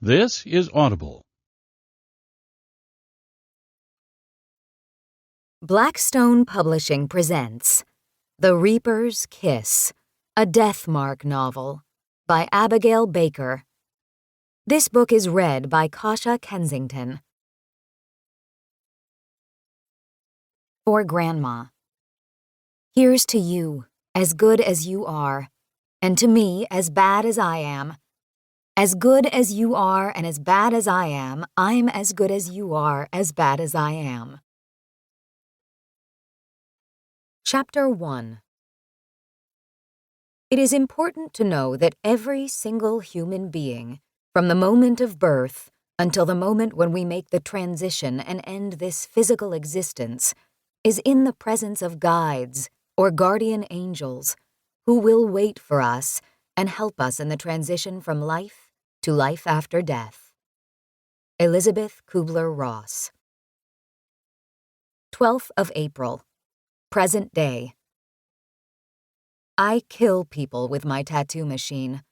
This is Audible. Blackstone Publishing presents The Reaper's Kiss, a Deathmark novel by Abigail Baker. This book is read by Kasha Kensington. For Grandma. Here's to you, as good as you are, and to me, as bad as I am. As good as you are and as bad as I am, I'm as good as you are, as bad as I am. Chapter 1. It is important to know that every single human being, from the moment of birth until the moment when we make the transition and end this physical existence, is in the presence of guides or guardian angels who will wait for us and help us in the transition from life to life after death. Elizabeth Kubler-Ross. 12th of April. Present day. I kill people with my tattoo machine.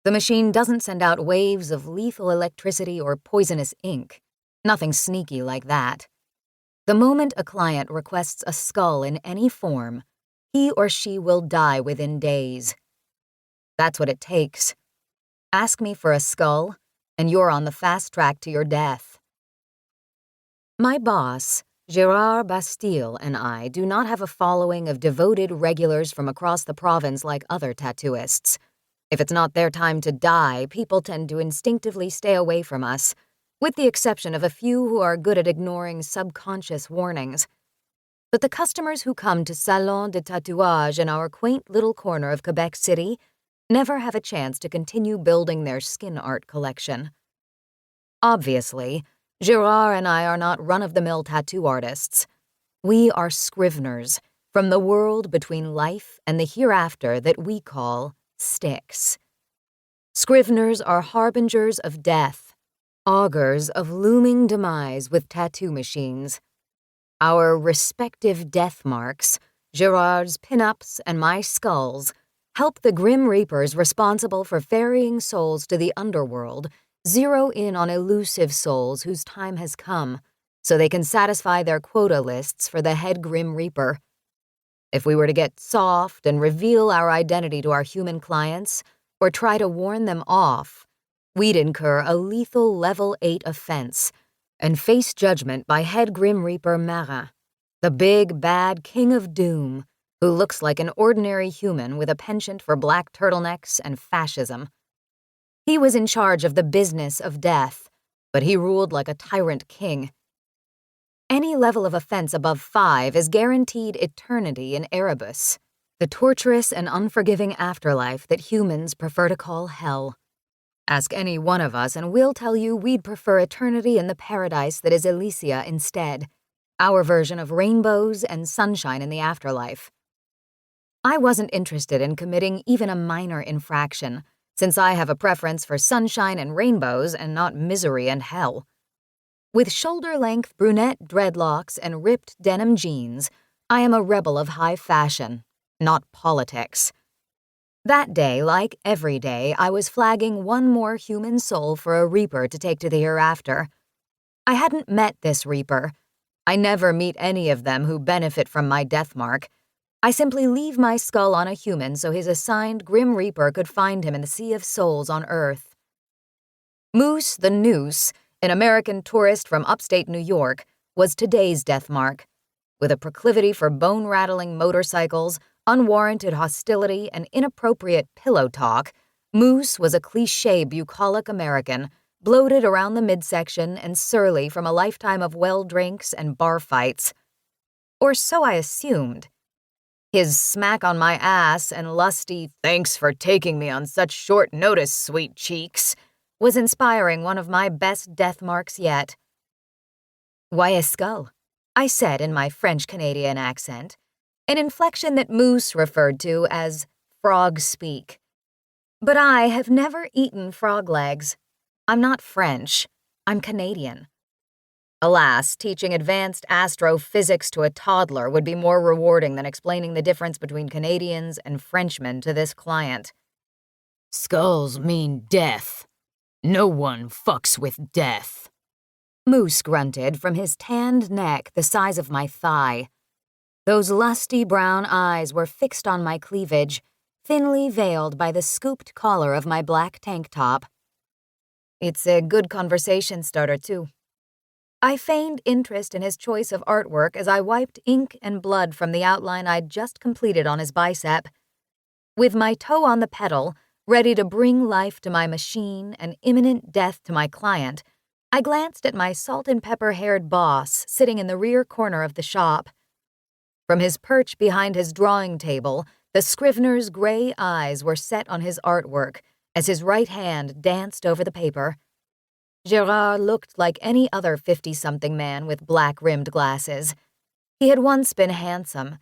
The machine doesn't send out waves of lethal electricity or poisonous ink. Nothing sneaky like that. The moment a client requests a skull in any form, he or she will die within days. That's what it takes. Ask me for a skull, and you're on the fast track to your death. My boss, Gérard Bastille, and I do not have a following of devoted regulars from across the province like other tattooists. If it's not their time to die, people tend to instinctively stay away from us, with the exception of a few who are good at ignoring subconscious warnings. But the customers who come to Salon de Tatouage in our quaint little corner of Quebec City never have a chance to continue building their skin art collection. Obviously, Gérard and I are not run-of-the-mill tattoo artists. We are scriveners from the world between life and the hereafter that we call Styx. Scriveners are harbingers of death, augurs of looming demise with tattoo machines. Our respective death marks, Gérard's pin-ups and my skulls, help the Grim Reapers responsible for ferrying souls to the underworld zero in on elusive souls whose time has come, so they can satisfy their quota lists for the head Grim Reaper. If we were to get soft and reveal our identity to our human clients, or try to warn them off, we'd incur a lethal Level 8 offense and face judgment by head Grim Reaper Marin, the big, bad king of doom, who looks like an ordinary human with a penchant for black turtlenecks and fascism. He was in charge of the business of death, but he ruled like a tyrant king. Any level of offense above 5 is guaranteed eternity in Erebus, the torturous and unforgiving afterlife that humans prefer to call hell. Ask any one of us and we'll tell you we'd prefer eternity in the paradise that is Elysia instead, our version of rainbows and sunshine in the afterlife. I wasn't interested in committing even a minor infraction, since I have a preference for sunshine and rainbows and not misery and hell. With shoulder-length brunette dreadlocks and ripped denim jeans, I am a rebel of high fashion, not politics. That day, like every day, I was flagging one more human soul for a Reaper to take to the hereafter. I hadn't met this Reaper. I never meet any of them who benefit from my death mark. I simply leave my skull on a human so his assigned Grim Reaper could find him in the sea of souls on Earth. Moose the Noose, an American tourist from upstate New York, was today's death mark. With a proclivity for bone-rattling motorcycles, unwarranted hostility, and inappropriate pillow talk, Moose was a cliché bucolic American, bloated around the midsection and surly from a lifetime of well drinks and bar fights. Or so I assumed. His smack on my ass and lusty, "Thanks for taking me on such short notice, sweet cheeks," was inspiring one of my best death marks yet. "Why a skull?" I said in my French-Canadian accent, an inflection that Moose referred to as frog speak. But I have never eaten frog legs. I'm not French. I'm Canadian. Alas, teaching advanced astrophysics to a toddler would be more rewarding than explaining the difference between Canadians and Frenchmen to this client. "Skulls mean death," No one fucks with death. Moose grunted from his tanned neck the size of my thigh. Those lusty brown eyes were fixed on my cleavage, thinly veiled by the scooped collar of my black tank top. It's a good conversation starter, too. I feigned interest in his choice of artwork as I wiped ink and blood from the outline I'd just completed on his bicep. With my toe on the pedal, ready to bring life to my machine and imminent death to my client, I glanced at my salt-and-pepper-haired boss sitting in the rear corner of the shop. From his perch behind his drawing table, the scrivener's gray eyes were set on his artwork as his right hand danced over the paper. Gerard looked like any other 50-something man with black-rimmed glasses. He had once been handsome,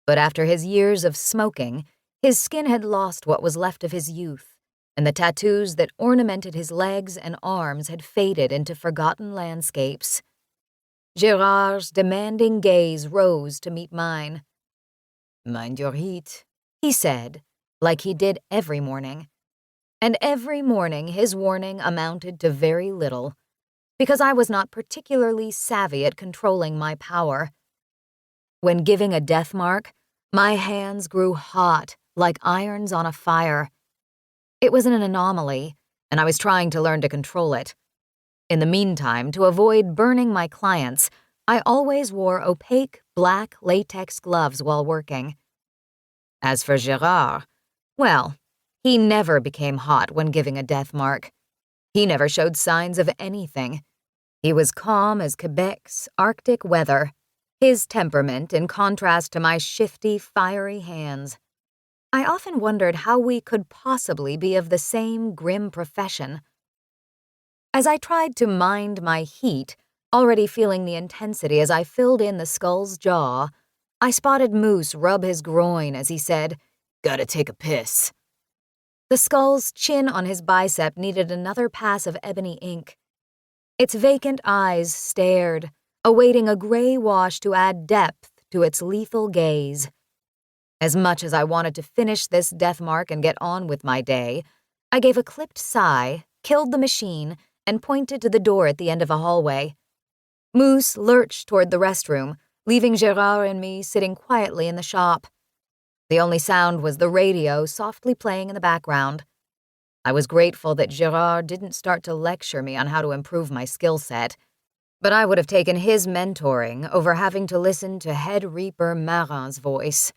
but after his years of smoking, his skin had lost what was left of his youth, and the tattoos that ornamented his legs and arms had faded into forgotten landscapes. Gerard's demanding gaze rose to meet mine. "Mind your heat," he said, like he did every morning. And every morning his warning amounted to very little, because I was not particularly savvy at controlling my power. When giving a death mark, my hands grew hot, like irons on a fire. It was an anomaly, and I was trying to learn to control it. In the meantime, to avoid burning my clients, I always wore opaque, black latex gloves while working. As for Gerard, well, he never became hot when giving a death mark. He never showed signs of anything. He was calm as Quebec's Arctic weather, his temperament in contrast to my shifty, fiery hands. I often wondered how we could possibly be of the same grim profession. As I tried to mind my heat, already feeling the intensity as I filled in the skull's jaw, I spotted Moose rub his groin as he said, "Gotta take a piss." The skull's chin on his bicep needed another pass of ebony ink. Its vacant eyes stared, awaiting a gray wash to add depth to its lethal gaze. As much as I wanted to finish this death mark and get on with my day, I gave a clipped sigh, killed the machine, and pointed to the door at the end of a hallway. Moose lurched toward the restroom, leaving Gerard and me sitting quietly in the shop. The only sound was the radio softly playing in the background. I was grateful that Gerard didn't start to lecture me on how to improve my skill set, but I would have taken his mentoring over having to listen to Head Reaper Marin's voice.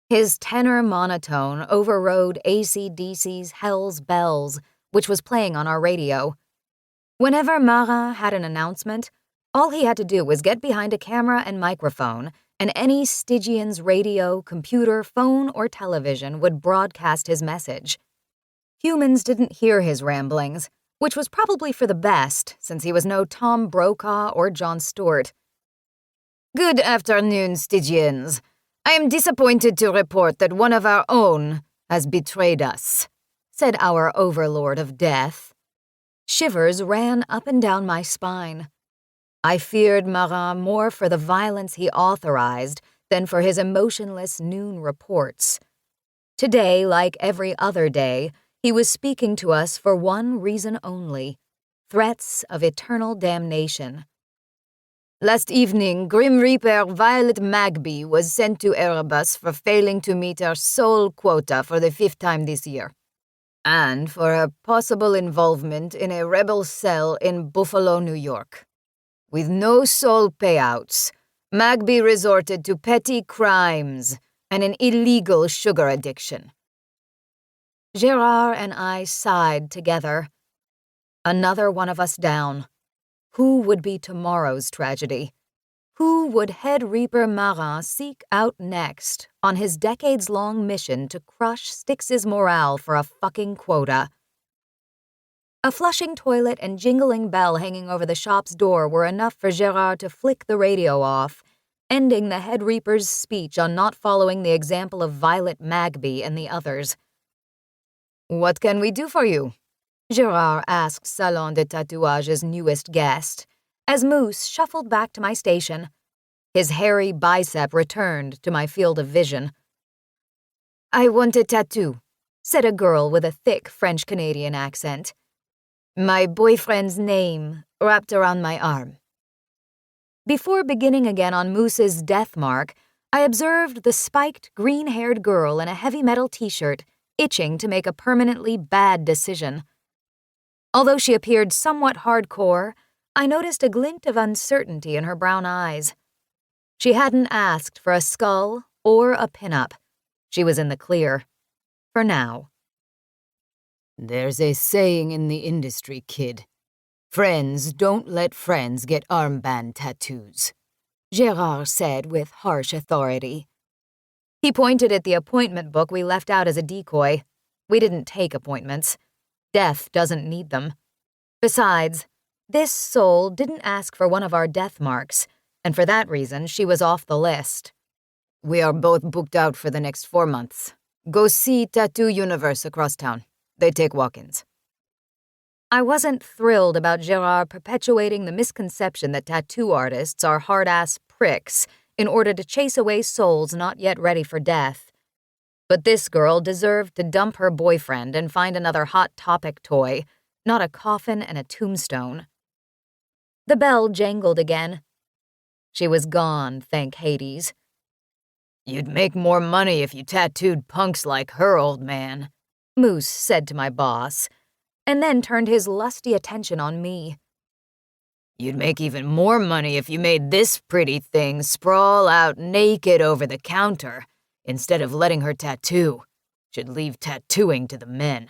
His tenor monotone overrode AC/DC's Hell's Bells, which was playing on our radio. Whenever Marin had an announcement, all he had to do was get behind a camera and microphone, and any Stygian's radio, computer, phone, or television would broadcast his message. Humans didn't hear his ramblings, which was probably for the best, since he was no Tom Brokaw or Jon Stewart. "Good afternoon, Stygians. I am disappointed to report that one of our own has betrayed us," said our overlord of death. Shivers ran up and down my spine. I feared Marin more for the violence he authorized than for his emotionless noon reports. Today, like every other day, he was speaking to us for one reason only: threats of eternal damnation. "Last evening, Grim Reaper Violet Magby was sent to Erebus for failing to meet her sole quota for the 5th time this year, and for her possible involvement in a rebel cell in Buffalo, New York. With no sole payouts, Magby resorted to petty crimes and an illegal sugar addiction." Gerard and I sighed together. Another one of us down. Who would be tomorrow's tragedy? Who would Head Reaper Marin seek out next on his decades-long mission to crush Styx's morale for a fucking quota? A flushing toilet and jingling bell hanging over the shop's door were enough for Gerard to flick the radio off, ending the Head Reaper's speech on not following the example of Violet Magby and the others. "What can we do for you?" Gerard asked Salon de Tatouage's newest guest, as Moose shuffled back to my station. His hairy bicep returned to my field of vision. "I want a tattoo," said a girl with a thick French-Canadian accent. My boyfriend's name wrapped around my arm. Before beginning again on Moose's death mark, I observed the spiked, green-haired girl in a heavy metal t-shirt, itching to make a permanently bad decision. Although she appeared somewhat hardcore, I noticed a glint of uncertainty in her brown eyes. She hadn't asked for a skull or a pinup. She was in the clear. For now. There's a saying in the industry, kid. Friends don't let friends get armband tattoos, Gérard said with harsh authority. He pointed at the appointment book we left out as a decoy. We didn't take appointments. Death doesn't need them. Besides, this soul didn't ask for one of our death marks, and for that reason she was off the list. We are both booked out for the next 4 months. Go see Tattoo Universe across town. They take walk-ins. I wasn't thrilled about Gérard perpetuating the misconception that tattoo artists are hard-ass pricks in order to chase away souls not yet ready for death. But this girl deserved to dump her boyfriend and find another Hot Topic toy, not a coffin and a tombstone. The bell jangled again. She was gone, thank Hades. You'd make more money if you tattooed punks like her, old man, Moose said to my boss, and then turned his lusty attention on me. You'd make even more money if you made this pretty thing sprawl out naked over the counter instead of letting her tattoo. Should leave tattooing to the men.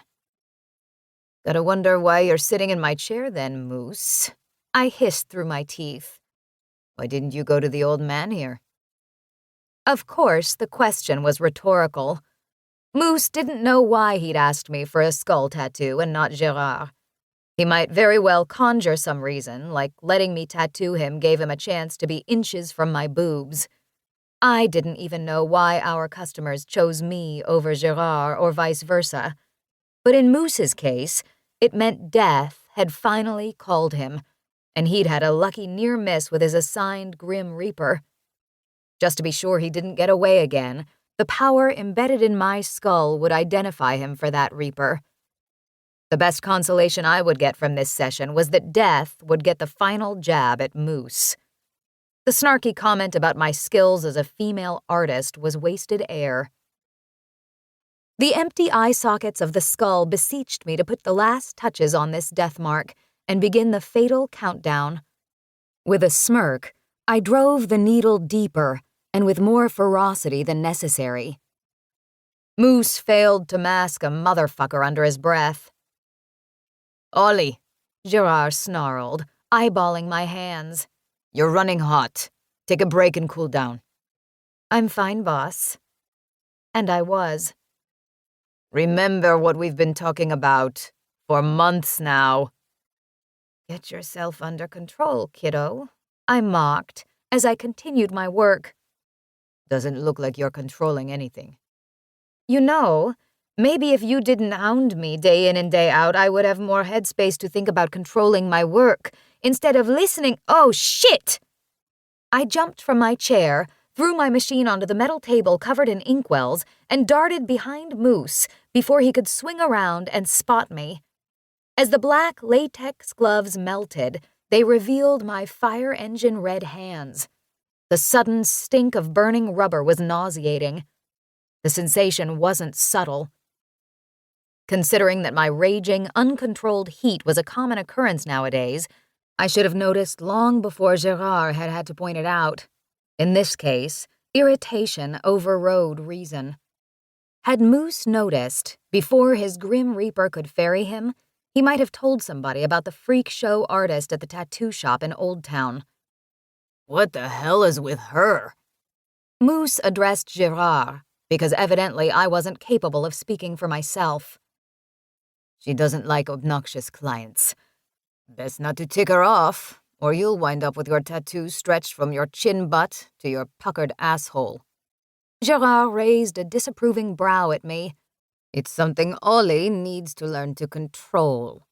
Gotta wonder why you're sitting in my chair then, Moose, I hissed through my teeth. Why didn't you go to the old man here? Of course, the question was rhetorical. Moose didn't know why he'd asked me for a skull tattoo and not Gérard. He might very well conjure some reason, like letting me tattoo him gave him a chance to be inches from my boobs. I didn't even know why our customers chose me over Gérard or vice versa. But in Moose's case, it meant death had finally called him, and he'd had a lucky near miss with his assigned Grim Reaper. Just to be sure he didn't get away again, the power embedded in my skull would identify him for that Reaper. The best consolation I would get from this session was that Death would get the final jab at Moose. The snarky comment about my skills as a female artist was wasted air. The empty eye sockets of the skull beseeched me to put the last touches on this death mark and begin the fatal countdown. With a smirk, I drove the needle deeper and with more ferocity than necessary. Moose failed to mask a motherfucker under his breath. Ollie, Gérard snarled, eyeballing my hands. You're running hot. Take a break and cool down. I'm fine, boss. And I was. Remember what we've been talking about for months now. Get yourself under control, kiddo, I mocked as I continued my work. Doesn't look like you're controlling anything. You know, maybe if you didn't hound me day in and day out, I would have more headspace to think about controlling my work, instead of listening— Oh, shit! I jumped from my chair, threw my machine onto the metal table covered in inkwells, and darted behind Moose before he could swing around and spot me. As the black latex gloves melted, they revealed my fire engine red hands. The sudden stink of burning rubber was nauseating. The sensation wasn't subtle. Considering that my raging, uncontrolled heat was a common occurrence nowadays, I should have noticed long before Gérard had had to point it out. In this case, irritation overrode reason. Had Moose noticed, before his Grim Reaper could ferry him, he might have told somebody about the freak show artist at the tattoo shop in Old Town. What the hell is with her? Moose addressed Gérard, because evidently I wasn't capable of speaking for myself. She doesn't like obnoxious clients. Best not to tick her off, or you'll wind up with your tattoo stretched from your chin butt to your puckered asshole. Gérard raised a disapproving brow at me. It's something Ollie needs to learn to control.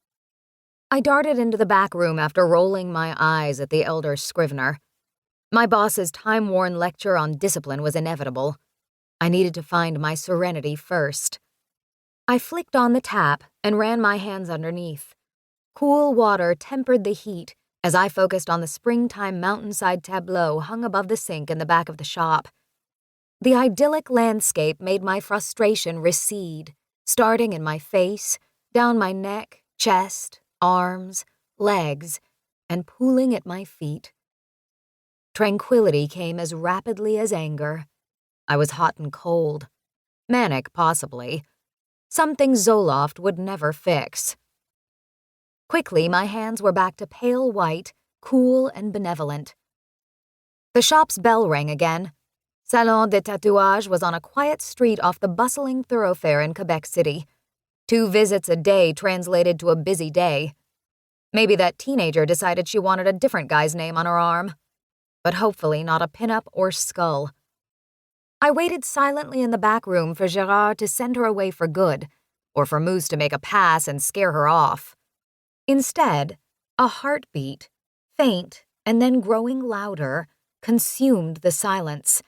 I darted into the back room after rolling my eyes at the elder Scrivener. My boss's time-worn lecture on discipline was inevitable. I needed to find my serenity first. I flicked on the tap and ran my hands underneath. Cool water tempered the heat as I focused on the springtime mountainside tableau hung above the sink in the back of the shop. The idyllic landscape made my frustration recede, starting in my face, down my neck, chest, arms, legs, and pooling at my feet. Tranquility came as rapidly as anger. I was hot and cold. Manic, possibly. Something Zoloft would never fix. Quickly, my hands were back to pale white, cool and benevolent. The shop's bell rang again. Salon de Tatouage was on a quiet street off the bustling thoroughfare in Quebec City. 2 visits a day translated to a busy day. Maybe that teenager decided she wanted a different guy's name on her arm. But hopefully not a pinup or skull. I waited silently in the back room for Gérard to send her away for good, or for Moose to make a pass and scare her off. Instead, a heartbeat, faint and then growing louder, consumed the silence.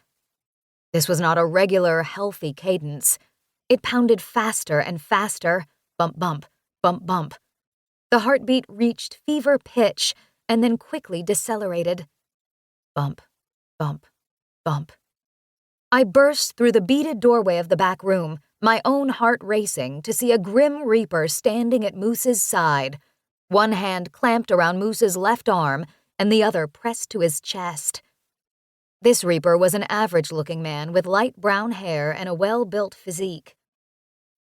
This was not a regular, healthy cadence. It pounded faster and faster, bump, bump, bump, bump. The heartbeat reached fever pitch and then quickly decelerated. Bump, bump, bump. I burst through the beaded doorway of the back room, my own heart racing, to see a grim reaper standing at Moose's side, one hand clamped around Moose's left arm and the other pressed to his chest. This reaper was an average-looking man with light brown hair and a well-built physique.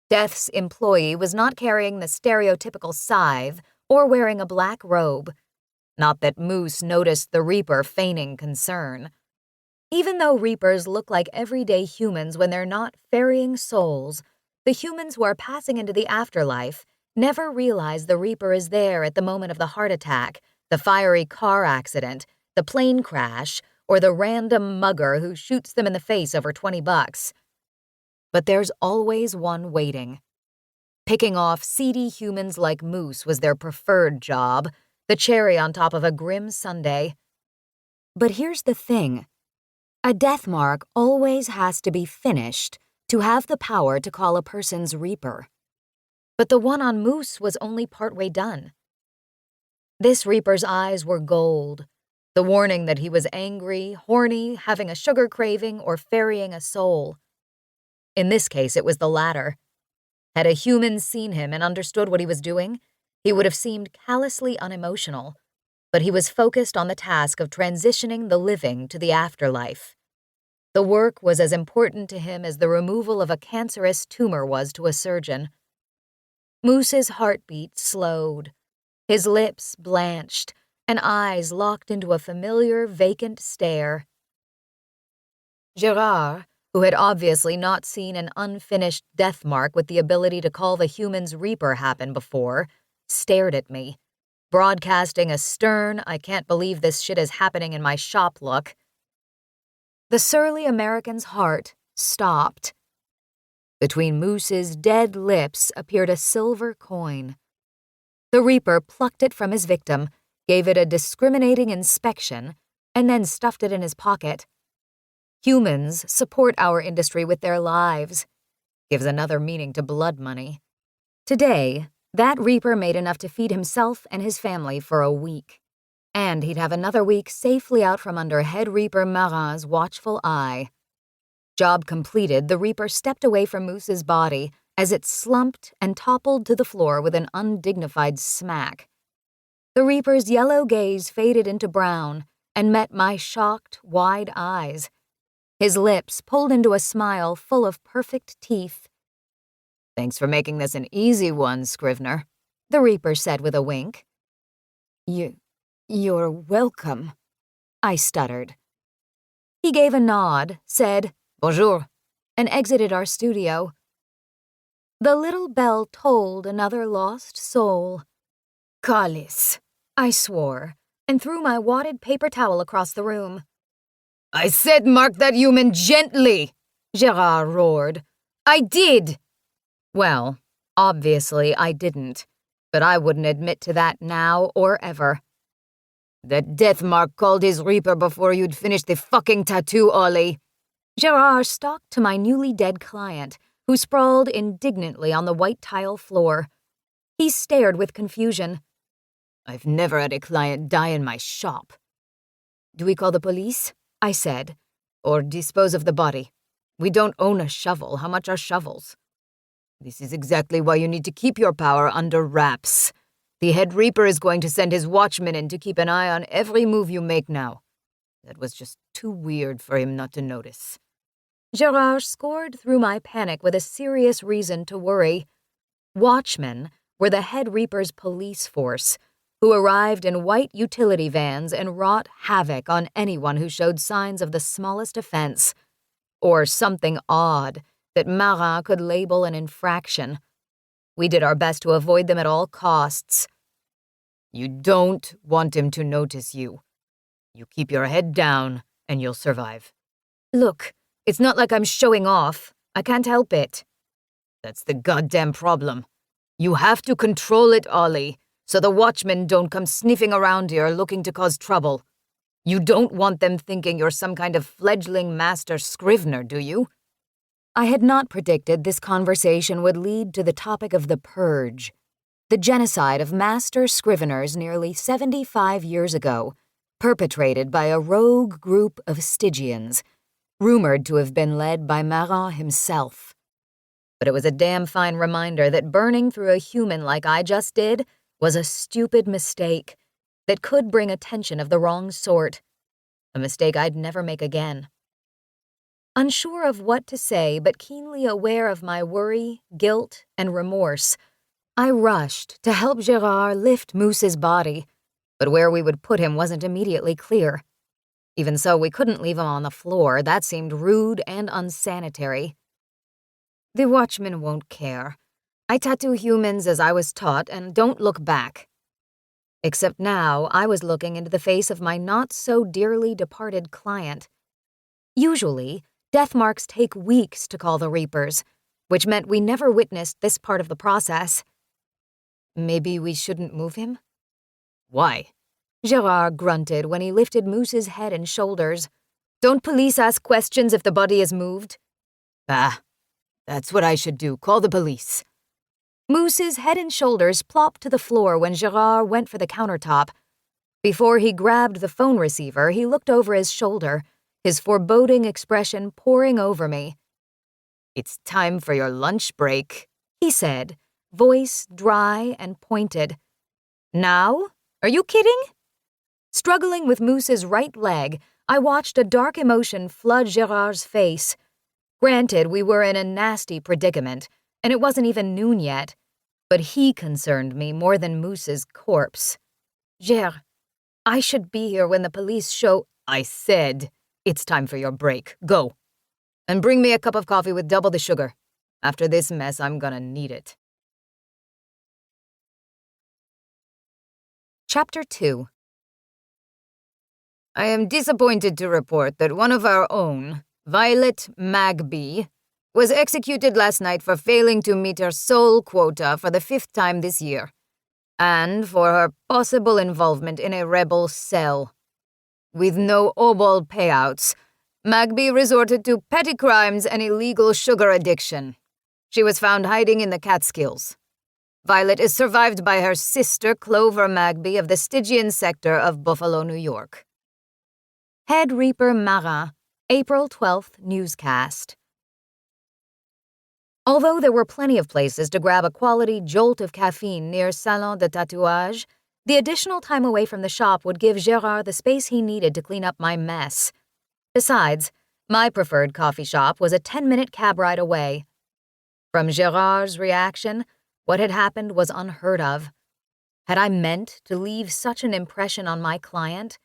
Death's employee was not carrying the stereotypical scythe or wearing a black robe. Not that Moose noticed the reaper feigning concern. Even though reapers look like everyday humans when they're not ferrying souls, the humans who are passing into the afterlife never realize the reaper is there at the moment of the heart attack, the fiery car accident, the plane crash, or the random mugger who shoots them in the face over $20. But there's always one waiting. Picking off seedy humans like Moose was their preferred job, the cherry on top of a grim sundae. But here's the thing. A death mark always has to be finished to have the power to call a person's reaper. But the one on Moose was only partway done. This reaper's eyes were gold, the warning that he was angry, horny, having a sugar craving, or ferrying a soul. In this case, it was the latter. Had a human seen him and understood what he was doing, he would have seemed callously unemotional, but he was focused on the task of transitioning the living to the afterlife. The work was as important to him as the removal of a cancerous tumor was to a surgeon. Moose's heartbeat slowed. His lips blanched, and eyes locked into a familiar, vacant stare. Gérard, who had obviously not seen an unfinished death mark with the ability to call the human's reaper happen before, stared at me, broadcasting a stern, I can't believe this shit is happening in my shop look. The surly American's heart stopped. Between Moose's dead lips appeared a silver coin. The reaper plucked it from his victim, gave it a discriminating inspection, and then stuffed it in his pocket. Humans support our industry with their lives. Gives another meaning to blood money. Today, that reaper made enough to feed himself and his family for a week. And he'd have another week safely out from under head reaper Marin's watchful eye. Job completed, the reaper stepped away from Moose's body as it slumped and toppled to the floor with an undignified smack. The reaper's yellow gaze faded into brown and met my shocked, wide eyes. His lips pulled into a smile full of perfect teeth. "Thanks for making this an easy one, Scrivener," the reaper said with a wink. You're welcome," I stuttered. He gave a nod, said, "Bonjour," and exited our studio. The little bell tolled another lost soul. "Calice," I swore, and threw my wadded paper towel across the room. "I said mark that human gently," Gérard roared. "I did." Well, obviously I didn't, but I wouldn't admit to that now or ever. "That death mark called his reaper before you'd finished the fucking tattoo, Ollie." Gérard stalked to my newly dead client, who sprawled indignantly on the white tile floor. He stared with confusion. I've never had a client die in my shop. Do we call the police? I said. Or dispose of the body? We don't own a shovel. How much are shovels? This is exactly why you need to keep your power under wraps. The head reaper is going to send his watchmen in to keep an eye on every move you make now. That was just too weird for him not to notice. Gerard scored through my panic with a serious reason to worry. Watchmen were the head reaper's police force, who arrived in white utility vans and wrought havoc on anyone who showed signs of the smallest offense, or something odd that Marat could label an infraction. We did our best to avoid them at all costs. You don't want him to notice you. You keep your head down, and you'll survive. Look, it's not like I'm showing off. I can't help it. That's the goddamn problem. You have to control it, Ollie, so the watchmen don't come sniffing around here looking to cause trouble. You don't want them thinking you're some kind of fledgling master scrivener, do you? I had not predicted this conversation would lead to the topic of the Purge, the genocide of master scriveners nearly 75 years ago, perpetrated by a rogue group of Stygians, rumored to have been led by Marat himself. But it was a damn fine reminder that burning through a human like I just did was a stupid mistake that could bring attention of the wrong sort, a mistake I'd never make again. Unsure of what to say, but keenly aware of my worry, guilt, and remorse, I rushed to help Gerard lift Moose's body, but where we would put him wasn't immediately clear. Even so, we couldn't leave him on the floor. That seemed rude and unsanitary. The watchmen won't care. I tattoo humans as I was taught and don't look back. Except now, I was looking into the face of my not-so-dearly departed client. Usually, death marks take weeks to call the Reapers, which meant we never witnessed this part of the process. Maybe we shouldn't move him? Why? Gerard grunted when he lifted Moose's head and shoulders. Don't police ask questions if the body is moved? That's what I should do. Call the police. Moose's head and shoulders plopped to the floor when Gerard went for the countertop. Before he grabbed the phone receiver, he looked over his shoulder, his foreboding expression pouring over me. It's time for your lunch break, he said, voice dry and pointed. Now? Are you kidding? Struggling with Moose's right leg, I watched a dark emotion flood Gerard's face. Granted, we were in a nasty predicament, and it wasn't even noon yet, but he concerned me more than Moose's corpse. Ger, I should be here when the police show— I said, it's time for your break. Go. And bring me a cup of coffee with double the sugar. After this mess, I'm gonna need it. Chapter 2. I am disappointed to report that one of our own, Violet Magby, was executed last night for failing to meet her sole quota for the 5th time this year, and for her possible involvement in a rebel cell. With no obol payouts, Magby resorted to petty crimes and illegal sugar addiction. She was found hiding in the Catskills. Violet is survived by her sister Clover Magby of the Stygian sector of Buffalo, New York. Head Reaper Marat, April 12th newscast. Although there were plenty of places to grab a quality jolt of caffeine near Salon de Tatouage, the additional time away from the shop would give Gerard the space he needed to clean up my mess. Besides, my preferred coffee shop was a 10-minute cab ride away. From Gerard's reaction, what had happened was unheard of. Had I meant to leave such an impression on my client?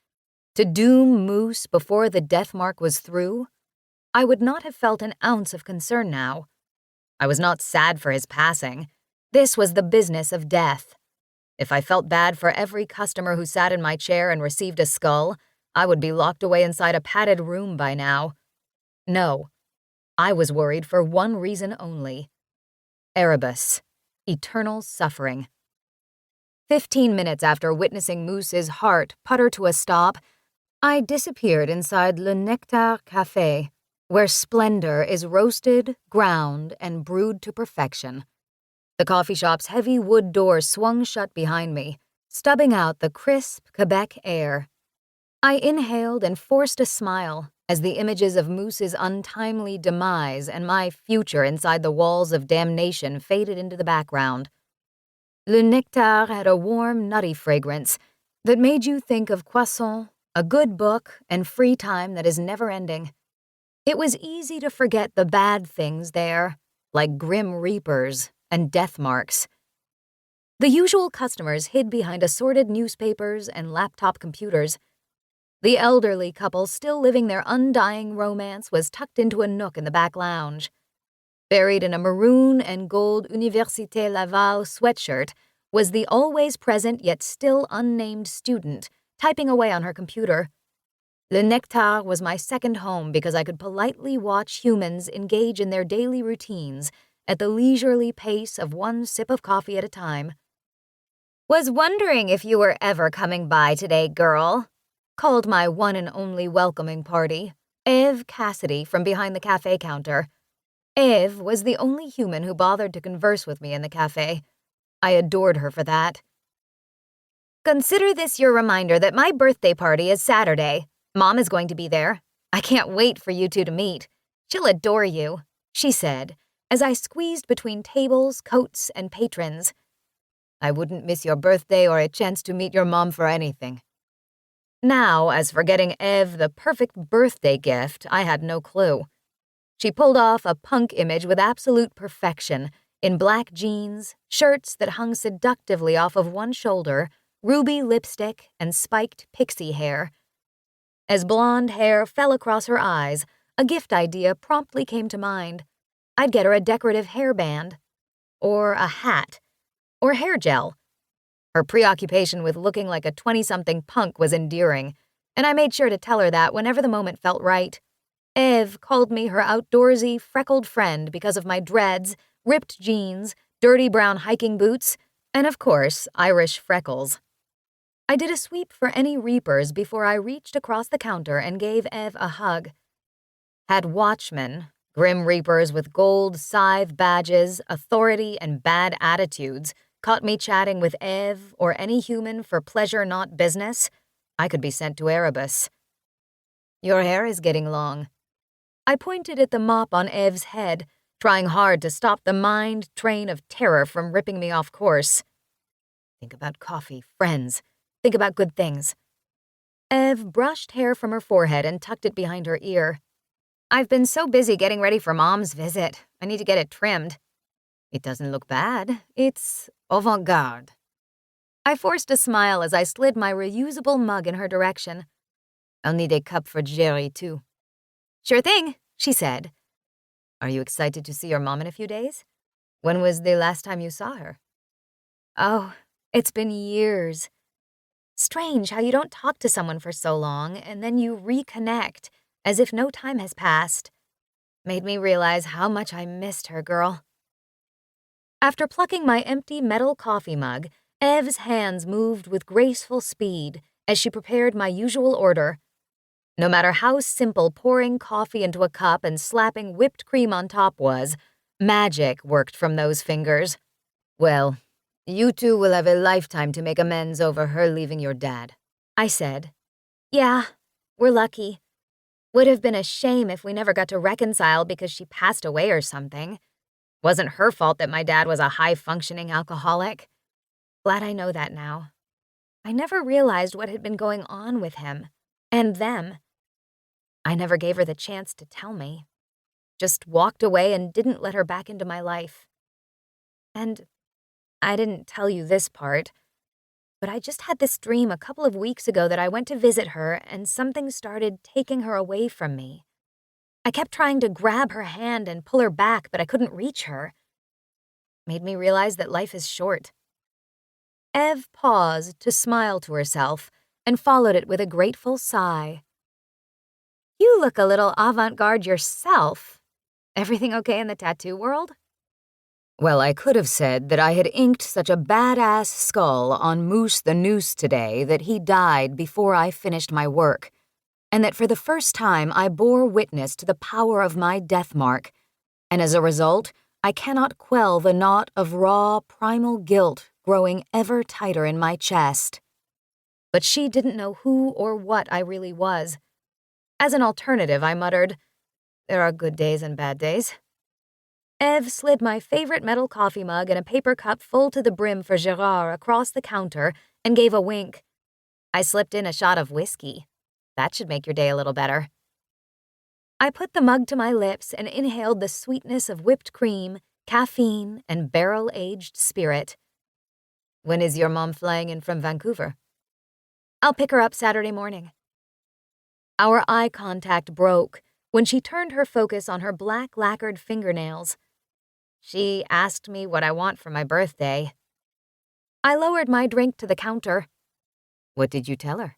To doom Moose before the death mark was through? I would not have felt an ounce of concern now. I was not sad for his passing. This was the business of death. If I felt bad for every customer who sat in my chair and received a skull, I would be locked away inside a padded room by now. No, I was worried for one reason only. Erebus, eternal suffering. 15 minutes after witnessing Moose's heart putter to a stop, I disappeared inside Le Nectar Café, where splendor is roasted, ground, and brewed to perfection. The coffee shop's heavy wood door swung shut behind me, stubbing out the crisp Quebec air. I inhaled and forced a smile as the images of Moose's untimely demise and my future inside the walls of damnation faded into the background. Le Nectar had a warm, nutty fragrance that made you think of croissants, a good book, and free time that is never ending. It was easy to forget the bad things there, like grim reapers and death marks. The usual customers hid behind assorted newspapers and laptop computers. The elderly couple still living their undying romance was tucked into a nook in the back lounge. Buried in a maroon and gold Université Laval sweatshirt was the always present yet still unnamed student, typing away on her computer. Le Nectar was my second home because I could politely watch humans engage in their daily routines at the leisurely pace of one sip of coffee at a time. "Was wondering if you were ever coming by today, girl," called my one and only welcoming party, Eve Cassidy, from behind the cafe counter. Eve was the only human who bothered to converse with me in the cafe. I adored her for that. "Consider this your reminder that my birthday party is Saturday. Mom is going to be there. I can't wait for you two to meet. She'll adore you," she said, as I squeezed between tables, coats, and patrons. "I wouldn't miss your birthday or a chance to meet your mom for anything." Now, as for getting Eve the perfect birthday gift, I had no clue. She pulled off a punk image with absolute perfection, in black jeans, shirts that hung seductively off of one shoulder, ruby lipstick, and spiked pixie hair. As blonde hair fell across her eyes, a gift idea promptly came to mind. I'd get her a decorative hairband, or a hat, or hair gel. Her preoccupation with looking like a 20-something punk was endearing, and I made sure to tell her that whenever the moment felt right. Eve called me her outdoorsy, freckled friend because of my dreads, ripped jeans, dirty brown hiking boots, and of course, Irish freckles. I did a sweep for any reapers before I reached across the counter and gave Eve a hug. Had watchmen, grim reapers with gold scythe badges, authority, and bad attitudes, caught me chatting with Eve or any human for pleasure not business, I could be sent to Erebus. "Your hair is getting long." I pointed at the mop on Eve's head, trying hard to stop the mind train of terror from ripping me off course. "Think about coffee, friends. Think about good things." Eve brushed hair from her forehead and tucked it behind her ear. "I've been so busy getting ready for Mom's visit. I need to get it trimmed." "It doesn't look bad. It's avant-garde." I forced a smile as I slid my reusable mug in her direction. "I'll need a cup for Jerry, too." "Sure thing," she said. "Are you excited to see your mom in a few days? When was the last time you saw her?" "Oh, it's been years. Strange how you don't talk to someone for so long and then you reconnect, as if no time has passed. Made me realize how much I missed her, girl." After plucking my empty metal coffee mug, Eve's hands moved with graceful speed as she prepared my usual order. No matter how simple pouring coffee into a cup and slapping whipped cream on top was, magic worked from those fingers. "Well, you two will have a lifetime to make amends over her leaving your dad," I said. "Yeah, we're lucky. Would have been a shame if we never got to reconcile because she passed away or something. Wasn't her fault that my dad was a high-functioning alcoholic. Glad I know that now. I never realized what had been going on with him, and them. I never gave her the chance to tell me. Just walked away and didn't let her back into my life. And I didn't tell you this part, but I just had this dream a couple of weeks ago that I went to visit her and something started taking her away from me. I kept trying to grab her hand and pull her back, but I couldn't reach her. Made me realize that life is short." Eve paused to smile to herself and followed it with a grateful sigh. "You look a little avant-garde yourself. Everything okay in the tattoo world?" Well, I could have said that I had inked such a badass skull on Moose the Noose today that he died before I finished my work, and that for the first time I bore witness to the power of my death mark, and as a result, I cannot quell the knot of raw, primal guilt growing ever tighter in my chest. But she didn't know who or what I really was. As an alternative, I muttered, "There are good days and bad days." Eve slid my favorite metal coffee mug and a paper cup full to the brim for Gerard across the counter and gave a wink. I slipped in a shot of whiskey. That should make your day a little better. I put the mug to my lips and inhaled the sweetness of whipped cream, caffeine, and barrel-aged spirit. "When is your mom flying in from Vancouver?" "I'll pick her up Saturday morning." Our eye contact broke when she turned her focus on her black lacquered fingernails. "She asked me what I want for my birthday." I lowered my drink to the counter. "What did you tell her?"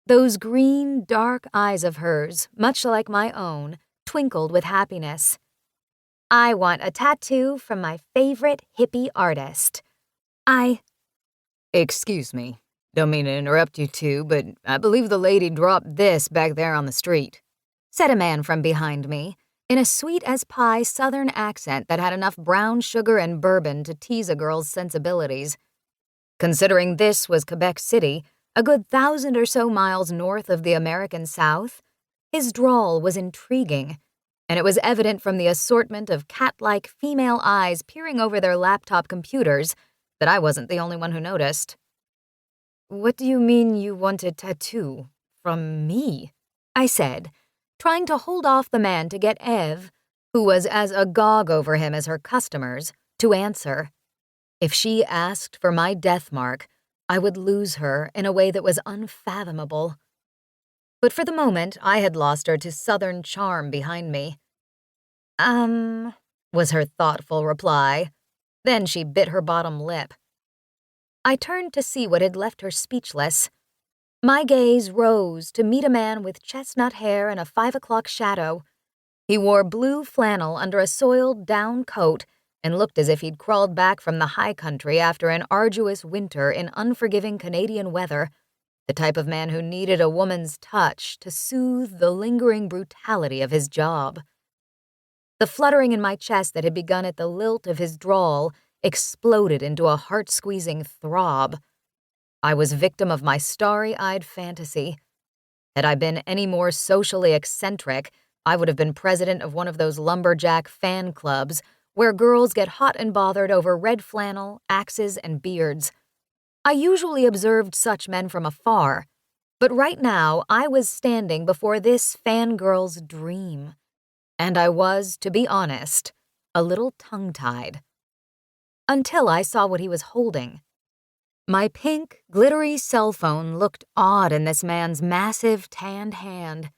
Those green, dark eyes of hers, much like my own, twinkled with happiness. "I want a tattoo from my favorite hippie artist. Excuse me. Don't mean to interrupt you two, but I believe the lady dropped this back there on the street," said a man from behind me, in a sweet-as-pie Southern accent that had enough brown sugar and bourbon to tease a girl's sensibilities. Considering this was Quebec City, a good 1,000 or so miles north of the American South, his drawl was intriguing, and it was evident from the assortment of cat-like female eyes peering over their laptop computers that I wasn't the only one who noticed. "What do you mean you want a tattoo? From me?" I said, trying to hold off the man to get Eve, who was as agog over him as her customers, to answer. If she asked for my death mark, I would lose her in a way that was unfathomable. But for the moment, I had lost her to Southern charm behind me. Was her thoughtful reply. Then she bit her bottom lip. I turned to see what had left her speechless. My gaze rose to meet a man with chestnut hair and a 5 o'clock shadow. He wore blue flannel under a soiled down coat and looked as if he'd crawled back from the high country after an arduous winter in unforgiving Canadian weather, the type of man who needed a woman's touch to soothe the lingering brutality of his job. The fluttering in my chest that had begun at the lilt of his drawl exploded into a heart-squeezing throb. I was victim of my starry-eyed fantasy. Had I been any more socially eccentric, I would have been president of one of those lumberjack fan clubs where girls get hot and bothered over red flannel, axes, and beards. I usually observed such men from afar, but right now I was standing before this fangirl's dream. And I was, to be honest, a little tongue-tied. Until I saw what he was holding. My pink, glittery cell phone looked odd in this man's massive, tanned hand.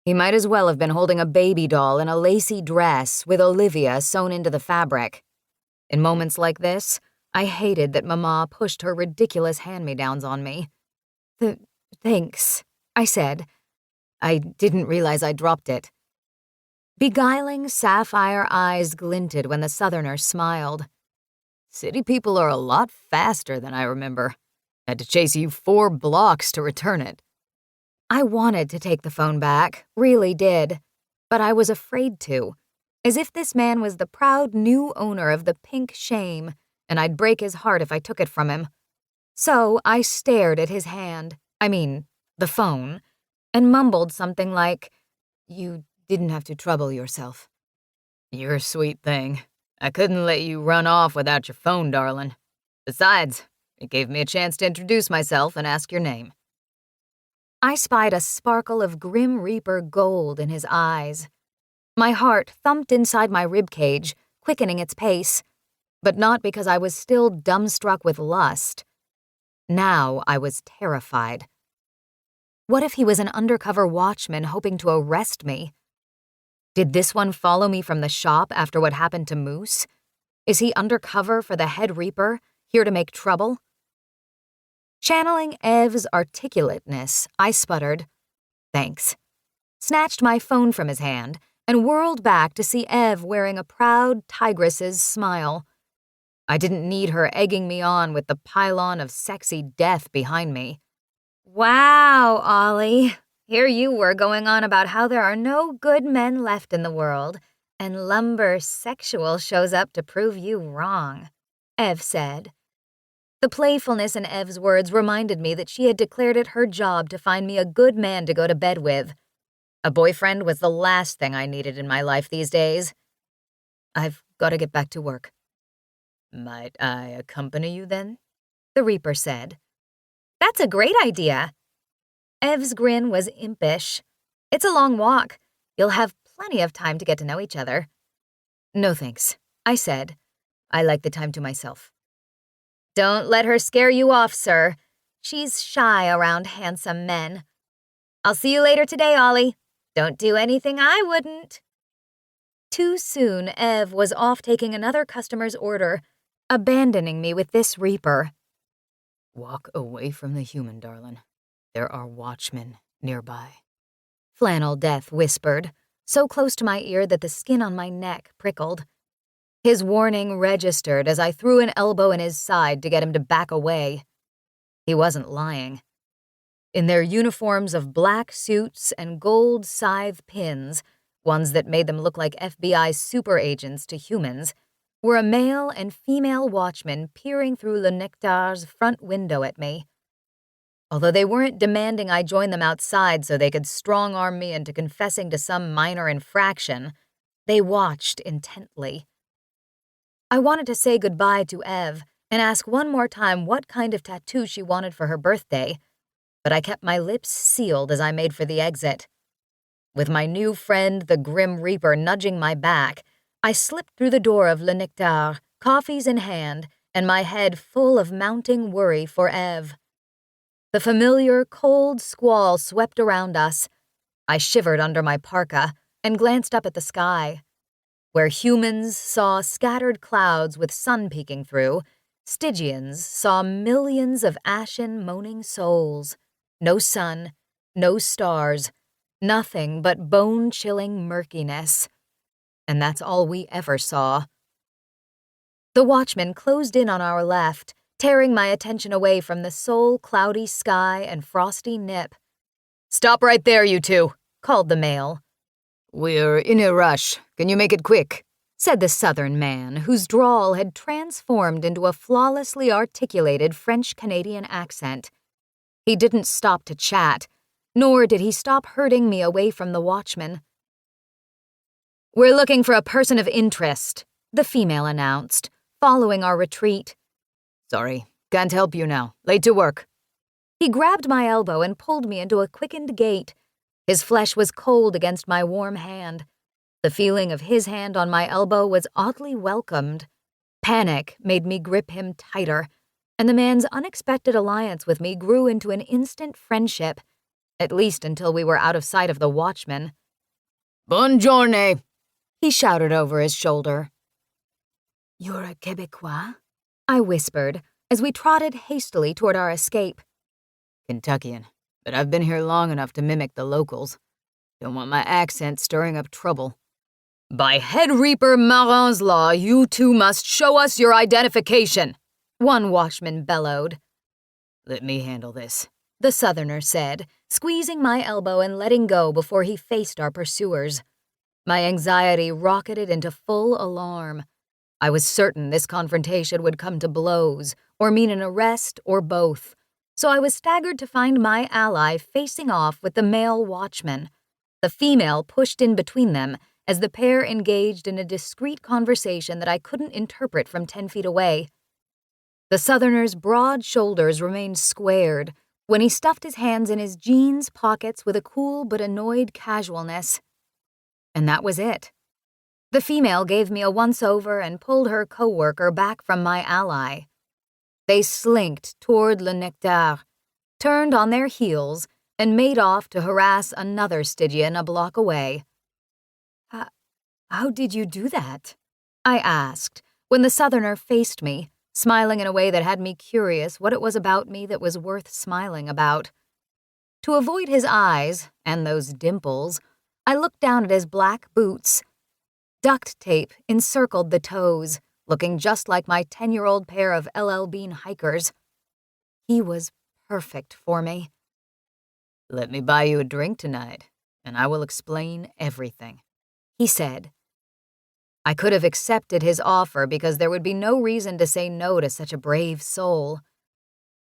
He might as well have been holding a baby doll in a lacy dress with Olivia sewn into the fabric. In moments like this, I hated that Mama pushed her ridiculous hand-me-downs on me. Thanks, I said. I didn't realize I dropped it. Beguiling sapphire eyes glinted when the Southerner smiled. "City people are a lot faster than I remember. Had to chase you 4 blocks to return it." I wanted to take the phone back, really did, but I was afraid to, as if this man was the proud new owner of the pink shame, and I'd break his heart if I took it from him. So I stared at his hand, the phone, and mumbled something like, "You didn't have to trouble yourself." "You're a sweet thing. I couldn't let you run off without your phone, darling. Besides, it gave me a chance to introduce myself and ask your name." I spied a sparkle of Grim Reaper gold in his eyes. My heart thumped inside my ribcage, quickening its pace, but not because I was still dumbstruck with lust. Now I was terrified. What if he was an undercover watchman hoping to arrest me? Did this one follow me from the shop after what happened to Moose? Is he undercover for the head reaper, here to make trouble? Channeling Ev's articulateness, I sputtered, "Thanks," snatched my phone from his hand, and whirled back to see Ev wearing a proud tigress's smile. I didn't need her egging me on with the pylon of sexy death behind me. "Wow, Ollie, here you were going on about how there are no good men left in the world, and lumber sexual shows up to prove you wrong," Ev said, The playfulness in Ev's words reminded me that she had declared it her job to find me a good man to go to bed with. A boyfriend was the last thing I needed in my life these days. I've got to get back to work. Might I accompany you then? The Reaper said. That's a great idea. Ev's grin was impish. It's a long walk. You'll have plenty of time to get to know each other. No thanks, I said. I like the time to myself. Don't let her scare you off, sir. She's shy around handsome men. I'll see you later today, Ollie. Don't do anything I wouldn't. Too soon, Ev was off taking another customer's order, abandoning me with this Reaper. Walk away from the human, darling. There are watchmen nearby. Flannel Death whispered, so close to my ear that the skin on my neck prickled. His warning registered as I threw an elbow in his side to get him to back away. He wasn't lying. In their uniforms of black suits and gold scythe pins, ones that made them look like FBI super agents to humans, were a male and female watchmen peering through Le Nectar's front window at me. Although they weren't demanding I join them outside so they could strong-arm me into confessing to some minor infraction, they watched intently. I wanted to say goodbye to Ev and ask one more time what kind of tattoo she wanted for her birthday, but I kept my lips sealed as I made for the exit. With my new friend, the Grim Reaper, nudging my back, I slipped through the door of Le Nectar, coffees in hand, and my head full of mounting worry for Ev. The familiar, cold squall swept around us. I shivered under my parka and glanced up at the sky. Where humans saw scattered clouds with sun peeking through, Stygians saw millions of ashen, moaning souls. No sun, no stars, nothing but bone-chilling murkiness. And that's all we ever saw. The watchmen closed in on our left, tearing my attention away from the soul-cloudy sky and frosty nip. Stop right there, you two, called the male. We're in a rush. Can you make it quick? Said the southern man, whose drawl had transformed into a flawlessly articulated French-Canadian accent. He didn't stop to chat, nor did he stop herding me away from the watchman. We're looking for a person of interest, the female announced, following our retreat. Sorry, can't help you now. Late to work. He grabbed my elbow and pulled me into a quickened gait. His flesh was cold against my warm hand. The feeling of his hand on my elbow was oddly welcomed. Panic made me grip him tighter, and the man's unexpected alliance with me grew into an instant friendship, at least until we were out of sight of the watchman. Buongiorno, he shouted over his shoulder. You're a Quebecois? I whispered as we trotted hastily toward our escape. Kentuckian, but I've been here long enough to mimic the locals. Don't want my accent stirring up trouble. By Head Reaper Marin's law, you two must show us your identification, one watchman bellowed. Let me handle this, the southerner said, squeezing my elbow and letting go before he faced our pursuers. My anxiety rocketed into full alarm. I was certain this confrontation would come to blows, or mean an arrest, or both, so I was staggered to find my ally facing off with the male watchman. The female pushed in between them as the pair engaged in a discreet conversation that I couldn't interpret from 10 feet away. The southerner's broad shoulders remained squared when he stuffed his hands in his jeans pockets with a cool but annoyed casualness. And that was it. The female gave me a once-over and pulled her co-worker back from my ally. They slinked toward Le Nectar, turned on their heels, and made off to harass another Stygian a block away. How did you do that? I asked, when the southerner faced me, smiling in a way that had me curious what it was about me that was worth smiling about. To avoid his eyes, and those dimples, I looked down at his black boots. Duct tape encircled the toes, looking just like my 10-year-old pair of LL Bean hikers. He was perfect for me. Let me buy you a drink tonight, and I will explain everything, he said. I could have accepted his offer because there would be no reason to say no to such a brave soul.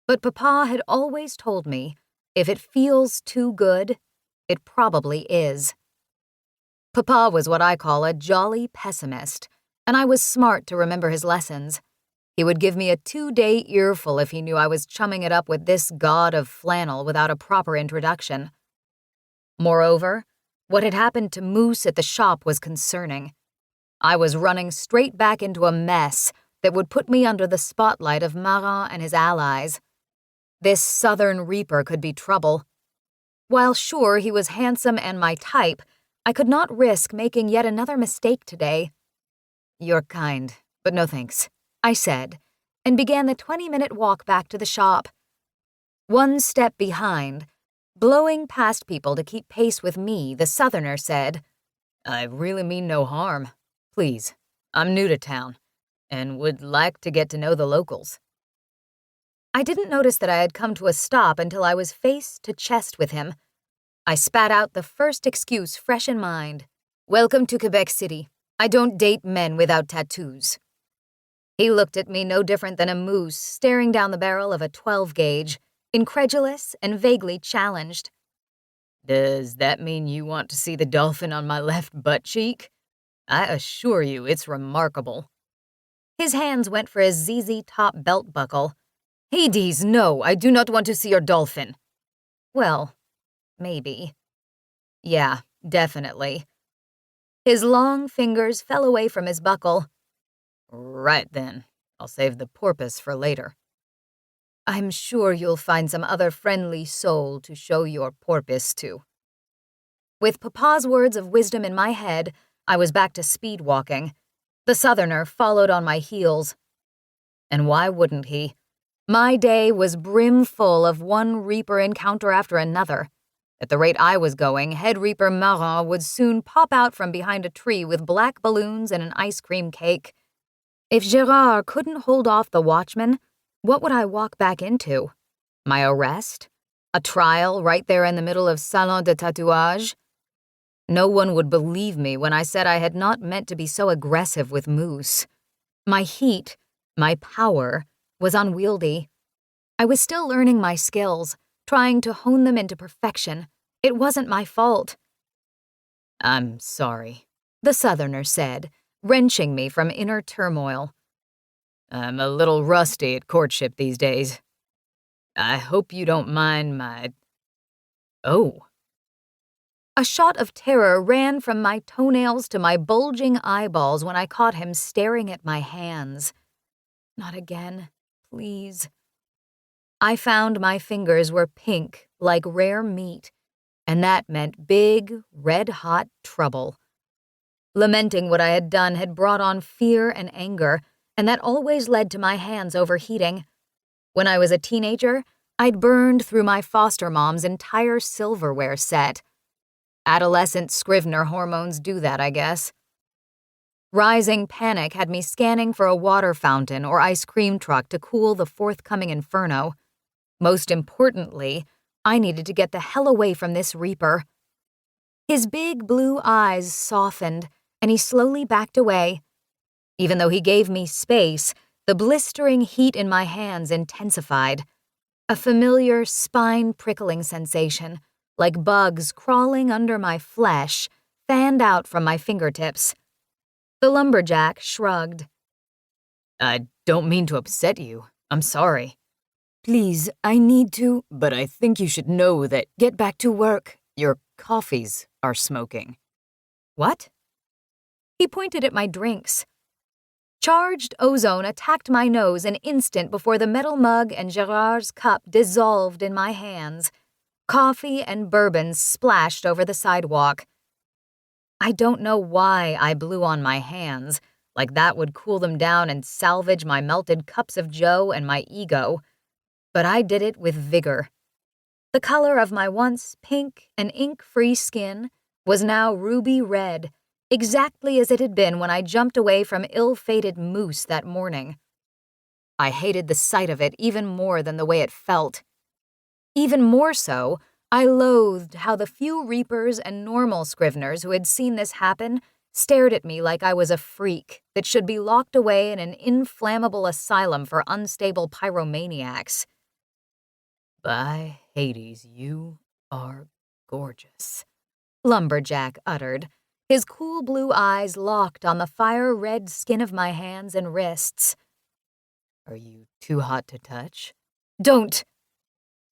But Papa had always told me, if it feels too good, it probably is. Papa was what I call a jolly pessimist, and I was smart to remember his lessons. He would give me a 2-day earful if he knew I was chumming it up with this god of flannel without a proper introduction. Moreover, what had happened to Moose at the shop was concerning. I was running straight back into a mess that would put me under the spotlight of Marat and his allies. This southern reaper could be trouble. While sure he was handsome and my type, I could not risk making yet another mistake today. "You're kind, but no thanks," I said, and began the 20-minute walk back to the shop. One step behind, blowing past people to keep pace with me, the southerner said, "I really mean no harm. Please, I'm new to town, and would like to get to know the locals." I didn't notice that I had come to a stop until I was face to chest with him. I spat out the first excuse fresh in mind. "Welcome to Quebec City. I don't date men without tattoos." He looked at me no different than a moose staring down the barrel of a 12-gauge, incredulous and vaguely challenged. "Does that mean you want to see the dolphin on my left butt cheek? I assure you it's remarkable." His hands went for his ZZ Top belt buckle. "Hades, no, I do not want to see your dolphin." Well, maybe. Yeah, definitely. His long fingers fell away from his buckle. "Right then, I'll save the porpoise for later." "I'm sure you'll find some other friendly soul to show your porpoise to." With Papa's words of wisdom in my head, I was back to speed walking. The southerner followed on my heels. And why wouldn't he? My day was brimful of one reaper encounter after another. At the rate I was going, head reaper Marat would soon pop out from behind a tree with black balloons and an ice cream cake. If Gérard couldn't hold off the watchman, what would I walk back into? My arrest? A trial right there in the middle of Salon de Tatouage? No one would believe me when I said I had not meant to be so aggressive with Moose. My heat, my power, was unwieldy. I was still learning my skills, trying to hone them into perfection. It wasn't my fault. "I'm sorry," the southerner said, wrenching me from inner turmoil. "I'm a little rusty at courtship these days. I hope you don't mind my—" Oh. A shot of terror ran from my toenails to my bulging eyeballs when I caught him staring at my hands. Not again, please. I found my fingers were pink like rare meat, and that meant big, red-hot trouble. Lamenting what I had done had brought on fear and anger, and that always led to my hands overheating. When I was a teenager, I'd burned through my foster mom's entire silverware set. Adolescent Scrivener hormones do that, I guess. Rising panic had me scanning for a water fountain or ice cream truck to cool the forthcoming inferno. Most importantly, I needed to get the hell away from this reaper. His big blue eyes softened, and he slowly backed away. Even though he gave me space, the blistering heat in my hands intensified. A familiar spine-prickling sensation, like bugs crawling under my flesh, fanned out from my fingertips. The lumberjack shrugged. "I don't mean to upset you. I'm sorry." "Please, I need to—" "But I think you should know that—" "Get back to work. Your coffees are smoking." "What?" He pointed at my drinks. Charged ozone attacked my nose an instant before the metal mug and Gérard's cup dissolved in my hands. Coffee and bourbon splashed over the sidewalk. I don't know why I blew on my hands, like that would cool them down and salvage my melted cups of joe and my ego, but I did it with vigor. The color of my once pink and ink-free skin was now ruby red, exactly as it had been when I jumped away from ill-fated Moose that morning. I hated the sight of it even more than the way it felt. Even more so, I loathed how the few reapers and normal Scriveners who had seen this happen stared at me like I was a freak that should be locked away in an inflammable asylum for unstable pyromaniacs. By Hades, you are gorgeous, Lumberjack uttered, his cool blue eyes locked on the fire-red skin of my hands and wrists. Are you too hot to touch? Don't!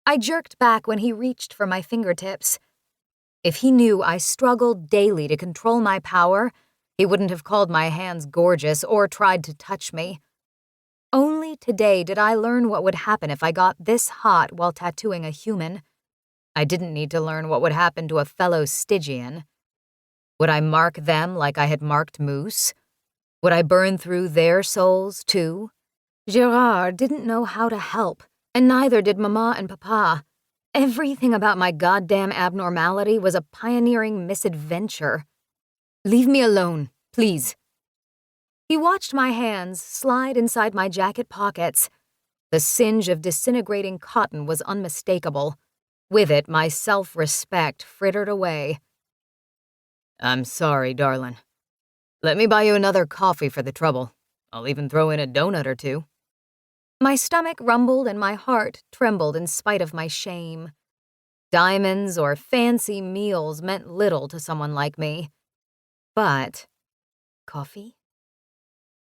I jerked back when he reached for my fingertips. If he knew I struggled daily to control my power, he wouldn't have called my hands gorgeous or tried to touch me. Only today did I learn what would happen if I got this hot while tattooing a human. I didn't need to learn what would happen to a fellow Stygian. Would I mark them like I had marked Moose? Would I burn through their souls, too? Gerard didn't know how to help, and neither did Mama and Papa. Everything about my goddamn abnormality was a pioneering misadventure. Leave me alone, please. He watched my hands slide inside my jacket pockets. The singe of disintegrating cotton was unmistakable. With it, my self-respect frittered away. I'm sorry, darling. Let me buy you another coffee for the trouble. I'll even throw in a donut or two. My stomach rumbled and my heart trembled in spite of my shame. Diamonds or fancy meals meant little to someone like me. But coffee?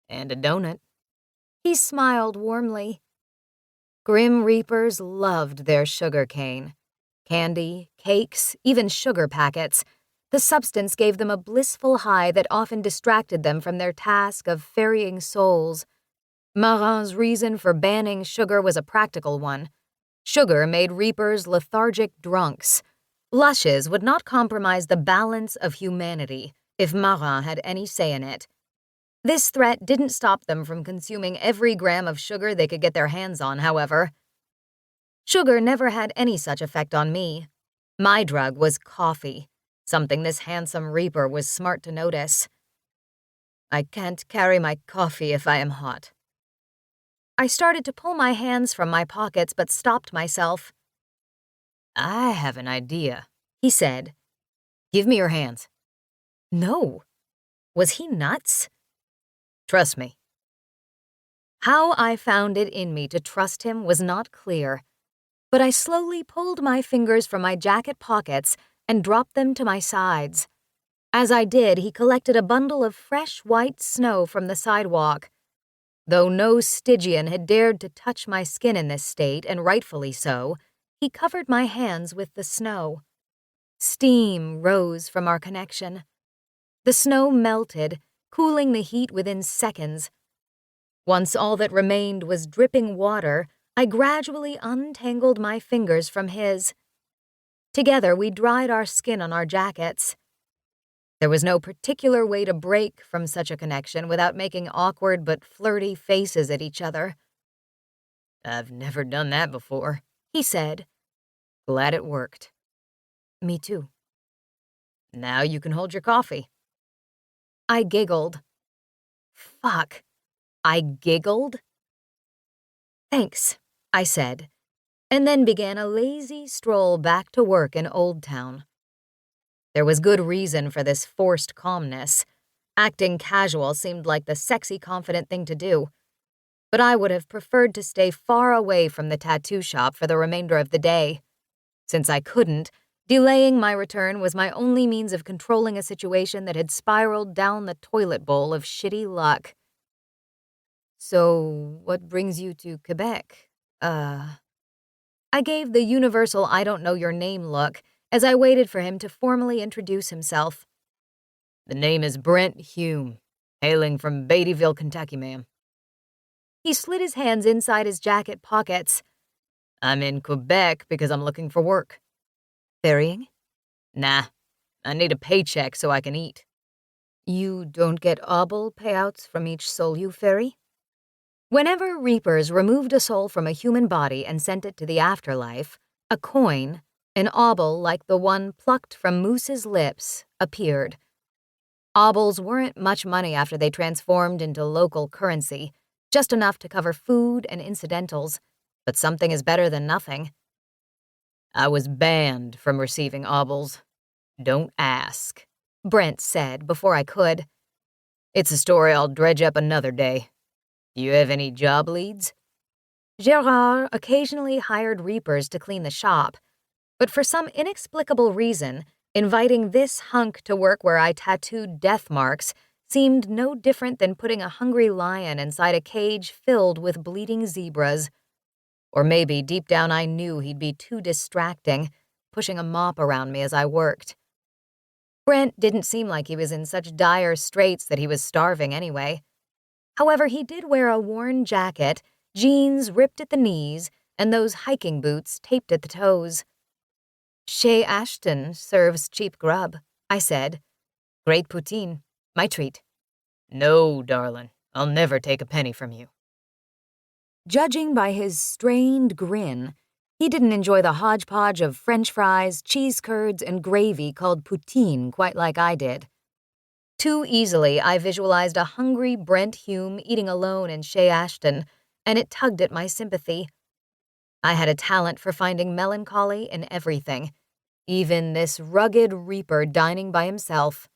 And a donut. He smiled warmly. Grim Reapers loved their sugar cane. Candy, cakes, even sugar packets. The substance gave them a blissful high that often distracted them from their task of ferrying souls. Marin's reason for banning sugar was a practical one. Sugar made Reapers lethargic drunks. Lushes would not compromise the balance of humanity if Marin had any say in it. This threat didn't stop them from consuming every gram of sugar they could get their hands on, however. Sugar never had any such effect on me. My drug was coffee, something this handsome Reaper was smart to notice. I can't carry my coffee if I am hot. I started to pull my hands from my pockets but stopped myself. I have an idea, he said. Give me your hands. No. Was he nuts? Trust me. How I found it in me to trust him was not clear, but I slowly pulled my fingers from my jacket pockets and dropped them to my sides. As I did, he collected a bundle of fresh white snow from the sidewalk. Though no Stygian had dared to touch my skin in this state, and rightfully so, he covered my hands with the snow. Steam rose from our connection. The snow melted, cooling the heat within seconds. Once all that remained was dripping water, I gradually untangled my fingers from his. Together we dried our skin on our jackets. There was no particular way to break from such a connection without making awkward but flirty faces at each other. I've never done that before, he said. Glad it worked. Me too. Now you can hold your coffee. I giggled. Fuck. I giggled? Thanks, I said, and then began a lazy stroll back to work in Old Town. There was good reason for this forced calmness. Acting casual seemed like the sexy, confident thing to do. But I would have preferred to stay far away from the tattoo shop for the remainder of the day. Since I couldn't, delaying my return was my only means of controlling a situation that had spiraled down the toilet bowl of shitty luck. So, what brings you to Quebec? I gave the universal I don't know your name look as I waited for him to formally introduce himself. The name is Brent Hume, hailing from Beattyville, Kentucky, ma'am. He slid his hands inside his jacket pockets. I'm in Quebec because I'm looking for work. Ferrying? Nah, I need a paycheck so I can eat. You don't get obol payouts from each soul you ferry? Whenever Reapers removed a soul from a human body and sent it to the afterlife, a coin, an obol like the one plucked from Moose's lips, appeared. Obols weren't much money after they transformed into local currency, just enough to cover food and incidentals, but something is better than nothing. I was banned from receiving obols. Don't ask, Brent said before I could. It's a story I'll dredge up another day. Do you have any job leads? Gérard occasionally hired reapers to clean the shop, but for some inexplicable reason, inviting this hunk to work where I tattooed death marks seemed no different than putting a hungry lion inside a cage filled with bleeding zebras. Or maybe deep down I knew he'd be too distracting, pushing a mop around me as I worked. Brent didn't seem like he was in such dire straits that he was starving anyway. However, he did wear a worn jacket, jeans ripped at the knees, and those hiking boots taped at the toes. "Chez Ashton serves cheap grub," I said. "Great poutine. My treat." "No, darling. I'll never take a penny from you." Judging by his strained grin, he didn't enjoy the hodgepodge of French fries, cheese curds, and gravy called poutine quite like I did. Too easily, I visualized a hungry Brent Hume eating alone in Chez Ashton, and it tugged at my sympathy. I had a talent for finding melancholy in everything, even this rugged reaper dining by himself.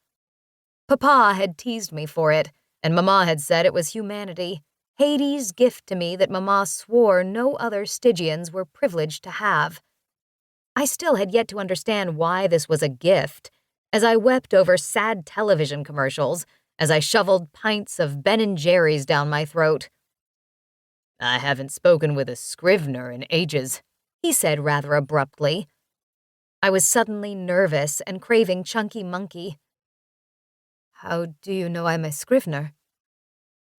Papa had teased me for it, and Mama had said it was humanity, Hades' gift to me that Mama swore no other Stygians were privileged to have. I still had yet to understand why this was a gift, as I wept over sad television commercials, as I shoveled pints of Ben & Jerry's down my throat. "I haven't spoken with a scrivener in ages," he said rather abruptly. I was suddenly nervous and craving Chunky Monkey. "How do you know I'm a scrivener?"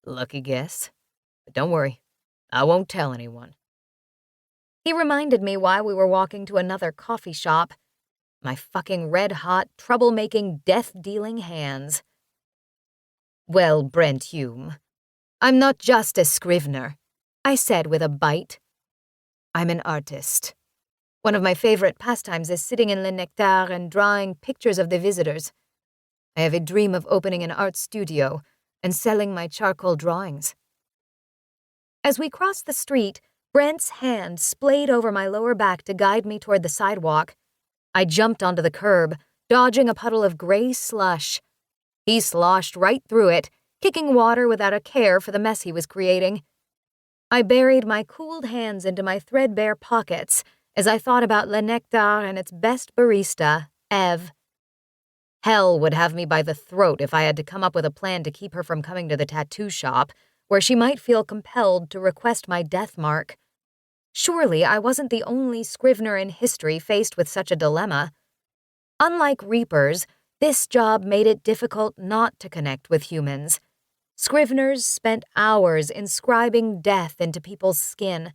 "Lucky guess. But don't worry, I won't tell anyone." He reminded me why we were walking to another coffee shop. My fucking red-hot, troublemaking, death-dealing hands. "Well, Brent Hume, I'm not just a scrivener," I said with a bite. "I'm an artist. One of my favorite pastimes is sitting in Le Nectar and drawing pictures of the visitors. I have a dream of opening an art studio and selling my charcoal drawings." As we crossed the street, Brent's hand splayed over my lower back to guide me toward the sidewalk. I jumped onto the curb, dodging a puddle of gray slush. He sloshed right through it, kicking water without a care for the mess he was creating. I buried my cooled hands into my threadbare pockets as I thought about Le Nectar and its best barista, Eve. Hell would have me by the throat if I had to come up with a plan to keep her from coming to the tattoo shop, where she might feel compelled to request my death mark. Surely I wasn't the only scrivener in history faced with such a dilemma. Unlike reapers, this job made it difficult not to connect with humans. Scriveners spent hours inscribing death into people's skin,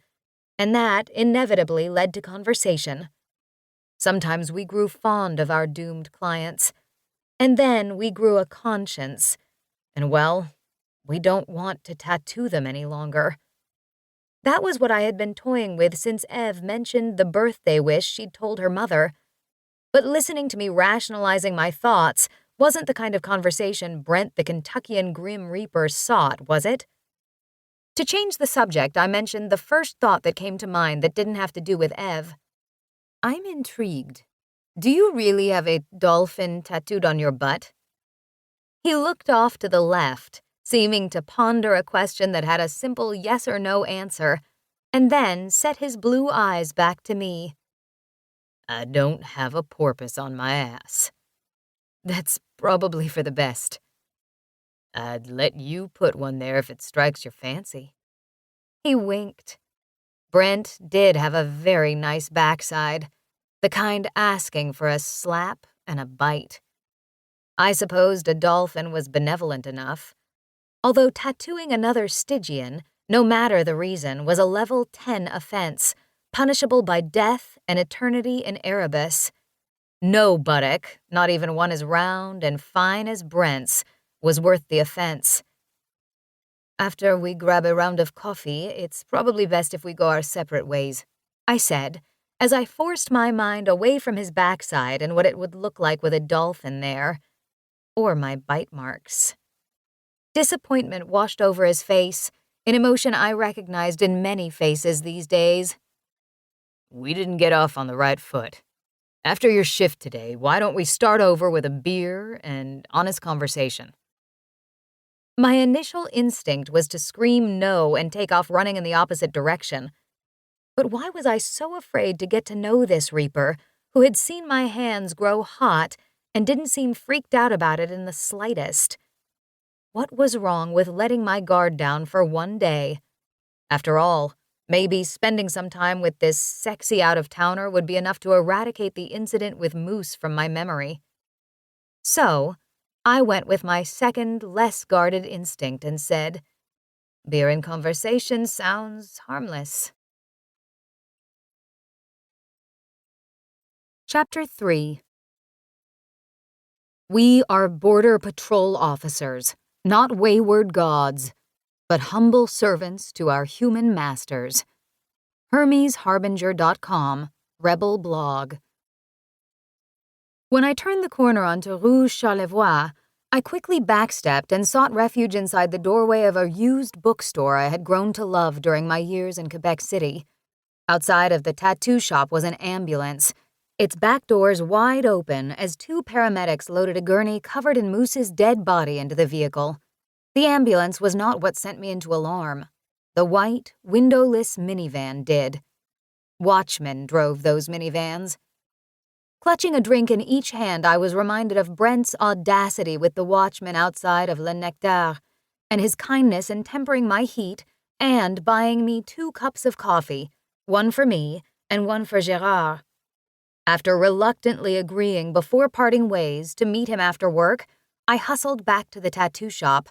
and that inevitably led to conversation. Sometimes we grew fond of our doomed clients, and then we grew a conscience, and well, we don't want to tattoo them any longer. That was what I had been toying with since Eve mentioned the birthday wish she'd told her mother. But listening to me rationalizing my thoughts wasn't the kind of conversation Brent the Kentuckian Grim Reaper sought, was it? To change the subject, I mentioned the first thought that came to mind that didn't have to do with Eve. "I'm intrigued. Do you really have a dolphin tattooed on your butt?" He looked off to the left, seeming to ponder a question that had a simple yes or no answer, and then set his blue eyes back to me. "I don't have a porpoise on my ass." "That's probably for the best." "I'd let you put one there if it strikes your fancy." He winked. Brent did have a very nice backside, the kind asking for a slap and a bite. I supposed a dolphin was benevolent enough, although tattooing another Stygian, no matter the reason, was a level 10 offense, punishable by death and eternity in Erebus. No buttock, not even one as round and fine as Brent's, was worth the offense. "After we grab a round of coffee, it's probably best if we go our separate ways," I said, as I forced my mind away from his backside and what it would look like with a dolphin there. Or my bite marks. Disappointment washed over his face, an emotion I recognized in many faces these days. "We didn't get off on the right foot. After your shift today, why don't we start over with a beer and honest conversation?" My initial instinct was to scream no and take off running in the opposite direction. But why was I so afraid to get to know this Reaper, who had seen my hands grow hot and didn't seem freaked out about it in the slightest? What was wrong with letting my guard down for one day? After all, maybe spending some time with this sexy out-of-towner would be enough to eradicate the incident with Moose from my memory. So, I went with my second, less guarded instinct and said, "Beer and conversation sounds harmless." Chapter 3. We are Border Patrol officers, not wayward gods, but humble servants to our human masters. HermesHarbinger.com, Rebel blog. When I turned the corner onto Rue Charlevoix, I quickly backstepped and sought refuge inside the doorway of a used bookstore I had grown to love during my years in Quebec City. Outside of the tattoo shop was an ambulance, its back doors wide open as two paramedics loaded a gurney covered in Moose's dead body into the vehicle. The ambulance was not what sent me into alarm. The white, windowless minivan did. Watchmen drove those minivans. Clutching a drink in each hand, I was reminded of Brent's audacity with the watchman outside of Le Nectar, and his kindness in tempering my heat and buying me 2 cups of coffee, one for me and one for Gérard. After reluctantly agreeing before parting ways to meet him after work, I hustled back to the tattoo shop.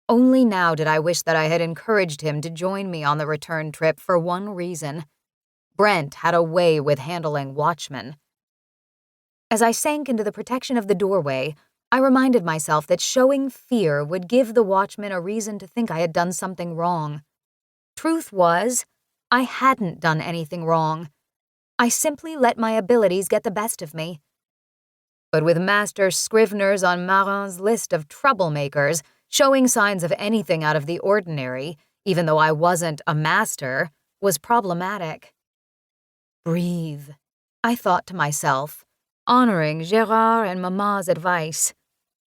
Only now did I wish that I had encouraged him to join me on the return trip for one reason. Brent had a way with handling watchmen. As I sank into the protection of the doorway, I reminded myself that showing fear would give the watchman a reason to think I had done something wrong. Truth was, I hadn't done anything wrong. I simply let my abilities get the best of me. But with Master Scrivener's on Marin's list of troublemakers, showing signs of anything out of the ordinary, even though I wasn't a master, was problematic. Breathe, I thought to myself, honoring Gérard and Maman's advice.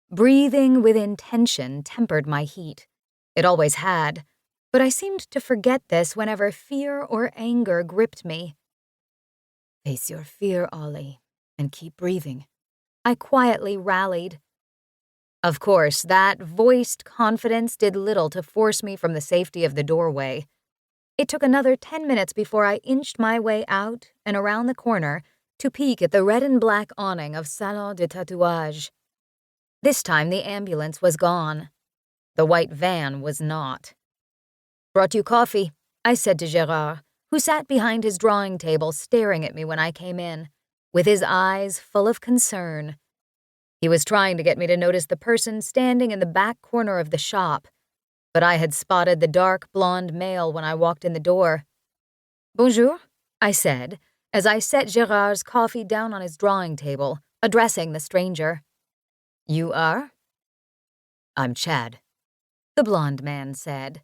Breathing with intention tempered my heat. It always had, but I seemed to forget this whenever fear or anger gripped me. Face your fear, Ollie, and keep breathing. I quietly rallied. Of course, that voiced confidence did little to force me from the safety of the doorway. It took another 10 minutes before I inched my way out and around the corner to peek at the red and black awning of Salon de Tatouage. This time the ambulance was gone. The white van was not. "Brought you coffee," I said to Gérard, who sat behind his drawing table staring at me when I came in, with his eyes full of concern. He was trying to get me to notice the person standing in the back corner of the shop, but I had spotted the dark blonde male when I walked in the door. "Bonjour," I said, as I set Gérard's coffee down on his drawing table, addressing the stranger. "You are?" "I'm Chad," the blonde man said.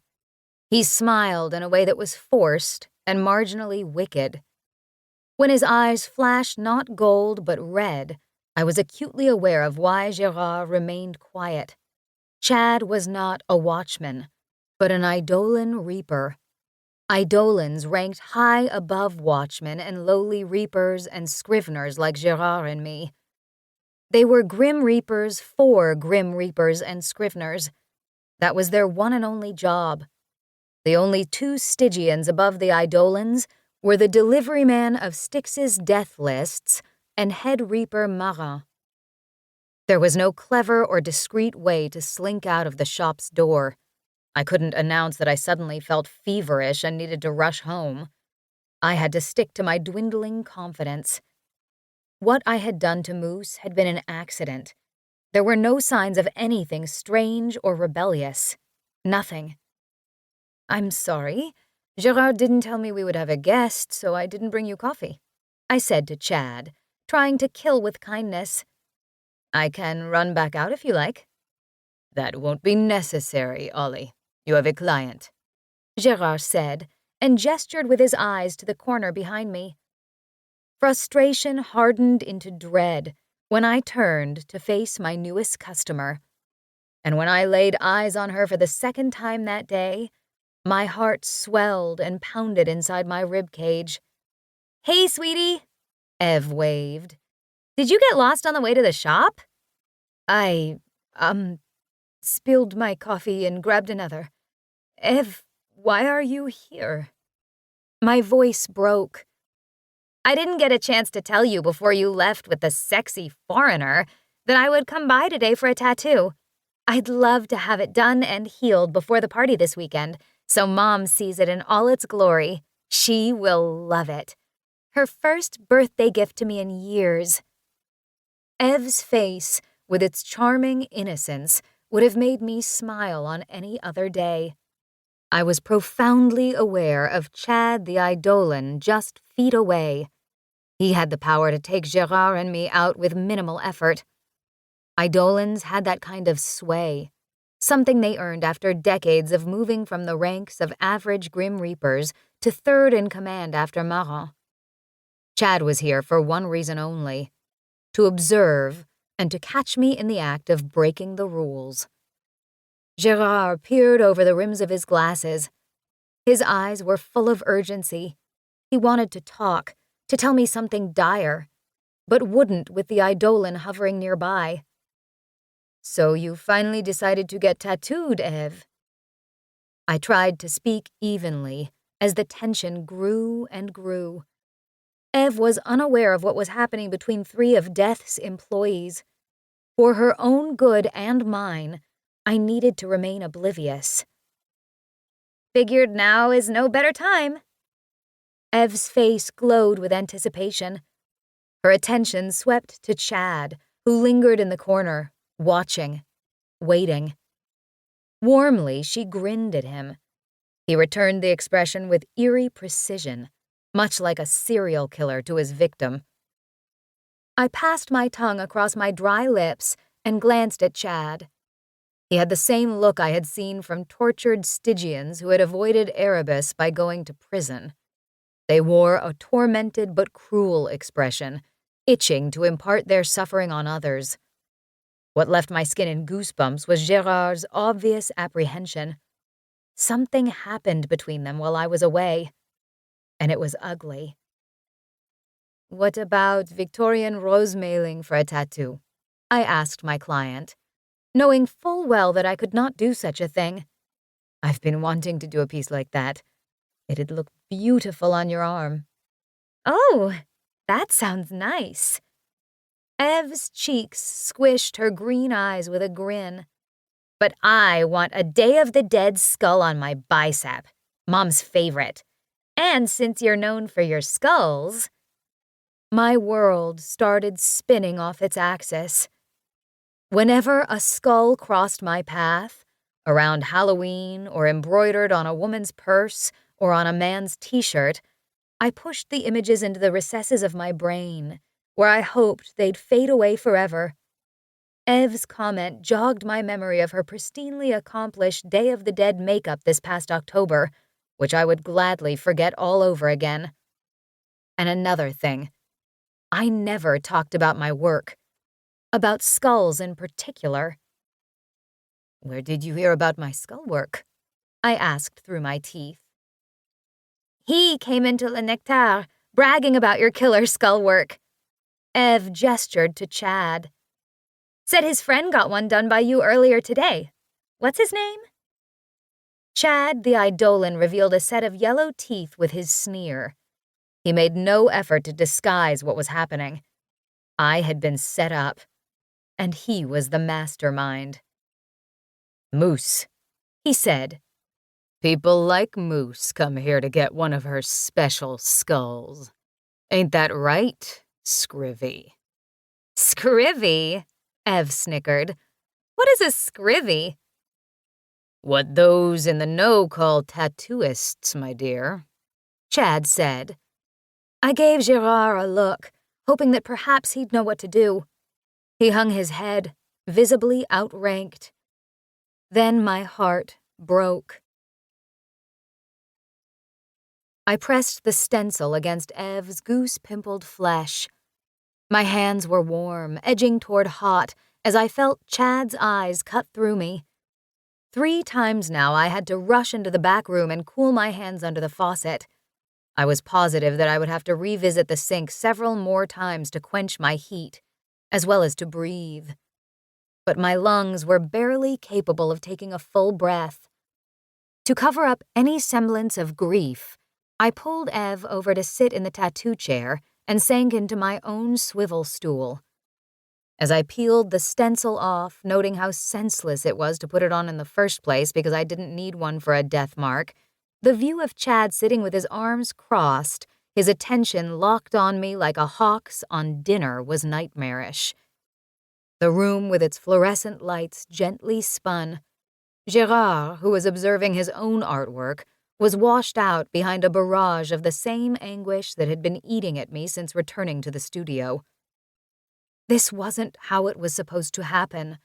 He smiled in a way that was forced and marginally wicked. When his eyes flashed not gold but red, I was acutely aware of why Gérard remained quiet. Chad was not a watchman, but an Eidolon Reaper. Eidolons ranked high above watchmen and lowly reapers and scriveners like Gérard and me. They were Grim Reapers for Grim Reapers and scriveners. That was their one and only job. The only 2 Stygians above the Eidolons were the deliveryman of Styx's death lists and head reaper Marin. There was no clever or discreet way to slink out of the shop's door. I couldn't announce that I suddenly felt feverish and needed to rush home. I had to stick to my dwindling confidence. What I had done to Moose had been an accident. There were no signs of anything strange or rebellious. Nothing. "I'm sorry. Gérard didn't tell me we would have a guest, so I didn't bring you coffee," I said to Chad, trying to kill with kindness. "I can run back out if you like." "That won't be necessary, Ollie. You have a client," Gérard said, and gestured with his eyes to the corner behind me. Frustration hardened into dread when I turned to face my newest customer. And when I laid eyes on her for the second time that day, my heart swelled and pounded inside my rib cage. "Hey, sweetie," Ev waved. "Did you get lost on the way to the shop?" I, spilled my coffee and grabbed another. "Ev, why are you here?" My voice broke. "I didn't get a chance to tell you before you left with the sexy foreigner that I would come by today for a tattoo. I'd love to have it done and healed before the party this weekend, so Mom sees it in all its glory. She will love it. Her first birthday gift to me in years." Ev's face, with its charming innocence, would have made me smile on any other day. I was profoundly aware of Chad the Eidolon just feet away. He had the power to take Gerard and me out with minimal effort. Eidolons had that kind of sway, something they earned after decades of moving from the ranks of average Grim Reapers to third in command after Marin. Chad was here for one reason only: to observe and to catch me in the act of breaking the rules. Gerard peered over the rims of his glasses. His eyes were full of urgency. He wanted to talk, to tell me something dire, but wouldn't with the Eidolon hovering nearby. "So you finally decided to get tattooed, Ev?" I tried to speak evenly as the tension grew and grew. Ev was unaware of what was happening between three of Death's employees. For her own good and mine, I needed to remain oblivious. "Figured now is no better time." Ev's face glowed with anticipation. Her attention swept to Chad, who lingered in the corner, watching, waiting. Warmly, she grinned at him. He returned the expression with eerie precision, much like a serial killer to his victim. I passed my tongue across my dry lips and glanced at Chad. He had the same look I had seen from tortured Stygians who had avoided Erebus by going to prison. They wore a tormented but cruel expression, itching to impart their suffering on others. What left my skin in goosebumps was Gerard's obvious apprehension. Something happened between them while I was away, and it was ugly. "What about Victorian rose mailing for a tattoo?" I asked my client, knowing full well that I could not do such a thing. "I've been wanting to do a piece like that. It'd look beautiful on your arm." "Oh, that sounds nice." Ev's cheeks squished her green eyes with a grin. "But I want a Day of the Dead skull on my bicep, Mom's favorite. And since you're known for your skulls—" My world started spinning off its axis. Whenever a skull crossed my path, around Halloween or embroidered on a woman's purse or on a man's t-shirt, I pushed the images into the recesses of my brain, where I hoped they'd fade away forever. Ev's comment jogged my memory of her pristinely accomplished Day of the Dead makeup this past October, which I would gladly forget all over again. And another thing. I never talked about my work. About skulls in particular. "Where did you hear about my skull work?" I asked through my teeth. "He came into Le Nectar, bragging about your killer skull work." Ev gestured to Chad. "Said his friend got one done by you earlier today. What's his name?" Chad the Eidolon revealed a set of yellow teeth with his sneer. He made no effort to disguise what was happening. I had been set up, and he was the mastermind. "Moose," he said. "People like Moose come here to get one of her special skulls. Ain't that right, Scrivy?" "Scrivy?" Ev snickered. "What is a scrivy?" "What those in the know call tattooists, my dear," Chad said. I gave Gerard a look, hoping that perhaps he'd know what to do. He hung his head, visibly outranked. Then my heart broke. I pressed the stencil against Ev's goose-pimpled flesh. My hands were warm, edging toward hot, as I felt Chad's eyes cut through me. 3 times now I had to rush into the back room and cool my hands under the faucet. I was positive that I would have to revisit the sink several more times to quench my heat, as well as to breathe. But my lungs were barely capable of taking a full breath. To cover up any semblance of grief, I pulled Ev over to sit in the tattoo chair and sank into my own swivel stool. As I peeled the stencil off, noting how senseless it was to put it on in the first place because I didn't need one for a death mark, the view of Chad sitting with his arms crossed, his attention locked on me like a hawk's on dinner, was nightmarish. The room with its fluorescent lights gently spun. Gérard, who was observing his own artwork, was washed out behind a barrage of the same anguish that had been eating at me since returning to the studio. This wasn't how it was supposed to happen.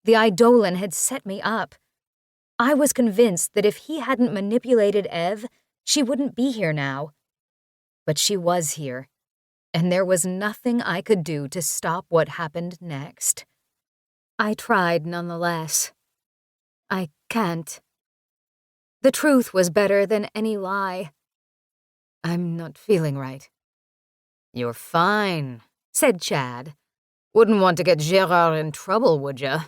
The Eidolon had set me up. I was convinced that if he hadn't manipulated Ev, she wouldn't be here now. But she was here, and there was nothing I could do to stop what happened next. I tried nonetheless. I can't. The truth was better than any lie. I'm not feeling right. You're fine, said Chad. Wouldn't want to get Gérard in trouble, would ya?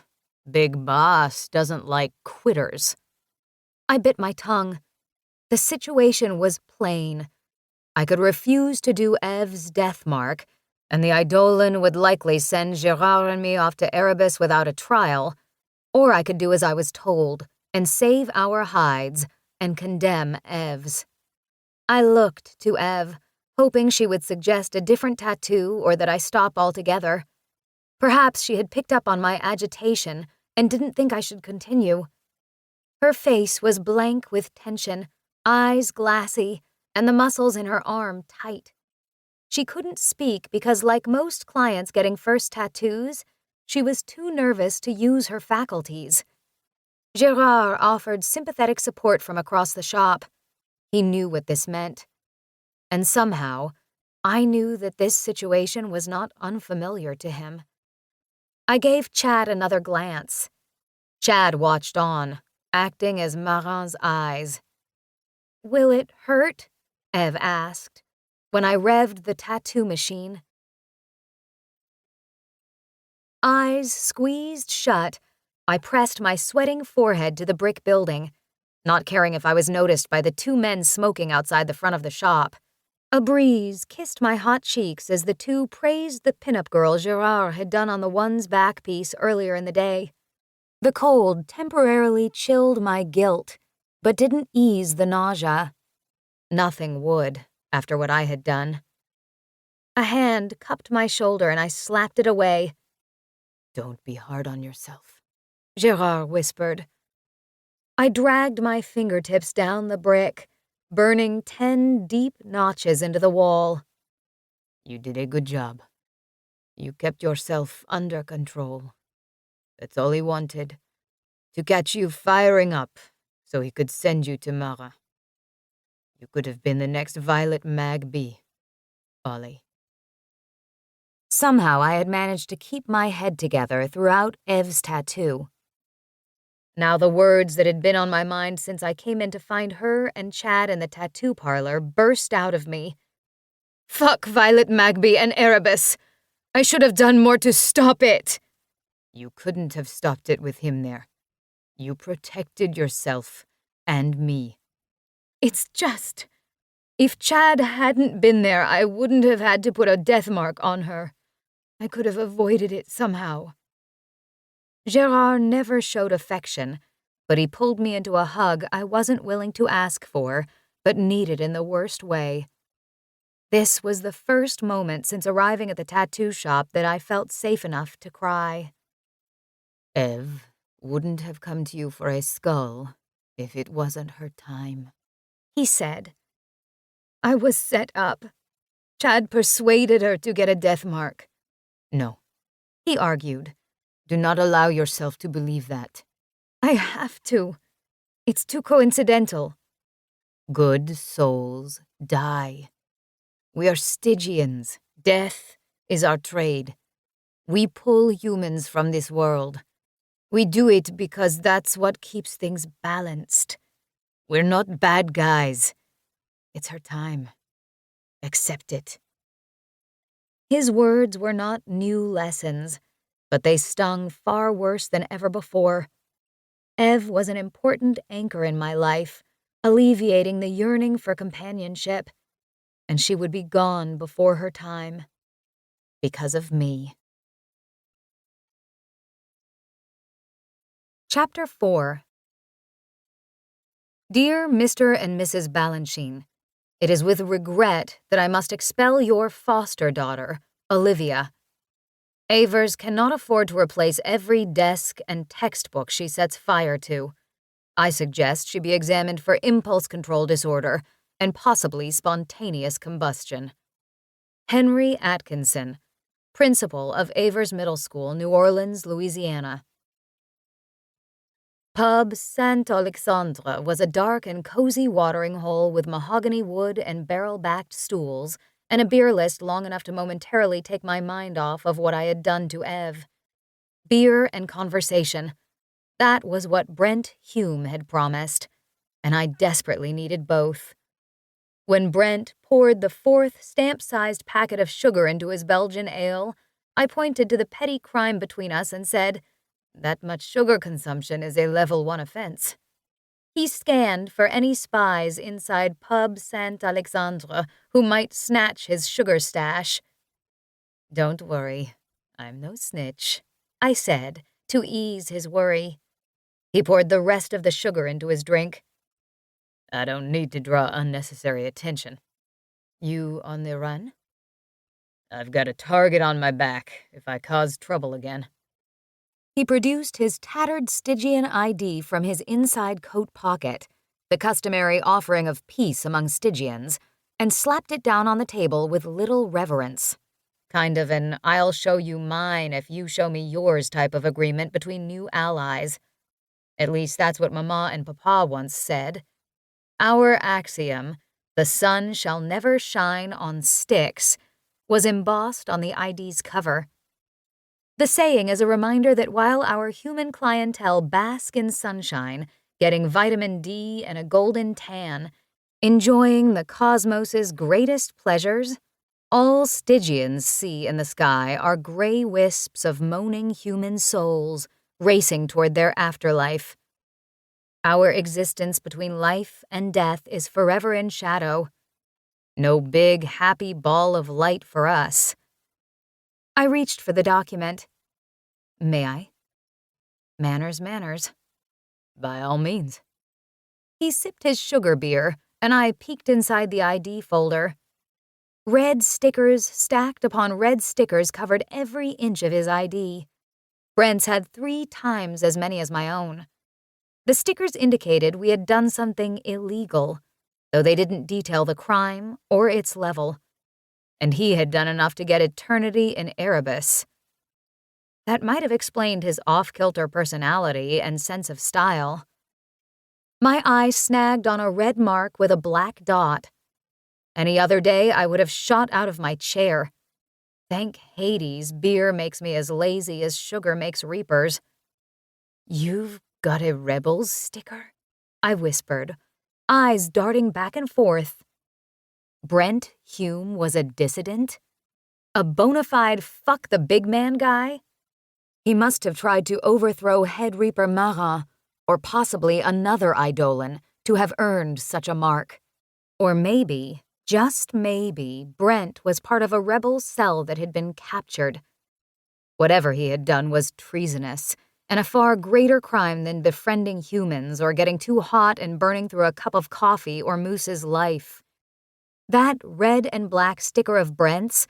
Big boss doesn't like quitters. I bit my tongue. The situation was plain. I could refuse to do Ev's death mark, and the Eidolon would likely send Gérard and me off to Erebus without a trial, or I could do as I was told and save our hides and condemn Ev's. I looked to Ev, hoping she would suggest a different tattoo or that I stop altogether. Perhaps she had picked up on my agitation and didn't think I should continue. Her face was blank with tension, eyes glassy, and the muscles in her arm tight. She couldn't speak because, like most clients getting first tattoos, she was too nervous to use her faculties. Gérard offered sympathetic support from across the shop. He knew what this meant. And somehow, I knew that this situation was not unfamiliar to him. I gave Chad another glance. Chad watched on, acting as Marin's eyes. "Will it hurt?" Ev asked, when I revved the tattoo machine. Eyes squeezed shut, I pressed my sweating forehead to the brick building, not caring if I was noticed by the 2 men smoking outside the front of the shop. A breeze kissed my hot cheeks as the 2 praised the pinup girl Gérard had done on the one's back piece earlier in the day. The cold temporarily chilled my guilt, but didn't ease the nausea. Nothing would, after what I had done. A hand cupped my shoulder and I slapped it away. Don't be hard on yourself, Gérard whispered. I dragged my fingertips down the brick, burning 10 deep notches into the wall. You did a good job. You kept yourself under control. That's all he wanted, to catch you firing up so he could send you to Marin. You could have been the next Violet Magby, Ollie. Somehow I had managed to keep my head together throughout Ev's tattoo. Now the words that had been on my mind since I came in to find her and Chad in the tattoo parlor burst out of me. Fuck Violet Magby and Erebus! I should have done more to stop it! You couldn't have stopped it with him there. You protected yourself and me. It's just, if Chad hadn't been there, I wouldn't have had to put a death mark on her. I could have avoided it somehow. Gérard never showed affection, but he pulled me into a hug I wasn't willing to ask for, but needed in the worst way. This was the first moment since arriving at the tattoo shop that I felt safe enough to cry. Ev wouldn't have come to you for a skull if it wasn't her time, he said. I was set up. Chad persuaded her to get a death mark. No, he argued. Do not allow yourself to believe that. I have to. It's too coincidental. Good souls die. We are Stygians. Death is our trade. We pull humans from this world. We do it because that's what keeps things balanced. We're not bad guys. It's her time. Accept it." His words were not new lessons, but they stung far worse than ever before. Ev was an important anchor in my life, alleviating the yearning for companionship, and she would be gone before her time. Because of me. Chapter 4. Dear Mr. and Mrs. Balanchine, it is with regret that I must expel your foster daughter, Olivia. Avers cannot afford to replace every desk and textbook she sets fire to. I suggest she be examined for impulse control disorder and possibly spontaneous combustion. Henry Atkinson, principal of Avers Middle School, New Orleans, Louisiana. Pub Saint-Alexandre was a dark and cozy watering hole with mahogany wood and barrel-backed stools and a beer list long enough to momentarily take my mind off of what I had done to Ev. Beer and conversation. That was what Brent Hume had promised, and I desperately needed both. When Brent poured the fourth stamp-sized packet of sugar into his Belgian ale, I pointed to the petty crime between us and said, "That much sugar consumption is a level 1 offense." He scanned for any spies inside Pub Saint-Alexandre who might snatch his sugar stash. "Don't worry, I'm no snitch," I said, to ease his worry. He poured the rest of the sugar into his drink. "I don't need to draw unnecessary attention." "You on the run?" "I've got a target on my back if I cause trouble again." He produced his tattered Stygian ID from his inside coat pocket, the customary offering of peace among Stygians, and slapped it down on the table with little reverence. Kind of an "I'll show you mine if you show me yours" type of agreement between new allies. At least that's what Mama and Papa once said. Our axiom, "the sun shall never shine on sticks," was embossed on the ID's cover. The saying is a reminder that while our human clientele bask in sunshine, getting vitamin D and a golden tan, enjoying the cosmos's greatest pleasures, all Stygians see in the sky are gray wisps of moaning human souls racing toward their afterlife. Our existence between life and death is forever in shadow. No big, happy ball of light for us. I reached for the document. "May I?" "Manners, manners." "By all means." He sipped his sugar beer, and I peeked inside the ID folder. Red stickers stacked upon red stickers covered every inch of his ID. Brent's had 3 times as many as my own. The stickers indicated we had done something illegal, though they didn't detail the crime or its level. And he had done enough to get eternity in Erebus. That might have explained his off-kilter personality and sense of style. My eye snagged on a red mark with a black dot. Any other day, I would have shot out of my chair. Thank Hades, beer makes me as lazy as sugar makes reapers. "You've got a rebels sticker?" I whispered, eyes darting back and forth. Brent Hume was a dissident? A bona fide fuck the big man guy? He must have tried to overthrow Head Reaper Marat, or possibly another Eidolon, to have earned such a mark. Or maybe, just maybe, Brent was part of a rebel cell that had been captured. Whatever he had done was treasonous, and a far greater crime than befriending humans or getting too hot and burning through a cup of coffee or Moose's life. That red and black sticker of Brent's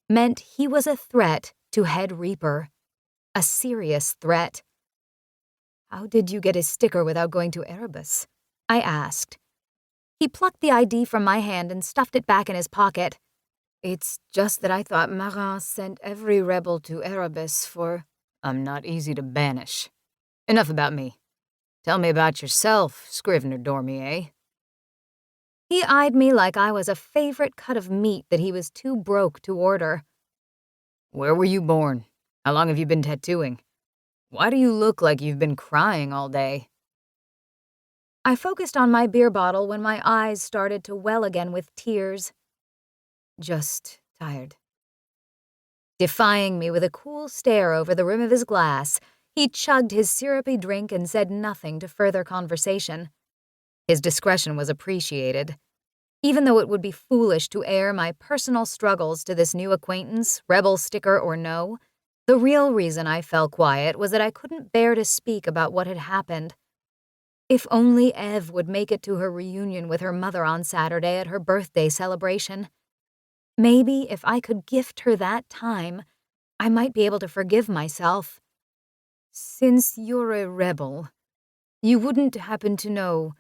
meant he was a threat to Head Reaper. A serious threat. "How did you get his sticker without going to Erebus?" I asked. He plucked the ID from my hand and stuffed it back in his pocket. "It's just that I thought Marat sent every rebel to Erebus for—" "I'm not easy to banish. Enough about me. Tell me about yourself, Scrivener Dormier." He eyed me like I was a favorite cut of meat that he was too broke to order. "Where were you born? How long have you been tattooing? Why do you look like you've been crying all day?" I focused on my beer bottle when my eyes started to well again with tears. Just tired. Defying me with a cool stare over the rim of his glass, he chugged his syrupy drink and said nothing to further conversation. His discretion was appreciated. Even though it would be foolish to air my personal struggles to this new acquaintance, rebel sticker or no, the real reason I fell quiet was that I couldn't bear to speak about what had happened. If only Ev would make it to her reunion with her mother on Saturday at her birthday celebration. Maybe if I could gift her that time, I might be able to forgive myself. Since you're a rebel, you wouldn't happen to know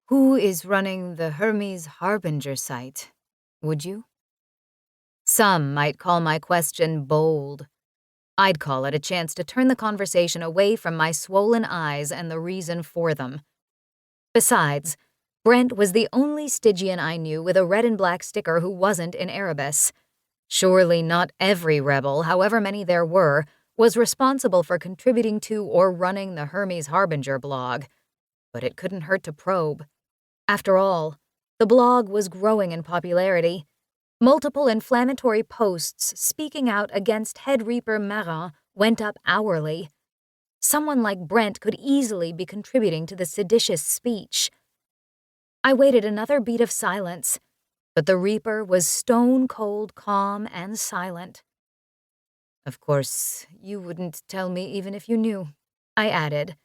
who is running the Hermes Harbinger site, would you? Some might call my question bold. I'd call it a chance to turn the conversation away from my swollen eyes and the reason for them. Besides, Brent was the only Stygian I knew with a red and black sticker who wasn't in Erebus. Surely not every rebel, however many there were, was responsible for contributing to or running the Hermes Harbinger blog. But it couldn't hurt to probe. After all, the blog was growing in popularity. Multiple inflammatory posts speaking out against Head Reaper Marin went up hourly. Someone like Brent could easily be contributing to the seditious speech. I waited another beat of silence, but the Reaper was stone-cold calm and silent. Of course, you wouldn't tell me even if you knew, I added.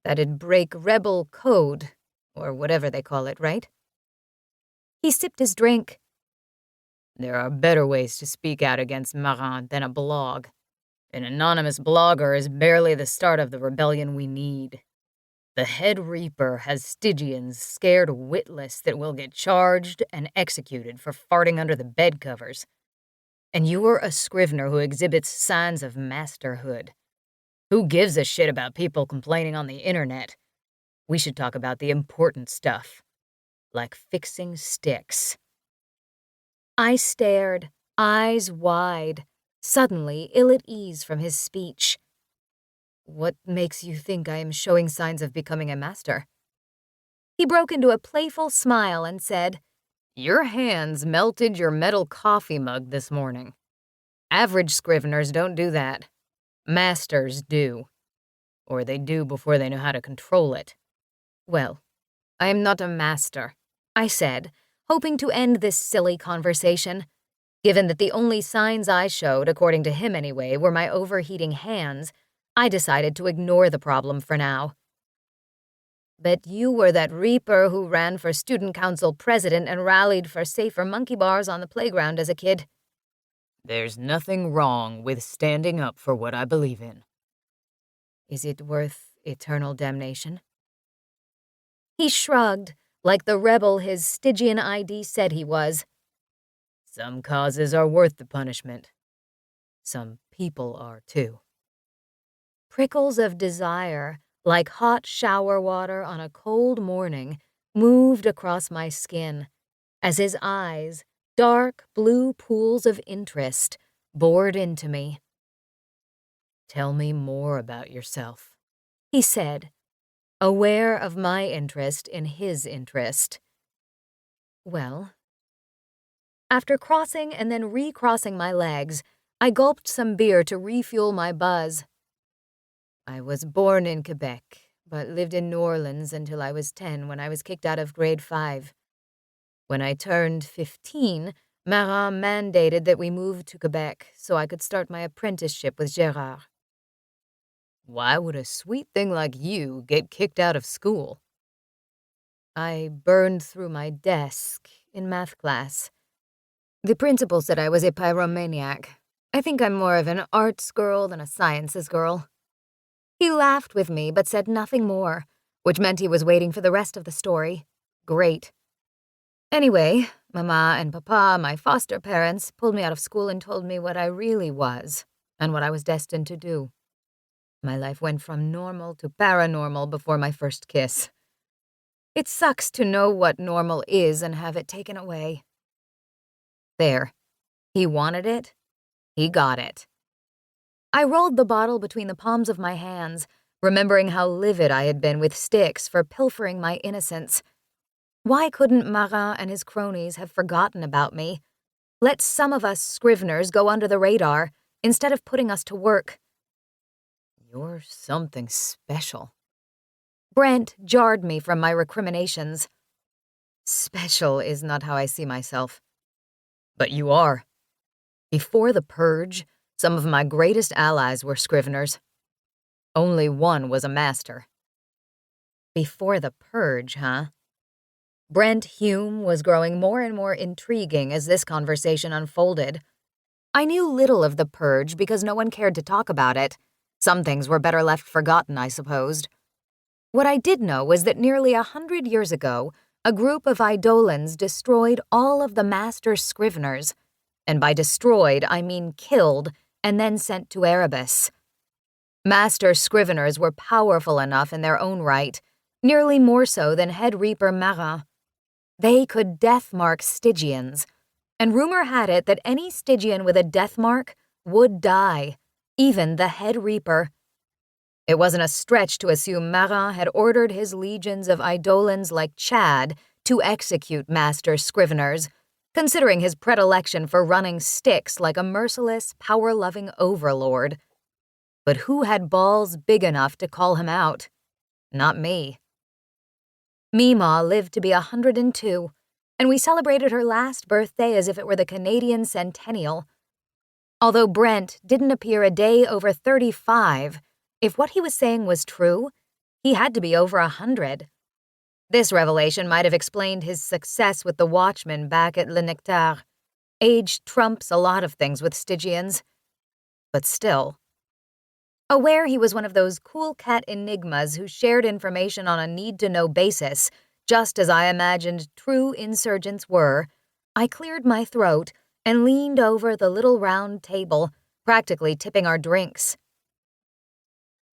That'd break rebel code, or whatever they call it, right? He sipped his drink. There are better ways to speak out against Marin than a blog. An anonymous blogger is barely the start of the rebellion we need. The Head Reaper has Stygians scared witless that will get charged and executed for farting under the bed covers. And you're a scrivener who exhibits signs of masterhood. Who gives a shit about people complaining on the internet? We should talk about the important stuff, like fixing sticks. I stared, eyes wide, suddenly ill at ease from his speech. What makes you think I am showing signs of becoming a master? He broke into a playful smile and said, Your hands melted your metal coffee mug this morning. Average scriveners don't do that. Masters do. Or they do before they know how to control it. Well, I am not a master, I said, hoping to end this silly conversation. Given that the only signs I showed, according to him anyway, were my overheating hands, I decided to ignore the problem for now. Bet you were that Reaper who ran for student council president and rallied for safer monkey bars on the playground as a kid. There's nothing wrong with standing up for what I believe in. Is it worth eternal damnation? He shrugged, like the rebel his Stygian ID said he was. Some causes are worth the punishment. Some people are, too. Prickles of desire, like hot shower water on a cold morning, moved across my skin as his eyes, dark blue pools of interest, bored into me. Tell me more about yourself, he said, aware of my interest in his interest. Well, after crossing and then recrossing my legs, I gulped some beer to refuel my buzz. I was born in Quebec, but lived in New Orleans until I was 10 when I was kicked out of grade 5. When I turned 15, Marin mandated that we move to Quebec so I could start my apprenticeship with Gérard. Why would a sweet thing like you get kicked out of school? I burned through my desk in math class. The principal said I was a pyromaniac. I think I'm more of an arts girl than a sciences girl. He laughed with me but said nothing more, which meant he was waiting for the rest of the story. Great. Anyway, Mama and Papa, my foster parents, pulled me out of school and told me what I really was and what I was destined to do. My life went from normal to paranormal before my first kiss. It sucks to know what normal is and have it taken away. There. He wanted it. He got it. I rolled the bottle between the palms of my hands, remembering how livid I had been with Styx for pilfering my innocence. Why couldn't Marin and his cronies have forgotten about me? Let some of us scriveners go under the radar, instead of putting us to work. You're something special. Brent jarred me from my recriminations. Special is not how I see myself. But you are. Before the Purge, some of my greatest allies were scriveners. Only one was a master. Before the Purge, huh? Brent Hume was growing more and more intriguing as this conversation unfolded. I knew little of the Purge because no one cared to talk about it. Some things were better left forgotten, I supposed. What I did know was that nearly 100 years ago, a group of Eidolons destroyed all of the master scriveners. And by destroyed, I mean killed and then sent to Erebus. Master scriveners were powerful enough in their own right, nearly more so than head reaper Marin. They could deathmark Stygians, and rumor had it that any Stygian with a deathmark would die, even the head reaper. It wasn't a stretch to assume Marin had ordered his legions of Eidolons like Chad to execute master scriveners, considering his predilection for running Styx like a merciless, power-loving overlord. But who had balls big enough to call him out? Not me. Mima lived to be 102, and we celebrated her last birthday as if it were the Canadian centennial. Although Brent didn't appear a day over 35, if what he was saying was true, he had to be over 100. This revelation might have explained his success with the Watchmen back at Le Nectar. Age trumps a lot of things with Stygians. But still. Aware he was one of those cool cat enigmas who shared information on a need-to-know basis, just as I imagined true insurgents were, I cleared my throat and leaned over the little round table, practically tipping our drinks.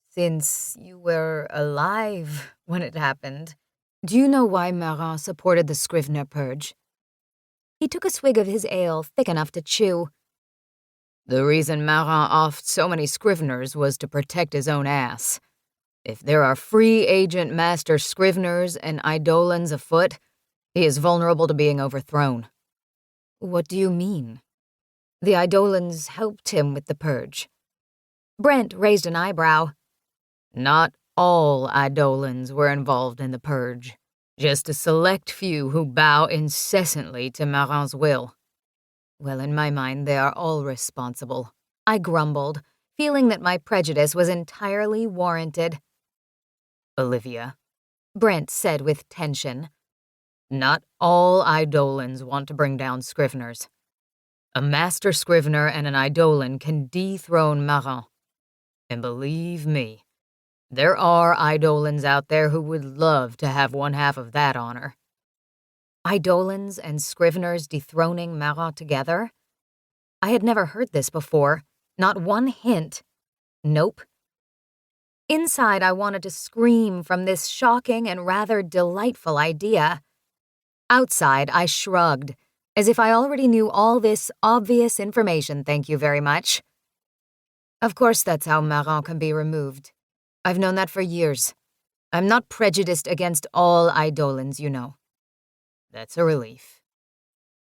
Since you were alive when it happened, do you know why Marin supported the Scrivener Purge? He took a swig of his ale thick enough to chew. The reason Marin offed so many Scriveners was to protect his own ass. If there are free agent master Scriveners and Eidolons afoot, he is vulnerable to being overthrown. What do you mean? The Eidolons helped him with the Purge. Brent raised an eyebrow. Not all Eidolons were involved in the Purge, just a select few who bow incessantly to Marin's will. Well, in my mind, they are all responsible. I grumbled, feeling that my prejudice was entirely warranted. Olivia, Brent said with tension, not all Eidolons want to bring down Scriveners. A master Scrivener and an Eidolon can dethrone Marin. And believe me, there are Eidolons out there who would love to have one half of that honor. Eidolons and Scriveners dethroning Marin together? I had never heard this before. Not one hint. Nope. Inside, I wanted to scream from this shocking and rather delightful idea. Outside, I shrugged, as if I already knew all this obvious information, thank you very much. Of course that's how Marin can be removed. I've known that for years. I'm not prejudiced against all Eidolons, you know. That's a relief.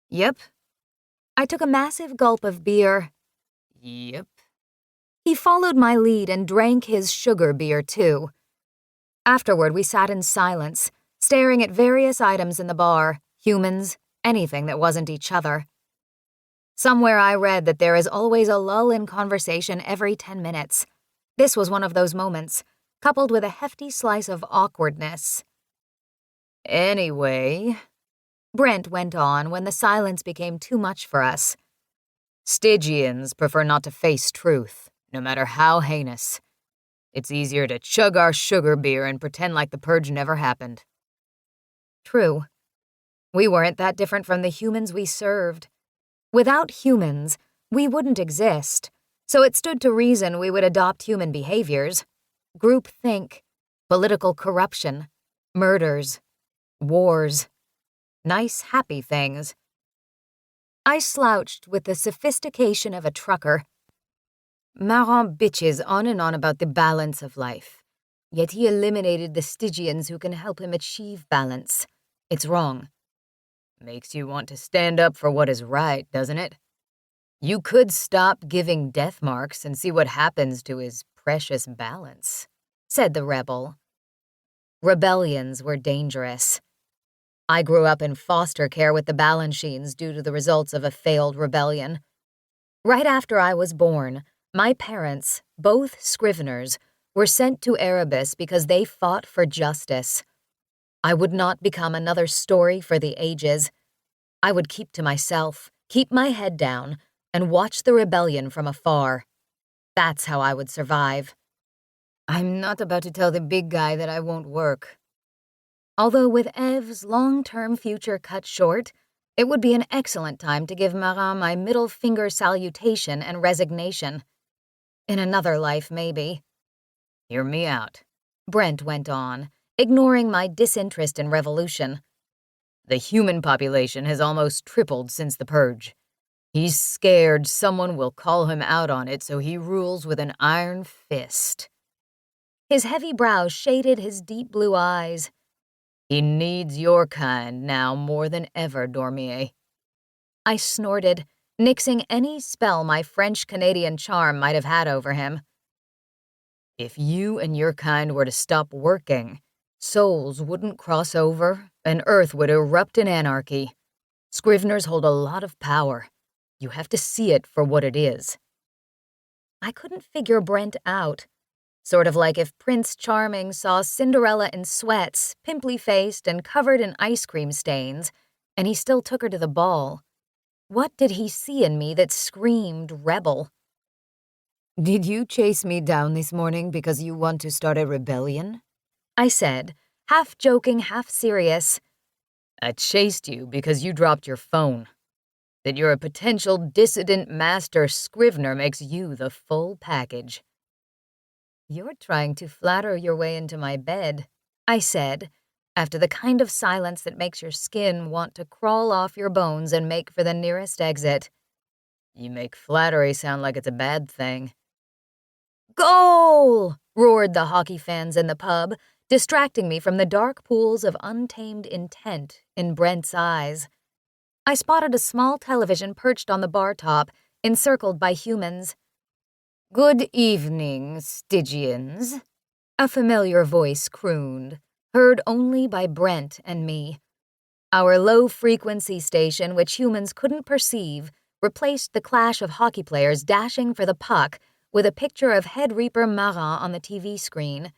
Yep. I took a massive gulp of beer. Yep. He followed my lead and drank his sugar beer, too. Afterward, we sat in silence, staring at various items in the bar, humans, anything that wasn't each other. Somewhere I read that there is always a lull in conversation every 10 minutes. This was one of those moments, coupled with a hefty slice of awkwardness. Anyway, Brent went on when the silence became too much for us. Stygians prefer not to face truth, no matter how heinous. It's easier to chug our sugar beer and pretend like the Purge never happened. True. We weren't that different from the humans we served. Without humans, we wouldn't exist, so it stood to reason we would adopt human behaviors. Groupthink, political corruption, murders, wars. Nice, happy things. I slouched with the sophistication of a trucker. Marin bitches on and on about the balance of life. Yet he eliminated the Stygians who can help him achieve balance. It's wrong. Makes you want to stand up for what is right, doesn't it? You could stop giving death marks and see what happens to his precious balance, said the rebel. Rebellions were dangerous. I grew up in foster care with the Balanchines due to the results of a failed rebellion. Right after I was born, my parents, both Scriveners, were sent to Erebus because they fought for justice. I would not become another story for the ages. I would keep to myself, keep my head down, and watch the rebellion from afar. That's how I would survive. I'm not about to tell the big guy that I won't work. Although with Ev's long-term future cut short, it would be an excellent time to give Marin my middle finger salutation and resignation. In another life, maybe. Hear me out, Brent went on, ignoring my disinterest in revolution. The human population has almost tripled since the purge. He's scared someone will call him out on it, so he rules with an iron fist. His heavy brows shaded his deep blue eyes. He needs your kind now more than ever, Dormier. I snorted, nixing any spell my French-Canadian charm might have had over him. If you and your kind were to stop working, souls wouldn't cross over, and Earth would erupt in anarchy. Scriveners hold a lot of power. You have to see it for what it is. I couldn't figure Brent out. Sort of like if Prince Charming saw Cinderella in sweats, pimply-faced and covered in ice cream stains, and he still took her to the ball. What did he see in me that screamed rebel? Did you chase me down this morning because you want to start a rebellion? I said, half joking, half serious. I chased you because you dropped your phone. That you're a potential dissident master Scrivener makes you the full package. You're trying to flatter your way into my bed, I said, after the kind of silence that makes your skin want to crawl off your bones and make for the nearest exit. You make flattery sound like it's a bad thing. Goal! Roared the hockey fans in the pub, distracting me from the dark pools of untamed intent in Brent's eyes. I spotted a small television perched on the bar top, encircled by humans. Good evening, Stygians, a familiar voice crooned, heard only by Brent and me. Our low-frequency station, which humans couldn't perceive, replaced the clash of hockey players dashing for the puck with a picture of Head Reaper Marin on the TV screen.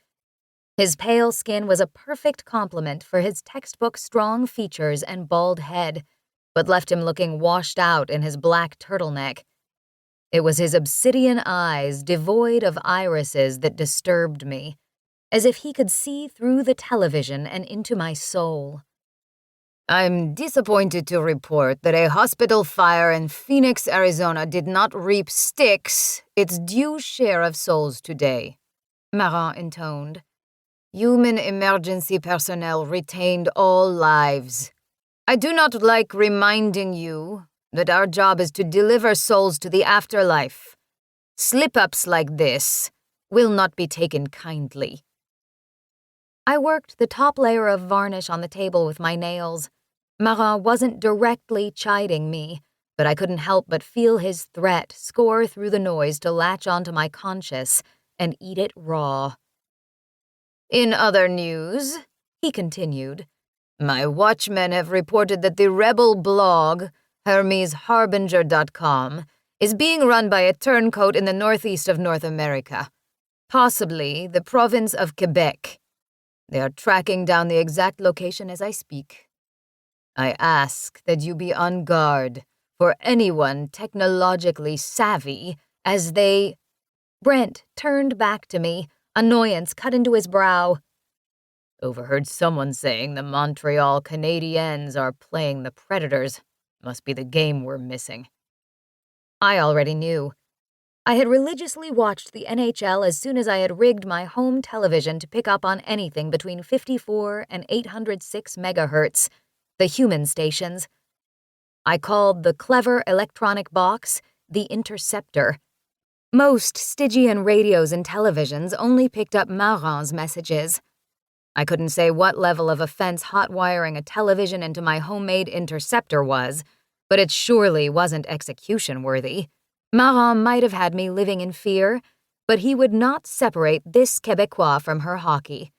His pale skin was a perfect complement for his textbook strong features and bald head, but left him looking washed out in his black turtleneck. It was his obsidian eyes, devoid of irises, that disturbed me, as if he could see through the television and into my soul. I'm disappointed to report that a hospital fire in Phoenix, Arizona did not reap its due share of souls today, Marin intoned. Human emergency personnel retained all lives. I do not like reminding you that our job is to deliver souls to the afterlife. Slip-ups like this will not be taken kindly. I worked the top layer of varnish on the table with my nails. Marin wasn't directly chiding me, but I couldn't help but feel his threat score through the noise to latch onto my conscience and eat it raw. In other news, he continued, my watchmen have reported that the rebel blog, HermesHarbinger.com, is being run by a turncoat in the northeast of North America, possibly the province of Quebec. They are tracking down the exact location as I speak. I ask that you be on guard for anyone technologically savvy as they— Brent turned back to me, annoyance cut into his brow. Overheard someone saying the Montreal Canadiens are playing the Predators. Must be the game we're missing. I already knew. I had religiously watched the NHL as soon as I had rigged my home television to pick up on anything between 54 and 806 megahertz, the human stations. I called the clever electronic box the Interceptor. Most Stygian radios and televisions only picked up Marin's messages. I couldn't say what level of offense hot-wiring a television into my homemade interceptor was, but it surely wasn't execution-worthy. Marin might have had me living in fear, but he would not separate this Quebecois from her hockey.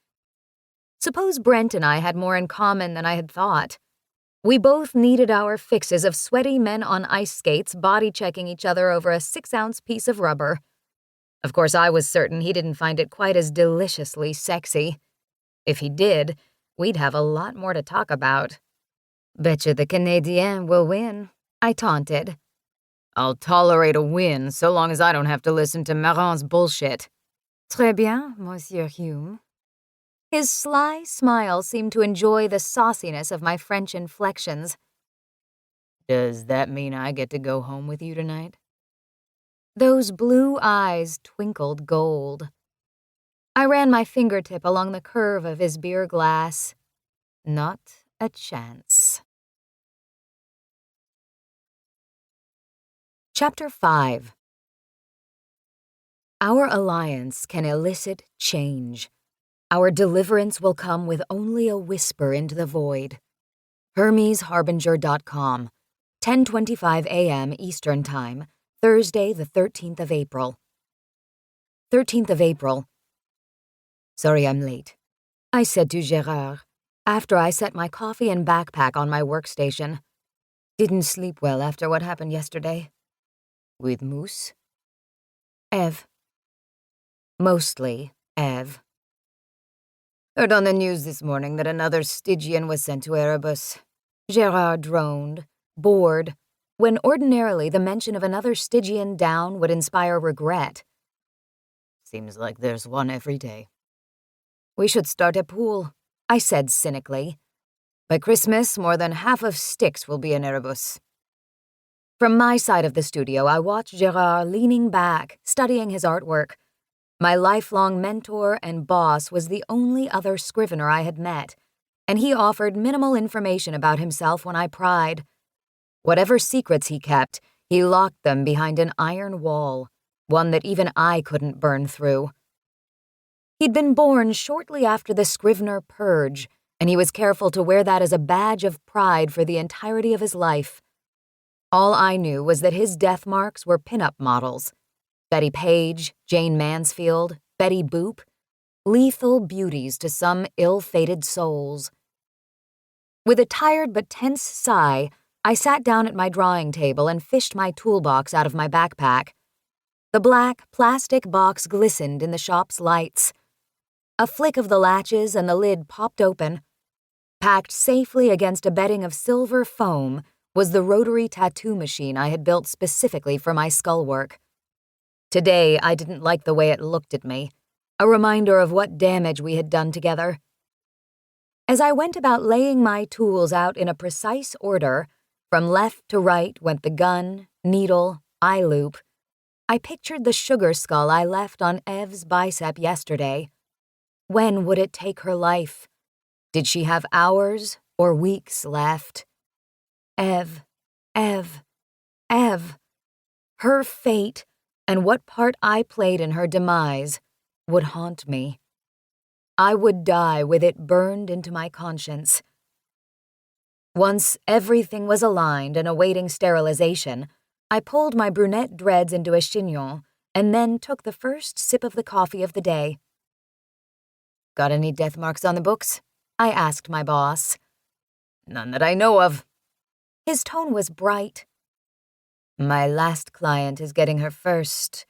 Suppose Brent and I had more in common than I had thought. We both needed our fixes of sweaty men on ice skates body-checking each other over a 6-ounce piece of rubber. Of course, I was certain he didn't find it quite as deliciously sexy. If he did, we'd have a lot more to talk about. "Betcha the Canadien will win," I taunted. I'll tolerate a win so long as I don't have to listen to Marin's bullshit. "Très bien, Monsieur Hume." His sly smile seemed to enjoy the sauciness of my French inflections. Does that mean I get to go home with you tonight? Those blue eyes twinkled gold. I ran my fingertip along the curve of his beer glass. Not a chance. Chapter 5. Our alliance can elicit change. Our deliverance will come with only a whisper into the void. HermesHarbinger.com, 10:25 a.m. Eastern Time, Thursday the 13th of April. 13th of April. "Sorry I'm late," I said to Gérard after I set my coffee and backpack on my workstation. "Didn't sleep well after what happened yesterday." "With Moose?" "Eve." "Mostly Eve." "Heard on the news this morning that another Stygian was sent to Erebus." Gérard droned, bored, when ordinarily the mention of another Stygian down would inspire regret. "Seems like there's one every day." "We should start a pool," I said cynically. "By Christmas, more than half of Styx will be in Erebus." From my side of the studio, I watched Gérard leaning back, studying his artwork. My lifelong mentor and boss was the only other scrivener I had met, and he offered minimal information about himself when I pried. Whatever secrets he kept, he locked them behind an iron wall, one that even I couldn't burn through. He'd been born shortly after the Scrivener Purge, and he was careful to wear that as a badge of pride for the entirety of his life. All I knew was that his death marks were pin-up models. Betty Page, Jane Mansfield, Betty Boop, lethal beauties to some ill-fated souls. With a tired but tense sigh, I sat down at my drawing table and fished my toolbox out of my backpack. The black plastic box glistened in the shop's lights. A flick of the latches and the lid popped open. Packed safely against a bedding of silver foam was the rotary tattoo machine I had built specifically for my skull work. Today, I didn't like the way it looked at me, a reminder of what damage we had done together. As I went about laying my tools out in a precise order, from left to right went the gun, needle, eye loop. I pictured the sugar skull I left on Eve's bicep yesterday. When would it take her life? Did she have hours or weeks left? Eve, Eve, Eve. Her fate, and what part I played in her demise, would haunt me. I would die with it burned into my conscience. Once everything was aligned and awaiting sterilization, I pulled my brunette dreads into a chignon and then took the first sip of the coffee of the day. "Got any death marks on the books?" I asked my boss. "None that I know of." His tone was bright. "My last client is getting her first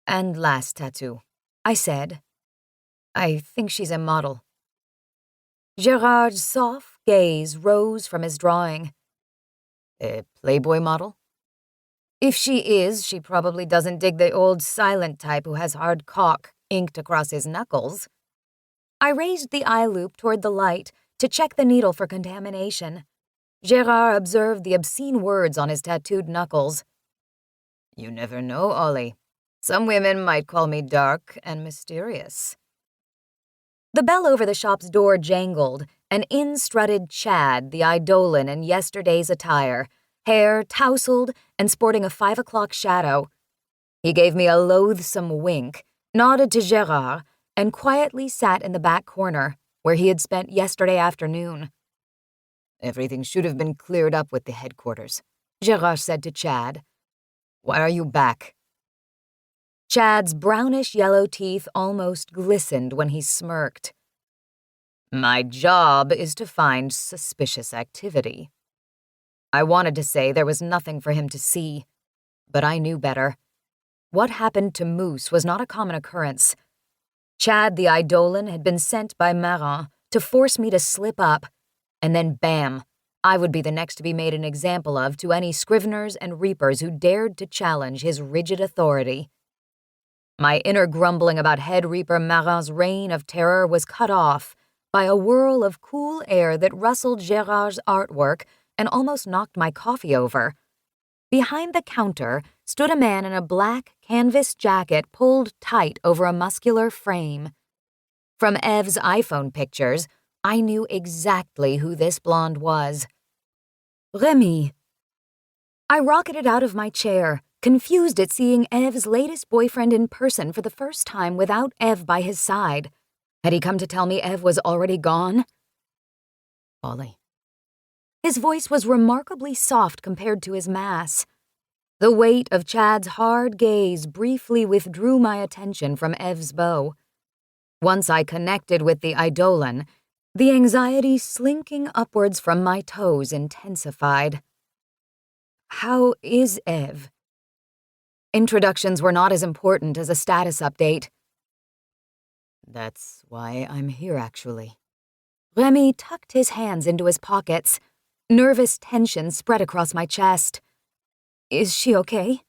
and last tattoo," I said. "I think she's a model." Gérard's soft gaze rose from his drawing. "A Playboy model?" "If she is, she probably doesn't dig the old silent type who has hard cock inked across his knuckles." I raised the eye loop toward the light to check the needle for contamination. Gérard observed the obscene words on his tattooed knuckles. "You never know, Ollie. Some women might call me dark and mysterious." The bell over the shop's door jangled, and in strutted Chad, the eidolon in yesterday's attire, hair tousled and sporting a 5 o'clock shadow. He gave me a loathsome wink, nodded to Gérard, and quietly sat in the back corner, where he had spent yesterday afternoon. Everything should have been cleared up with the headquarters, Gérard said to Chad. Why are you back? Chad's brownish-yellow teeth almost glistened when he smirked. My job is to find suspicious activity. I wanted to say there was nothing for him to see, but I knew better. What happened to Moose was not a common occurrence. Chad the Eidolon had been sent by Marin to force me to slip up, and then bam, I would be the next to be made an example of to any Scriveners and Reapers who dared to challenge his rigid authority. My inner grumbling about Head Reaper Marin's reign of terror was cut off by a whirl of cool air that rustled Gérard's artwork and almost knocked my coffee over. Behind the counter stood a man in a black canvas jacket pulled tight over a muscular frame. From Ev's iPhone pictures, I knew exactly who this blonde was. Remy. I rocketed out of my chair, confused at seeing Ev's latest boyfriend in person for the first time without Ev by his side. Had he come to tell me Ev was already gone? Ollie. His voice was remarkably soft compared to his mass. The weight of Chad's hard gaze briefly withdrew my attention from Ev's bow. Once I connected with the Eidolon, the anxiety slinking upwards from my toes intensified. How is Ev? Introductions were not as important as a status update. That's why I'm here, actually. Remy tucked his hands into his pockets. Nervous tension spread across my chest. Is she okay?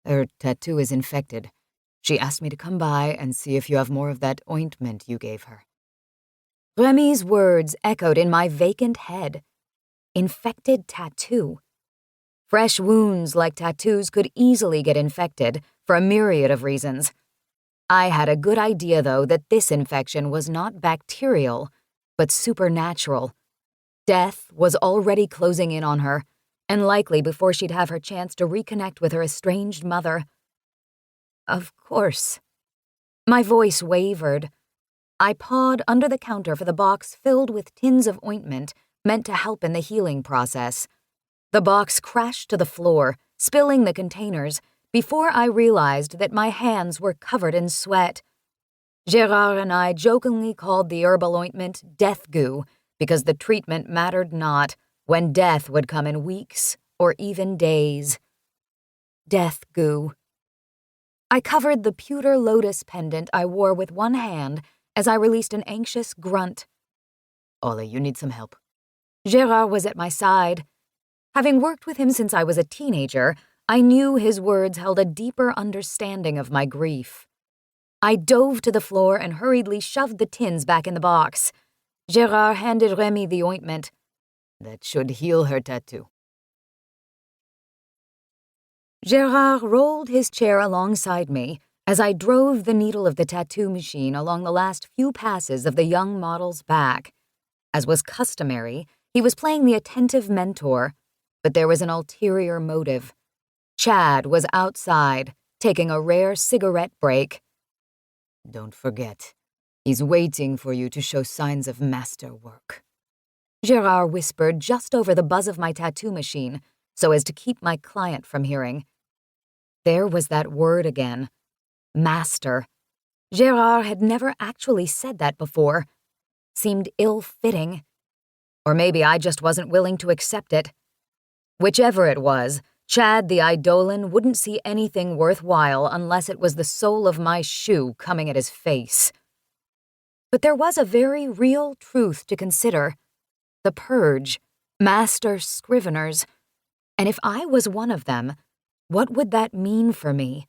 Her tattoo is infected. She asked me to come by and see if you have more of that ointment you gave her. Remy's words echoed in my vacant head. Infected tattoo. Fresh wounds like tattoos could easily get infected for a myriad of reasons. I had a good idea, though, that this infection was not bacterial, but supernatural. Death was already closing in on her, and likely before she'd have her chance to reconnect with her estranged mother. Of course. My voice wavered. I pawed under the counter for the box filled with tins of ointment meant to help in the healing process. The box crashed to the floor, spilling the containers, before I realized that my hands were covered in sweat. Gérard and I jokingly called the herbal ointment death goo, because the treatment mattered not, when death would come in weeks or even days. Death goo. I covered the pewter lotus pendant I wore with one hand as I released an anxious grunt. Ollie, you need some help. Gérard was at my side. Having worked with him since I was a teenager, I knew his words held a deeper understanding of my grief. I dove to the floor and hurriedly shoved the tins back in the box. Gérard handed Remy the ointment. That should heal her tattoo. Gérard rolled his chair alongside me as I drove the needle of the tattoo machine along the last few passes of the young model's back. As was customary, he was playing the attentive mentor, but there was an ulterior motive. Chad was outside, taking a rare cigarette break. Don't forget, he's waiting for you to show signs of masterwork. Gérard whispered just over the buzz of my tattoo machine, so as to keep my client from hearing. There was that word again. Master. Gérard had never actually said that before. Seemed ill-fitting. Or maybe I just wasn't willing to accept it. Whichever it was, Chad the Eidolon wouldn't see anything worthwhile unless it was the sole of my shoe coming at his face. But there was a very real truth to consider. The Purge, Master Scriveners, and if I was one of them, what would that mean for me?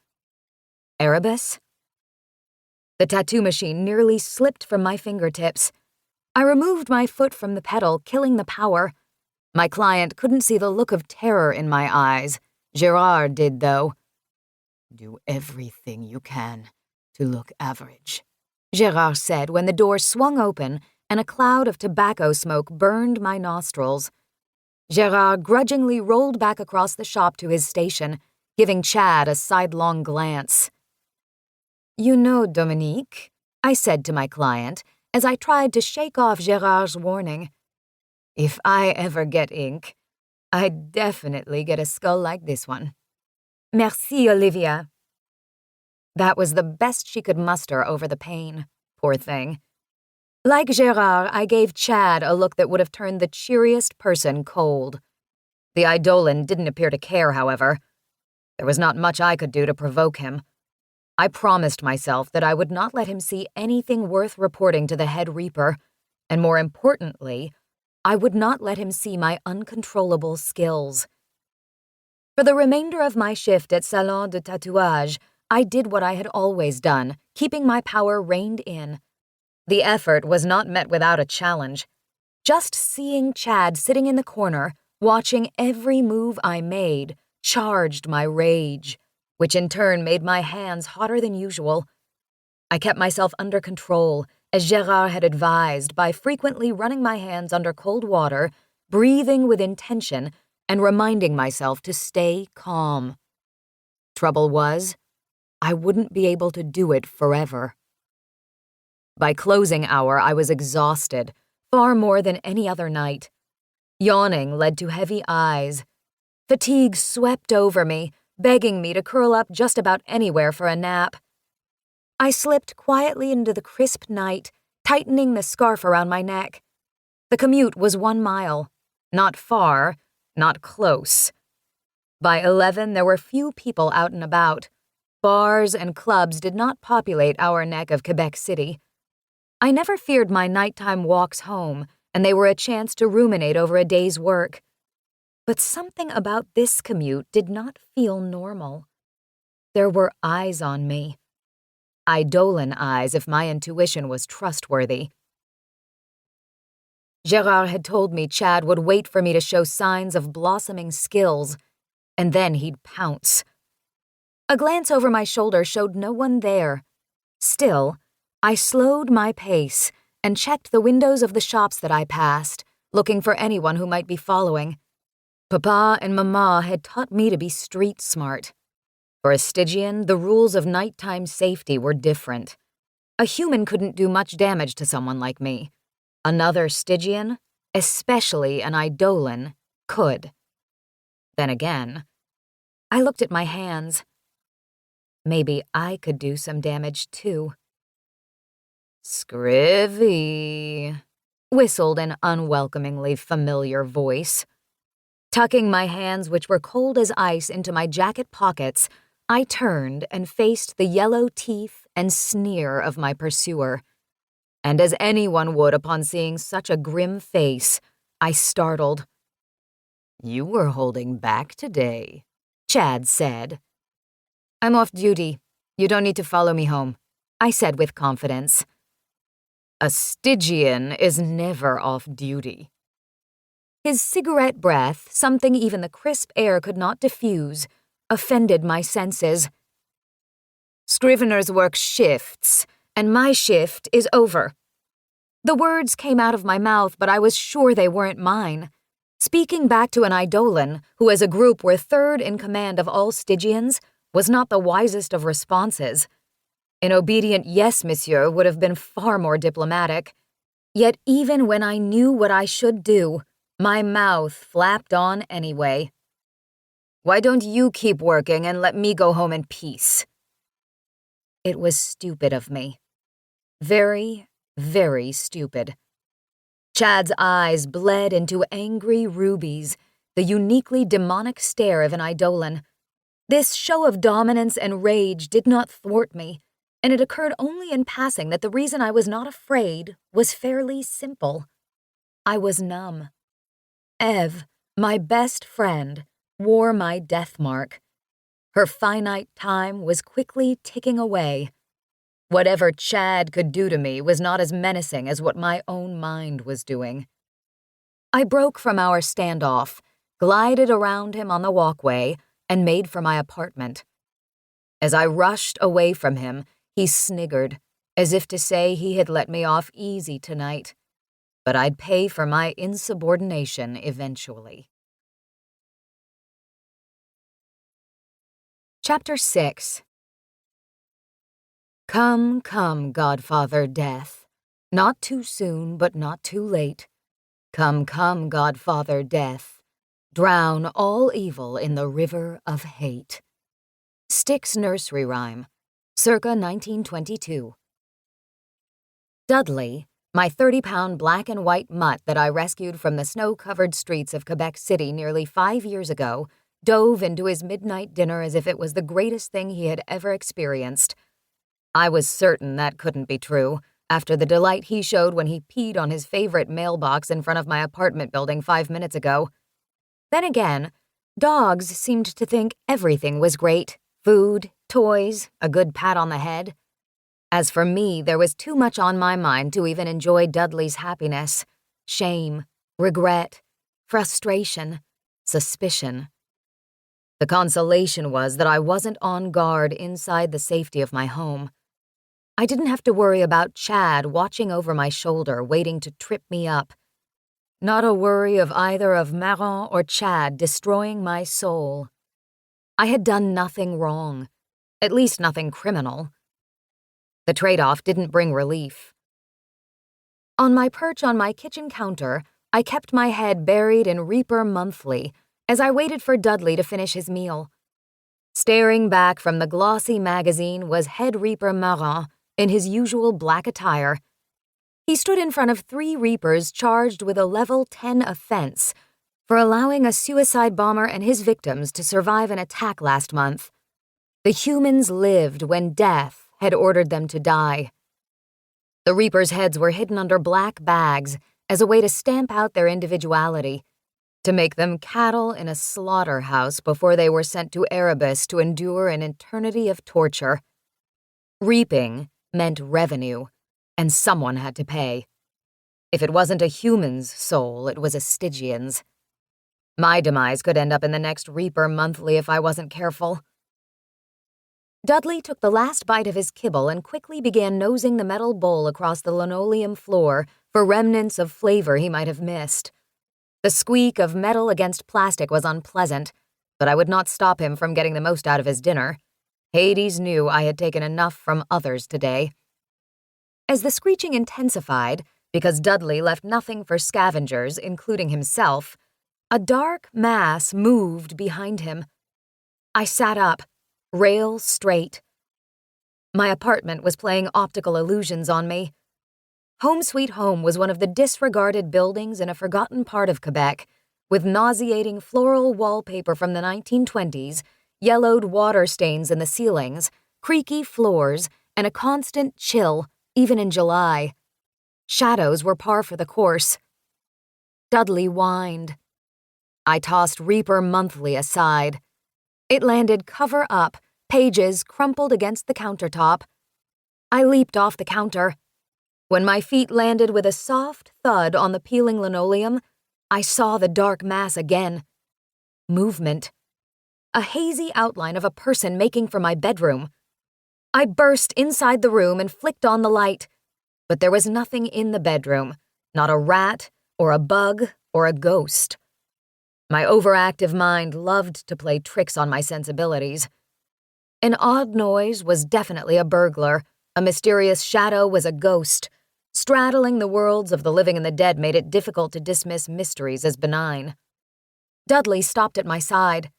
Erebus? The tattoo machine nearly slipped from my fingertips. I removed my foot from the pedal, killing the power. My client couldn't see the look of terror in my eyes. Gérard did, though. Do everything you can to look average, Gérard said when the door swung open and a cloud of tobacco smoke burned my nostrils. Gérard grudgingly rolled back across the shop to his station, giving Chad a sidelong glance. "You know, Dominique," I said to my client as I tried to shake off Gérard's warning, "if I ever get ink, I'd definitely get a skull like this one." "Merci, Olivia." That was the best she could muster over the pain, poor thing. Like Gérard, I gave Chad a look that would have turned the cheeriest person cold. The Eidolon didn't appear to care, however. There was not much I could do to provoke him. I promised myself that I would not let him see anything worth reporting to the head reaper, and more importantly, I would not let him see my uncontrollable skills. For the remainder of my shift at Salon de Tatouage, I did what I had always done, keeping my power reined in. The effort was not met without a challenge. Just seeing Chad sitting in the corner, watching every move I made, charged my rage, which in turn made my hands hotter than usual. I kept myself under control, as Gérard had advised, by frequently running my hands under cold water, breathing with intention, and reminding myself to stay calm. Trouble was, I wouldn't be able to do it forever. By closing hour, I was exhausted, far more than any other night. Yawning led to heavy eyes. Fatigue swept over me, begging me to curl up just about anywhere for a nap. I slipped quietly into the crisp night, tightening the scarf around my neck. The commute was 1 mile. Not far, not close. By 11, there were few people out and about. Bars and clubs did not populate our neck of Quebec City. I never feared my nighttime walks home, and they were a chance to ruminate over a day's work. But something about this commute did not feel normal. There were eyes on me. Eidolon eyes, if my intuition was trustworthy. Gérard had told me Chad would wait for me to show signs of blossoming skills, and then he'd pounce. A glance over my shoulder showed no one there. Still, I slowed my pace and checked the windows of the shops that I passed, looking for anyone who might be following. Papa and Mama had taught me to be street smart. For a Stygian, the rules of nighttime safety were different. A human couldn't do much damage to someone like me. Another Stygian, especially an Eidolon, could. Then again, I looked at my hands. Maybe I could do some damage too. "Scrivy," whistled an unwelcomingly familiar voice. Tucking my hands, which were cold as ice, into my jacket pockets, I turned and faced the yellow teeth and sneer of my pursuer. And as anyone would upon seeing such a grim face, I startled. "You were holding back today," Chad said. "I'm off duty. You don't need to follow me home," I said with confidence. "A Stygian is never off duty." His cigarette breath, something even the crisp air could not diffuse, offended my senses. "Scriveners work shifts, and my shift is over." The words came out of my mouth, but I was sure they weren't mine. Speaking back to an Eidolon, who as a group were third in command of all Stygians, was not the wisest of responses. An obedient "yes, monsieur" would have been far more diplomatic. Yet even when I knew what I should do, my mouth flapped on anyway. "Why don't you keep working and let me go home in peace?" It was stupid of me. Very, very stupid. Chad's eyes bled into angry rubies, the uniquely demonic stare of an Eidolon. This show of dominance and rage did not thwart me, and it occurred only in passing that the reason I was not afraid was fairly simple. I was numb. Eve, my best friend, wore my death mark. Her finite time was quickly ticking away. Whatever Chad could do to me was not as menacing as what my own mind was doing. I broke from our standoff, glided around him on the walkway, and made for my apartment. As I rushed away from him, he sniggered, as if to say he had let me off easy tonight. But I'd pay for my insubordination eventually. Chapter 6. Come, come, Godfather Death. Not too soon, but not too late. Come, come, Godfather Death. Drown all evil in the river of hate. Styx nursery rhyme, circa 1922. Dudley, my 30-pound black and white mutt that I rescued from the snow-covered streets of Quebec City nearly 5 years ago, dove into his midnight dinner as if it was the greatest thing he had ever experienced. I was certain that couldn't be true, after the delight he showed when he peed on his favorite mailbox in front of my apartment building 5 minutes ago. Then again, dogs seemed to think everything was great. Food, toys, a good pat on the head. As for me, there was too much on my mind to even enjoy Dudley's happiness. Shame, regret, frustration, suspicion. The consolation was that I wasn't on guard inside the safety of my home. I didn't have to worry about Chad watching over my shoulder, waiting to trip me up. Not a worry of either of Maron or Chad destroying my soul. I had done nothing wrong, at least nothing criminal. The trade-off didn't bring relief. On my perch on my kitchen counter, I kept my head buried in Reaper Monthly as I waited for Dudley to finish his meal. Staring back from the glossy magazine was Head Reaper Marin in his usual black attire. He stood in front of 3 Reapers charged with a level 10 offense for allowing a suicide bomber and his victims to survive an attack last month. The humans lived when death had ordered them to die. The Reapers' heads were hidden under black bags as a way to stamp out their individuality, to make them cattle in a slaughterhouse before they were sent to Erebus to endure an eternity of torture. Reaping meant revenue, and someone had to pay. If it wasn't a human's soul, it was a Stygian's. My demise could end up in the next Reaper Monthly if I wasn't careful. Dudley took the last bite of his kibble and quickly began nosing the metal bowl across the linoleum floor for remnants of flavor he might have missed. The squeak of metal against plastic was unpleasant, but I would not stop him from getting the most out of his dinner. Hades knew I had taken enough from others today. As the screeching intensified, because Dudley left nothing for scavengers, including himself, a dark mass moved behind him. I sat up, rails straight. My apartment was playing optical illusions on me. Home Sweet Home was one of the disregarded buildings in a forgotten part of Quebec, with nauseating floral wallpaper from the 1920s, yellowed water stains in the ceilings, creaky floors, and a constant chill, even in July. Shadows were par for the course. Dudley whined. I tossed Reaper Monthly aside. It landed cover up, pages crumpled against the countertop. I leaped off the counter. When my feet landed with a soft thud on the peeling linoleum, I saw the dark mass again. Movement. A hazy outline of a person making for my bedroom. I burst inside the room and flicked on the light, but there was nothing in the bedroom, not a rat or a bug or a ghost. My overactive mind loved to play tricks on my sensibilities. An odd noise was definitely a burglar. A mysterious shadow was a ghost. Straddling the worlds of the living and the dead made it difficult to dismiss mysteries as benign. Dudley stopped at my side.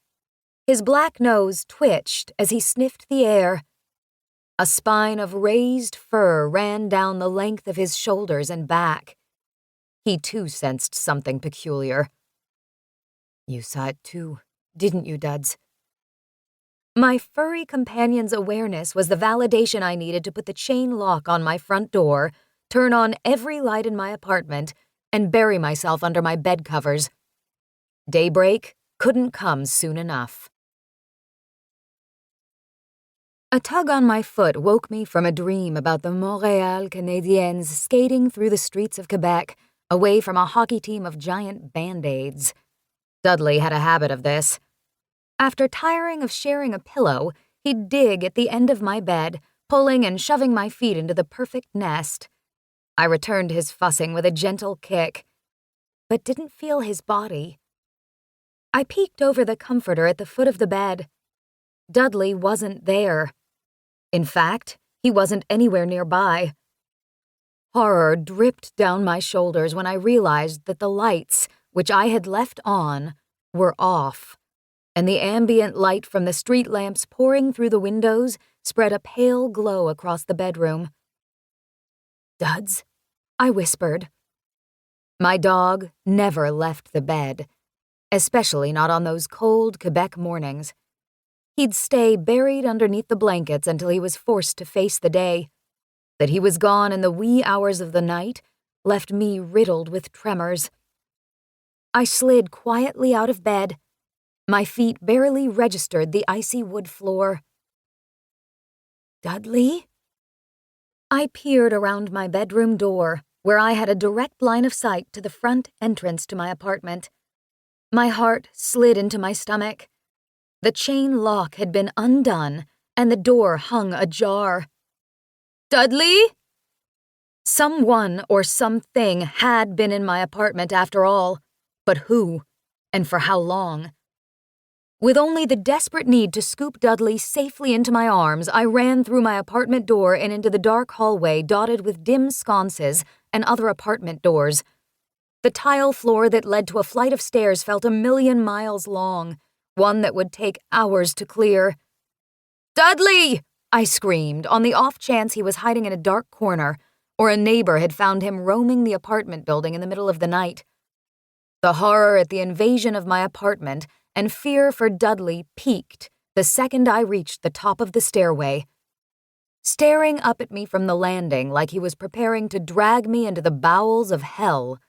His black nose twitched as he sniffed the air. A spine of raised fur ran down the length of his shoulders and back. He too sensed something peculiar. You saw it too, didn't you, Duds? My furry companion's awareness was the validation I needed to put the chain lock on my front door, turn on every light in my apartment, and bury myself under my bed covers. Daybreak couldn't come soon enough. A tug on my foot woke me from a dream about the Montréal Canadiens skating through the streets of Quebec, away from a hockey team of giant Band-Aids. Dudley had a habit of this. After tiring of sharing a pillow, he'd dig at the end of my bed, pulling and shoving my feet into the perfect nest. I returned his fussing with a gentle kick, but didn't feel his body. I peeked over the comforter at the foot of the bed. Dudley wasn't there. In fact, he wasn't anywhere nearby. Horror dripped down my shoulders when I realized that the lights, which I had left on, were off, and the ambient light from the street lamps pouring through the windows spread a pale glow across the bedroom. "Duds?" I whispered. My dog never left the bed, especially not on those cold Quebec mornings. He'd stay buried underneath the blankets until he was forced to face the day. That he was gone in the wee hours of the night left me riddled with tremors. I slid quietly out of bed. My feet barely registered the icy wood floor. "Dudley?" I peered around my bedroom door, where I had a direct line of sight to the front entrance to my apartment. My heart slid into my stomach. The chain lock had been undone, and the door hung ajar. "Dudley?" Someone or something had been in my apartment after all, but who, and for how long? With only the desperate need to scoop Dudley safely into my arms, I ran through my apartment door and into the dark hallway dotted with dim sconces and other apartment doors. The tile floor that led to a flight of stairs felt 1,000,000 miles long, one that would take hours to clear. "Dudley!" I screamed, on the off chance he was hiding in a dark corner, or a neighbor had found him roaming the apartment building in the middle of the night. The horror at the invasion of my apartment and fear for Dudley peaked the second I reached the top of the stairway. Staring up at me from the landing like he was preparing to drag me into the bowels of hell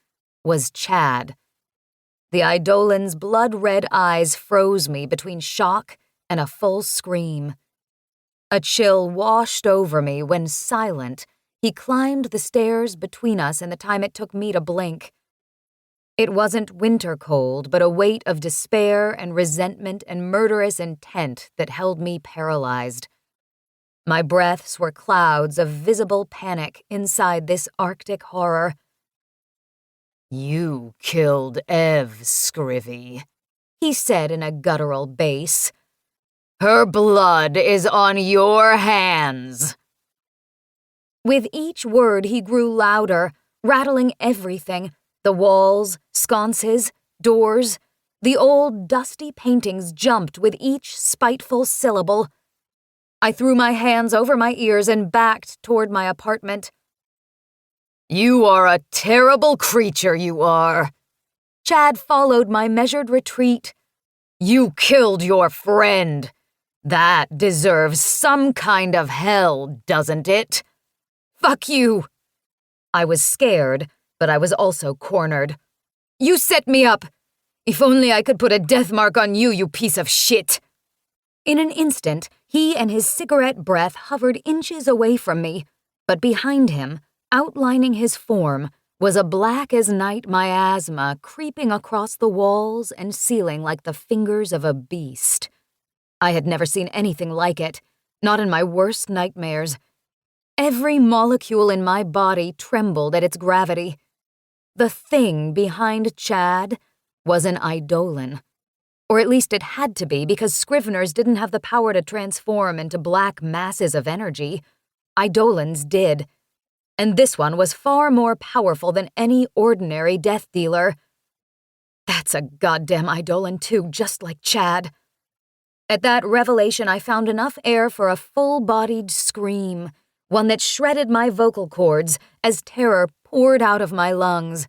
was Chad. The Eidolon's blood-red eyes froze me between shock and a full scream. A chill washed over me when, silent, he climbed the stairs between us in the time it took me to blink. It wasn't winter cold, but a weight of despair and resentment and murderous intent that held me paralyzed. My breaths were clouds of visible panic inside this Arctic horror. "You killed Ev, Scrivy," he said in a guttural bass. "Her blood is on your hands." With each word he grew louder, rattling everything. The walls, sconces, doors, the old dusty paintings jumped with each spiteful syllable. I threw my hands over my ears and backed toward my apartment. "You are a terrible creature, you are." Chad followed my measured retreat. "You killed your friend. That deserves some kind of hell, doesn't it?" "Fuck you!" I was scared, but I was also cornered. "You set me up! If only I could put a death mark on you, you piece of shit!" In an instant, he and his cigarette breath hovered inches away from me, but behind him, outlining his form, was a black-as-night miasma creeping across the walls and ceiling like the fingers of a beast. I had never seen anything like it, not in my worst nightmares. Every molecule in my body trembled at its gravity. The thing behind Chad was an Eidolon. Or at least it had to be, because Scriveners didn't have the power to transform into black masses of energy. Eidolons did. And this one was far more powerful than any ordinary death dealer. That's a goddamn Eidolon too, just like Chad. At that revelation, I found enough air for a full-bodied scream, one that shredded my vocal cords as terror poured out of my lungs.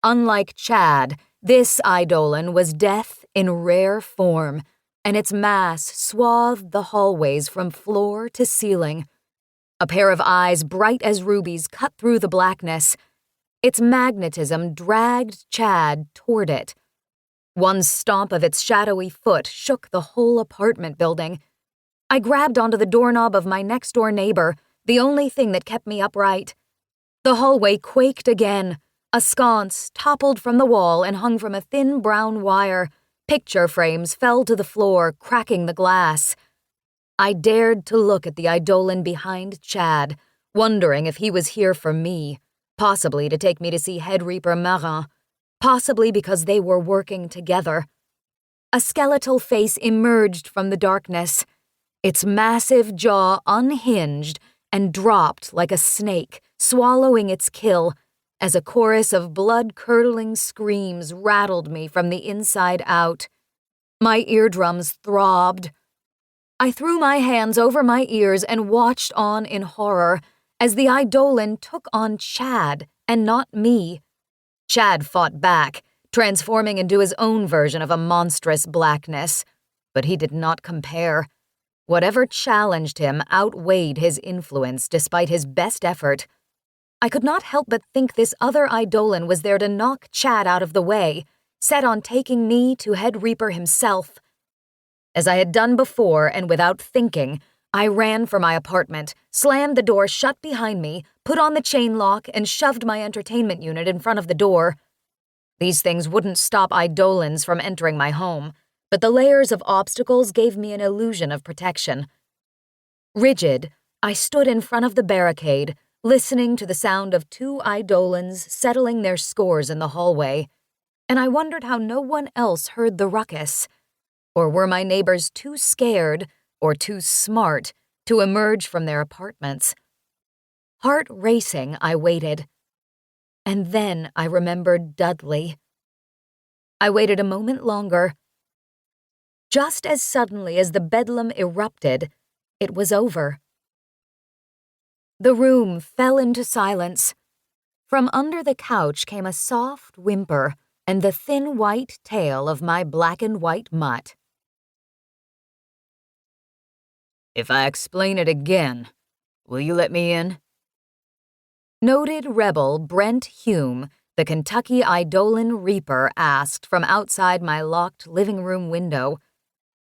Unlike Chad, this Eidolon was death in rare form, and its mass swathed the hallways from floor to ceiling. A pair of eyes bright as rubies cut through the blackness. Its magnetism dragged Chad toward it. One stomp of its shadowy foot shook the whole apartment building. I grabbed onto the doorknob of my next-door neighbor, the only thing that kept me upright. The hallway quaked again. A sconce toppled from the wall and hung from a thin brown wire. Picture frames fell to the floor, cracking the glass. I dared to look at the Eidolon behind Chad, wondering if he was here for me, possibly to take me to see Head Reaper Marin, possibly because they were working together. A skeletal face emerged from the darkness. Its massive jaw unhinged and dropped like a snake, swallowing its kill, as a chorus of blood-curdling screams rattled me from the inside out. My eardrums throbbed. I threw my hands over my ears and watched on in horror as the Eidolon took on Chad and not me. Chad fought back, transforming into his own version of a monstrous blackness, but he did not compare. Whatever challenged him outweighed his influence despite his best effort. I could not help but think this other Eidolon was there to knock Chad out of the way, set on taking me to Head Reaper himself. As I had done before and without thinking, I ran for my apartment, slammed the door shut behind me, put on the chain lock, and shoved my entertainment unit in front of the door. These things wouldn't stop Eidolons from entering my home, but the layers of obstacles gave me an illusion of protection. Rigid, I stood in front of the barricade, listening to the sound of two Eidolons settling their scores in the hallway, and I wondered how no one else heard the ruckus. Or were my neighbors too scared or too smart to emerge from their apartments? Heart racing, I waited. And then I remembered Dudley. I waited a moment longer. Just as suddenly as the bedlam erupted, it was over. The room fell into silence. From under the couch came a soft whimper and the thin white tail of my black and white mutt. If I explain it again, will you let me in? Noted rebel Brent Hume, the Kentucky Eidolon Reaper, asked from outside my locked living room window.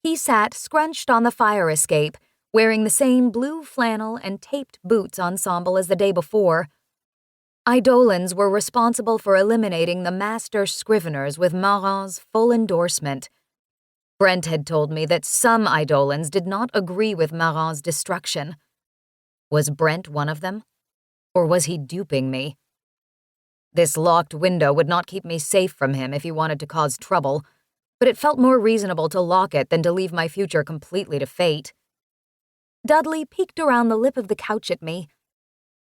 He sat scrunched on the fire escape, wearing the same blue flannel and taped boots ensemble as the day before. Eidolons were responsible for eliminating the master scriveners with Marin's full endorsement. Brent had told me that some Eidolons did not agree with Marin's destruction. Was Brent one of them? Or was he duping me? This locked window would not keep me safe from him if he wanted to cause trouble, but it felt more reasonable to lock it than to leave my future completely to fate. Dudley peeked around the lip of the couch at me.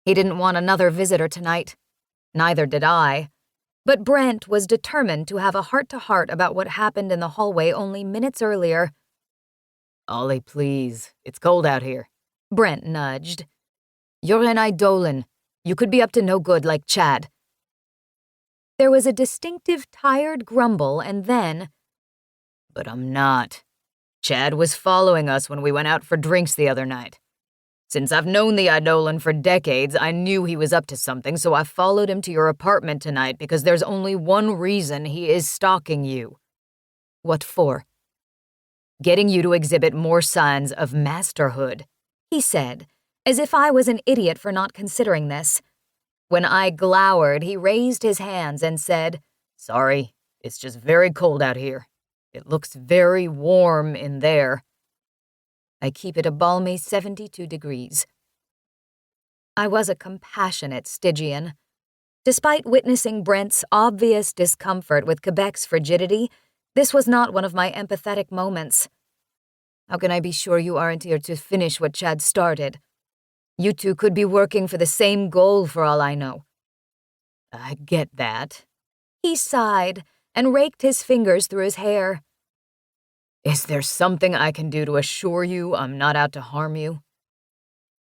He didn't want another visitor tonight. Neither did I. But Brent was determined to have a heart-to-heart about what happened in the hallway only minutes earlier. Ollie, please. It's cold out here. Brent nudged. You're an Eidolon. You could be up to no good like Chad. There was a distinctive tired grumble and then, But I'm not. Chad was following us when we went out for drinks the other night. Since I've known the Eidolon for decades, I knew he was up to something, so I followed him to your apartment tonight because there's only one reason he is stalking you. What for? Getting you to exhibit more signs of masterhood, he said, as if I was an idiot for not considering this. When I glowered, he raised his hands and said, Sorry, it's just very cold out here. It looks very warm in there. I keep it a balmy 72 degrees. I was a compassionate Stygian. Despite witnessing Brent's obvious discomfort with Quebec's frigidity, this was not one of my empathetic moments. How can I be sure you aren't here to finish what Chad started? You two could be working for the same goal for all I know. I get that. He sighed and raked his fingers through his hair. Is there something I can do to assure you I'm not out to harm you?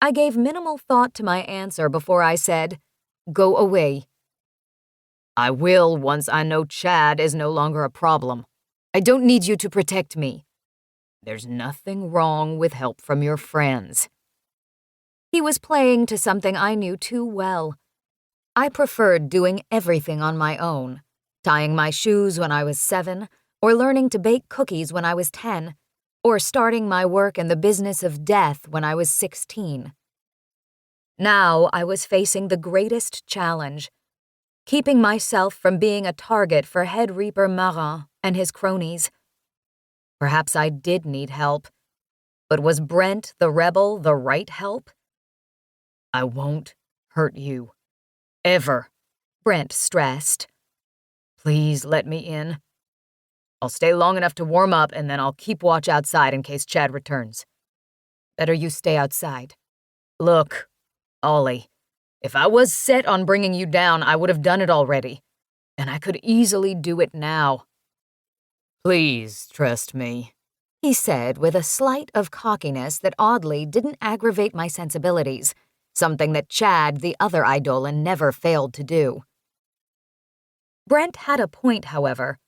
I gave minimal thought to my answer before I said, Go away. I will once I know Chad is no longer a problem. I don't need you to protect me. There's nothing wrong with help from your friends. He was playing to something I knew too well. I preferred doing everything on my own, tying my shoes when I was 7, or learning to bake cookies when I was 10, or starting my work in the business of death when I was 16. Now I was facing the greatest challenge, keeping myself from being a target for Head Reaper Marin and his cronies. Perhaps I did need help, but was Brent the rebel the right help? I won't hurt you. Ever, Brent stressed. Please let me in. I'll stay long enough to warm up, and then I'll keep watch outside in case Chad returns. Better you stay outside. Look, Ollie, if I was set on bringing you down, I would have done it already. And I could easily do it now. Please trust me, He said with a slight of cockiness that oddly didn't aggravate my sensibilities, something that Chad, the other Eidolon, never failed to do. Brent had a point, however.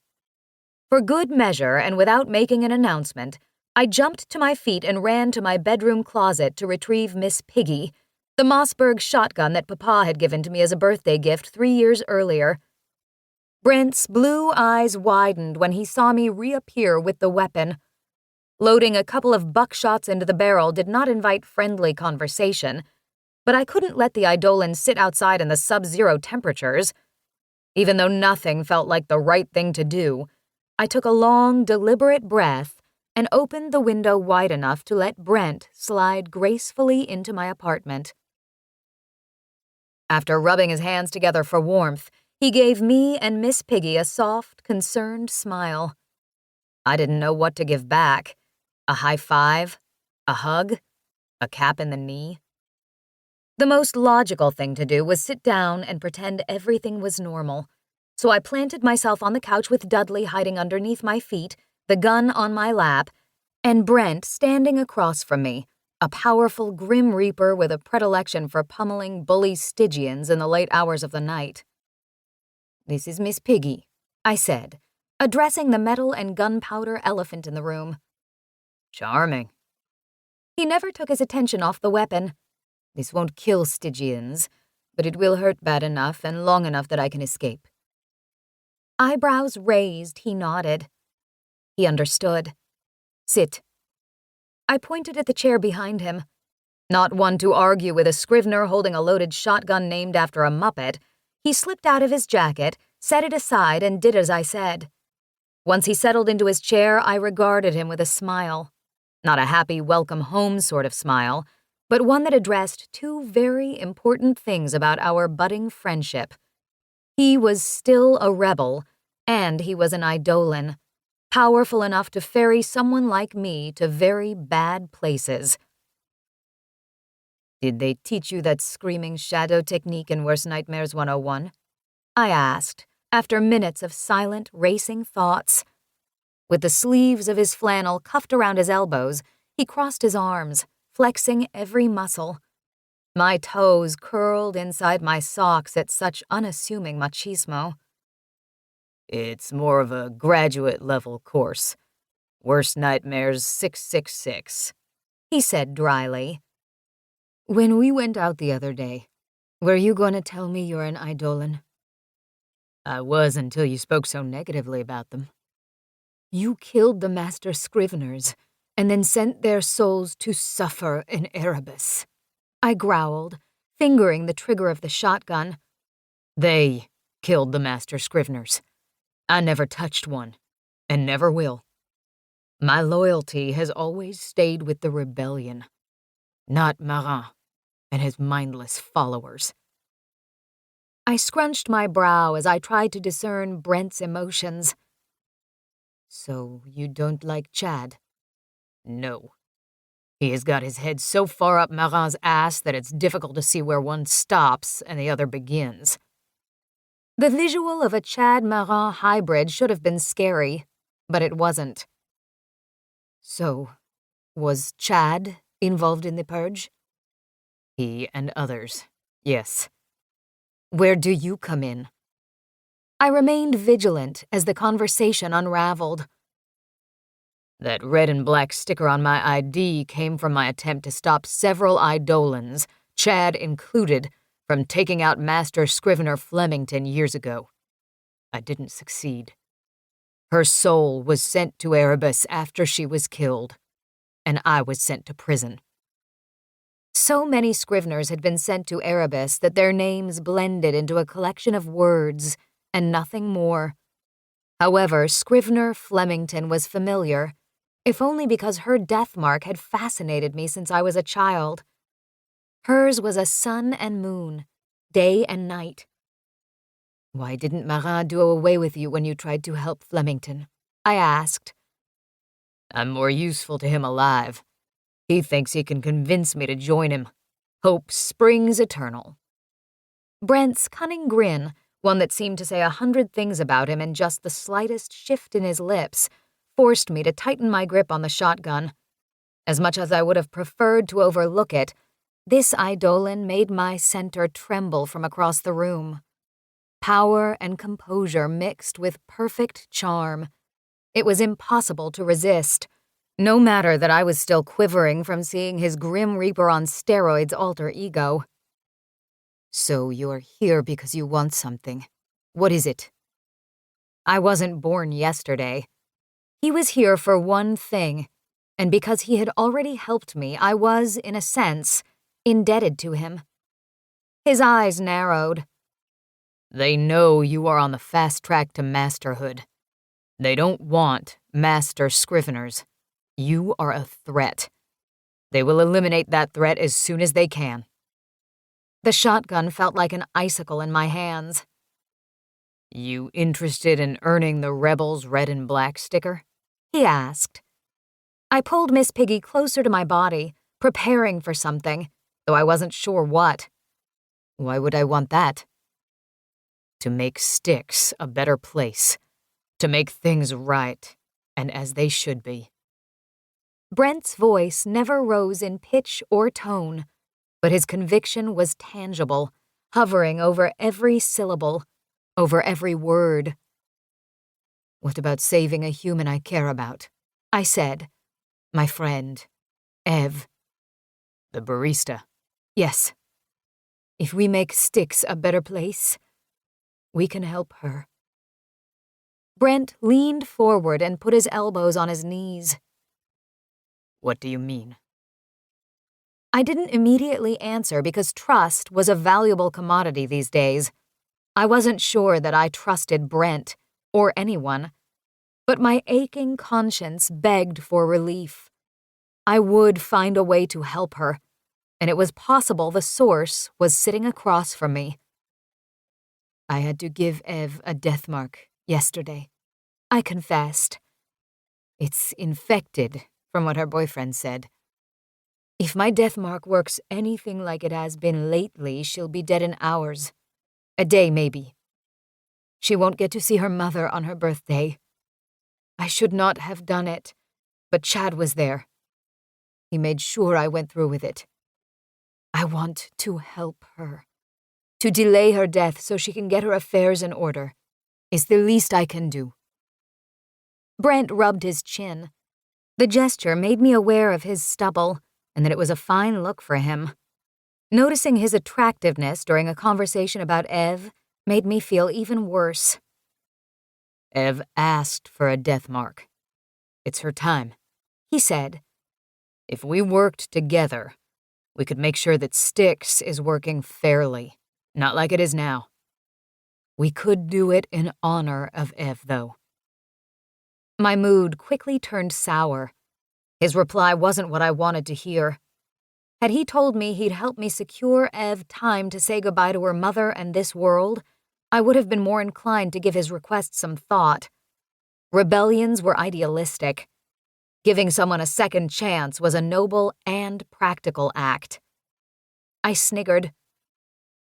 For good measure and without making an announcement, I jumped to my feet and ran to my bedroom closet to retrieve Miss Piggy, the Mossberg shotgun that Papa had given to me as a birthday gift 3 years earlier. Brent's blue eyes widened when he saw me reappear with the weapon. Loading a couple of buckshots into the barrel did not invite friendly conversation, but I couldn't let the Eidolon sit outside in the sub-zero temperatures. Even though nothing felt like the right thing to do, I took a long, deliberate breath and opened the window wide enough to let Brent slide gracefully into my apartment. After rubbing his hands together for warmth, he gave me and Miss Piggy a soft, concerned smile. I didn't know what to give back. A high five? A hug? A cap in the knee? The most logical thing to do was sit down and pretend everything was normal. So I planted myself on the couch with Dudley hiding underneath my feet, the gun on my lap, and Brent standing across from me, a powerful Grim Reaper with a predilection for pummeling bully Stygians in the late hours of the night. "This is Miss Piggy," I said, addressing the metal and gunpowder elephant in the room. Charming. He never took his attention off the weapon. "This won't kill Stygians, but it will hurt bad enough and long enough that I can escape." Eyebrows raised, he nodded. He understood. "Sit." I pointed at the chair behind him. Not one to argue with a Scrivener holding a loaded shotgun named after a Muppet, he slipped out of his jacket, set it aside, and did as I said. Once he settled into his chair, I regarded him with a smile. Not a happy welcome home sort of smile, but one that addressed two very important things about our budding friendship. He was still a rebel, and he was an Eidolon, powerful enough to ferry someone like me to very bad places. "Did they teach you that screaming shadow technique in Worst Nightmares 101? I asked, after minutes of silent, racing thoughts. With the sleeves of his flannel cuffed around his elbows, he crossed his arms, flexing every muscle. My toes curled inside my socks at such unassuming machismo. It's more of a graduate-level course. Worst Nightmares 666, he said dryly. "When we went out the other day, were you going to tell me you're an Eidolon?" I was until you spoke so negatively about them. "You killed the Master Scriveners, and then sent their souls to suffer in Erebus," I growled, fingering the trigger of the shotgun. They killed the Master Scriveners. I never touched one, and never will. My loyalty has always stayed with the rebellion, not Marin and his mindless followers. I scrunched my brow as I tried to discern Brent's emotions. "So you don't like Chad?" "No. He has got his head so far up Marin's ass that it's difficult to see where one stops and the other begins." The visual of a Chad-Marin hybrid should have been scary, but it wasn't. "So, was Chad involved in the purge?" "He and others, yes." "Where do you come in?" I remained vigilant as the conversation unraveled. "That red and black sticker on my ID came from my attempt to stop several Eidolons, Chad included, from taking out Master Scrivener Flemington years ago. I didn't succeed. Her soul was sent to Erebus after she was killed, and I was sent to prison." So many Scriveners had been sent to Erebus that their names blended into a collection of words, and nothing more. However, Scrivener Flemington was familiar, if only because her death mark had fascinated me since I was a child. Hers was a sun and moon, day and night. "Why didn't Marin do away with you when you tried to help Flemington?" I asked. I'm more useful to him alive. He thinks he can convince me to join him. Hope springs eternal. Brent's cunning grin, one that seemed to say 100 things about him in just the slightest shift in his lips, forced me to tighten my grip on the shotgun. As much as I would have preferred to overlook it, this eidolon made my center tremble from across the room. Power and composure mixed with perfect charm. It was impossible to resist, no matter that I was still quivering from seeing his Grim Reaper on steroids alter ego. So you're here because you want something. What is it? I wasn't born yesterday. He was here for one thing, and because he had already helped me, I was, in a sense, indebted to him. His eyes narrowed. They know you are on the fast track to masterhood. They don't want master scriveners. You are a threat. They will eliminate that threat as soon as they can. The shotgun felt like an icicle in my hands. You interested in earning the Rebels red and black sticker? He asked. I pulled Miss Piggy closer to my body, preparing for something, though I wasn't sure what. Why would I want that? To make Styx a better place. To make things right, and as they should be. Brent's voice never rose in pitch or tone, but his conviction was tangible, hovering over every syllable, over every word. What about saving a human I care about? I said. My friend, Ev. The barista. Yes. If we make Styx a better place, we can help her. Brent leaned forward and put his elbows on his knees. What do you mean? I didn't immediately answer because trust was a valuable commodity these days. I wasn't sure that I trusted Brent, or anyone, but my aching conscience begged for relief. I would find a way to help her, and it was possible the source was sitting across from me. I had to give Ev a death mark yesterday, I confessed. It's infected, from what her boyfriend said. If my death mark works anything like it has been lately, she'll be dead in hours. A day, maybe. She won't get to see her mother on her birthday. I should not have done it, but Chad was there. He made sure I went through with it. I want to help her. To delay her death so she can get her affairs in order is the least I can do. Brent rubbed his chin. The gesture made me aware of his stubble, and that it was a fine look for him. Noticing his attractiveness during a conversation about Ev made me feel even worse. Ev asked for a death mark. It's her time, he said. If we worked together, we could make sure that Styx is working fairly, not like it is now. We could do it in honor of Ev, though. My mood quickly turned sour. His reply wasn't what I wanted to hear. Had he told me he'd help me secure Ev time to say goodbye to her mother and this world, I would have been more inclined to give his request some thought. Rebellions were idealistic. Giving someone a second chance was a noble and practical act. I sniggered.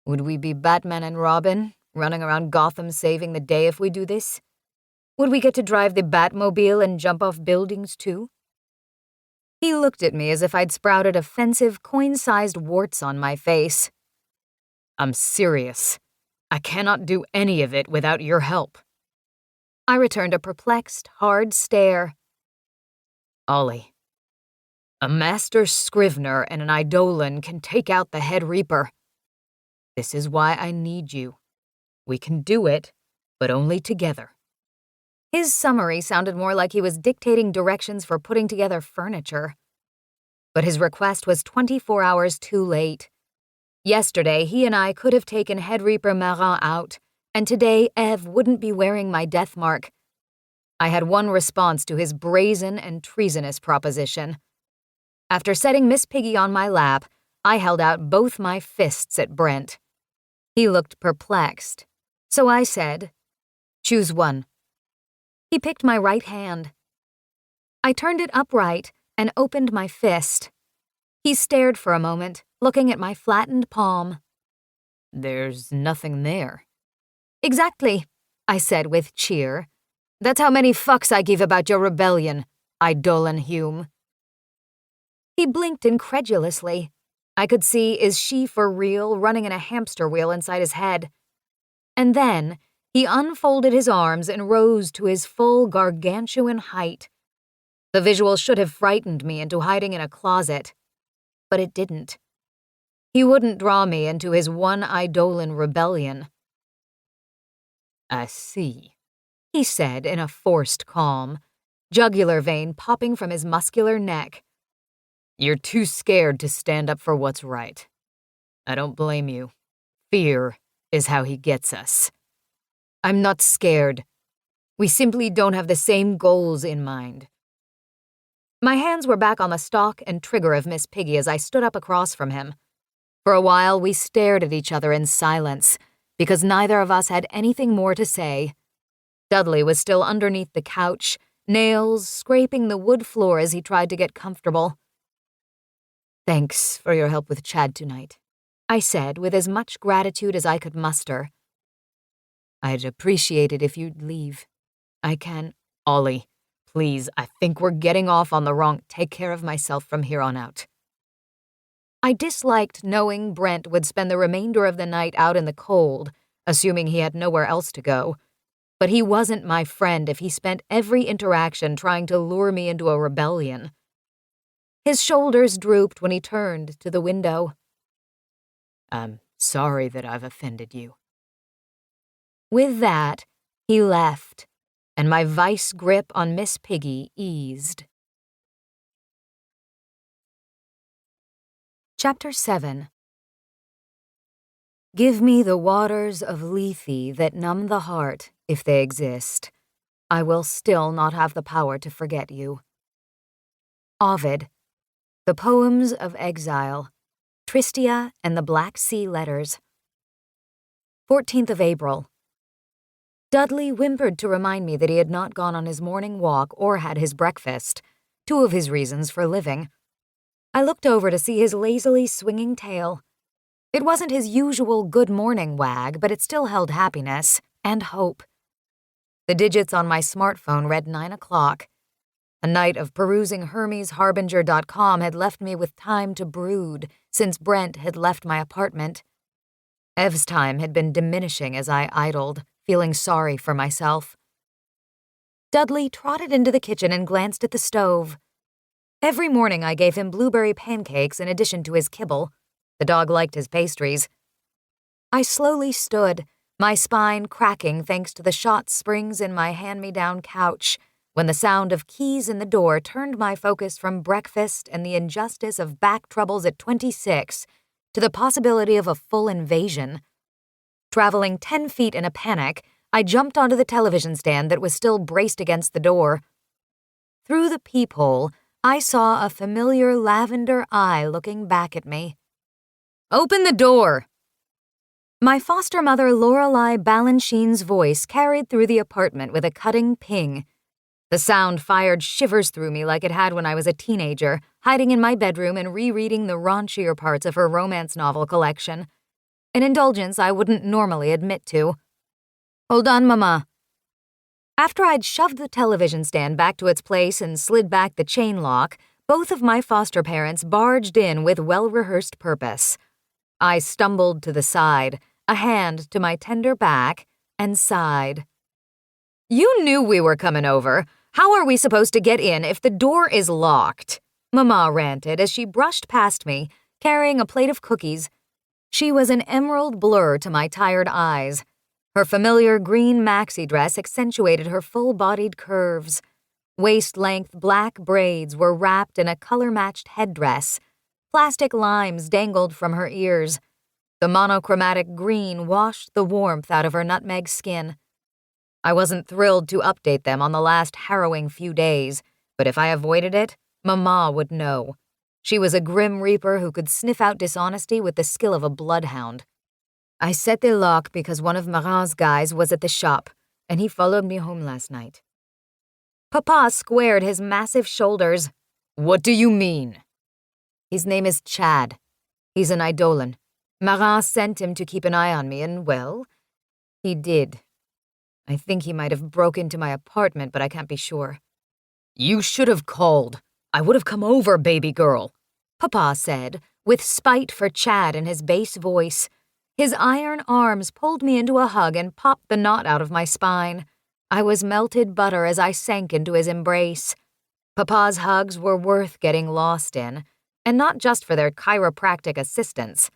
Would we be Batman and Robin, running around Gotham saving the day if we do this? Would we get to drive the Batmobile and jump off buildings, too? He looked at me as if I'd sprouted offensive coin-sized warts on my face. I'm serious. I cannot do any of it without your help. I returned a perplexed, hard stare. Ollie, a master scrivener and an eidolon can take out the head reaper. This is why I need you. We can do it, but only together. His summary sounded more like he was dictating directions for putting together furniture. But his request was 24 hours too late. Yesterday, he and I could have taken Head Reaper Marin out, and today Ev wouldn't be wearing my death mark. I had one response to his brazen and treasonous proposition. After setting Miss Piggy on my lap, I held out both my fists at Brent. He looked perplexed, so I said, "Choose one." He picked my right hand. I turned it upright and opened my fist. He stared for a moment, looking at my flattened palm. There's nothing there. Exactly, I said with cheer. That's how many fucks I give about your rebellion, Eidolon Hume. He blinked incredulously. I could see is she for real running in a hamster wheel inside his head. And then he unfolded his arms and rose to his full gargantuan height. The visual should have frightened me into hiding in a closet, but it didn't. He wouldn't draw me into his one Eidolon rebellion. I see, he said in a forced calm, jugular vein popping from his muscular neck. You're too scared to stand up for what's right. I don't blame you. Fear is how he gets us. I'm not scared. We simply don't have the same goals in mind. My hands were back on the stock and trigger of Miss Piggy as I stood up across from him. For a while, we stared at each other in silence, because neither of us had anything more to say. Dudley was still underneath the couch, nails scraping the wood floor as he tried to get comfortable. Thanks for your help with Chad tonight, I said with as much gratitude as I could muster. I'd appreciate it if you'd leave. I can. Ollie, please, I think we're getting off on the wrong. Take care of myself from here on out. I disliked knowing Brent would spend the remainder of the night out in the cold, assuming he had nowhere else to go. But he wasn't my friend if he spent every interaction trying to lure me into a rebellion. His shoulders drooped when he turned to the window. I'm sorry that I've offended you. With that, he left, and my vice grip on Miss Piggy eased. Chapter 7. Give me the waters of Lethe that numb the heart, if they exist. I will still not have the power to forget you. Ovid. The Poems of Exile. Tristia and the Black Sea Letters. 14th of April. Dudley whimpered to remind me that he had not gone on his morning walk or had his breakfast, two of his reasons for living. I looked over to see his lazily swinging tail. It wasn't his usual good morning wag, but it still held happiness and hope. The digits on my smartphone read 9 o'clock. A night of perusing HermesHarbinger.com had left me with time to brood since Brent had left my apartment. Ev's time had been diminishing as I idled, feeling sorry for myself. Dudley trotted into the kitchen and glanced at the stove. Every morning I gave him blueberry pancakes in addition to his kibble. The dog liked his pastries. I slowly stood, my spine cracking thanks to the shot springs in my hand-me-down couch, when the sound of keys in the door turned my focus from breakfast and the injustice of back troubles at 26 to the possibility of a full invasion. Traveling 10 feet in a panic, I jumped onto the television stand that was still braced against the door. Through the peephole, I saw a familiar lavender eye looking back at me. "Open the door!" My foster mother Lorelei Balanchine's voice carried through the apartment with a cutting ping. The sound fired shivers through me like it had when I was a teenager, hiding in my bedroom and rereading the raunchier parts of her romance novel collection. An indulgence I wouldn't normally admit to. "Hold on, Mama." After I'd shoved the television stand back to its place and slid back the chain lock, both of my foster parents barged in with well-rehearsed purpose. I stumbled to the side, a hand to my tender back, and sighed. "You knew we were coming over. How are we supposed to get in if the door is locked?" Mama ranted as she brushed past me, carrying a plate of cookies. She was an emerald blur to my tired eyes. Her familiar green maxi dress accentuated her full-bodied curves. Waist-length black braids were wrapped in a color-matched headdress. Plastic limes dangled from her ears. The monochromatic green washed the warmth out of her nutmeg skin. I wasn't thrilled to update them on the last harrowing few days, but if I avoided it, Mama would know. She was a grim reaper who could sniff out dishonesty with the skill of a bloodhound. "I set the lock because one of Marin's guys was at the shop, and he followed me home last night. Papa squared his massive shoulders. What do you mean? His name is Chad. He's an Eidolon. Marat sent him to keep an eye on me, and, well, he did. I think he might have broke into my apartment, but I can't be sure. You should have called. I would have come over, baby girl, Papa said, with spite for Chad in his bass voice. His iron arms pulled me into a hug and popped the knot out of my spine. I was melted butter as I sank into his embrace. Papa's hugs were worth getting lost in, and not just for their chiropractic assistance.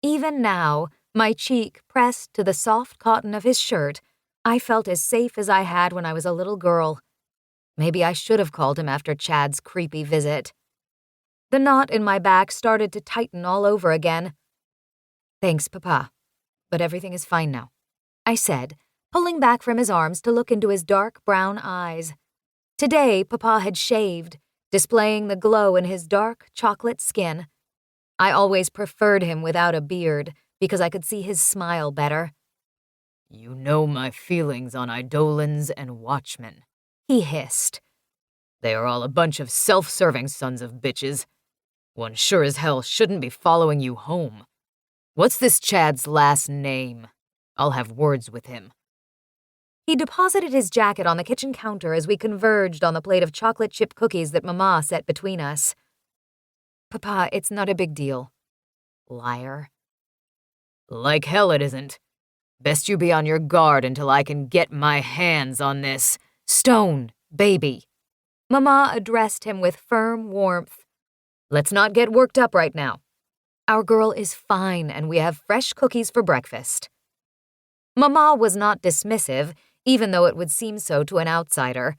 Even now, my cheek pressed to the soft cotton of his shirt, I felt as safe as I had when I was a little girl. Maybe I should have called him after Chad's creepy visit. The knot in my back started to tighten all over again. Thanks, Papa, but everything is fine now, I said, pulling back from his arms to look into his dark brown eyes. Today, Papa had shaved, displaying the glow in his dark chocolate skin. I always preferred him without a beard because I could see his smile better. You know my feelings on Eidolons and watchmen, he hissed. They are all a bunch of self-serving sons of bitches. One sure as hell shouldn't be following you home. What's this Chad's last name? I'll have words with him. He deposited his jacket on the kitchen counter as we converged on the plate of chocolate chip cookies that Mama set between us. Papa, it's not a big deal. Liar. Like hell it isn't. Best you be on your guard until I can get my hands on this stone baby. Mama addressed him with firm warmth. Let's not get worked up right now. Our girl is fine, and we have fresh cookies for breakfast. Mama was not dismissive, even though it would seem so to an outsider.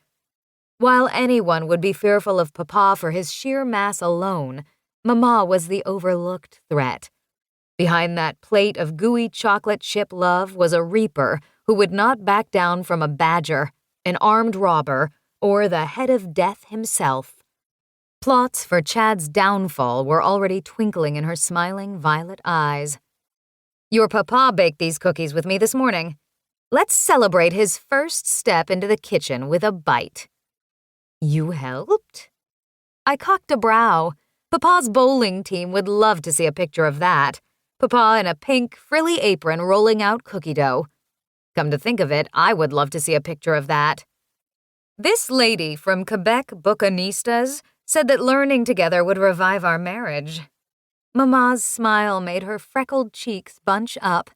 While anyone would be fearful of Papa for his sheer mass alone, Mama was the overlooked threat. Behind that plate of gooey chocolate chip love was a reaper who would not back down from a badger, an armed robber, or the head of death himself. Plots for Chad's downfall were already twinkling in her smiling violet eyes. Your Papa baked these cookies with me this morning. Let's celebrate his first step into the kitchen with a bite. You helped? I cocked a brow. Papa's bowling team would love to see a picture of that. Papa in a pink, frilly apron rolling out cookie dough. Come to think of it, I would love to see a picture of that. This lady from Quebec Bucanistas said that learning together would revive our marriage. Mama's smile made her freckled cheeks bunch up.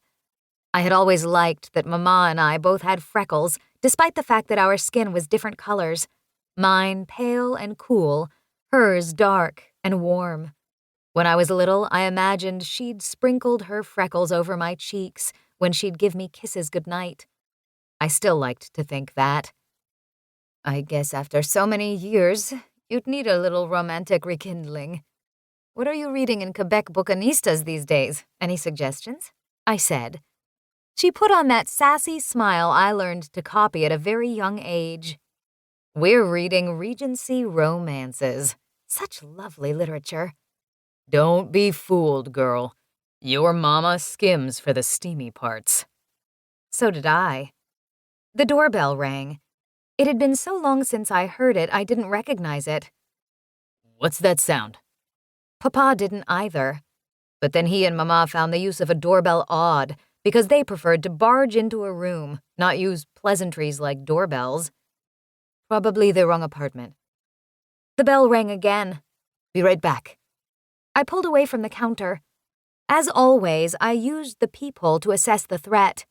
I had always liked that Mama and I both had freckles, despite the fact that our skin was different colors. Mine pale and cool, hers dark and warm. When I was little, I imagined she'd sprinkled her freckles over my cheeks when she'd give me kisses goodnight. I still liked to think that. I guess after so many years, you'd need a little romantic rekindling. What are you reading in Quebec Bucanistas these days? Any suggestions? I said. She put on that sassy smile I learned to copy at a very young age. We're reading Regency romances. Such lovely literature. Don't be fooled, girl. Your mama skims for the steamy parts. So did I. The doorbell rang. It had been so long since I heard it, I didn't recognize it. What's that sound? Papa didn't either. But then he and Mama found the use of a doorbell odd because they preferred to barge into a room, not use pleasantries like doorbells. Probably the wrong apartment. The bell rang again. Be right back. I pulled away from the counter. As always, I used the peephole to assess the threat.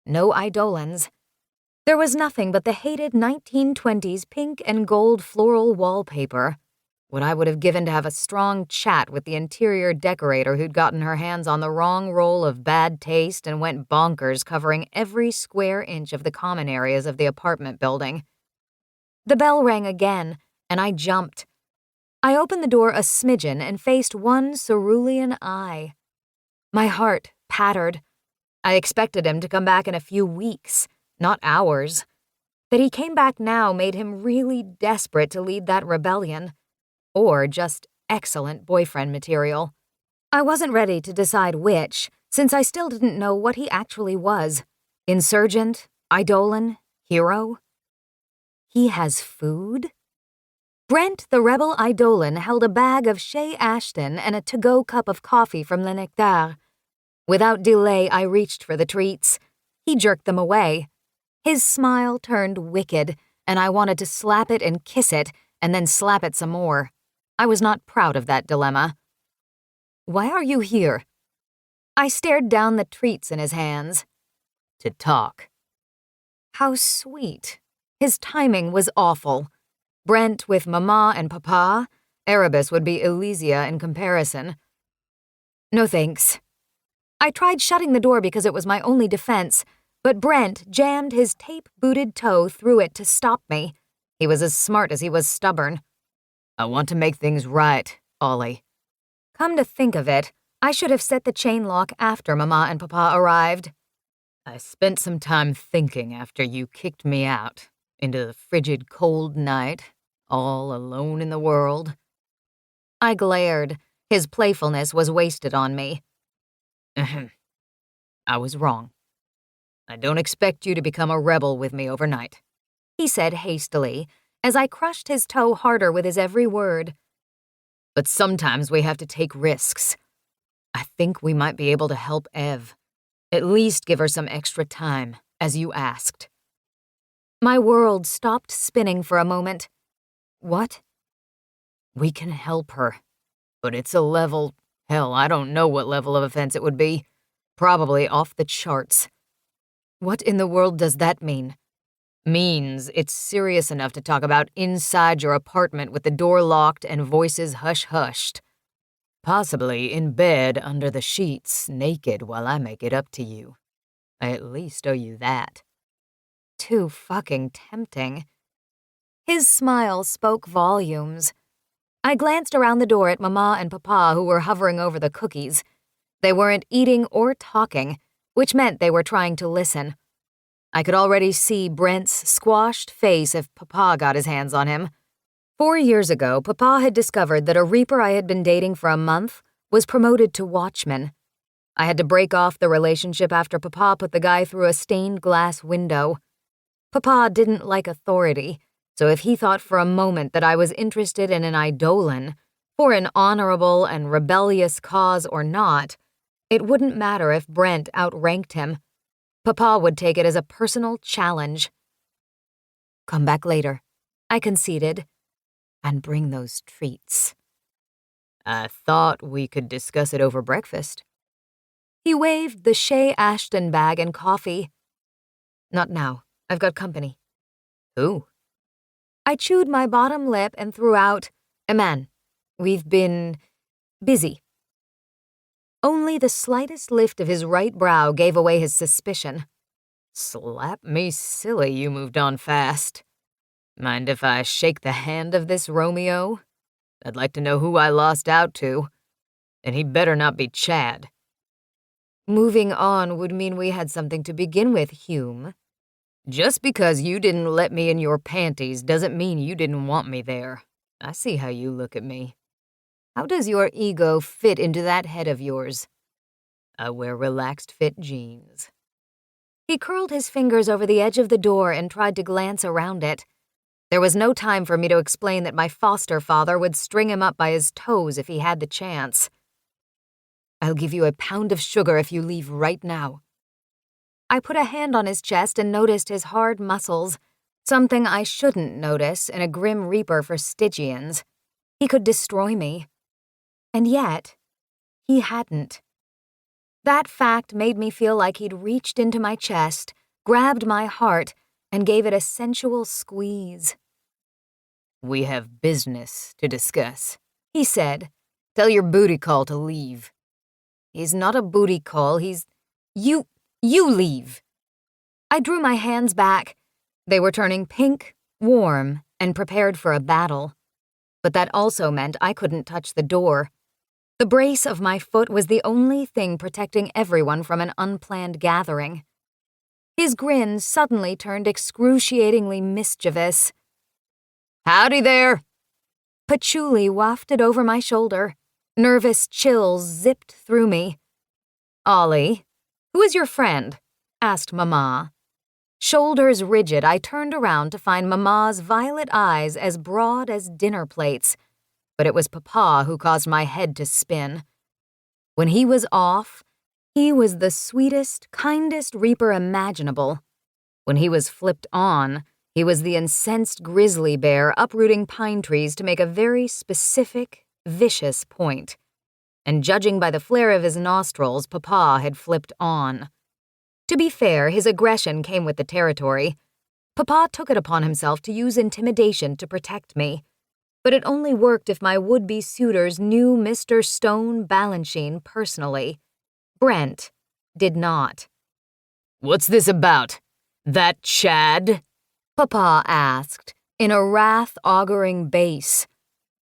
No Eidolons. There was nothing but the hated 1920s pink and gold floral wallpaper. What I would have given to have a strong chat with the interior decorator who'd gotten her hands on the wrong roll of bad taste and went bonkers covering every square inch of the common areas of the apartment building. The bell rang again, and I jumped. I opened the door a smidgen and faced one cerulean eye. My heart pattered. I expected him to come back in a few weeks, not hours. That he came back now made him really desperate to lead that rebellion. Or just excellent boyfriend material. I wasn't ready to decide which, since I still didn't know what he actually was. Insurgent? Eidolon? Hero? He has food? Brent, the rebel eidolon, held a bag of Shea Ashton and a to-go cup of coffee from Le Nectar. Without delay, I reached for the treats. He jerked them away. His smile turned wicked, and I wanted to slap it and kiss it, and then slap it some more. I was not proud of that dilemma. "Why are you here?" I stared down the treats in his hands. To talk. How sweet. His timing was awful. Brent with Mama and Papa. Erebus would be Elysia in comparison. No thanks. I tried shutting the door because it was my only defense, but Brent jammed his tape-booted toe through it to stop me. He was as smart as he was stubborn. I want to make things right, Ollie. Come to think of it, I should have set the chain lock after Mama and Papa arrived. I spent some time thinking after you kicked me out into the frigid cold night, all alone in the world. I glared. His playfulness was wasted on me. I was wrong. I don't expect you to become a rebel with me overnight, he said hastily, as I crushed his toe harder with his every word. But sometimes we have to take risks. I think we might be able to help Ev. At least give her some extra time, as you asked. My world stopped spinning for a moment. What? We can help her. But it's a level, hell, I don't know what level of offense it would be. Probably off the charts. What in the world does that mean? Means it's serious enough to talk about inside your apartment with the door locked and voices hush-hushed. Possibly in bed under the sheets, naked while I make it up to you. I at least owe you that. Too fucking tempting. His smile spoke volumes. I glanced around the door at Mama and Papa, who were hovering over the cookies. They weren't eating or talking, which meant they were trying to listen. I could already see Brent's squashed face if Papa got his hands on him. 4 years ago, Papa had discovered that a Reaper I had been dating for a month was promoted to watchman. I had to break off the relationship after Papa put the guy through a stained glass window. Papa didn't like authority, so if he thought for a moment that I was interested in an eidolon, for an honorable and rebellious cause or not, it wouldn't matter if Brent outranked him. Papa would take it as a personal challenge. Come back later, I conceded. And bring those treats. I thought we could discuss it over breakfast. He waved the Shea Ashton bag and coffee. Not now. I've got company. Who? I chewed my bottom lip and threw out, a man. We've been busy. Only the slightest lift of his right brow gave away his suspicion. Slap me silly, you moved on fast. Mind if I shake the hand of this Romeo? I'd like to know who I lost out to. And he better not be Chad. Moving on would mean we had something to begin with, Hume. Just because you didn't let me in your panties doesn't mean you didn't want me there. I see how you look at me. How does your ego fit into that head of yours? I wear relaxed fit jeans. He curled his fingers over the edge of the door and tried to glance around it. There was no time for me to explain that my foster father would string him up by his toes if he had the chance. I'll give you a pound of sugar if you leave right now. I put a hand on his chest and noticed his hard muscles, something I shouldn't notice in a grim reaper for Stygians. He could destroy me. And yet, he hadn't. That fact made me feel like he'd reached into my chest, grabbed my heart, and gave it a sensual squeeze. We have business to discuss, he said. Tell your booty call to leave. He's not a booty call, he's... You leave. I drew my hands back. They were turning pink, warm, and prepared for a battle. But that also meant I couldn't touch the door. The brace of my foot was the only thing protecting everyone from an unplanned gathering. His grin suddenly turned excruciatingly mischievous. Howdy there! Patchouli wafted over my shoulder. Nervous chills zipped through me. Ollie, who is your friend? Asked Mama. Shoulders rigid, I turned around to find Mama's violet eyes as broad as dinner plates, but it was Papa who caused my head to spin. When he was off, he was the sweetest, kindest reaper imaginable. When he was flipped on, he was the incensed grizzly bear uprooting pine trees to make a very specific, vicious point. And judging by the flare of his nostrils, Papa had flipped on. To be fair, his aggression came with the territory. Papa took it upon himself to use intimidation to protect me, but it only worked if my would-be suitors knew Mr. Stone Balanchine personally. Brent did not. "What's this about? That Chad?" Papa asked, in a wrath-auguring bass.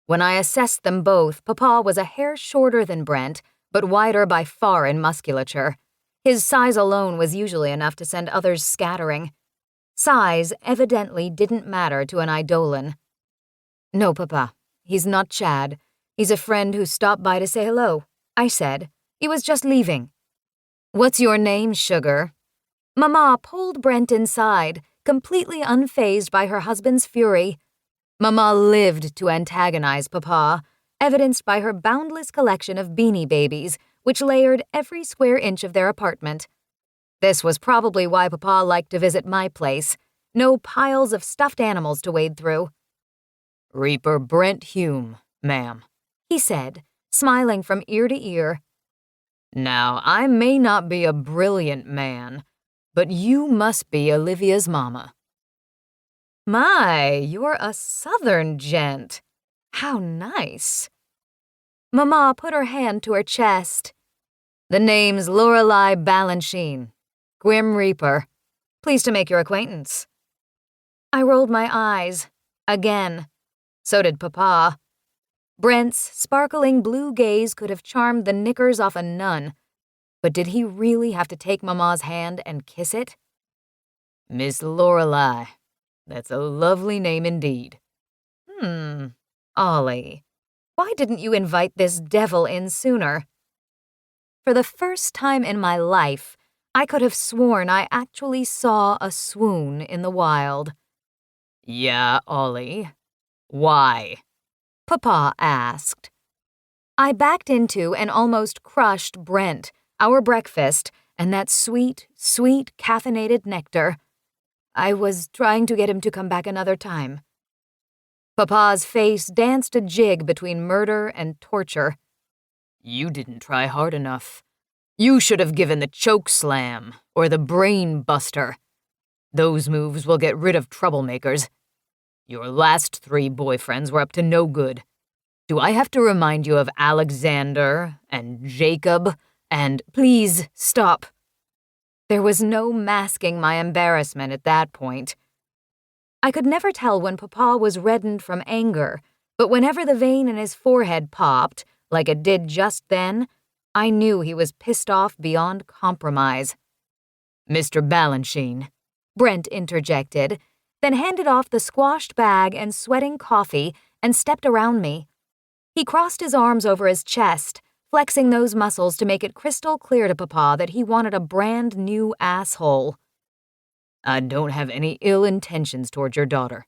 When I assessed them both, Papa was a hair shorter than Brent, but wider by far in musculature. His size alone was usually enough to send others scattering. Size evidently didn't matter to an Eidolon. "No, Papa, he's not Chad. He's a friend who stopped by to say hello," I said. "He was just leaving." "What's your name, sugar?" Mama pulled Brent inside, completely unfazed by her husband's fury. Mama lived to antagonize Papa, evidenced by her boundless collection of Beanie Babies, which layered every square inch of their apartment. This was probably why Papa liked to visit my place. No piles of stuffed animals to wade through. "Reaper Brent Hume, ma'am," he said, smiling from ear to ear. "Now, I may not be a brilliant man, but you must be Olivia's mama." "My, you're a southern gent. How nice." Mama put her hand to her chest. "The name's Lorelei Balanchine, Grim Reaper. Pleased to make your acquaintance." I rolled my eyes. Again. So did Papa. Brent's sparkling blue gaze could have charmed the knickers off a nun. But did he really have to take Mama's hand and kiss it? "Miss Lorelei. That's a lovely name indeed." Ollie, why didn't you invite this devil in sooner? For the first time in my life, I could have sworn I actually saw a swoon in the wild. "Yeah, Ollie. Why?" Papa asked. I backed into and almost crushed Brent, our breakfast, and that sweet, sweet caffeinated nectar. I was trying to get him to come back another time. Papa's face danced a jig between murder and torture. "You didn't try hard enough. You should have given the choke slam or the brain buster. Those moves will get rid of troublemakers. Your last 3 boyfriends were up to no good. Do I have to remind you of Alexander and Jacob and—" "Please, stop." There was no masking my embarrassment at that point. I could never tell when Papa was reddened from anger, but whenever the vein in his forehead popped, like it did just then, I knew he was pissed off beyond compromise. "Mr. Balanchine," Brent interjected, then handed off the squashed bag and sweating coffee and stepped around me. He crossed his arms over his chest, flexing those muscles to make it crystal clear to Papa that he wanted a brand new asshole. "I don't have any ill intentions toward your daughter."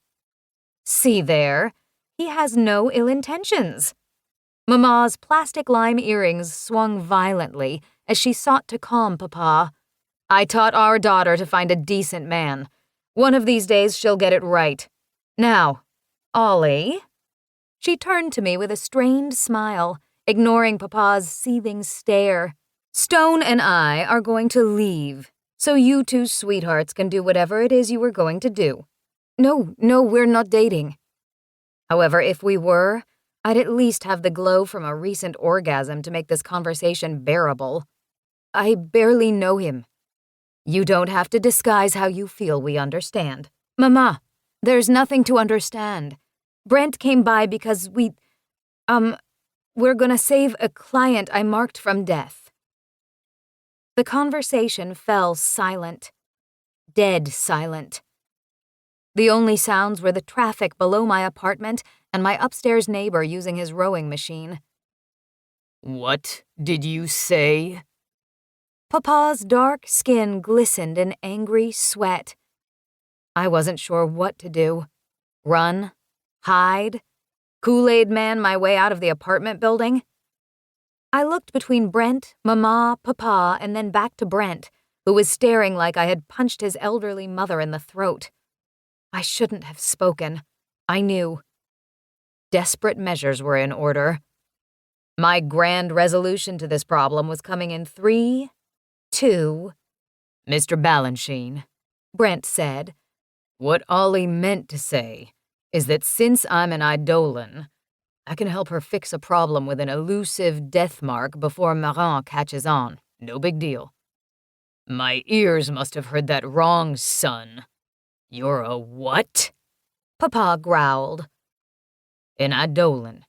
See there, he has no ill intentions. Mama's plastic lime earrings swung violently as she sought to calm Papa. "I taught our daughter to find a decent man. One of these days she'll get it right. Now, Ollie." She turned to me with a strained smile, ignoring Papa's seething stare. "Stone and I are going to leave, so you 2 sweethearts can do whatever it is you were going to do. No, we're not dating. However, if we were, I'd at least have the glow from a recent orgasm to make this conversation bearable. I barely know him. You don't have to disguise how you feel, we understand. Mama, there's nothing to understand. Brent came by because we're gonna save a client I marked from death." The conversation fell silent. Dead silent. The only sounds were the traffic below my apartment and my upstairs neighbor using his rowing machine. "What did you say?" Papa's dark skin glistened in angry sweat. I wasn't sure what to do. Run? Hide? Kool-Aid Man my way out of the apartment building? I looked between Brent, Mama, Papa, and then back to Brent, who was staring like I had punched his elderly mother in the throat. I shouldn't have spoken. I knew. Desperate measures were in order. My grand resolution to this problem was coming in 3, 2... Mr. Balanchine, Brent said. What Ollie meant to say is that since I'm an Eidolon, I can help her fix a problem with an elusive death mark before Marin catches on. No big deal. My ears must have heard that wrong, son. You're a what? Papa growled. An Eidolon.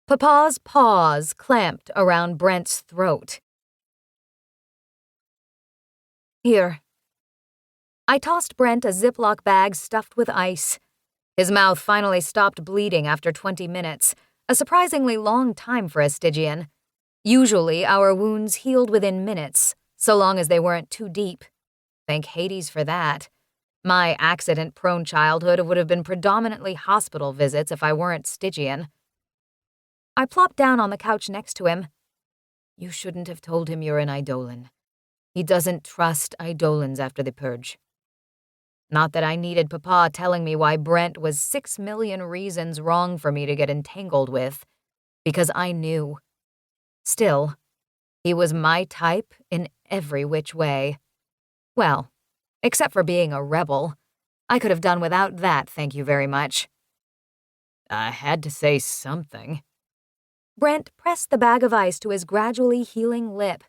Papa's paws clamped around Brent's throat. Here. I tossed Brent a Ziploc bag stuffed with ice. His mouth finally stopped bleeding after 20 minutes, a surprisingly long time for a Stygian. Usually, our wounds healed within minutes, so long as they weren't too deep. Thank Hades for that. My accident-prone childhood would have been predominantly hospital visits if I weren't Stygian. I plopped down on the couch next to him. You shouldn't have told him you're an Eidolon. He doesn't trust Eidolons after the purge. Not that I needed Papa telling me why Brent was 6 million reasons wrong for me to get entangled with, because I knew. Still, he was my type in every which way. Well, except for being a rebel. I could have done without that, thank you very much. I had to say something. Brent pressed the bag of ice to his gradually healing lip.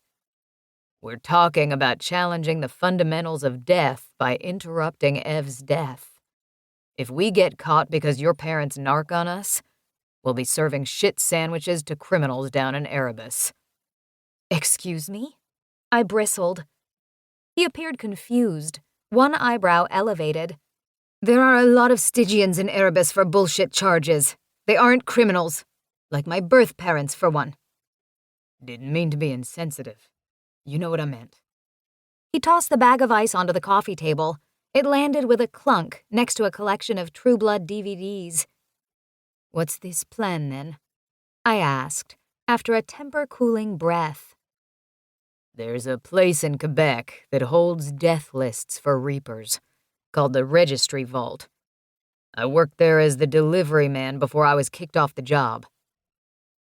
We're talking about challenging the fundamentals of death by interrupting Ev's death. If we get caught because your parents narc on us, we'll be serving shit sandwiches to criminals down in Erebus. Excuse me? I bristled. He appeared confused, one eyebrow elevated. There are a lot of Stygians in Erebus for bullshit charges. They aren't criminals. Like my birth parents, for one. Didn't mean to be insensitive. You know what I meant. He tossed the bag of ice onto the coffee table. It landed with a clunk next to a collection of True Blood DVDs. What's this plan, then? I asked, after a temper-cooling breath. There's a place in Quebec that holds death lists for Reapers, called the Registry Vault. I worked there as the delivery man before I was kicked off the job.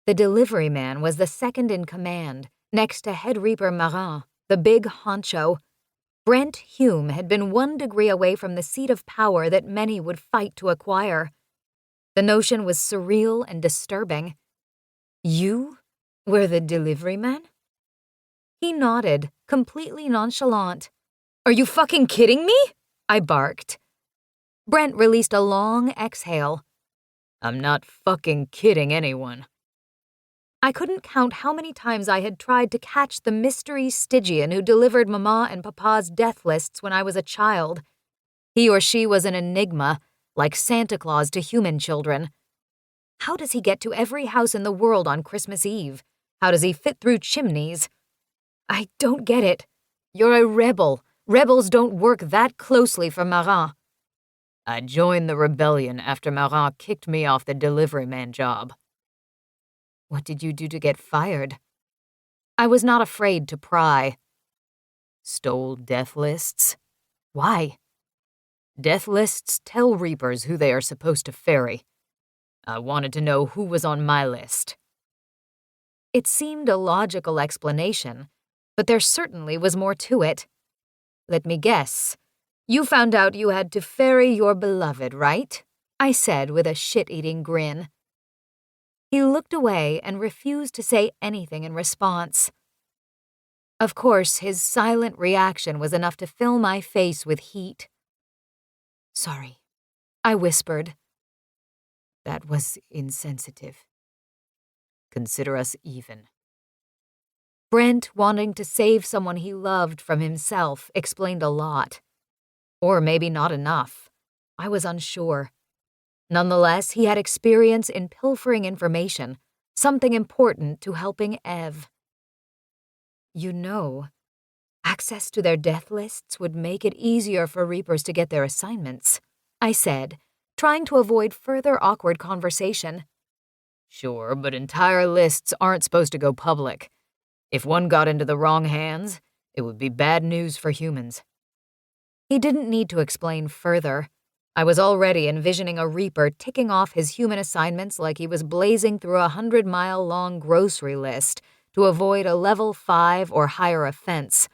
The delivery man was the second in command, next to Head Reaper Marin, the big honcho. Brent Hume had been 1 degree away from the seat of power that many would fight to acquire. The notion was surreal and disturbing. You were the delivery man? He nodded, completely nonchalant. Are you fucking kidding me? I barked. Brent released a long exhale. I'm not fucking kidding anyone. I couldn't count how many times I had tried to catch the mystery Stygian who delivered Mama and Papa's death lists when I was a child. He or she was an enigma, like Santa Claus to human children. How does he get to every house in the world on Christmas Eve? How does he fit through chimneys? I don't get it. You're a rebel. Rebels don't work that closely for Marin. I joined the rebellion after Marin kicked me off the delivery man job. What did you do to get fired? I was not afraid to pry. Stole death lists. Why? Death lists tell Reapers who they are supposed to ferry. I wanted to know who was on my list. It seemed a logical explanation, but there certainly was more to it. Let me guess. You found out you had to ferry your beloved, right? I said with a shit-eating grin. He looked away and refused to say anything in response. Of course, his silent reaction was enough to fill my face with heat. Sorry, I whispered. That was insensitive. Consider us even. Brent wanting to save someone he loved from himself explained a lot. Or maybe not enough. I was unsure. Nonetheless, he had experience in pilfering information, something important to helping Ev. You know, Access to their death lists would make it easier for Reapers to get their assignments, I said, trying to avoid further awkward conversation. Sure, but entire lists aren't supposed to go public. If one got into the wrong hands, it would be bad news for humans. He didn't need to explain further. I was already envisioning a Reaper ticking off his human assignments like he was blazing through a 100-mile-long grocery list to avoid a level 5 or higher offense.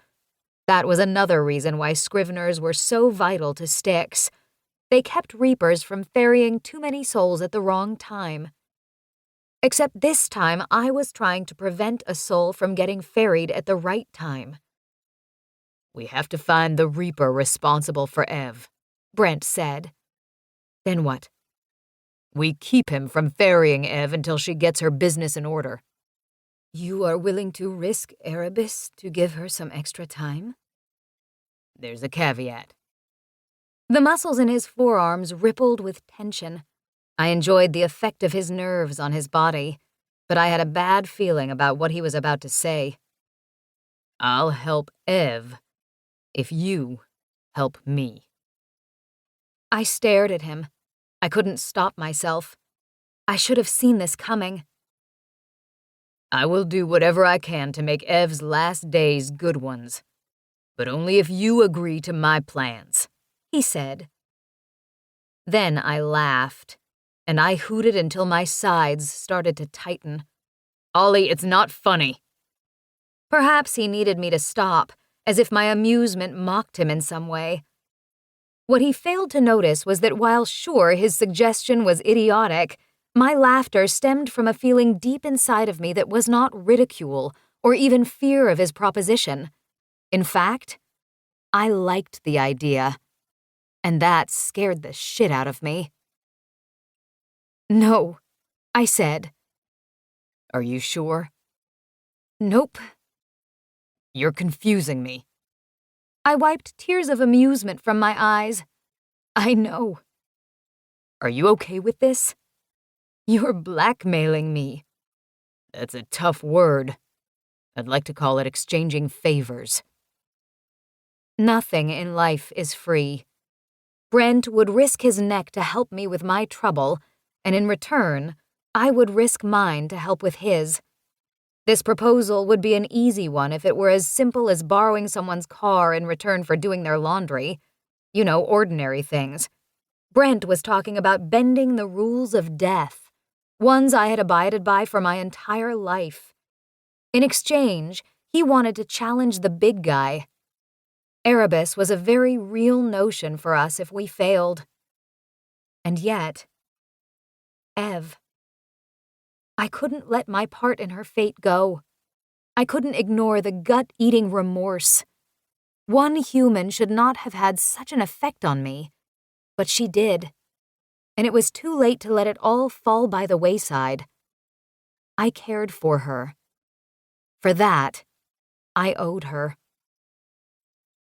That was another reason why Scriveners were so vital to Styx. They kept Reapers from ferrying too many souls at the wrong time. Except this time I was trying to prevent a soul from getting ferried at the right time. We have to find the Reaper responsible for Ev, Brent said. Then what? We keep him from ferrying Ev until she gets her business in order. You are willing to risk Erebus to give her some extra time? There's a caveat. The muscles in his forearms rippled with tension. I enjoyed the effect of his nerves on his body, but I had a bad feeling about what he was about to say. I'll help Ev if you help me. I stared at him. I couldn't stop myself. I should have seen this coming. I will do whatever I can to make Ev's last days good ones, but only if you agree to my plans, he said. Then I laughed, and I hooted until my sides started to tighten. Ollie, it's not funny. Perhaps he needed me to stop, as if my amusement mocked him in some way. What he failed to notice was that while sure his suggestion was idiotic, my laughter stemmed from a feeling deep inside of me that was not ridicule or even fear of his proposition. In fact, I liked the idea, and that scared the shit out of me. No, I said. Are you sure? Nope. You're confusing me. I wiped tears of amusement from my eyes. I know. Are you okay with this? You're blackmailing me. That's a tough word. I'd like to call it exchanging favors. Nothing in life is free. Brent would risk his neck to help me with my trouble, and in return, I would risk mine to help with his. This proposal would be an easy one if it were as simple as borrowing someone's car in return for doing their laundry. You know, ordinary things. Brent was talking about bending the rules of death, ones I had abided by for my entire life. In exchange, he wanted to challenge the big guy. Erebus was a very real notion for us if we failed. And yet, Ev. I couldn't let my part in her fate go. I couldn't ignore the gut-eating remorse. One human should not have had such an effect on me, but she did. And it was too late to let it all fall by the wayside. I cared for her. For that, I owed her.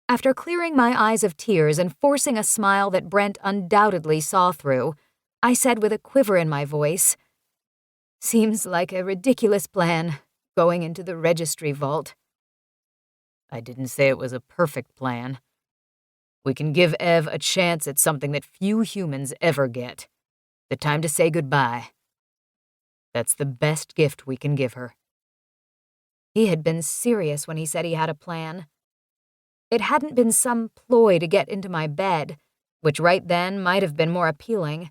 After clearing my eyes of tears and forcing a smile that Brent undoubtedly saw through, I said with a quiver in my voice, "Seems like a ridiculous plan, going into the registry vault." I didn't say it was a perfect plan. We can give Ev a chance at something that few humans ever get. The time to say goodbye. That's the best gift we can give her. He had been serious when he said he had a plan. It hadn't been some ploy to get into my bed, which right then might have been more appealing.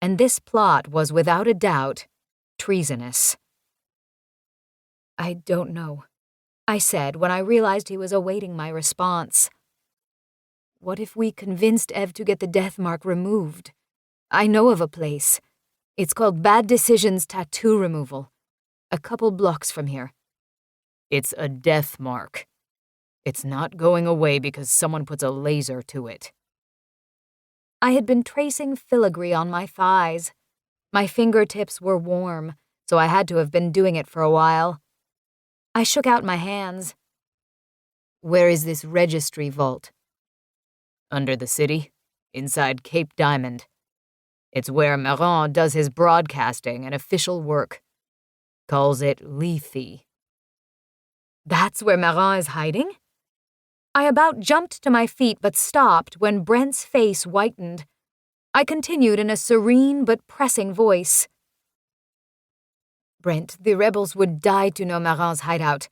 And this plot was without a doubt treasonous. I don't know, I said when I realized he was awaiting my response. What if we convinced Ev to get the death mark removed? I know of a place. It's called Bad Decisions Tattoo Removal. A couple blocks from here. It's a death mark. It's not going away because someone puts a laser to it. I had been tracing filigree on my thighs. My fingertips were warm, so I had to have been doing it for a while. I shook out my hands. Where is this registry vault? Under the city, inside Cape Diamond. It's where Marin does his broadcasting and official work. Calls it Lethe. That's where Marin is hiding? I about jumped to my feet but stopped when Brent's face whitened. I continued in a serene but pressing voice. Brent, the rebels would die to know Marin's hideout.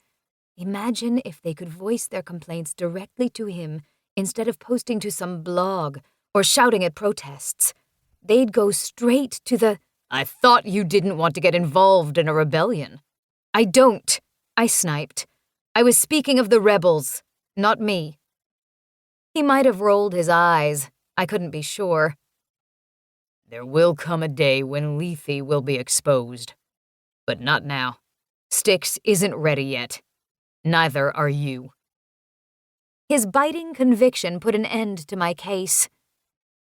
Imagine if they could voice their complaints directly to him instead of posting to some blog or shouting at protests. They'd go straight to the— I thought you didn't want to get involved in a rebellion. I don't, I sniped. I was speaking of the rebels, not me. He might have rolled his eyes. I couldn't be sure. There will come a day when Lethe will be exposed. But not now. Styx isn't ready yet. Neither are you. His biting conviction put an end to my case.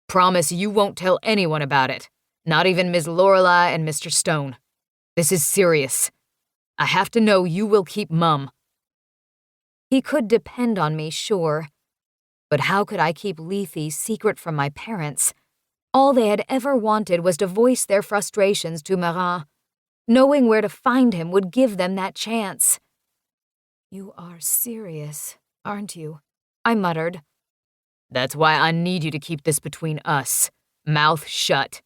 Promise you won't tell anyone about it. Not even Ms. Lorelei and Mr. Stone. This is serious. I have to know you will keep mum. He could depend on me, sure. But how could I keep Lethe secret from my parents? All they had ever wanted was to voice their frustrations to Marin. Knowing where to find him would give them that chance. You are serious, aren't you? I muttered. That's why I need you to keep this between us. Mouth shut.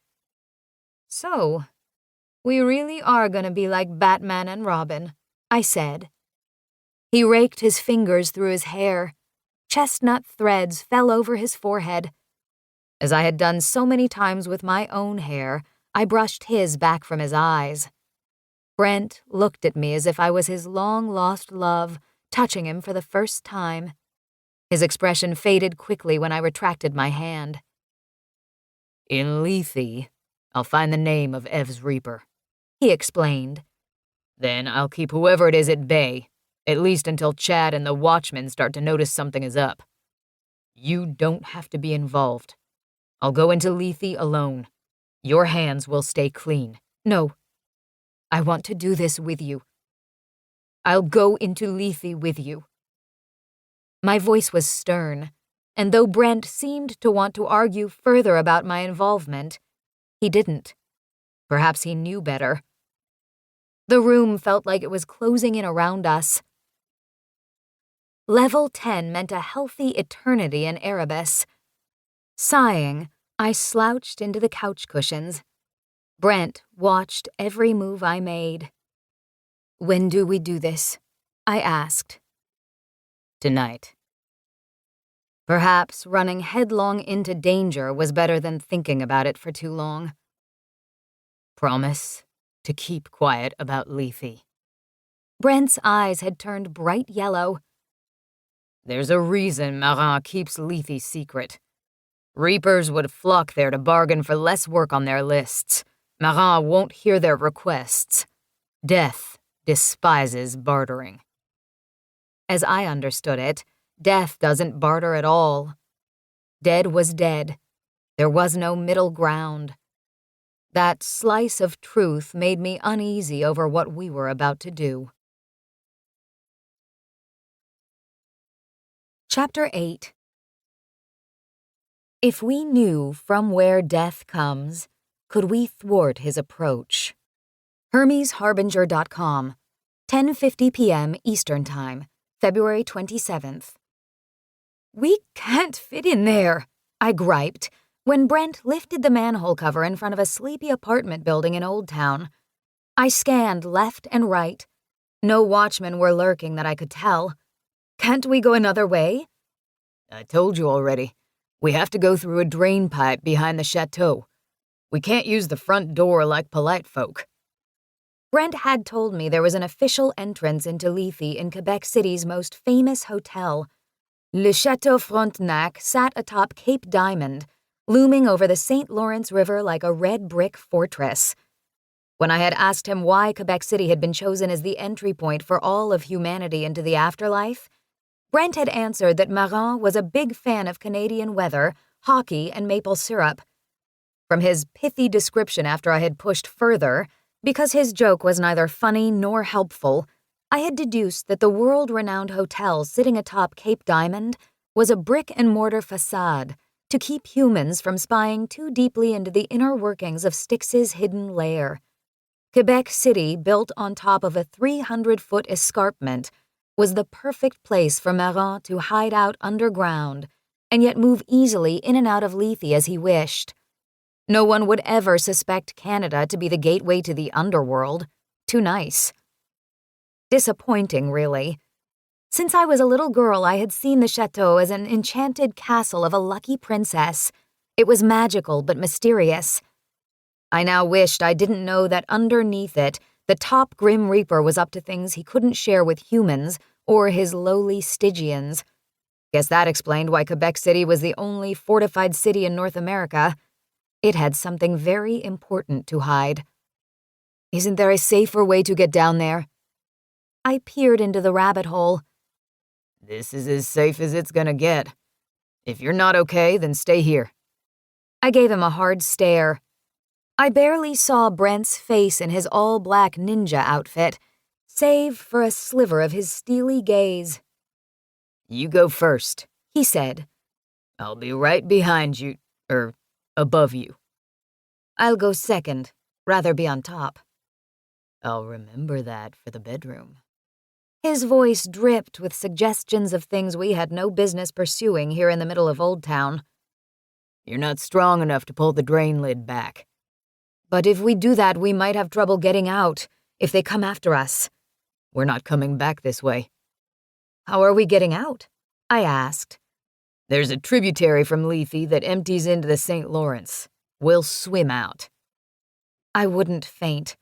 So, we really are gonna be like Batman and Robin, I said. He raked his fingers through his hair. Chestnut threads fell over his forehead. As I had done so many times with my own hair, I brushed his back from his eyes. Brent looked at me as if I was his long-lost love, touching him for the first time. His expression faded quickly when I retracted my hand. In Lethe, I'll find the name of Ev's Reaper, he explained. Then I'll keep whoever it is at bay, at least until Chad and the Watchmen start to notice something is up. You don't have to be involved. I'll go into Lethe alone. Your hands will stay clean. No. I want to do this with you. I'll go into Lethe with you. My voice was stern, and though Brent seemed to want to argue further about my involvement, he didn't. Perhaps he knew better. The room felt like it was closing in around us. Level 10 meant a healthy eternity in Erebus. Sighing, I slouched into the couch cushions. Brent watched every move I made. When do we do this? I asked. Tonight. Perhaps running headlong into danger was better than thinking about it for too long. Promise to keep quiet about Lethe. Brent's eyes had turned bright yellow. There's a reason Marin keeps Lethe secret. Reapers would flock there to bargain for less work on their lists. Marin won't hear their requests. Death despises bartering. As I understood it, death doesn't barter at all. Dead was dead. There was no middle ground. That slice of truth made me uneasy over what we were about to do. Chapter 8. If we knew from where death comes, could we thwart his approach? HermesHarbinger.com, 10:50 p.m. Eastern Time, February 27th. We can't fit in there, I griped, when Brent lifted the manhole cover in front of a sleepy apartment building in Old Town. I scanned left and right. No watchmen were lurking that I could tell. Can't we go another way? I told you already. We have to go through a drain pipe behind the chateau. We can't use the front door like polite folk. Brent had told me there was an official entrance into Lethe in Quebec City's most famous hotel. Le Chateau Frontenac sat atop Cape Diamond, looming over the St. Lawrence River like a red brick fortress. When I had asked him why Quebec City had been chosen as the entry point for all of humanity into the afterlife, Brent had answered that Marin was a big fan of Canadian weather, hockey, and maple syrup. From his pithy description after I had pushed further, because his joke was neither funny nor helpful, I had deduced that the world-renowned hotel sitting atop Cape Diamond was a brick-and-mortar facade to keep humans from spying too deeply into the inner workings of Styx's hidden lair. Quebec City, built on top of a 300-foot escarpment, was the perfect place for Marin to hide out underground and yet move easily in and out of Lethe as he wished. No one would ever suspect Canada to be the gateway to the underworld. Too nice. Disappointing, really. Since I was a little girl, I had seen the chateau as an enchanted castle of a lucky princess. It was magical but mysterious. I now wished I didn't know that underneath it, the top Grim Reaper was up to things he couldn't share with humans or his lowly Stygians. Guess that explained why Quebec City was the only fortified city in North America. It had something very important to hide. Isn't there a safer way to get down there? I peered into the rabbit hole. This is as safe as it's gonna get. If you're not okay, then stay here. I gave him a hard stare. I barely saw Brent's face in his all-black ninja outfit, save for a sliver of his steely gaze. You go first, he said. I'll be right behind you, above you. I'll go second, rather be on top. I'll remember that for the bedroom. His voice dripped with suggestions of things we had no business pursuing here in the middle of Old Town. You're not strong enough to pull the drain lid back. But if we do that, we might have trouble getting out, if they come after us. We're not coming back this way. How are we getting out? I asked. There's a tributary from Lethe that empties into the St. Lawrence. We'll swim out. I wouldn't faint.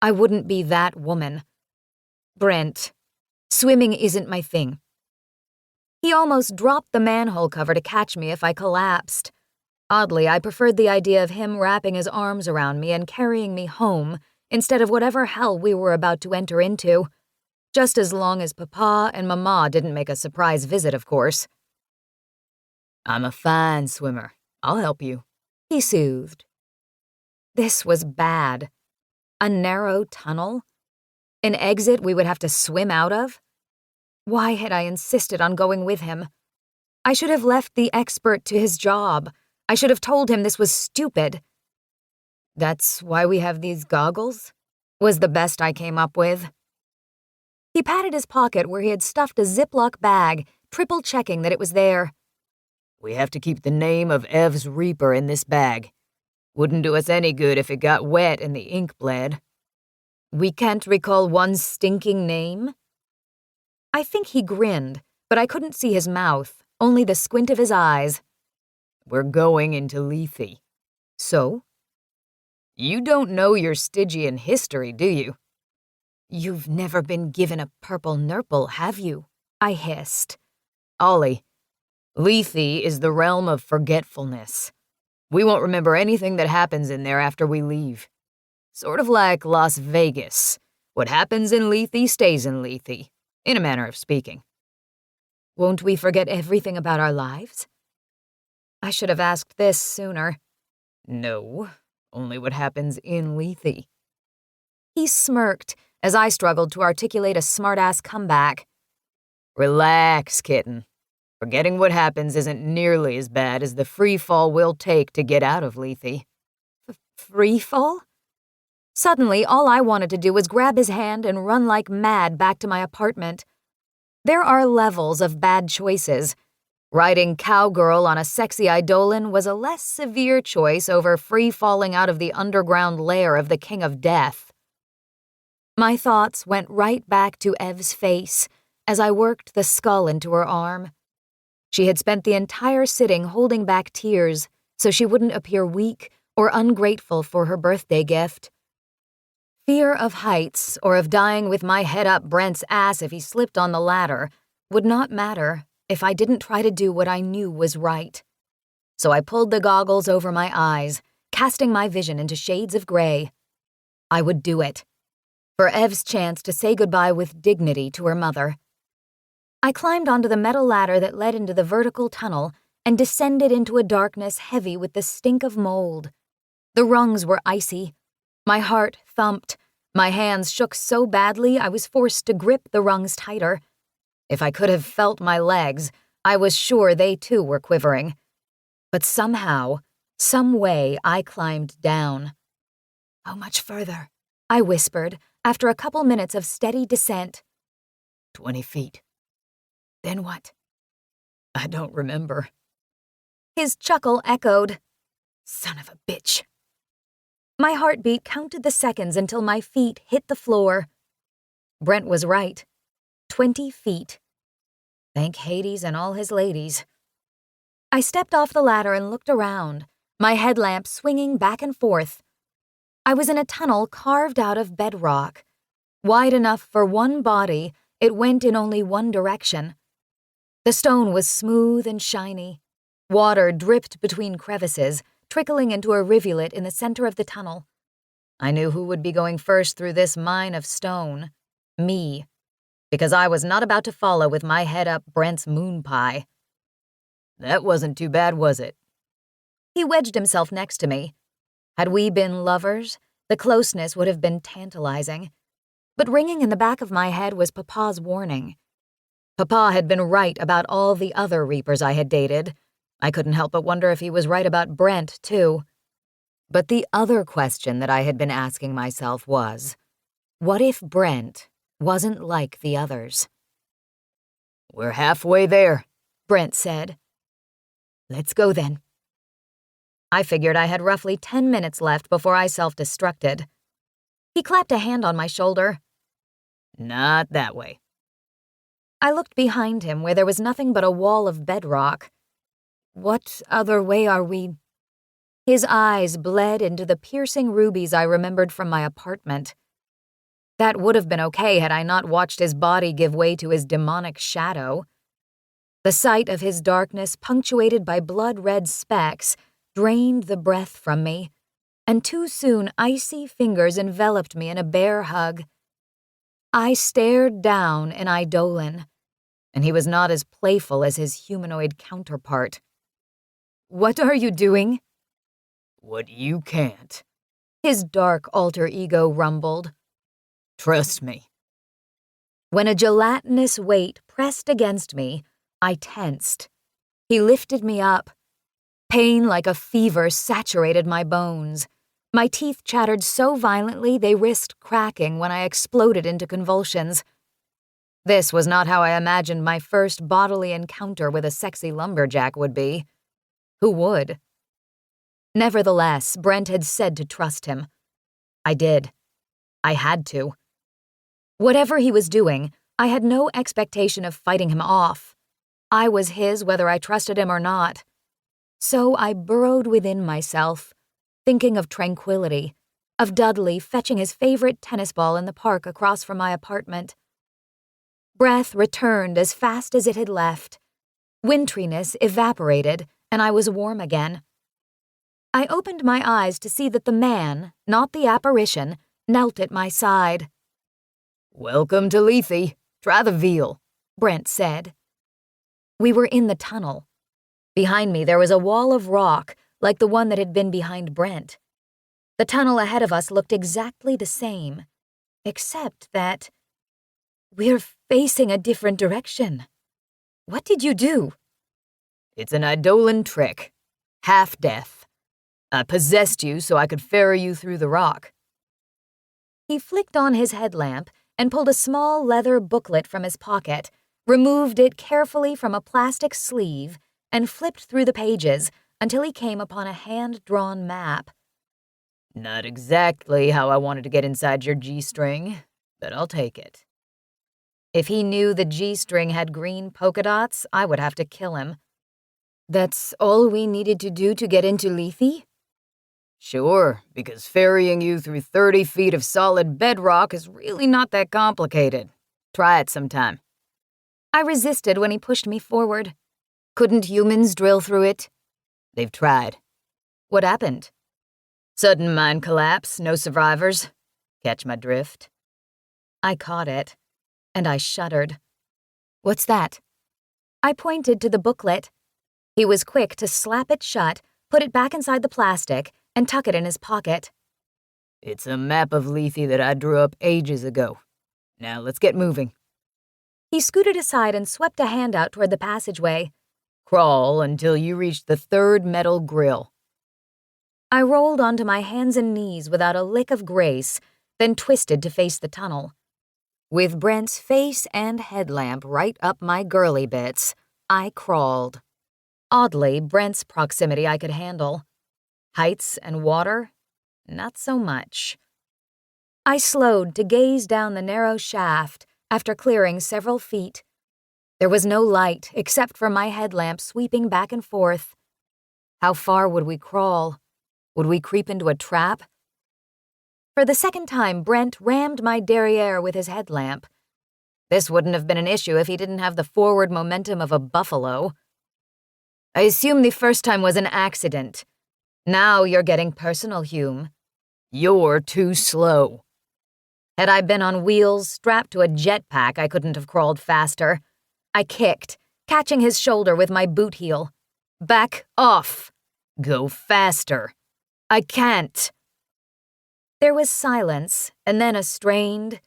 I wouldn't be that woman. Brent, swimming isn't my thing. He almost dropped the manhole cover to catch me if I collapsed. Oddly, I preferred the idea of him wrapping his arms around me and carrying me home instead of whatever hell we were about to enter into. Just as long as Papa and Mama didn't make a surprise visit, of course. I'm a fine swimmer. I'll help you, he soothed. This was bad. A narrow tunnel? An exit we would have to swim out of? Why had I insisted on going with him? I should have left the expert to his job. I should have told him this was stupid. That's why we have these goggles? Was the best I came up with. He patted his pocket where he had stuffed a Ziploc bag, triple-checking that it was there. We have to keep the name of Ev's Reaper in this bag. Wouldn't do us any good if it got wet and the ink bled. We can't recall one stinking name? I think he grinned, but I couldn't see his mouth, only the squint of his eyes. We're going into Lethe. So? You don't know your Stygian history, do you? You've never been given a purple nurple, have you? I hissed. Ollie, Lethe is the realm of forgetfulness. We won't remember anything that happens in there after we leave. Sort of like Las Vegas. What happens in Lethe stays in Lethe, in a manner of speaking. Won't we forget everything about our lives? I should have asked this sooner. No, only what happens in Lethe. He smirked as I struggled to articulate a smart-ass comeback. Relax, kitten. Forgetting what happens isn't nearly as bad as the free fall we'll take to get out of Lethe. Free fall? Suddenly, all I wanted to do was grab his hand and run like mad back to my apartment. There are levels of bad choices. Riding cowgirl on a sexy eidolon was a less severe choice over free-falling out of the underground lair of the King of Death. My thoughts went right back to Ev's face as I worked the skull into her arm. She had spent the entire sitting holding back tears so she wouldn't appear weak or ungrateful for her birthday gift. Fear of heights or of dying with my head up Brent's ass if he slipped on the ladder would not matter if I didn't try to do what I knew was right. So I pulled the goggles over my eyes, casting my vision into shades of gray. I would do it. For Ev's chance to say goodbye with dignity to her mother. I climbed onto the metal ladder that led into the vertical tunnel and descended into a darkness heavy with the stink of mold. The rungs were icy. My heart thumped. My hands shook so badly I was forced to grip the rungs tighter. If I could have felt my legs, I was sure they too were quivering. But somehow, some way, I climbed down. How much further? I whispered, after a couple minutes of steady descent. 20 feet. Then what? I don't remember. His chuckle echoed. Son of a bitch. My heartbeat counted the seconds until my feet hit the floor. Brent was right. 20 feet. Thank Hades and all his ladies. I stepped off the ladder and looked around, my headlamp swinging back and forth. I was in a tunnel carved out of bedrock. Wide enough for one body, it went in only one direction. The stone was smooth and shiny. Water dripped between crevices, trickling into a rivulet in the center of the tunnel. I knew who would be going first through this mine of stone. Me. Because I was not about to follow with my head up Brent's moon pie. That wasn't too bad, was it? He wedged himself next to me. Had we been lovers, the closeness would have been tantalizing. But ringing in the back of my head was Papa's warning. Papa had been right about all the other Reapers I had dated. I couldn't help but wonder if he was right about Brent, too. But the other question that I had been asking myself was, what if Brent wasn't like the others? We're halfway there, Brent said. Let's go then. I figured I had roughly 10 minutes left before I self-destructed. He clapped a hand on my shoulder. Not that way. I looked behind him where there was nothing but a wall of bedrock. What other way are we? His eyes bled into the piercing rubies I remembered from my apartment. That would have been okay had I not watched his body give way to his demonic shadow. The sight of his darkness, punctuated by blood-red specks, drained the breath from me, and too soon icy fingers enveloped me in a bear hug. I stared down in Eidolon, and he was not as playful as his humanoid counterpart. What are you doing? What you can't. His dark alter ego rumbled. Trust me. When a gelatinous weight pressed against me, I tensed. He lifted me up. Pain like a fever saturated my bones. My teeth chattered so violently they risked cracking when I exploded into convulsions. This was not how I imagined my first bodily encounter with a sexy lumberjack would be. Who would? Nevertheless, Brent had said to trust him. I did. I had to. Whatever he was doing, I had no expectation of fighting him off. I was his whether I trusted him or not. So I burrowed within myself, thinking of tranquility, of Dudley fetching his favorite tennis ball in the park across from my apartment. Breath returned as fast as it had left. Wintriness evaporated, and I was warm again. I opened my eyes to see that the man, not the apparition, knelt at my side. Welcome to Lethe. Try the veal, Brent said. We were in the tunnel. Behind me there was a wall of rock, like the one that had been behind Brent. The tunnel ahead of us looked exactly the same, except that we're facing a different direction. What did you do? It's an Eidolon trick. Half-death. I possessed you so I could ferry you through the rock. He flicked on his headlamp and pulled a small leather booklet from his pocket, removed it carefully from a plastic sleeve, and flipped through the pages until he came upon a hand-drawn map. Not exactly how I wanted to get inside your G-string, but I'll take it. If he knew the G-string had green polka dots, I would have to kill him. That's all we needed to do to get into Lethe? Sure, because ferrying you through 30 feet of solid bedrock is really not that complicated. Try it sometime. I resisted when he pushed me forward. Couldn't humans drill through it? They've tried. What happened? Sudden mine collapse, no survivors. Catch my drift? I caught it, and I shuddered. What's that? I pointed to the booklet. He was quick to slap it shut, put it back inside the plastic, and tuck it in his pocket. It's a map of Lethe that I drew up ages ago. Now let's get moving. He scooted aside and swept a hand out toward the passageway. Crawl until you reach the third metal grill. I rolled onto my hands and knees without a lick of grace, then twisted to face the tunnel. With Brent's face and headlamp right up my girly bits, I crawled. Oddly, Brent's proximity I could handle. Heights and water? Not so much. I slowed to gaze down the narrow shaft after clearing several feet. There was no light except for my headlamp sweeping back and forth. How far would we crawl? Would we creep into a trap? For the second time, Brent rammed my derriere with his headlamp. This wouldn't have been an issue if he didn't have the forward momentum of a buffalo. I assume the first time was an accident. Now you're getting personal, Hume. You're too slow. Had I been on wheels strapped to a jetpack, I couldn't have crawled faster. I kicked, catching his shoulder with my boot heel. Back off. Go faster. I can't. There was silence, and then a strained,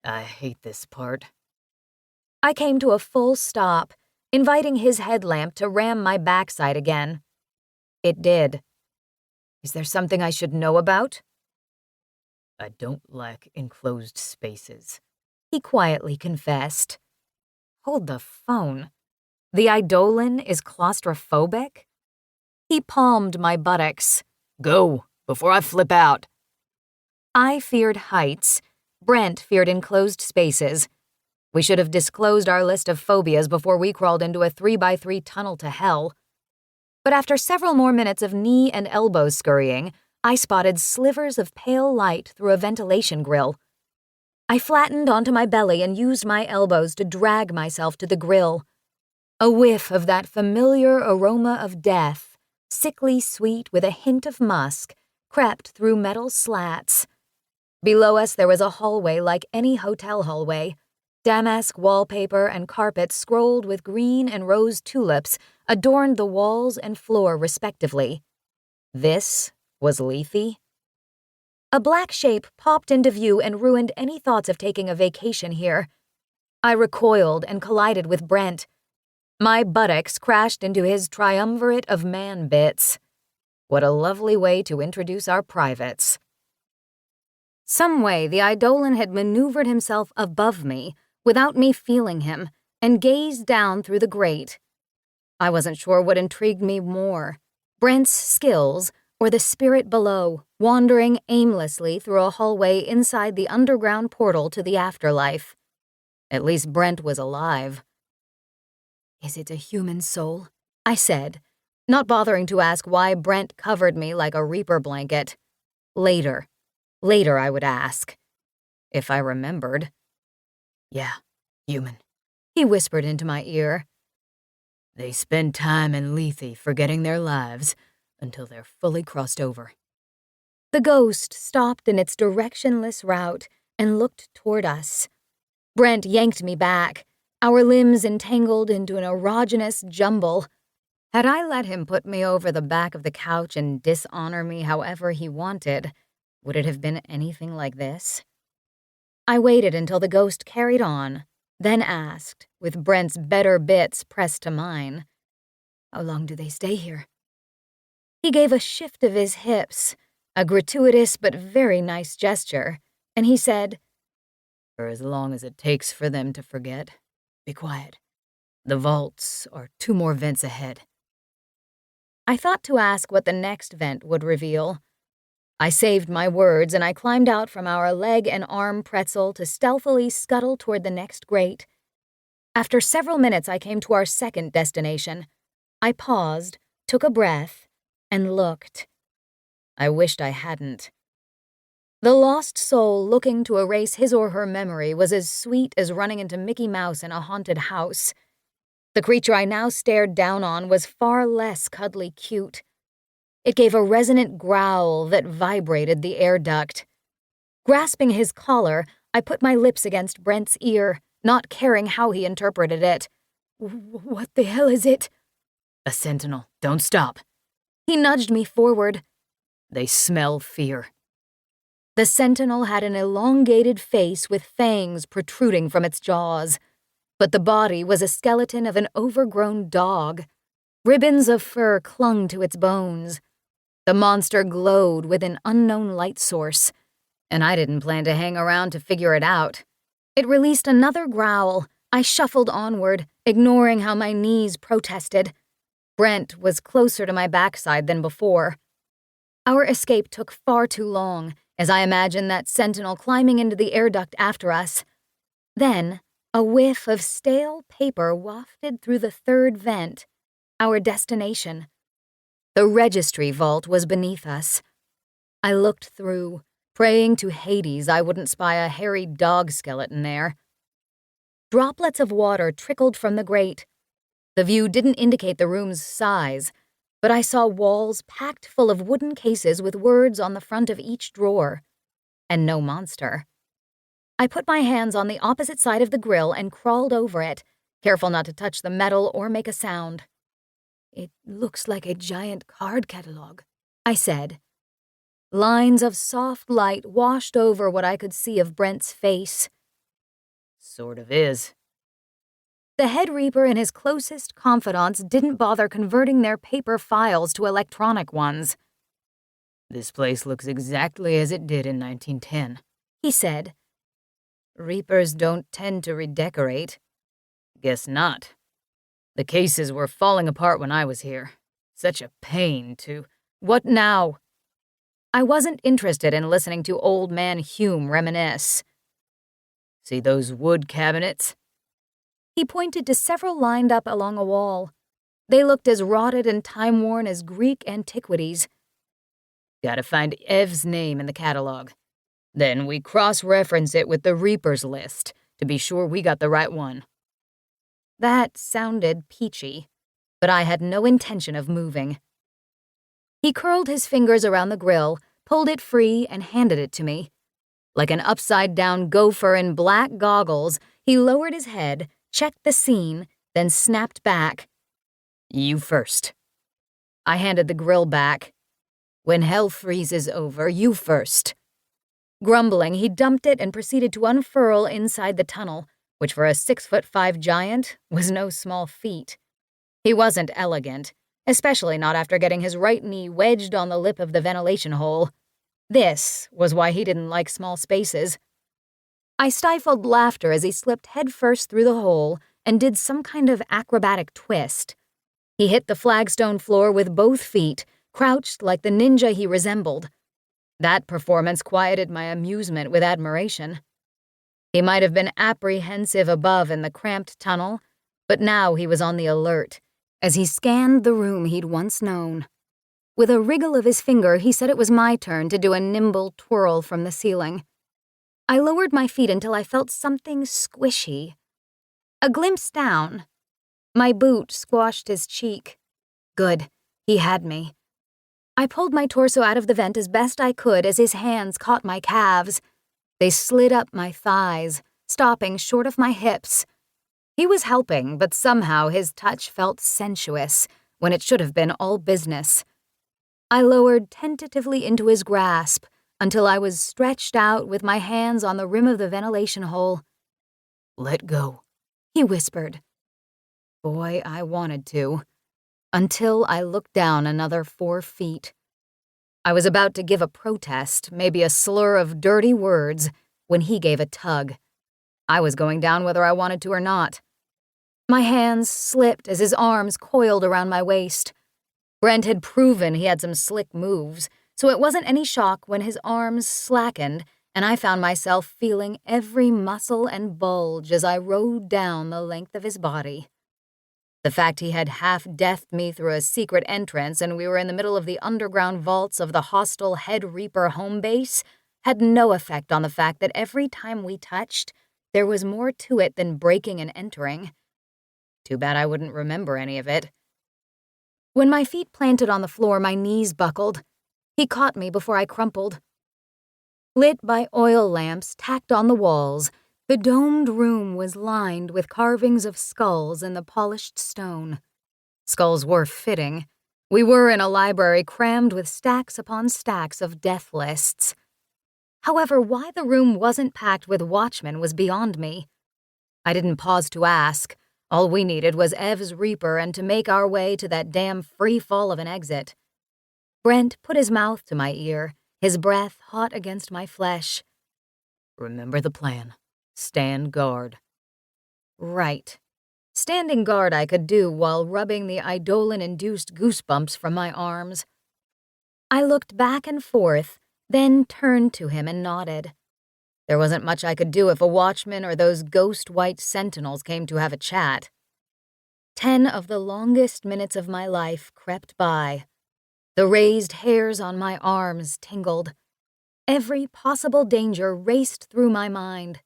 I hate this part. I came to a full stop, inviting his headlamp to ram my backside again. It did. Is there something I should know about? I don't like enclosed spaces, he quietly confessed. Hold the phone. The Eidolon is claustrophobic? He palmed my buttocks. Go, before I flip out. I feared heights. Brent feared enclosed spaces. We should have disclosed our list of phobias before we crawled into a 3x3 tunnel to hell. But after several more minutes of knee and elbow scurrying, I spotted slivers of pale light through a ventilation grill. I flattened onto my belly and used my elbows to drag myself to the grill. A whiff of that familiar aroma of death, sickly sweet with a hint of musk, crept through metal slats. Below us there was a hallway like any hotel hallway. Damask wallpaper and carpet scrolled with green and rose tulips adorned the walls and floor respectively. This was Lethe? A black shape popped into view and ruined any thoughts of taking a vacation here. I recoiled and collided with Brent. My buttocks crashed into his triumvirate of man bits. What a lovely way to introduce our privates. Some way the Eidolon had maneuvered himself above me, without me feeling him, and gazed down through the grate. I wasn't sure what intrigued me more, Brent's skills or the spirit below, wandering aimlessly through a hallway inside the underground portal to the afterlife. At least Brent was alive. Is it a human soul? I said, not bothering to ask why Brent covered me like a reaper blanket. Later I would ask. If I remembered. Yeah, human, he whispered into my ear. They spend time in Lethe forgetting their lives until they're fully crossed over. The ghost stopped in its directionless route and looked toward us. Brent yanked me back, our limbs entangled into an erogenous jumble. Had I let him put me over the back of the couch and dishonor me however he wanted, would it have been anything like this? I waited until the ghost carried on, then asked, with Brent's better bits pressed to mine, How long do they stay here? He gave a shift of his hips, a gratuitous but very nice gesture, and he said, For as long as it takes for them to forget. Be quiet. The vaults are 2 more vents ahead. I thought to ask what the next vent would reveal. I saved my words and I climbed out from our leg and arm pretzel to stealthily scuttle toward the next grate. After several minutes I came to our second destination. I paused, took a breath, and looked. I wished I hadn't. The lost soul looking to erase his or her memory was as sweet as running into Mickey Mouse in a haunted house. The creature I now stared down on was far less cuddly cute. It gave a resonant growl that vibrated the air duct. Grasping his collar, I put my lips against Brent's ear, not caring how he interpreted it. What the hell is it? A sentinel. Don't stop. He nudged me forward. They smell fear. The sentinel had an elongated face with fangs protruding from its jaws, but the body was a skeleton of an overgrown dog. Ribbons of fur clung to its bones. The monster glowed with an unknown light source, and I didn't plan to hang around to figure it out. It released another growl. I shuffled onward, ignoring how my knees protested. Brent was closer to my backside than before. Our escape took far too long, as I imagined that sentinel climbing into the air duct after us. Then, a whiff of stale paper wafted through the third vent, our destination. The registry vault was beneath us. I looked through, praying to Hades I wouldn't spy a hairy dog skeleton there. Droplets of water trickled from the grate. The view didn't indicate the room's size, but I saw walls packed full of wooden cases with words on the front of each drawer. And no monster. I put my hands on the opposite side of the grill and crawled over it, careful not to touch the metal or make a sound. "It looks like a giant card catalog," I said. Lines of soft light washed over what I could see of Brent's face. Sort of is. The head reaper and his closest confidants didn't bother converting their paper files to electronic ones. This place looks exactly as it did in 1910, he said. Reapers don't tend to redecorate. Guess not. The cases were falling apart when I was here. Such a pain to... What now? I wasn't interested in listening to old man Hume reminisce. See those wood cabinets? He pointed to several lined up along a wall. They looked as rotted and time-worn as Greek antiquities. Gotta find Ev's name in the catalog. Then we cross-reference it with the Reaper's list to be sure we got the right one. That sounded peachy, but I had no intention of moving. He curled his fingers around the grill, pulled it free, and handed it to me. Like an upside-down gopher in black goggles, he lowered his head, checked the scene, then snapped back. You first. I handed the grill back. When hell freezes over, you first. Grumbling, he dumped it and proceeded to unfurl inside the tunnel, which for a 6'5" giant was no small feat. He wasn't elegant, especially not after getting his right knee wedged on the lip of the ventilation hole. This was why he didn't like small spaces. I stifled laughter as he slipped headfirst through the hole and did some kind of acrobatic twist. He hit the flagstone floor with both feet, crouched like the ninja he resembled. That performance quieted my amusement with admiration. He might have been apprehensive above in the cramped tunnel, but now he was on the alert as he scanned the room he'd once known. With a wriggle of his finger, he said it was my turn to do a nimble twirl from the ceiling. I lowered my feet until I felt something squishy. A glimpse down. My boot squashed his cheek. Good, he had me. I pulled my torso out of the vent as best I could as his hands caught my calves. They slid up my thighs, stopping short of my hips. He was helping, but somehow his touch felt sensuous when it should have been all business. I lowered tentatively into his grasp until I was stretched out with my hands on the rim of the ventilation hole. Let go, he whispered. Boy, I wanted to. Until I looked down another 4 feet. I was about to give a protest, maybe a slur of dirty words, when he gave a tug. I was going down whether I wanted to or not. My hands slipped as his arms coiled around my waist. Brent had proven he had some slick moves, so it wasn't any shock when his arms slackened and I found myself feeling every muscle and bulge as I rode down the length of his body. The fact he had half-deathed me through a secret entrance and we were in the middle of the underground vaults of the hostile Head Reaper home base had no effect on the fact that every time we touched, there was more to it than breaking and entering. Too bad I wouldn't remember any of it. When my feet planted on the floor, my knees buckled. He caught me before I crumpled. Lit by oil lamps tacked on the walls, the domed room was lined with carvings of skulls in the polished stone. Skulls were fitting. We were in a library crammed with stacks upon stacks of death lists. However, why the room wasn't packed with watchmen was beyond me. I didn't pause to ask. All we needed was Ev's Reaper and to make our way to that damn free fall of an exit. Brent put his mouth to my ear, his breath hot against my flesh. Remember the plan. Stand guard. Right. Standing guard I could do while rubbing the Eidolon-induced goosebumps from my arms. I looked back and forth, then turned to him and nodded. There wasn't much I could do if a watchman or those ghost-white sentinels came to have a chat. 10 of the longest minutes of my life crept by. The raised hairs on my arms tingled. Every possible danger raced through my mind.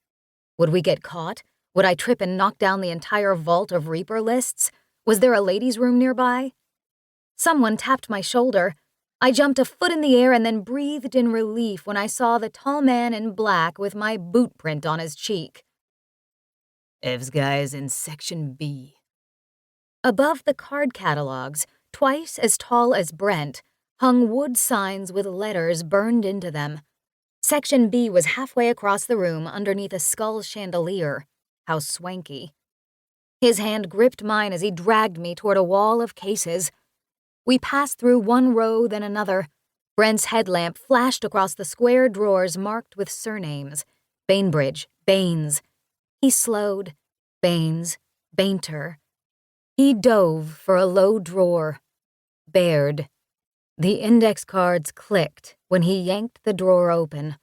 Would we get caught? Would I trip and knock down the entire vault of Reaper lists? Was there a ladies' room nearby? Someone tapped my shoulder. I jumped a foot in the air and then breathed in relief when I saw the tall man in black with my boot print on his cheek. Ev's guy is in Section B. Above the card catalogs, twice as tall as Brent, hung wood signs with letters burned into them. Section B was halfway across the room underneath a skull chandelier. How swanky. His hand gripped mine as he dragged me toward a wall of cases. We passed through one row, then another. Brent's headlamp flashed across the square drawers marked with surnames. Bainbridge, Baines. He slowed. Baines, Bainter. He dove for a low drawer. Baird. The index cards clicked when he yanked the drawer open.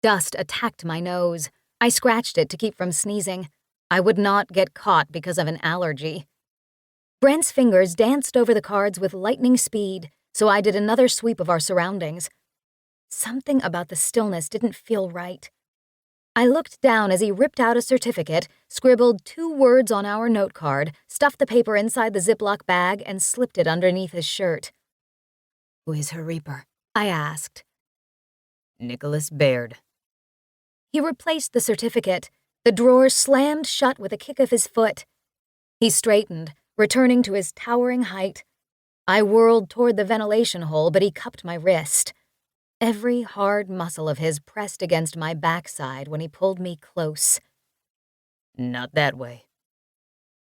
Dust attacked my nose. I scratched it to keep from sneezing. I would not get caught because of an allergy. Brent's fingers danced over the cards with lightning speed, so I did another sweep of our surroundings. Something about the stillness didn't feel right. I looked down as he ripped out a certificate, scribbled 2 words on our note card, stuffed the paper inside the Ziploc bag, and slipped it underneath his shirt. Who is her Reaper? I asked. Nicholas Baird. He replaced the certificate. The drawer slammed shut with a kick of his foot. He straightened, returning to his towering height. I whirled toward the ventilation hole, but he cupped my wrist. Every hard muscle of his pressed against my backside when he pulled me close. Not that way.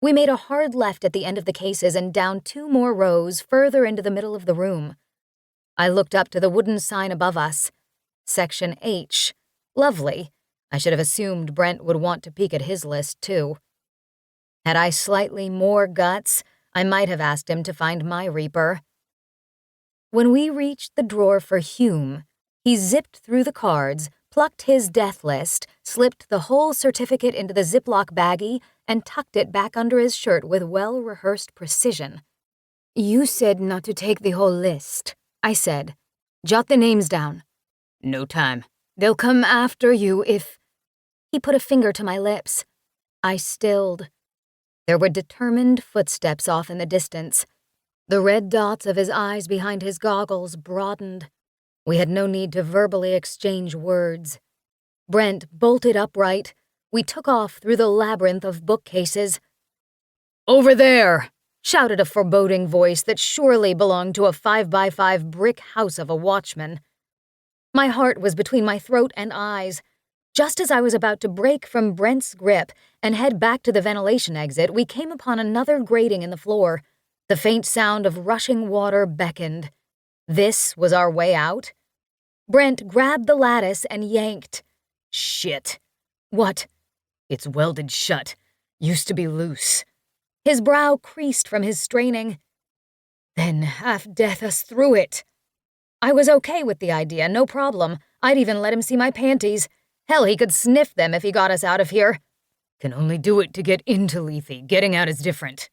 We made a hard left at the end of the cases and down 2 more rows further into the middle of the room. I looked up to the wooden sign above us. Section H. Lovely. I should have assumed Brent would want to peek at his list, too. Had I slightly more guts, I might have asked him to find my Reaper. When we reached the drawer for Hume, he zipped through the cards, plucked his death list, slipped the whole certificate into the Ziploc baggie, and tucked it back under his shirt with well-rehearsed precision. You said not to take the whole list, I said. Jot the names down. No time. They'll come after you if... He put a finger to my lips. I stilled. There were determined footsteps off in the distance. The red dots of his eyes behind his goggles broadened. We had no need to verbally exchange words. Brent bolted upright. We took off through the labyrinth of bookcases. "Over there!" shouted a foreboding voice that surely belonged to a 5x5 brick house of a watchman. My heart was between my throat and eyes. Just as I was about to break from Brent's grip and head back to the ventilation exit, we came upon another grating in the floor. The faint sound of rushing water beckoned. This was our way out? Brent grabbed the lattice and yanked. Shit. What? It's welded shut. Used to be loose. His brow creased from his straining. Then half-death us through it. I was okay with the idea, no problem. I'd even let him see my panties. Hell, he could sniff them if he got us out of here. Can only do it to get into Lethe. Getting out is different.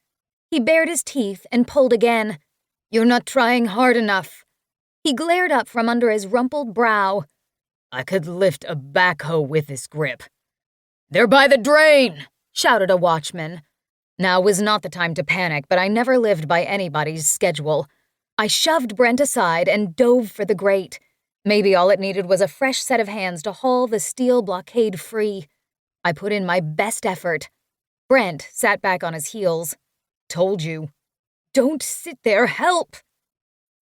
He bared his teeth and pulled again. You're not trying hard enough. He glared up from under his rumpled brow. I could lift a backhoe with this grip. They're by the drain, shouted a watchman. Now was not the time to panic, but I never lived by anybody's schedule. I shoved Brent aside and dove for the grate. Maybe all it needed was a fresh set of hands to haul the steel blockade free. I put in my best effort. Brent sat back on his heels. Told you. Don't sit there, help!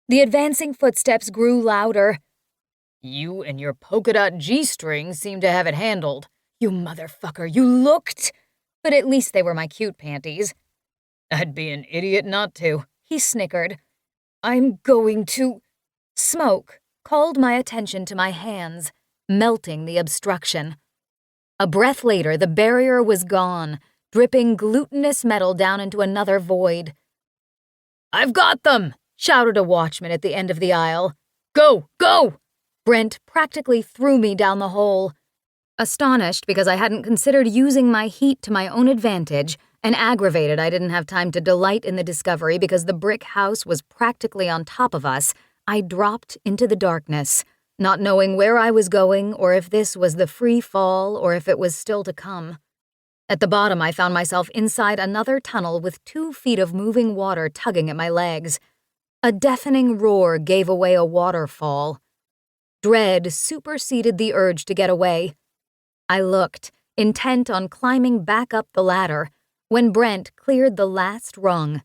The advancing footsteps grew louder. You and your polka dot G-string seem to have it handled. You motherfucker, you looked! But at least they were my cute panties. I'd be an idiot not to. He snickered. I'm going to... Smoke called my attention to my hands, melting the obstruction. A breath later, the barrier was gone, dripping glutinous metal down into another void. "I've got them!" shouted a watchman at the end of the aisle. "Go, go!" Brent practically threw me down the hole. Astonished because I hadn't considered using my heat to my own advantage, and aggravated I didn't have time to delight in the discovery because the brick house was practically on top of us, I dropped into the darkness, not knowing where I was going or if this was the free fall or if it was still to come. At the bottom, I found myself inside another tunnel with 2 feet of moving water tugging at my legs. A deafening roar gave away a waterfall. Dread superseded the urge to get away. I looked, intent on climbing back up the ladder, when Brent cleared the last rung.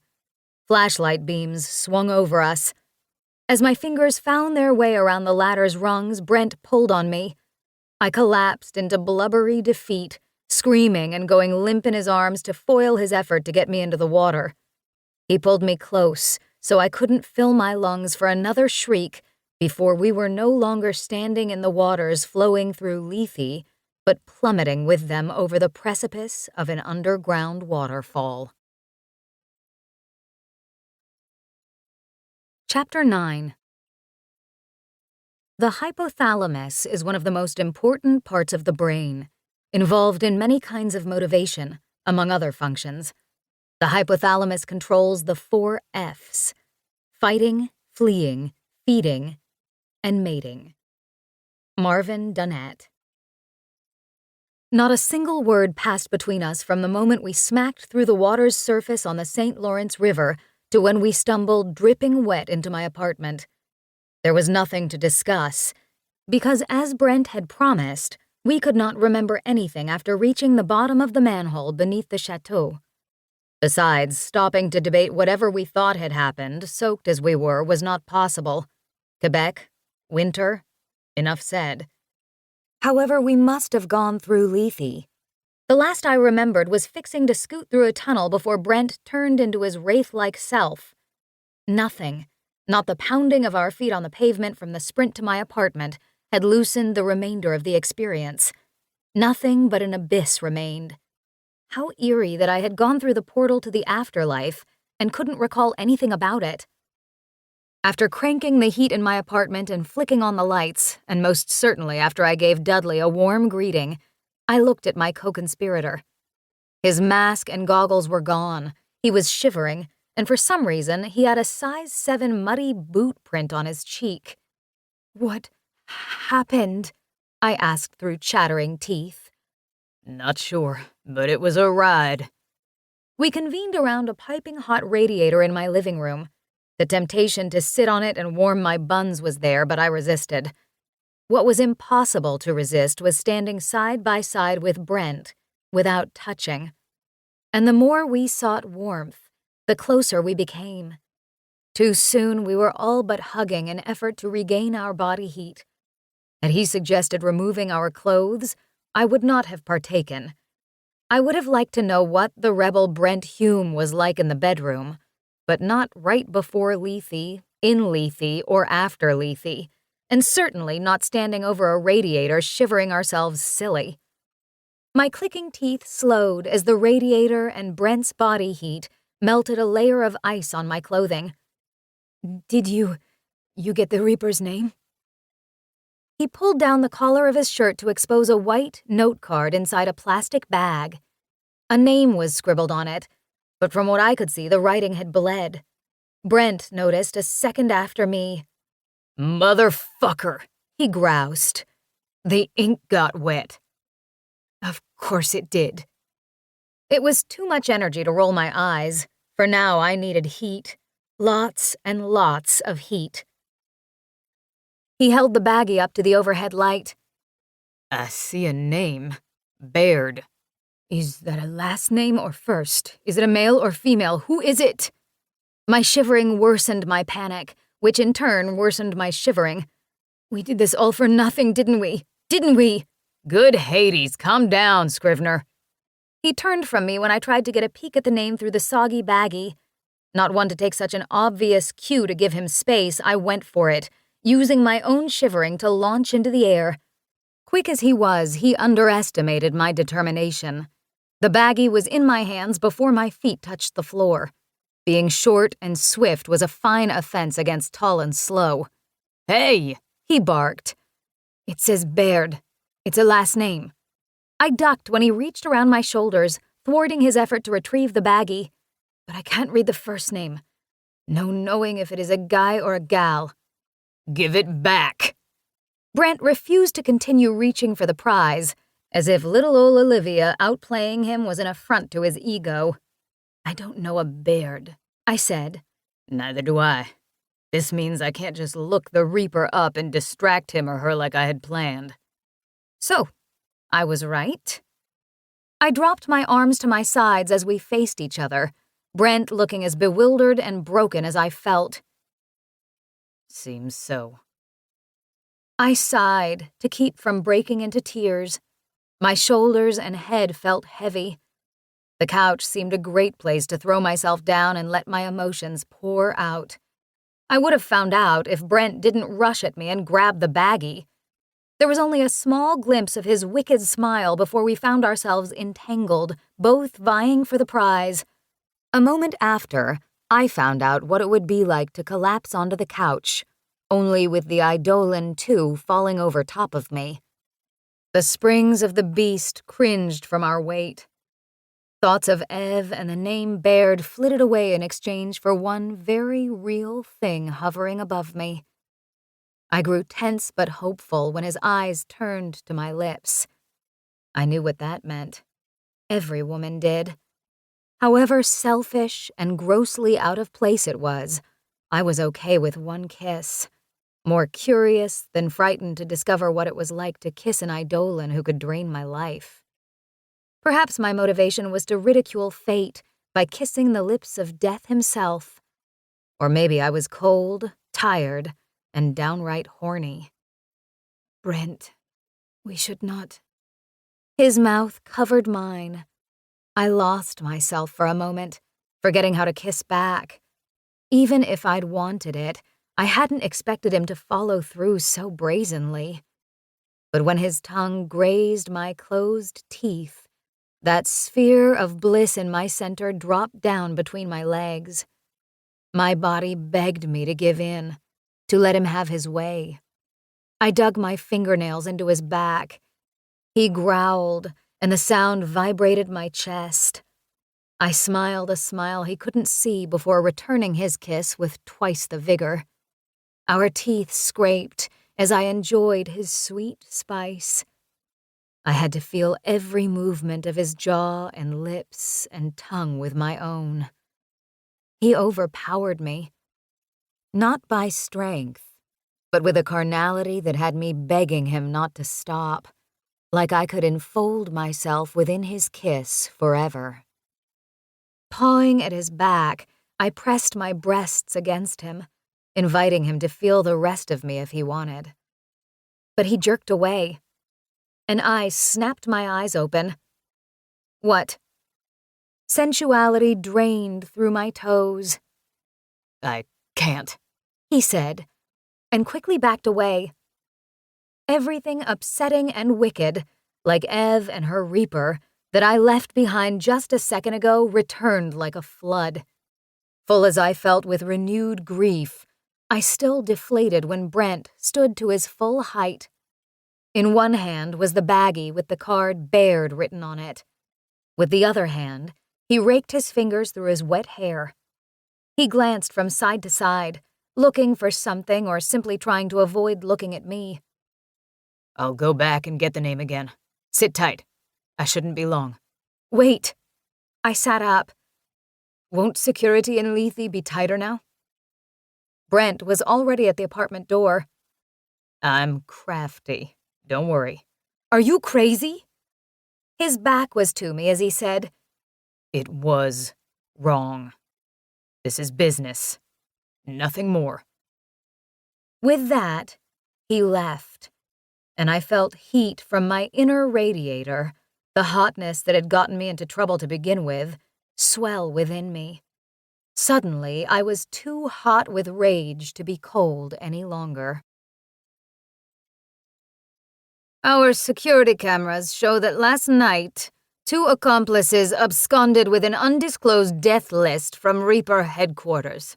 Flashlight beams swung over us. As my fingers found their way around the ladder's rungs, Brent pulled on me. I collapsed into blubbery defeat, screaming and going limp in his arms to foil his effort to get me into the water. He pulled me close, so I couldn't fill my lungs for another shriek before we were no longer standing in the waters flowing through Lethe, but plummeting with them over the precipice of an underground waterfall. Chapter 9. The hypothalamus is one of the most important parts of the brain, involved in many kinds of motivation, among other functions. The hypothalamus controls the 4 F's: fighting, fleeing, feeding, and mating. Marvin Dunnett. Not a single word passed between us from the moment we smacked through the water's surface on the St. Lawrence River to when we stumbled dripping wet into my apartment. There was nothing to discuss, because as Brent had promised, we could not remember anything after reaching the bottom of the manhole beneath the chateau. Besides, stopping to debate whatever we thought had happened, soaked as we were, was not possible. Quebec, winter, enough said. However, we must have gone through Lethe. The last I remembered was fixing to scoot through a tunnel before Brent turned into his wraith-like self. Nothing, not the pounding of our feet on the pavement from the sprint to my apartment, had loosened the remainder of the experience. Nothing but an abyss remained. How eerie that I had gone through the portal to the afterlife and couldn't recall anything about it. After cranking the heat in my apartment and flicking on the lights, and most certainly after I gave Dudley a warm greeting, I looked at my co-conspirator. His mask and goggles were gone, he was shivering, and for some reason he had a size 7 muddy boot print on his cheek. "What happened?" I asked through chattering teeth. "Not sure, but it was a ride." We convened around a piping hot radiator in my living room. The temptation to sit on it and warm my buns was there, but I resisted. What was impossible to resist was standing side by side with Brent, without touching. And the more we sought warmth, the closer we became. Too soon we were all but hugging in effort to regain our body heat. Had he suggested removing our clothes, I would not have partaken. I would have liked to know what the rebel Brent Hume was like in the bedroom, but not right before Lethe, in Lethe, or after Lethe, and certainly not standing over a radiator shivering ourselves silly. My clicking teeth slowed as the radiator and Brent's body heat melted a layer of ice on my clothing. "Did you get the Reaper's name?" He pulled down the collar of his shirt to expose a white note card inside a plastic bag. A name was scribbled on it, but from what I could see, the writing had bled. Brent noticed a second after me. "Motherfucker," he groused. "The ink got wet." Of course it did. It was too much energy to roll my eyes, for now I needed heat. Lots and lots of heat. He held the baggie up to the overhead light. "I see a name. Baird." "Is that a last name or first? Is it a male or female? Who is it?" My shivering worsened my panic, which in turn worsened my shivering. "We did this all for nothing, didn't we? Didn't we?" "Good Hades, calm down, Scrivener." He turned from me when I tried to get a peek at the name through the soggy baggie. Not one to take such an obvious cue to give him space, I went for it, using my own shivering to launch into the air. Quick as he was, he underestimated my determination. The baggie was in my hands before my feet touched the floor. Being short and swift was a fine offense against tall and slow. Hey! He barked. It says Baird. It's a last name. I ducked when he reached around my shoulders, thwarting his effort to retrieve the baggie. But I can't read the first name. No knowing if it is a guy or a gal. Give it back! Brent refused to continue reaching for the prize, as if little old Olivia outplaying him was an affront to his ego. I don't know a Baird, I said. Neither do I. This means I can't just look the Reaper up and distract him or her like I had planned. So, I was right? I dropped my arms to my sides as we faced each other, Brent looking as bewildered and broken as I felt. Seems so. I sighed to keep from breaking into tears. My shoulders and head felt heavy. The couch seemed a great place to throw myself down and let my emotions pour out. I would have found out if Brent didn't rush at me and grab the baggie. There was only a small glimpse of his wicked smile before we found ourselves entangled, both vying for the prize. A moment after, I found out what it would be like to collapse onto the couch, only with the Eidolon too falling over top of me. The springs of the beast cringed from our weight. Thoughts of Ev and the name Baird flitted away in exchange for one very real thing hovering above me. I grew tense but hopeful when his eyes turned to my lips. I knew what that meant. Every woman did. However selfish and grossly out of place it was, I was okay with one kiss. More curious than frightened to discover what it was like to kiss an Eidolon who could drain my life. Perhaps my motivation was to ridicule fate by kissing the lips of death himself. Or maybe I was cold, tired, and downright horny. Brent, we should not. His mouth covered mine. I lost myself for a moment, forgetting how to kiss back. Even if I'd wanted it, I hadn't expected him to follow through so brazenly. But when his tongue grazed my closed teeth, that sphere of bliss in my center dropped down between my legs. My body begged me to give in, to let him have his way. I dug my fingernails into his back. He growled, and the sound vibrated my chest. I smiled a smile he couldn't see before returning his kiss with twice the vigor. Our teeth scraped as I enjoyed his sweet spice. I had to feel every movement of his jaw and lips and tongue with my own. He overpowered me, not by strength, but with a carnality that had me begging him not to stop, like I could enfold myself within his kiss forever. Pawing at his back, I pressed my breasts against him, inviting him to feel the rest of me if he wanted. But he jerked away, and I snapped my eyes open. What? Sensuality drained through my toes. I can't, he said, and quickly backed away. Everything upsetting and wicked, like Ev and her Reaper, that I left behind just a second ago returned like a flood. Full as I felt with renewed grief, I still deflated when Brent stood to his full height. In one hand was the baggie with the card Baird written on it. With the other hand, he raked his fingers through his wet hair. He glanced from side to side, looking for something or simply trying to avoid looking at me. I'll go back and get the name again. Sit tight. I shouldn't be long. Wait. I sat up. Won't security in Lethe be tighter now? Brent was already at the apartment door. I'm crafty. Don't worry. Are you crazy? His back was to me as he said, It was wrong. This is business. Nothing more. With that, he left, and I felt heat from my inner radiator, the hotness that had gotten me into trouble to begin with, swell within me. Suddenly, I was too hot with rage to be cold any longer. Our security cameras show that last night, 2 accomplices absconded with an undisclosed death list from Reaper headquarters.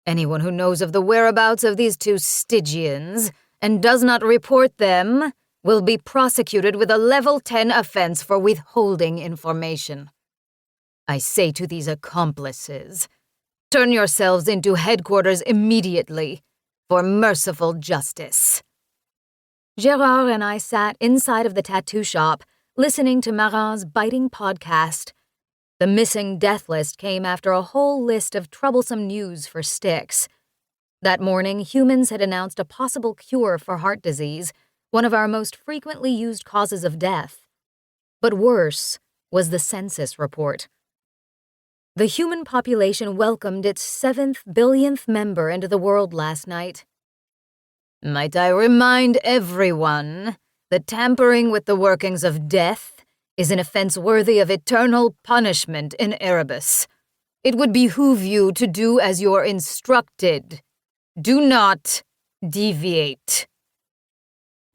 Anyone who knows of the whereabouts of these 2 Stygians and does not report them will be prosecuted with a level 10 offense for withholding information. I say to these accomplices, turn yourselves into headquarters immediately for merciful justice. Gérard and I sat inside of the tattoo shop, listening to Marin's biting podcast. The missing death list came after a whole list of troublesome news for Styx. That morning, humans had announced a possible cure for heart disease, one of our most frequently used causes of death. But worse was the census report. The human population welcomed its 7th billionth member into the world last night. Might I remind everyone that tampering with the workings of death is an offense worthy of eternal punishment in Erebus. It would behoove you to do as you're instructed. Do not deviate.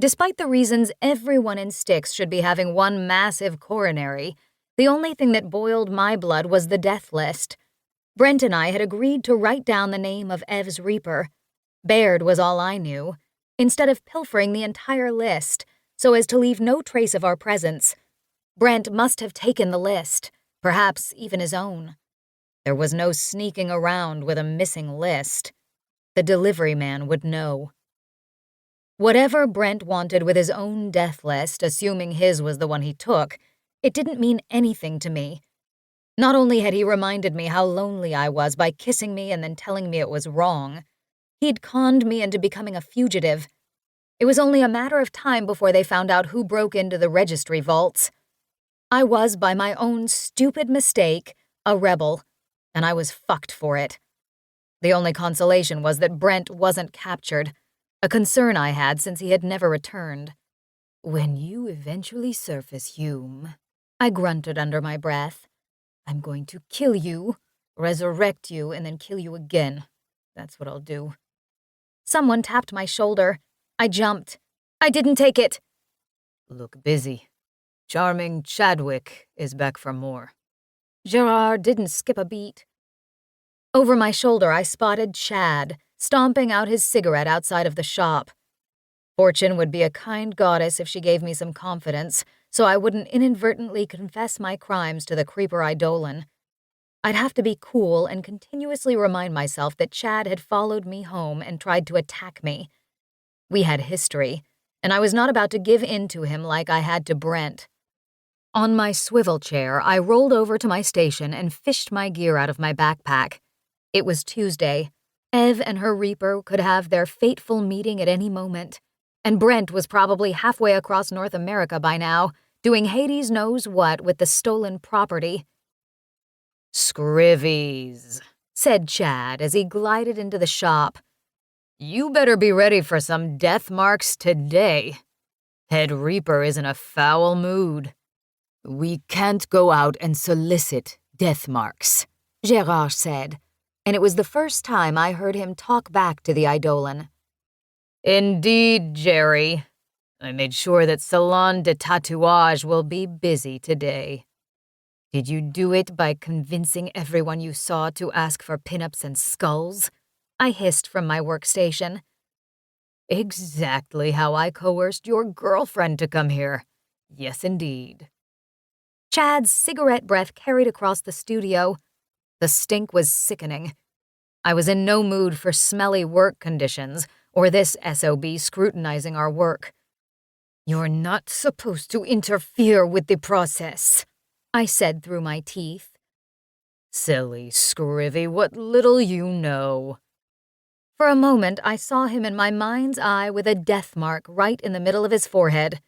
Despite the reasons everyone in Styx should be having one massive coronary, the only thing that boiled my blood was the death list. Brent and I had agreed to write down the name of Ev's Reaper. Baird was all I knew, instead of pilfering the entire list, so as to leave no trace of our presence. Brent must have taken the list, perhaps even his own. There was no sneaking around with a missing list. The delivery man would know. Whatever Brent wanted with his own death list, assuming his was the one he took, it didn't mean anything to me. Not only had he reminded me how lonely I was by kissing me and then telling me it was wrong, he'd conned me into becoming a fugitive. It was only a matter of time before they found out who broke into the registry vaults. I was, by my own stupid mistake, a rebel, and I was fucked for it. The only consolation was that Brent wasn't captured, a concern I had since he had never returned. When you eventually surface, Hume, I grunted under my breath. I'm going to kill you, resurrect you, and then kill you again. That's what I'll do. Someone tapped my shoulder. I jumped. I didn't take it. Look busy. Charming Chadwick is back for more. Gérard didn't skip a beat. Over my shoulder, I spotted Chad, stomping out his cigarette outside of the shop. Fortune would be a kind goddess if she gave me some confidence, so I wouldn't inadvertently confess my crimes to the creeper Eidolon. I'd have to be cool and continuously remind myself that Chad had followed me home and tried to attack me. We had history, and I was not about to give in to him like I had to Brent. On my swivel chair, I rolled over to my station and fished my gear out of my backpack. It was Tuesday. Ev and her Reaper could have their fateful meeting at any moment, and Brent was probably halfway across North America by now, doing Hades knows what with the stolen property. Scrivies, said Chad as he glided into the shop. You better be ready for some death marks today. Head Reaper is in a foul mood. We can't go out and solicit death marks, Gérard said, and it was the first time I heard him talk back to the Eidolon. Indeed, Jerry. I made sure that Salon de Tatouage will be busy today. Did you do it by convincing everyone you saw to ask for pinups and skulls? I hissed from my workstation. Exactly how I coerced your girlfriend to come here. Yes, indeed. Chad's cigarette breath carried across the studio. The stink was sickening. I was in no mood for smelly work conditions, or this SOB scrutinizing our work. You're not supposed to interfere with the process, I said through my teeth. Silly Scrivy, what little you know. For a moment, I saw him in my mind's eye with a death mark right in the middle of his forehead.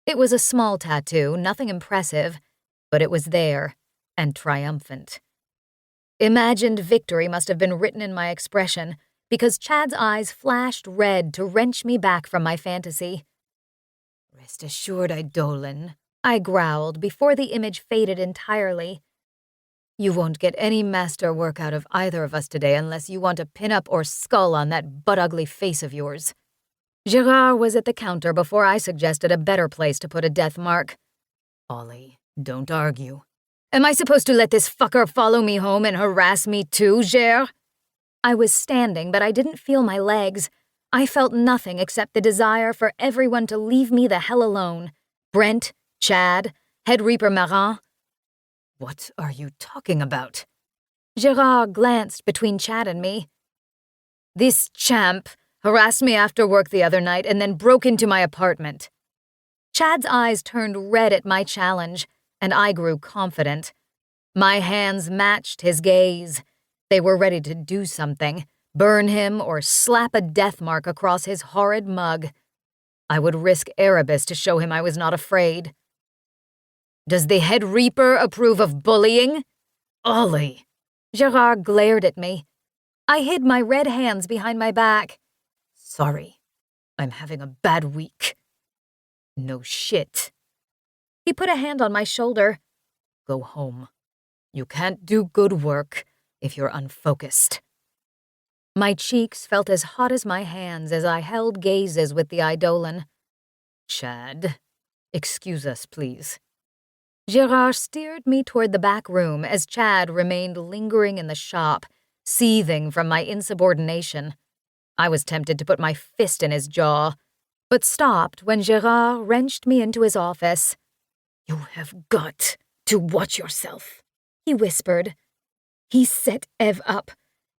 It was a small tattoo, nothing impressive, but it was there, and triumphant. Imagined victory must have been written in my expression, because Chad's eyes flashed red to wrench me back from my fantasy. Rest assured, Eidolon, I growled before the image faded entirely. You won't get any master work out of either of us today unless you want a pin-up or skull on that butt-ugly face of yours. Gerard was at the counter before I suggested a better place to put a death mark. Ollie, don't argue. Am I supposed to let this fucker follow me home and harass me too, Ger? I was standing, but I didn't feel my legs. I felt nothing except the desire for everyone to leave me the hell alone. Brent, Chad, Head Reaper Marin. What are you talking about? Gerard glanced between Chad and me. This champ harassed me after work the other night and then broke into my apartment. Chad's eyes turned red at my challenge, and I grew confident. My hands matched his gaze. They were ready to do something, burn him or slap a death mark across his horrid mug. I would risk Erebus to show him I was not afraid. Does the Head Reaper approve of bullying? Ollie! Gerard glared at me. I hid my red hands behind my back. Sorry, I'm having a bad week. No shit. He put a hand on my shoulder. Go home. You can't do good work if you're unfocused. My cheeks felt as hot as my hands as I held gazes with the Eidolon. Chad, excuse us, please. Gerard steered me toward the back room as Chad remained lingering in the shop, seething from my insubordination. I was tempted to put my fist in his jaw, but stopped when Gerard wrenched me into his office. You have got to watch yourself, he whispered. He set Ev up.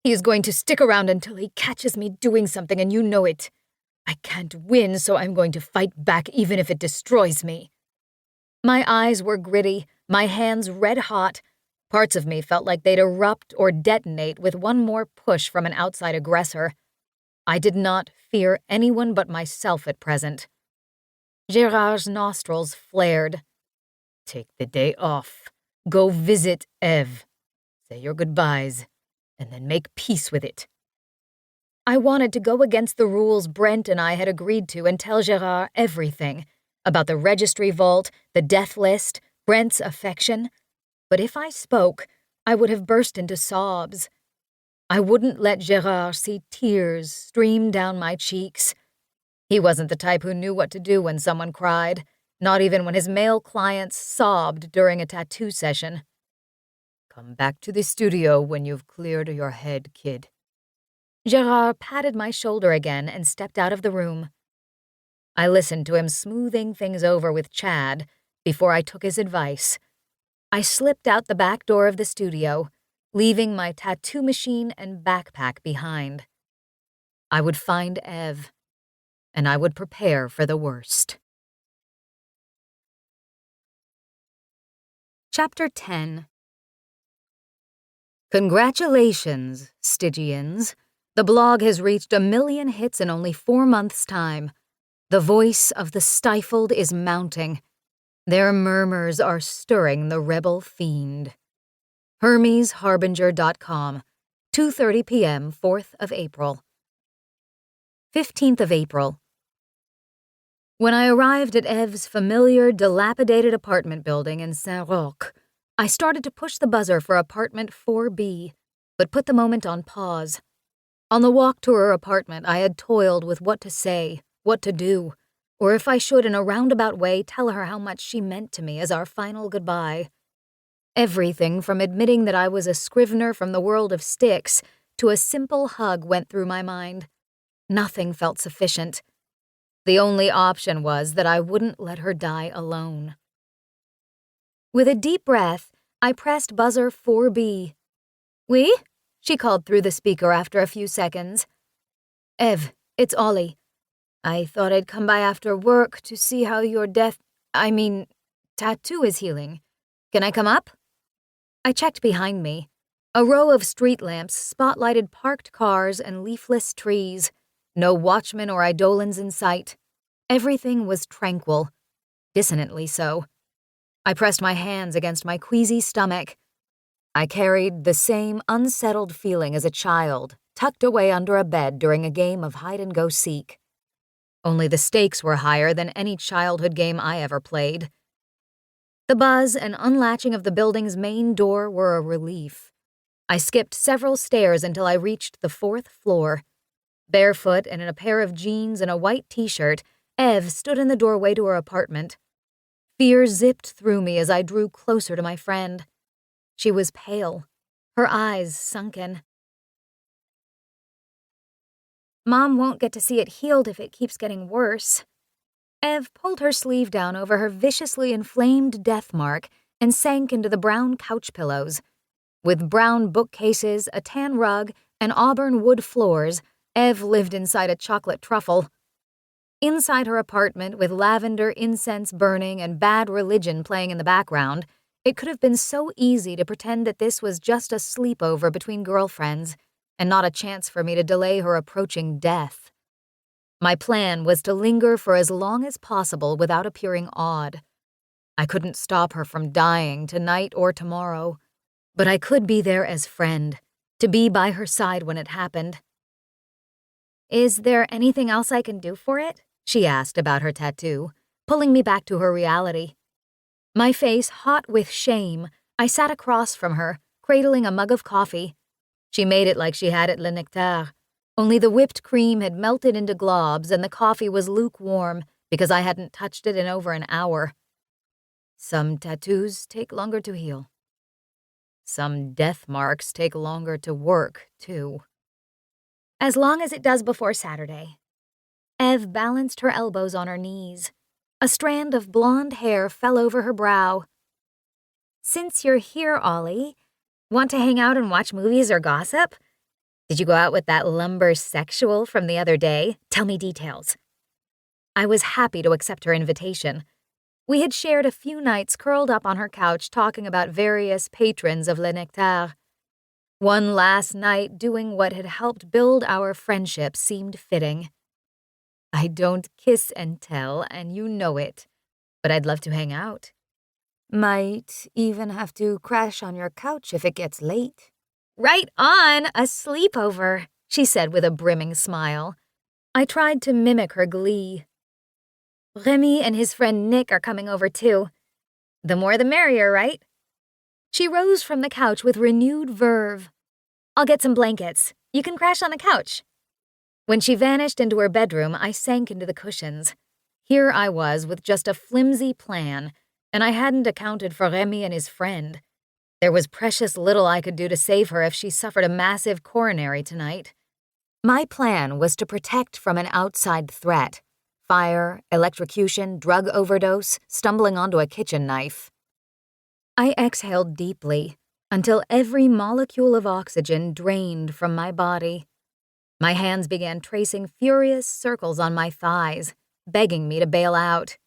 He is going to stick around until he catches me doing something, and you know it. I can't win, so I'm going to fight back even if it destroys me. My eyes were gritty, my hands red-hot. Parts of me felt like they'd erupt or detonate with one more push from an outside aggressor. I did not fear anyone but myself at present. Gerard's nostrils flared. Take the day off. Go visit Ev. Say your goodbyes, and then make peace with it. I wanted to go against the rules Brent and I had agreed to and tell Gerard everything about the registry vault, the death list, Brent's affection. But if I spoke, I would have burst into sobs. I wouldn't let Gerard see tears stream down my cheeks. He wasn't the type who knew what to do when someone cried, not even when his male clients sobbed during a tattoo session. Come back to the studio when you've cleared your head, kid. Gerard patted my shoulder again and stepped out of the room. I listened to him smoothing things over with Chad before I took his advice. I slipped out the back door of the studio, leaving my tattoo machine and backpack behind. I would find Ev, and I would prepare for the worst. Chapter 10. Congratulations, Stygians. The blog has reached 1 million hits in only 4 months' time. The voice of the stifled is mounting. Their murmurs are stirring the rebel fiend. HermesHarbinger.com, 2:30 p.m., 4th of April. 15th of April. When I arrived at Ev's familiar, dilapidated apartment building in Saint-Roch, I started to push the buzzer for apartment 4B, but put the moment on pause. On the walk to her apartment, I had toiled with what to say, what to do, or if I should in a roundabout way tell her how much she meant to me as our final goodbye. Everything from admitting that I was a scrivener from the world of Styx to a simple hug went through my mind. Nothing felt sufficient. The only option was that I wouldn't let her die alone. With a deep breath, I pressed buzzer 4B. Oui? She called through the speaker after a few seconds. Ev, it's Ollie. I thought I'd come by after work to see how your tattoo is healing. Can I come up? I checked behind me. A row of street lamps spotlighted parked cars and leafless trees. No watchmen or eidolons in sight. Everything was tranquil, dissonantly so. I pressed my hands against my queasy stomach. I carried the same unsettled feeling as a child, tucked away under a bed during a game of hide-and-go-seek. Only the stakes were higher than any childhood game I ever played. The buzz and unlatching of the building's main door were a relief. I skipped several stairs until I reached the 4th floor. Barefoot and in a pair of jeans and a white t-shirt, Ev stood in the doorway to her apartment. Fear zipped through me as I drew closer to my friend. She was pale, her eyes sunken. Mom won't get to see it healed if it keeps getting worse. Ev pulled her sleeve down over her viciously inflamed death mark and sank into the brown couch pillows. With brown bookcases, a tan rug, and auburn wood floors, Ev lived inside a chocolate truffle. Inside her apartment, with lavender incense burning and Bad Religion playing in the background, it could have been so easy to pretend that this was just a sleepover between girlfriends, and not a chance for me to delay her approaching death. My plan was to linger for as long as possible without appearing odd. I couldn't stop her from dying tonight or tomorrow, but I could be there as friend, to be by her side when it happened. "Is there anything else I can do for it?" she asked about her tattoo, pulling me back to her reality. My face hot with shame, I sat across from her, cradling a mug of coffee. She made it like she had at Le Nectar, only the whipped cream had melted into globs and the coffee was lukewarm because I hadn't touched it in over an hour. Some tattoos take longer to heal. Some death marks take longer to work, too. As long as it does before Saturday. Ev balanced her elbows on her knees. A strand of blonde hair fell over her brow. "Since you're here, Ollie, want to hang out and watch movies or gossip? Did you go out with that lumber sexual from the other day? Tell me details." I was happy to accept her invitation. We had shared a few nights curled up on her couch talking about various patrons of Le Nectar. One last night doing what had helped build our friendship seemed fitting. I don't kiss and tell, and you know it, but I'd love to hang out. Might even have to crash on your couch if it gets late. "Right on, a sleepover," she said with a brimming smile. I tried to mimic her glee. "Remy and his friend Nick are coming over too. The more the merrier, right?" She rose from the couch with renewed verve. "I'll get some blankets. You can crash on the couch." When she vanished into her bedroom, I sank into the cushions. Here I was with just a flimsy plan, and I hadn't accounted for Remy and his friend. There was precious little I could do to save her if she suffered a massive coronary tonight. My plan was to protect from an outside threat. Fire, electrocution, drug overdose, stumbling onto a kitchen knife. I exhaled deeply until every molecule of oxygen drained from my body. My hands began tracing furious circles on my thighs, begging me to bail out.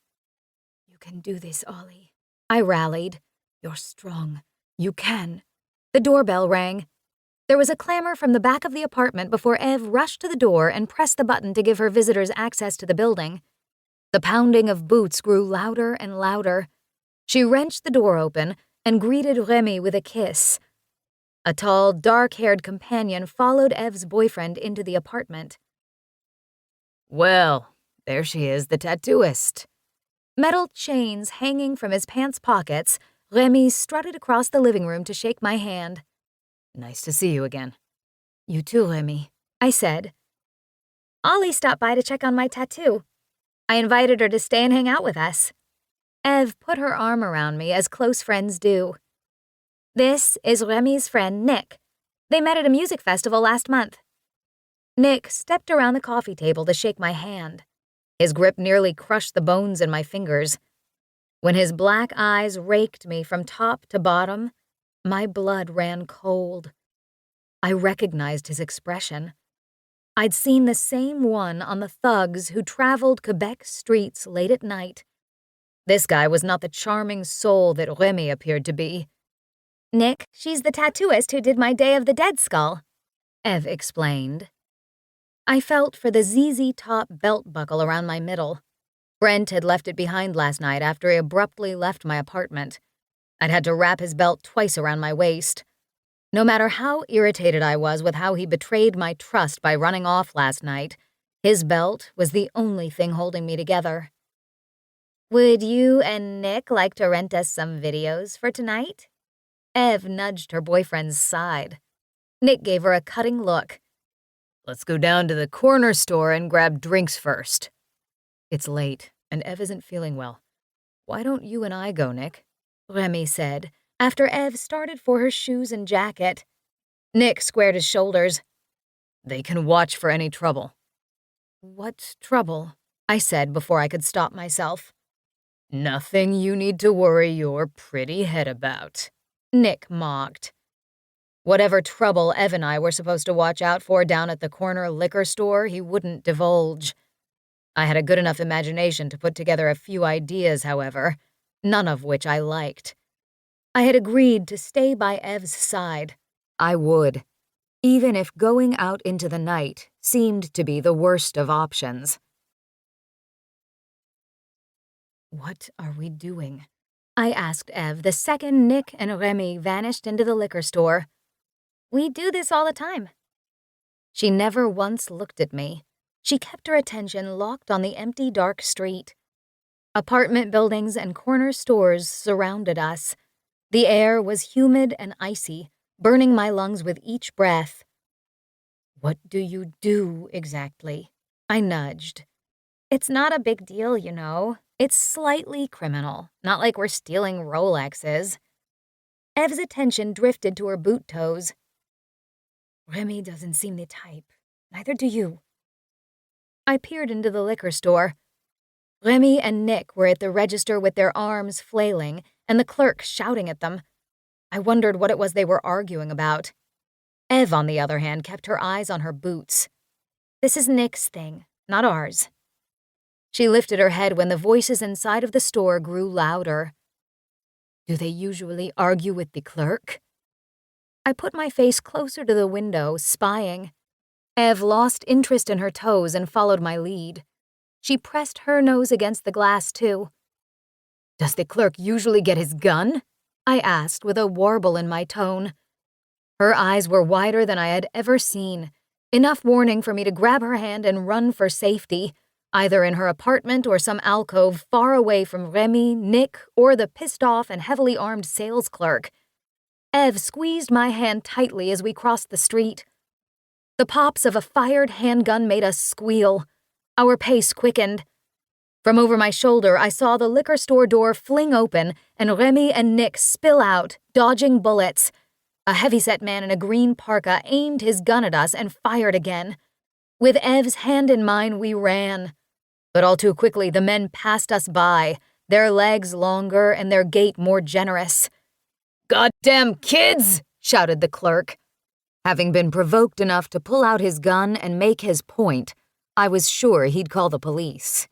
"You can do this, Ollie," I rallied. "You're strong. You can." The doorbell rang. There was a clamor from the back of the apartment before Ev rushed to the door and pressed the button to give her visitors access to the building. The pounding of boots grew louder and louder. She wrenched the door open and greeted Remy with a kiss. A tall, dark-haired companion followed Ev's boyfriend into the apartment. Well, there she is, the tattooist. Metal chains hanging from his pants pockets, Remy strutted across the living room to shake my hand. Nice to see you again. "You too, Remy," I said. "Ollie stopped by to check on my tattoo. I invited her to stay and hang out with us." Ev put her arm around me as close friends do. "This is Remy's friend, Nick. They met at a music festival last month." Nick stepped around the coffee table to shake my hand. His grip nearly crushed the bones in my fingers. When his black eyes raked me from top to bottom, my blood ran cold. I recognized his expression. I'd seen the same one on the thugs who traveled Quebec streets late at night. This guy was not the charming soul that Remy appeared to be. "Nick, she's the tattooist who did my Day of the Dead skull," Ev explained. I felt for the ZZ Top belt buckle around my middle. Brent had left it behind last night after he abruptly left my apartment. I'd had to wrap his belt twice around my waist. No matter how irritated I was with how he betrayed my trust by running off last night, his belt was the only thing holding me together. "Would you and Nick like to rent us some videos for tonight?" Ev nudged her boyfriend's side. Nick gave her a cutting look. Let's go down to the corner store and grab drinks first. It's late, and Ev isn't feeling well. Why don't you and I go, Nick? Remy said, after Ev started for her shoes and jacket. Nick squared his shoulders. They can watch for any trouble. What trouble? I said before I could stop myself. Nothing you need to worry your pretty head about, Nick mocked. Whatever trouble Ev and I were supposed to watch out for down at the corner liquor store, he wouldn't divulge. I had a good enough imagination to put together a few ideas, however, none of which I liked. I had agreed to stay by Ev's side. I would, even if going out into the night seemed to be the worst of options. What are we doing? I asked Ev the second Nick and Remy vanished into the liquor store. We do this all the time. She never once looked at me. She kept her attention locked on the empty, dark street. Apartment buildings and corner stores surrounded us. The air was humid and icy, burning my lungs with each breath. What do you do exactly? I nudged. It's not a big deal, you know. It's slightly criminal, not like we're stealing Rolexes. Ev's attention drifted to her boot toes. Remy doesn't seem the type. Neither do you. I peered into the liquor store. Remy and Nick were at the register with their arms flailing and the clerk shouting at them. I wondered what it was they were arguing about. Ev, on the other hand, kept her eyes on her boots. This is Nick's thing, not ours. She lifted her head when the voices inside of the store grew louder. Do they usually argue with the clerk? I put my face closer to the window, spying. Ev lost interest in her toes and followed my lead. She pressed her nose against the glass, too. Does the clerk usually get his gun? I asked with a warble in my tone. Her eyes were wider than I had ever seen, enough warning for me to grab her hand and run for safety, either in her apartment or some alcove far away from Remy, Nick, or the pissed-off and heavily armed sales clerk. Ev squeezed my hand tightly as we crossed the street. The pops of a fired handgun made us squeal. Our pace quickened. From over my shoulder, I saw the liquor store door fling open and Remy and Nick spill out, dodging bullets. A heavyset man in a green parka aimed his gun at us and fired again. With Ev's hand in mine, we ran. But all too quickly, the men passed us by, their legs longer and their gait more generous. "Goddamn kids!" shouted the clerk. Having been provoked enough to pull out his gun and make his point, I was sure he'd call the police.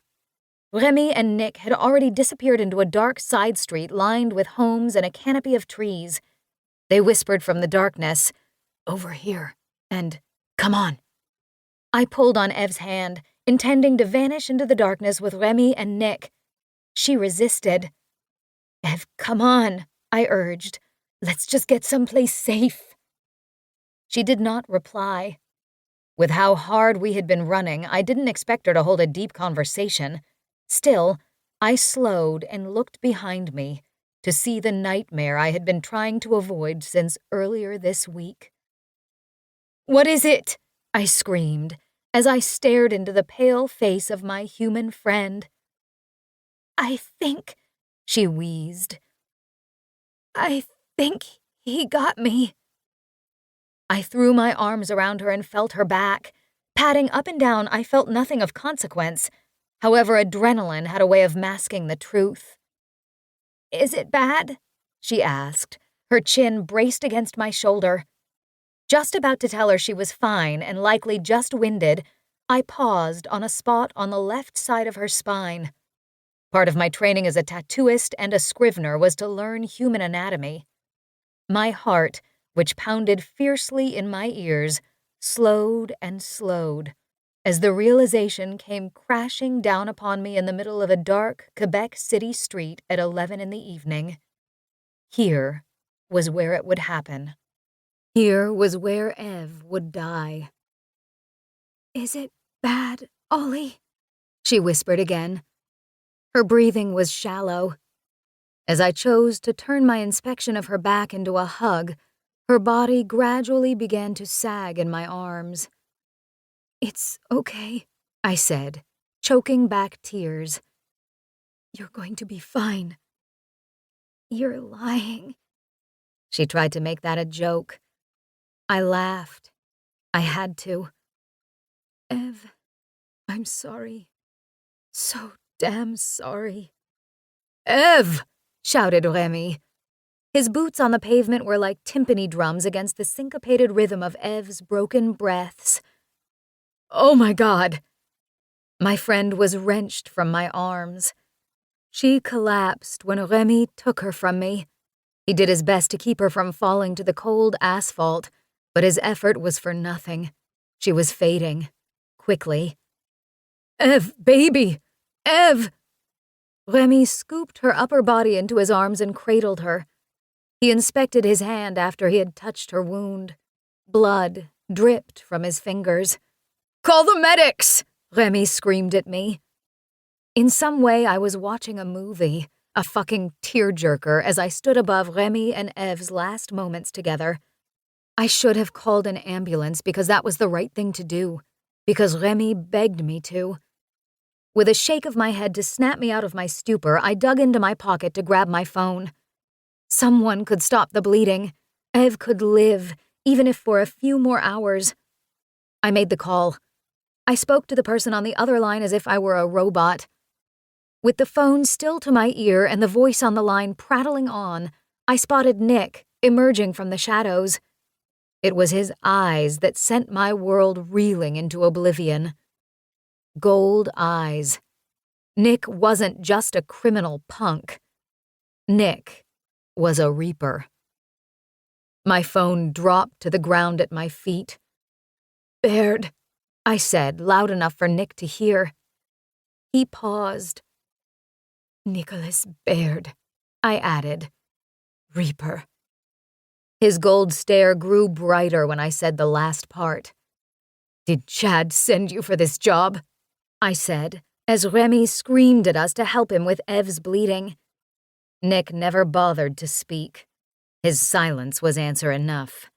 Remy and Nick had already disappeared into a dark side street lined with homes and a canopy of trees. They whispered from the darkness, "Over here," and "Come on." I pulled on Ev's hand, intending to vanish into the darkness with Remy and Nick. She resisted. "Ev, come on," I urged. "Let's just get someplace safe." She did not reply. With how hard we had been running, I didn't expect her to hold a deep conversation. Still, I slowed and looked behind me to see the nightmare I had been trying to avoid since earlier this week. "What is it?" I screamed as I stared into the pale face of my human friend. "I think," she wheezed. "I think he got me." I threw my arms around her and felt her back. Patting up and down, I felt nothing of consequence. However, adrenaline had a way of masking the truth. "Is it bad?" she asked, her chin braced against my shoulder. Just about to tell her she was fine and likely just winded, I paused on a spot on the left side of her spine. Part of my training as a tattooist and a scrivener was to learn human anatomy. My heart, which pounded fiercely in my ears, slowed and slowed as the realization came crashing down upon me in the middle of a dark Quebec City street at 11 in the evening. Here was where it would happen. Here was where Ev would die. "Is it bad, Ollie?" she whispered again. Her breathing was shallow. As I chose to turn my inspection of her back into a hug, her body gradually began to sag in my arms. "It's okay," I said, choking back tears. "You're going to be fine." "You're lying." She tried to make that a joke. I laughed. I had to. "Ev, I'm sorry. So damn sorry." Ev! shouted Remy. His boots on the pavement were like timpani drums against the syncopated rhythm of Ev's broken breaths. "Oh my God!" My friend was wrenched from my arms. She collapsed when Remy took her from me. He did his best to keep her from falling to the cold asphalt, but his effort was for nothing. She was fading. Quickly. "Ev, baby! Ev!" Remy scooped her upper body into his arms and cradled her. He inspected his hand after he had touched her wound. Blood dripped from his fingers. "Call the medics!" Remy screamed at me. In some way, I was watching a movie, a fucking tearjerker, as I stood above Remy and Ev's last moments together. I should have called an ambulance because that was the right thing to do, because Remy begged me to. With a shake of my head to snap me out of my stupor, I dug into my pocket to grab my phone. Someone could stop the bleeding. Ev could live, even if for a few more hours. I made the call. I spoke to the person on the other line as if I were a robot. With the phone still to my ear and the voice on the line prattling on, I spotted Nick emerging from the shadows. It was his eyes that sent my world reeling into oblivion. Gold eyes. Nick wasn't just a criminal punk. Nick was a reaper. My phone dropped to the ground at my feet. "Baird," I said, loud enough for Nick to hear. He paused. "Nicholas Baird," I added. "Reaper." His gold stare grew brighter when I said the last part. "Did Chad send you for this job?" I said, as Remy screamed at us to help him with Ev's bleeding. Nick never bothered to speak. His silence was answer enough.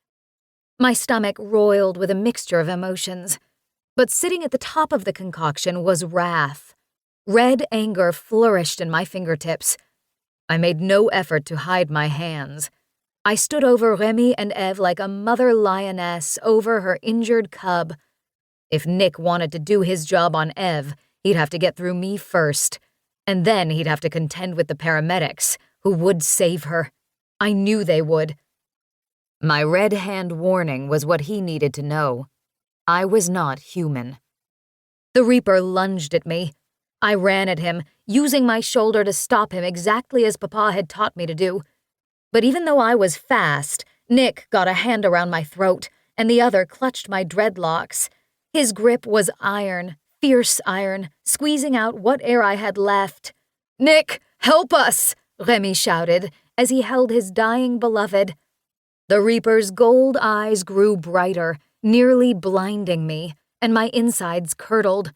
My stomach roiled with a mixture of emotions, but sitting at the top of the concoction was wrath. Red anger flourished in my fingertips. I made no effort to hide my hands. I stood over Remy and Ev like a mother lioness over her injured cub. If Nick wanted to do his job on Ev, he'd have to get through me first, and then he'd have to contend with the paramedics, who would save her. I knew they would. My red hand warning was what he needed to know. I was not human. The Reaper lunged at me. I ran at him, using my shoulder to stop him exactly as Papa had taught me to do. But even though I was fast, Nick got a hand around my throat, and the other clutched my dreadlocks. His grip was iron, fierce iron, squeezing out what air I had left. "Nick, help us!" Remy shouted as he held his dying beloved. The Reaper's gold eyes grew brighter, nearly blinding me, and my insides curdled.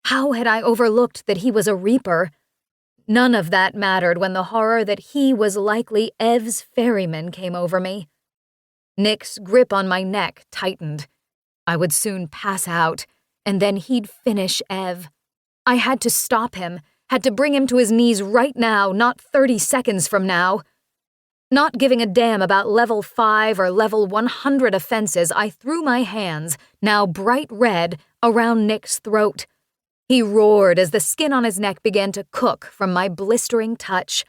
How had I overlooked that he was a Reaper? None of that mattered when the horror that he was likely Ev's ferryman came over me. Nick's grip on my neck tightened. I would soon pass out, and then he'd finish Ev. I had to stop him, had to bring him to his knees right now, not 30 seconds from now. Not giving a damn about level 5 or level 100 offenses, I threw my hands, now bright red, around Nick's throat. He roared as the skin on his neck began to cook from my blistering touch.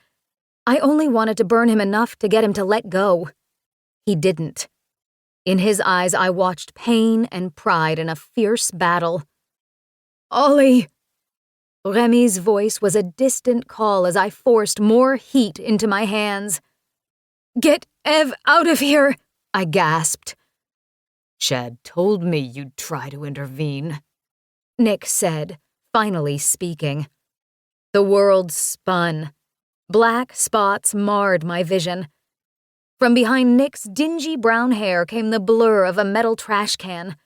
I only wanted to burn him enough to get him to let go. He didn't. In his eyes, I watched pain and pride in a fierce battle. "Ollie!" Remy's voice was a distant call as I forced more heat into my hands. "Get Ev out of here!" I gasped. "Chad told me you'd try to intervene," Nick said, finally speaking. The world spun. Black spots marred my vision. From behind Nick's dingy brown hair came the blur of a metal trash can.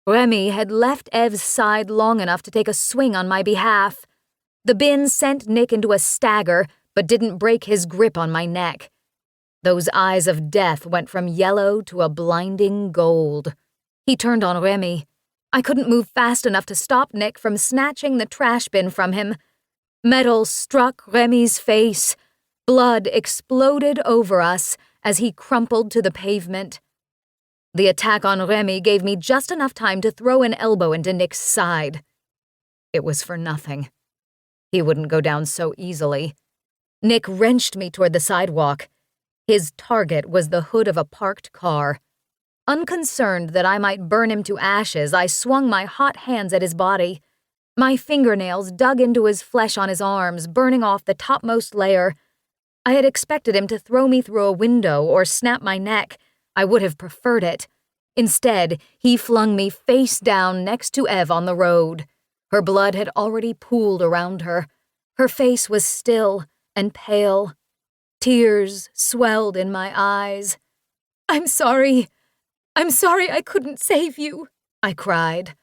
Remy had left Ev's side long enough to take a swing on my behalf. The bin sent Nick into a stagger, but didn't break his grip on my neck. Those eyes of death went from yellow to a blinding gold. He turned on Remy. I couldn't move fast enough to stop Nick from snatching the trash bin from him. Metal struck Remy's face. Blood exploded over us as he crumpled to the pavement. The attack on Remy gave me just enough time to throw an elbow into Nick's side. It was for nothing. He wouldn't go down so easily. Nick wrenched me toward the sidewalk. His target was the hood of a parked car. Unconcerned that I might burn him to ashes, I swung my hot hands at his body. My fingernails dug into his flesh on his arms, burning off the topmost layer. I had expected him to throw me through a window or snap my neck. I would have preferred it. Instead, he flung me face down next to Ev on the road. Her blood had already pooled around her. Her face was still and pale. Tears swelled in my eyes. "I'm sorry. I'm sorry I couldn't save you," I cried.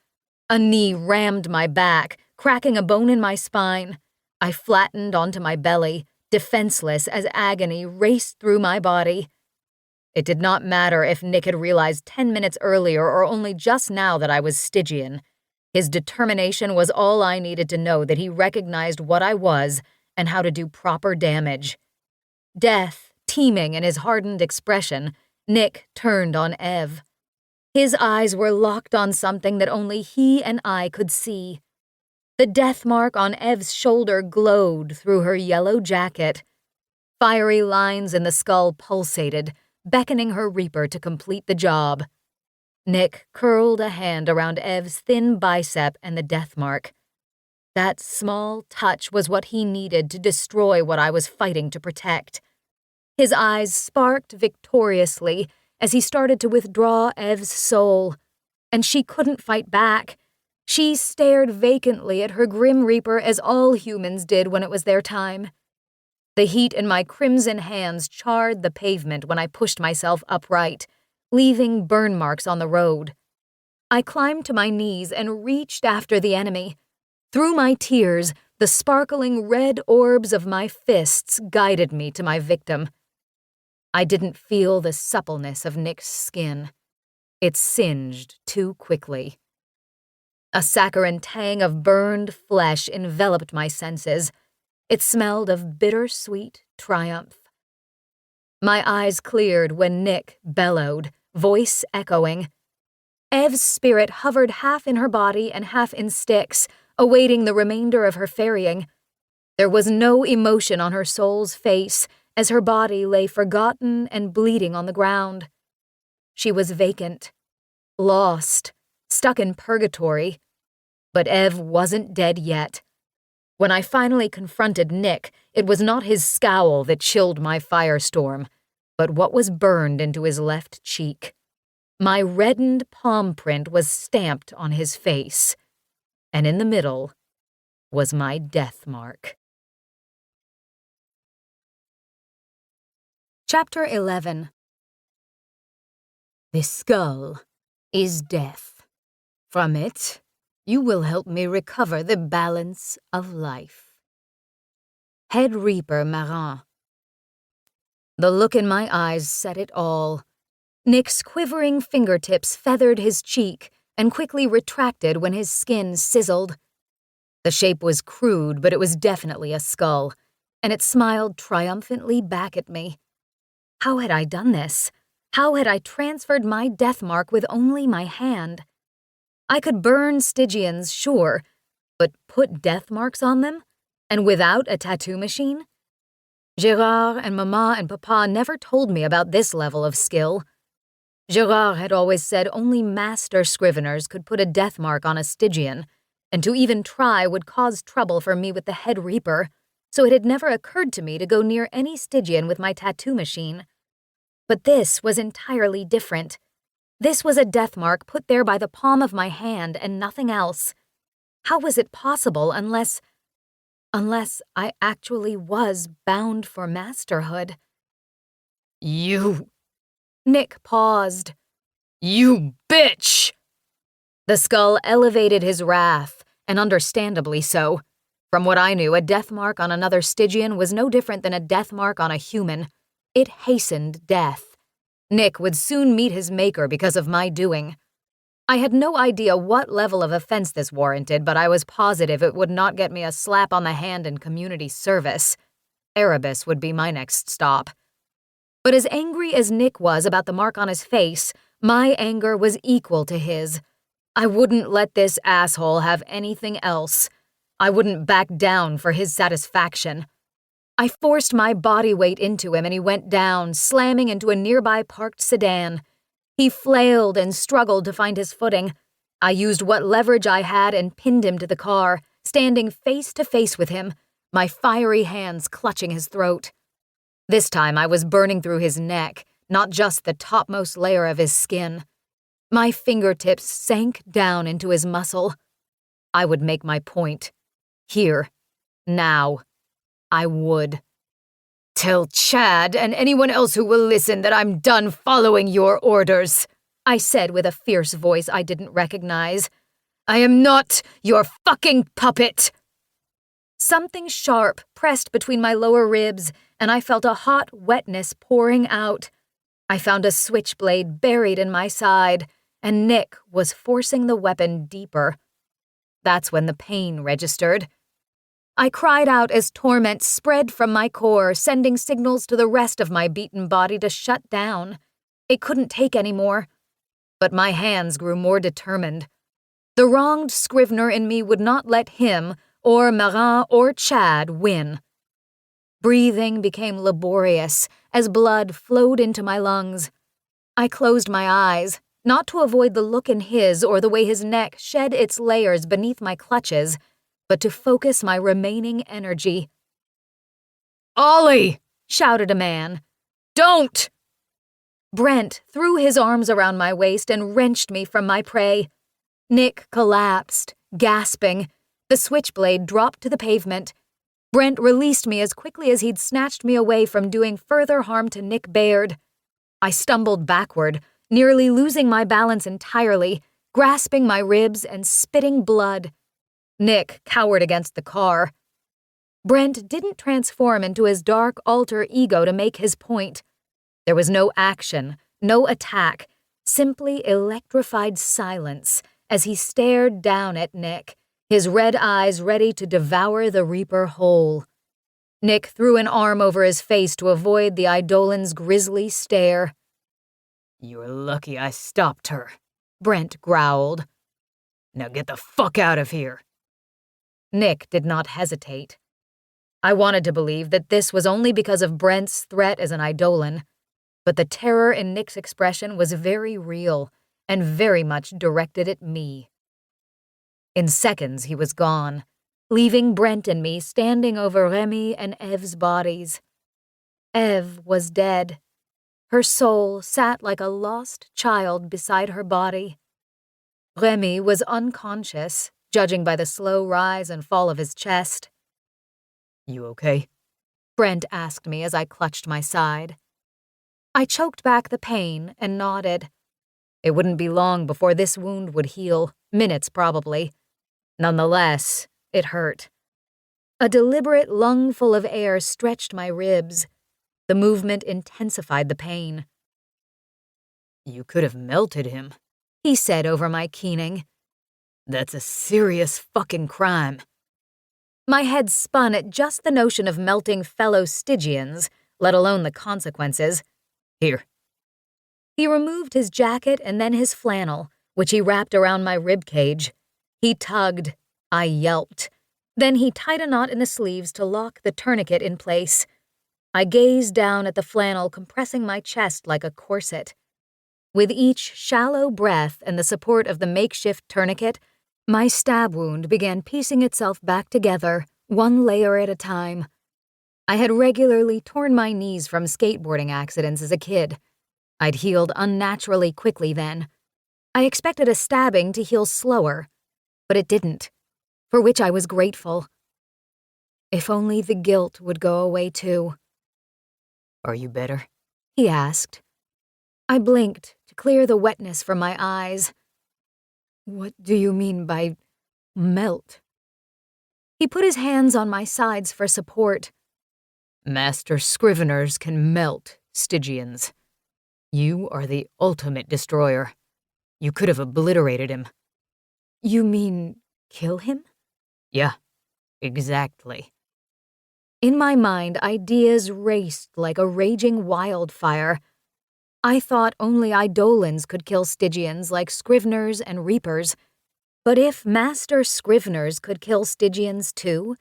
A knee rammed my back, cracking a bone in my spine. I flattened onto my belly, defenseless as agony raced through my body. It did not matter if Nick had realized 10 minutes earlier or only just now that I was Stygian. His determination was all I needed to know that he recognized what I was and how to do proper damage. Death teeming in his hardened expression, Nick turned on Ev. His eyes were locked on something that only he and I could see. The death mark on Ev's shoulder glowed through her yellow jacket. Fiery lines in the skull pulsated, beckoning her reaper to complete the job. Nick curled a hand around Ev's thin bicep and the death mark. That small touch was what he needed to destroy what I was fighting to protect. His eyes sparked victoriously as he started to withdraw Ev's soul, and she couldn't fight back. She stared vacantly at her grim reaper as all humans did when it was their time. The heat in my crimson hands charred the pavement when I pushed myself upright, leaving burn marks on the road. I climbed to my knees and reached after the enemy. Through my tears, the sparkling red orbs of my fists guided me to my victim. I didn't feel the suppleness of Nick's skin. It singed too quickly. A saccharine tang of burned flesh enveloped my senses. It smelled of bittersweet triumph. My eyes cleared when Nick bellowed, voice echoing. Ev's spirit hovered half in her body and half in Styx, awaiting the remainder of her ferrying. There was no emotion on her soul's face as her body lay forgotten and bleeding on the ground. She was vacant, lost, stuck in purgatory. But Ev wasn't dead yet. When I finally confronted Nick, it was not his scowl that chilled my firestorm, but what was burned into his left cheek. My reddened palm print was stamped on his face, and in the middle was my death mark. Chapter 11. This skull is death. From it, you will help me recover the balance of life. Head Reaper Marin. The look in my eyes said it all. Nick's quivering fingertips feathered his cheek and quickly retracted when his skin sizzled. The shape was crude, but it was definitely a skull, and it smiled triumphantly back at me. How had I done this? How had I transferred my death mark with only my hand? I could burn Stygians, sure, but put death marks on them? And without a tattoo machine? Gérard and Maman and Papa never told me about this level of skill. Gérard had always said only master scriveners could put a death mark on a Stygian, and to even try would cause trouble for me with the head reaper, so it had never occurred to me to go near any Stygian with my tattoo machine. But this was entirely different. This was a death mark put there by the palm of my hand and nothing else. How was it possible unless I actually was bound for masterhood? You... Nick paused. You bitch! The skull elevated his wrath, and understandably so. From what I knew, a death mark on another Stygian was no different than a death mark on a human. It hastened death. Nick would soon meet his maker because of my doing. I had no idea what level of offense this warranted, but I was positive it would not get me a slap on the hand in community service. Erebus would be my next stop. But as angry as Nick was about the mark on his face, my anger was equal to his. I wouldn't let this asshole have anything else. I wouldn't back down for his satisfaction. I forced my body weight into him and he went down, slamming into a nearby parked sedan. He flailed and struggled to find his footing. I used what leverage I had and pinned him to the car, standing face to face with him, my fiery hands clutching his throat. This time I was burning through his neck, not just the topmost layer of his skin. My fingertips sank down into his muscle. I would make my point. Here. Now. I would. "Tell Chad and anyone else who will listen that I'm done following your orders," I said with a fierce voice I didn't recognize. "I am not your fucking puppet." Something sharp pressed between my lower ribs, and I felt a hot wetness pouring out. I found a switchblade buried in my side, and Nick was forcing the weapon deeper. That's when the pain registered. I cried out as torment spread from my core, sending signals to the rest of my beaten body to shut down. It couldn't take any more. But my hands grew more determined. The wronged Scrivener in me would not let him, or Marin, or Chad win. Breathing became laborious as blood flowed into my lungs. I closed my eyes, not to avoid the look in his or the way his neck shed its layers beneath my clutches, but to focus my remaining energy. "Ollie!" shouted a man. "Don't!" Brent threw his arms around my waist and wrenched me from my prey. Nick collapsed, gasping. The switchblade dropped to the pavement. Brent released me as quickly as he'd snatched me away from doing further harm to Nick Baird. I stumbled backward, nearly losing my balance entirely, grasping my ribs and spitting blood. Nick cowered against the car. Brent didn't transform into his dark alter ego to make his point. There was no action, no attack, simply electrified silence as he stared down at Nick, his red eyes ready to devour the Reaper whole. Nick threw an arm over his face to avoid the Eidolon's grisly stare. "You're lucky I stopped her," Brent growled. "Now get the fuck out of here." Nick did not hesitate. I wanted to believe that this was only because of Brent's threat as an Eidolon, but the terror in Nick's expression was very real and very much directed at me. In seconds, he was gone, leaving Brent and me standing over Remy and Ev's bodies. Ev was dead. Her soul sat like a lost child beside her body. Remy was unconscious, judging by the slow rise and fall of his chest. "You okay?" Brent asked me as I clutched my side. I choked back the pain and nodded. It wouldn't be long before this wound would heal, minutes probably. Nonetheless, it hurt. A deliberate lungful of air stretched my ribs. The movement intensified the pain. "You could have melted him," he said over my keening. "That's a serious fucking crime." My head spun at just the notion of melting fellow Stygians, let alone the consequences. "Here." He removed his jacket and then his flannel, which he wrapped around my ribcage. He tugged. I yelped. Then he tied a knot in the sleeves to lock the tourniquet in place. I gazed down at the flannel compressing my chest like a corset. With each shallow breath and the support of the makeshift tourniquet, my stab wound began piecing itself back together, one layer at a time. I had regularly torn my knees from skateboarding accidents as a kid. I'd healed unnaturally quickly then. I expected a stabbing to heal slower, but it didn't, for which I was grateful. If only the guilt would go away too. "Are you better?" he asked. I blinked to clear the wetness from my eyes. "What do you mean by melt?" He put his hands on my sides for support. "Master Scriveners can melt Stygians. You are the ultimate destroyer. You could have obliterated him. You mean kill him? Yeah, exactly. In my mind, ideas raced like a raging wildfire. I thought only Eidolons could kill Stygians like Scriveners and Reapers. But if Master Scriveners could kill Stygians too,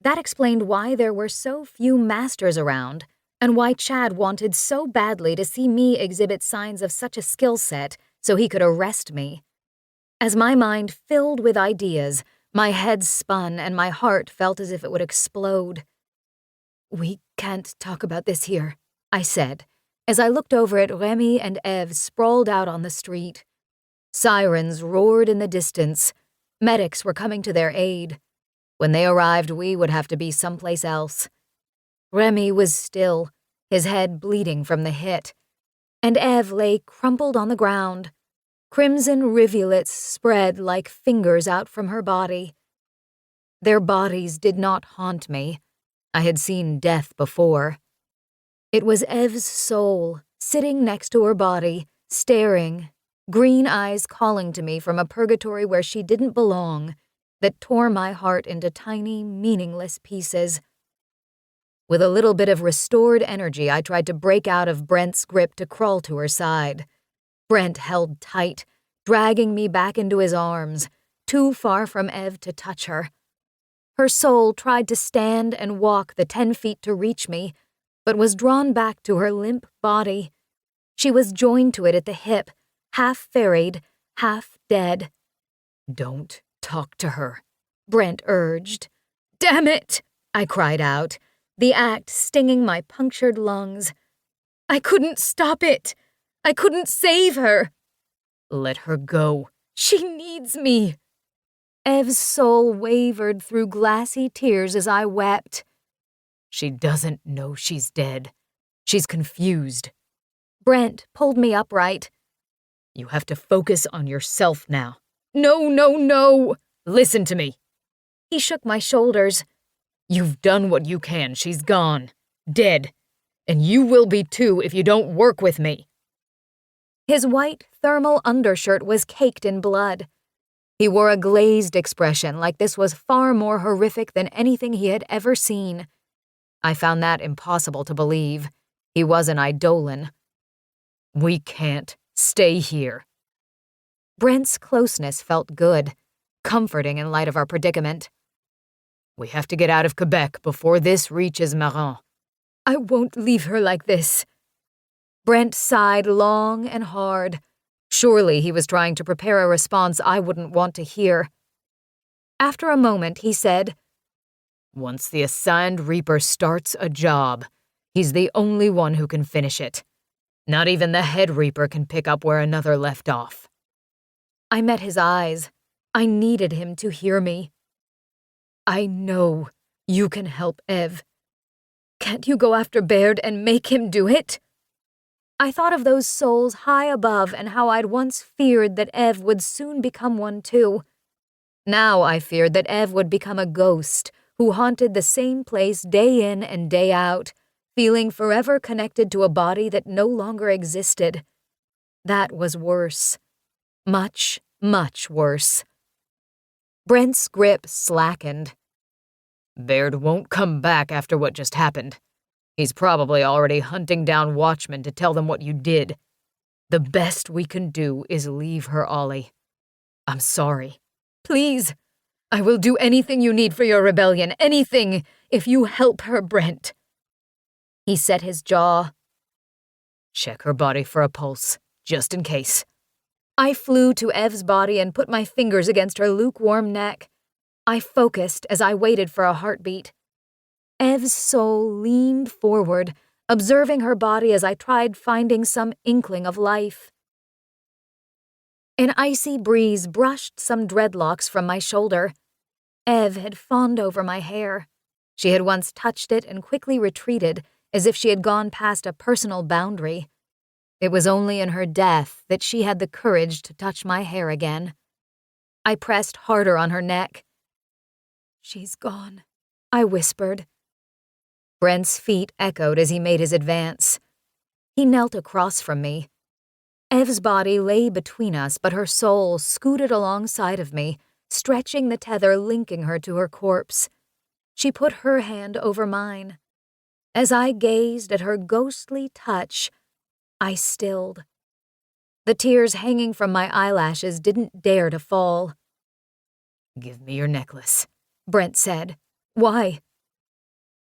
that explained why there were so few Masters around, and why Chad wanted so badly to see me exhibit signs of such a skill set so he could arrest me. As my mind filled with ideas, my head spun and my heart felt as if it would explode. "We can't talk about this here," I said, as I looked over at Remy and Eve sprawled out on the street. Sirens roared in the distance. Medics were coming to their aid. When they arrived, we would have to be someplace else. Remy was still, his head bleeding from the hit, and Eve lay crumpled on the ground. Crimson rivulets spread like fingers out from her body. Their bodies did not haunt me. I had seen death before. It was Eve's soul, sitting next to her body, staring, green eyes calling to me from a purgatory where she didn't belong, that tore my heart into tiny, meaningless pieces. With a little bit of restored energy, I tried to break out of Brent's grip to crawl to her side. Brent held tight, dragging me back into his arms, too far from Eve to touch her. Her soul tried to stand and walk the 10 feet to reach me, but was drawn back to her limp body. She was joined to it at the hip, half ferried, half dead. "Don't talk to her," Brent urged. "Damn it!" I cried out, the act stinging my punctured lungs. "I couldn't stop it. I couldn't save her." "Let her go." "She needs me." Ev's soul wavered through glassy tears as I wept. "She doesn't know she's dead. She's confused." Brent pulled me upright. "You have to focus on yourself now." "No, no, no." "Listen to me." He shook my shoulders. "You've done what you can. She's gone. Dead. And you will be too if you don't work with me." His white thermal undershirt was caked in blood. He wore a glazed expression like this was far more horrific than anything he had ever seen. I found that impossible to believe. He was an Eidolon. "We can't stay here." Brent's closeness felt good, comforting in light of our predicament. "We have to get out of Quebec before this reaches Marin." "I won't leave her like this." Brent sighed long and hard. Surely he was trying to prepare a response I wouldn't want to hear. After a moment, he said, "Once the assigned Reaper starts a job, he's the only one who can finish it. Not even the head Reaper can pick up where another left off." I met his eyes. I needed him to hear me. "I know you can help Eve. Can't you go after Baird and make him do it?" I thought of those souls high above and how I'd once feared that Eve would soon become one too. Now I feared that Eve would become a ghost who haunted the same place day in and day out, feeling forever connected to a body that no longer existed. That was worse. Much, much worse. Brent's grip slackened. "Baird won't come back after what just happened. He's probably already hunting down watchmen to tell them what you did. The best we can do is leave her, Ollie. I'm sorry." "Please, I will do anything you need for your rebellion, anything, if you help her, Brent." He set his jaw. "Check her body for a pulse, just in case." I flew to Ev's body and put my fingers against her lukewarm neck. I focused as I waited for a heartbeat. Ev's soul leaned forward, observing her body as I tried finding some inkling of life. An icy breeze brushed some dreadlocks from my shoulder. Ev had fawned over my hair. She had once touched it and quickly retreated, as if she had gone past a personal boundary. It was only in her death that she had the courage to touch my hair again. I pressed harder on her neck. "She's gone," I whispered. Brent's feet echoed as he made his advance. He knelt across from me. Ev's body lay between us, but her soul scooted alongside of me, stretching the tether linking her to her corpse. She put her hand over mine. As I gazed at her ghostly touch, I stilled. The tears hanging from my eyelashes didn't dare to fall. "Give me your necklace," Brent said. Why?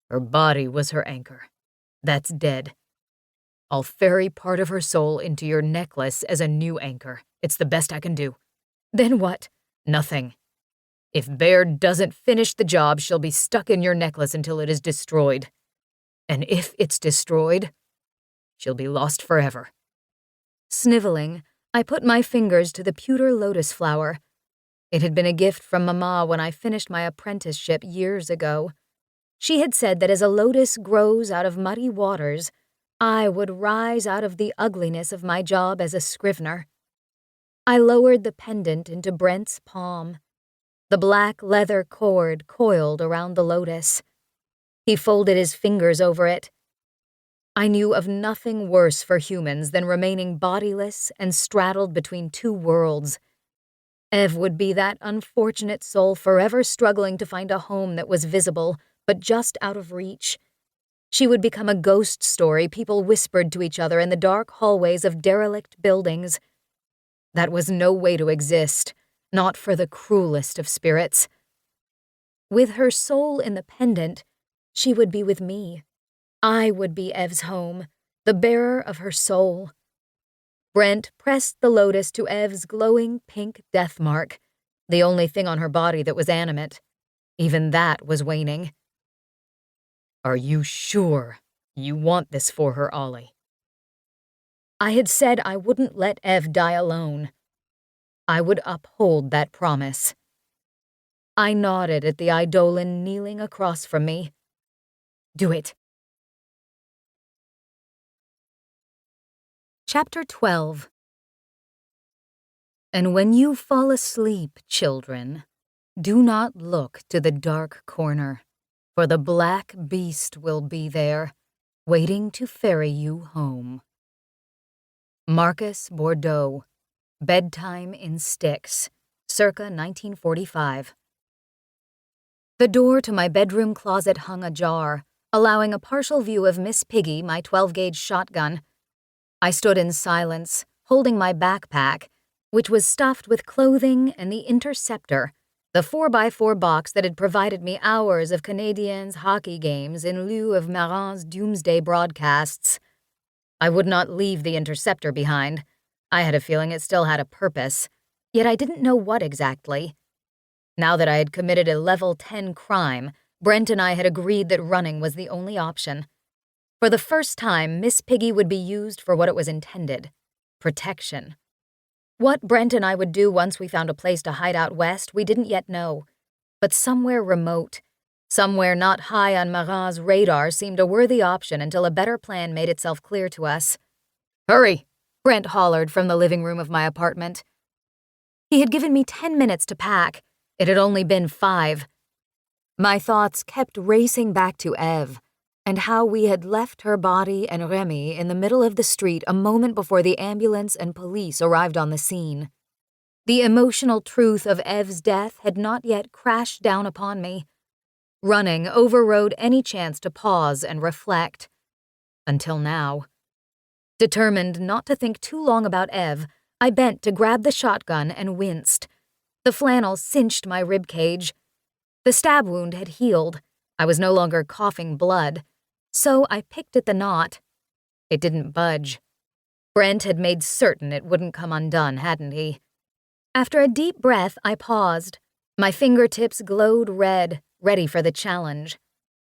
"Her body was her anchor. That's dead. I'll ferry part of her soul into your necklace as a new anchor. It's the best I can do." Then what? "Nothing. If Bear doesn't finish the job, she'll be stuck in your necklace until it is destroyed. And if it's destroyed, she'll be lost forever." Sniveling, I put my fingers to the pewter lotus flower. It had been a gift from Mama when I finished my apprenticeship years ago. She had said that as a lotus grows out of muddy waters, I would rise out of the ugliness of my job as a scrivener. I lowered the pendant into Brent's palm. The black leather cord coiled around the lotus. He folded his fingers over it. I knew of nothing worse for humans than remaining bodiless and straddled between two worlds. Ev would be that unfortunate soul forever struggling to find a home that was visible, but just out of reach. She would become a ghost story people whispered to each other in the dark hallways of derelict buildings. That was no way to exist, not for the cruelest of spirits. With her soul in the pendant, she would be with me. I would be Ev's home, the bearer of her soul. Brent pressed the lotus to Ev's glowing pink death mark, the only thing on her body that was animate. Even that was waning. "Are you sure you want this for her, Ollie?" I had said I wouldn't let Ev die alone. I would uphold that promise. I nodded at the Eidolon kneeling across from me. Do it. Chapter 12. And when you fall asleep, children, do not look to the dark corner, for the black beast will be there, waiting to ferry you home. Marcus Bordeaux, Bedtime in Sticks, circa 1945. The door to my bedroom closet hung ajar, allowing a partial view of Miss Piggy, my 12-gauge shotgun. I stood in silence, holding my backpack, which was stuffed with clothing and the Interceptor, the 4x4 box that had provided me hours of Canadiens hockey games in lieu of Marin's doomsday broadcasts. I would not leave the Interceptor behind. I had a feeling it still had a purpose, yet I didn't know what exactly. Now that I had committed a level 10 crime, Brent and I had agreed that running was the only option. For the first time, Miss Piggy would be used for what it was intended: protection. What Brent and I would do once we found a place to hide out west, we didn't yet know. But somewhere remote, somewhere not high on Marin's radar seemed a worthy option until a better plan made itself clear to us. "Hurry!" Brent hollered from the living room of my apartment. He had given me 10 minutes to pack. It had only been 5. My thoughts kept racing back to Ev, and how we had left her body and Remy in the middle of the street a moment before the ambulance and police arrived on the scene. The emotional truth of Ev's death had not yet crashed down upon me. Running overrode any chance to pause and reflect. Until now. Determined not to think too long about Ev, I bent to grab the shotgun and winced. The flannel cinched my ribcage. The stab wound had healed. I was no longer coughing blood. So I picked at the knot. It didn't budge. Brent had made certain it wouldn't come undone, hadn't he? After a deep breath, I paused. My fingertips glowed red, ready for the challenge.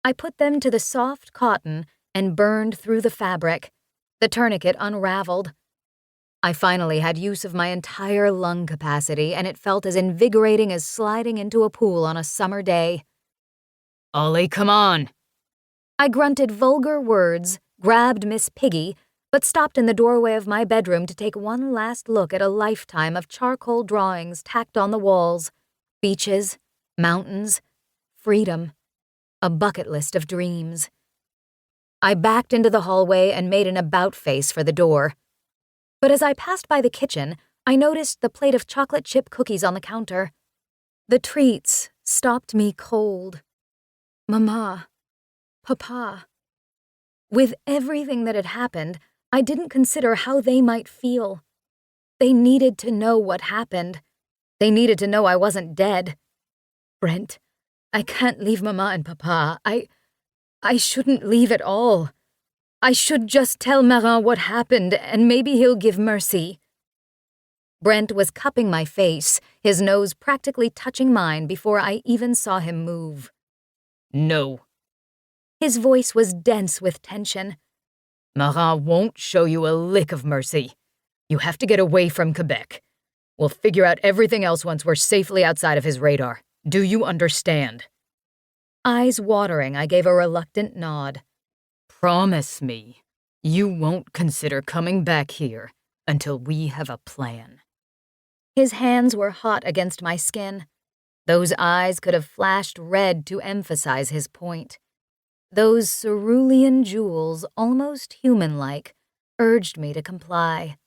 I put them to the soft cotton and burned through the fabric. The tourniquet unraveled. I finally had use of my entire lung capacity, and it felt as invigorating as sliding into a pool on a summer day. "Ollie, come on!" I grunted vulgar words, grabbed Miss Piggy, but stopped in the doorway of my bedroom to take one last look at a lifetime of charcoal drawings tacked on the walls. Beaches, mountains, freedom. A bucket list of dreams. I backed into the hallway and made an about face for the door. But as I passed by the kitchen, I noticed the plate of chocolate chip cookies on the counter. The treats stopped me cold. Mama, Papa. With everything that had happened, I didn't consider how they might feel. They needed to know what happened. They needed to know I wasn't dead. Brent, I can't leave Mama and Papa. I shouldn't leave at all. I should just tell Marin what happened, and maybe he'll give mercy. Brent was cupping my face, his nose practically touching mine before I even saw him move. No. His voice was dense with tension. Marin won't show you a lick of mercy. You have to get away from Quebec. We'll figure out everything else once we're safely outside of his radar. Do you understand? Eyes watering, I gave a reluctant nod. Promise me you won't consider coming back here until we have a plan. His hands were hot against my skin. Those eyes could have flashed red to emphasize his point. Those cerulean jewels, almost human-like, urged me to comply.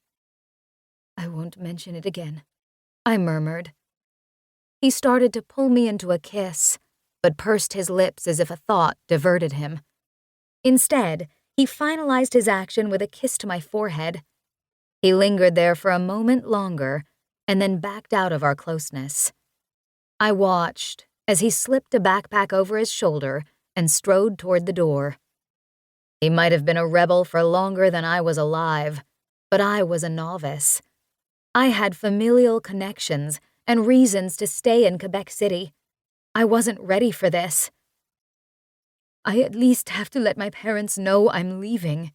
I won't mention it again, I murmured. He started to pull me into a kiss, but pursed his lips as if a thought diverted him. Instead, he finalized his action with a kiss to my forehead. He lingered there for a moment longer, and then backed out of our closeness. I watched as he slipped a backpack over his shoulder and strode toward the door. He might have been a rebel for longer than I was alive, but I was a novice. I had familial connections and reasons to stay in Quebec City. I wasn't ready for this. I at least have to let my parents know I'm leaving.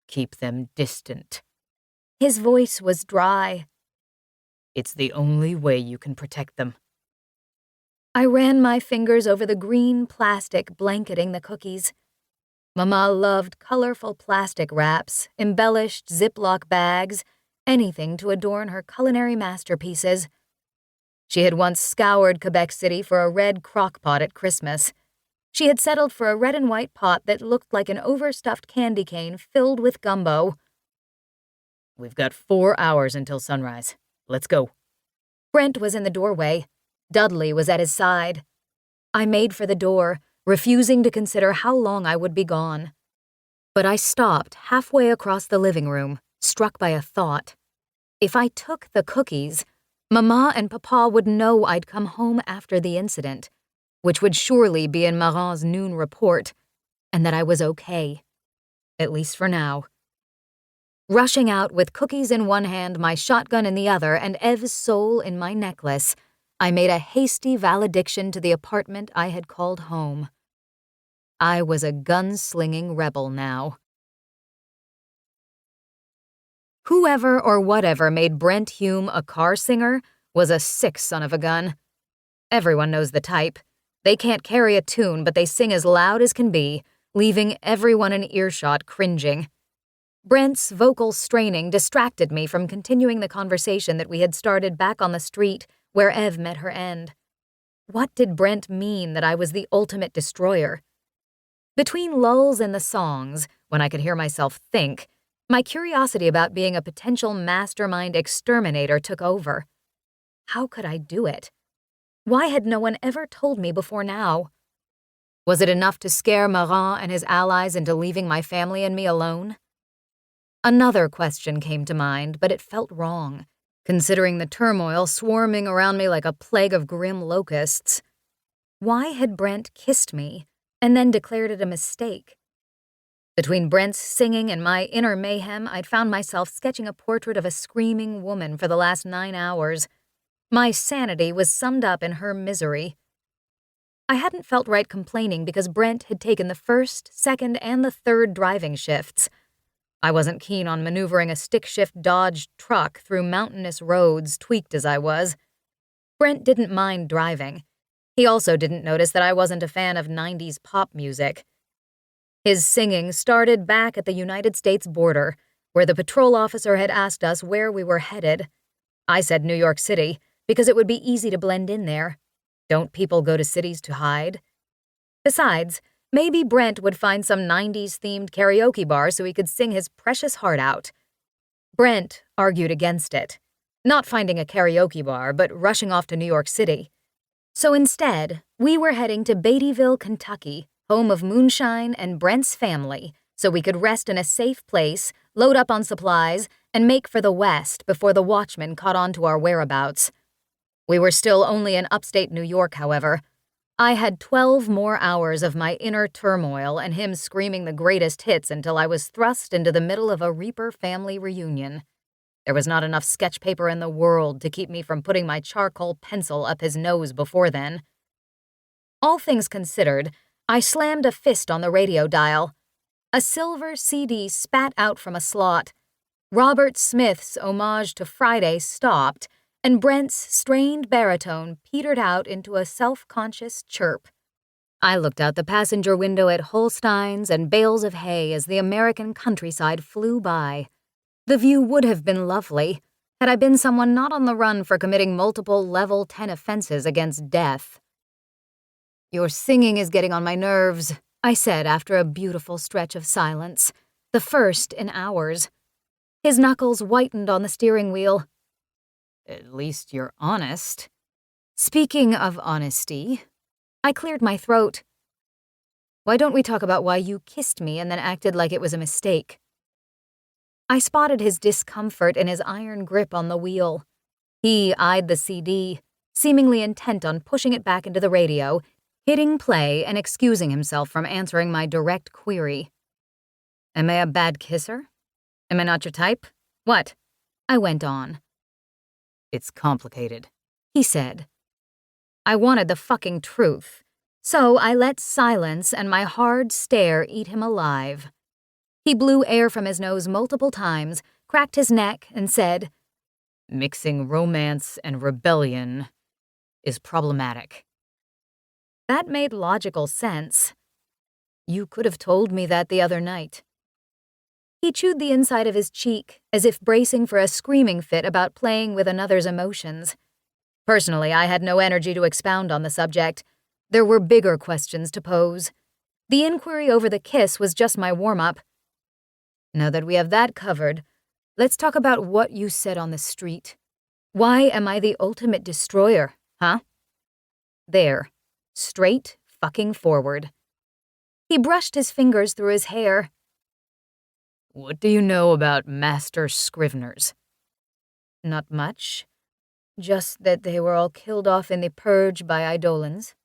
Keep them distant. His voice was dry. It's the only way you can protect them. I ran my fingers over the green plastic blanketing the cookies. Mama loved colorful plastic wraps, embellished Ziploc bags, anything to adorn her culinary masterpieces. She had once scoured Quebec City for a red crock pot at Christmas. She had settled for a red and white pot that looked like an overstuffed candy cane filled with gumbo. We've got 4 hours until sunrise. Let's go. Brent was in the doorway. Dudley was at his side. I made for the door, refusing to consider how long I would be gone. But I stopped halfway across the living room, struck by a thought. If I took the cookies, Mama and Papa would know I'd come home after the incident, which would surely be in Marin's noon report, and that I was okay. At least for now. Rushing out with cookies in one hand, my shotgun in the other, and Ev's soul in my necklace, I made a hasty valediction to the apartment I had called home. I was a gun-slinging rebel now. Whoever or whatever made Brent Hume a car singer was a sick son of a gun. Everyone knows the type. They can't carry a tune, but they sing as loud as can be, leaving everyone in earshot cringing. Brent's vocal straining distracted me from continuing the conversation that we had started back on the street where Ev met her end. What did Brent mean that I was the ultimate destroyer? Between lulls in the songs, when I could hear myself think, my curiosity about being a potential mastermind exterminator took over. How could I do it? Why had no one ever told me before now? Was it enough to scare Marin and his allies into leaving my family and me alone? Another question came to mind, but it felt wrong, considering the turmoil swarming around me like a plague of grim locusts. Why had Brent kissed me and then declared it a mistake? Between Brent's singing and my inner mayhem, I'd found myself sketching a portrait of a screaming woman for the last 9 hours. My sanity was summed up in her misery. I hadn't felt right complaining because Brent had taken the first, second, and the third driving shifts. I wasn't keen on maneuvering a stick-shift Dodge truck through mountainous roads, tweaked as I was. Brent didn't mind driving. He also didn't notice that I wasn't a fan of 90s pop music. His singing started back at the United States border, where the patrol officer had asked us where we were headed. I said New York City, because it would be easy to blend in there. Don't people go to cities to hide? Besides, maybe Brent would find some 90s-themed karaoke bar so he could sing his precious heart out. Brent argued against it, not finding a karaoke bar, but rushing off to New York City. So instead, we were heading to Beattyville, Kentucky, home of moonshine and Brent's family, so we could rest in a safe place, load up on supplies, and make for the west before the watchman caught on to our whereabouts. We were still only in upstate New York, however. I had 12 more hours of my inner turmoil and him screaming the greatest hits until I was thrust into the middle of a Reaper family reunion. There was not enough sketch paper in the world to keep me from putting my charcoal pencil up his nose before then. All things considered, I slammed a fist on the radio dial. A silver CD spat out from a slot. Robert Smith's homage to Friday stopped, and Brent's strained baritone petered out into a self-conscious chirp. I looked out the passenger window at Holsteins and bales of hay as the American countryside flew by. The view would have been lovely had I been someone not on the run for committing multiple level 10 offenses against death. "Your singing is getting on my nerves," I said after a beautiful stretch of silence, the first in hours. His knuckles whitened on the steering wheel. "At least you're honest." "Speaking of honesty," I cleared my throat. "Why don't we talk about why you kissed me and then acted like it was a mistake?" I spotted his discomfort in his iron grip on the wheel. He eyed the CD, seemingly intent on pushing it back into the radio, hitting play and excusing himself from answering my direct query. "Am I a bad kisser? Am I not your type? What?" I went on. "It's complicated," he said. I wanted the fucking truth, so I let silence and my hard stare eat him alive. He blew air from his nose multiple times, cracked his neck, and said, "Mixing romance and rebellion is problematic." That made logical sense. "You could have told me that the other night." He chewed the inside of his cheek, as if bracing for a screaming fit about playing with another's emotions. Personally, I had no energy to expound on the subject. There were bigger questions to pose. The inquiry over the kiss was just my warm-up. Now that we have that covered, let's talk about what you said on the street. Why am I the ultimate destroyer, huh? There. Straight fucking forward. He brushed his fingers through his hair. "What do you know about master scriveners?" Not much. Just that they were all killed off in the purge by eidolons.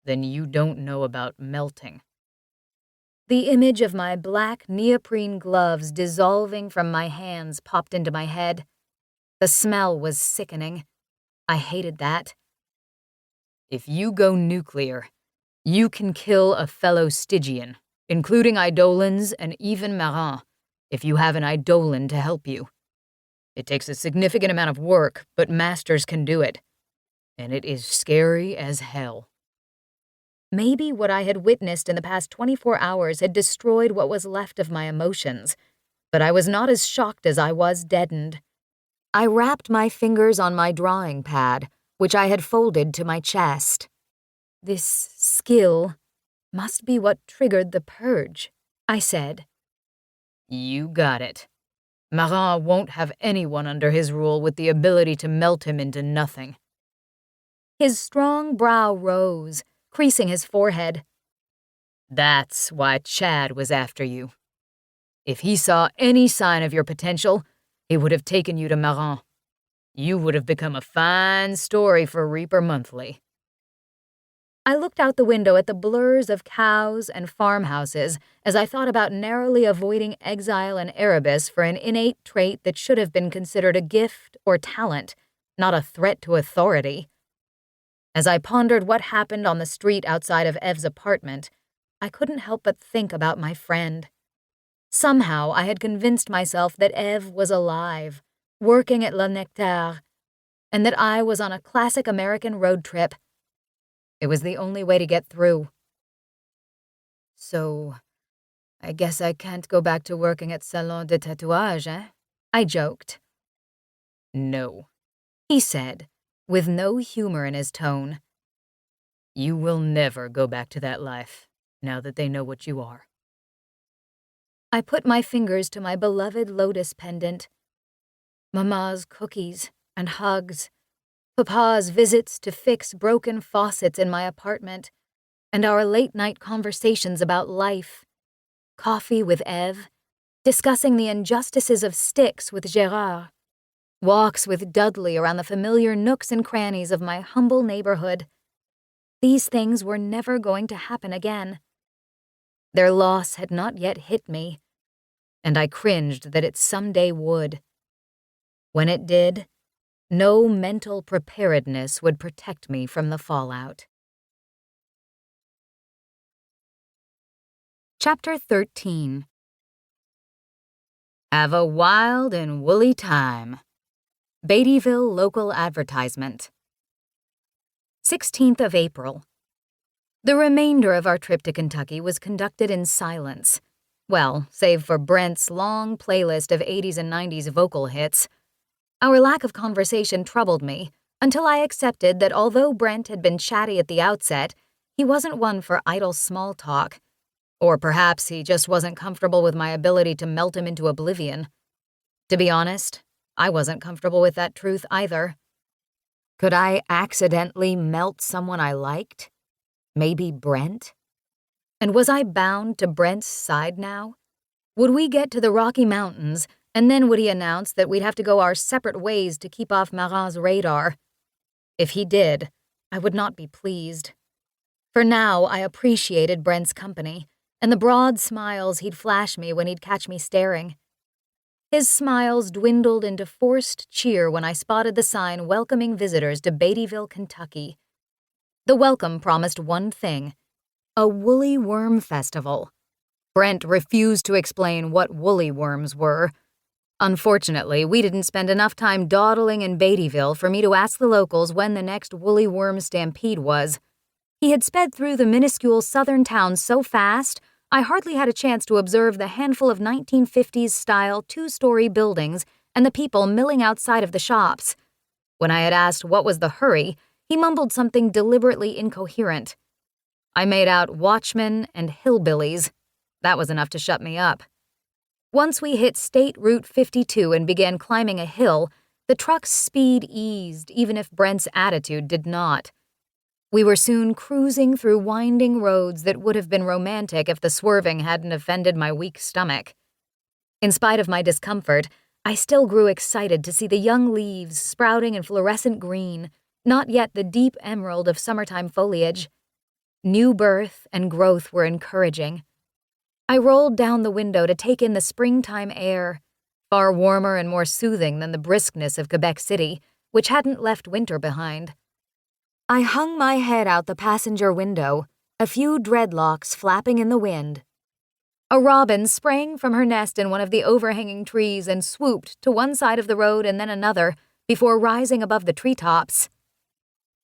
Then you don't know about melting. The image of my black neoprene gloves dissolving from my hands popped into my head. The smell was sickening. I hated that. If you go nuclear, you can kill a fellow Stygian, including eidolons and even marins, if you have an eidolon to help you. It takes a significant amount of work, but masters can do it. And it is scary as hell. Maybe what I had witnessed in the past 24 hours had destroyed what was left of my emotions, but I was not as shocked as I was deadened. I wrapped my fingers on my drawing pad, which I had folded to my chest. This skill must be what triggered the purge, I said. You got it. Marin won't have anyone under his rule with the ability to melt him into nothing. His strong brow rose, creasing his forehead. That's why Chad was after you. If he saw any sign of your potential, he would have taken you to Marin. You would have become a fine story for Reaper Monthly. I looked out the window at the blurs of cows and farmhouses as I thought about narrowly avoiding exile and Erebus for an innate trait that should have been considered a gift or talent, not a threat to authority. As I pondered what happened on the street outside of Ev's apartment, I couldn't help but think about my friend. Somehow I had convinced myself that Ev was alive, working at La Nectar, and that I was on a classic American road trip. It was the only way to get through. So, I guess I can't go back to working at Salon de Tatouage, eh? I joked. No, he said, with no humor in his tone. You will never go back to that life, now that they know what you are. I put my fingers to my beloved lotus pendant. Mama's cookies and hugs, Papa's visits to fix broken faucets in my apartment, and our late-night conversations about life. Coffee with Eve, discussing the injustices of sticks with Gérard, walks with Dudley around the familiar nooks and crannies of my humble neighborhood. These things were never going to happen again. Their loss had not yet hit me, and I cringed that it someday would. When it did, no mental preparedness would protect me from the fallout. Chapter 13. Have a wild and woolly time. Beattyville Local Advertisement. 16th of April. The remainder of our trip to Kentucky was conducted in silence. Well, save for Brent's long playlist of 80s and 90s vocal hits. Our lack of conversation troubled me until I accepted that although Brent had been chatty at the outset, he wasn't one for idle small talk. Or perhaps he just wasn't comfortable with my ability to melt him into oblivion. To be honest, I wasn't comfortable with that truth either. Could I accidentally melt someone I liked? Maybe Brent? And was I bound to Brent's side now? Would we get to the Rocky Mountains, and then would he announce that we'd have to go our separate ways to keep off Marin's radar? If he did, I would not be pleased. For now, I appreciated Brent's company, and the broad smiles he'd flash me when he'd catch me staring. His smiles dwindled into forced cheer when I spotted the sign welcoming visitors to Beattyville, Kentucky. The welcome promised one thing: a woolly worm festival. Brent refused to explain what woolly worms were. Unfortunately, we didn't spend enough time dawdling in Beattyville for me to ask the locals when the next woolly worm stampede was. He had sped through the minuscule southern town so fast, I hardly had a chance to observe the handful of 1950s-style two-story buildings and the people milling outside of the shops. When I had asked what was the hurry, he mumbled something deliberately incoherent. I made out watchmen and hillbillies. That was enough to shut me up. Once we hit State Route 52 and began climbing a hill, the truck's speed eased, even if Brent's attitude did not. We were soon cruising through winding roads that would have been romantic if the swerving hadn't offended my weak stomach. In spite of my discomfort, I still grew excited to see the young leaves sprouting in fluorescent green, not yet the deep emerald of summertime foliage. New birth and growth were encouraging. I rolled down the window to take in the springtime air, far warmer and more soothing than the briskness of Quebec City, which hadn't left winter behind. I hung my head out the passenger window, a few dreadlocks flapping in the wind. A robin sprang from her nest in one of the overhanging trees and swooped to one side of the road and then another before rising above the treetops.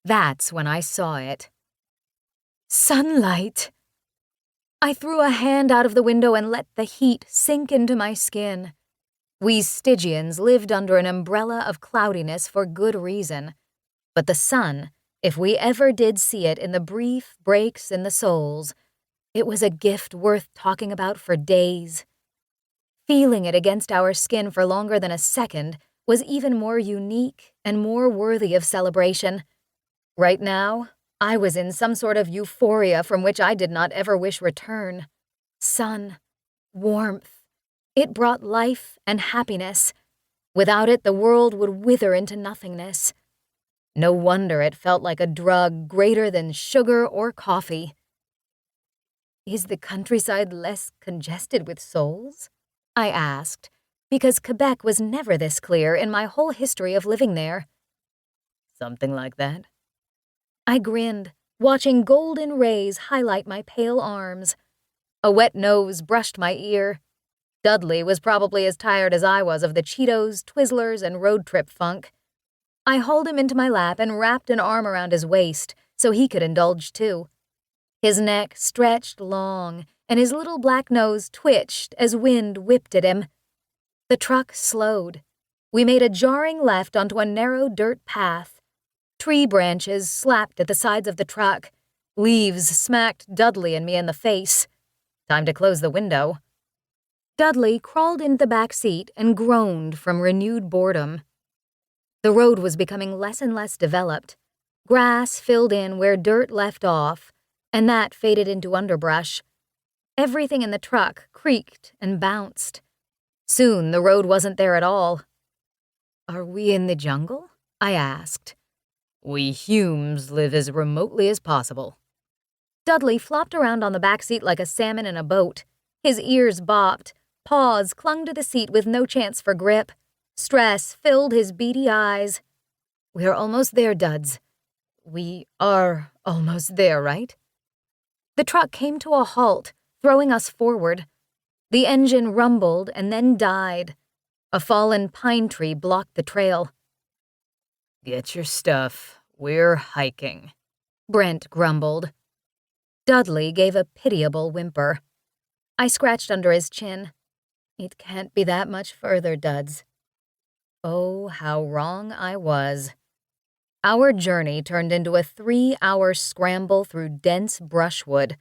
That's when I saw it. Sunlight! I threw a hand out of the window and let the heat sink into my skin. We Stygians lived under an umbrella of cloudiness for good reason, but the sun, if we ever did see it in the brief breaks in the soles, it was a gift worth talking about for days. Feeling it against our skin for longer than a second was even more unique and more worthy of celebration. Right now, I was in some sort of euphoria from which I did not ever wish return. Sun, warmth. It brought life and happiness. Without it, the world would wither into nothingness. No wonder it felt like a drug greater than sugar or coffee. Is the countryside less congested with souls? I asked, because Quebec was never this clear in my whole history of living there. Something like that. I grinned, watching golden rays highlight my pale arms. A wet nose brushed my ear. Dudley was probably as tired as I was of the Cheetos, Twizzlers, and road trip funk. I hauled him into my lap and wrapped an arm around his waist so he could indulge too. His neck stretched long, and his little black nose twitched as wind whipped at him. The truck slowed. We made a jarring left onto a narrow dirt path. Tree branches slapped at the sides of the truck. Leaves smacked Dudley and me in the face. Time to close the window. Dudley crawled into the back seat and groaned from renewed boredom. The road was becoming less and less developed. Grass filled in where dirt left off, and that faded into underbrush. Everything in the truck creaked and bounced. Soon the road wasn't there at all. "Are we in the jungle?" I asked. "We Humes live as remotely as possible." Dudley flopped around on the back seat like a salmon in a boat. His ears bopped. Paws clung to the seat with no chance for grip. Stress filled his beady eyes. "We're almost there, Duds. We are almost there, right?" The truck came to a halt, throwing us forward. The engine rumbled and then died. A fallen pine tree blocked the trail. "Get your stuff. We're hiking," Brent grumbled. Dudley gave a pitiable whimper. I scratched under his chin. "It can't be that much further, Duds." Oh, how wrong I was. Our journey turned into a 3-hour scramble through dense brushwood.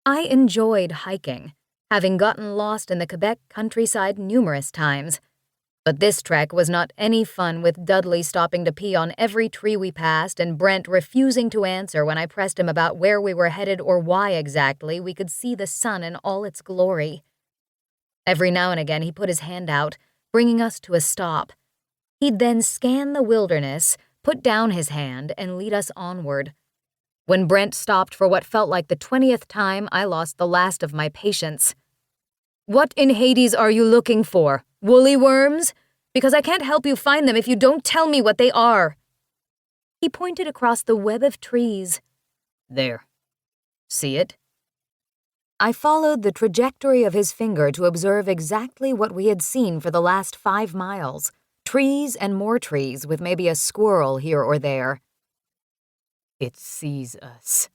I enjoyed hiking, having gotten lost in the Quebec countryside numerous times. But this trek was not any fun with Dudley stopping to pee on every tree we passed and Brent refusing to answer when I pressed him about where we were headed or why exactly we could see the sun in all its glory. Every now and again he put his hand out, bringing us to a stop. He'd then scan the wilderness, put down his hand, and lead us onward. When Brent stopped for what felt like the 20th time, I lost the last of my patience. "What in Hades are you looking for? Woolly worms? Because I can't help you find them if you don't tell me what they are." He pointed across the web of trees. "There. See it?" I followed the trajectory of his finger to observe exactly what we had seen for the last 5 miles. Trees and more trees with maybe a squirrel here or there. "It sees us."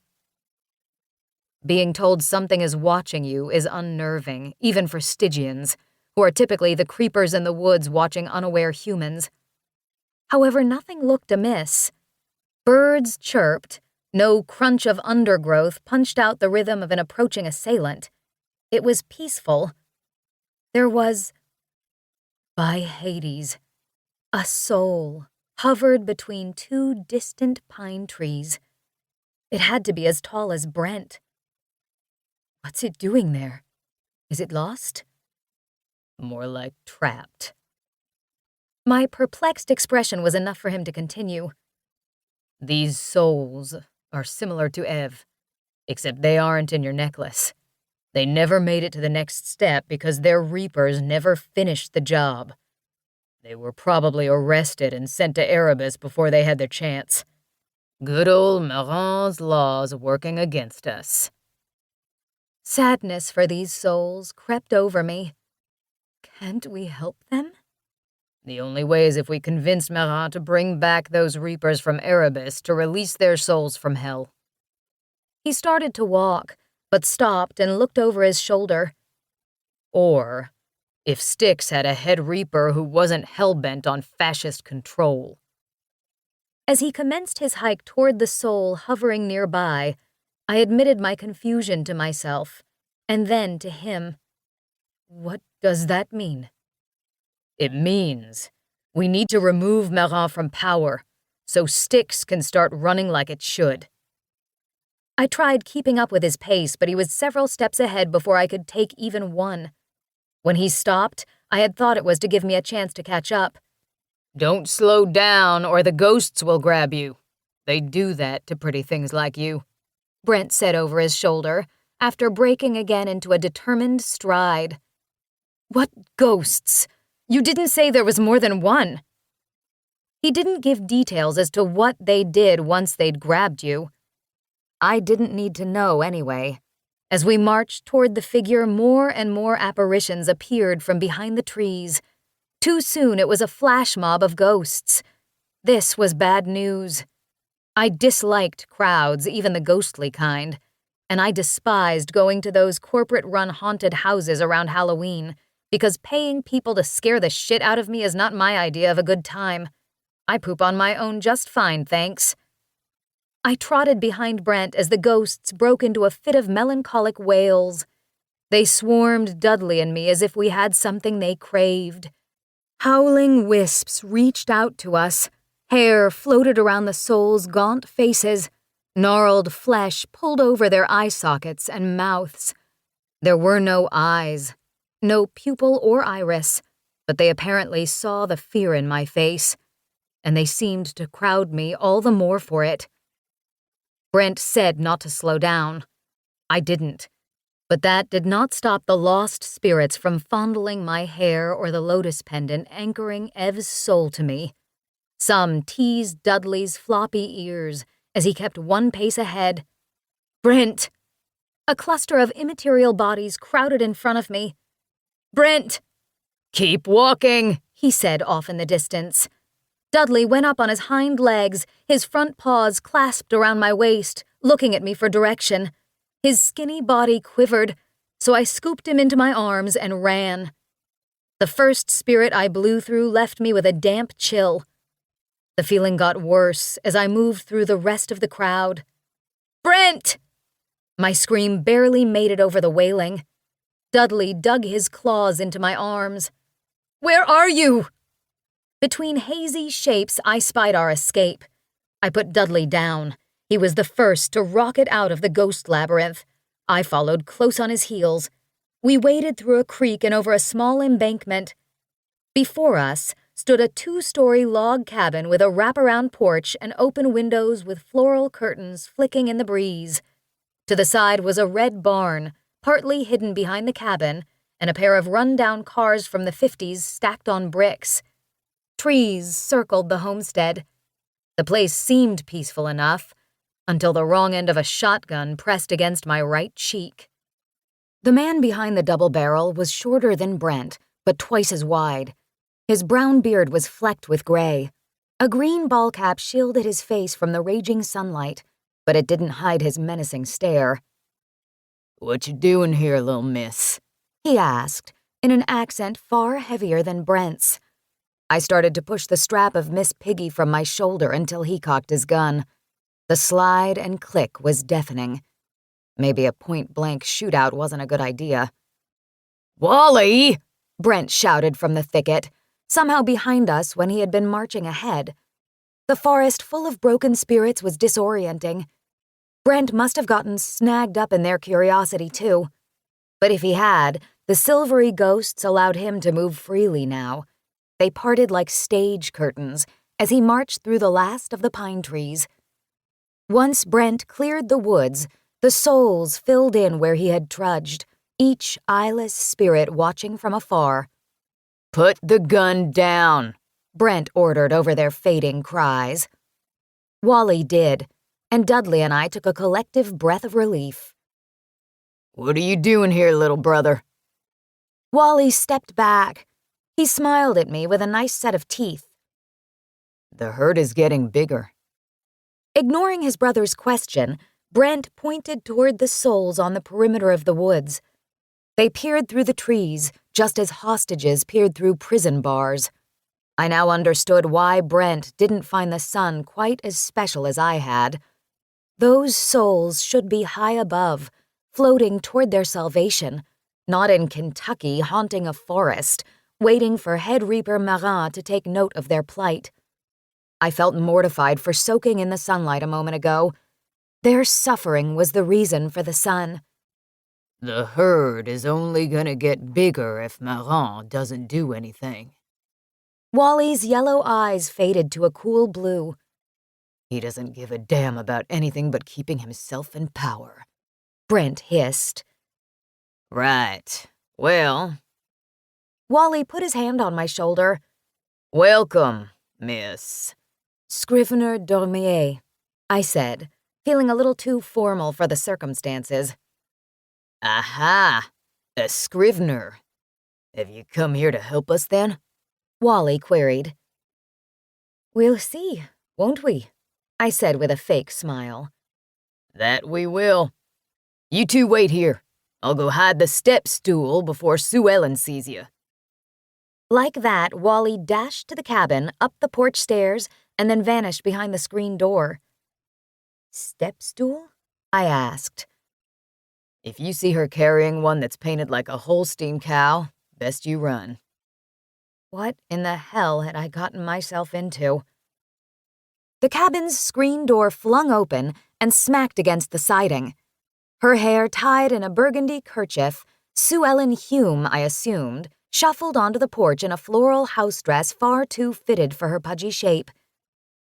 Being told something is watching you is unnerving, even for Stygians, who are typically the creepers in the woods watching unaware humans. However, nothing looked amiss. Birds chirped. No crunch of undergrowth punched out the rhythm of an approaching assailant. It was peaceful. There was, by Hades, a soul hovered between 2 distant pine trees. It had to be as tall as Brent. What's it doing there? Is it lost? More like trapped. My perplexed expression was enough for him to continue. "These souls are similar to Ev, except they aren't in your necklace. They never made it to the next step because their reapers never finished the job. They were probably arrested and sent to Erebus before they had their chance. Good old Marin's laws working against us." Sadness for these souls crept over me. Can't we help them? "The only way is if we convince Marin to bring back those reapers from Erebus to release their souls from hell." He started to walk, but stopped and looked over his shoulder. "Or if Styx had a head reaper who wasn't hell-bent on fascist control." As he commenced his hike toward the soul hovering nearby, I admitted my confusion to myself, and then to him. "What does that mean?" "It means we need to remove Marin from power so Styx can start running like it should." I tried keeping up with his pace, but he was several steps ahead before I could take even one. When he stopped, I had thought it was to give me a chance to catch up. "Don't slow down or the ghosts will grab you. They do that to pretty things like you," Brent said over his shoulder, after breaking again into a determined stride. "What ghosts? You didn't say there was more than one." He didn't give details as to what they did once they'd grabbed you. I didn't need to know anyway. As we marched toward the figure, more and more apparitions appeared from behind the trees. Too soon it was a flash mob of ghosts. This was bad news. I disliked crowds, even the ghostly kind, and I despised going to those corporate-run haunted houses around Halloween, because paying people to scare the shit out of me is not my idea of a good time. I poop on my own just fine, thanks. I trotted behind Brent as the ghosts broke into a fit of melancholic wails. They swarmed Dudley and me as if we had something they craved. Howling wisps reached out to us. Hair floated around the souls' gaunt faces. Gnarled flesh pulled over their eye sockets and mouths. There were no eyes, no pupil or iris, but they apparently saw the fear in my face, and they seemed to crowd me all the more for it. Brent said not to slow down. I didn't, but that did not stop the lost spirits from fondling my hair or the lotus pendant anchoring Ev's soul to me. Some teased Dudley's floppy ears as he kept one pace ahead. Brent! A cluster of immaterial bodies crowded in front of me. Brent! Keep walking, he said off in the distance. Dudley went up on his hind legs, his front paws clasped around my waist, looking at me for direction. His skinny body quivered, so I scooped him into my arms and ran. The first spirit I blew through left me with a damp chill. The feeling got worse as I moved through the rest of the crowd. Brent! My scream barely made it over the wailing. Dudley dug his claws into my arms. Where are you? Between hazy shapes, I spied our escape. I put Dudley down. He was the first to rocket out of the ghost labyrinth. I followed close on his heels. We waded through a creek and over a small embankment. Before us stood a 2-story log cabin with a wraparound porch and open windows with floral curtains flicking in the breeze. To the side was a red barn, partly hidden behind the cabin, and a pair of run-down cars from the 50s stacked on bricks. Trees circled the homestead. The place seemed peaceful enough, until the wrong end of a shotgun pressed against my right cheek. The man behind the double barrel was shorter than Brent, but twice as wide. His brown beard was flecked with gray. A green ball cap shielded his face from the raging sunlight, but it didn't hide his menacing stare. What you doing here, little miss? He asked, in an accent far heavier than Brent's. I started to push the strap of Miss Piggy from my shoulder until he cocked his gun. The slide and click was deafening. Maybe a point-blank shootout wasn't a good idea. Wally! Brent shouted from the thicket, somehow behind us when he had been marching ahead. The forest full of broken spirits was disorienting. Brent must have gotten snagged up in their curiosity, too. But if he had, the silvery ghosts allowed him to move freely now. They parted like stage curtains as he marched through the last of the pine trees. Once Brent cleared the woods, the souls filled in where he had trudged, each eyeless spirit watching from afar. Put the gun down, Brent ordered over their fading cries. Wally did, and Dudley and I took a collective breath of relief. What are you doing here, little brother? Wally stepped back. He smiled at me with a nice set of teeth. The herd is getting bigger. Ignoring his brother's question, Brent pointed toward the souls on the perimeter of the woods. They peered through the trees, just as hostages peered through prison bars. I now understood why Brent didn't find the sun quite as special as I had. Those souls should be high above, floating toward their salvation, not in Kentucky haunting a forest, waiting for head reaper Marin to take note of their plight. I felt mortified for soaking in the sunlight a moment ago. Their suffering was the reason for the sun. The herd is only gonna get bigger if Marin doesn't do anything. Wally's yellow eyes faded to a cool blue. He doesn't give a damn about anything but keeping himself in power, Brent hissed. Right. Well... Wally put his hand on my shoulder. Welcome, miss. Scrivener Dormier, I said, feeling a little too formal for the circumstances. Aha! A scrivener. Have you come here to help us, then? Wally queried. We'll see, won't we? I said with a fake smile. That we will. You two wait here. I'll go hide the step stool before Sue Ellen sees you. Like that, Wally dashed to the cabin, up the porch stairs, and then vanished behind the screen door. Step stool? I asked. If you see her carrying one that's painted like a Holstein cow, best you run." What in the hell had I gotten myself into? The cabin's screen door flung open and smacked against the siding. Her hair tied in a burgundy kerchief, Sue Ellen Hume, I assumed, shuffled onto the porch in a floral house dress far too fitted for her pudgy shape.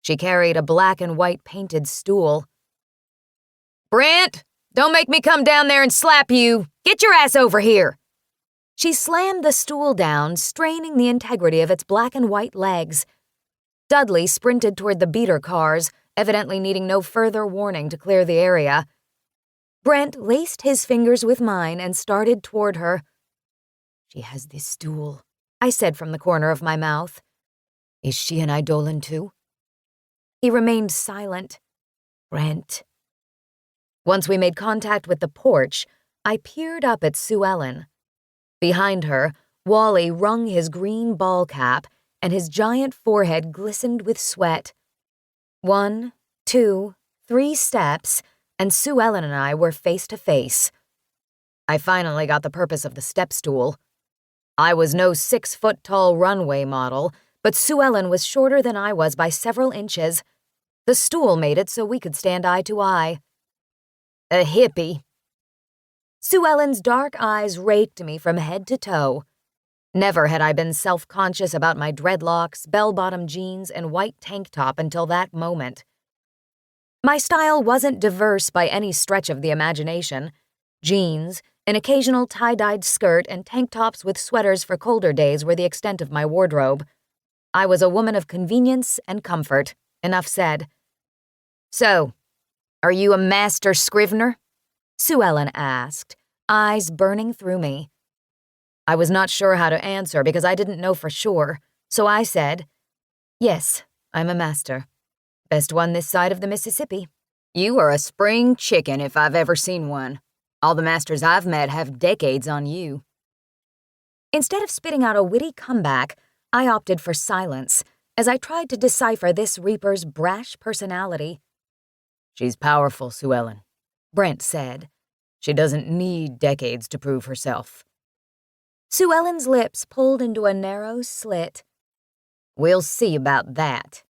She carried a black and white painted stool. "Brent, don't make me come down there and slap you! Get your ass over here!" She slammed the stool down, straining the integrity of its black and white legs. Dudley sprinted toward the beater cars, evidently needing no further warning to clear the area. Brent laced his fingers with mine and started toward her. "She has this stool," I said from the corner of my mouth. "Is she an Eidolon too?" He remained silent. "Brent." Once we made contact with the porch, I peered up at Sue Ellen. Behind her, Wally wrung his green ball cap, and his giant forehead glistened with sweat. 1, 2, 3 steps, and Sue Ellen and I were face to face. I finally got the purpose of the step stool. I was no 6-foot-tall runway model, but Sue Ellen was shorter than I was by several inches. The stool made it so we could stand eye to eye. "A hippie." Sue Ellen's dark eyes raked me from head to toe. Never had I been self-conscious about my dreadlocks, bell-bottom jeans, and white tank top until that moment. My style wasn't diverse by any stretch of the imagination. Jeans, an occasional tie-dyed skirt, and tank tops with sweaters for colder days were the extent of my wardrobe. I was a woman of convenience and comfort. Enough said. "So, are you a master scrivener?" Sue Ellen asked, eyes burning through me. I was not sure how to answer because I didn't know for sure, so I said, "Yes, I'm a master. Best one this side of the Mississippi." "You are a spring chicken if I've ever seen one. All the masters I've met have decades on you." Instead of spitting out a witty comeback, I opted for silence as I tried to decipher this Reaper's brash personality. "She's powerful, Sue Ellen," Brent said. "She doesn't need decades to prove herself." Sue Ellen's lips pulled into a narrow slit. "We'll see about that."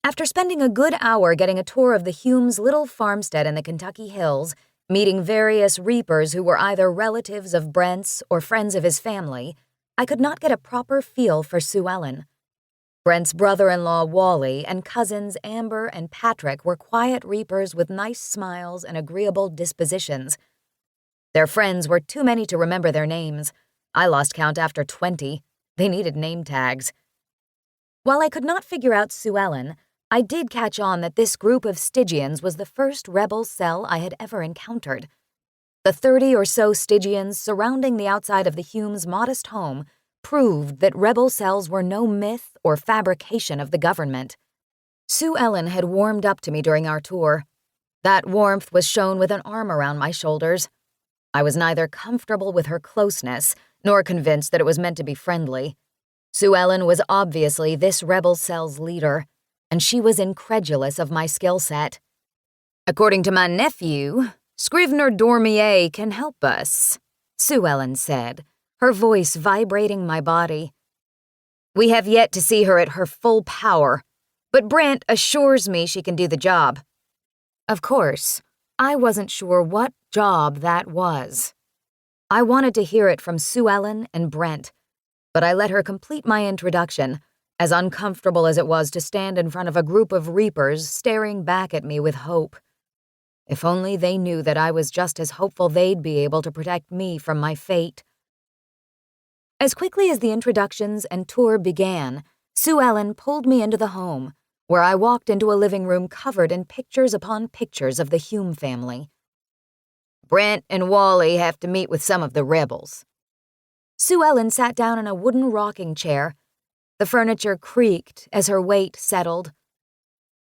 After spending a good hour getting a tour of the Humes' little farmstead in the Kentucky hills, meeting various Reapers who were either relatives of Brent's or friends of his family, I could not get a proper feel for Sue Ellen. Brent's brother-in-law Wally and cousins Amber and Patrick were quiet Reapers with nice smiles and agreeable dispositions. Their friends were too many to remember their names. I lost count after 20. They needed name tags. While I could not figure out Sue Ellen, I did catch on that this group of Stygians was the first rebel cell I had ever encountered. The 30 or so Stygians surrounding the outside of the Humes' modest home proved that rebel cells were no myth or fabrication of the government. Sue Ellen had warmed up to me during our tour. That warmth was shown with an arm around my shoulders. I was neither comfortable with her closeness nor convinced that it was meant to be friendly. Sue Ellen was obviously this rebel cell's leader, and she was incredulous of my skill set. "According to my nephew, Scrivener Dormier can help us," Sue Ellen said, her voice vibrating my body. "We have yet to see her at her full power, but Brent assures me she can do the job." Of course, I wasn't sure what job that was. I wanted to hear it from Sue Ellen and Brent, but I let her complete my introduction, as uncomfortable as it was to stand in front of a group of Reapers staring back at me with hope. If only they knew that I was just as hopeful they'd be able to protect me from my fate. As quickly as the introductions and tour began, Sue Ellen pulled me into the home, where I walked into a living room covered in pictures upon pictures of the Hume family. "Brent and Wally have to meet with some of the rebels." Sue Ellen sat down in a wooden rocking chair. The furniture creaked as her weight settled.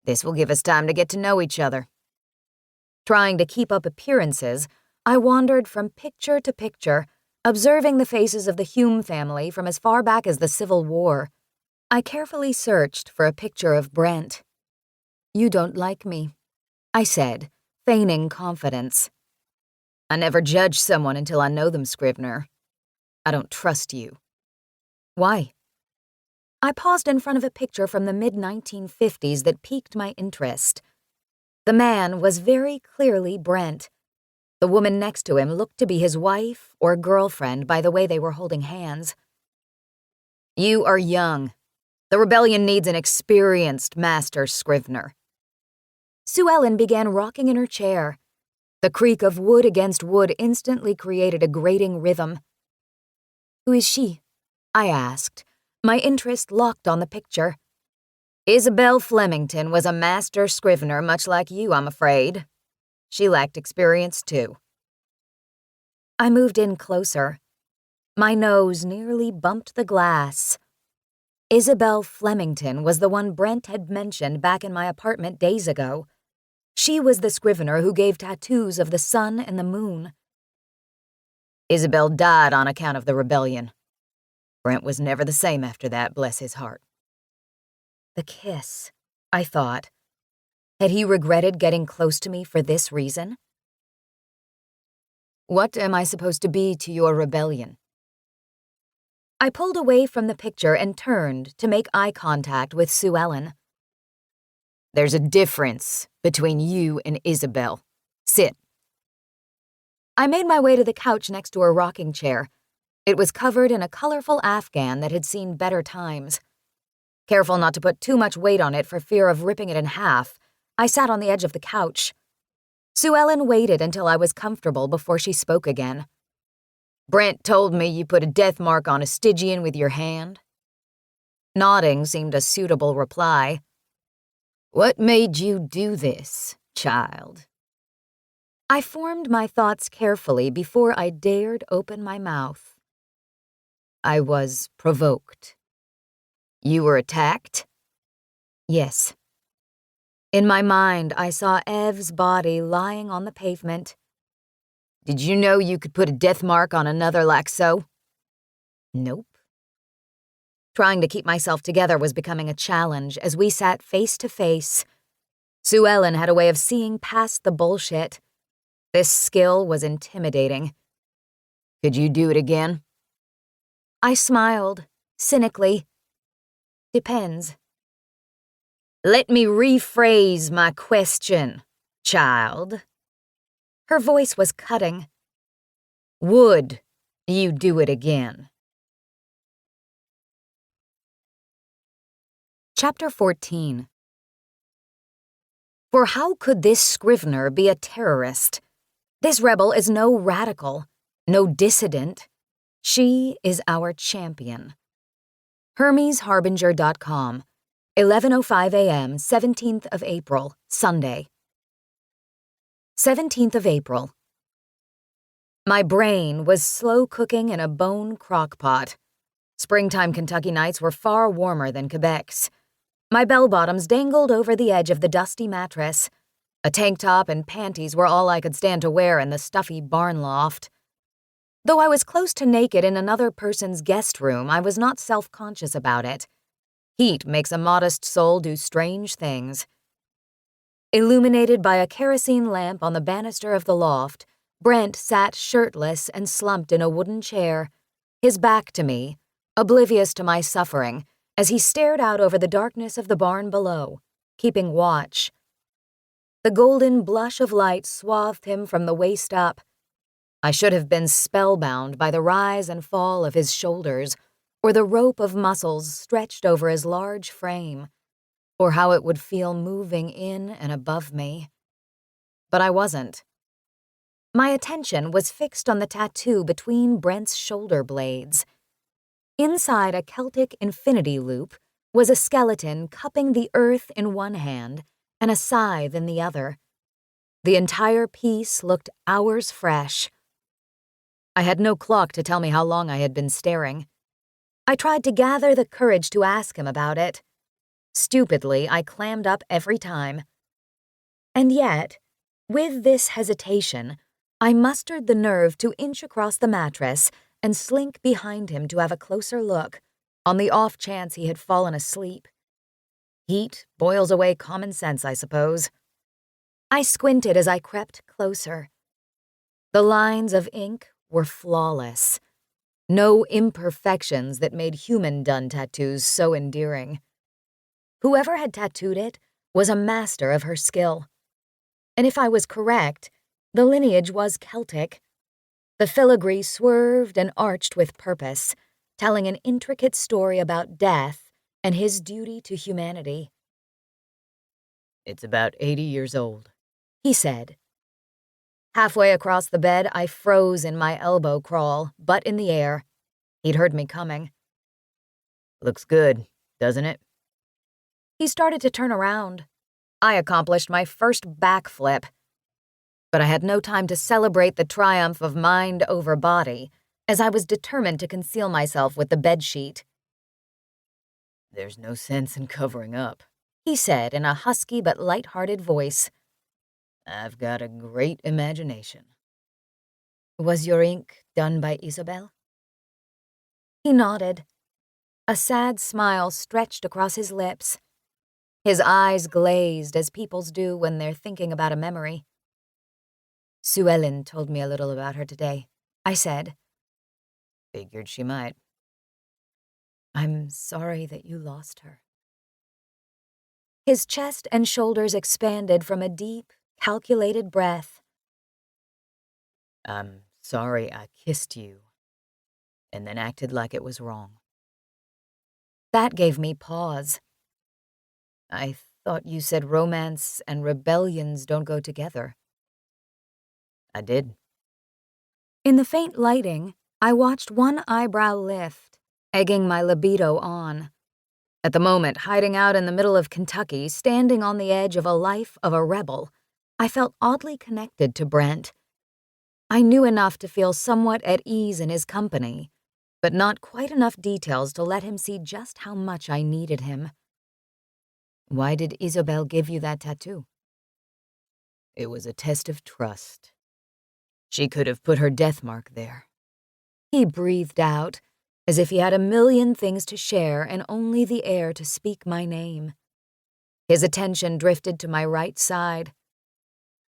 "This will give us time to get to know each other." Trying to keep up appearances, I wandered from picture to picture, observing the faces of the Hume family from as far back as the Civil War. I carefully searched for a picture of Brent. "You don't like me," I said, feigning confidence. I never judge someone until I know them, Scrivener. I don't trust you. Why? I paused in front of a picture from the mid-1950s that piqued my interest. The man was very clearly Brent. The woman next to him looked to be his wife or girlfriend by the way they were holding hands. You are young. The rebellion needs an experienced master, Scrivener. Sue Ellen began rocking in her chair. The creak of wood against wood instantly created a grating rhythm. "Who is she?" I asked, my interest locked on the picture. Isabel Flemington was a master Scrivener much like you, I'm afraid. She lacked experience, too. I moved in closer. My nose nearly bumped the glass. Isabel Flemington was the one Brent had mentioned back in my apartment days ago. She was the Scrivener who gave tattoos of the sun and the moon. Isabel died on account of the rebellion. Brent was never the same after that, bless his heart. The kiss, I thought. Had he regretted getting close to me for this reason? What am I supposed to be to your rebellion? I pulled away from the picture and turned to make eye contact with Sue Ellen. There's a difference between you and Isabel. Sit. I made my way to the couch next to her rocking chair. It was covered in a colorful afghan that had seen better times. Careful not to put too much weight on it for fear of ripping it in half, I sat on the edge of the couch. Sue Ellen waited until I was comfortable before she spoke again. Brent told me you put a death mark on a Stygian with your hand. Nodding seemed a suitable reply. What made you do this, child? I formed my thoughts carefully before I dared open my mouth. I was provoked. You were attacked? Yes. In my mind, I saw Ev's body lying on the pavement. Did you know you could put a death mark on another like so? Nope. Trying to keep myself together was becoming a challenge as we sat face to face. Sue Ellen had a way of seeing past the bullshit. This skill was intimidating. Could you do it again? I smiled, cynically. Depends. Let me rephrase my question, child. Her voice was cutting. Would you do it again? Chapter 14. For how could this Scrivener be a terrorist? This rebel is no radical, no dissident. She is our champion. HermesHarbinger.com, 11:05 a.m., 17th of April, Sunday. 17th of April. My brain was slow cooking in a bone crock pot. Springtime Kentucky nights were far warmer than Quebec's. My bell-bottoms dangled over the edge of the dusty mattress. A tank top and panties were all I could stand to wear in the stuffy barn loft. Though I was close to naked in another person's guest room, I was not self-conscious about it. Heat makes a modest soul do strange things. Illuminated by a kerosene lamp on the banister of the loft, Brent sat shirtless and slumped in a wooden chair, his back to me, oblivious to my suffering, as he stared out over the darkness of the barn below, keeping watch. The golden blush of light swathed him from the waist up. I should have been spellbound by the rise and fall of his shoulders, or the rope of muscles stretched over his large frame, or how it would feel moving in and above me. But I wasn't. My attention was fixed on the tattoo between Brent's shoulder blades. Inside a Celtic infinity loop was a skeleton cupping the earth in one hand and a scythe in the other. The entire piece looked hours fresh. I had no clock to tell me how long I had been staring. I tried to gather the courage to ask him about it. Stupidly, I clammed up every time. And yet, with this hesitation, I mustered the nerve to inch across the mattress and slink behind him to have a closer look, on the off chance he had fallen asleep. Heat boils away common sense, I suppose. I squinted as I crept closer. The lines of ink were flawless. No imperfections that made human-done tattoos so endearing. Whoever had tattooed it was a master of her skill. And if I was correct, the lineage was Celtic. The filigree swerved and arched with purpose, telling an intricate story about death and his duty to humanity. It's about 80 years old, He said. Halfway across the bed, I froze in my elbow crawl, butt in the air. He'd heard me coming. Looks good, doesn't it? He started to turn around. I accomplished my first backflip. But I had no time to celebrate the triumph of mind over body, as I was determined to conceal myself with the bedsheet. There's no sense in covering up, He said in a husky but light-hearted voice. I've got a great imagination. Was your ink done by Isabel? He nodded. A sad smile stretched across his lips. His eyes glazed as people's do when they're thinking about a memory. Sue Ellen told me a little about her today, I said. Figured she might. I'm sorry that you lost her. His chest and shoulders expanded from a deep, calculated breath. I'm sorry I kissed you, and then acted like it was wrong. That gave me pause. I thought you said romance and rebellions don't go together. I did. In the faint lighting, I watched one eyebrow lift, egging my libido on. At the moment, hiding out in the middle of Kentucky, standing on the edge of a life of a rebel, I felt oddly connected to Brent. I knew enough to feel somewhat at ease in his company, but not quite enough details to let him see just how much I needed him. Why did Isabel give you that tattoo? It was a test of trust. She could have put her death mark there. He breathed out, as if he had a million things to share and only the air to speak my name. His attention drifted to my right side.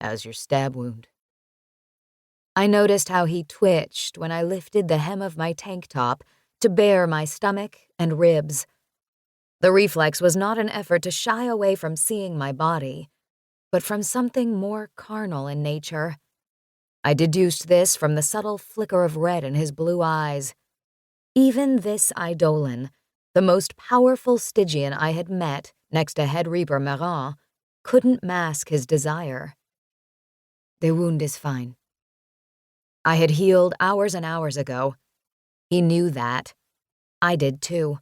How's your stab wound? I noticed how he twitched when I lifted the hem of my tank top to bare my stomach and ribs. The reflex was not an effort to shy away from seeing my body, but from something more carnal in nature. I deduced this from the subtle flicker of red in his blue eyes. Even this Eidolon, the most powerful Stygian I had met next to Head Reaper Marin, couldn't mask his desire. The wound is fine. I had healed hours and hours ago. He knew that. I did too.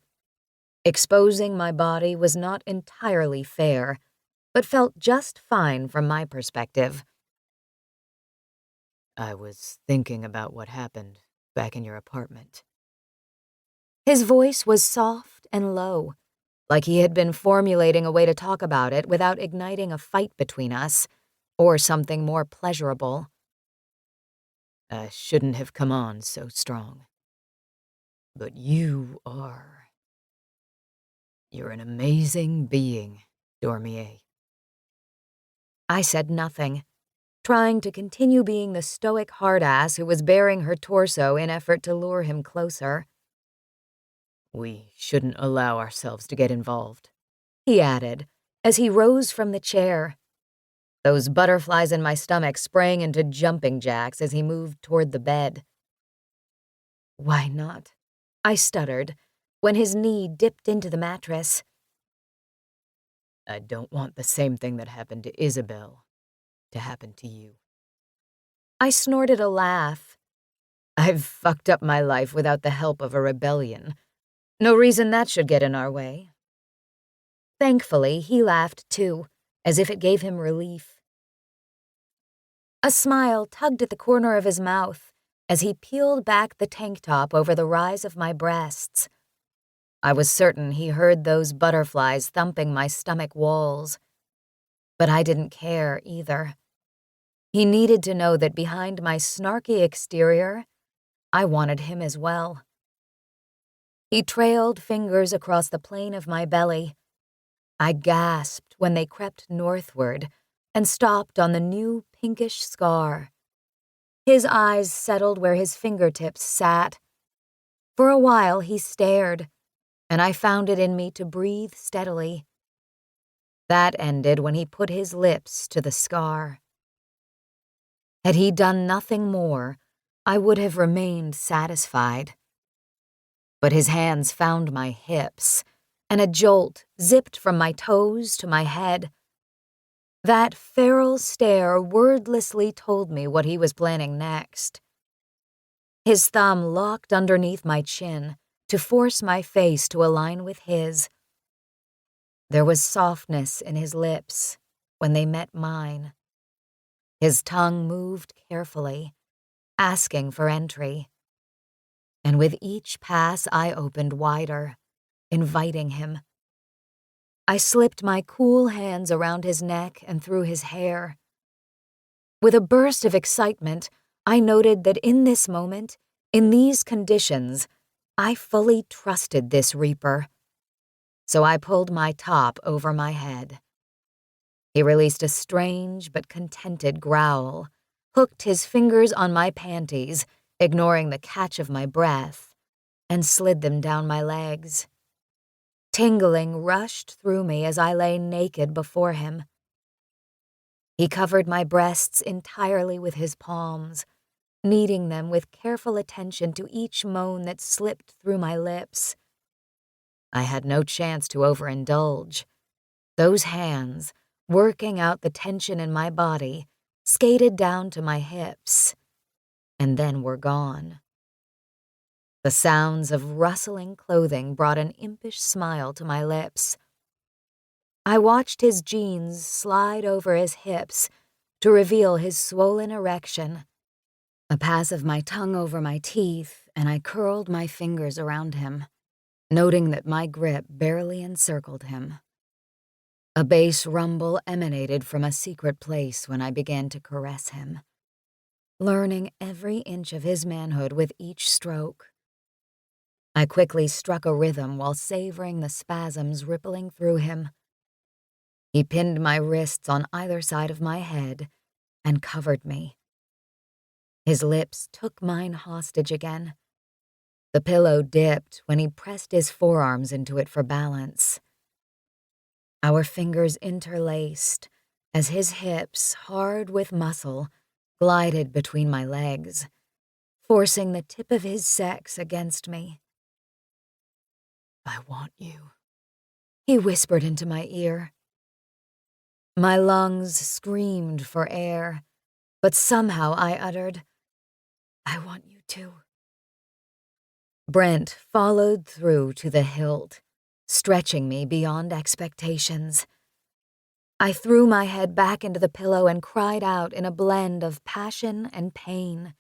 Exposing my body was not entirely fair, but felt just fine from my perspective. I was thinking about what happened back in your apartment. His voice was soft and low, like he had been formulating a way to talk about it without igniting a fight between us, or something more pleasurable. I shouldn't have come on so strong. But you are. You're an amazing being, Dormier. I said nothing, trying to continue being the stoic hard-ass who was baring her torso in effort to lure him closer. We shouldn't allow ourselves to get involved, He added, as he rose from the chair. Those butterflies in my stomach sprang into jumping jacks as he moved toward the bed. Why not? I stuttered, when his knee dipped into the mattress. I don't want the same thing that happened to Isabel to happen to you. I snorted a laugh. I've fucked up my life without the help of a rebellion. No reason that should get in our way. Thankfully, he laughed too, as if it gave him relief. A smile tugged at the corner of his mouth as he peeled back the tank top over the rise of my breasts. I was certain he heard those butterflies thumping my stomach walls. But I didn't care either. He needed to know that behind my snarky exterior, I wanted him as well. He trailed fingers across the plane of my belly. I gasped when they crept northward, and stopped on the new pinkish scar. His eyes settled where his fingertips sat. For a while he stared, and I found it in me to breathe steadily. That ended when he put his lips to the scar. Had he done nothing more, I would have remained satisfied. But his hands found my hips, and a jolt zipped from my toes to my head. That feral stare wordlessly told me what he was planning next. His thumb locked underneath my chin to force my face to align with his. There was softness in his lips when they met mine. His tongue moved carefully, asking for entry. And with each pass I opened wider, inviting him. I slipped my cool hands around his neck and through his hair. With a burst of excitement, I noted that in this moment, in these conditions, I fully trusted this reaper. So I pulled my top over my head. He released a strange but contented growl, hooked his fingers on my panties, ignoring the catch of my breath, and slid them down my legs. Tingling rushed through me as I lay naked before him. He covered my breasts entirely with his palms, kneading them with careful attention to each moan that slipped through my lips. I had no chance to overindulge. Those hands, working out the tension in my body, skated down to my hips, and then were gone. The sounds of rustling clothing brought an impish smile to my lips. I watched his jeans slide over his hips to reveal his swollen erection. A pass of my tongue over my teeth, and I curled my fingers around him, noting that my grip barely encircled him. A bass rumble emanated from a secret place when I began to caress him, learning every inch of his manhood with each stroke. I quickly struck a rhythm while savoring the spasms rippling through him. He pinned my wrists on either side of my head and covered me. His lips took mine hostage again. The pillow dipped when he pressed his forearms into it for balance. Our fingers interlaced as his hips, hard with muscle, glided between my legs, forcing the tip of his sex against me. "I want you," he whispered into my ear. My lungs screamed for air, but somehow I uttered, "I want you too." Brent followed through to the hilt, stretching me beyond expectations. I threw my head back into the pillow and cried out in a blend of passion and pain,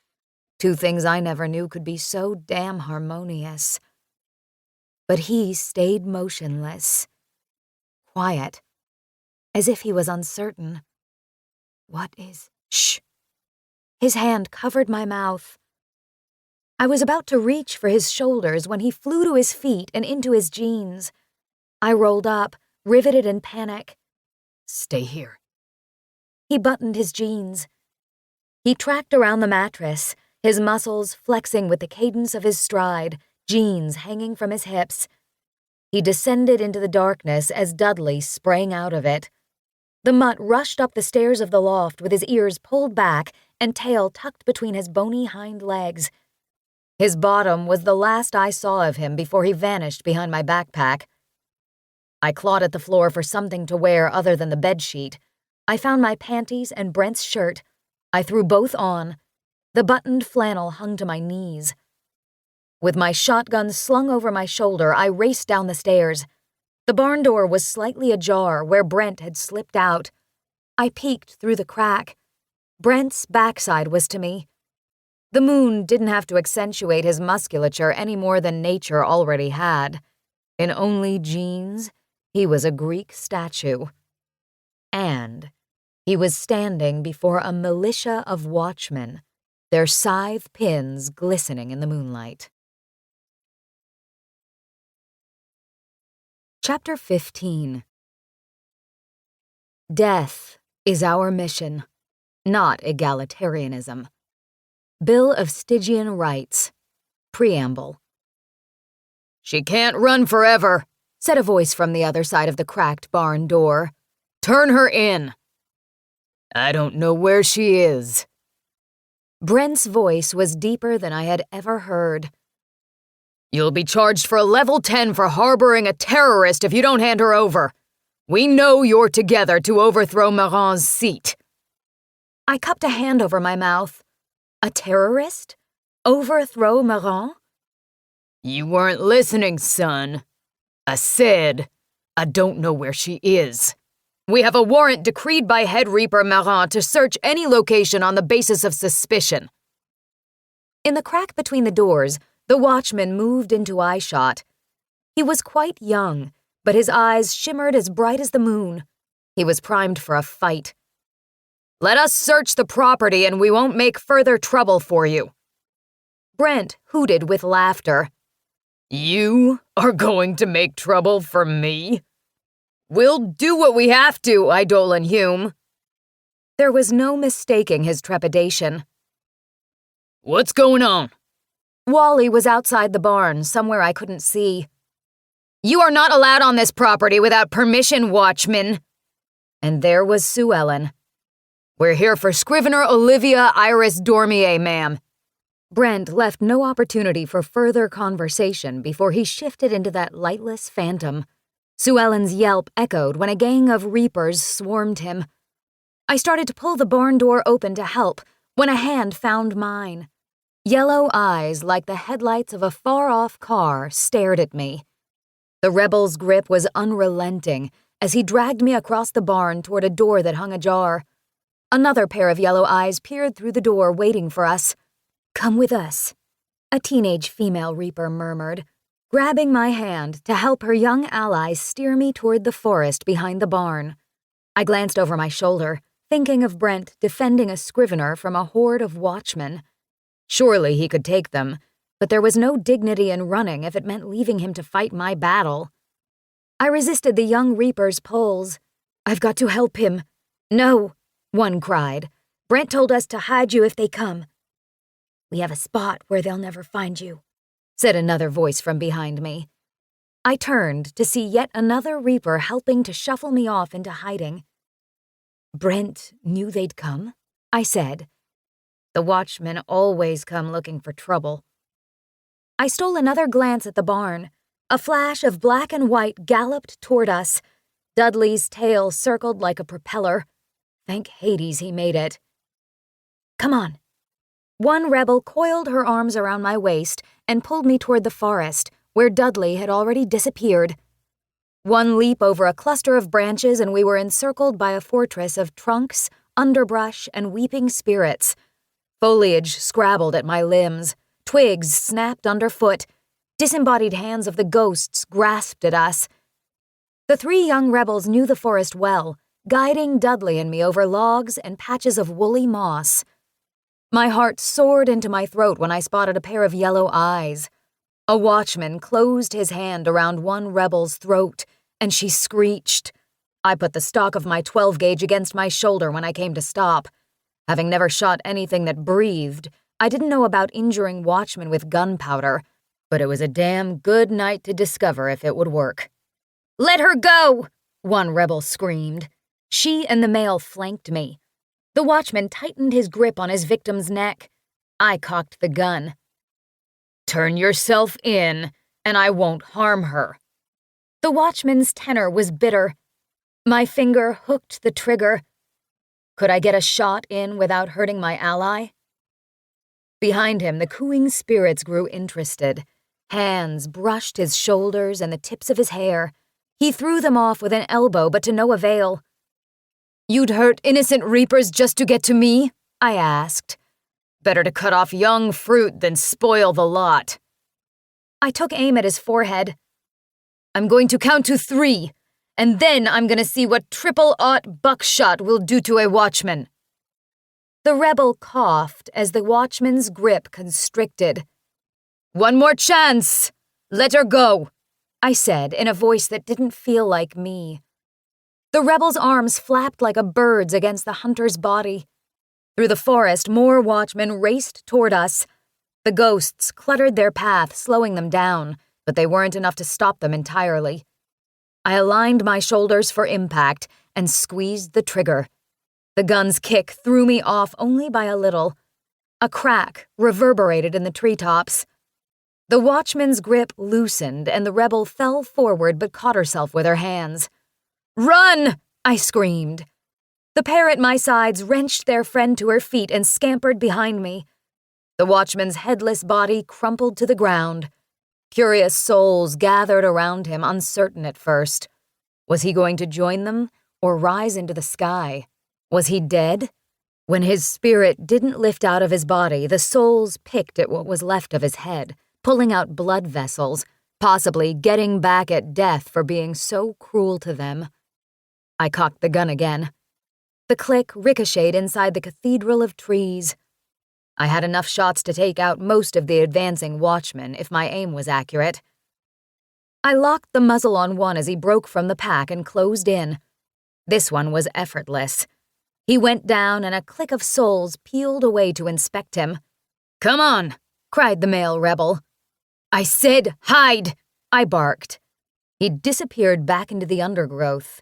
two things I never knew could be so damn harmonious. But he stayed motionless, quiet, as if he was uncertain. Shh. His hand covered my mouth. I was about to reach for his shoulders when he flew to his feet and into his jeans. I rolled up, riveted in panic. "Stay here." He buttoned his jeans. He tracked around the mattress, his muscles flexing with the cadence of his stride, jeans hanging from his hips. He descended into the darkness as Dudley sprang out of it. The mutt rushed up the stairs of the loft with his ears pulled back and tail tucked between his bony hind legs. His bottom was the last I saw of him before he vanished behind my backpack. I clawed at the floor for something to wear other than the bedsheet. I found my panties and Brent's shirt. I threw both on. The buttoned flannel hung to my knees. With my shotgun slung over my shoulder, I raced down the stairs. The barn door was slightly ajar where Brent had slipped out. I peeked through the crack. Brent's backside was to me. The moon didn't have to accentuate his musculature any more than nature already had. In only jeans, he was a Greek statue. And he was standing before a militia of watchmen, their scythe pins glistening in the moonlight. Chapter 15. Death is our mission, not egalitarianism. Bill of Stygian Rights. Preamble. She can't run forever, said a voice from the other side of the cracked barn door. Turn her in. I don't know where she is. Brent's voice was deeper than I had ever heard. You'll be charged for a level 10 for harboring a terrorist if you don't hand her over. We know you're together to overthrow Marin's seat. I cupped a hand over my mouth. A terrorist? Overthrow Marin? You weren't listening, son. I said, I don't know where she is. We have a warrant decreed by Head Reaper Marin to search any location on the basis of suspicion. In the crack between the doors, the watchman moved into eyeshot. He was quite young, but his eyes shimmered as bright as the moon. He was primed for a fight. Let us search the property and we won't make further trouble for you. Brent hooted with laughter. You are going to make trouble for me? We'll do what we have to, Eidolon Hume. There was no mistaking his trepidation. What's going on? Wally was outside the barn, somewhere I couldn't see. You are not allowed on this property without permission, watchman. And there was Sue Ellen. We're here for Scrivener Olivia Iris Dormier, ma'am. Brent left no opportunity for further conversation before he shifted into that lightless phantom. Sue Ellen's yelp echoed when a gang of reapers swarmed him. I started to pull the barn door open to help when a hand found mine. Yellow eyes like the headlights of a far-off car stared at me. The rebel's grip was unrelenting as he dragged me across the barn toward a door that hung ajar. Another pair of yellow eyes peered through the door waiting for us. "Come with us," a teenage female reaper murmured, grabbing my hand to help her young allies steer me toward the forest behind the barn. I glanced over my shoulder, thinking of Brent defending a Scrivener from a horde of watchmen. Surely he could take them, but there was no dignity in running if it meant leaving him to fight my battle. I resisted the young reaper's pulls. "I've got to help him." "No," one cried. "Brent told us to hide you if they come." "We have a spot where they'll never find you," said another voice from behind me. I turned to see yet another reaper helping to shuffle me off into hiding. "Brent knew they'd come?" I said. "The watchmen always come looking for trouble." I stole another glance at the barn. A flash of black and white galloped toward us. Dudley's tail circled like a propeller. Thank Hades he made it. "Come on." One rebel coiled her arms around my waist and pulled me toward the forest, where Dudley had already disappeared. One leap over a cluster of branches and we were encircled by a fortress of trunks, underbrush, and weeping spirits. Foliage scrabbled at my limbs. Twigs snapped underfoot. Disembodied hands of the ghosts grasped at us. The three young rebels knew the forest well, guiding Dudley and me over logs and patches of woolly moss. My heart soared into my throat when I spotted a pair of yellow eyes. A watchman closed his hand around one rebel's throat, and she screeched. I put the stock of my 12-gauge against my shoulder when I came to stop. Having never shot anything that breathed, I didn't know about injuring watchmen with gunpowder, but it was a damn good night to discover if it would work. "Let her go!" one rebel screamed. She and the male flanked me. The watchman tightened his grip on his victim's neck. I cocked the gun. "Turn yourself in, and I won't harm her." The watchman's tenor was bitter. My finger hooked the trigger. Could I get a shot in without hurting my ally? Behind him, the cooing spirits grew interested. Hands brushed his shoulders and the tips of his hair. He threw them off with an elbow, but to no avail. "You'd hurt innocent reapers just to get to me?" I asked. "Better to cut off young fruit than spoil the lot." I took aim at his forehead. "I'm going to count to 3, and then I'm going to see what triple-aught buckshot will do to a watchman." The rebel coughed as the watchman's grip constricted. "One more chance! Let her go," I said in a voice that didn't feel like me. The rebel's arms flapped like a bird's against the hunter's body. Through the forest, more watchmen raced toward us. The ghosts cluttered their path, slowing them down, but they weren't enough to stop them entirely. I aligned my shoulders for impact and squeezed the trigger. The gun's kick threw me off only by a little. A crack reverberated in the treetops. The watchman's grip loosened and the rebel fell forward but caught herself with her hands. "Run!" I screamed. The pair at my sides wrenched their friend to her feet and scampered behind me. The watchman's headless body crumpled to the ground. Curious souls gathered around him, uncertain at first. Was he going to join them or rise into the sky? Was he dead? When his spirit didn't lift out of his body, the souls picked at what was left of his head, pulling out blood vessels, possibly getting back at death for being so cruel to them. I cocked the gun again. The click ricocheted inside the cathedral of trees. I had enough shots to take out most of the advancing watchmen if my aim was accurate. I locked the muzzle on one as he broke from the pack and closed in. This one was effortless. He went down and a clique of souls peeled away to inspect him. "Come on!" cried the male rebel. "I said hide!" I barked. He disappeared back into the undergrowth.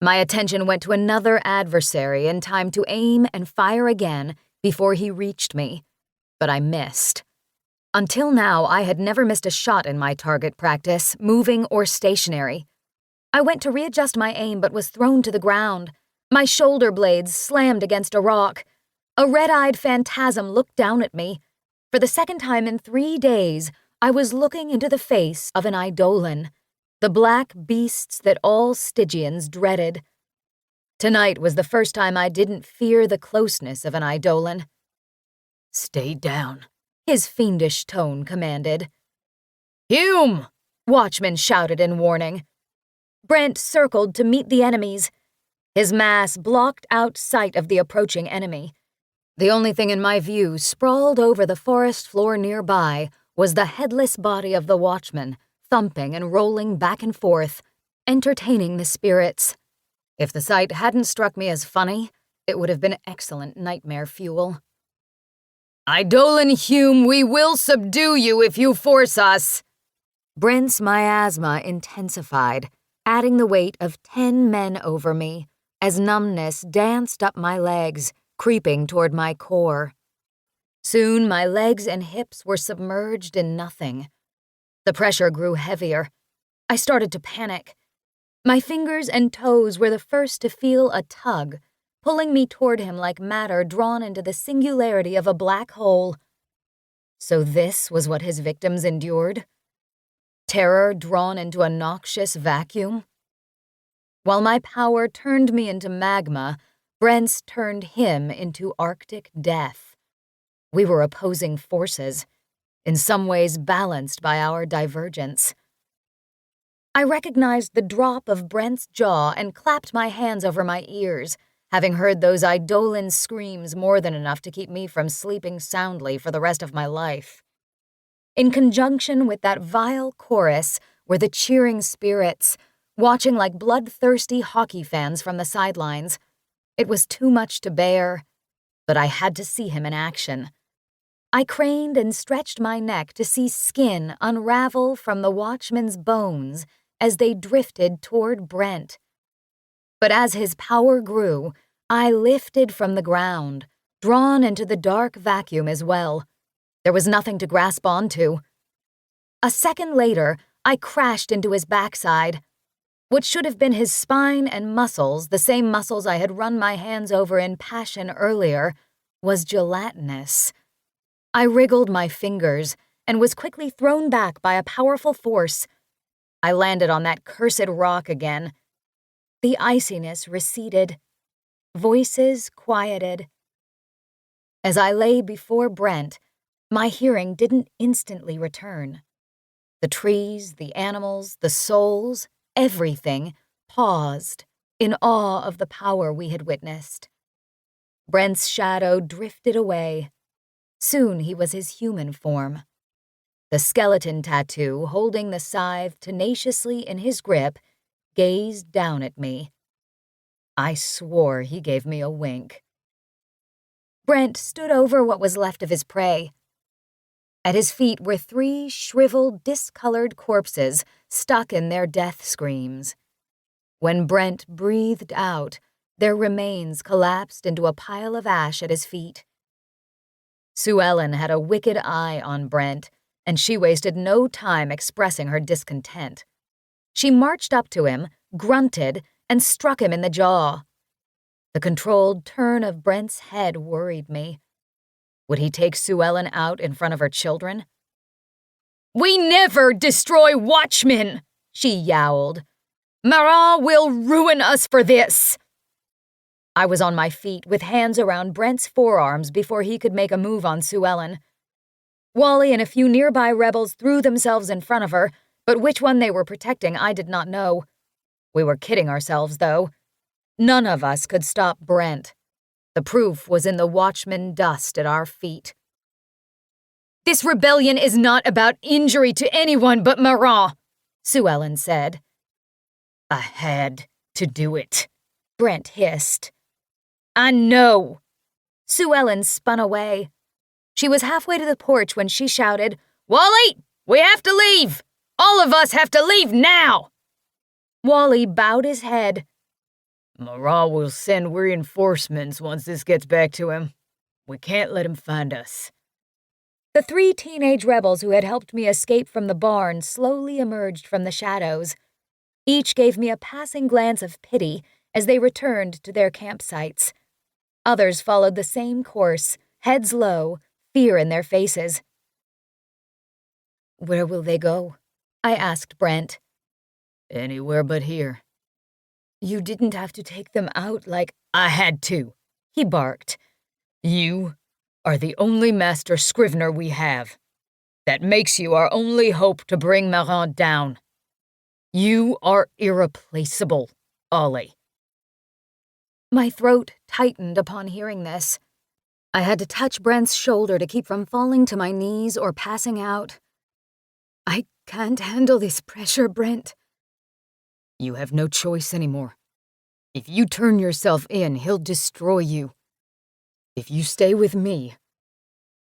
My attention went to another adversary in time to aim and fire again before he reached me, but I missed. Until now, I had never missed a shot in my target practice, moving or stationary. I went to readjust my aim but was thrown to the ground. My shoulder blades slammed against a rock. A red-eyed phantasm looked down at me. For the second time in 3 days, I was looking into the face of an eidolon, the black beasts that all Stygians dreaded. Tonight was the first time I didn't fear the closeness of an eidolon. "Stay down," his fiendish tone commanded. "Hume!" watchmen shouted in warning. Brent circled to meet the enemies. His mass blocked out sight of the approaching enemy. The only thing in my view, sprawled over the forest floor nearby, was the headless body of the watchman, thumping and rolling back and forth, entertaining the spirits. If the sight hadn't struck me as funny, it would have been excellent nightmare fuel. "Eidolon Hume, we will subdue you if you force us!" Brent's miasma intensified, adding the weight of 10 men over me, as numbness danced up my legs, creeping toward my core. Soon my legs and hips were submerged in nothing. The pressure grew heavier. I started to panic. My fingers and toes were the first to feel a tug, pulling me toward him like matter drawn into the singularity of a black hole. So this was what his victims endured? Terror drawn into a noxious vacuum? While my power turned me into magma, Brent's turned him into Arctic death. We were opposing forces, in some ways balanced by our divergence. I recognized the drop of Brent's jaw and clapped my hands over my ears, having heard those eidolon screams more than enough to keep me from sleeping soundly for the rest of my life. In conjunction with that vile chorus were the cheering spirits, watching like bloodthirsty hockey fans from the sidelines. It was too much to bear, but I had to see him in action. I craned and stretched my neck to see skin unravel from the watchman's bones as they drifted toward Brent. But as his power grew, I lifted from the ground, drawn into the dark vacuum as well. There was nothing to grasp onto. A second later, I crashed into his backside. What should have been his spine and muscles, the same muscles I had run my hands over in passion earlier, was gelatinous. I wriggled my fingers and was quickly thrown back by a powerful force. I landed on that cursed rock again. The iciness receded. Voices quieted. As I lay before Brent, my hearing didn't instantly return. The trees, the animals, the souls, everything paused in awe of the power we had witnessed. Brent's shadow drifted away. Soon he was his human form. The skeleton tattoo, holding the scythe tenaciously in his grip, gazed down at me. I swore he gave me a wink. Brent stood over what was left of his prey. At his feet were 3 shriveled, discolored corpses stuck in their death screams. When Brent breathed out, their remains collapsed into a pile of ash at his feet. Sue Ellen had a wicked eye on Brent, and she wasted no time expressing her discontent. She marched up to him, grunted, and struck him in the jaw. The controlled turn of Brent's head worried me. Would he take Sue Ellen out in front of her children? "We never destroy watchmen," she yowled. "Marat will ruin us for this." I was on my feet with hands around Brent's forearms before he could make a move on Sue Ellen. Wally and a few nearby rebels threw themselves in front of her, but which one they were protecting I did not know. We were kidding ourselves, though. None of us could stop Brent. The proof was in the watchman dust at our feet. "This rebellion is not about injury to anyone but Marat," Sue Ellen said. "I had to do it," Brent hissed. "I know." Sue Ellen spun away. She was halfway to the porch when she shouted, "Wally, we have to leave! All of us have to leave now!" Wally bowed his head. "Marat will send reinforcements once this gets back to him. We can't let him find us." The 3 teenage rebels who had helped me escape from the barn slowly emerged from the shadows. Each gave me a passing glance of pity as they returned to their campsites. Others followed the same course, heads low, fear in their faces. "Where will they go?" I asked Brent. "Anywhere but here." "You didn't have to take them out like—" "I had to," he barked. "You are the only master scrivener we have. That makes you our only hope to bring Marat down. You are irreplaceable, Ollie." My throat tightened upon hearing this. I had to touch Brent's shoulder to keep from falling to my knees or passing out. "I can't handle this pressure, Brent." "You have no choice anymore. If you turn yourself in, he'll destroy you. If you stay with me,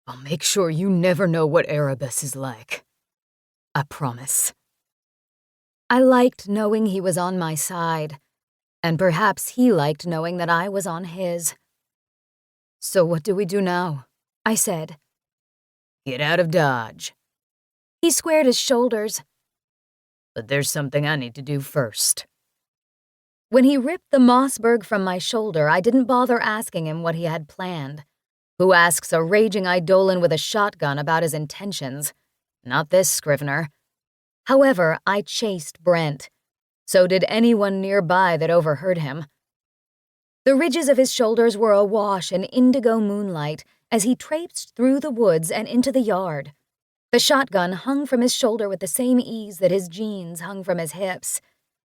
I'll make sure you never know what Erebus is like. I promise." I liked knowing he was on my side, and perhaps he liked knowing that I was on his. "So what do we do now?" I said. "Get out of Dodge." He squared his shoulders. "But there's something I need to do first." When he ripped the Mossberg from my shoulder, I didn't bother asking him what he had planned. Who asks a raging Eidolon with a shotgun about his intentions? Not this scrivener. However, I chased Brent. So did anyone nearby that overheard him. The ridges of his shoulders were awash in indigo moonlight as he traipsed through the woods and into the yard. The shotgun hung from his shoulder with the same ease that his jeans hung from his hips.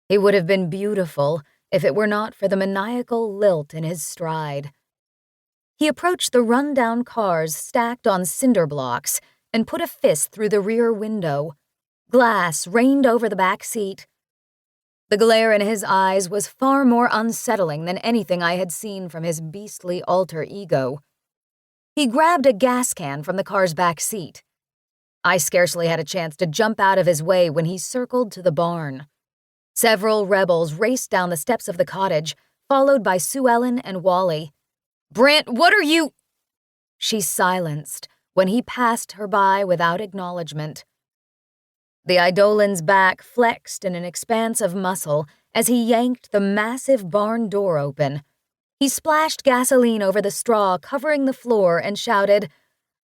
He would have been beautiful if it were not for the maniacal lilt in his stride. He approached the run-down cars stacked on cinder blocks and put a fist through the rear window. Glass rained over the back seat. The glare in his eyes was far more unsettling than anything I had seen from his beastly alter ego. He grabbed a gas can from the car's back seat. I scarcely had a chance to jump out of his way when he circled to the barn. Several rebels raced down the steps of the cottage, followed by Sue Ellen and Wally. "Brent, what are you—" She silenced when he passed her by without acknowledgement. The Eidolon's back flexed in an expanse of muscle as he yanked the massive barn door open. He splashed gasoline over the straw covering the floor and shouted,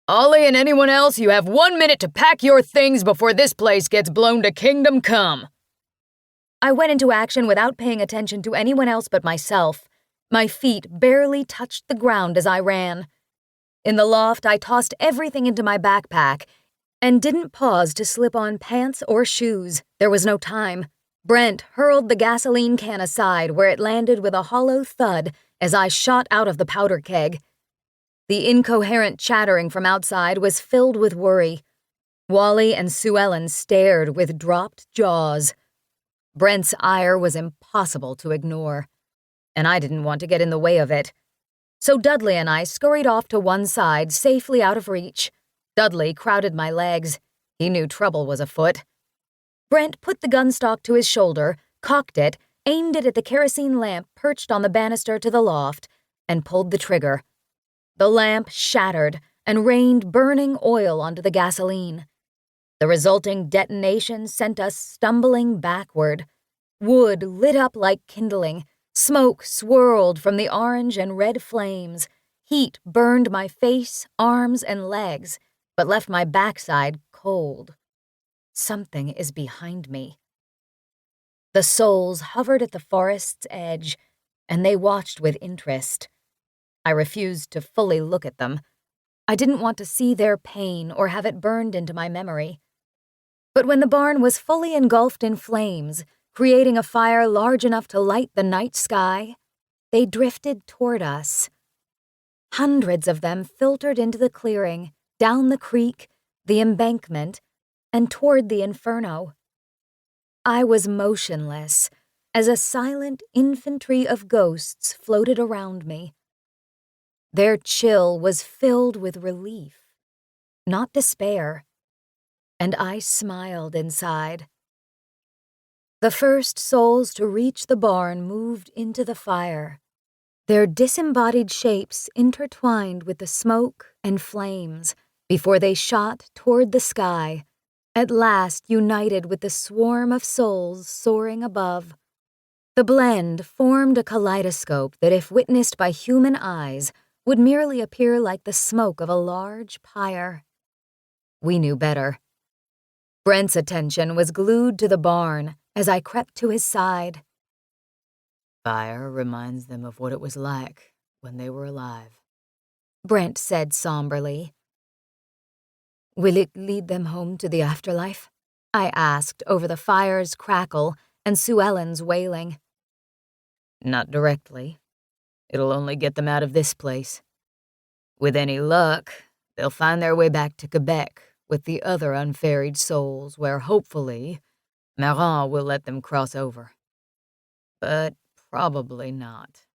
"Ollie and anyone else, you have 1 minute to pack your things before this place gets blown to kingdom come." I went into action without paying attention to anyone else but myself. My feet barely touched the ground as I ran. In the loft, I tossed everything into my backpack and didn't pause to slip on pants or shoes. There was no time. Brent hurled the gasoline can aside where it landed with a hollow thud as I shot out of the powder keg. The incoherent chattering from outside was filled with worry. Wally and Sue Ellen stared with dropped jaws. Brent's ire was impossible to ignore. and I didn't want to get in the way of it. So Dudley and I scurried off to one side, safely out of reach. Dudley crowded my legs. He knew trouble was afoot. Brent put the gun stock to his shoulder, cocked it, aimed it at the kerosene lamp perched on the banister to the loft, and pulled the trigger. The lamp shattered and rained burning oil onto the gasoline. The resulting detonation sent us stumbling backward. Wood lit up like kindling. Smoke swirled from the orange and red flames. Heat burned my face, arms, and legs, but left my backside cold. Something is behind me. The souls hovered at the forest's edge, and they watched with interest. I refused to fully look at them. I didn't want to see their pain or have it burned into my memory. But when the barn was fully engulfed in flames, creating a fire large enough to light the night sky, they drifted toward us. Hundreds of them filtered into the clearing, down the creek, the embankment, and toward the inferno. I was motionless as a silent infantry of ghosts floated around me. Their chill was filled with relief, not despair, and I smiled inside. The first souls to reach the barn moved into the fire, their disembodied shapes intertwined with the smoke and flames before they shot toward the sky, at last united with the swarm of souls soaring above. The blend formed a kaleidoscope that, if witnessed by human eyes, would merely appear like the smoke of a large pyre. We knew better. Brent's attention was glued to the barn as I crept to his side. Fire reminds them of what it was like when they were alive, Brent said somberly. Will it lead them home to the afterlife? I asked over the fire's crackle and Sue Ellen's wailing. Not directly. It'll only get them out of this place. With any luck, they'll find their way back to Quebec with the other unferried souls where, hopefully, Marin will let them cross over. But probably not.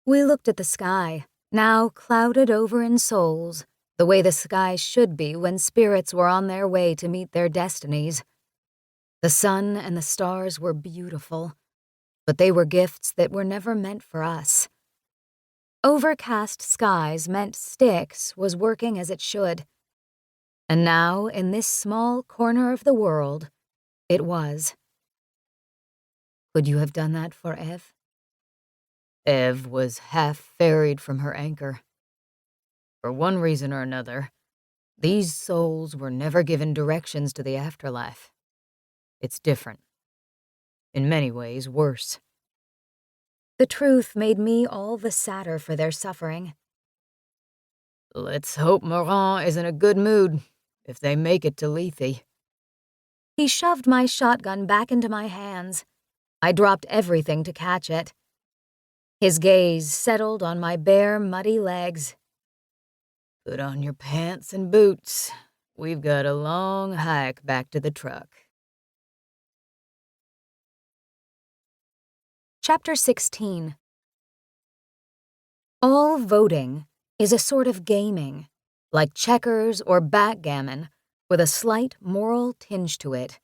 We looked at the sky, now clouded over in souls, the way the sky should be when spirits were on their way to meet their destinies. The sun and the stars were beautiful, but they were gifts that were never meant for us. Overcast skies meant Styx was working as it should. And now, in this small corner of the world, it was. Could you have done that for Eve? Eve was half ferried from her anchor. For one reason or another, these souls were never given directions to the afterlife. It's different. In many ways, worse. The truth made me all the sadder for their suffering. Let's hope Marin is in a good mood if they make it to Lethe. He shoved my shotgun back into my hands. I dropped everything to catch it. His gaze settled on my bare, muddy legs. Put on your pants and boots. We've got a long hike back to the truck. Chapter 16. All voting is a sort of gaming, like checkers or backgammon, with a slight moral tinge to it.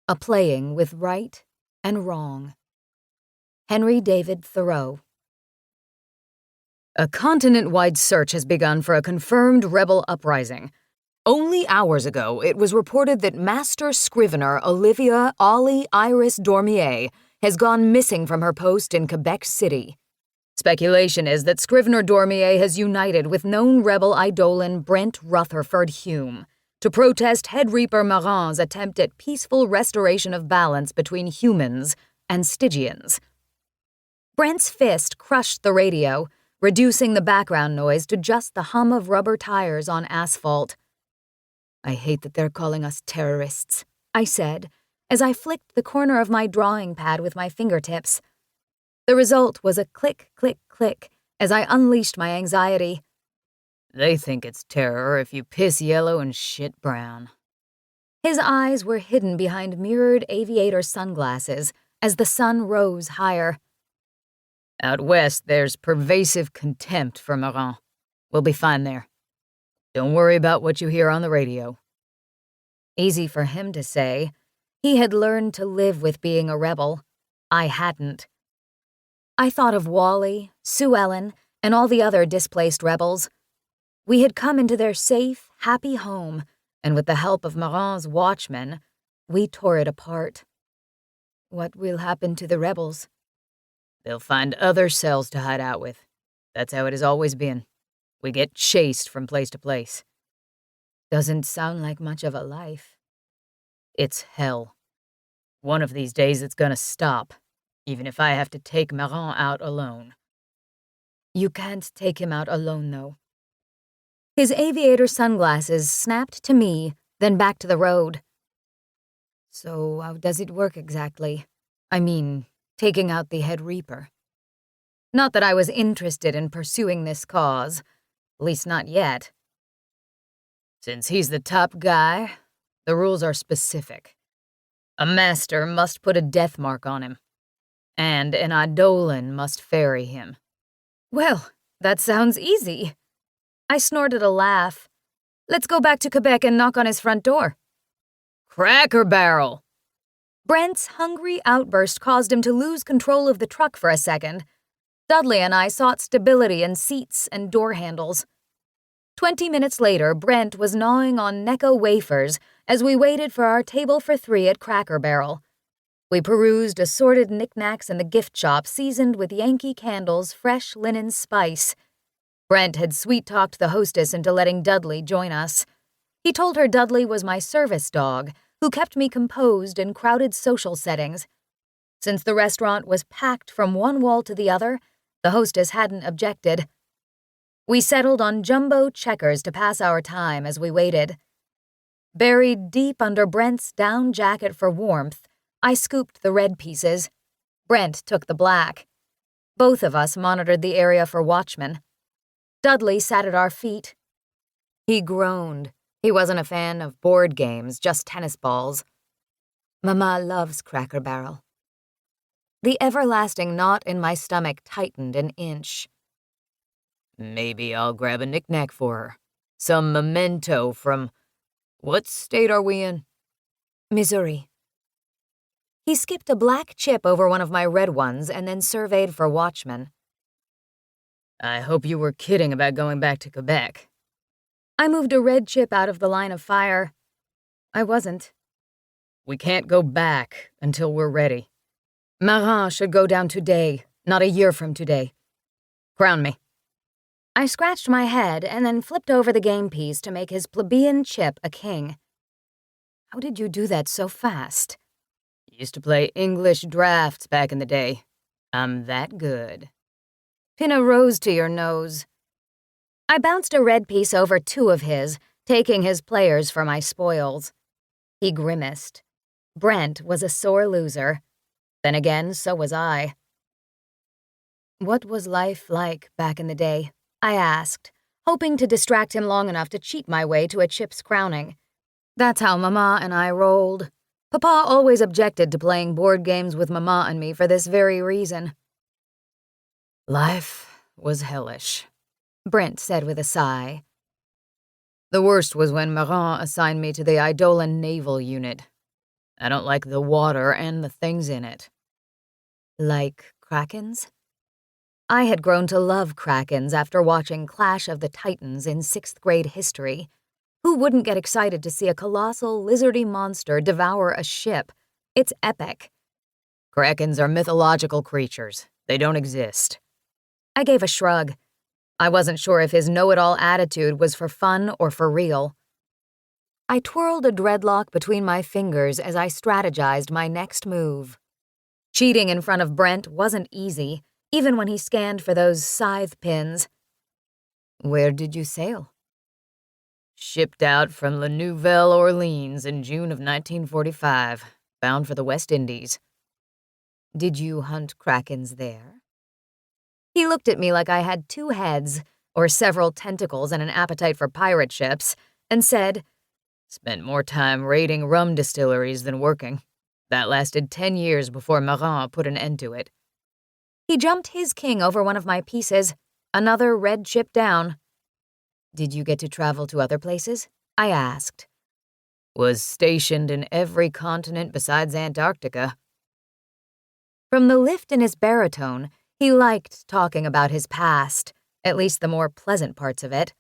A playing with right and wrong. Henry David Thoreau. A continent-wide search has begun for a confirmed rebel uprising. Only hours ago, it was reported that master scrivener Olivia Ollie Iris Dormier has gone missing from her post in Quebec City. Speculation is that Scrivener Dormier has united with known rebel eidolon Brent Rutherford Hume to protest Head Reaper Marin's attempt at peaceful restoration of balance between humans and Stygians. Brent's fist crushed the radio, reducing the background noise to just the hum of rubber tires on asphalt. I hate that they're calling us terrorists, I said, as I flicked the corner of my drawing pad with my fingertips. The result was a click, click, click as I unleashed my anxiety. They think it's terror if you piss yellow and shit brown. His eyes were hidden behind mirrored aviator sunglasses as the sun rose higher. Out west, there's pervasive contempt for Marin. We'll be fine there. Don't worry about what you hear on the radio." Easy for him to say. He had learned to live with being a rebel. I hadn't. I thought of Wally, Sue Ellen, and all the other displaced rebels. We had come into their safe, happy home, and with the help of Marin's watchmen, we tore it apart. What will happen to the rebels? They'll find other cells to hide out with. That's how it has always been. We get chased from place to place. Doesn't sound like much of a life. It's hell. One of these days it's gonna stop, even if I have to take Marin out alone. You can't take him out alone, though. His aviator sunglasses snapped to me, then back to the road. So how does it work exactly? I mean, taking out the head reaper. Not that I was interested in pursuing this cause, at least not yet. Since he's the top guy, the rules are specific. A master must put a death mark on him, and an Eidolon must ferry him. Well, that sounds easy. I snorted a laugh. Let's go back to Quebec and knock on his front door. Cracker Barrel! Brent's hungry outburst caused him to lose control of the truck for a second. Dudley and I sought stability in seats and door handles. 20 minutes later, Brent was gnawing on Necco wafers as we waited for our table for 3 at Cracker Barrel. We perused assorted knickknacks in the gift shop seasoned with Yankee Candle's fresh linen spice. Brent had sweet-talked the hostess into letting Dudley join us. He told her Dudley was my service dog, who kept me composed in crowded social settings. Since the restaurant was packed from one wall to the other, the hostess hadn't objected. We settled on jumbo checkers to pass our time as we waited. Buried deep under Brent's down jacket for warmth, I scooped the red pieces. Brent took the black. Both of us monitored the area for watchmen. Dudley sat at our feet. He groaned. He wasn't a fan of board games, just tennis balls. Mama loves Cracker Barrel. The everlasting knot in my stomach tightened an inch. Maybe I'll grab a knick-knack for her. Some memento from... What state are we in? Missouri. He skipped a black chip over one of my red ones and then surveyed for watchmen. I hope you were kidding about going back to Quebec. I moved a red chip out of the line of fire. I wasn't. We can't go back until we're ready. Marin should go down today, not a year from today. Crown me. I scratched my head and then flipped over the game piece to make his plebeian chip a king. How did you do that so fast? Used to play English drafts back in the day. I'm that good. Pin a rose to your nose. I bounced a red piece over 2 of his, taking his players for my spoils. He grimaced. Brent was a sore loser. Then again, so was I. What was life like back in the day? I asked, hoping to distract him long enough to cheat my way to a chip's crowning. That's how Mama and I rolled. Papa always objected to playing board games with Mama and me for this very reason. Life was hellish, Brent said with a sigh. The worst was when Marin assigned me to the Eidolon Naval Unit. I don't like the water and the things in it. Like krakens? I had grown to love krakens after watching Clash of the Titans in 6th grade history. Who wouldn't get excited to see a colossal lizardy monster devour a ship? It's epic. Krakens are mythological creatures. They don't exist. I gave a shrug. I wasn't sure if his know-it-all attitude was for fun or for real. I twirled a dreadlock between my fingers as I strategized my next move. Cheating in front of Brent wasn't easy, even when he scanned for those scythe pins. Where did you sail? Shipped out from La Nouvelle Orleans in June of 1945, bound for the West Indies. Did you hunt krakens there? He looked at me like I had 2 heads, or several tentacles and an appetite for pirate ships, and said, Spent more time raiding rum distilleries than working. That lasted 10 years before Marin put an end to it. He jumped his king over one of my pieces, another red chip down. "Did you get to travel to other places?" I asked. "Was stationed in every continent besides Antarctica." From the lift in his baritone, he liked talking about his past, at least the more pleasant parts of it.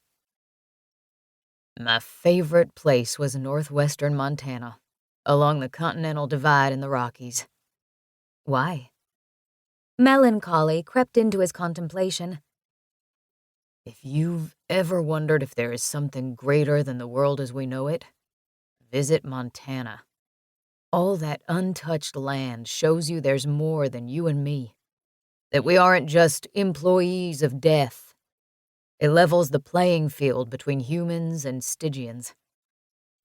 "My favorite place was northwestern Montana, along the Continental Divide in the Rockies." "Why?" Melancholy crept into his contemplation. "If you've ever wondered if there is something greater than the world as we know it, visit Montana. All that untouched land shows you there's more than you and me, that we aren't just employees of death. It levels the playing field between humans and Stygians.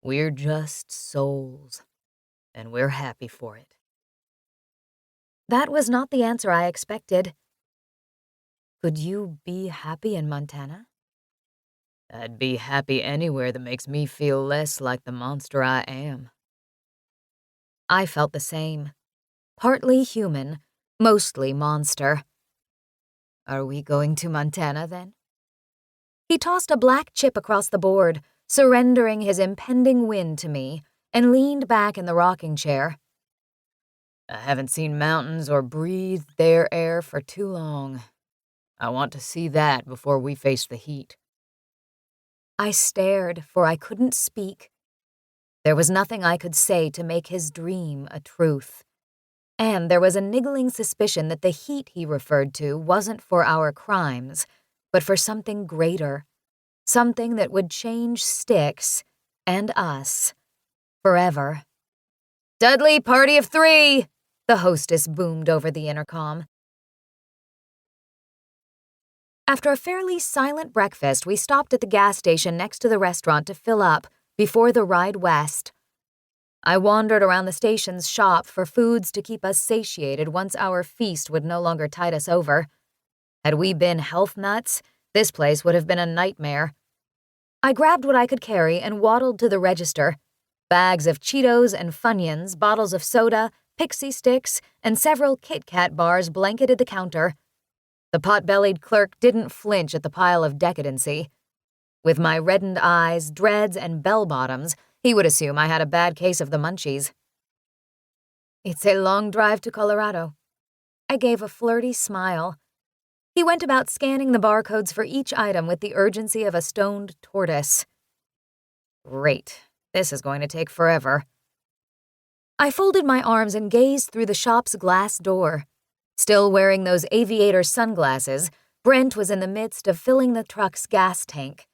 We're just souls, and we're happy for it." That was not the answer I expected. "Could you be happy in Montana?" "I'd be happy anywhere that makes me feel less like the monster I am." I felt the same. Partly human, mostly monster. "Are we going to Montana, then?" He tossed a black chip across the board, surrendering his impending win to me, and leaned back in the rocking chair. "I haven't seen mountains or breathed their air for too long. I want to see that before we face the heat." I stared, for I couldn't speak. There was nothing I could say to make his dream a truth. And there was a niggling suspicion that the heat he referred to wasn't for our crimes, but for something greater, something that would change Styx and us forever. "Dudley, party of 3!" the hostess boomed over the intercom. After a fairly silent breakfast, we stopped at the gas station next to the restaurant to fill up before the ride west. I wandered around the station's shop for foods to keep us satiated once our feast would no longer tide us over. Had we been health nuts, this place would have been a nightmare. I grabbed what I could carry and waddled to the register. Bags of Cheetos and Funyuns, bottles of soda, pixie sticks, and several Kit Kat bars blanketed the counter. The pot-bellied clerk didn't flinch at the pile of decadency. With my reddened eyes, dreads, and bell-bottoms, he would assume I had a bad case of the munchies. "It's a long drive to Colorado." I gave a flirty smile. He went about scanning the barcodes for each item with the urgency of a stoned tortoise. "Great. This is going to take forever." I folded my arms and gazed through the shop's glass door. Still wearing those aviator sunglasses, Brent was in the midst of filling the truck's gas tank.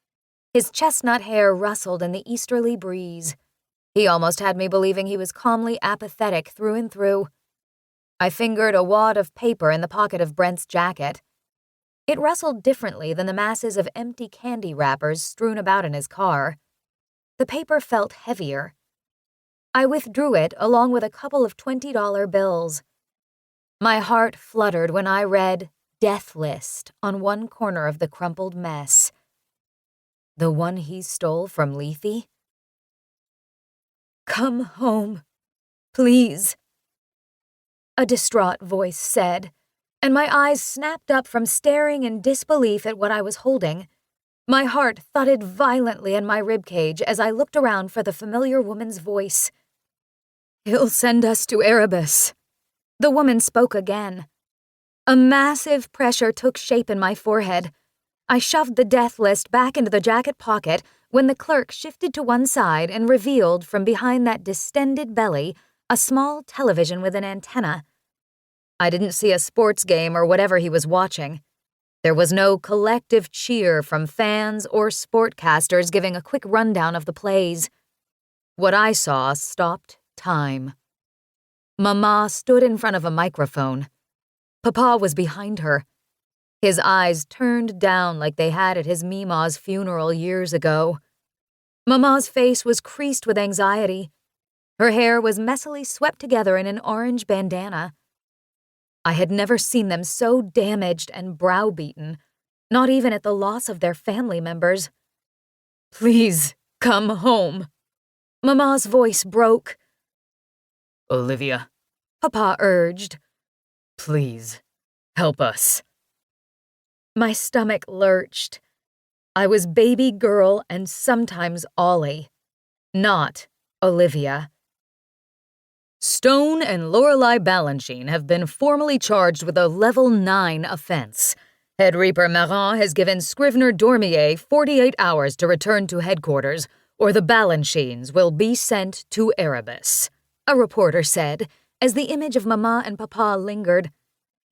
His chestnut hair rustled in the easterly breeze. He almost had me believing he was calmly apathetic through and through. I fingered a wad of paper in the pocket of Brent's jacket. It rustled differently than the masses of empty candy wrappers strewn about in his car. The paper felt heavier. I withdrew it along with a couple of $20 bills. My heart fluttered when I read "Death List" on one corner of the crumpled mess. The one he stole from Lethe? "Come home, please," a distraught voice said, and my eyes snapped up from staring in disbelief at what I was holding. My heart thudded violently in my ribcage as I looked around for the familiar woman's voice. "He'll send us to Erebus." The woman spoke again. A massive pressure took shape in my forehead. I shoved the death list back into the jacket pocket when the clerk shifted to one side and revealed from behind that distended belly a small television with an antenna. I didn't see a sports game or whatever he was watching. There was no collective cheer from fans or sportcasters giving a quick rundown of the plays. What I saw stopped time. Mama stood in front of a microphone. Papa was behind her. His eyes turned down like they had at his Mima's funeral years ago. Mama's face was creased with anxiety. Her hair was messily swept together in an orange bandana. I had never seen them so damaged and browbeaten, not even at the loss of their family members. "Please, come home." Mama's voice broke. "Olivia," Papa urged. "please, Help us." My stomach lurched. I was baby girl and sometimes Ollie, not Olivia. Stone and Lorelei Balanchine have been formally charged with a Level 9 offense. Head Reaper Marin has given Scrivener Dormier 48 hours to return to headquarters, or the Balanchines will be sent to Erebus, a reporter said, as the image of Mama and Papa lingered.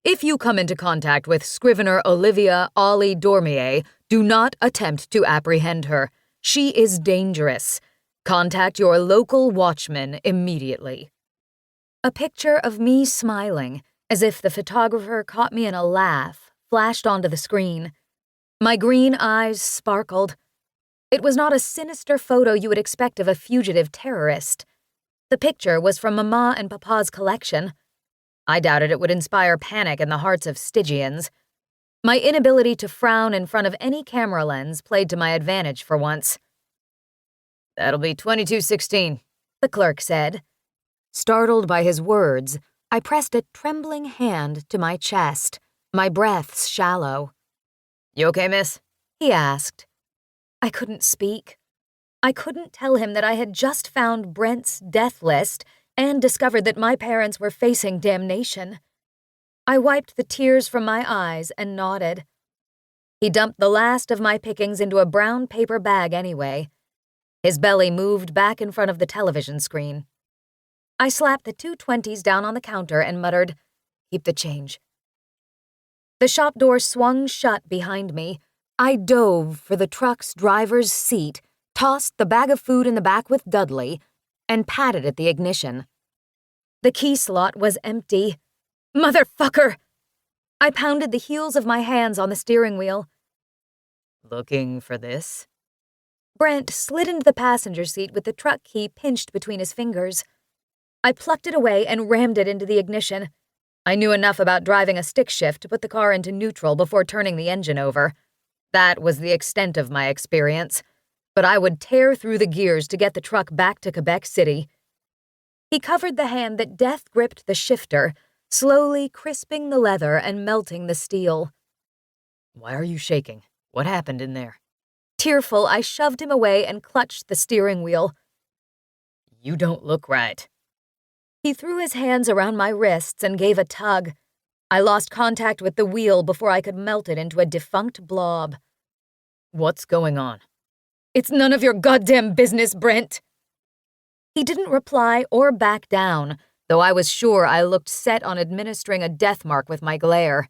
If you come into contact with Scrivener Olivia Ollie Dormier, do not attempt to apprehend her. She is dangerous. Contact your local watchman immediately. A picture of me smiling, as if the photographer caught me in a laugh, flashed onto the screen. My green eyes sparkled. It was not a sinister photo you would expect of a fugitive terrorist. The picture was from Mama and Papa's collection. I doubted it would inspire panic in the hearts of Stygians. My inability to frown in front of any camera lens played to my advantage for once. "That'll be 2216, the clerk said. Startled by his words, I pressed a trembling hand to my chest, my breaths shallow. "You okay, miss?" he asked. I couldn't speak. I couldn't tell him that I had just found Brent's death list and discovered that my parents were facing damnation. I wiped the tears from my eyes and nodded. He dumped the last of my pickings into a brown paper bag anyway. His belly moved back in front of the television screen. I slapped the 220s down on the counter and muttered, "Keep the change." The shop door swung shut behind me. I dove for the truck's driver's seat, tossed the bag of food in the back with Dudley, and patted at the ignition. The key slot was empty. Motherfucker! I pounded the heels of my hands on the steering wheel. "Looking for this?" Brent slid into the passenger seat with the truck key pinched between his fingers. I plucked it away and rammed it into the ignition. I knew enough about driving a stick shift to put the car into neutral before turning the engine over. That was the extent of my experience, but I would tear through the gears to get the truck back to Quebec City. He covered the hand that death gripped the shifter, slowly crisping the leather and melting the steel. "Why are you shaking? What happened in there?" Tearful, I shoved him away and clutched the steering wheel. "You don't look right." He threw his hands around my wrists and gave a tug. I lost contact with the wheel before I could melt it into a defunct blob. "What's going on?" "It's none of your goddamn business, Brent." He didn't reply or back down, though I was sure I looked set on administering a death mark with my glare.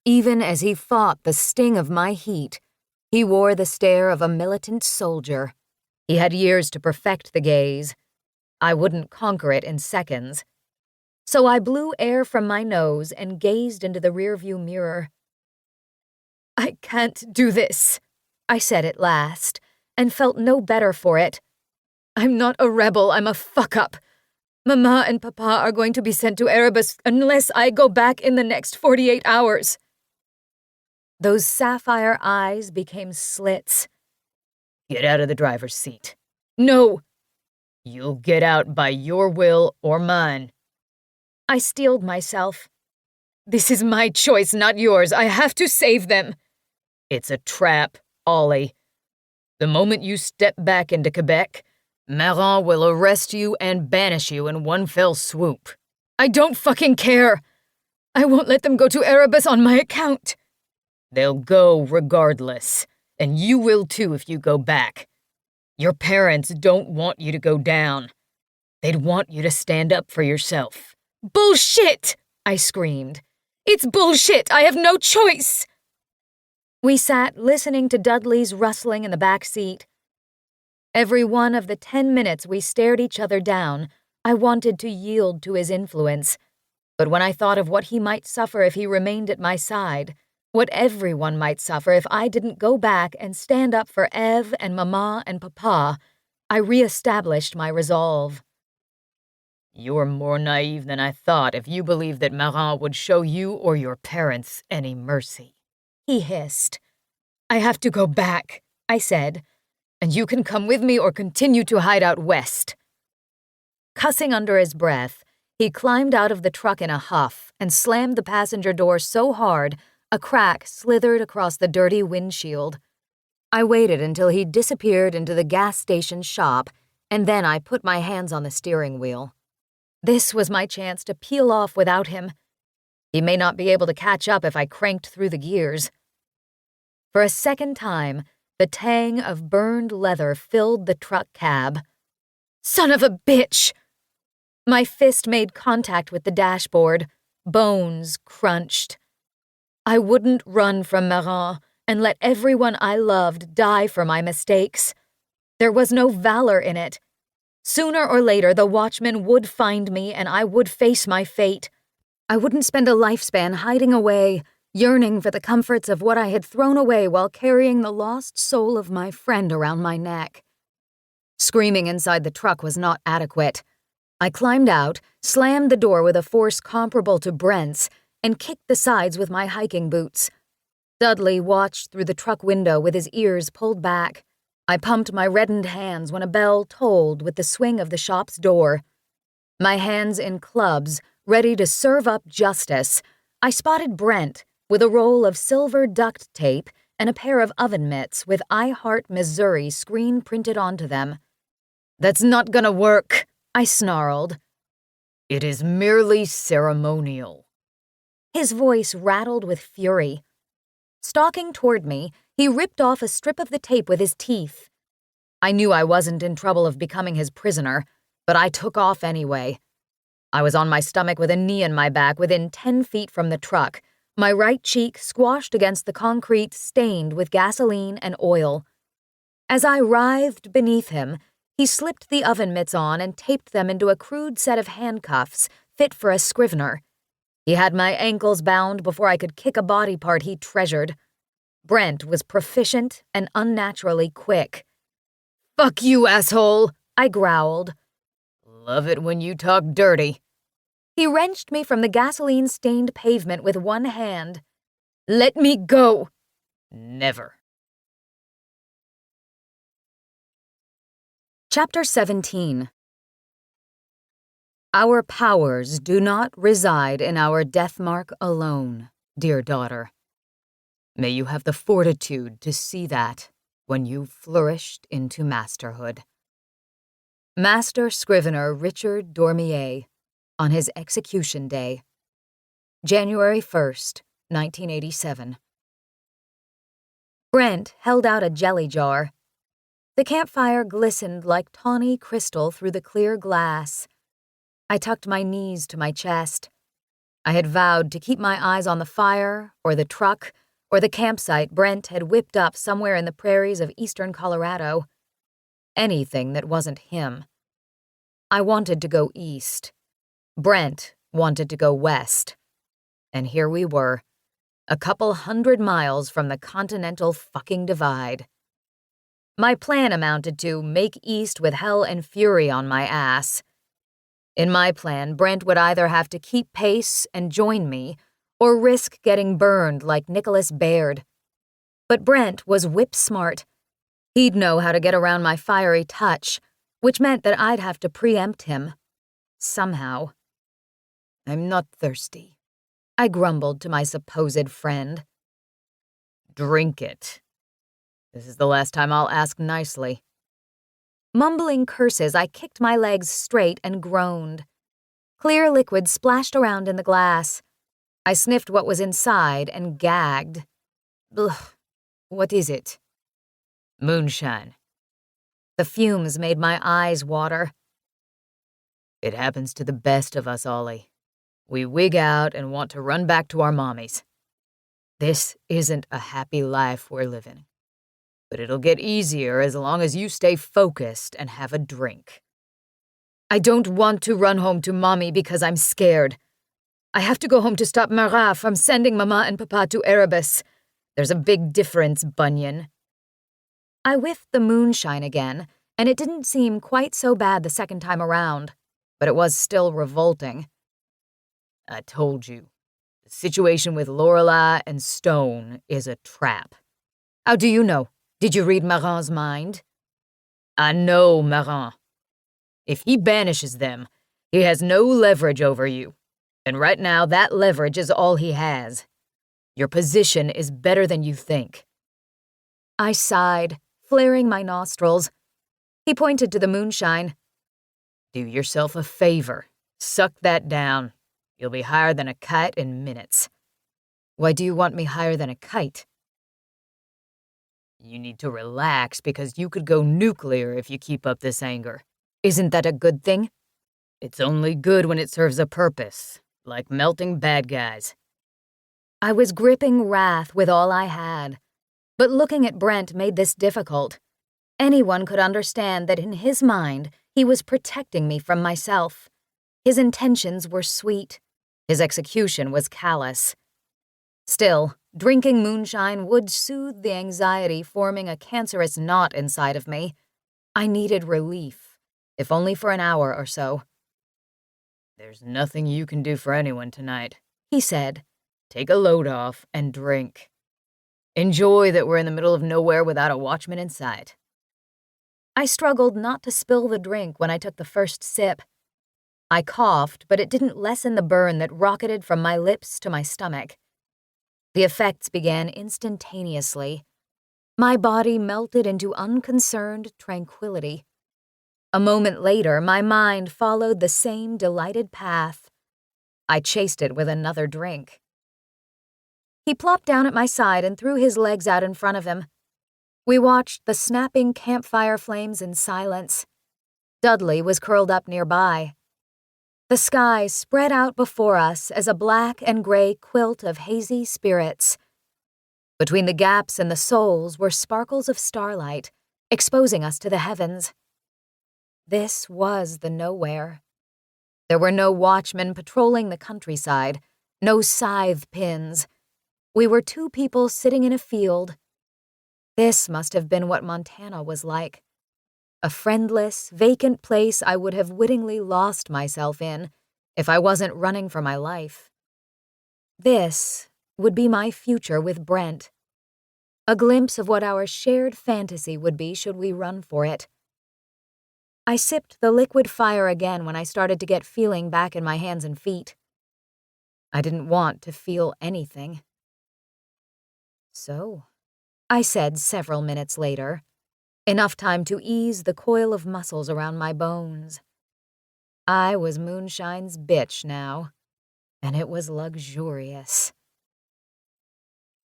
Even as he fought the sting of my heat, he wore the stare of a militant soldier. He had years to perfect the gaze. I wouldn't conquer it in seconds. So I blew air from my nose and gazed into the rearview mirror. "I can't do this," I said at last, and felt no better for it. "I'm not a rebel, I'm a fuck-up. Mama and Papa are going to be sent to Erebus unless I go back in the next 48 hours. Those sapphire eyes became slits. "Get out of the driver's seat." "No." "You'll get out by your will or mine." I steeled myself. "This is my choice, not yours. I have to save them." "It's a trap, Ollie. The moment you step back into Quebec, Marin will arrest you and banish you in one fell swoop." "I don't fucking care. I won't let them go to Erebus on my account." "They'll go regardless, and you will too if you go back. Your parents don't want you to go down. They'd want you to stand up for yourself." "Bullshit!" I screamed. "It's bullshit! I have no choice!" We sat listening to Dudley's rustling in the back seat. Every one of the 10 minutes we stared each other down, I wanted to yield to his influence. But when I thought of what he might suffer if he remained at my side, what everyone might suffer if I didn't go back and stand up for Eve and Mama and Papa, I re-established my resolve. "You're more naive than I thought if you believe that Marin would show you or your parents any mercy," he hissed. "I have to go back," I said, "and you can come with me or continue to hide out west." Cussing under his breath, He climbed out of the truck in a huff and slammed the passenger door so hard a crack slithered across the dirty windshield. I waited until he disappeared into the gas station shop, and then I put my hands on the steering wheel. This was my chance to peel off without him. He may not be able to catch up if I cranked through the gears. For a second time, the tang of burned leather filled the truck cab. Son of a bitch! My fist made contact with the dashboard. Bones crunched. I wouldn't run from Marin and let everyone I loved die for my mistakes. There was no valor in it. Sooner or later, the watchman would find me and I would face my fate. I wouldn't spend a lifespan hiding away, yearning for the comforts of what I had thrown away while carrying the lost soul of my friend around my neck. Screaming inside the truck was not adequate. I climbed out, slammed the door with a force comparable to Brent's, and kicked the sides with my hiking boots. Dudley watched through the truck window with his ears pulled back. I pumped my reddened hands when a bell tolled with the swing of the shop's door. My hands in clubs, ready to serve up justice, I spotted Brent with a roll of silver duct tape and a pair of oven mitts with I Heart Missouri screen printed onto them. "That's not gonna work," I snarled. "It is merely ceremonial." His voice rattled with fury. Stalking toward me, he ripped off a strip of the tape with his teeth. I knew I wasn't in trouble of becoming his prisoner, but I took off anyway. I was on my stomach with a knee in my back within 10 feet from the truck, my right cheek squashed against the concrete stained with gasoline and oil. As I writhed beneath him, he slipped the oven mitts on and taped them into a crude set of handcuffs fit for a scrivener. He had my ankles bound before I could kick a body part he treasured. Brent was proficient and unnaturally quick. "Fuck you, asshole!" I growled. "Love it when you talk dirty." He wrenched me from the gasoline-stained pavement with one hand. "Let me go!" "Never." Chapter 17. Our powers do not reside in our death mark alone, dear daughter. May you have the fortitude to see that when you've flourished into masterhood. Master Scrivener Richard Dormier, on his execution day, January 1st, 1987. Brent held out a jelly jar. The campfire glistened like tawny crystal through the clear glass. I tucked my knees to my chest. I had vowed to keep my eyes on the fire, or the truck, or the campsite Brent had whipped up somewhere in the prairies of eastern Colorado. Anything that wasn't him. I wanted to go east. Brent wanted to go west. And here we were, a couple 100 miles from the continental fucking divide. My plan amounted to make east with hell and fury on my ass. In my plan, Brent would either have to keep pace and join me, or risk getting burned like Nicholas Baird. But Brent was whip-smart. He'd know how to get around my fiery touch, which meant that I'd have to preempt him. Somehow. "I'm not thirsty," I grumbled to my supposed friend. "Drink it. This is the last time I'll ask nicely." Mumbling curses, I kicked my legs straight and groaned. Clear liquid splashed around in the glass. I sniffed what was inside and gagged. "Ugh, what is it?" "Moonshine." The fumes made my eyes water. "It happens to the best of us, Ollie. We wig out and want to run back to our mommies. This isn't a happy life we're living. But it'll get easier as long as you stay focused and have a drink." "I don't want to run home to Mommy because I'm scared. I have to go home to stop Marat from sending Mama and Papa to Erebus. There's a big difference, Bunyan." I whiffed the moonshine again, and it didn't seem quite so bad the second time around, but it was still revolting. "I told you, the situation with Lorelei and Stone is a trap." "How do you know? Did you read Marin's mind?" "I know Marin. If he banishes them, He has no leverage over you, and right now that leverage is all he has. Your position is better than you think." I sighed, flaring my nostrils. He pointed to the moonshine. "Do yourself a favor. Suck that down. You'll be higher than a kite in minutes." "Why do you want me higher than a kite?" "You need to relax because you could go nuclear if you keep up this anger." "Isn't that a good thing?" "It's only good when it serves a purpose, like melting bad guys." I was gripping wrath with all I had, but looking at Brent made this difficult. Anyone could understand that in his mind, he was protecting me from myself. His intentions were sweet. His execution was callous. Still, drinking moonshine would soothe the anxiety forming a cancerous knot inside of me. I needed relief, if only for an hour or so. "There's nothing you can do for anyone tonight," he said. "Take a load off and drink. Enjoy that we're in the middle of nowhere without a watchman in sight." I struggled not to spill the drink when I took the first sip. I coughed, but it didn't lessen the burn that rocketed from my lips to my stomach. The effects began instantaneously. My body melted into unconcerned tranquility. A moment later, my mind followed the same delighted path. I chased it with another drink. He plopped down at my side and threw his legs out in front of him. We watched the snapping campfire flames in silence. Dudley was curled up nearby. The sky spread out before us as a black and gray quilt of hazy spirits. Between the gaps in the soles were sparkles of starlight, exposing us to the heavens. This was the nowhere. There were no watchmen patrolling the countryside, no scythe pins. We were two people sitting in a field. This must have been what Montana was like. A friendless, vacant place I would have wittingly lost myself in if I wasn't running for my life. This would be my future with Brent. A glimpse of what our shared fantasy would be should we run for it. I sipped the liquid fire again when I started to get feeling back in my hands and feet. I didn't want to feel anything. "So," I said several minutes later, enough time to ease the coil of muscles around my bones. I was moonshine's bitch now, and it was luxurious.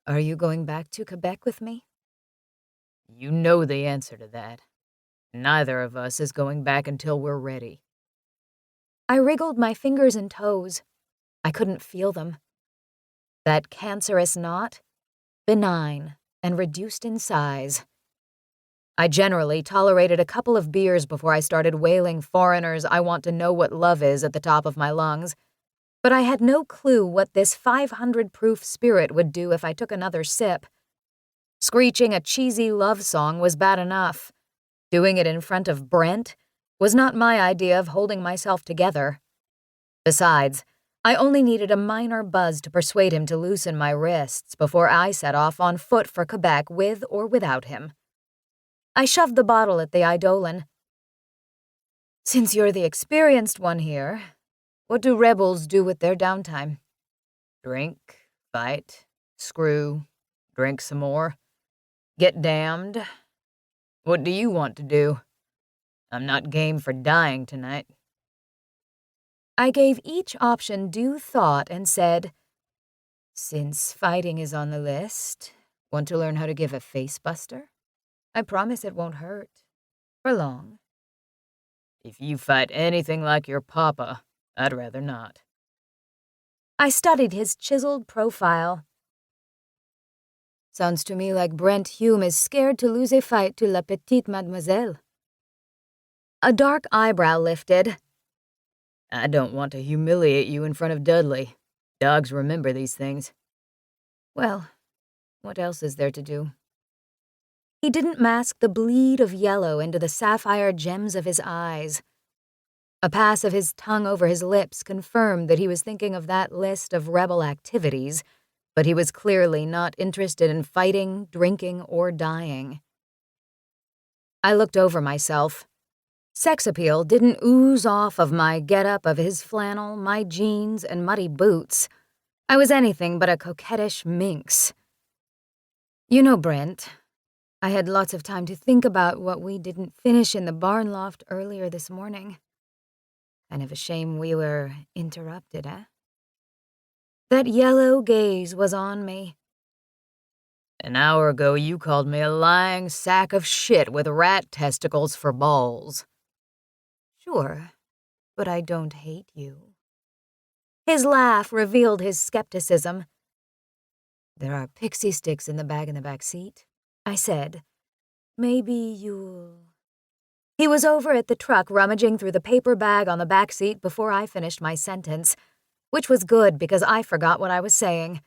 "Are you going back to Quebec with me?" "You know the answer to that. Neither of us is going back until we're ready." I wriggled my fingers and toes. I couldn't feel them. That cancerous knot? Benign and reduced in size. I generally tolerated a couple of beers before I started wailing "Foreigners, I want to know what love is" at the top of my lungs, but I had no clue what this 500-proof spirit would do if I took another sip. Screeching a cheesy love song was bad enough. Doing it in front of Brent was not my idea of holding myself together. Besides, I only needed a minor buzz to persuade him to loosen my wrists before I set off on foot for Quebec with or without him. I shoved the bottle at the Eidolon. "Since you're the experienced one here, what do rebels do with their downtime?" "Drink, fight, screw, drink some more, get damned. What do you want to do? I'm not game for dying tonight." I gave each option due thought and said, "Since fighting is on the list, want to learn how to give a facebuster? I promise it won't hurt. For long." "If you fight anything like your papa, I'd rather not." I studied his chiseled profile. "Sounds to me like Brent Hume is scared to lose a fight to la petite mademoiselle." A dark eyebrow lifted. "I don't want to humiliate you in front of Dudley. Dogs remember these things." "Well, what else is there to do?" He didn't mask the bleed of yellow into the sapphire gems of his eyes. A pass of his tongue over his lips confirmed that he was thinking of that list of rebel activities, but he was clearly not interested in fighting, drinking, or dying. I looked over myself. Sex appeal didn't ooze off of my getup of his flannel, my jeans, and muddy boots. I was anything but a coquettish minx. You know, Brent, I had lots of time to think about what we didn't finish in the barn loft earlier this morning. Kind of a shame we were interrupted, eh? That yellow gaze was on me. An hour ago you called me a lying sack of shit with rat testicles for balls. Sure, but I don't hate you. His laugh revealed his skepticism. There are pixie sticks in the bag in the back seat, I said. Maybe you'll... He was over at the truck rummaging through the paper bag on the back seat before I finished my sentence, which was good because I forgot what I was saying.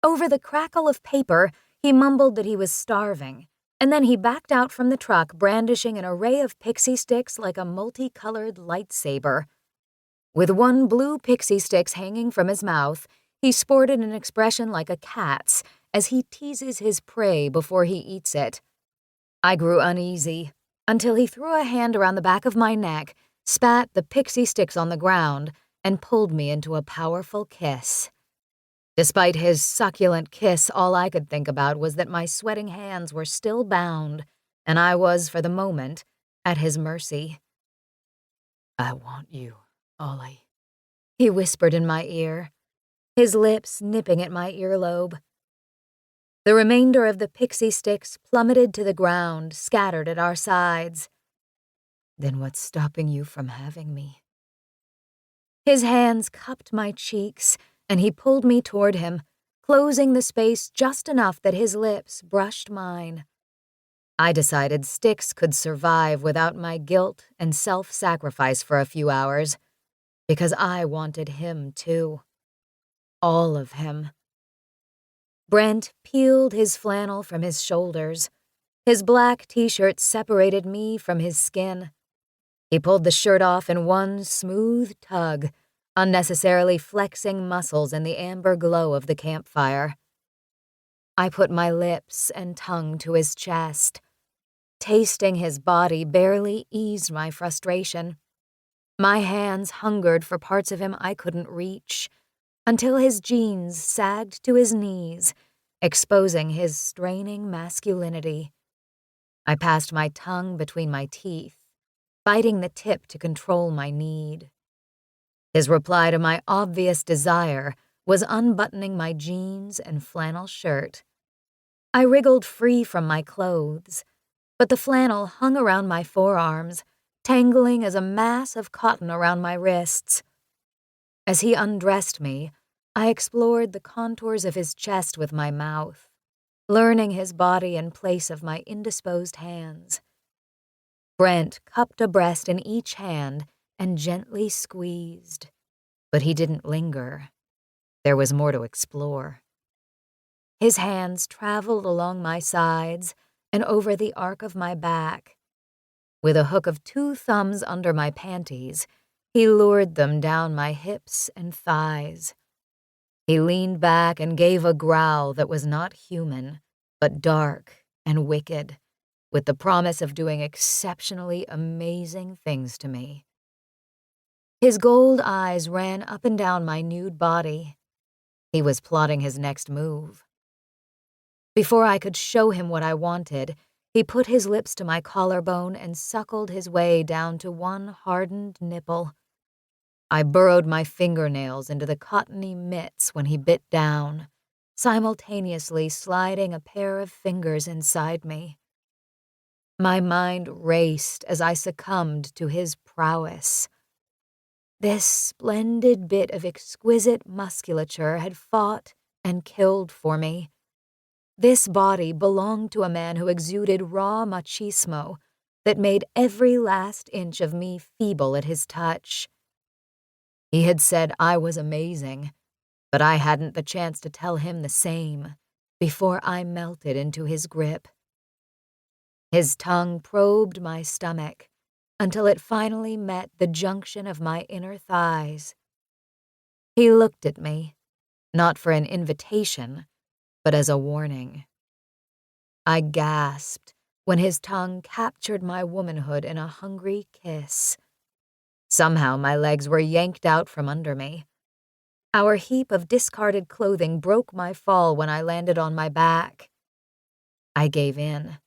Over the crackle of paper, he mumbled that he was starving, and then he backed out from the truck brandishing an array of pixie sticks like a multicolored lightsaber. With one blue pixie sticks hanging from his mouth, he sported an expression like a cat's as he teases his prey before he eats it. I grew uneasy until he threw a hand around the back of my neck, spat the pixie sticks on the ground, and pulled me into a powerful kiss. Despite his succulent kiss, all I could think about was that my sweating hands were still bound, and I was, for the moment, at his mercy. I want you, Ollie, he whispered in my ear, his lips nipping at my earlobe. The remainder of the pixie sticks plummeted to the ground, scattered at our sides. Then what's stopping you from having me? His hands cupped my cheeks, and he pulled me toward him, closing the space just enough that his lips brushed mine. I decided Sticks could survive without my guilt and self-sacrifice for a few hours, because I wanted him too. All of him. Brent peeled his flannel from his shoulders. His black t-shirt separated me from his skin. He pulled the shirt off in one smooth tug, unnecessarily flexing muscles in the amber glow of the campfire. I put my lips and tongue to his chest. Tasting his body barely eased my frustration. My hands hungered for parts of him I couldn't reach, until his jeans sagged to his knees, exposing his straining masculinity. I passed my tongue between my teeth, biting the tip to control my need. His reply to my obvious desire was unbuttoning my jeans and flannel shirt. I wriggled free from my clothes, but the flannel hung around my forearms, tangling as a mass of cotton around my wrists. As he undressed me, I explored the contours of his chest with my mouth, learning his body in place of my indisposed hands. Brent cupped a breast in each hand and gently squeezed, but he didn't linger. There was more to explore. His hands traveled along my sides and over the arc of my back. With a hook of 2 thumbs under my panties, he lured them down my hips and thighs. He leaned back and gave a growl that was not human, but dark and wicked, with the promise of doing exceptionally amazing things to me. His gold eyes ran up and down my nude body. He was plotting his next move. Before I could show him what I wanted, he put his lips to my collarbone and suckled his way down to one hardened nipple. I burrowed my fingernails into the cottony mitts when he bit down, simultaneously sliding a pair of fingers inside me. My mind raced as I succumbed to his prowess. This splendid bit of exquisite musculature had fought and killed for me. This body belonged to a man who exuded raw machismo that made every last inch of me feeble at his touch. He had said I was amazing, but I hadn't the chance to tell him the same before I melted into his grip. His tongue probed my stomach until it finally met the junction of my inner thighs. He looked at me, not for an invitation, but as a warning. I gasped when his tongue captured my womanhood in a hungry kiss. Somehow my legs were yanked out from under me. Our heap of discarded clothing broke my fall when I landed on my back. I gave in.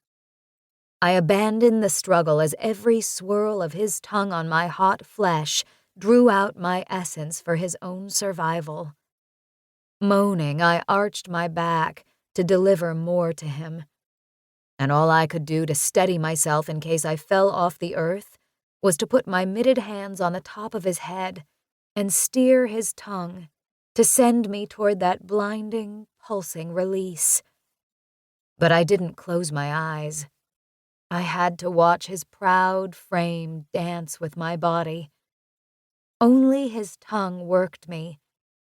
I abandoned the struggle as every swirl of his tongue on my hot flesh drew out my essence for his own survival. Moaning, I arched my back to deliver more to him. And all I could do to steady myself in case I fell off the earth was to put my mitted hands on the top of his head and steer his tongue to send me toward that blinding, pulsing release. But I didn't close my eyes. I had to watch his proud frame dance with my body. Only his tongue worked me,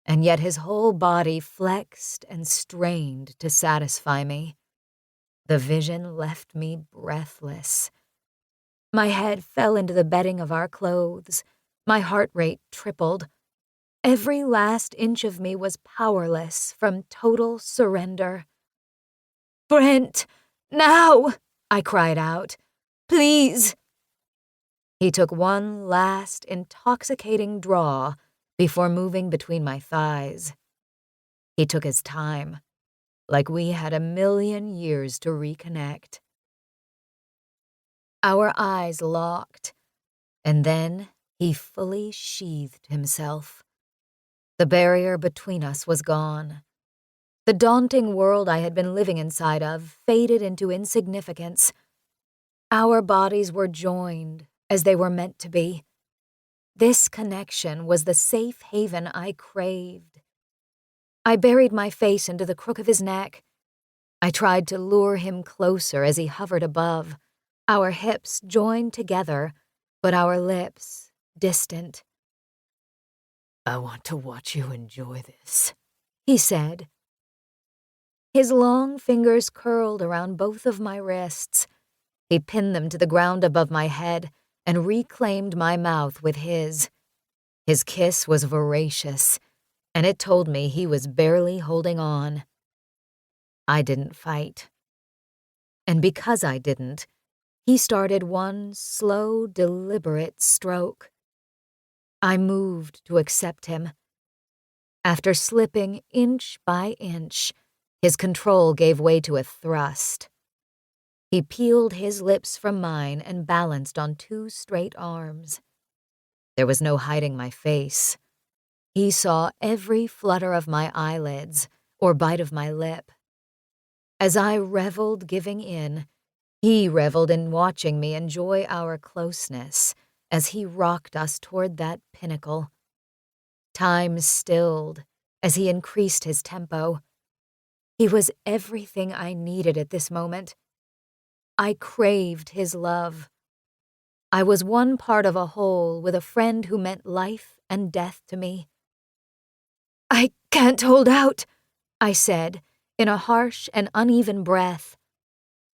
and yet his whole body flexed and strained to satisfy me. The vision left me breathless. My head fell into the bedding of our clothes. My heart rate tripled. Every last inch of me was powerless from total surrender. "Brent, now!" I cried out. "Please!" He took one last intoxicating draw before moving between my thighs. He took his time, like we had 1,000,000 years to reconnect. Our eyes locked, and then he fully sheathed himself. The barrier between us was gone. The daunting world I had been living inside of faded into insignificance. Our bodies were joined as they were meant to be. This connection was the safe haven I craved. I buried my face into the crook of his neck. I tried to lure him closer as he hovered above, our hips joined together, but our lips distant. I want to watch you enjoy this, he said. His long fingers curled around both of my wrists. He pinned them to the ground above my head and reclaimed my mouth with his. His kiss was voracious, and it told me he was barely holding on. I didn't fight. And because I didn't, he started one slow, deliberate stroke. I moved to accept him. After slipping inch by inch, his control gave way to a thrust. He peeled his lips from mine and balanced on 2 straight arms. There was no hiding my face. He saw every flutter of my eyelids or bite of my lip. As I reveled giving in, he reveled in watching me enjoy our closeness as he rocked us toward that pinnacle. Time stilled as he increased his tempo. He was everything I needed at this moment. I craved his love. I was one part of a whole with a friend who meant life and death to me. "I can't hold out," I said, in a harsh and uneven breath.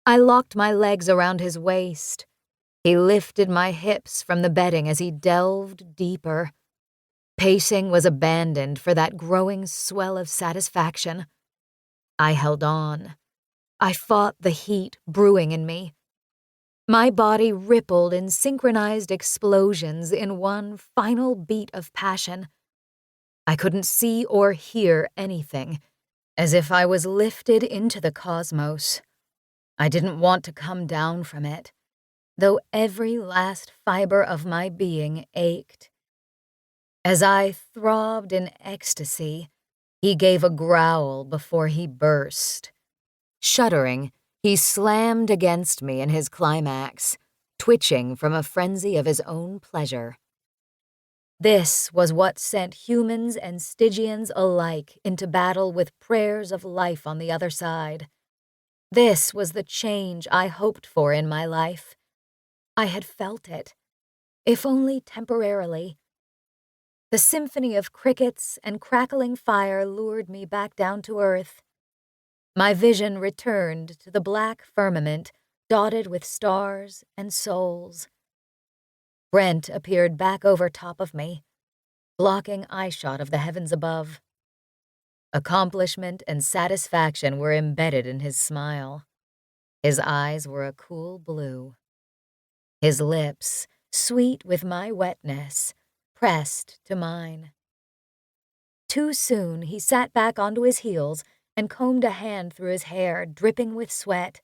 I locked my legs around his waist. He lifted my hips from the bedding as he delved deeper. Pacing was abandoned for that growing swell of satisfaction. I held on. I fought the heat brewing in me. My body rippled in synchronized explosions in one final beat of passion. I couldn't see or hear anything, as if I was lifted into the cosmos. I didn't want to come down from it, though every last fiber of my being ached. As I throbbed in ecstasy, he gave a growl before he burst. Shuddering, he slammed against me in his climax, twitching from a frenzy of his own pleasure. This was what sent humans and Stygians alike into battle with prayers of life on the other side. This was the change I hoped for in my life. I had felt it, if only temporarily. The symphony of crickets and crackling fire lured me back down to earth. My vision returned to the black firmament dotted with stars and souls. Brent appeared back over top of me, blocking eyeshot of the heavens above. Accomplishment and satisfaction were embedded in his smile. His eyes were a cool blue. His lips, sweet with my wetness, pressed to mine. Too soon, he sat back onto his heels and combed a hand through his hair, dripping with sweat.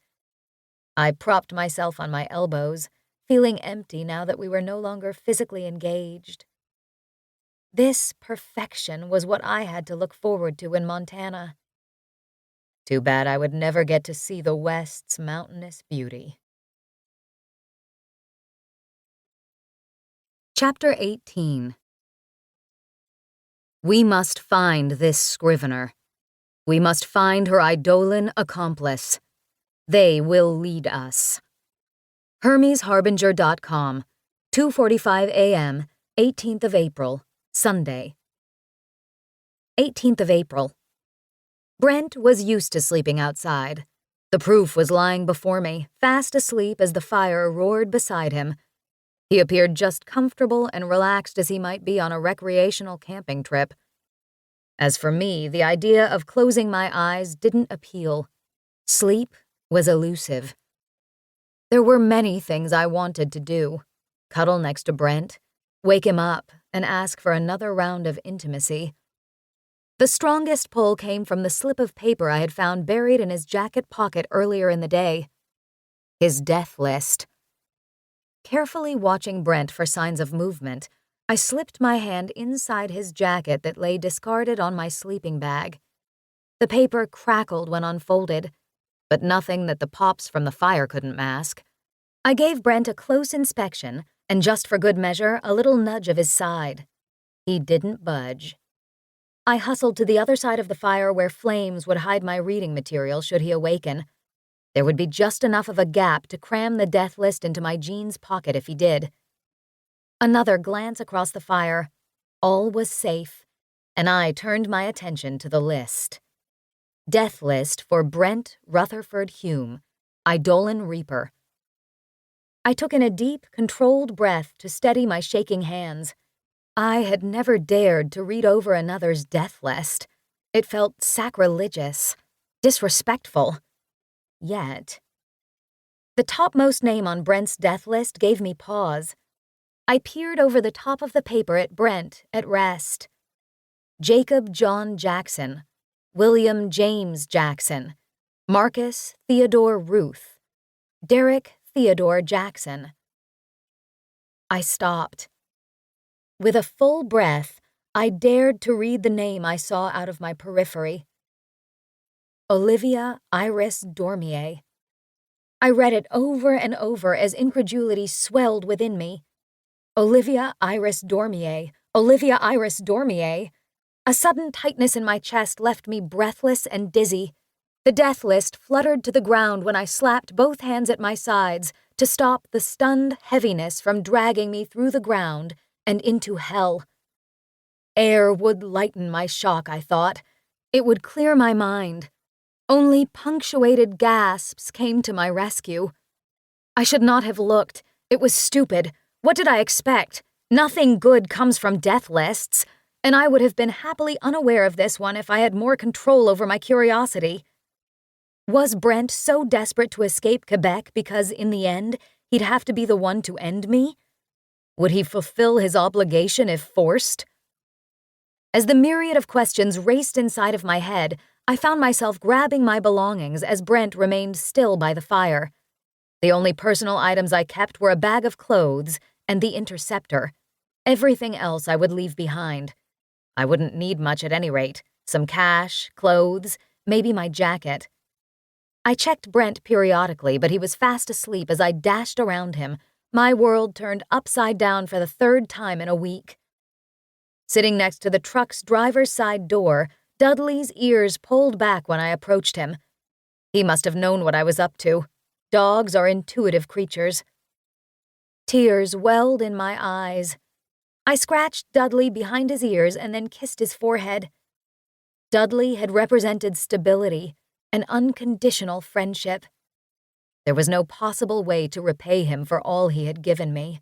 I propped myself on my elbows, feeling empty now that we were no longer physically engaged. This perfection was what I had to look forward to in Montana. Too bad I would never get to see the West's mountainous beauty. Chapter 18. We must find this scrivener. We must find her eidolon accomplice. They will lead us. HermesHarbinger.com, 2:45 a.m., 18th of April, Sunday. 18th of April. Brent was used to sleeping outside. The proof was lying before me, fast asleep as the fire roared beside him. He appeared just comfortable and relaxed as he might be on a recreational camping trip. As for me, the idea of closing my eyes didn't appeal. Sleep was elusive. There were many things I wanted to do. Cuddle next to Brent, wake him up, and ask for another round of intimacy. The strongest pull came from the slip of paper I had found buried in his jacket pocket earlier in the day. His death list. Carefully watching Brent for signs of movement, I slipped my hand inside his jacket that lay discarded on my sleeping bag. The paper crackled when unfolded, but nothing that the pops from the fire couldn't mask. I gave Brent a close inspection, and just for good measure, a little nudge of his side. He didn't budge. I hustled to the other side of the fire where flames would hide my reading material should he awaken. There would be just enough of a gap to cram the death list into my jeans pocket if he did. Another glance across the fire. All was safe, and I turned my attention to the list. Death list for Brent Rutherford Hume, Eidolon Reaper. I took in a deep, controlled breath to steady my shaking hands. I had never dared to read over another's death list. It felt sacrilegious, disrespectful. Yet, the topmost name on Brent's death list gave me pause. I peered over the top of the paper at Brent at rest. Jacob John Jackson, William James Jackson, Marcus Theodore Ruth, Derek Theodore Jackson. I stopped. With a full breath, I dared to read the name I saw out of my periphery. Olivia Iris Dormier. I read it over and over as incredulity swelled within me. Olivia Iris Dormier. Olivia Iris Dormier. A sudden tightness in my chest left me breathless and dizzy. The death list fluttered to the ground when I slapped both hands at my sides to stop the stunned heaviness from dragging me through the ground and into hell. Air would lighten my shock, I thought. It would clear my mind. Only punctuated gasps came to my rescue. I should not have looked. It was stupid. What did I expect? Nothing good comes from death lists, and I would have been happily unaware of this one if I had more control over my curiosity. Was Brent so desperate to escape Quebec because, in the end, he'd have to be the one to end me? Would he fulfill his obligation if forced? As the myriad of questions raced inside of my head, I found myself grabbing my belongings as Brent remained still by the fire. The only personal items I kept were a bag of clothes and the interceptor. Everything else I would leave behind. I wouldn't need much at any rate. Some cash, clothes, maybe my jacket. I checked Brent periodically, but he was fast asleep as I dashed around him, my world turned upside down for the third time in a week. Sitting next to the truck's driver's side door, Dudley's ears pulled back when I approached him. He must have known what I was up to. Dogs are intuitive creatures. Tears welled in my eyes. I scratched Dudley behind his ears and then kissed his forehead. Dudley had represented stability, an unconditional friendship. There was no possible way to repay him for all he had given me.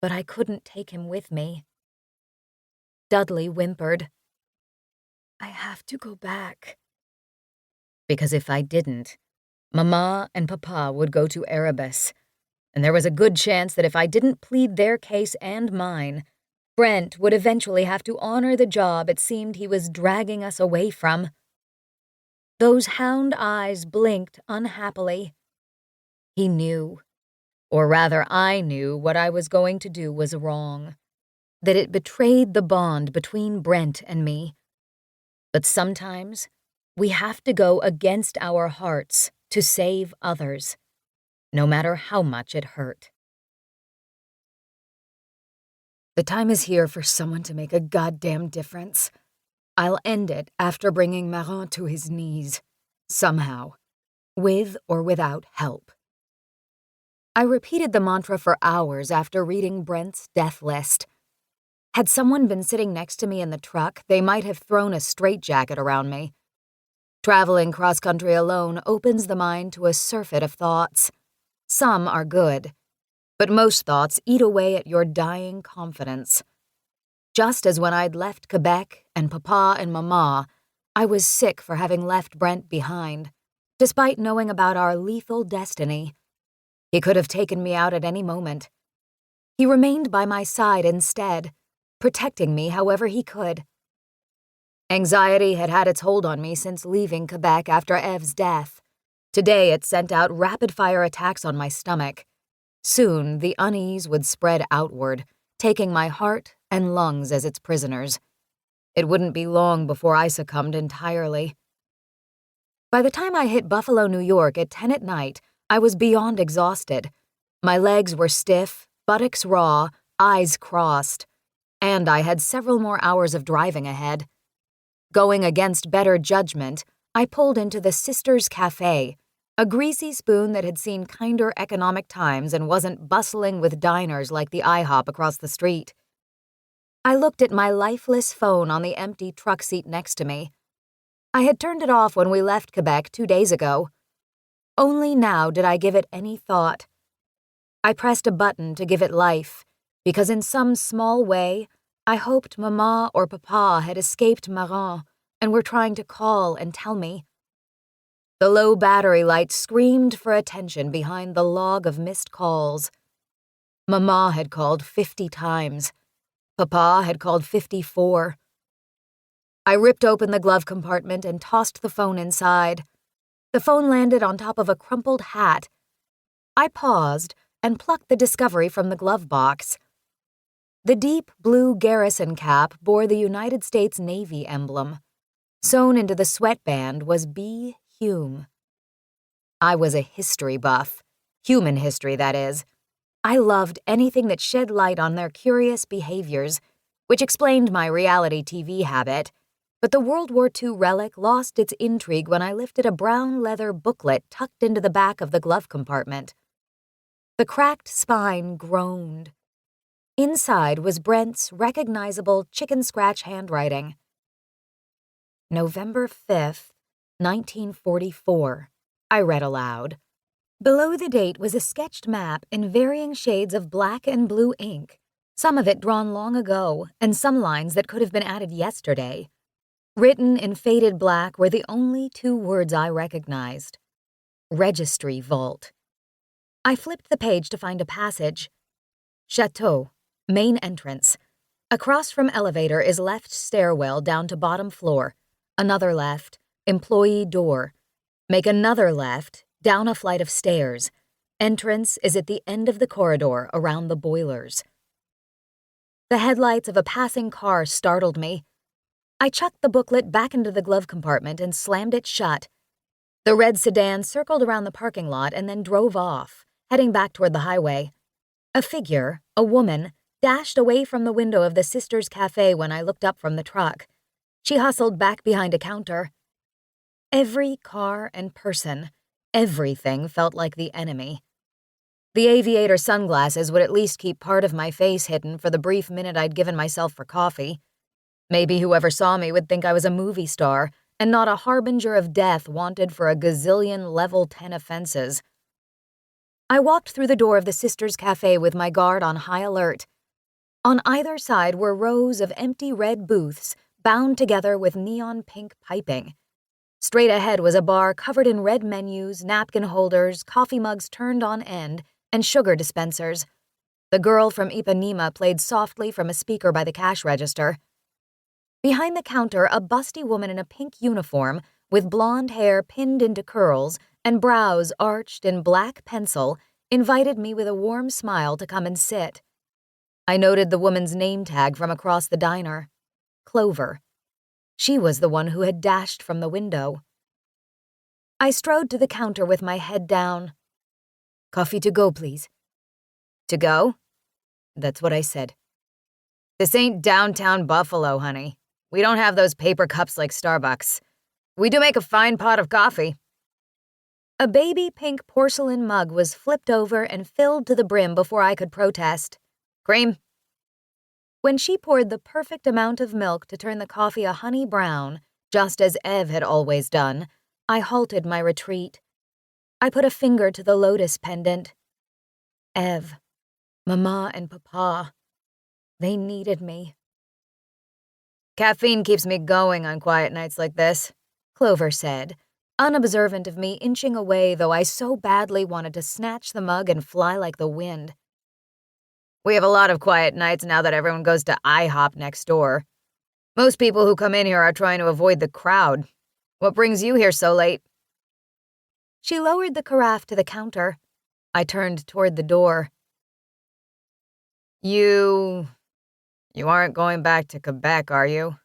But I couldn't take him with me. Dudley whimpered. I have to go back. Because if I didn't, Mama and Papa would go to Erebus, and there was a good chance that if I didn't plead their case and mine, Brent would eventually have to honor the job it seemed he was dragging us away from. Those hound eyes blinked unhappily. He knew, or rather I knew, what I was going to do was wrong, that it betrayed the bond between Brent and me. But sometimes we have to go against our hearts to save others, no matter how much it hurt. The time is here for someone to make a goddamn difference. I'll end it after bringing Marin to his knees, somehow, with or without help. I repeated the mantra for hours after reading Brent's death list. Had someone been sitting next to me in the truck, they might have thrown a straitjacket around me. Traveling cross-country alone opens the mind to a surfeit of thoughts. Some are good, but most thoughts eat away at your dying confidence. Just as when I'd left Quebec and Papa and Mama, I was sick for having left Brent behind, despite knowing about our lethal destiny. He could have taken me out at any moment. He remained by my side instead, protecting me however he could. Anxiety had had its hold on me since leaving Quebec after Ev's death. Today it sent out rapid-fire attacks on my stomach. Soon the unease would spread outward, taking my heart and lungs as its prisoners. It wouldn't be long before I succumbed entirely. By the time I hit Buffalo, New York at 10 at night, I was beyond exhausted. My legs were stiff, buttocks raw, eyes crossed, and I had several more hours of driving ahead. Going against better judgment, I pulled into the Sisters Cafe, a greasy spoon that had seen kinder economic times and wasn't bustling with diners like the IHOP across the street. I looked at my lifeless phone on the empty truck seat next to me. I had turned it off when we left Quebec 2 days ago. Only now did I give it any thought. I pressed a button to give it life, because in some small way, I hoped Mama or Papa had escaped Marin and were trying to call and tell me. The low battery light screamed for attention behind the log of missed calls. Mama had called 50 times. Papa had called 54. I ripped open the glove compartment and tossed the phone inside. The phone landed on top of a crumpled hat. I paused and plucked the discovery from the glove box. The deep blue garrison cap bore the United States Navy emblem. Sewn into the sweatband was B. Hume. I was a history buff. Human history, that is. I loved anything that shed light on their curious behaviors, which explained my reality TV habit. But the World War II relic lost its intrigue when I lifted a brown leather booklet tucked into the back of the glove compartment. The cracked spine groaned. Inside was Brent's recognizable chicken-scratch handwriting. November 5th, 1944, I read aloud. Below the date was a sketched map in varying shades of black and blue ink, some of it drawn long ago, and some lines that could have been added yesterday. Written in faded black were the only 2 words I recognized. Registry Vault. I flipped the page to find a passage. Chateau, main entrance. Across from elevator is left stairwell down to bottom floor. Another left, employee door. Make another left, down a flight of stairs. Entrance is at the end of the corridor around the boilers. The headlights of a passing car startled me. I chucked the booklet back into the glove compartment and slammed it shut. The red sedan circled around the parking lot and then drove off, heading back toward the highway. A figure, a woman, dashed away from the window of the Sisters Cafe when I looked up from the truck. She hustled back behind a counter. Every car and person, everything felt like the enemy. The aviator sunglasses would at least keep part of my face hidden for the brief minute I'd given myself for coffee. Maybe whoever saw me would think I was a movie star and not a harbinger of death wanted for a gazillion level 10 offenses. I walked through the door of the Sisters Cafe with my guard on high alert. On either side were rows of empty red booths bound together with neon pink piping. Straight ahead was a bar covered in red menus, napkin holders, coffee mugs turned on end, and sugar dispensers. The girl from Ipanema played softly from a speaker by the cash register. Behind the counter, a busty woman in a pink uniform, with blonde hair pinned into curls and brows arched in black pencil, invited me with a warm smile to come and sit. I noted the woman's name tag from across the diner. Clover. She was the one who had dashed from the window. I strode to the counter with my head down. "Coffee to go, please." "To go?" That's what I said. "This ain't downtown Buffalo, honey. We don't have those paper cups like Starbucks. We do make a fine pot of coffee." A baby pink porcelain mug was flipped over and filled to the brim before I could protest. "Cream?" When she poured the perfect amount of milk to turn the coffee a honey brown, just as Ev had always done, I halted my retreat. I put a finger to the lotus pendant. Ev, Mama and Papa, they needed me. "Caffeine keeps me going on quiet nights like this," Clover said, unobservant of me inching away, though I so badly wanted to snatch the mug and fly like the wind. "We have a lot of quiet nights now that everyone goes to IHOP next door. Most people who come in here are trying to avoid the crowd. What brings you here so late?" She lowered the carafe to the counter. I turned toward the door. You aren't going back to Quebec, are you?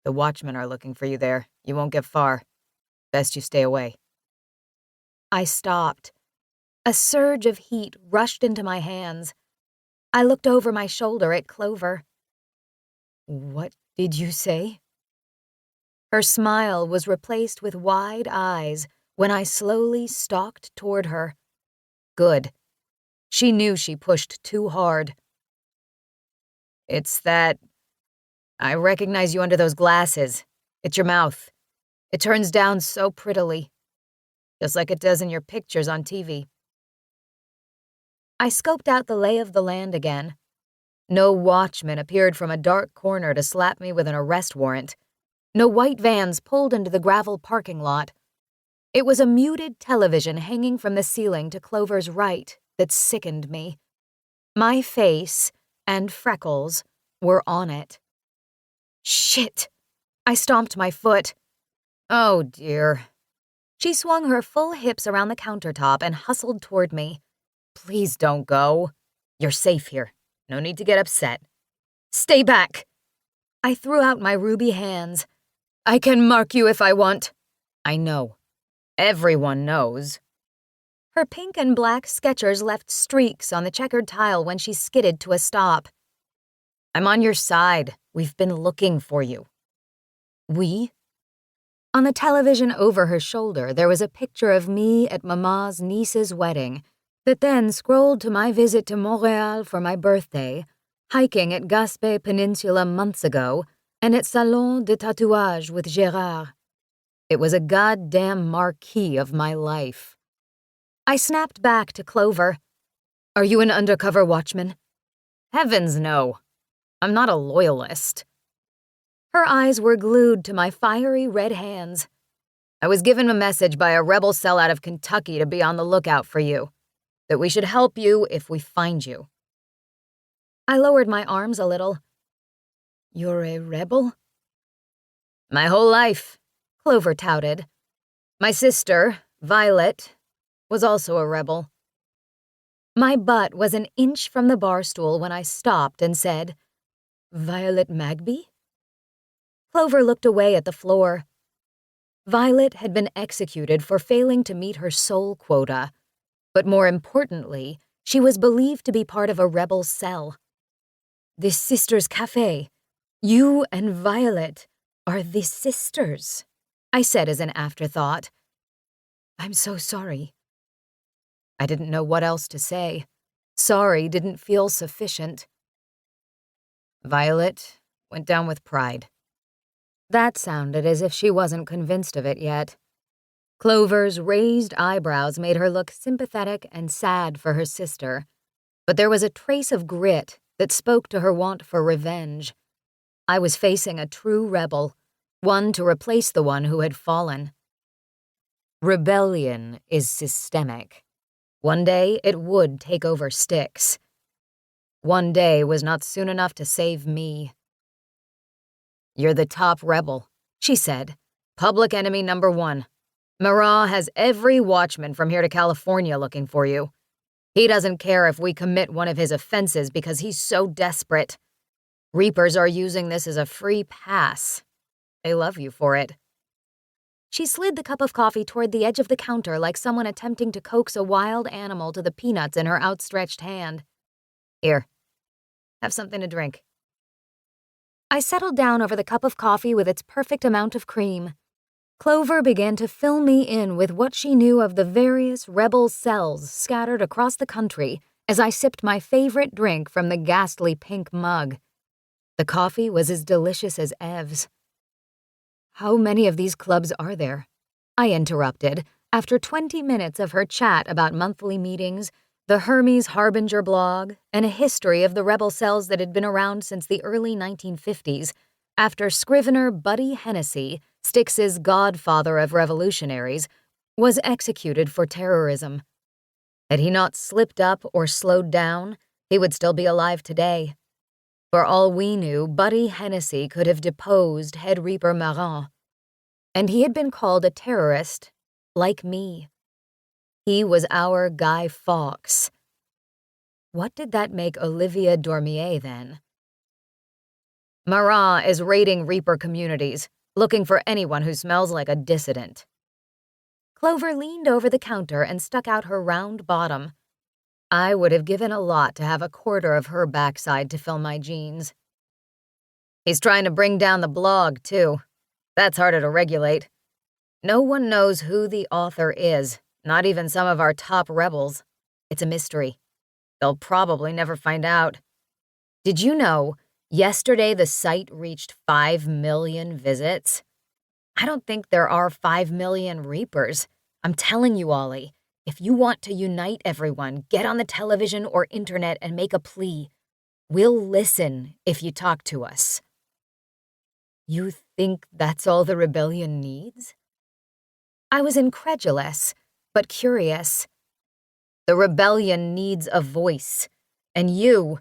The watchmen are looking for you there. You won't get far. Best you stay away." I stopped. A surge of heat rushed into my hands. I looked over my shoulder at Clover. "What did you say?" Her smile was replaced with wide eyes when I slowly stalked toward her. Good. She knew she pushed too hard. "It's that I recognize you under those glasses. It's your mouth. It turns down so prettily, just like it does in your pictures on TV." I scoped out the lay of the land again. No watchman appeared from a dark corner to slap me with an arrest warrant. No white vans pulled into the gravel parking lot. It was a muted television hanging from the ceiling to Clover's right that sickened me. My face and freckles were on it. Shit! I stomped my foot. Oh, dear. She swung her full hips around the countertop and hustled toward me. "Please don't go. You're safe here. No need to get upset. Stay back." I threw out my ruby hands. "I can mark you if I want." "I know. Everyone knows." Her pink and black Skechers left streaks on the checkered tile when she skidded to a stop. "I'm on your side. We've been looking for you." "We?" On the television over her shoulder, there was a picture of me at Mama's niece's wedding that then scrolled to my visit to Montreal for my birthday, hiking at Gaspé Peninsula months ago, and at Salon de Tatouage with Gérard. It was a goddamn marquee of my life. I snapped back to Clover. "Are you an undercover watchman?" "Heavens, no. I'm not a loyalist." Her eyes were glued to my fiery red hands. "I was given a message by a rebel cell out of Kentucky to be on the lookout for you, that we should help you if we find you." I lowered my arms a little. "You're a rebel?" "My whole life," Clover touted. "My sister, Violet, was also a rebel." My butt was an inch from the bar stool when I stopped and said, "Violet Magby?" Clover looked away at the floor. Violet had been executed for failing to meet her soul quota, but more importantly, she was believed to be part of a rebel cell. "The Sisters Cafe. You and Violet are the sisters," I said as an afterthought. "I'm so sorry." I didn't know what else to say. Sorry didn't feel sufficient. "Violet went down with pride." That sounded as if she wasn't convinced of it yet. Clover's raised eyebrows made her look sympathetic and sad for her sister, but there was a trace of grit that spoke to her want for revenge. I was facing a true rebel, one to replace the one who had fallen. Rebellion is systemic. One day it would take over Styx. One day was not soon enough to save me. "You're the top rebel," she said. "Public enemy number one. Marat has every watchman from here to California looking for you. He doesn't care if we commit one of his offenses because he's so desperate. Reapers are using this as a free pass. They love you for it." She slid the cup of coffee toward the edge of the counter like someone attempting to coax a wild animal to the peanuts in her outstretched hand. "Here, have something to drink." I settled down over the cup of coffee with its perfect amount of cream. Clover began to fill me in with what she knew of the various rebel cells scattered across the country as I sipped my favorite drink from the ghastly pink mug. The coffee was as delicious as Ev's. "How many of these clubs are there?" I interrupted, after 20 minutes of her chat about monthly meetings, the Hermes Harbinger blog, and a history of the rebel cells that had been around since the early 1950s, after scrivener Buddy Hennessy, Styx's godfather of revolutionaries, was executed for terrorism. Had he not slipped up or slowed down, he would still be alive today. For all we knew, Buddy Hennessy could have deposed Head Reaper Marat. And he had been called a terrorist, like me. He was our Guy Fawkes. What did that make Olivia Dormier, then? "Marat is raiding Reaper communities, looking for anyone who smells like a dissident." Clover leaned over the counter and stuck out her round bottom. I would have given a lot to have a quarter of her backside to fill my jeans. "He's trying to bring down the blog, too. That's harder to regulate. No one knows who the author is, not even some of our top rebels. It's a mystery. They'll probably never find out. Did you know, yesterday the site reached 5 million visits? I don't think there are 5 million Reapers. I'm telling you, Ollie, if you want to unite everyone, get on the television or internet and make a plea. We'll listen if you talk to us." "You think that's all the rebellion needs?" I was incredulous, but curious. "The rebellion needs a voice. And you—"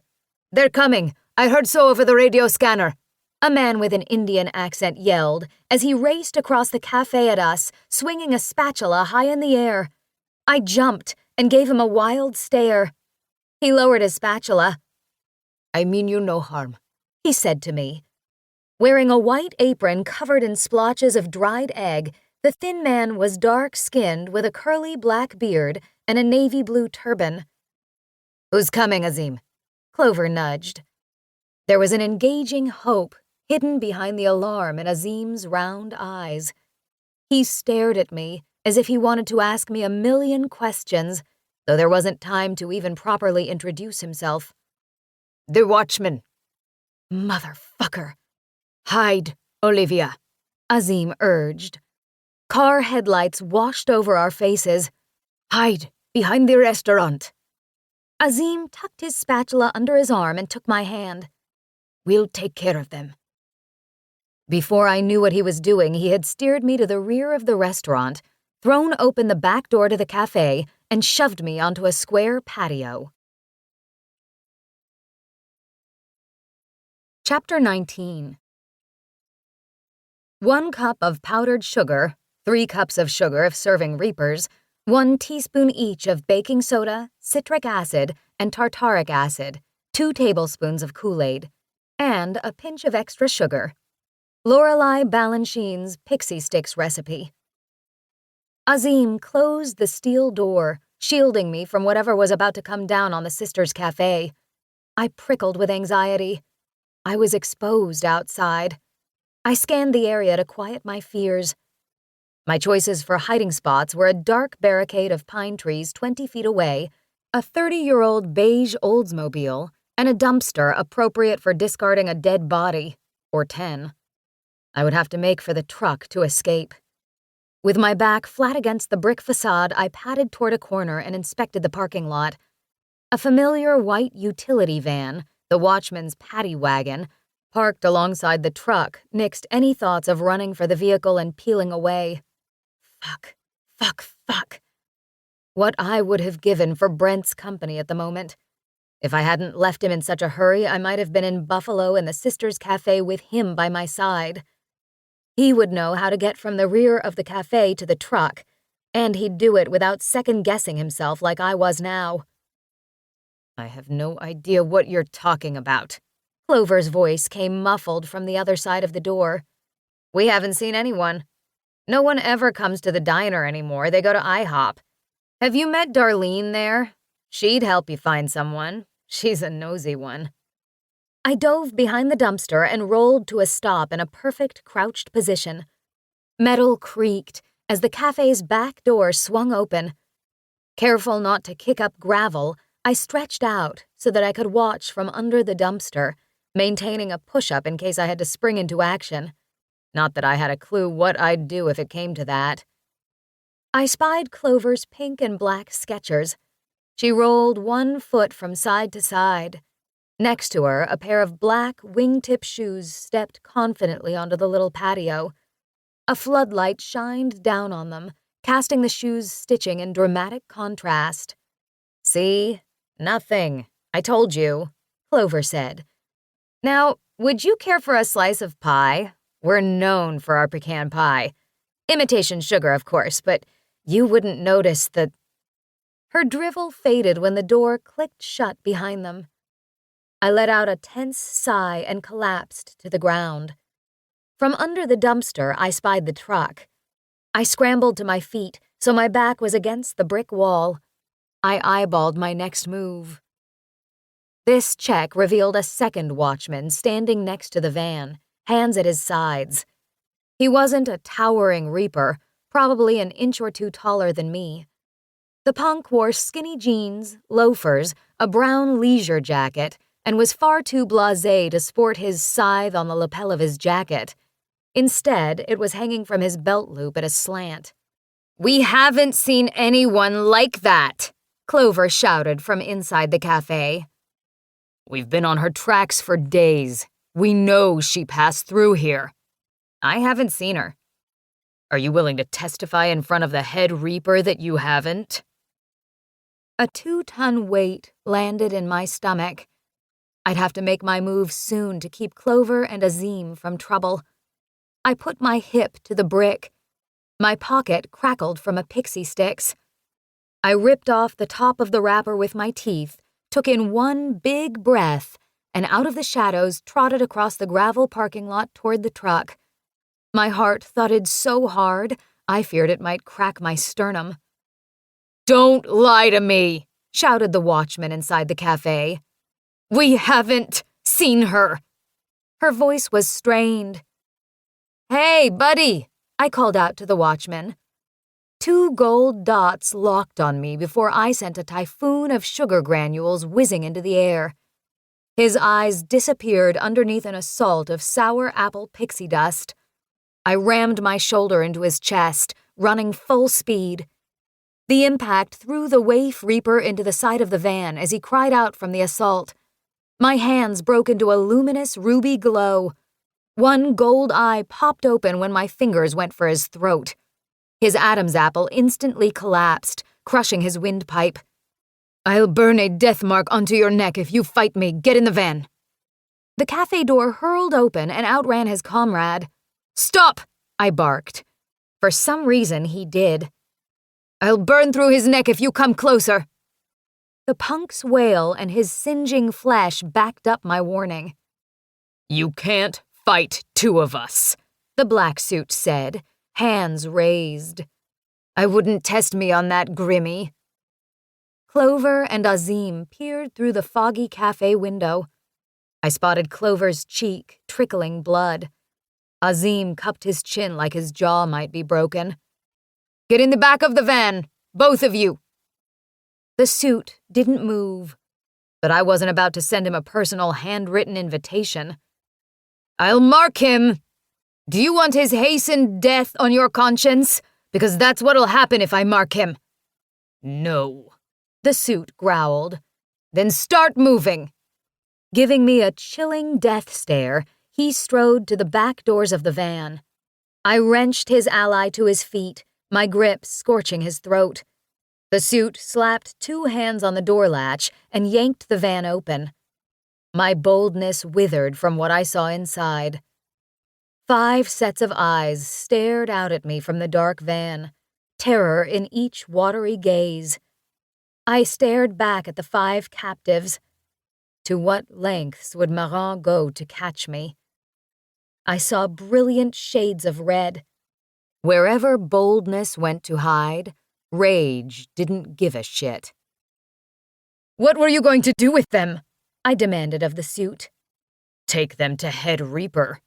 "They're coming! I heard so over the radio scanner!" a man with an Indian accent yelled as he raced across the cafe at us, swinging a spatula high in the air. I jumped and gave him a wild stare. He lowered his spatula. "I mean you no harm," he said to me. Wearing a white apron covered in splotches of dried egg, the thin man was dark-skinned with a curly black beard and a navy blue turban. "Who's coming, Azim?" Clover nudged. There was an engaging hope hidden behind the alarm in Azim's round eyes. He stared at me as if he wanted to ask me a million questions, though there wasn't time to even properly introduce himself. "The watchman." "Motherfucker." "Hide, Olivia," Azim urged. Car headlights washed over our faces. "Hide, behind the restaurant." Azim tucked his spatula under his arm and took my hand. "We'll take care of them." Before I knew what he was doing, he had steered me to the rear of the restaurant, thrown open the back door to the cafe, and shoved me onto a square patio. Chapter 19. 1 cup of powdered sugar, 3 cups of sugar if serving Reapers, 1 teaspoon each of baking soda, citric acid, and tartaric acid, 2 tablespoons of Kool-Aid, and a pinch of extra sugar. Lorelei Balanchine's Pixie Sticks recipe. Azim closed the steel door, shielding me from whatever was about to come down on the Sisters' Cafe. I prickled with anxiety. I was exposed outside. I scanned the area to quiet my fears. My choices for hiding spots were a dark barricade of pine trees 20 feet away, a 30-year-old beige Oldsmobile, and a dumpster appropriate for discarding a dead body, or 10. I would have to make for the truck to escape. With my back flat against the brick facade, I padded toward a corner and inspected the parking lot. A familiar white utility van, the watchman's paddy wagon, parked alongside the truck, nixed any thoughts of running for the vehicle and peeling away. Fuck. What I would have given for Brent's company at the moment. If I hadn't left him in such a hurry, I might have been in Buffalo in the Sisters Cafe with him by my side. He would know how to get from the rear of the cafe to the truck, and he'd do it without second-guessing himself like I was now. I have no idea what you're talking about. Clover's voice came muffled from the other side of the door. We haven't seen anyone. No one ever comes to the diner anymore. They go to IHOP. Have you met Darlene there? She'd help you find someone. She's a nosy one. I dove behind the dumpster and rolled to a stop in a perfect crouched position. Metal creaked as the cafe's back door swung open. Careful not to kick up gravel, I stretched out so that I could watch from under the dumpster, maintaining a push-up in case I had to spring into action. Not that I had a clue what I'd do if it came to that. I spied Clover's pink and black Skechers. She rolled one foot from side to side. Next to her, a pair of black wingtip shoes stepped confidently onto the little patio. A floodlight shined down on them, casting the shoes' stitching in dramatic contrast. See? Nothing. I told you, Clover said. Now, would you care for a slice of pie? We're known for our pecan pie. Imitation sugar, of course, but you wouldn't notice that. Her drivel faded when the door clicked shut behind them. I let out a tense sigh and collapsed to the ground. From under the dumpster, I spied the truck. I scrambled to my feet, so my back was against the brick wall. I eyeballed my next move. This check revealed a second watchman standing next to the van, hands at his sides. He wasn't a towering reaper, probably an inch or two taller than me. The punk wore skinny jeans, loafers, a brown leisure jacket, and was far too blasé to sport his scythe on the lapel of his jacket. Instead, it was hanging from his belt loop at a slant. "We haven't seen anyone like that," Clover shouted from inside the cafe. "We've been on her tracks for days. We know she passed through here." "I haven't seen her." "Are you willing to testify in front of the head reaper that you haven't?" A 2-ton weight landed in my stomach. I'd have to make my move soon to keep Clover and Azim from trouble. I put my hip to the brick. My pocket crackled from a pixie sticks. I ripped off the top of the wrapper with my teeth, took in one big breath, and out of the shadows trotted across the gravel parking lot toward the truck. My heart thudded so hard, I feared it might crack my sternum. "Don't lie to me," shouted the watchman inside the cafe. "We haven't seen her." Her voice was strained. "Hey, buddy," I called out to the watchman. 2 gold dots locked on me before I sent a typhoon of sugar granules whizzing into the air. His eyes disappeared underneath an assault of sour apple pixie dust. I rammed my shoulder into his chest, running full speed. The impact threw the waif reaper into the side of the van as he cried out from the assault. My hands broke into a luminous ruby glow. One gold eye popped open when my fingers went for his throat. His Adam's apple instantly collapsed, crushing his windpipe. "I'll burn a death mark onto your neck if you fight me. Get in the van." The cafe door hurled open and outran his comrade. "Stop!" I barked. For some reason, he did. "I'll burn through his neck if you come closer." The punk's wail and his singeing flesh backed up my warning. "You can't fight 2 of us," the black suit said, hands raised. "I wouldn't test me on that, Grimmy." Clover and Azim peered through the foggy cafe window. I spotted Clover's cheek, trickling blood. Azim cupped his chin like his jaw might be broken. "Get in the back of the van, both of you." The suit didn't move, but I wasn't about to send him a personal handwritten invitation. "I'll mark him. Do you want his hastened death on your conscience? Because that's what'll happen if I mark him." "No," the suit growled. "Then start moving." Giving me a chilling death stare, he strode to the back doors of the van. I wrenched his ally to his feet, my grip scorching his throat. The suit slapped 2 hands on the door latch and yanked the van open. My boldness withered from what I saw inside. 5 sets of eyes stared out at me from the dark van, terror in each watery gaze. I stared back at the 5 captives. To what lengths would Marin go to catch me? I saw brilliant shades of red. Wherever boldness went to hide, rage didn't give a shit. What were you going to do with them? I demanded of the suit. Take them to Head Reaper.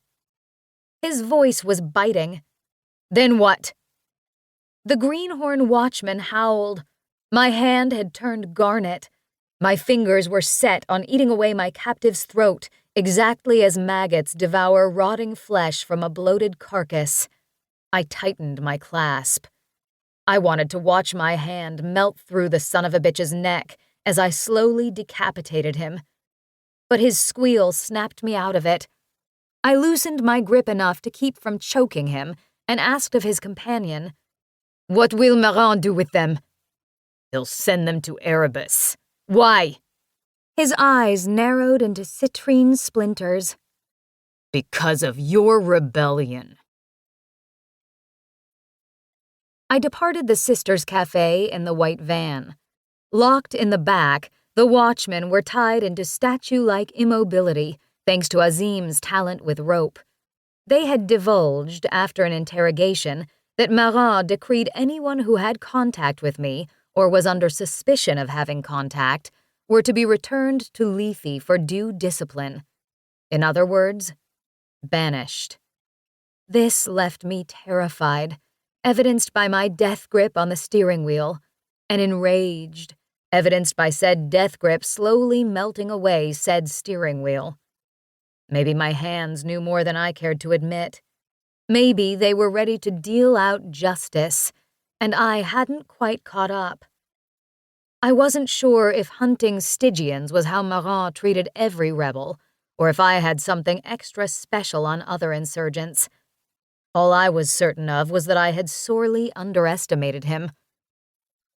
His voice was biting. Then what? The greenhorn watchman howled. My hand had turned garnet. My fingers were set on eating away my captive's throat, exactly as maggots devour rotting flesh from a bloated carcass. I tightened my clasp. I wanted to watch my hand melt through the son of a bitch's neck as I slowly decapitated him. But his squeal snapped me out of it. I loosened my grip enough to keep from choking him and asked of his companion, "What will Marin do with them?" "He'll send them to Erebus." "Why?" His eyes narrowed into citrine splinters. "Because of your rebellion." I departed the Sisters' Cafe in the white van. Locked in the back, the watchmen were tied into statue-like immobility thanks to Azim's talent with rope. They had divulged, after an interrogation, that Marin decreed anyone who had contact with me, or was under suspicion of having contact, were to be returned to Lethe for due discipline. In other words, banished. This left me terrified, evidenced by my death grip on the steering wheel, and enraged, evidenced by said death grip slowly melting away said steering wheel. Maybe my hands knew more than I cared to admit. Maybe they were ready to deal out justice, and I hadn't quite caught up. I wasn't sure if hunting Stygians was how Marin treated every rebel, or if I had something extra special on other insurgents. All I was certain of was that I had sorely underestimated him.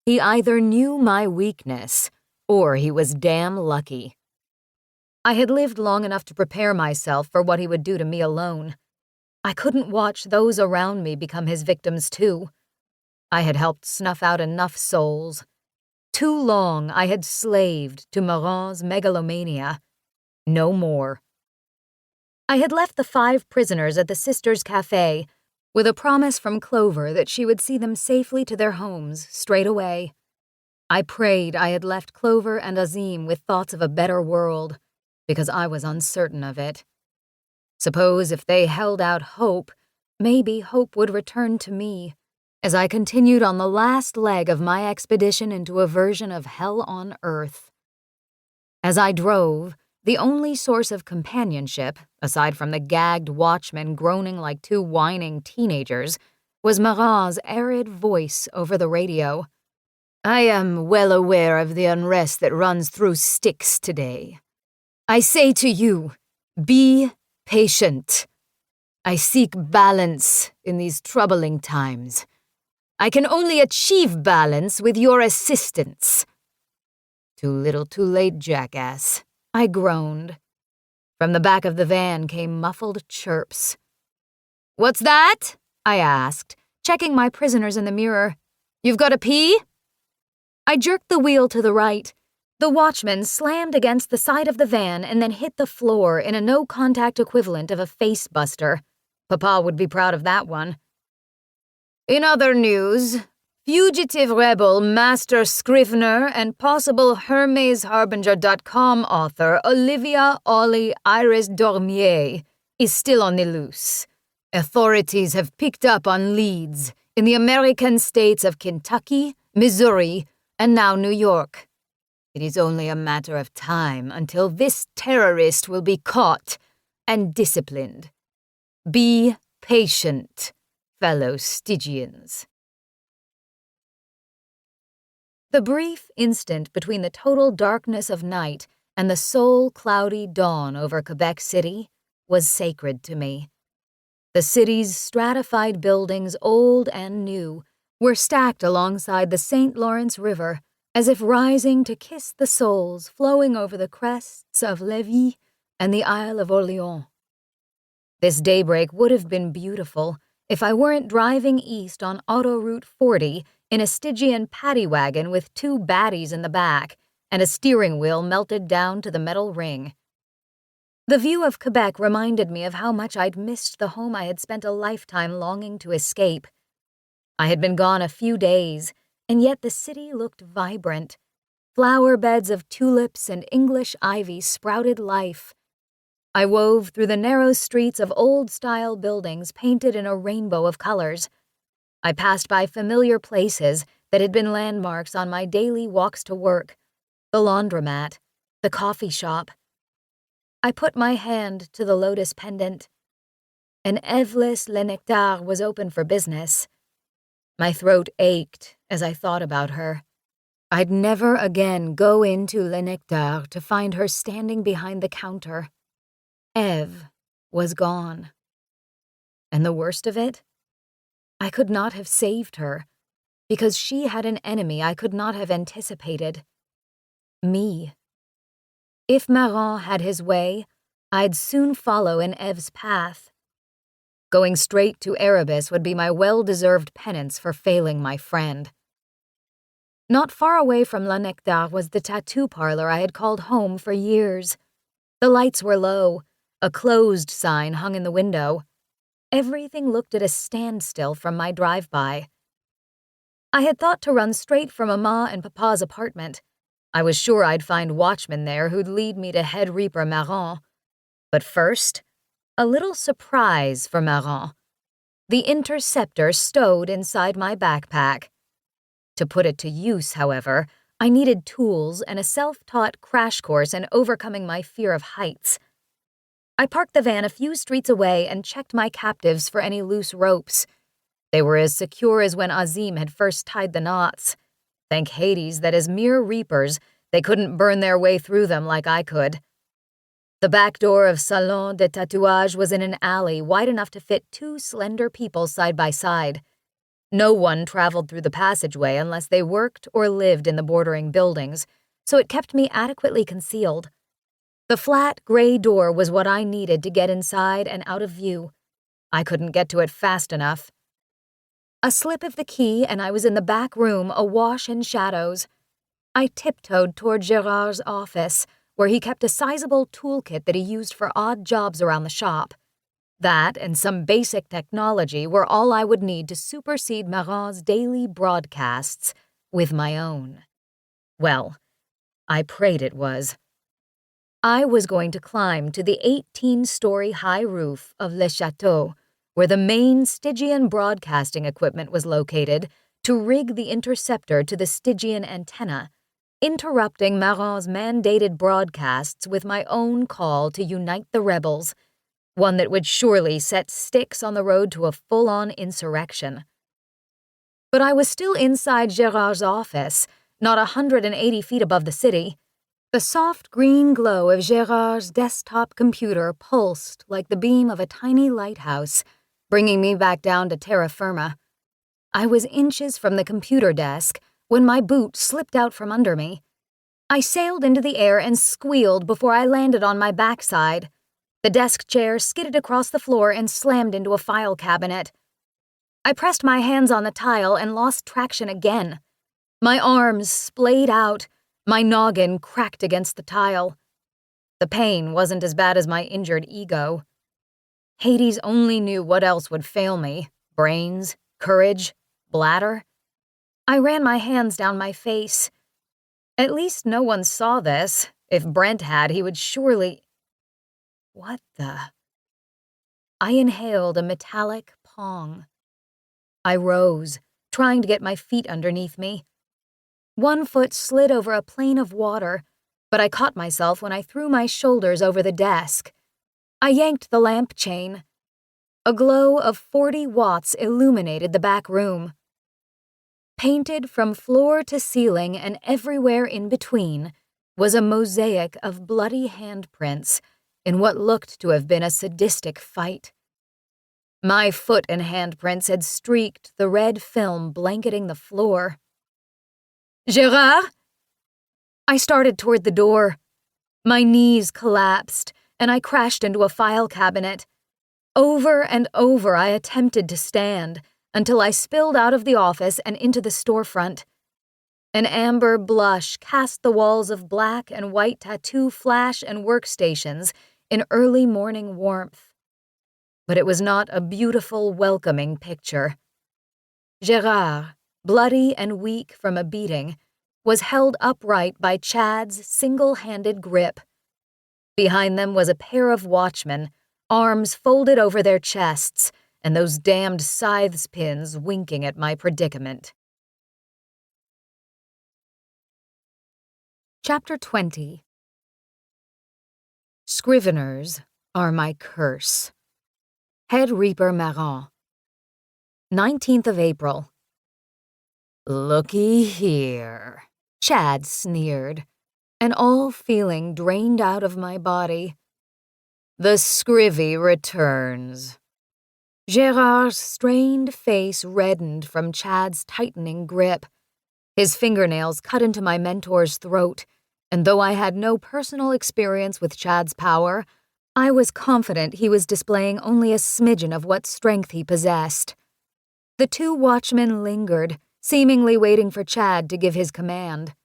He either knew my weakness, or he was damn lucky. I had lived long enough to prepare myself for what he would do to me alone. I couldn't watch those around me become his victims too. I had helped snuff out enough souls. Too long I had slaved to Marin's megalomania. No more. I had left the 5 prisoners at the Sisters' Cafe with a promise from Clover that she would see them safely to their homes straight away. I prayed I had left Clover and Azim with thoughts of a better world, because I was uncertain of it. Suppose if they held out hope, maybe hope would return to me, as I continued on the last leg of my expedition into a version of hell on earth. As I drove, the only source of companionship, aside from the gagged watchmen groaning like 2 whining teenagers, was Marin's arid voice over the radio. "I am well aware of the unrest that runs through Styx today. I say to you, be patient. I seek balance in these troubling times. I can only achieve balance with your assistance." "Too little too late, jackass," I groaned. From the back of the van came muffled chirps. "What's that?" I asked, checking my prisoners in the mirror. "You've got a pee?" I jerked the wheel to the right. The watchman slammed against the side of the van and then hit the floor in a no-contact equivalent of a face-buster. Papa would be proud of that one. "In other news, fugitive rebel master scrivener and possible HermesHarbinger.com author Olivia Ollie Iris Dormier is still on the loose. Authorities have picked up on leads in the American states of Kentucky, Missouri, and now New York. It is only a matter of time until this terrorist will be caught and disciplined. Be patient, fellow Stygians." The brief instant between the total darkness of night and the soul-cloudy dawn over Quebec City was sacred to me. The city's stratified buildings, old and new, were stacked alongside the St. Lawrence River, as if rising to kiss the souls flowing over the crests of Lévis and the Isle of Orléans. This daybreak would have been beautiful if I weren't driving east on Autoroute 40 in a Stygian paddy wagon with two baddies in the back and a steering wheel melted down to the metal ring. The view of Quebec reminded me of how much I'd missed the home I had spent a lifetime longing to escape. I had been gone a few days, and yet the city looked vibrant. Flower beds of tulips and English ivy sprouted life. I wove through the narrow streets of old-style buildings painted in a rainbow of colors. I passed by familiar places that had been landmarks on my daily walks to work, the laundromat, the coffee shop. I put my hand to the lotus pendant. An Evelis Le Nectar was open for business. My throat ached as I thought about her. I'd never again go into Le Nectar to find her standing behind the counter. Eve was gone. And the worst of it? I could not have saved her, because she had an enemy I could not have anticipated. Me. If Marin had his way, I'd soon follow in Eve's path. Going straight to Erebus would be my well-deserved penance for failing my friend. Not far away from La Nectar was the tattoo parlor I had called home for years. The lights were low, a closed sign hung in the window. Everything looked at a standstill from my drive-by. I had thought to run straight for Mama and Papa's apartment. I was sure I'd find watchmen there who'd lead me to head reaper Marin. But first, a little surprise for Marin. The interceptor stowed inside my backpack. To put it to use, however, I needed tools and a self-taught crash course in overcoming my fear of heights. I parked the van a few streets away and checked my captives for any loose ropes. They were as secure as when Azim had first tied the knots. Thank Hades that as mere reapers, they couldn't burn their way through them like I could. The back door of Salon de Tatouage was in an alley wide enough to fit two slender people side by side. No one traveled through the passageway unless they worked or lived in the bordering buildings, so it kept me adequately concealed. The flat, gray door was what I needed to get inside and out of view. I couldn't get to it fast enough. A slip of the key and I was in the back room, awash in shadows. I tiptoed toward Gérard's office, where he kept a sizable toolkit that he used for odd jobs around the shop. That and some basic technology were all I would need to supersede Marin's daily broadcasts with my own. Well, I prayed it was. I was going to climb to the 18-story high roof of Le Chateau, where the main Stygian broadcasting equipment was located, to rig the interceptor to the Stygian antenna, interrupting Marin's mandated broadcasts with my own call to unite the rebels, one that would surely set Styx on the road to a full-on insurrection. But I was still inside Gérard's office, not 180 feet above the city. The soft green glow of Gérard's desktop computer pulsed like the beam of a tiny lighthouse, bringing me back down to terra firma. I was inches from the computer desk when my boot slipped out from under me. I sailed into the air and squealed before I landed on my backside. The desk chair skidded across the floor and slammed into a file cabinet. I pressed my hands on the tile and lost traction again. My arms splayed out. My noggin cracked against the tile. The pain wasn't as bad as my injured ego. Hades only knew what else would fail me. Brains, courage, bladder. I ran my hands down my face. At least no one saw this. If Brent had, he would surely... What the... I inhaled a metallic pong. I rose, trying to get my feet underneath me. One foot slid over a plane of water, but I caught myself when I threw my shoulders over the desk. I yanked the lamp chain. A glow of 40 watts illuminated the back room. Painted from floor to ceiling and everywhere in between was a mosaic of bloody handprints, in what looked to have been a sadistic fight. My foot and handprints had streaked the red film blanketing the floor. "Gérard!" I started toward the door. My knees collapsed, and I crashed into a file cabinet. Over and over I attempted to stand, until I spilled out of the office and into the storefront. An amber blush cast the walls of black and white tattoo flash and workstations in early morning warmth. But it was not a beautiful, welcoming picture. Gérard, bloody and weak from a beating, was held upright by Chad's single-handed grip. Behind them was a pair of watchmen, arms folded over their chests, and those damned scythes pins winking at my predicament. Chapter 20. Scriveners are my curse. Head Reaper Marin. 19th of April. "Looky here," Chad sneered, an all feeling drained out of my body. "The scrivy returns." Gérard's strained face reddened from Chad's tightening grip. His fingernails cut into my mentor's throat, and though I had no personal experience with Chad's power, I was confident he was displaying only a smidgen of what strength he possessed. The two watchmen lingered, seemingly waiting for Chad to give his command.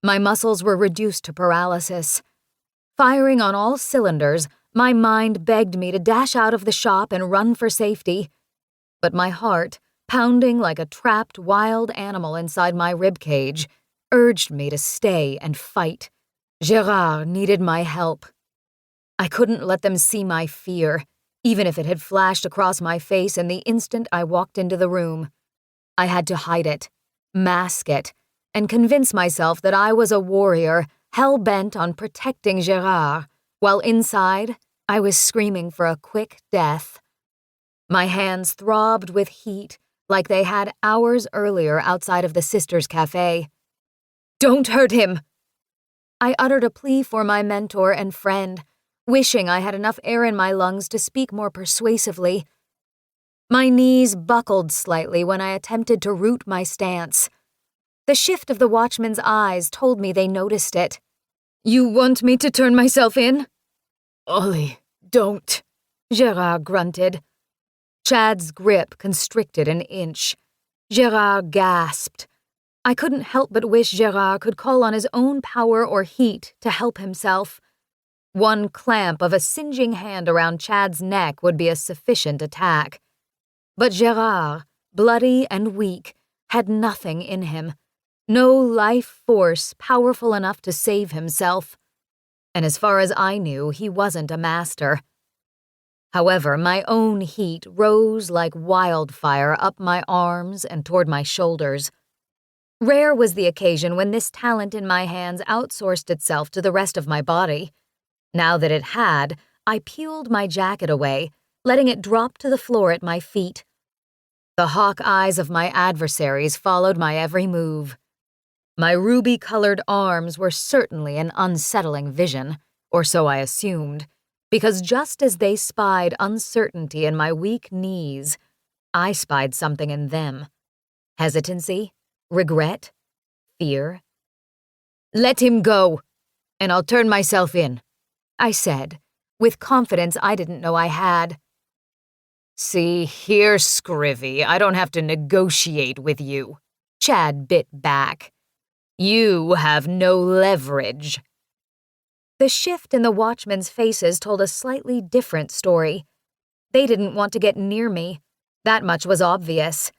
My muscles were reduced to paralysis. Firing on all cylinders, my mind begged me to dash out of the shop and run for safety. But my heart, pounding like a trapped wild animal inside my ribcage, urged me to stay and fight. Gérard needed my help. I couldn't let them see my fear, even if it had flashed across my face in the instant I walked into the room. I had to hide it, mask it, and convince myself that I was a warrior hell-bent on protecting Gérard, while inside I was screaming for a quick death. My hands throbbed with heat like they had hours earlier outside of the Sisters' Cafe. "Don't hurt him!" I uttered a plea for my mentor and friend, wishing I had enough air in my lungs to speak more persuasively. My knees buckled slightly when I attempted to root my stance. The shift of the watchman's eyes told me they noticed it. "You want me to turn myself in?" "Ollie, don't," Gérard grunted. Chad's grip constricted an inch. Gérard gasped. I couldn't help but wish Gérard could call on his own power or heat to help himself. One clamp of a singeing hand around Chad's neck would be a sufficient attack. But Gérard, bloody and weak, had nothing in him. No life force powerful enough to save himself. And as far as I knew, he wasn't a master. However, my own heat rose like wildfire up my arms and toward my shoulders. Rare was the occasion when this talent in my hands outsourced itself to the rest of my body. Now that it had, I peeled my jacket away, letting it drop to the floor at my feet. The hawk eyes of my adversaries followed my every move. My ruby-colored arms were certainly an unsettling vision, or so I assumed, because just as they spied uncertainty in my weak knees, I spied something in them. Hesitancy, regret, fear. "Let him go, and I'll turn myself in," I said, with confidence I didn't know I had. "See here, Scrivy, I don't have to negotiate with you," Chad bit back. "You have no leverage." The shift in the watchmen's faces told a slightly different story. They didn't want to get near me. That much was obvious.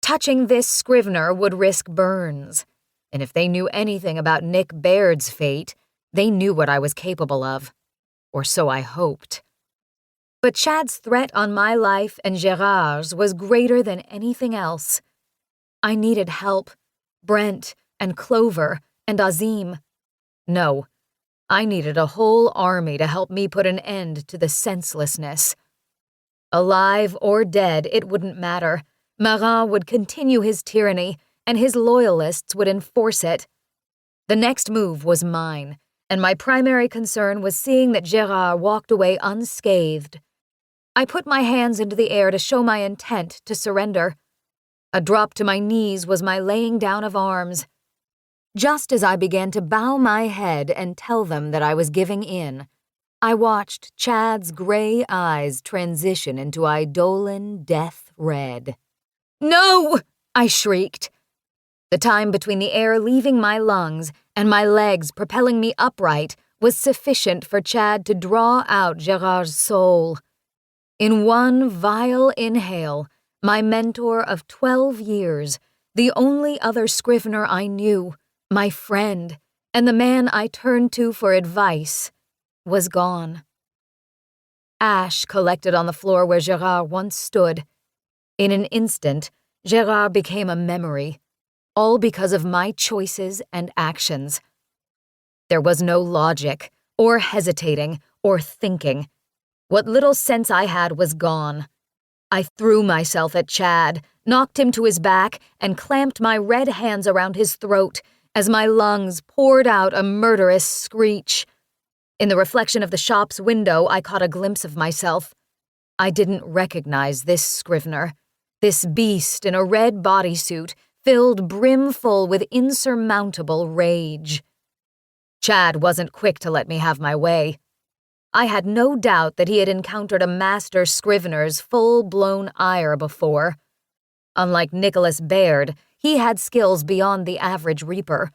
Touching this Scrivener would risk burns, and if they knew anything about Nick Baird's fate, they knew what I was capable of. Or so I hoped. But Chad's threat on my life and Gérard's was greater than anything else. I needed help. Brent and Clover and Azim. No, I needed a whole army to help me put an end to the senselessness. Alive or dead, it wouldn't matter. Marin would continue his tyranny, and his loyalists would enforce it. The next move was mine, and my primary concern was seeing that Gérard walked away unscathed. I put my hands into the air to show my intent to surrender. A drop to my knees was my laying down of arms. Just as I began to bow my head and tell them that I was giving in, I watched Chad's gray eyes transition into eidolon death red. "No!" I shrieked. The time between the air leaving my lungs and my legs propelling me upright was sufficient for Chad to draw out Gérard's soul. In one vile inhale, my mentor of 12 years, the only other scrivener I knew, my friend, and the man I turned to for advice, was gone. Ash collected on the floor where Gérard once stood. In an instant, Gérard became a memory, all because of my choices and actions. There was no logic, or hesitating, or thinking. What little sense I had was gone. I threw myself at Chad, knocked him to his back, and clamped my red hands around his throat as my lungs poured out a murderous screech. In the reflection of the shop's window, I caught a glimpse of myself. I didn't recognize this scrivener, this beast in a red bodysuit filled brimful with insurmountable rage. Chad wasn't quick to let me have my way. I had no doubt that he had encountered a master scrivener's full-blown ire before. Unlike Nicholas Baird, he had skills beyond the average reaper.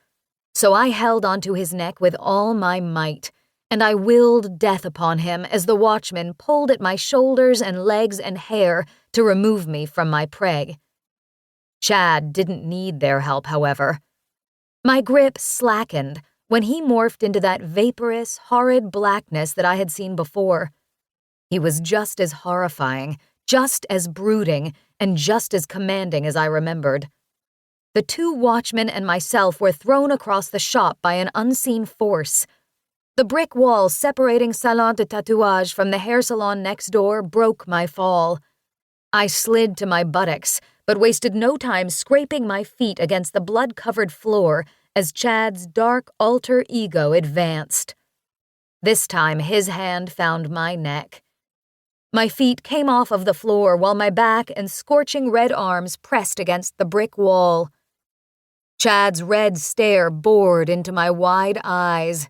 So I held onto his neck with all my might, and I willed death upon him as the watchman pulled at my shoulders and legs and hair to remove me from my prey. Chad didn't need their help, however. My grip slackened when he morphed into that vaporous, horrid blackness that I had seen before. He was just as horrifying, just as brooding, and just as commanding as I remembered. The two watchmen and myself were thrown across the shop by an unseen force. The brick wall separating Salon de Tatouage from the hair salon next door broke my fall. I slid to my buttocks, but wasted no time scraping my feet against the blood-covered floor as Chad's dark alter ego advanced. This time his hand found my neck. My feet came off of the floor while my back and scorching red arms pressed against the brick wall. Chad's red stare bored into my wide eyes.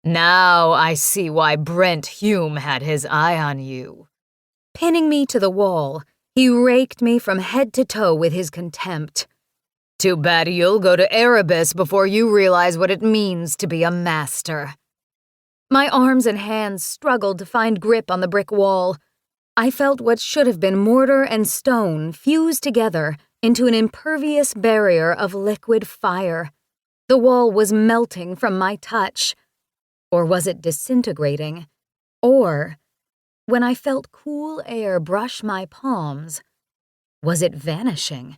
"Now I see why Brent Hume had his eye on you." Pinning me to the wall, he raked me from head to toe with his contempt. "Too bad you'll go to Erebus before you realize what it means to be a master." My arms and hands struggled to find grip on the brick wall. I felt what should have been mortar and stone fused together into an impervious barrier of liquid fire. The wall was melting from my touch. Or was it disintegrating? Or, when I felt cool air brush my palms, was it vanishing?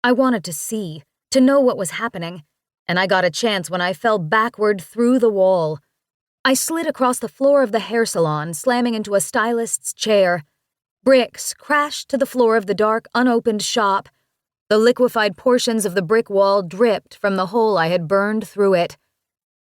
I wanted to see, to know what was happening, and I got a chance when I fell backward through the wall. I slid across the floor of the hair salon, slamming into a stylist's chair. Bricks crashed to the floor of the dark, unopened shop. The liquefied portions of the brick wall dripped from the hole I had burned through it.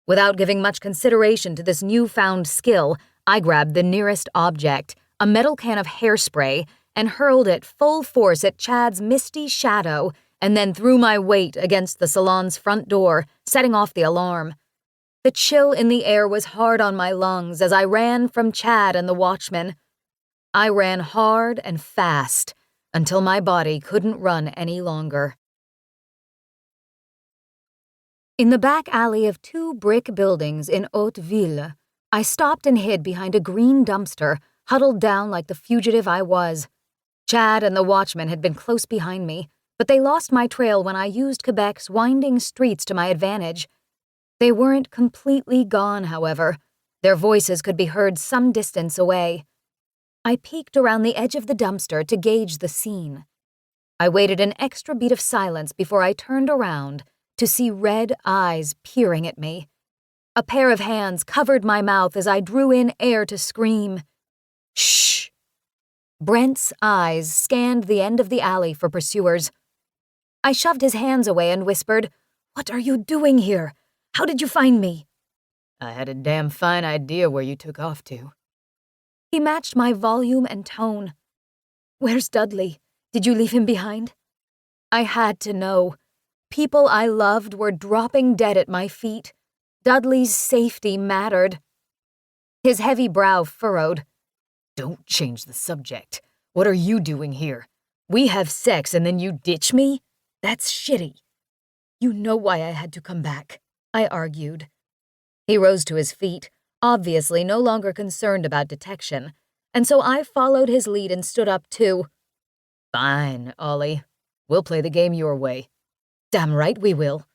Without giving much consideration to this newfound skill, I grabbed the nearest object, a metal can of hairspray, and hurled it full force at Chad's misty shadow, and then threw my weight against the salon's front door, setting off the alarm. The chill in the air was hard on my lungs as I ran from Chad and the watchman. I ran hard and fast until my body couldn't run any longer. In the back alley of 2 brick buildings in Hauteville, I stopped and hid behind a green dumpster, huddled down like the fugitive I was. Chad and the watchman had been close behind me, but they lost my trail when I used Quebec's winding streets to my advantage. They weren't completely gone, however. Their voices could be heard some distance away. I peeked around the edge of the dumpster to gauge the scene. I waited an extra beat of silence before I turned around to see red eyes peering at me. A pair of hands covered my mouth as I drew in air to scream. Shh! Brent's eyes scanned the end of the alley for pursuers. I shoved his hands away and whispered, "What are you doing here? How did you find me?" I had a damn fine idea where you took off to. He matched my volume and tone. Where's Dudley? Did you leave him behind? I had to know. People I loved were dropping dead at my feet. Dudley's safety mattered. His heavy brow furrowed. Don't change the subject. What are you doing here? We have sex and then you ditch me? That's shitty. You know why I had to come back, I argued. He rose to his feet, obviously no longer concerned about detection, and so I followed his lead and stood up too. Fine, Ollie. We'll play the game your way. Damn right we will.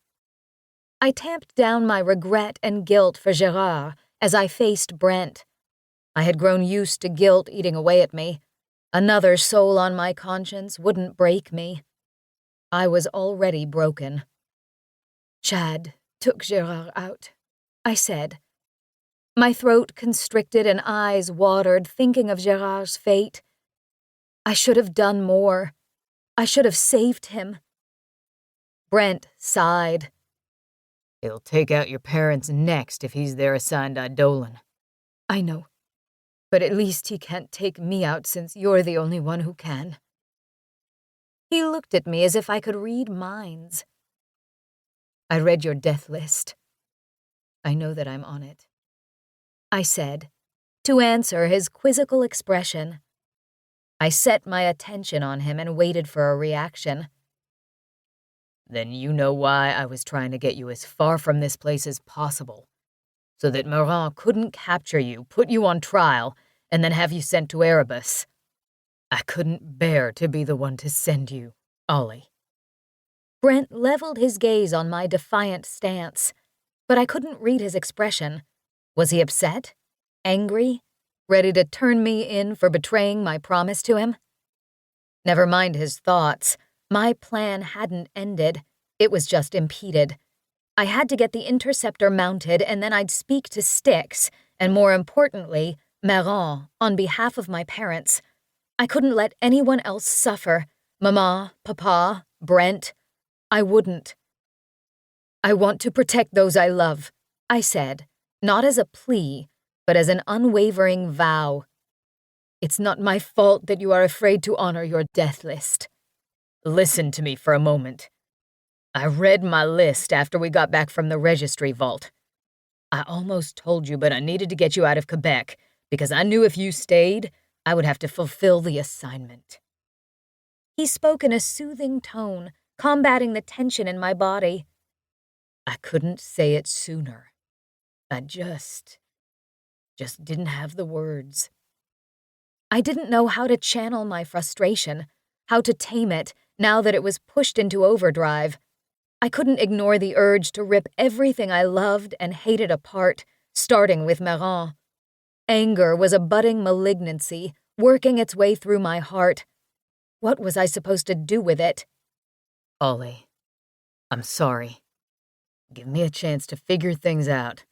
I tamped down my regret and guilt for Gerard as I faced Brent. I had grown used to guilt eating away at me. Another soul on my conscience wouldn't break me. I was already broken. Chad took Gerard out, I said. My throat constricted and eyes watered thinking of Gerard's fate. I should have done more. I should have saved him. Brent sighed. He'll take out your parents next if he's their assigned Eidolon. I know. But at least he can't take me out since you're the only one who can. He looked at me as if I could read minds. I read your death list. I know that I'm on it, I said, to answer his quizzical expression. I set my attention on him and waited for a reaction. Then you know why I was trying to get you as far from this place as possible, so that Morin couldn't capture you, put you on trial, and then have you sent to Erebus. I couldn't bear to be the one to send you, Ollie. Brent leveled his gaze on my defiant stance, but I couldn't read his expression. Was he upset? Angry? Ready to turn me in for betraying my promise to him? Never mind his thoughts. My plan hadn't ended. It was just impeded. I had to get the interceptor mounted, and then I'd speak to Styx, and more importantly, Maron, on behalf of my parents. I couldn't let anyone else suffer. Mama, Papa, Brent. I wouldn't. I want to protect those I love, I said, not as a plea, but as an unwavering vow. It's not my fault that you are afraid to honor your death list. Listen to me for a moment. I read my list after we got back from the registry vault. I almost told you, but I needed to get you out of Quebec, because I knew if you stayed, I would have to fulfill the assignment. He spoke in a soothing tone, combating the tension in my body. I couldn't say it sooner. I just didn't have the words. I didn't know how to channel my frustration, how to tame it now that it was pushed into overdrive. I couldn't ignore the urge to rip everything I loved and hated apart, starting with Maron. Anger was a budding malignancy, working its way through my heart. What was I supposed to do with it? Ollie, I'm sorry. Give me a chance to figure things out,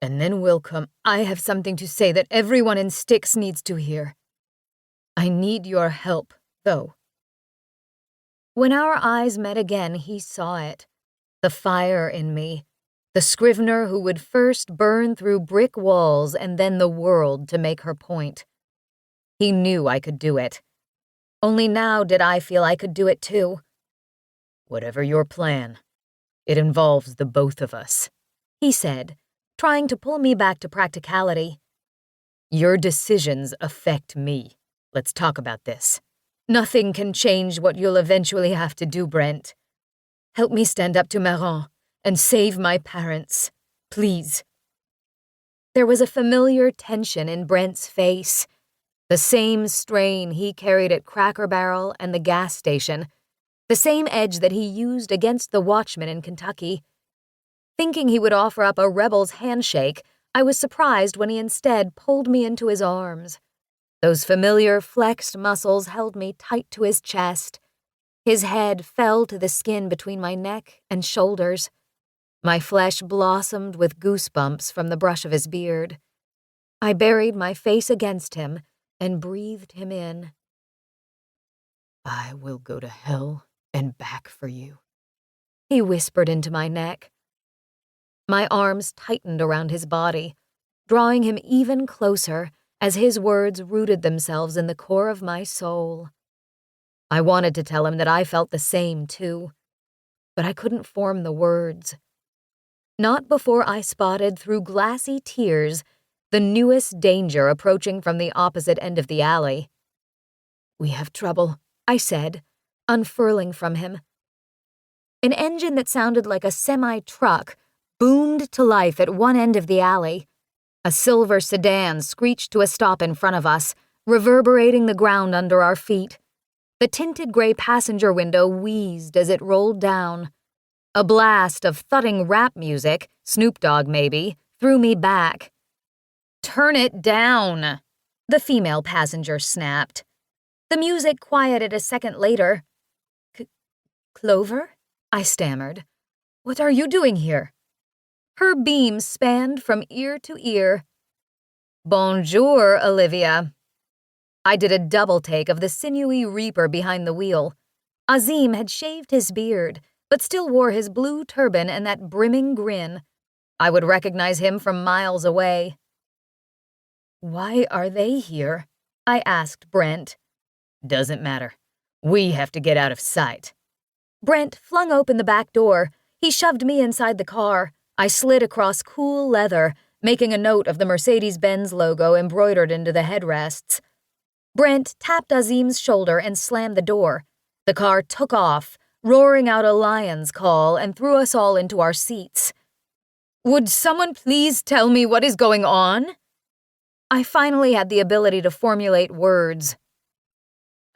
and then we'll come. I have something to say that everyone in Styx needs to hear. I need your help, though. When our eyes met again, he saw it. The fire in me. The Scrivener who would first burn through brick walls and then the world to make her point. He knew I could do it. Only now did I feel I could do it too. Whatever your plan, it involves the both of us, he said, trying to pull me back to practicality. Your decisions affect me. Let's talk about this. Nothing can change what you'll eventually have to do, Brent. Help me stand up to Maron and save my parents, please. There was a familiar tension in Brent's face, the same strain he carried at Cracker Barrel and the gas station, the same edge that he used against the watchman in Kentucky. Thinking he would offer up a rebel's handshake, I was surprised when he instead pulled me into his arms. Those familiar flexed muscles held me tight to his chest. His head fell to the skin between my neck and shoulders. My flesh blossomed with goosebumps from the brush of his beard. I buried my face against him and breathed him in. I will go to hell and back for you, he whispered into my neck. My arms tightened around his body, drawing him even closer as his words rooted themselves in the core of my soul. I wanted to tell him that I felt the same, too, but I couldn't form the words. Not before I spotted through glassy tears the newest danger approaching from the opposite end of the alley. "We have trouble," I said, unfurling from him. An engine that sounded like a semi-truck boomed to life at one end of the alley. A silver sedan screeched to a stop in front of us, reverberating the ground under our feet. The tinted gray passenger window wheezed as it rolled down. A blast of thudding rap music, Snoop Dogg maybe, threw me back. "Turn it down," the female passenger snapped. The music quieted a second later. "Clover?" I stammered. "What are you doing here?" Her beam spanned from ear to ear. "Bonjour, Olivia." I did a double take of the sinewy reaper behind the wheel. Azim had shaved his beard, but still wore his blue turban and that brimming grin. I would recognize him from miles away. "Why are they here?" I asked Brent. "Doesn't matter. We have to get out of sight." Brent flung open the back door. He shoved me inside the car. I slid across cool leather, making a note of the Mercedes-Benz logo embroidered into the headrests. Brent tapped Azim's shoulder and slammed the door. The car took off, roaring out a lion's call, and threw us all into our seats. "Would someone please tell me what is going on?" I finally had the ability to formulate words.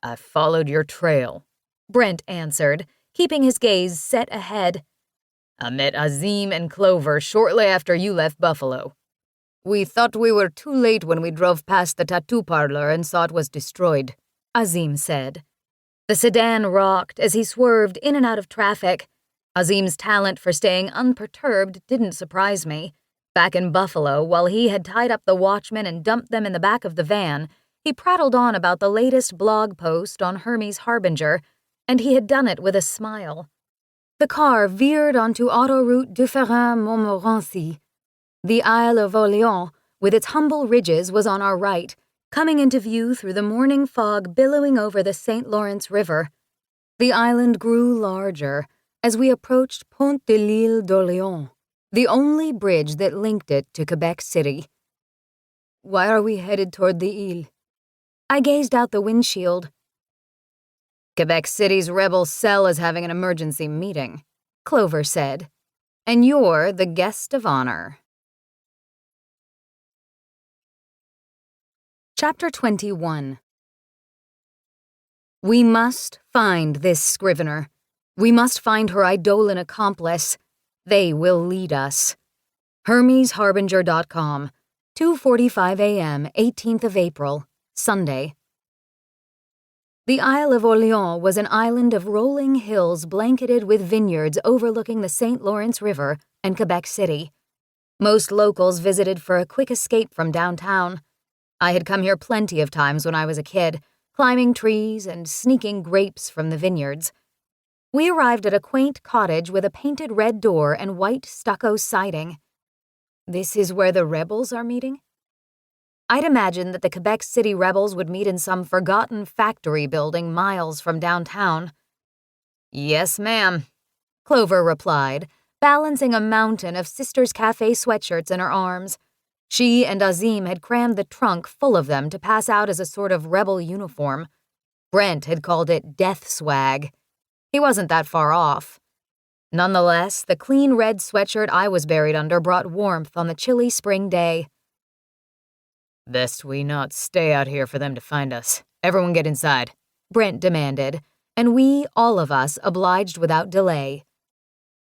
"I followed your trail," Brent answered, keeping his gaze set ahead. "I met Azim and Clover shortly after you left Buffalo. We thought we were too late when we drove past the tattoo parlor and saw it was destroyed," Azim said. The sedan rocked as he swerved in and out of traffic. Azim's talent for staying unperturbed didn't surprise me. Back in Buffalo, while he had tied up the watchmen and dumped them in the back of the van, he prattled on about the latest blog post on Hermes Harbinger, and he had done it with a smile. The car veered onto Autoroute Dufferin-Montmorency. The Isle of Orléans, with its humble ridges, was on our right, coming into view through the morning fog billowing over the St. Lawrence River. The island grew larger as we approached Pont de l'Île d'Orléans, the only bridge that linked it to Quebec City. "Why are we headed toward the Île?" I gazed out the windshield. "Quebec City's rebel cell is having an emergency meeting," Clover said. "And you're the guest of honor." Chapter 21. We must find this scrivener. We must find her Eidolon accomplice. They will lead us. HermesHarbinger.com, 2:45 a.m., 18th of April, Sunday. The Isle of Orléans was an island of rolling hills blanketed with vineyards overlooking the St. Lawrence River and Quebec City. Most locals visited for a quick escape from downtown. I had come here plenty of times when I was a kid, climbing trees and sneaking grapes from the vineyards. We arrived at a quaint cottage with a painted red door and white stucco siding. This is where the rebels are meeting? I'd imagined that the Quebec City rebels would meet in some forgotten factory building miles from downtown. "Yes, ma'am," Clover replied, balancing a mountain of Sister's Cafe sweatshirts in her arms. She and Azim had crammed the trunk full of them to pass out as a sort of rebel uniform. Brent had called it death swag. He wasn't that far off. Nonetheless, the clean red sweatshirt I was buried under brought warmth on the chilly spring day. "Best we not stay out here for them to find us. Everyone get inside," Brent demanded, and we, all of us, obliged without delay.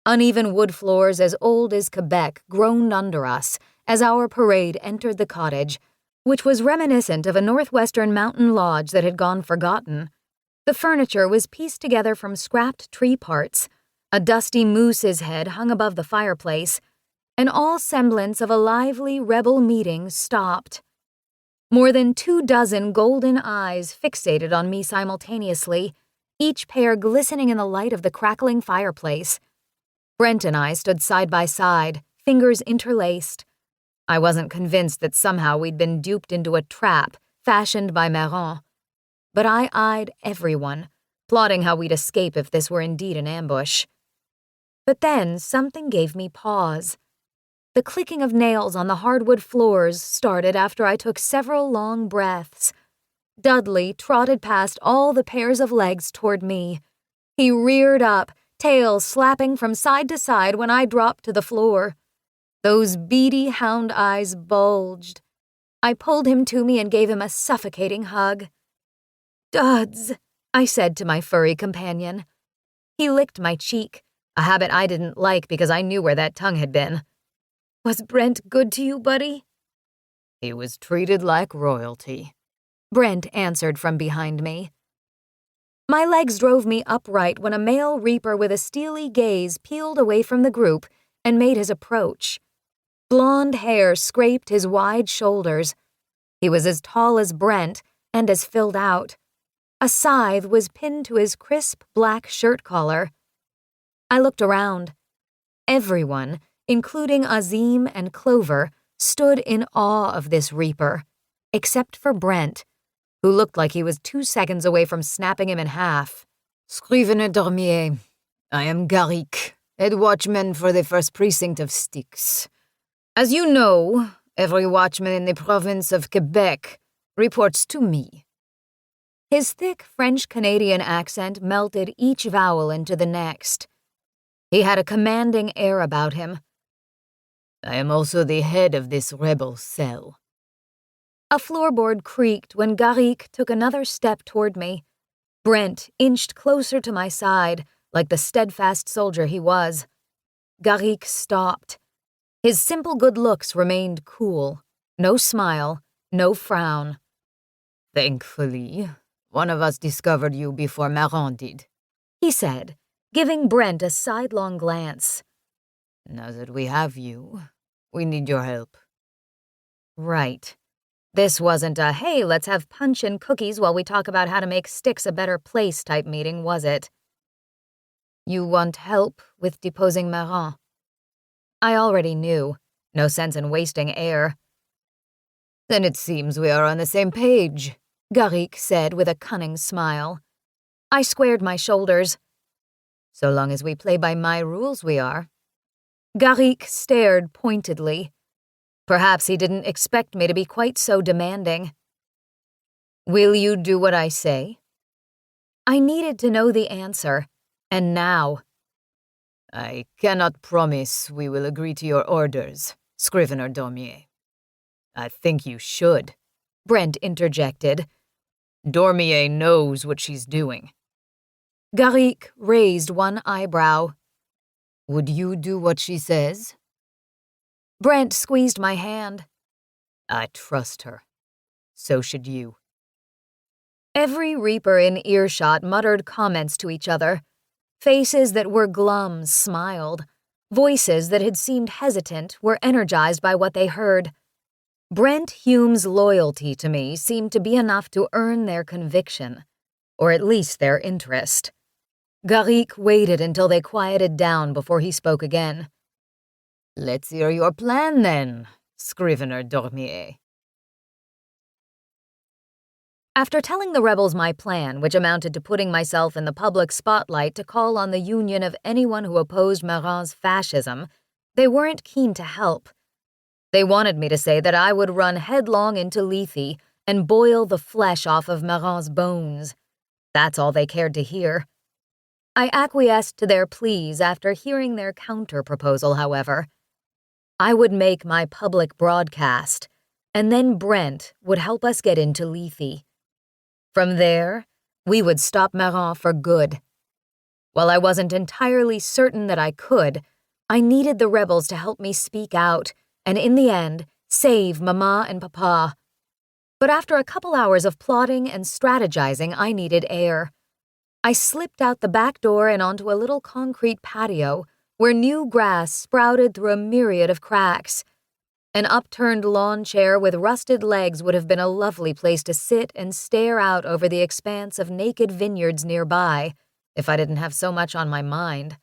Uneven wood floors as old as Quebec groaned under us as our parade entered the cottage, which was reminiscent of a northwestern mountain lodge that had gone forgotten. The furniture was pieced together from scrapped tree parts. A dusty moose's head hung above the fireplace, and all semblance of a lively rebel meeting stopped. More than 24 golden eyes fixated on me simultaneously, each pair glistening in the light of the crackling fireplace. Brent and I stood side by side, fingers interlaced. I wasn't convinced that somehow we'd been duped into a trap fashioned by Maron, but I eyed everyone, plotting how we'd escape if this were indeed an ambush. But then something gave me pause. The clicking of nails on the hardwood floors started after I took several long breaths. Dudley trotted past all the pairs of legs toward me. He reared up, tail slapping from side to side when I dropped to the floor. Those beady hound eyes bulged. I pulled him to me and gave him a suffocating hug. "Duds," I said to my furry companion. He licked my cheek, a habit I didn't like because I knew where that tongue had been. "Was Brent good to you, buddy?" He was treated like royalty," Brent answered from behind me. My legs drove me upright when a male reaper with a steely gaze peeled away from the group and made his approach. Blonde hair scraped his wide shoulders. He was as tall as Brent and as filled out. A scythe was pinned to his crisp black shirt collar. I looked around. Everyone, including Azim and Clover, stood in awe of this reaper, except for Brent, who looked like he was 2 seconds away from snapping him in half. "Scrivener Dormier, I am Garrick, head watchman for the 1st Precinct of Styx. As you know, every watchman in the province of Quebec reports to me." His thick French-Canadian accent melted each vowel into the next. He had a commanding air about him. "I am also the head of this rebel cell." A floorboard creaked when Garrick took another step toward me. Brent inched closer to my side, like the steadfast soldier he was. Garrick stopped. His simple good looks remained cool. No smile, no frown. "Thankfully, one of us discovered you before Maron did," he said, giving Brent a sidelong glance. "Now that we have you, we need your help." Right. This wasn't a, "Hey, let's have punch and cookies while we talk about how to make Styx a better place" type meeting, was it? "You want help with deposing Maron?" I already knew. No sense in wasting air. "Then it seems we are on the same page," Garrick said with a cunning smile. I squared my shoulders. "So long as we play by my rules, we are." Garrick stared pointedly. Perhaps he didn't expect me to be quite so demanding. "Will you do what I say?" I needed to know the answer, and now. "I cannot promise we will agree to your orders, Scrivener Dormier." "I think you should," Brent interjected. "Dormier knows what she's doing." Garrick raised one eyebrow. "Would you do what she says?" Brent squeezed my hand. "I trust her. So should you." Every reaper in earshot muttered comments to each other. Faces that were glum smiled. Voices that had seemed hesitant were energized by what they heard. Brent Hume's loyalty to me seemed to be enough to earn their conviction, or at least their interest. Garrick waited until they quieted down before he spoke again. "Let's hear your plan, then, Scrivener Dormier." After telling the rebels my plan, which amounted to putting myself in the public spotlight to call on the union of anyone who opposed Maron's fascism, they weren't keen to help. They wanted me to say that I would run headlong into Lethe and boil the flesh off of Maron's bones. That's all they cared to hear. I acquiesced to their pleas after hearing their counter-proposal, however. I would make my public broadcast, and then Brent would help us get into Lethe. From there, we would stop Maron for good. While I wasn't entirely certain that I could, I needed the rebels to help me speak out, and in the end, save Mama and Papa. But after a couple hours of plotting and strategizing, I needed air. I slipped out the back door and onto a little concrete patio where new grass sprouted through a myriad of cracks. An upturned lawn chair with rusted legs would have been a lovely place to sit and stare out over the expanse of naked vineyards nearby, if I didn't have so much on my mind.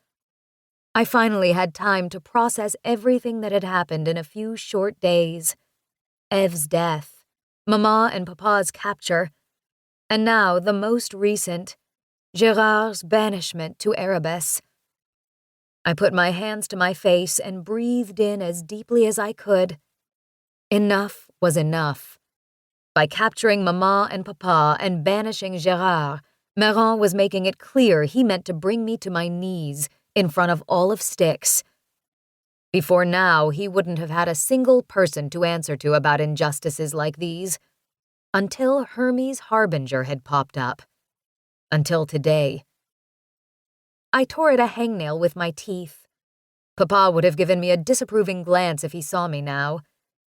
I finally had time to process everything that had happened in a few short days. Ev's death, Mama and Papa's capture, and now the most recent, Gérard's banishment to Erebus. I put my hands to my face and breathed in as deeply as I could. Enough was enough. By capturing Mama and Papa and banishing Gérard, Meron was making it clear he meant to bring me to my knees in front of all of Styx. Before now, he wouldn't have had a single person to answer to about injustices like these. Until Hermes Harbinger had popped up. Until today. I tore at a hangnail with my teeth. Papa would have given me a disapproving glance if he saw me now.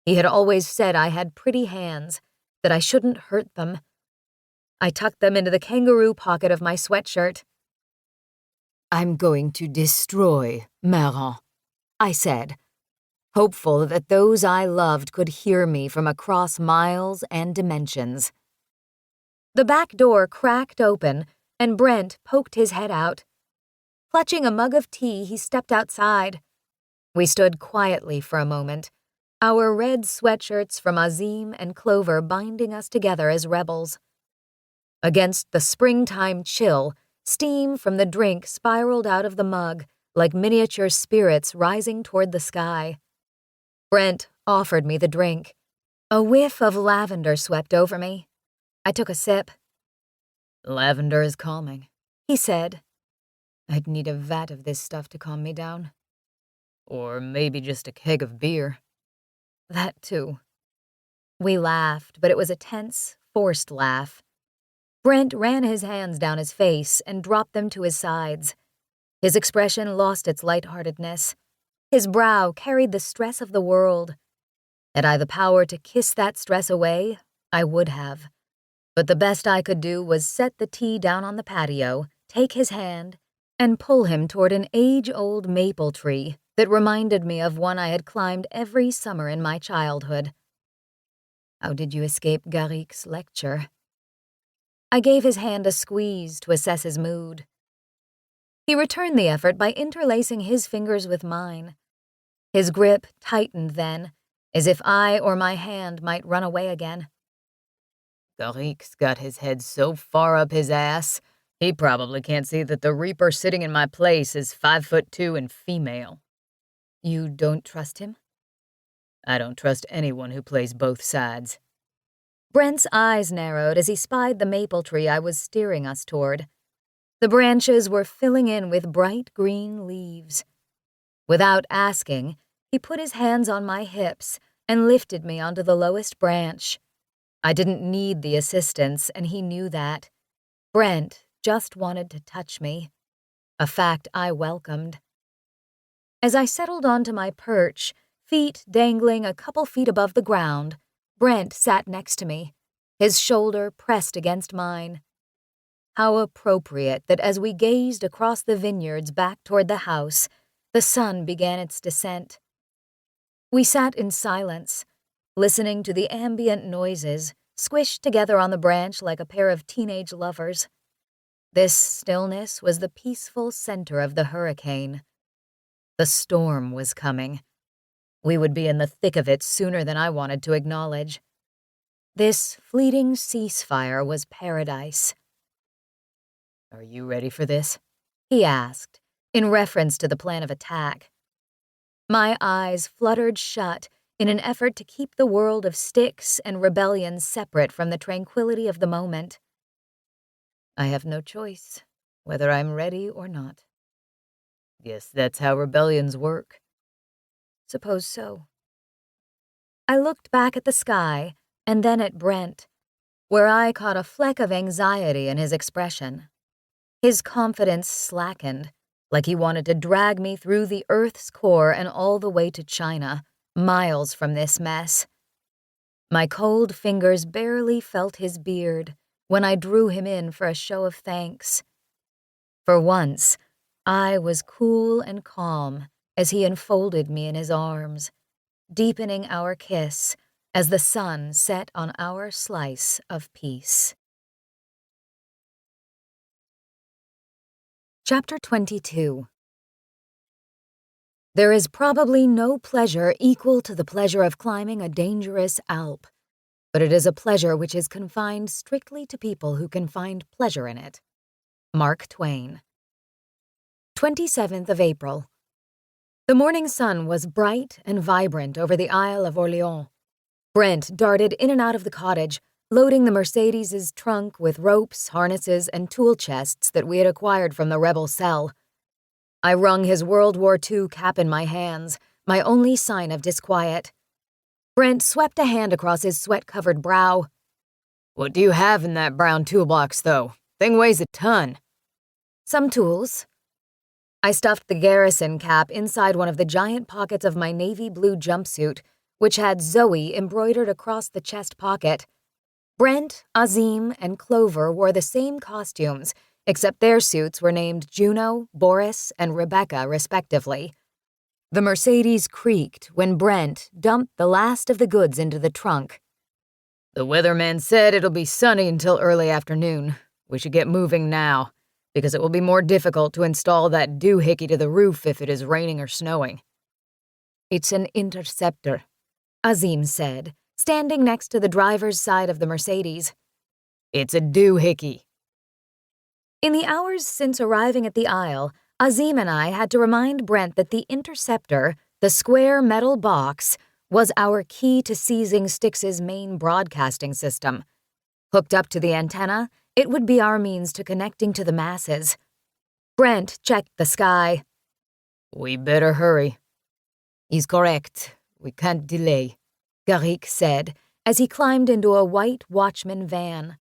He had always said I had pretty hands, that I shouldn't hurt them. I tucked them into the kangaroo pocket of my sweatshirt. "I'm going to destroy Meron," I said, hopeful that those I loved could hear me from across miles and dimensions. The back door cracked open, and Brent poked his head out. Clutching a mug of tea, he stepped outside. We stood quietly for a moment, our red sweatshirts from Azim and Clover binding us together as rebels. Against the springtime chill, steam from the drink spiraled out of the mug like miniature spirits rising toward the sky. Brent offered me the drink. A whiff of lavender swept over me. I took a sip. "Lavender is calming," he said. "I'd need a vat of this stuff to calm me down. Or maybe just a keg of beer." "That too." We laughed, but it was a tense, forced laugh. Brent ran his hands down his face and dropped them to his sides. His expression lost its lightheartedness. His brow carried the stress of the world. Had I the power to kiss that stress away, I would have. But the best I could do was set the tea down on the patio, take his hand, and pull him toward an age-old maple tree that reminded me of one I had climbed every summer in my childhood. "How did you escape Garrick's lecture?" I gave his hand a squeeze to assess his mood. He returned the effort by interlacing his fingers with mine. His grip tightened then, as if I or my hand might run away again. "Garrick's got his head so far up his ass, he probably can't see that the Reaper sitting in my place is 5'2" and female." "You don't trust him?" "I don't trust anyone who plays both sides." Brent's eyes narrowed as he spied the maple tree I was steering us toward. The branches were filling in with bright green leaves. Without asking, he put his hands on my hips and lifted me onto the lowest branch. I didn't need the assistance, and he knew that. Brent just wanted to touch me, a fact I welcomed. As I settled onto my perch, feet dangling a couple feet above the ground, Brent sat next to me, his shoulder pressed against mine. How appropriate that as we gazed across the vineyards back toward the house, the sun began its descent. We sat in silence, listening to the ambient noises, squished together on the branch like a pair of teenage lovers. This stillness was the peaceful center of the hurricane. The storm was coming. We would be in the thick of it sooner than I wanted to acknowledge. This fleeting ceasefire was paradise. "Are you ready for this?" he asked, in reference to the plan of attack. My eyes fluttered shut in an effort to keep the world of Styx and rebellion separate from the tranquility of the moment. "I have no choice, whether I'm ready or not." "Guess that's how rebellions work." "Suppose so." I looked back at the sky and then at Brent, where I caught a fleck of anxiety in his expression. His confidence slackened, like he wanted to drag me through the Earth's core and all the way to China, miles from this mess. My cold fingers barely felt his beard when I drew him in for a show of thanks. For once, I was cool and calm as he enfolded me in his arms, deepening our kiss as the sun set on our slice of peace. Chapter 22. There is probably no pleasure equal to the pleasure of climbing a dangerous Alp, but it is a pleasure which is confined strictly to people who can find pleasure in it. Mark Twain. 27th of April. The morning sun was bright and vibrant over the Isle of Orleans. Brent darted in and out of the cottage, loading the Mercedes's trunk with ropes, harnesses, and tool chests that we had acquired from the rebel cell. I wrung his World War II cap in my hands, my only sign of disquiet. Brent swept a hand across his sweat-covered brow. What do you have in that brown toolbox, though? Thing weighs a ton. Some tools. I stuffed the garrison cap inside one of the giant pockets of my navy blue jumpsuit, which had Zoe embroidered across the chest pocket. Brent, Azim, and Clover wore the same costumes, except their suits were named Juno, Boris, and Rebecca, respectively. The Mercedes creaked when Brent dumped the last of the goods into the trunk. The weatherman said it'll be sunny until early afternoon. We should get moving now, because it will be more difficult to install that doohickey to the roof if it is raining or snowing. It's an interceptor, Azim said, standing next to the driver's side of the Mercedes. It's a doohickey. In the hours since arriving at the Isle, Azim and I had to remind Brent that the interceptor, the square metal box, was our key to seizing Styx's main broadcasting system. Hooked up to the antenna, it would be our means to connecting to the masses. Brent checked the sky. We better hurry. He's correct. We can't delay, Garrick said as he climbed into a white watchman van.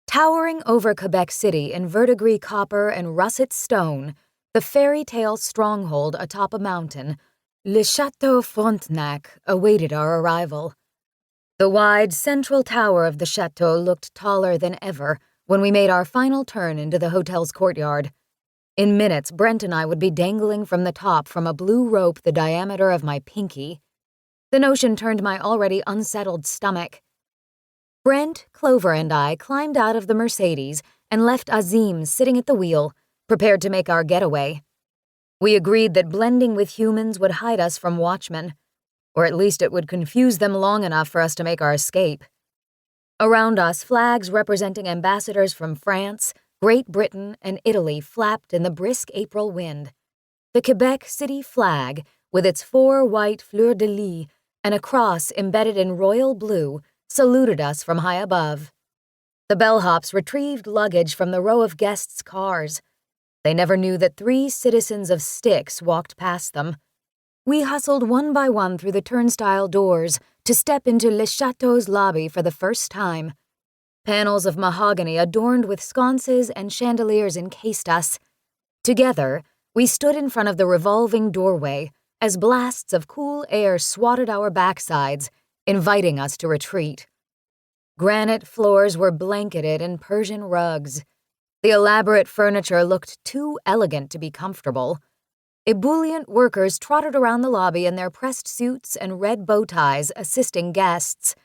Towering over Quebec City in verdigris copper and russet stone, the fairy tale stronghold atop a mountain, Le Château Frontenac awaited our arrival. The wide central tower of the chateau looked taller than ever when we made our final turn into the hotel's courtyard. In minutes, Brent and I would be dangling from the top from a blue rope the diameter of my pinky. The notion turned my already unsettled stomach. Brent, Clover, and I climbed out of the Mercedes and left Azim sitting at the wheel, prepared to make our getaway. We agreed that blending with humans would hide us from watchmen, or at least it would confuse them long enough for us to make our escape. Around us, flags representing ambassadors from France, Great Britain, and Italy flapped in the brisk April wind. The Quebec City flag, with its 4 white fleurs-de-lis and a cross embedded in royal blue, saluted us from high above. The bellhops retrieved luggage from the row of guests' cars. They never knew that 3 citizens of Styx walked past them. We hustled one by one through the turnstile doors to step into Le Château's lobby for the first time. Panels of mahogany adorned with sconces and chandeliers encased us. Together, we stood in front of the revolving doorway as blasts of cool air swatted our backsides, inviting us to retreat. Granite floors were blanketed in Persian rugs. The elaborate furniture looked too elegant to be comfortable. Ebullient workers trotted around the lobby in their pressed suits and red bow ties, assisting guests.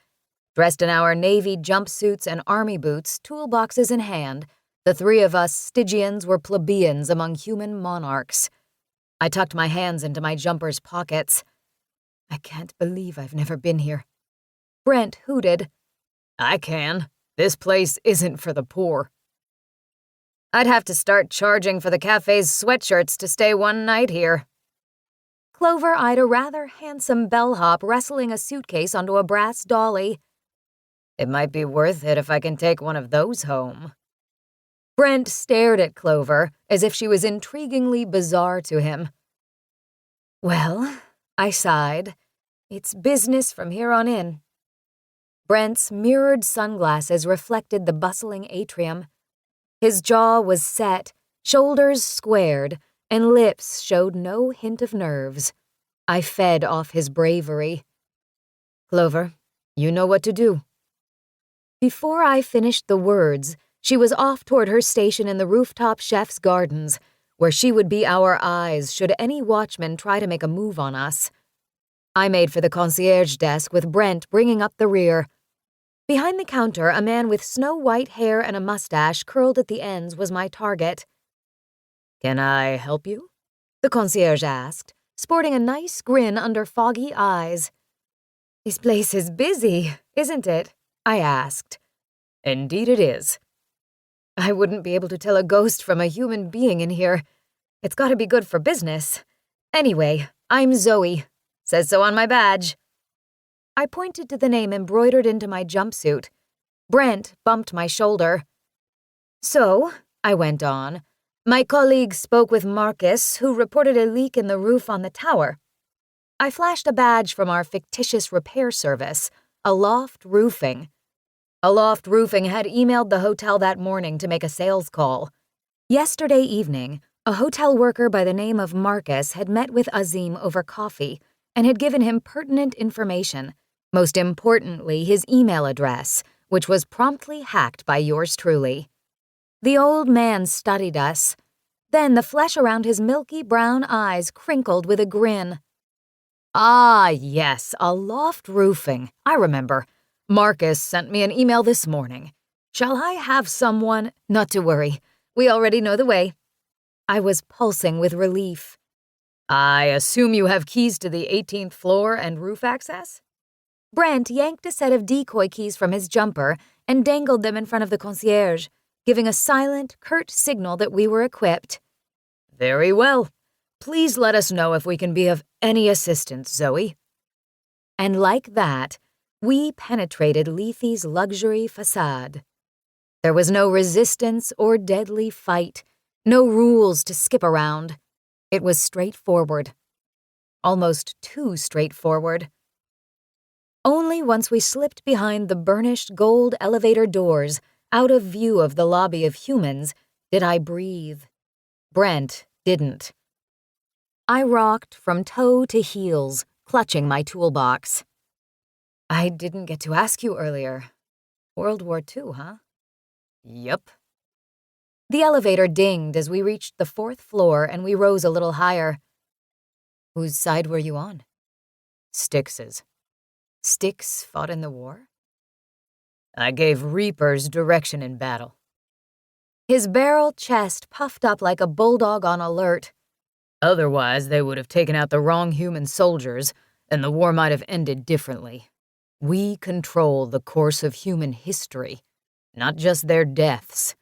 Dressed in our navy jumpsuits and army boots, toolboxes in hand, the 3 of us Stygians were plebeians among human monarchs. I tucked my hands into my jumper's pockets. I can't believe I've never been here. Brent hooted. I can. This place isn't for the poor. I'd have to start charging for the cafe's sweatshirts to stay one night here. Clover eyed a rather handsome bellhop wrestling a suitcase onto a brass dolly. It might be worth it if I can take one of those home. Brent stared at Clover as if she was intriguingly bizarre to him. Well, I sighed. It's business from here on in. Brent's mirrored sunglasses reflected the bustling atrium. His jaw was set, shoulders squared, and lips showed no hint of nerves. I fed off his bravery. Clover, you know what to do. Before I finished the words, she was off toward her station in the rooftop chef's gardens, where she would be our eyes should any watchman try to make a move on us. I made for the concierge desk with Brent bringing up the rear. Behind the counter, a man with snow-white hair and a mustache curled at the ends was my target. Can I help you? The concierge asked, sporting a nice grin under foggy eyes. This place is busy, isn't it? I asked. Indeed it is. I wouldn't be able to tell a ghost from a human being in here. It's gotta be good for business. Anyway, I'm Zoe. Says so on my badge. I pointed to the name embroidered into my jumpsuit. Brent bumped my shoulder. So, I went on, my colleague spoke with Marcus, who reported a leak in the roof on the tower. I flashed a badge from our fictitious repair service, Aloft Roofing. Aloft Roofing had emailed the hotel that morning to make a sales call. Yesterday evening, a hotel worker by the name of Marcus had met with Azim over coffee and had given him pertinent information, most importantly his email address, which was promptly hacked by yours truly. The old man studied us. Then the flesh around his milky brown eyes crinkled with a grin. Ah, yes, Aloft Roofing. I remember. Marcus sent me an email this morning. Shall I have someone? Not to worry. We already know the way. I was pulsing with relief. I assume you have keys to the 18th floor and roof access? Brent yanked a set of decoy keys from his jumper and dangled them in front of the concierge, giving a silent, curt signal that we were equipped. Very well. Please let us know if we can be of any assistance, Zoe. And like that, we penetrated Lethe's luxury facade. There was no resistance or deadly fight, no rules to skip around. It was straightforward. Almost too straightforward. Only once we slipped behind the burnished gold elevator doors, out of view of the lobby of humans, did I breathe. Brent didn't. I rocked from toe to heels, clutching my toolbox. I didn't get to ask you earlier. World War II, huh? Yep. The elevator dinged as we reached the 4th floor and we rose a little higher. Whose side were you on? Styx's. Styx fought in the war? I gave Reapers direction in battle. His barrel chest puffed up like a bulldog on alert. Otherwise, they would have taken out the wrong human soldiers, and the war might have ended differently. We control the course of human history, not just their deaths.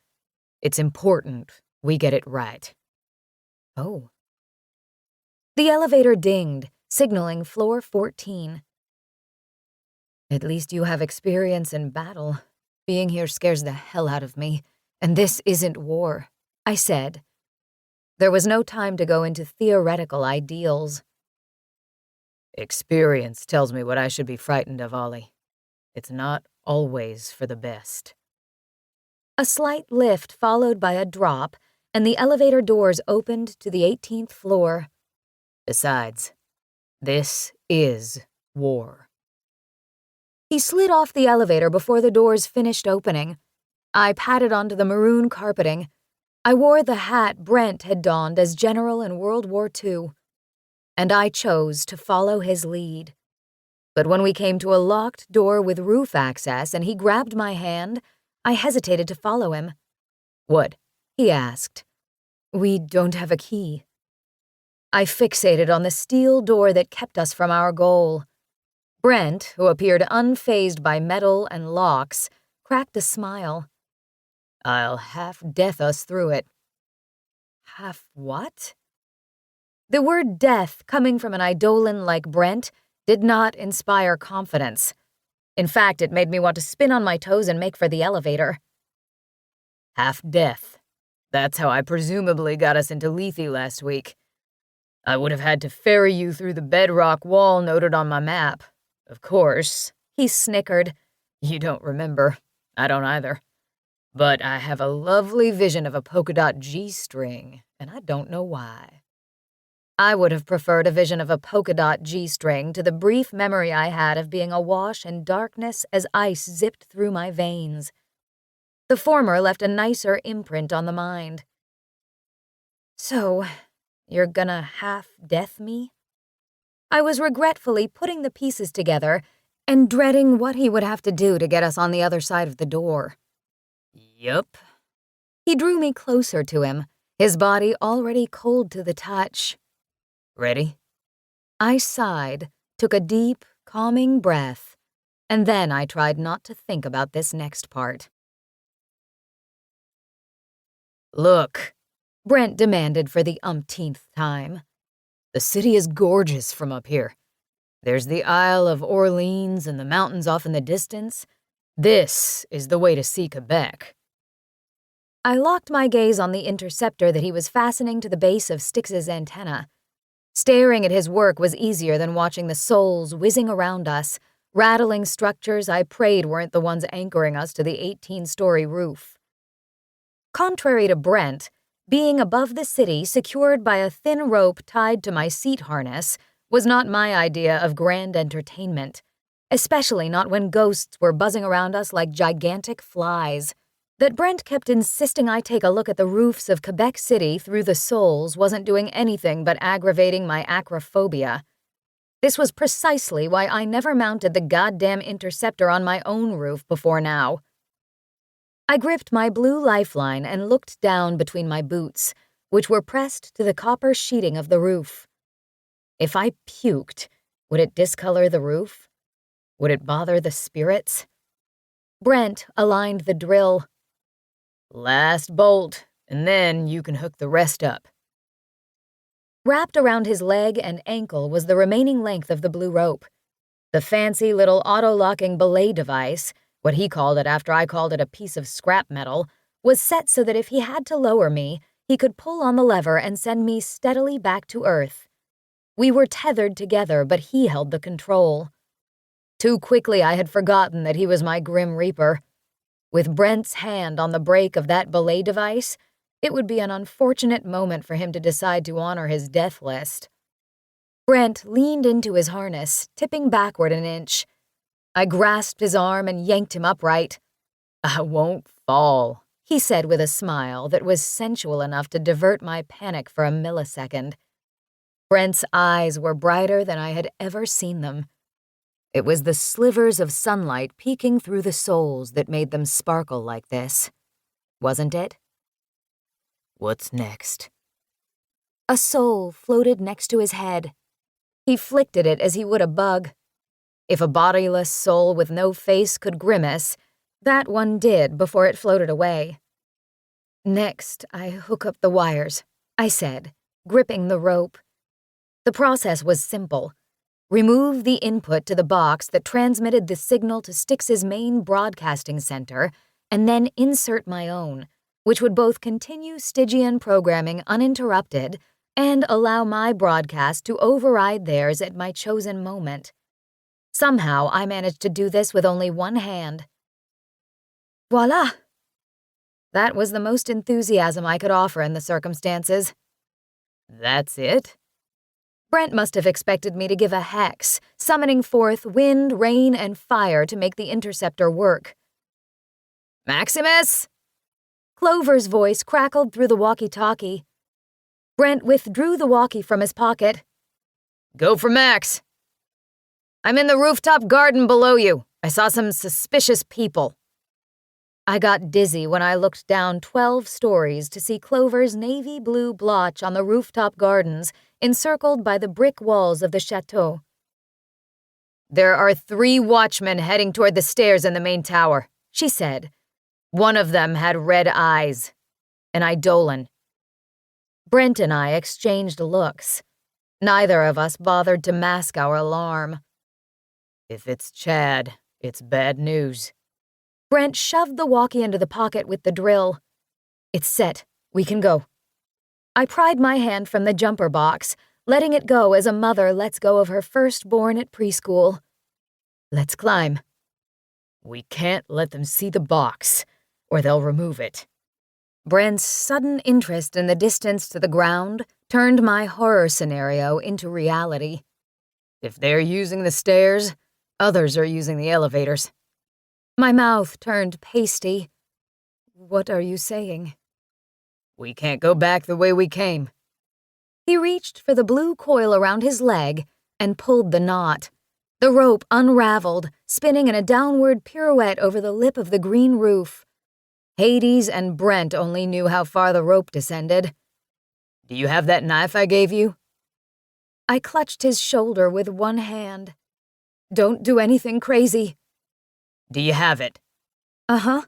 It's important we get it right. Oh. The elevator dinged, signaling floor 14. At least you have experience in battle. Being here scares the hell out of me, and this isn't war, I said. There was no time to go into theoretical ideals. Experience tells me what I should be frightened of, Ollie. It's not always for the best. A slight lift followed by a drop, and the elevator doors opened to the 18th floor. Besides, this is war. He slid off the elevator before the doors finished opening. I patted onto the maroon carpeting. I wore the hat Brent had donned as general in World War II. And I chose to follow his lead. But when we came to a locked door with roof access and he grabbed my hand, I hesitated to follow him. What? He asked. We don't have a key. I fixated on the steel door that kept us from our goal. Brent, who appeared unfazed by metal and locks, cracked a smile. I'll half-death us through it. Half what? The word death, coming from an Eidolon like Brent, did not inspire confidence. In fact, it made me want to spin on my toes and make for the elevator. Half-death. That's how I presumably got us into Lethe last week. I would have had to ferry you through the bedrock wall noted on my map. Of course, he snickered. You don't remember. I don't either. But I have a lovely vision of a polka dot G-string, and I don't know why. I would have preferred a vision of a polka dot G-string to the brief memory I had of being awash in darkness as ice zipped through my veins. The former left a nicer imprint on the mind. So, you're gonna half-death me? I was regretfully putting the pieces together and dreading what he would have to do to get us on the other side of the door. Yup. He drew me closer to him, his body already cold to the touch. Ready? I sighed, took a deep, calming breath, and then I tried not to think about this next part. Look, Brent demanded for the umpteenth time. the city is gorgeous from up here. There's the Isle of Orleans and the mountains off in the distance. This is the way to see Quebec. I locked my gaze on the interceptor that he was fastening to the base of Styx's antenna. Staring at his work was easier than watching the souls whizzing around us, rattling structures I prayed weren't the ones anchoring us to the 18-story roof. Contrary to Brent, being above the city secured by a thin rope tied to my seat harness was not my idea of grand entertainment, especially not when ghosts were buzzing around us like gigantic flies. That Brent kept insisting I take a look at the roofs of Quebec City through the souls wasn't doing anything but aggravating my acrophobia. This was precisely why I never mounted the goddamn interceptor on my own roof before now. I gripped my blue lifeline and looked down between my boots, which were pressed to the copper sheeting of the roof. If I puked, would it discolor the roof? Would it bother the spirits? Brent aligned the drill. Last bolt, and then you can hook the rest up. Wrapped around his leg and ankle was the remaining length of the blue rope. The fancy little auto-locking belay device, what he called it after I called it a piece of scrap metal, was set so that if he had to lower me, he could pull on the lever and send me steadily back to Earth. We were tethered together, but he held the control. Too quickly I had forgotten that he was my Grim Reaper. With Brent's hand on the brake of that belay device, it would be an unfortunate moment for him to decide to honor his death list. Brent leaned into his harness, tipping backward an inch. I grasped his arm and yanked him upright. I won't fall, he said with a smile that was sensual enough to divert my panic for a millisecond. Brent's eyes were brighter than I had ever seen them. It was the slivers of sunlight peeking through the souls that made them sparkle like this. Wasn't it? What's next? A soul floated next to his head. He flicked at it as he would a bug. If a bodiless soul with no face could grimace, that one did before it floated away. Next, I hook up the wires, I said, gripping the rope. The process was simple. Remove the input to the box that transmitted the signal to Styx's main broadcasting center, and then insert my own, which would both continue Stygian programming uninterrupted and allow my broadcast to override theirs at my chosen moment. Somehow I managed to do this with only one hand. Voila! That was the most enthusiasm I could offer in the circumstances. That's it? Brent must have expected me to give a hex, summoning forth wind, rain, and fire to make the interceptor work. Maximus? Clover's voice crackled through the walkie-talkie. Brent withdrew the walkie from his pocket. Go for Max. I'm in the rooftop garden below you. I saw some suspicious people. I got dizzy when I looked down 12 stories to see Clover's navy blue blotch on the rooftop gardens encircled by the brick walls of the chateau. There are 3 watchmen heading toward the stairs in the main tower, she said. One of them had red eyes. An Eidolon. Brent and I exchanged looks. Neither of us bothered to mask our alarm. If it's Chad, it's bad news. Brent shoved the walkie into the pocket with the drill. It's set. We can go. I pried my hand from the jumper box, letting it go as a mother lets go of her firstborn at preschool. Let's climb. We can't let them see the box, or they'll remove it. Brent's sudden interest in the distance to the ground turned my horror scenario into reality. If they're using the stairs, others are using the elevators. My mouth turned pasty. What are you saying? We can't go back the way we came. He reached for the blue coil around his leg and pulled the knot. The rope unraveled, spinning in a downward pirouette over the lip of the green roof. Hades and Brent only knew how far the rope descended. Do you have that knife I gave you? I clutched his shoulder with one hand. Don't do anything crazy. Do you have it? Uh-huh.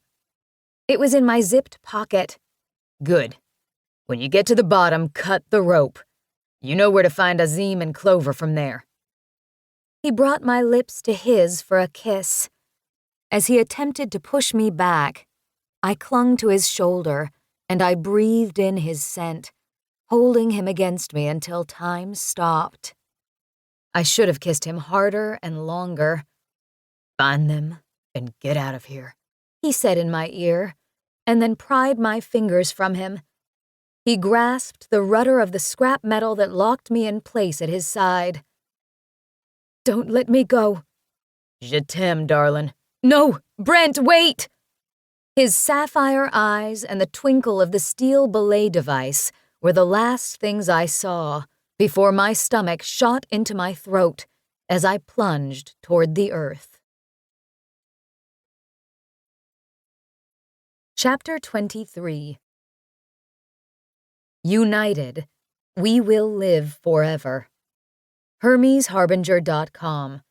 It was in my zipped pocket. Good. When you get to the bottom, cut the rope. You know where to find Azim and Clover from there. He brought my lips to his for a kiss. As he attempted to push me back, I clung to his shoulder and I breathed in his scent, holding him against me until time stopped. I should have kissed him harder and longer. Find them and get out of here, he said in my ear, and then pried my fingers from him. He grasped the rudder of the scrap metal that locked me in place at his side. Don't let me go. Je t'aime, darling. No, Brent, wait! His sapphire eyes and the twinkle of the steel belay device were the last things I saw before my stomach shot into my throat as I plunged toward the earth. Chapter 23. United, we will live forever. HermesHarbinger.com,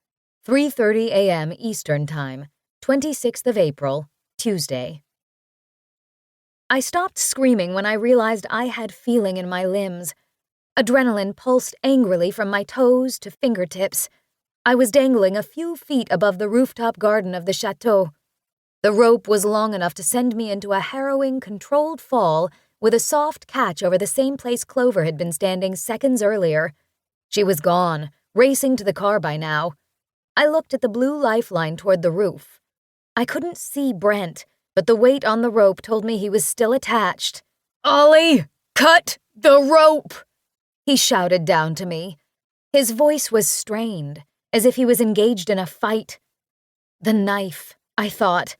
3:30 a.m. Eastern Time, 26th of April, Tuesday. I stopped screaming when I realized I had feeling in my limbs. Adrenaline pulsed angrily from my toes to fingertips. I was dangling a few feet above the rooftop garden of the chateau. The rope was long enough to send me into a harrowing, controlled fall with a soft catch over the same place Clover had been standing seconds earlier. She was gone, racing to the car by now. I looked at the blue lifeline toward the roof. I couldn't see Brent, but the weight on the rope told me he was still attached. Ollie, cut the rope! He shouted down to me. His voice was strained, as if he was engaged in a fight. The knife, I thought.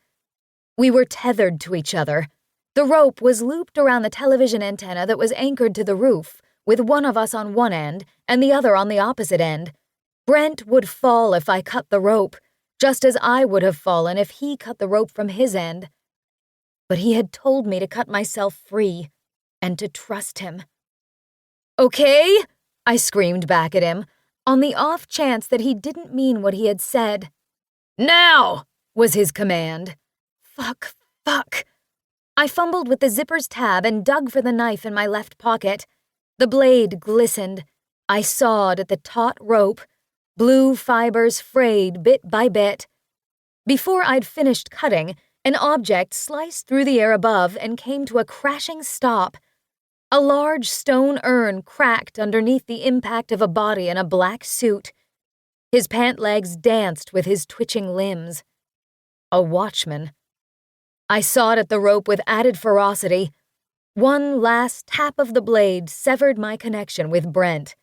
We were tethered to each other. The rope was looped around the television antenna that was anchored to the roof, with one of us on one end and the other on the opposite end. Brent would fall if I cut the rope, just as I would have fallen if he cut the rope from his end. But he had told me to cut myself free and to trust him. Okay, I screamed back at him, on the off chance that he didn't mean what he had said. Now, was his command. Fuck. I fumbled with the zipper's tab and dug for the knife in my left pocket. The blade glistened. I sawed at the taut rope. Blue fibers frayed bit by bit. Before I'd finished cutting, an object sliced through the air above and came to a crashing stop. A large stone urn cracked underneath the impact of a body in a black suit. His pant legs danced with his twitching limbs. A watchman. I sawed at the rope with added ferocity. One last tap of the blade severed my connection with Brent.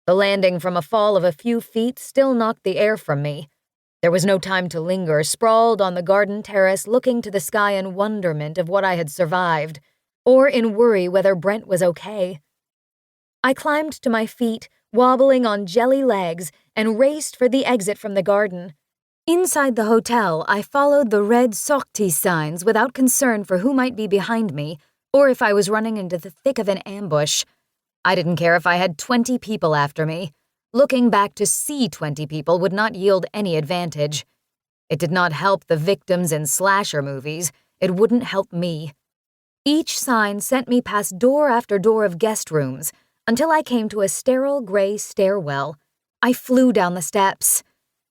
The landing from a fall of a few feet still knocked the air from me. There was no time to linger, sprawled on the garden terrace looking to the sky in wonderment of what I had survived, or in worry whether Brent was okay. I climbed to my feet, wobbling on jelly legs, and raced for the exit from the garden. Inside the hotel, I followed the red sortie signs without concern for who might be behind me, or if I was running into the thick of an ambush. I didn't care if I had 20 people after me. Looking back to see 20 people would not yield any advantage. It did not help the victims in slasher movies. It wouldn't help me. Each sign sent me past door after door of guest rooms until I came to a sterile gray stairwell. I flew down the steps.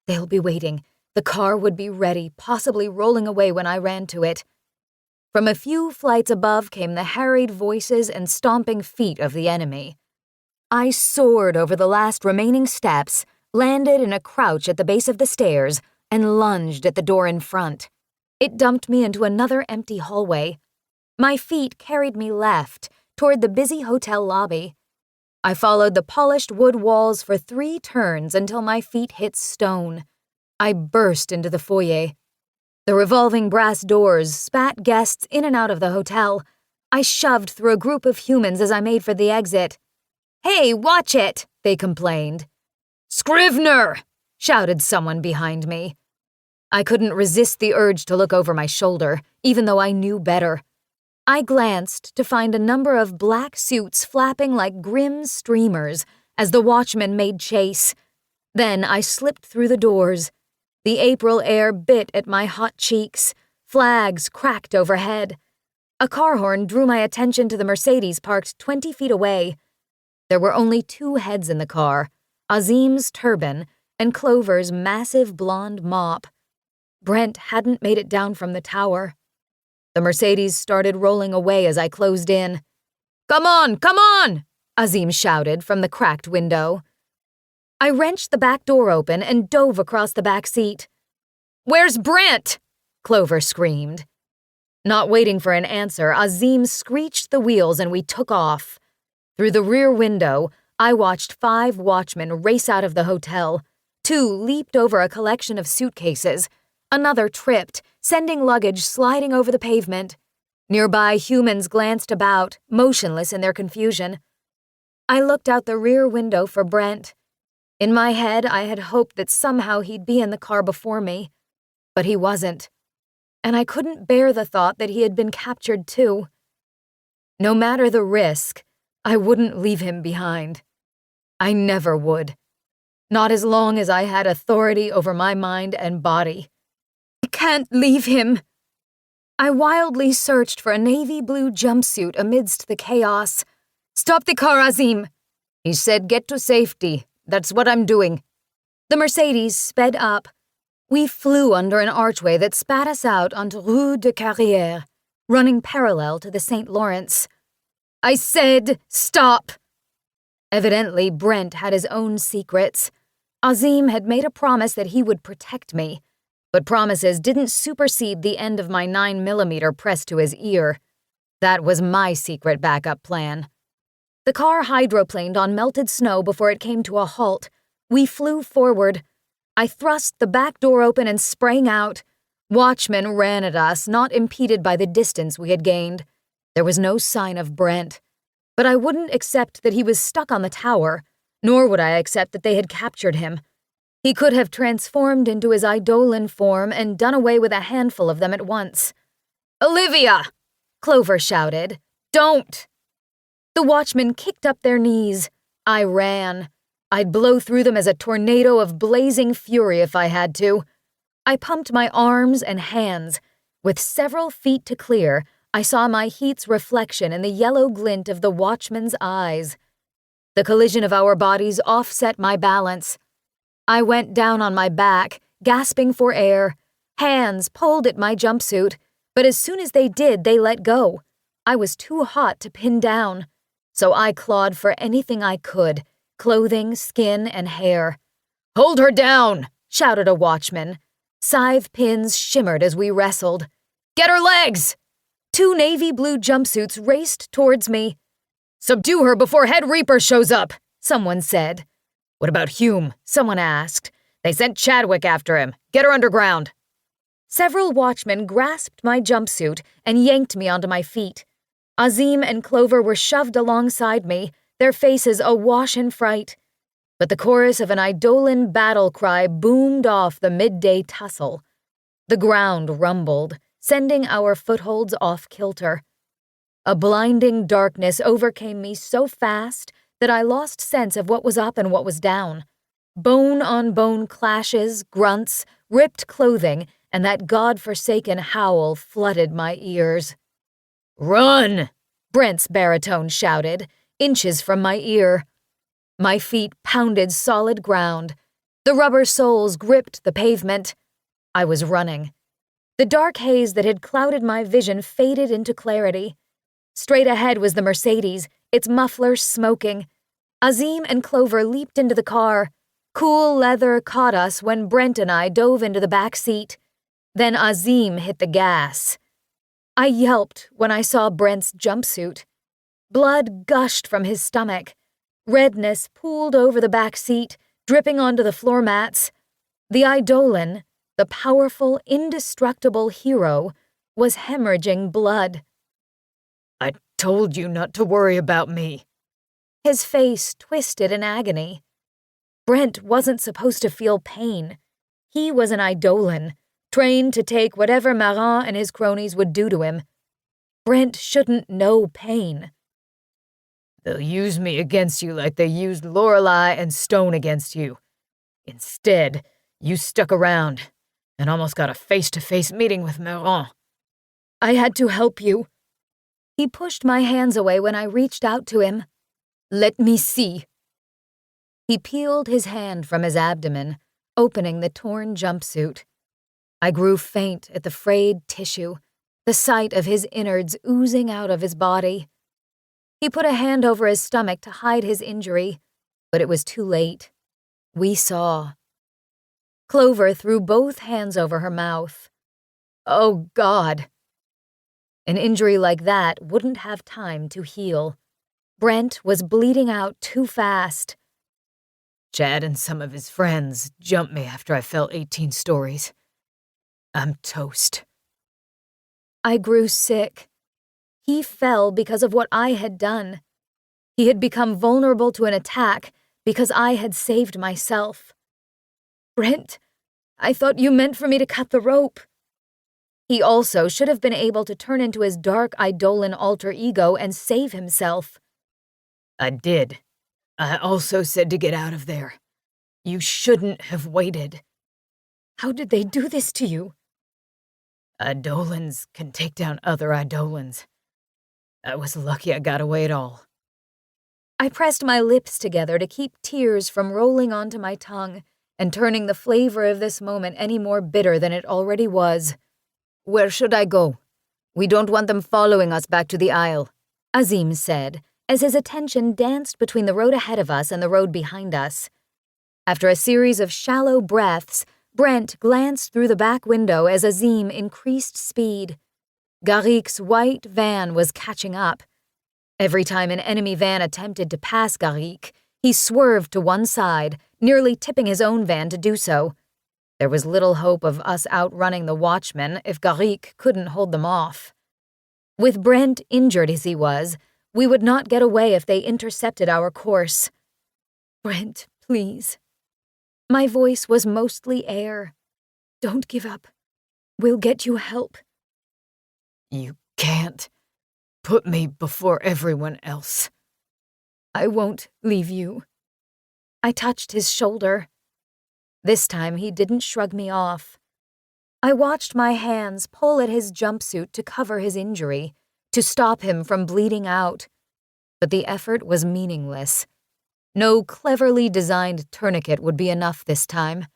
They'll be waiting. The car would be ready, possibly rolling away when I ran to it. From a few flights above came the harried voices and stomping feet of the enemy. I soared over the last remaining steps, landed in a crouch at the base of the stairs, and lunged at the door in front. It dumped me into another empty hallway. My feet carried me left, toward the busy hotel lobby. I followed the polished wood walls for 3 turns until my feet hit stone. I burst into the foyer. The revolving brass doors spat guests in and out of the hotel. I shoved through a group of humans as I made for the exit. "Hey, watch it!" they complained. Scrivener! Shouted someone behind me. I couldn't resist the urge to look over my shoulder, even though I knew better. I glanced to find a number of black suits flapping like grim streamers as the watchman made chase. Then I slipped through the doors. The April air bit at my hot cheeks. Flags cracked overhead. A car horn drew my attention to the Mercedes parked 20 feet away. There were only 2 heads in the car, Azim's turban and Clover's massive blonde mop. Brent hadn't made it down from the tower. The Mercedes started rolling away as I closed in. "Come on, come on!" Azim shouted from the cracked window. I wrenched the back door open and dove across the back seat. "Where's Brent?" Clover screamed. Not waiting for an answer, Azim screeched the wheels and we took off. Through the rear window, I watched 5 watchmen race out of the hotel. 2 leaped over a collection of suitcases. Another tripped, sending luggage sliding over the pavement. Nearby, humans glanced about, motionless in their confusion. I looked out the rear window for Brent. In my head, I had hoped that somehow he'd be in the car before me. But he wasn't. And I couldn't bear the thought that he had been captured too. No matter the risk, I wouldn't leave him behind. I never would. Not as long as I had authority over my mind and body. I can't leave him. I wildly searched for a navy blue jumpsuit amidst the chaos. "Stop the car, Azim!" He said, "Get to safety. That's what I'm doing." The Mercedes sped up. We flew under an archway that spat us out onto Rue de Carrière, running parallel to the St. Lawrence. I said, "Stop!" Evidently, Brent had his own secrets. Azim had made a promise that he would protect me, but promises didn't supersede the end of my 9mm pressed to his ear. That was my secret backup plan. The car hydroplaned on melted snow before it came to a halt. We flew forward. I thrust the back door open and sprang out. Watchmen ran at us, not impeded by the distance we had gained. There was no sign of Brent. But I wouldn't accept that he was stuck on the tower, nor would I accept that they had captured him. He could have transformed into his Eidolon form and done away with a handful of them at once. "Olivia!" Clover shouted. "Don't!" The watchmen kicked up their knees. I ran. I'd blow through them as a tornado of blazing fury if I had to. I pumped my arms and hands. With several feet to clear, I saw my heat's reflection in the yellow glint of the watchman's eyes. The collision of our bodies offset my balance. I went down on my back, gasping for air. Hands pulled at my jumpsuit, but as soon as they did, they let go. I was too hot to pin down, so I clawed for anything I could, clothing, skin, and hair. "Hold her down!" shouted a watchman. Scythe pins shimmered as we wrestled. "Get her legs!" 2 navy blue jumpsuits raced towards me. "Subdue her before Head Reaper shows up," someone said. "What about Hume?" someone asked. "They sent Chadwick after him. Get her underground." Several watchmen grasped my jumpsuit and yanked me onto my feet. Azim and Clover were shoved alongside me, their faces awash in fright. But the chorus of an Eidolon battle cry boomed off the midday tussle. The ground rumbled, sending our footholds off kilter. A blinding darkness overcame me so fast that I lost sense of what was up and what was down. Bone-on-bone clashes, grunts, ripped clothing, and that God-forsaken howl flooded my ears. "Run!" Brent's baritone shouted, inches from my ear. My feet pounded solid ground. The rubber soles gripped the pavement. I was running. The dark haze that had clouded my vision faded into clarity. Straight ahead was the Mercedes, its muffler smoking. Azim and Clover leaped into the car. Cool leather caught us when Brent and I dove into the back seat. Then Azim hit the gas. I yelped when I saw Brent's jumpsuit. Blood gushed from his stomach. Redness pooled over the back seat, dripping onto the floor mats. The Eidolon, the powerful, indestructible hero, was hemorrhaging blood. "I told you not to worry about me." His face twisted in agony. Brent wasn't supposed to feel pain. He was an Eidolon, trained to take whatever Marin and his cronies would do to him. Brent shouldn't know pain. They'll use me against you like they used Lorelei and Stone against you. Instead, you stuck around and almost got a face-to-face meeting with Meron. I had to help you. He pushed my hands away when I reached out to him. Let me see. He peeled his hand from his abdomen, opening the torn jumpsuit. I grew faint at the frayed tissue, the sight of his innards oozing out of his body. He put a hand over his stomach to hide his injury, but it was too late. We saw. Clover threw both hands over her mouth. Oh, God. An injury like that wouldn't have time to heal. Brent was bleeding out too fast. Chad and some of his friends jumped me after I fell 18 stories. I'm toast. I grew sick. He fell because of what I had done. He had become vulnerable to an attack because I had saved myself. Brent, I thought you meant for me to cut the rope. He also should have been able to turn into his dark Eidolon alter ego and save himself. I did. I also said to get out of there. You shouldn't have waited. How did they do this to you? Eidolons can take down other Eidolons. I was lucky I got away at all. I pressed my lips together to keep tears from rolling onto my tongue and turning the flavor of this moment any more bitter than it already was. Where should I go? We don't want them following us back to the Isle, Azim said, as his attention danced between the road ahead of us and the road behind us. After a series of shallow breaths, Brent glanced through the back window as Azim increased speed. Garrick's white van was catching up. Every time an enemy van attempted to pass Garrick, he swerved to one side, nearly tipping his own van to do so. There was little hope of us outrunning the watchmen if Garrick couldn't hold them off. With Brent injured as he was, we would not get away if they intercepted our course. Brent, please. My voice was mostly air. Don't give up. We'll get you help. You can't put me before everyone else. I won't leave you. I touched his shoulder. This time he didn't shrug me off. I watched my hands pull at his jumpsuit to cover his injury, to stop him from bleeding out. But the effort was meaningless. No cleverly designed tourniquet would be enough this time.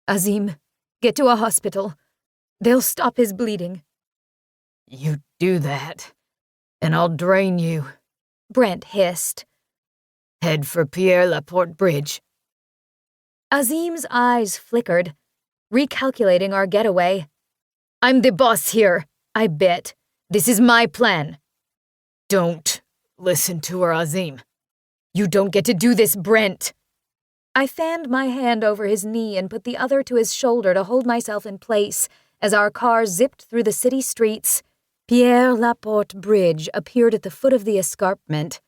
Azim, get to a hospital. They'll stop his bleeding. You do that, and I'll drain you, Brent hissed. Head for Pierre Laporte Bridge. Azim's eyes flickered, recalculating our getaway. I'm the boss here, I bet. This is my plan. Don't listen to her, Azim. You don't get to do this, Brent. I fanned my hand over his knee and put the other to his shoulder to hold myself in place as our car zipped through the city streets. Pierre Laporte Bridge appeared at the foot of the escarpment.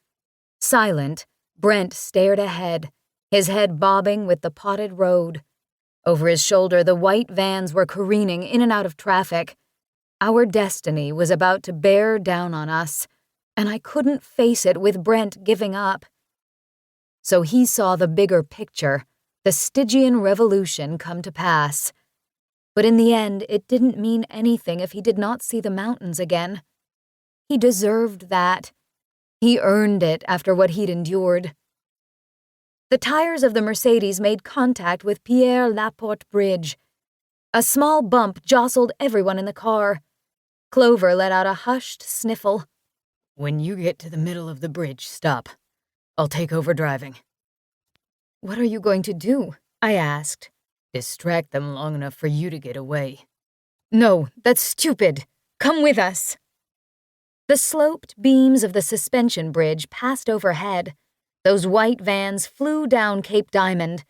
Silent, Brent stared ahead, his head bobbing with the potted road. Over his shoulder, the white vans were careening in and out of traffic. Our destiny was about to bear down on us, and I couldn't face it with Brent giving up. So he saw the bigger picture, the Stygian revolution come to pass. But in the end, it didn't mean anything if he did not see the mountains again. He deserved that. He earned it after what he'd endured. The tires of the Mercedes made contact with Pierre Laporte Bridge. A small bump jostled everyone in the car. Clover let out a hushed sniffle. When you get to the middle of the bridge, stop. I'll take over driving. What are you going to do? I asked. Distract them long enough for you to get away. No, that's stupid. Come with us. The sloped beams of the suspension bridge passed overhead. Those white vans flew down Cape Diamond.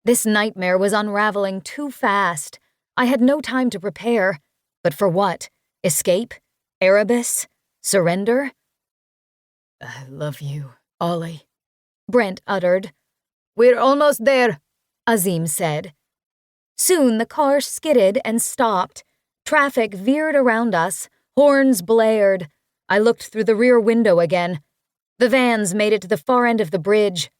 This nightmare was unraveling too fast. I had no time to prepare. But for what? Escape? Erebus? Surrender? I love you, Ollie, Brent uttered. We're almost there, Azim said. Soon the car skidded and stopped. Traffic veered around us. Horns blared. I looked through the rear window again. The vans made it to the far end of the bridge.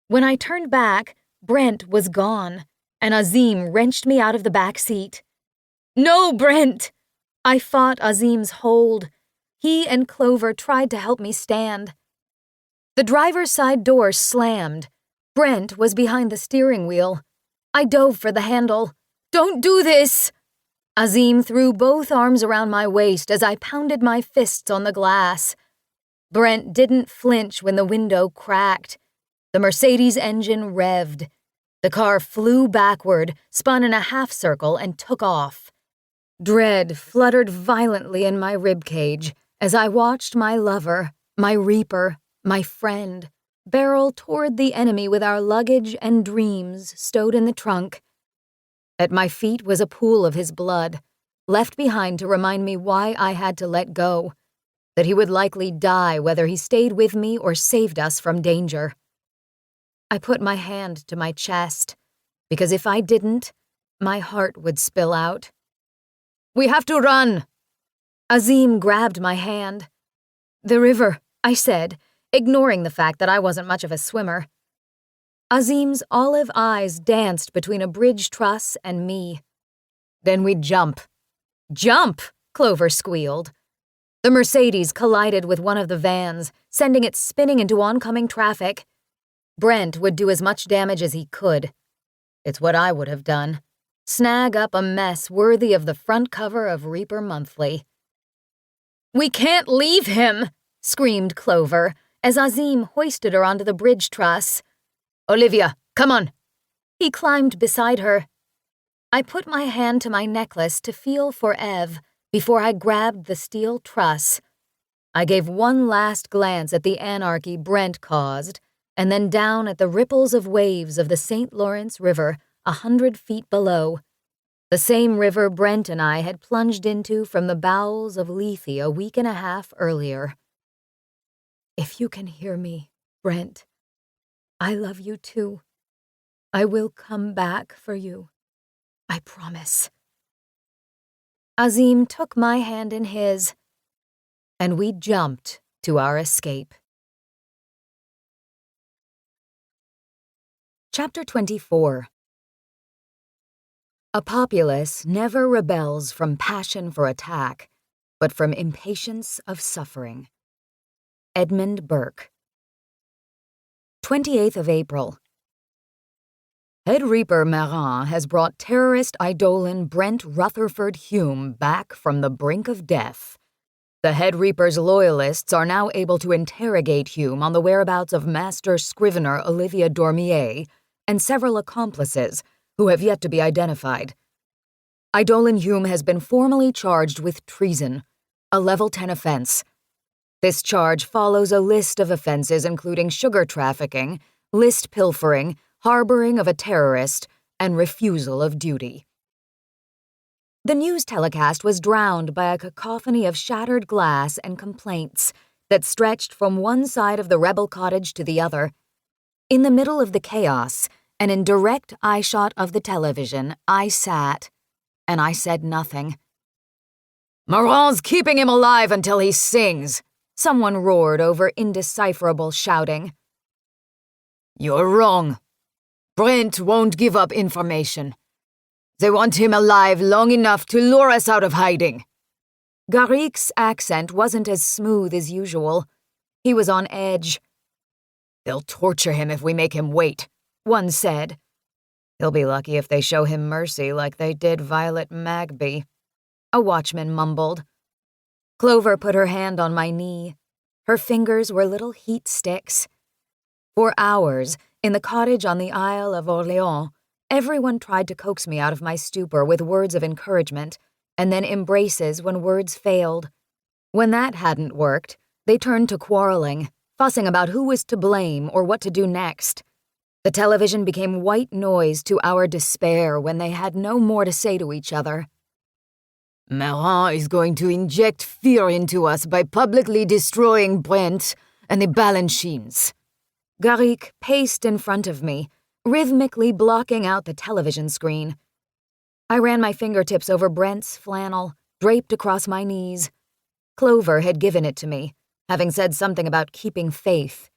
When I turned back, Brent was gone, and Azim wrenched me out of the back seat. "No, Brent!" I fought Azim's hold. He and Clover tried to help me stand. The driver's side door slammed. Brent was behind the steering wheel. I dove for the handle. "Don't do this!" Azim threw both arms around my waist as I pounded my fists on the glass. Brent didn't flinch when the window cracked. The Mercedes engine revved. The car flew backward, spun in a half circle, and took off. Dread fluttered violently in my ribcage as I watched my lover, my reaper, my friend, barrel toward the enemy with our luggage and dreams stowed in the trunk. At my feet was a pool of his blood, left behind to remind me why I had to let go, that he would likely die whether he stayed with me or saved us from danger. I put my hand to my chest, because if I didn't, my heart would spill out. "We have to run!" Azim grabbed my hand. "The river," I said, ignoring the fact that I wasn't much of a swimmer. Azim's olive eyes danced between a bridge truss and me. "Then we jump." "Jump!" Clover squealed. The Mercedes collided with one of the vans, sending it spinning into oncoming traffic. Brent would do as much damage as he could. It's what I would have done. Snag up a mess worthy of the front cover of Reaper Monthly. "We can't leave him!" screamed Clover as Azim hoisted her onto the bridge truss. "Olivia, come on!" He climbed beside her. I put my hand to my necklace to feel for Ev before I grabbed the steel truss. I gave one last glance at the anarchy Brent caused, and then down at the ripples of waves of the St. Lawrence River 100 feet below, the same river Brent and I had plunged into from the bowels of Lethe a week and a half earlier. "If you can hear me, Brent, I love you too. I will come back for you. I promise." Azim took my hand in his, and we jumped to our escape. Chapter 24. A populace never rebels from passion for attack, but from impatience of suffering. Edmund Burke. 28th of April. Head Reaper Marin has brought terrorist eidolon Brent Rutherford Hume back from the brink of death. The Head Reaper's loyalists are now able to interrogate Hume on the whereabouts of Master Scrivener Olivia Dormier and several accomplices who have yet to be identified. Eidolon Hume has been formally charged with treason, a level 10 offense. This charge follows a list of offenses including sugar trafficking, list pilfering, harboring of a terrorist, and refusal of duty. The news telecast was drowned by a cacophony of shattered glass and complaints that stretched from one side of the rebel cottage to the other. In the middle of the chaos, and in direct eyeshot of the television, I sat, and I said nothing. "Marin's keeping him alive until he sings," someone roared over indecipherable shouting. "You're wrong. Brent won't give up information. They want him alive long enough to lure us out of hiding." Garrick's accent wasn't as smooth as usual. He was on edge. "They'll torture him if we make him wait," one said. "He'll be lucky if they show him mercy like they did Violet Magby," a watchman mumbled. Clover put her hand on my knee. Her fingers were little heat sticks. For hours, in the cottage on the Isle of Orléans, everyone tried to coax me out of my stupor with words of encouragement, and then embraces when words failed. When that hadn't worked, they turned to quarreling, fussing about who was to blame or what to do next. The television became white noise to our despair when they had no more to say to each other. "Marin is going to inject fear into us by publicly destroying Brent and the Balanchines." Garrick paced in front of me, rhythmically blocking out the television screen. I ran my fingertips over Brent's flannel, draped across my knees. Clover had given it to me, having said something about keeping faith.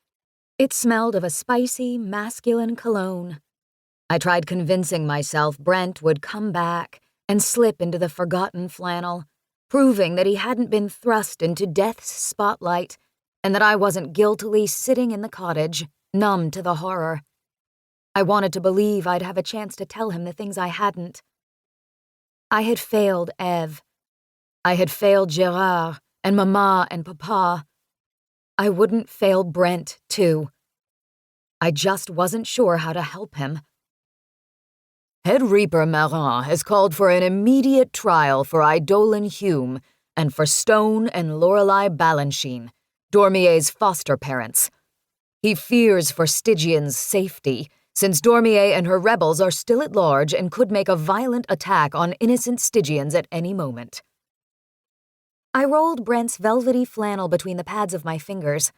It smelled of a spicy, masculine cologne. I tried convincing myself Brent would come back and slip into the forgotten flannel, proving that he hadn't been thrust into death's spotlight and that I wasn't guiltily sitting in the cottage, numb to the horror. I wanted to believe I'd have a chance to tell him the things I hadn't. I had failed Eve. I had failed Gerard and Mama and Papa. I wouldn't fail Brent, too. I just wasn't sure how to help him. Head Reaper Marin has called for an immediate trial for Eidolon Hume and for Stone and Lorelei Balanchine, Dormier's foster parents. He fears for Stygian's safety, since Dormier and her rebels are still at large and could make a violent attack on innocent Stygians at any moment. I rolled Brent's velvety flannel between the pads of my fingers.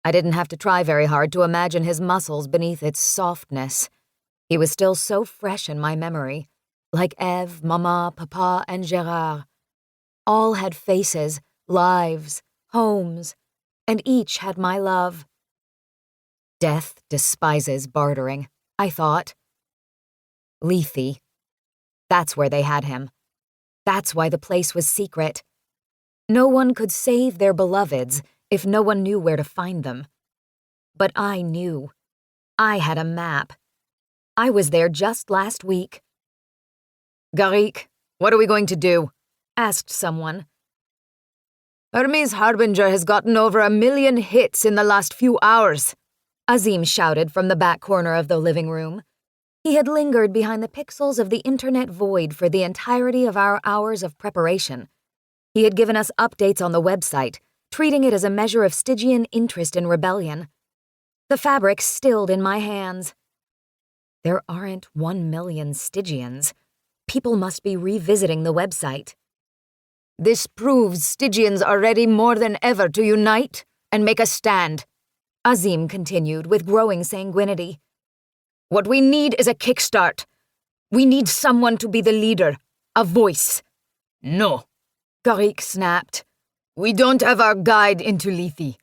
I didn't have to try very hard to imagine his muscles beneath its softness. He was still so fresh in my memory, like Eve, Mama, Papa, and Gerard. All had faces, lives, homes, and each had my love. Death despises bartering, I thought. Lethe. That's where they had him. That's why the place was secret. No one could save their beloveds if no one knew where to find them. But I knew. I had a map. I was there just last week. Garrick, what are we going to do? Asked someone. Hermes Harbinger has gotten over 1 million hits in the last few hours, Azim shouted from the back corner of the living room. He had lingered behind the pixels of the internet void for the entirety of our hours of preparation. He had given us updates on the website, treating it as a measure of Stygian interest in rebellion. The fabric stilled in my hands. There aren't 1 million Stygians. People must be revisiting the website. This proves Stygians are ready more than ever to unite and make a stand, Azim continued with growing sanguinity. What we need is a kickstart. We need someone to be the leader, a voice. No, Garrick snapped. We don't have our guide into Lethe.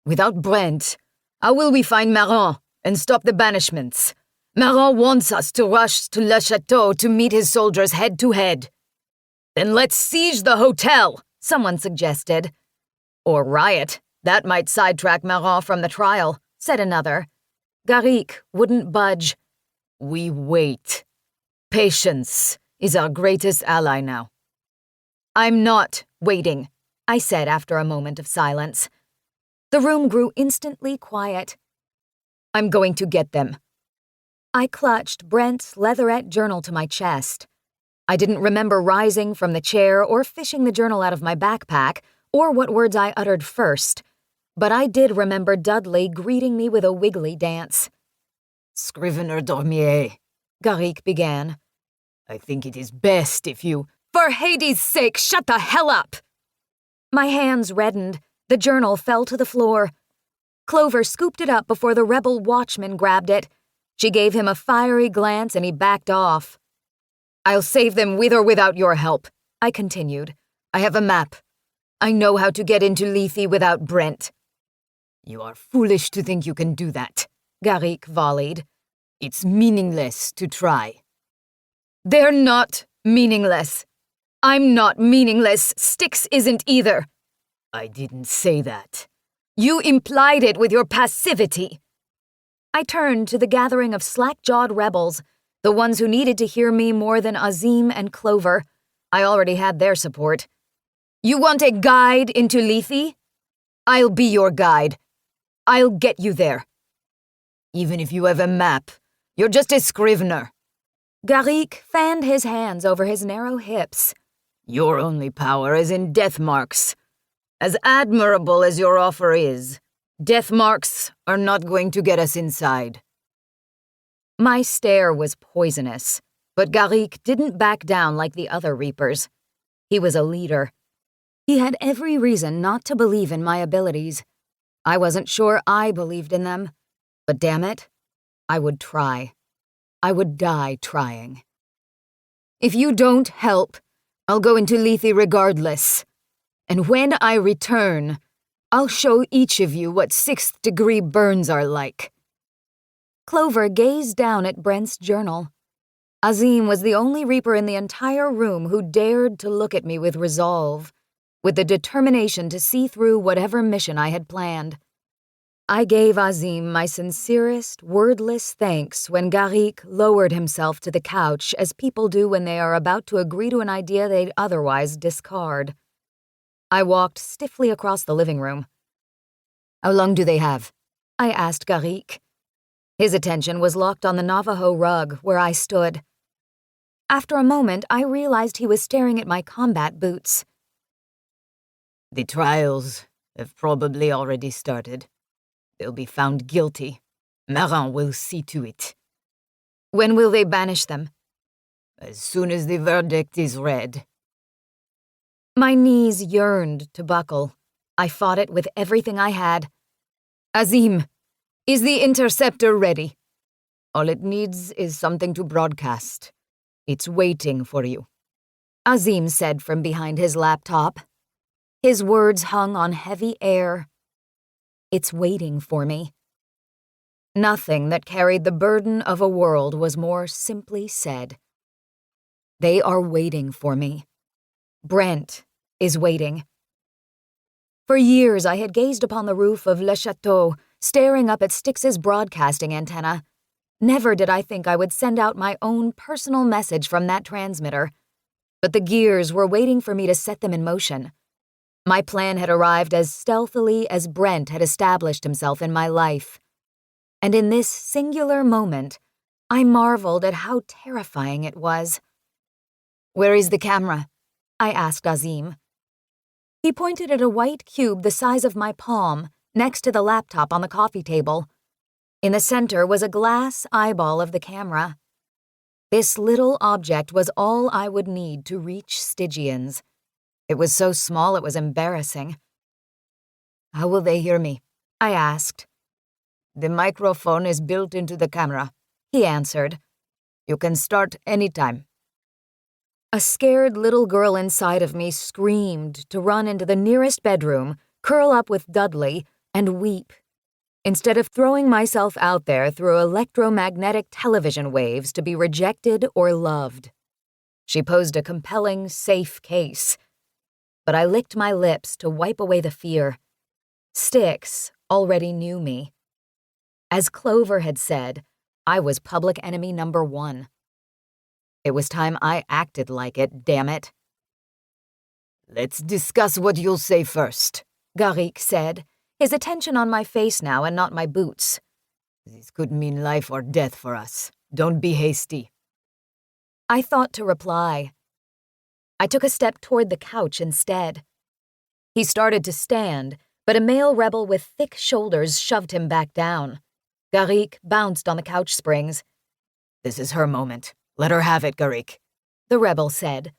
Without Brent, how will we find Marin and stop the banishments? Marin wants us to rush to Le Chateau to meet his soldiers head-to-head. Then let's siege the hotel, someone suggested. Or riot. That might sidetrack Marin from the trial, said another. Garrick wouldn't budge. We wait. Patience is our greatest ally now. I'm not waiting, I said after a moment of silence. The room grew instantly quiet. I'm going to get them. I clutched Brent's leatherette journal to my chest. I didn't remember rising from the chair or fishing the journal out of my backpack or what words I uttered first, but I did remember Dudley greeting me with a wiggly dance. Scrivener Dormier, Garrick began. I think it is best if you— For Hades' sake, shut the hell up! My hands reddened. The journal fell to the floor. Clover scooped it up before the rebel watchman grabbed it. She gave him a fiery glance and he backed off. I'll save them with or without your help, I continued. I have a map. I know how to get into Lethe without Brent. You are foolish to think you can do that, Garrick volleyed. It's meaningless to try. They're not meaningless. I'm not meaningless. Styx isn't either. I didn't say that. You implied it with your passivity. I turned to the gathering of slack-jawed rebels, the ones who needed to hear me more than Azim and Clover. I already had their support. You want a guide into Lethe? I'll be your guide. I'll get you there. Even if you have a map, you're just a scrivener. Garrick fanned his hands over his narrow hips. Your only power is in death marks. As admirable as your offer is, death marks are not going to get us inside. My stare was poisonous, but Garrick didn't back down like the other Reapers. He was a leader. He had every reason not to believe in my abilities. I wasn't sure I believed in them, but damn it, I would try. I would die trying. If you don't help, I'll go into Lethe regardless. And when I return, I'll show each of you what 6th-degree burns are like." Clover gazed down at Brent's journal. Azim was the only Reaper in the entire room who dared to look at me with resolve, with the determination to see through whatever mission I had planned. I gave Azim my sincerest, wordless thanks when Garrick lowered himself to the couch as people do when they are about to agree to an idea they'd otherwise discard. I walked stiffly across the living room. "How long do they have?" I asked Garrick. His attention was locked on the Navajo rug where I stood. After a moment, I realized he was staring at my combat boots. "The trials have probably already started. They'll be found guilty. Marin will see to it." "When will they banish them?" "As soon as the verdict is read." My knees yearned to buckle. I fought it with everything I had. "Azim, is the interceptor ready? All it needs is something to broadcast. It's waiting for you," Azim said from behind his laptop. His words hung on heavy air. It's waiting for me. Nothing that carried the burden of a world was more simply said. They are waiting for me. Brent is waiting. For years I had gazed upon the roof of Le Chateau, staring up at Styx's broadcasting antenna. Never did I think I would send out my own personal message from that transmitter. But the gears were waiting for me to set them in motion. My plan had arrived as stealthily as Brent had established himself in my life. And in this singular moment, I marveled at how terrifying it was. "Where is the camera?" I asked Azim. He pointed at a white cube the size of my palm, next to the laptop on the coffee table. In the center was a glass eyeball of the camera. This little object was all I would need to reach Stygians. It was so small it was embarrassing. "How will they hear me?" I asked. "The microphone is built into the camera," he answered. "You can start anytime." A scared little girl inside of me screamed to run into the nearest bedroom, curl up with Dudley, and weep. Instead of throwing myself out there through electromagnetic television waves to be rejected or loved. She posed a compelling, safe case. But I licked my lips to wipe away the fear. Styx already knew me. As Clover had said, I was public enemy number 1. It was time I acted like it, damn it. "Let's discuss what you'll say first," Garrick said, his attention on my face now and not my boots. "This could mean life or death for us. Don't be hasty." I thought to reply. I took a step toward the couch instead. He started to stand, but a male rebel with thick shoulders shoved him back down. Garrick bounced on the couch springs. "This is her moment. Let her have it, Garrick," the rebel said.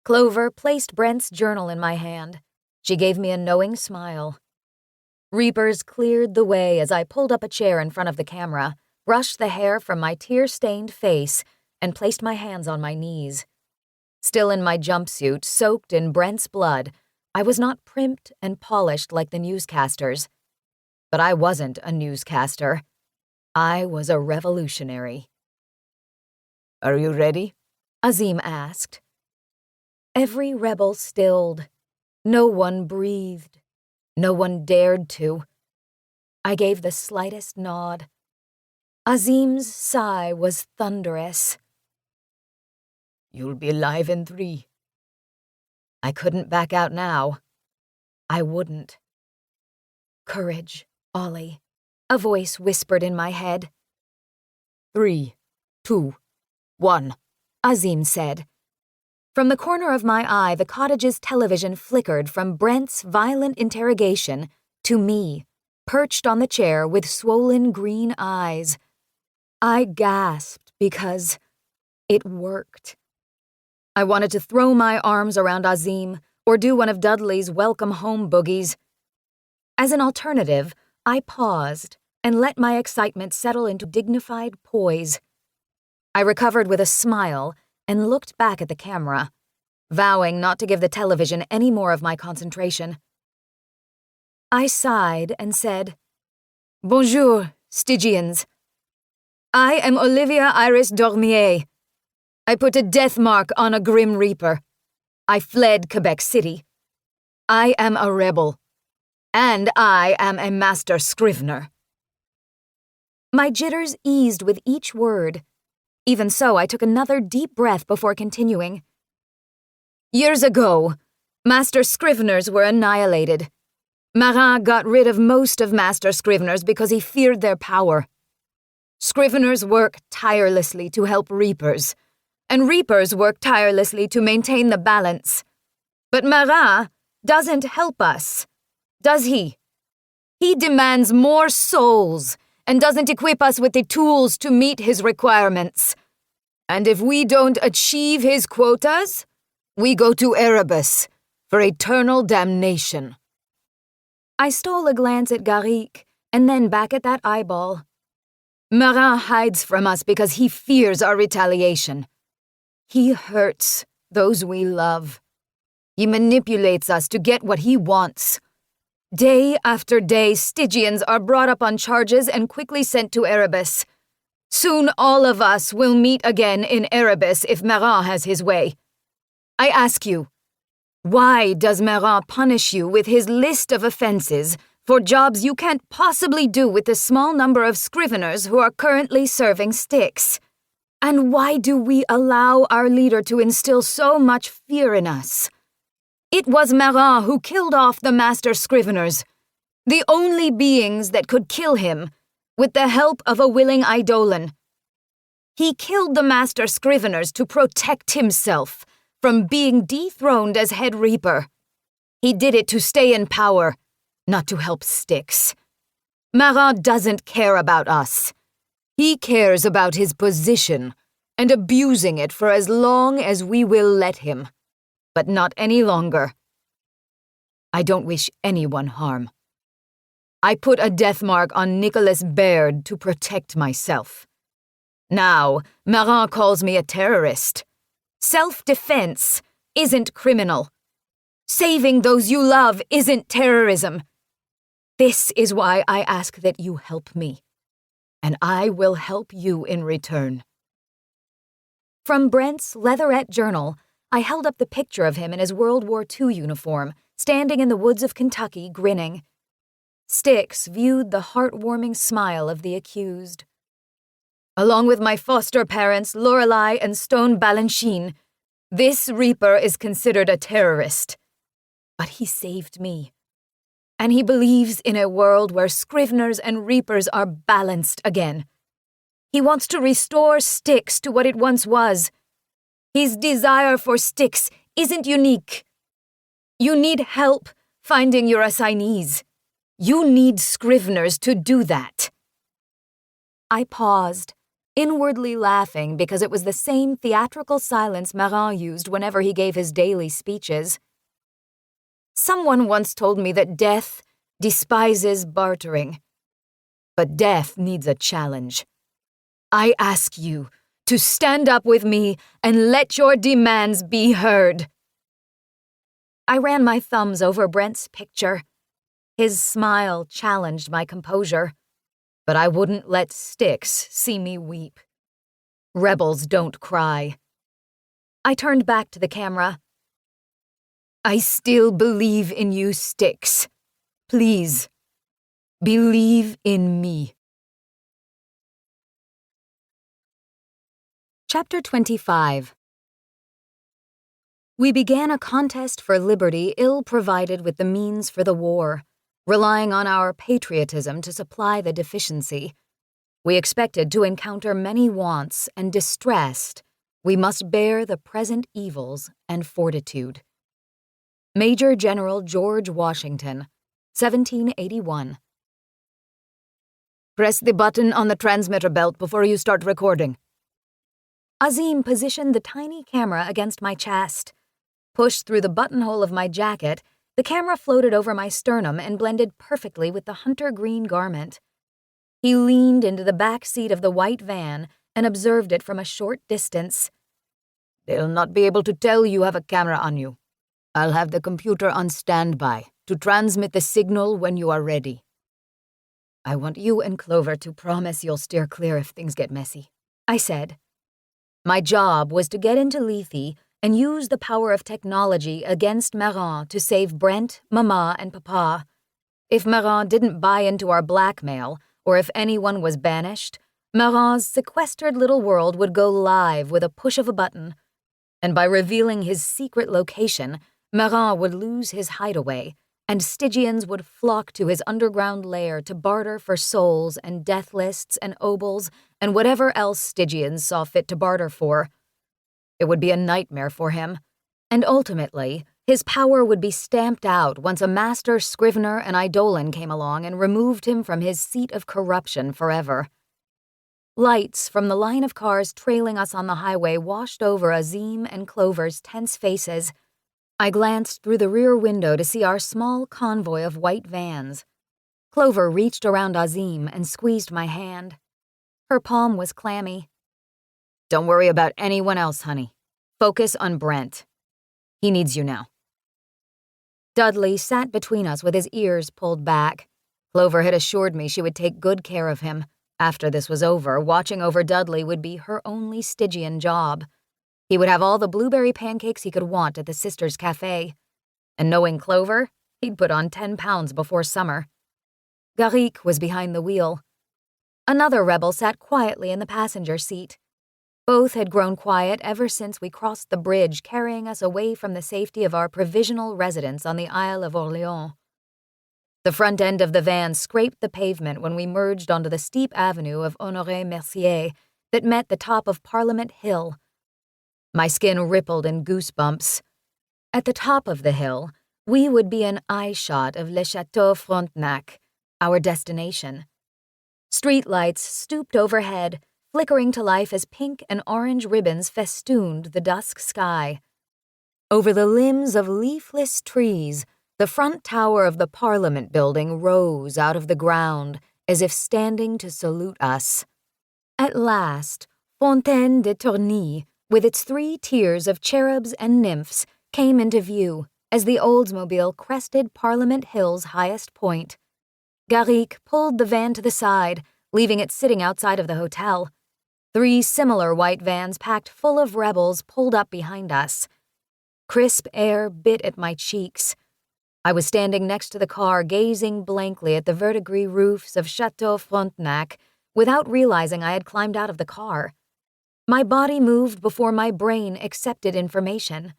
Clover placed Brent's journal in my hand. She gave me a knowing smile. Reapers cleared the way as I pulled up a chair in front of the camera, brushed the hair from my tear-stained face, and placed my hands on my knees. Still in my jumpsuit, soaked in Brent's blood, I was not primped and polished like the newscasters. But I wasn't a newscaster. I was a revolutionary. "Are you ready?" Azim asked. Every rebel stilled. No one breathed. No one dared to. I gave the slightest nod. Azim's sigh was thunderous. "You'll be alive in 3. I couldn't back out now. I wouldn't. Courage, Ollie, a voice whispered in my head. 3, 2, 1, Azim said. From the corner of my eye, the cottage's television flickered from Brent's violent interrogation to me, perched on the chair with swollen green eyes. I gasped because it worked. I wanted to throw my arms around Azim or do one of Dudley's welcome home boogies. As an alternative, I paused and let my excitement settle into dignified poise. I recovered with a smile and looked back at the camera. vowing not to give the television any more of my concentration. I sighed and said, "Bonjour, Stygians. I am Olivia Iris Dormier. I put a death mark on a Grim Reaper. I fled Quebec City. I am a rebel. And I am a master scrivener." My jitters eased with each word. Even so, I took another deep breath before continuing. "Years ago, master scriveners were annihilated. Marat got rid of most of master scriveners because he feared their power. Scriveners work tirelessly to help reapers, and reapers work tirelessly to maintain the balance. But Marat doesn't help us, does he? He demands more souls and doesn't equip us with the tools to meet his requirements. And if we don't achieve his quotas, we go to Erebus for eternal damnation." I stole a glance at Garrick and then back at that eyeball. "Marat hides from us because he fears our retaliation. He hurts those we love. He manipulates us to get what he wants. Day after day, Stygians are brought up on charges and quickly sent to Erebus. Soon all of us will meet again in Erebus if Marat has his way. I ask you, why does Marat punish you with his list of offenses for jobs you can't possibly do with the small number of scriveners who are currently serving Styx? And why do we allow our leader to instill so much fear in us? It was Marat who killed off the master scriveners, the only beings that could kill him, with the help of a willing eidolon. He killed the master scriveners to protect himself from being dethroned as head reaper. He did it to stay in power, not to help Styx. Marat doesn't care about us. He cares about his position and abusing it for as long as we will let him, but not any longer. I don't wish anyone harm. I put a death mark on Nicholas Baird to protect myself. Now, Marat calls me a terrorist. Self-defense isn't criminal. Saving those you love isn't terrorism. This is why I ask that you help me, and I will help you in return." From Brent's leatherette journal, I held up the picture of him in his World War II uniform, standing in the woods of Kentucky, grinning. Styx viewed the heartwarming smile of the accused. "Along with my foster parents, Lorelei and Stone Balanchine, this Reaper is considered a terrorist. But he saved me. And he believes in a world where Scriveners and Reapers are balanced again. He wants to restore Styx to what it once was. His desire for Styx isn't unique. You need help finding your assignees. You need Scriveners to do that." I paused, inwardly laughing because it was the same theatrical silence Marat used whenever he gave his daily speeches. Someone once told me that death despises bartering. But death needs a challenge. I ask you to stand up with me and let your demands be heard. I ran my thumbs over Brent's picture. His smile challenged my composure. But I wouldn't let Styx see me weep. Rebels don't cry. I turned back to the camera. I still believe in you, Styx. Please, believe in me. Chapter 25. We began a contest for liberty ill provided with the means for the war, relying on our patriotism to supply the deficiency. We expected to encounter many wants, and distressed, we must bear the present evils and fortitude. Major General George Washington, 1781. Press the button on the transmitter belt before you start recording. Azim positioned the tiny camera against my chest. Pushed through the buttonhole of my jacket, the camera floated over my sternum and blended perfectly with the hunter-green garment. He leaned into the back seat of the white van and observed it from a short distance. They'll not be able to tell you have a camera on you. I'll have the computer on standby to transmit the signal when you are ready. I want you and Clover to promise you'll steer clear if things get messy, I said. My job was to get into Lethe and use the power of technology against Marin to save Brent, Mama, and Papa. If Marin didn't buy into our blackmail, or if anyone was banished, Marin's sequestered little world would go live with a push of a button. And by revealing his secret location, Marin would lose his hideaway, and Stygians would flock to his underground lair to barter for souls and death lists and obols and whatever else Stygians saw fit to barter for. It would be a nightmare for him, and ultimately, his power would be stamped out once a master scrivener and eidolon came along and removed him from his seat of corruption forever. Lights from the line of cars trailing us on the highway washed over Azim and Clover's tense faces. I glanced through the rear window to see our small convoy of white vans. Clover reached around Azim and squeezed my hand. Her palm was clammy. Don't worry about anyone else, honey. Focus on Brent. He needs you now. Dudley sat between us with his ears pulled back. Clover had assured me she would take good care of him. After this was over, watching over Dudley would be her only Stygian job. He would have all the blueberry pancakes he could want at the Sisters' Cafe. And knowing Clover, he'd put on 10 pounds before summer. Garik was behind the wheel. Another rebel sat quietly in the passenger seat. Both had grown quiet ever since we crossed the bridge carrying us away from the safety of our provisional residence on the Isle of Orléans. The front end of the van scraped the pavement when we merged onto the steep avenue of Honoré Mercier that met the top of Parliament Hill. My skin rippled in goosebumps. At the top of the hill, we would be an eye-shot of Le Château Frontenac, our destination. Streetlights stooped overhead, flickering to life as pink and orange ribbons festooned the dusk sky. Over the limbs of leafless trees, the front tower of the Parliament building rose out of the ground as if standing to salute us. At last, Fontaine de Tourny, with its 3 tiers of cherubs and nymphs, came into view as the Oldsmobile crested Parliament Hill's highest point. Garik pulled the van to the side, leaving it sitting outside of the hotel. 3 similar white vans packed full of rebels pulled up behind us. Crisp air bit at my cheeks. I was standing next to the car gazing blankly at the verdigris roofs of Château Frontenac without realizing I had climbed out of the car. My body moved before my brain accepted information.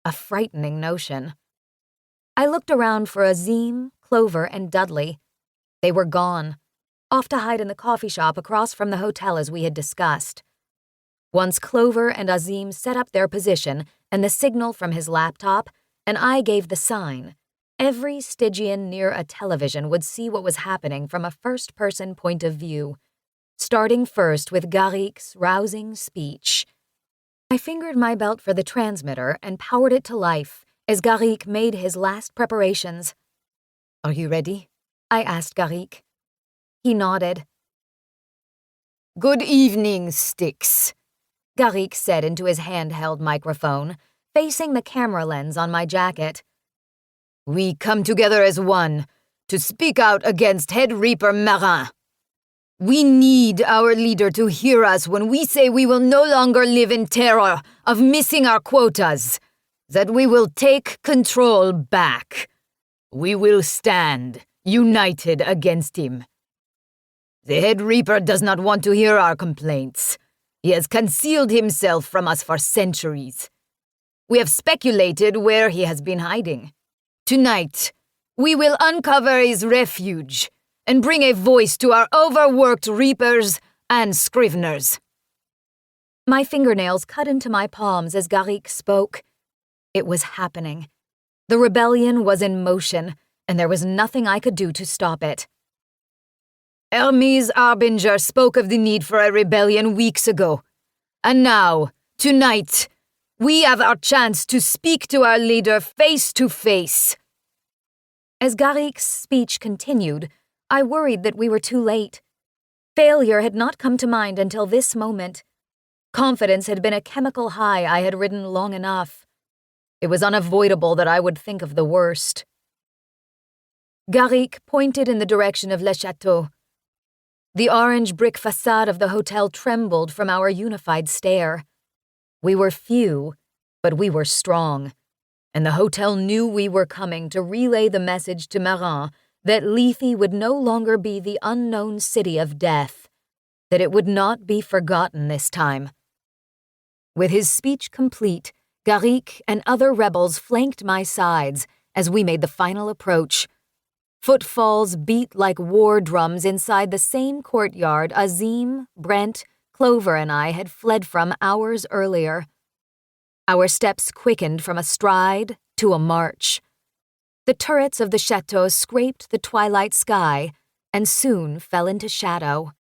A frightening notion. I looked around for Azim, Clover, and Dudley. They were gone, off to hide in the coffee shop across from the hotel as we had discussed. Once Clover and Azim set up their position and the signal from his laptop, and I gave the sign, every Stygian near a television would see what was happening from a first-person point of view, starting first with Garik's rousing speech. I fingered my belt for the transmitter and powered it to life as Garik made his last preparations. "Are you ready?" I asked Garik. He nodded. "Good evening, Styx," Garik said into his handheld microphone, facing the camera lens on my jacket. "We come together as one to speak out against Head Reaper Marin. We need our leader to hear us when we say we will no longer live in terror of missing our quotas, that we will take control back. We will stand united against him. The Head Reaper does not want to hear our complaints. He has concealed himself from us for centuries. We have speculated where he has been hiding. Tonight, we will uncover his refuge and bring a voice to our overworked reapers and scriveners." My fingernails cut into my palms as Garik spoke. It was happening. The rebellion was in motion, and there was nothing I could do to stop it. Hermes Arbinger spoke of the need for a rebellion weeks ago. And now, tonight, we have our chance to speak to our leader face to face. As Garik's speech continued, I worried that we were too late. Failure had not come to mind until this moment. Confidence had been a chemical high I had ridden long enough. It was unavoidable that I would think of the worst. Garrick pointed in the direction of Le Chateau. The orange brick facade of the hotel trembled from our unified stare. We were few, but we were strong, and the hotel knew we were coming to relay the message to Marin that Lethe would no longer be the unknown city of death, that it would not be forgotten this time. With his speech complete, Garrick and other rebels flanked my sides as we made the final approach. Footfalls beat like war drums inside the same courtyard Azim, Brent, Clover, and I had fled from hours earlier. Our steps quickened from a stride to a march. The turrets of the chateau scraped the twilight sky and soon fell into shadow.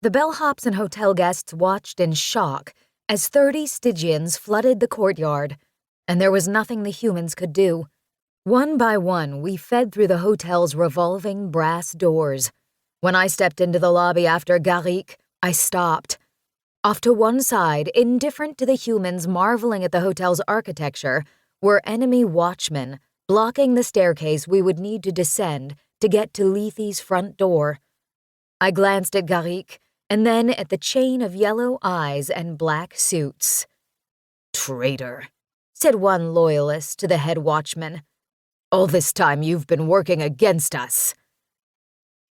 The bellhops and hotel guests watched in shock as 30 Stygians flooded the courtyard, and there was nothing the humans could do. One by one, we fed through the hotel's revolving brass doors. When I stepped into the lobby after Garrick, I stopped. Off to one side, indifferent to the humans marveling at the hotel's architecture, were enemy watchmen, blocking the staircase we would need to descend to get to Lethe's front door. I glanced at Garrick, and then at the chain of yellow eyes and black suits. "Traitor," said one loyalist to the head watchman. "All this time you've been working against us."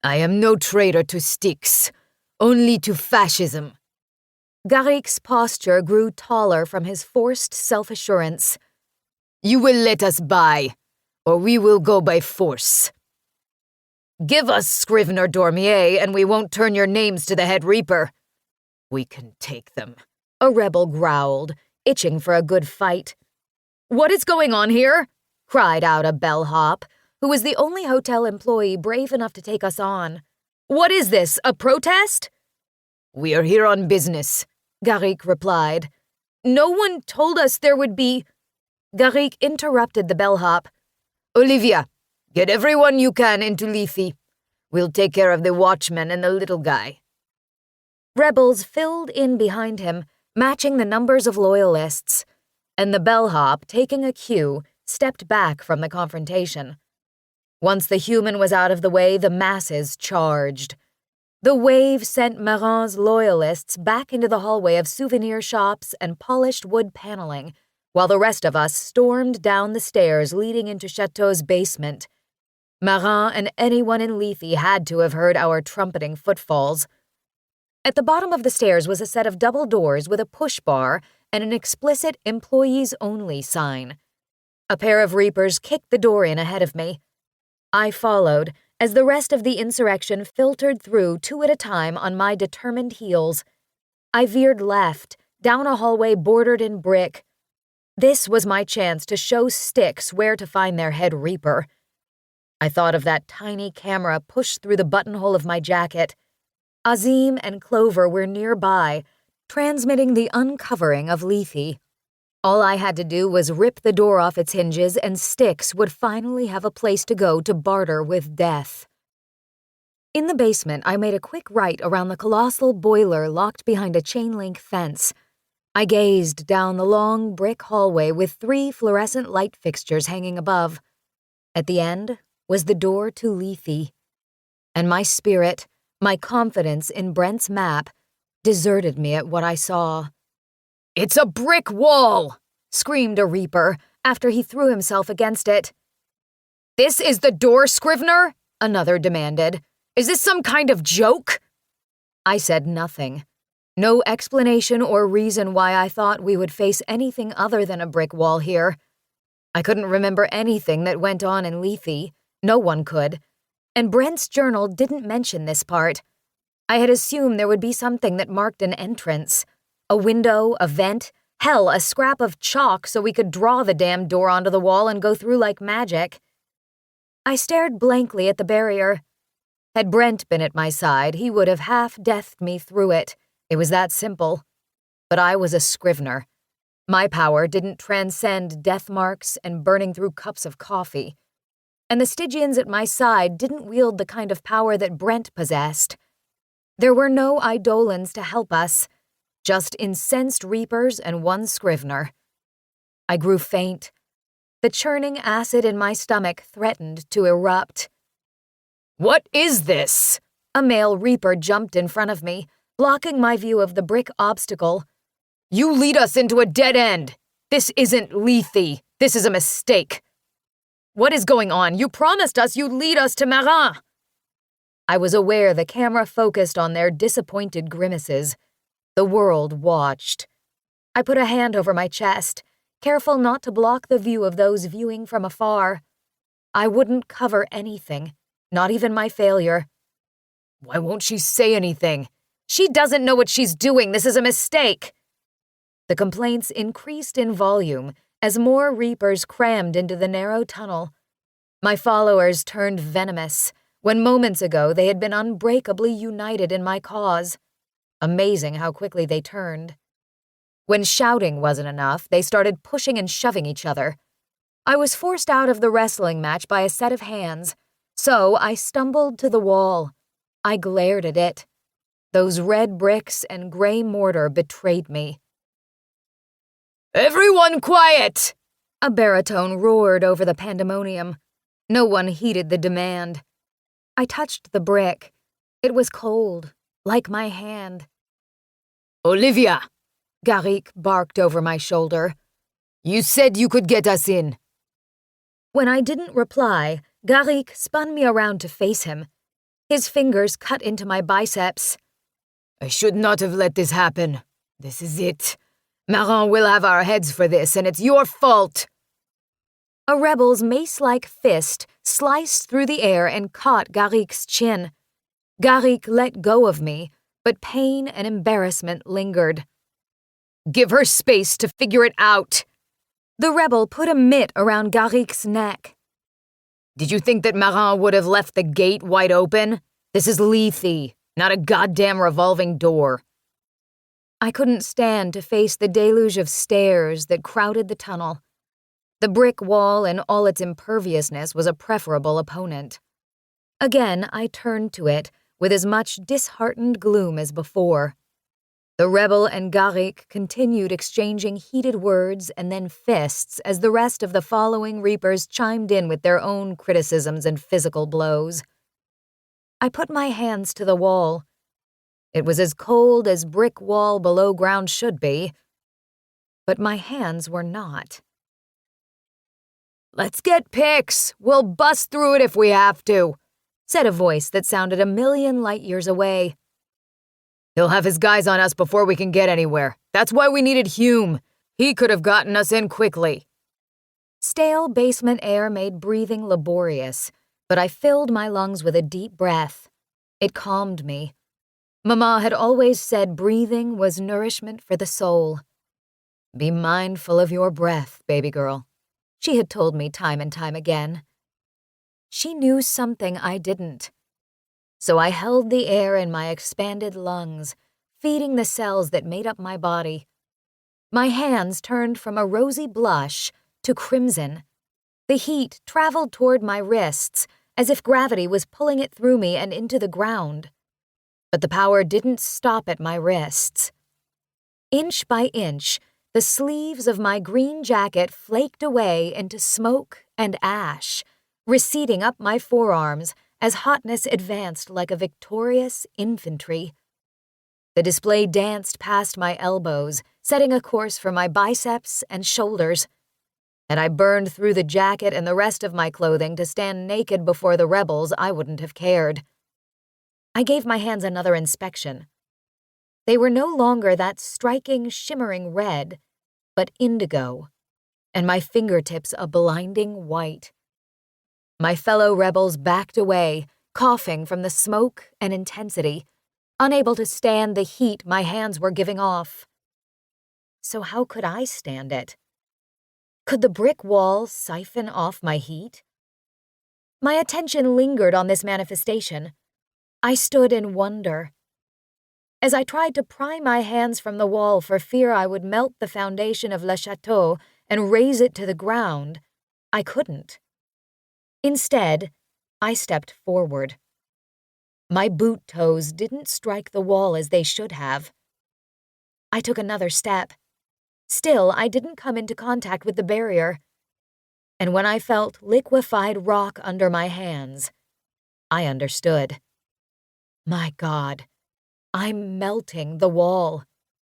"I am no traitor to Styx, only to fascism." Garrick's posture grew taller from his forced self-assurance. "You will let us by, or we will go by force. Give us Scrivener Dormier, and we won't turn your names to the head reaper." "We can take them," a rebel growled, itching for a good fight. "What is going on here?" cried out a bellhop, who was the only hotel employee brave enough to take us on. "What is this, a protest?" "We are here on business," Garrick replied. "No one told us there would be—" Garrick interrupted the bellhop. "Olivia, get everyone you can into Lethe. We'll take care of the watchman and the little guy." Rebels filled in behind him, matching the numbers of loyalists, and the bellhop, taking a cue, stepped back from the confrontation. Once the human was out of the way, the masses charged. The wave sent Marin's loyalists back into the hallway of souvenir shops and polished wood paneling, while the rest of us stormed down the stairs leading into Chateau's basement. Marin and anyone in Lethe had to have heard our trumpeting footfalls. At the bottom of the stairs was a set of double doors with a push bar and an explicit employees-only sign. A pair of reapers kicked the door in ahead of me. I followed as the rest of the insurrection filtered through 2 at a time on my determined heels. I veered left, down a hallway bordered in brick. This was my chance to show Styx where to find their head reaper. I thought of that tiny camera pushed through the buttonhole of my jacket. Azim and Clover were nearby, transmitting the uncovering of Lethe. All I had to do was rip the door off its hinges and Styx would finally have a place to go to barter with death. In the basement, I made a quick right around the colossal boiler locked behind a chain-link fence. I gazed down the long brick hallway with 3 fluorescent light fixtures hanging above. At the end was the door to Lethe. And my spirit, my confidence in Brent's map, deserted me at what I saw. "It's a brick wall!" screamed a reaper after he threw himself against it. "This is the door, Scrivener?" another demanded. "Is this some kind of joke?" I said nothing. No explanation or reason why I thought we would face anything other than a brick wall here. I couldn't remember anything that went on in Lethe. No one could. And Brent's journal didn't mention this part. I had assumed there would be something that marked an entrance. A window, a vent, hell, a scrap of chalk so we could draw the damn door onto the wall and go through like magic. I stared blankly at the barrier. Had Brent been at my side, he would have half-deathed me through it. It was that simple. But I was a Scrivener. My power didn't transcend death marks and burning through cups of coffee. And the Stygians at my side didn't wield the kind of power that Brent possessed. There were no eidolons to help us, just incensed reapers and one scrivener. I grew faint. The churning acid in my stomach threatened to erupt. "What is this?" A male reaper jumped in front of me, blocking my view of the brick obstacle. "You lead us into a dead end. This isn't Lethe. This is a mistake. What is going on? You promised us you'd lead us to Marin." I was aware the camera focused on their disappointed grimaces. The world watched. I put a hand over my chest, careful not to block the view of those viewing from afar. I wouldn't cover anything, not even my failure. "Why won't she say anything?" "She doesn't know what she's doing. This is a mistake." The complaints increased in volume as more reapers crammed into the narrow tunnel. My followers turned venomous, when moments ago they had been unbreakably united in my cause. Amazing how quickly they turned. When shouting wasn't enough, they started pushing and shoving each other. I was forced out of the wrestling match by a set of hands, so I stumbled to the wall. I glared at it. Those red bricks and gray mortar betrayed me. "Everyone quiet!" A baritone roared over the pandemonium. No one heeded the demand. I touched the brick. It was cold, like my hand. "Olivia," Garrick barked over my shoulder. "you said you could get us in." When I didn't reply, Garrick spun me around to face him. His fingers cut into my biceps. "I should not have let this happen. This is it. Marin will have our heads for this, and it's your fault." A rebel's mace-like fist sliced through the air and caught Garrick's chin. Garrick let go of me, but pain and embarrassment lingered. "Give her space to figure it out." The rebel put a mitt around Garrick's neck. "Did you think that Marin would have left the gate wide open? This is Lethe, not a goddamn revolving door." I couldn't stand to face the deluge of stairs that crowded the tunnel. The brick wall in all its imperviousness was a preferable opponent. Again, I turned to it with as much disheartened gloom as before. The rebel and Garrick continued exchanging heated words and then fists as the rest of the following reapers chimed in with their own criticisms and physical blows. I put my hands to the wall. It was as cold as brick wall below ground should be, but my hands were not. "Let's get picks. We'll bust through it if we have to," said a voice that sounded a million light years away. "He'll have his guys on us before we can get anywhere. That's why we needed Hume. He could have gotten us in quickly." Stale basement air made breathing laborious, but I filled my lungs with a deep breath. It calmed me. Mama had always said breathing was nourishment for the soul. "Be mindful of your breath, baby girl," she had told me time and time again. She knew something I didn't. So I held the air in my expanded lungs, feeding the cells that made up my body. My hands turned from a rosy blush to crimson. The heat traveled toward my wrists, as if gravity was pulling it through me and into the ground. But the power didn't stop at my wrists. Inch by inch, the sleeves of my green jacket flaked away into smoke and ash, receding up my forearms as hotness advanced like a victorious infantry. The display danced past my elbows, setting a course for my biceps and shoulders. Had I burned through the jacket and the rest of my clothing to stand naked before the rebels, I wouldn't have cared. I gave my hands another inspection. They were no longer that striking, shimmering red, but indigo, and my fingertips a blinding white. My fellow rebels backed away, coughing from the smoke and intensity, unable to stand the heat my hands were giving off. So how could I stand it? Could the brick wall siphon off my heat? My attention lingered on this manifestation. I stood in wonder. As I tried to pry my hands from the wall for fear I would melt the foundation of Le Chateau and raze it to the ground, I couldn't. Instead, I stepped forward. My boot toes didn't strike the wall as they should have. I took another step. Still, I didn't come into contact with the barrier. And when I felt liquefied rock under my hands, I understood. My God, I'm melting the wall.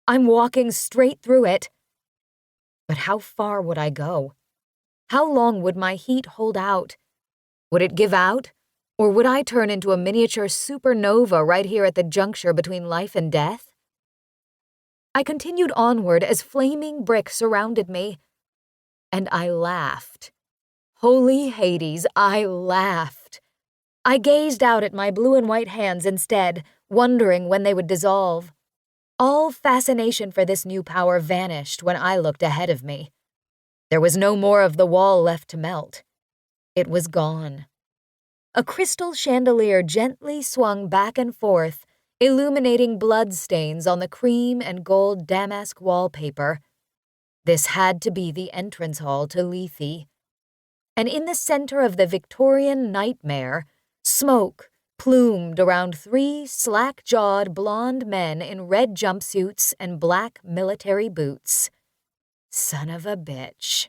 I'm walking straight through it. But how far would I go? How long would my heat hold out? Would it give out? Or would I turn into a miniature supernova right here at the juncture between life and death? I continued onward as flaming bricks surrounded me. And I laughed. Holy Hades, I laughed. I gazed out at my blue and white hands instead, wondering when they would dissolve. All fascination for this new power vanished when I looked ahead of me. There was no more of the wall left to melt. It was gone. A crystal chandelier gently swung back and forth, illuminating bloodstains on the cream and gold damask wallpaper. This had to be the entrance hall to Lethe. And in the center of the Victorian nightmare, smoke plumed around 3 slack-jawed blonde men in red jumpsuits and black military boots. Son of a bitch.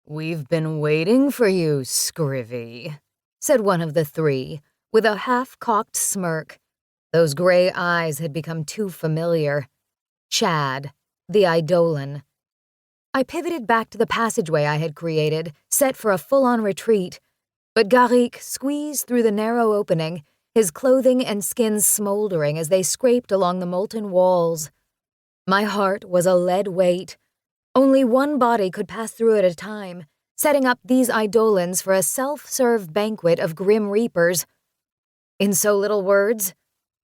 "We've been waiting for you, Scrivy," said one of the 3, with a half-cocked smirk. Those gray eyes had become too familiar. Chad, the Eidolon. I pivoted back to the passageway I had created, set for a full-on retreat, but Garrick squeezed through the narrow opening, his clothing and skin smoldering as they scraped along the molten walls. My heart was a lead weight. Only one body could pass through at a time, setting up these Eidolons for a self-serve banquet of grim reapers. In so little words,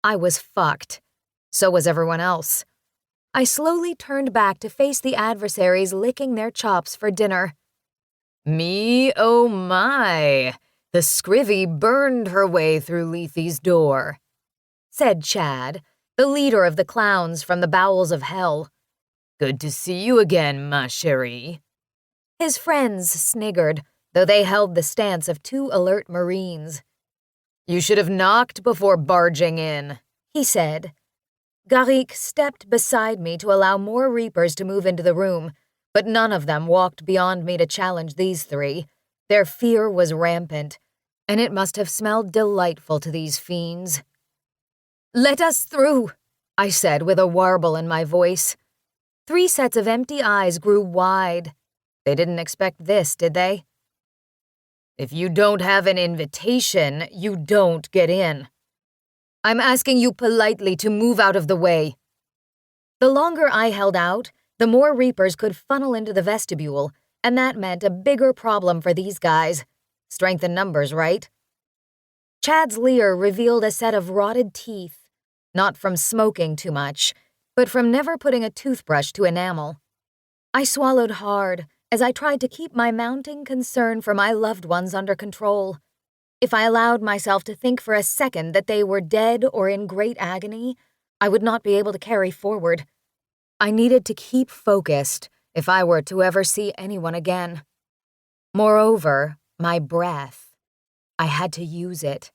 I was fucked. So was everyone else. I slowly turned back to face the adversaries licking their chops for dinner. Me, oh my, the Scrivy burned her way through Lethe's door, said Chad, the leader of the clowns from the bowels of hell. Good to see you again, ma chérie. His friends sniggered, though they held the stance of 2 alert Marines. You should have knocked before barging in, he said. Garrick stepped beside me to allow more Reapers to move into the room, but none of them walked beyond me to challenge these 3. Their fear was rampant, and it must have smelled delightful to these fiends. "Let us through," I said with a warble in my voice. 3 sets of empty eyes grew wide. They didn't expect this, did they? If you don't have an invitation, you don't get in. I'm asking you politely to move out of the way. The longer I held out, the more Reapers could funnel into the vestibule, and that meant a bigger problem for these guys. Strength in numbers, right? Chad's leer revealed a set of rotted teeth, not from smoking too much, but from never putting a toothbrush to enamel. I swallowed hard as I tried to keep my mounting concern for my loved ones under control. If I allowed myself to think for a second that they were dead or in great agony, I would not be able to carry forward. I needed to keep focused if I were to ever see anyone again. Moreover, my breath. I had to use it.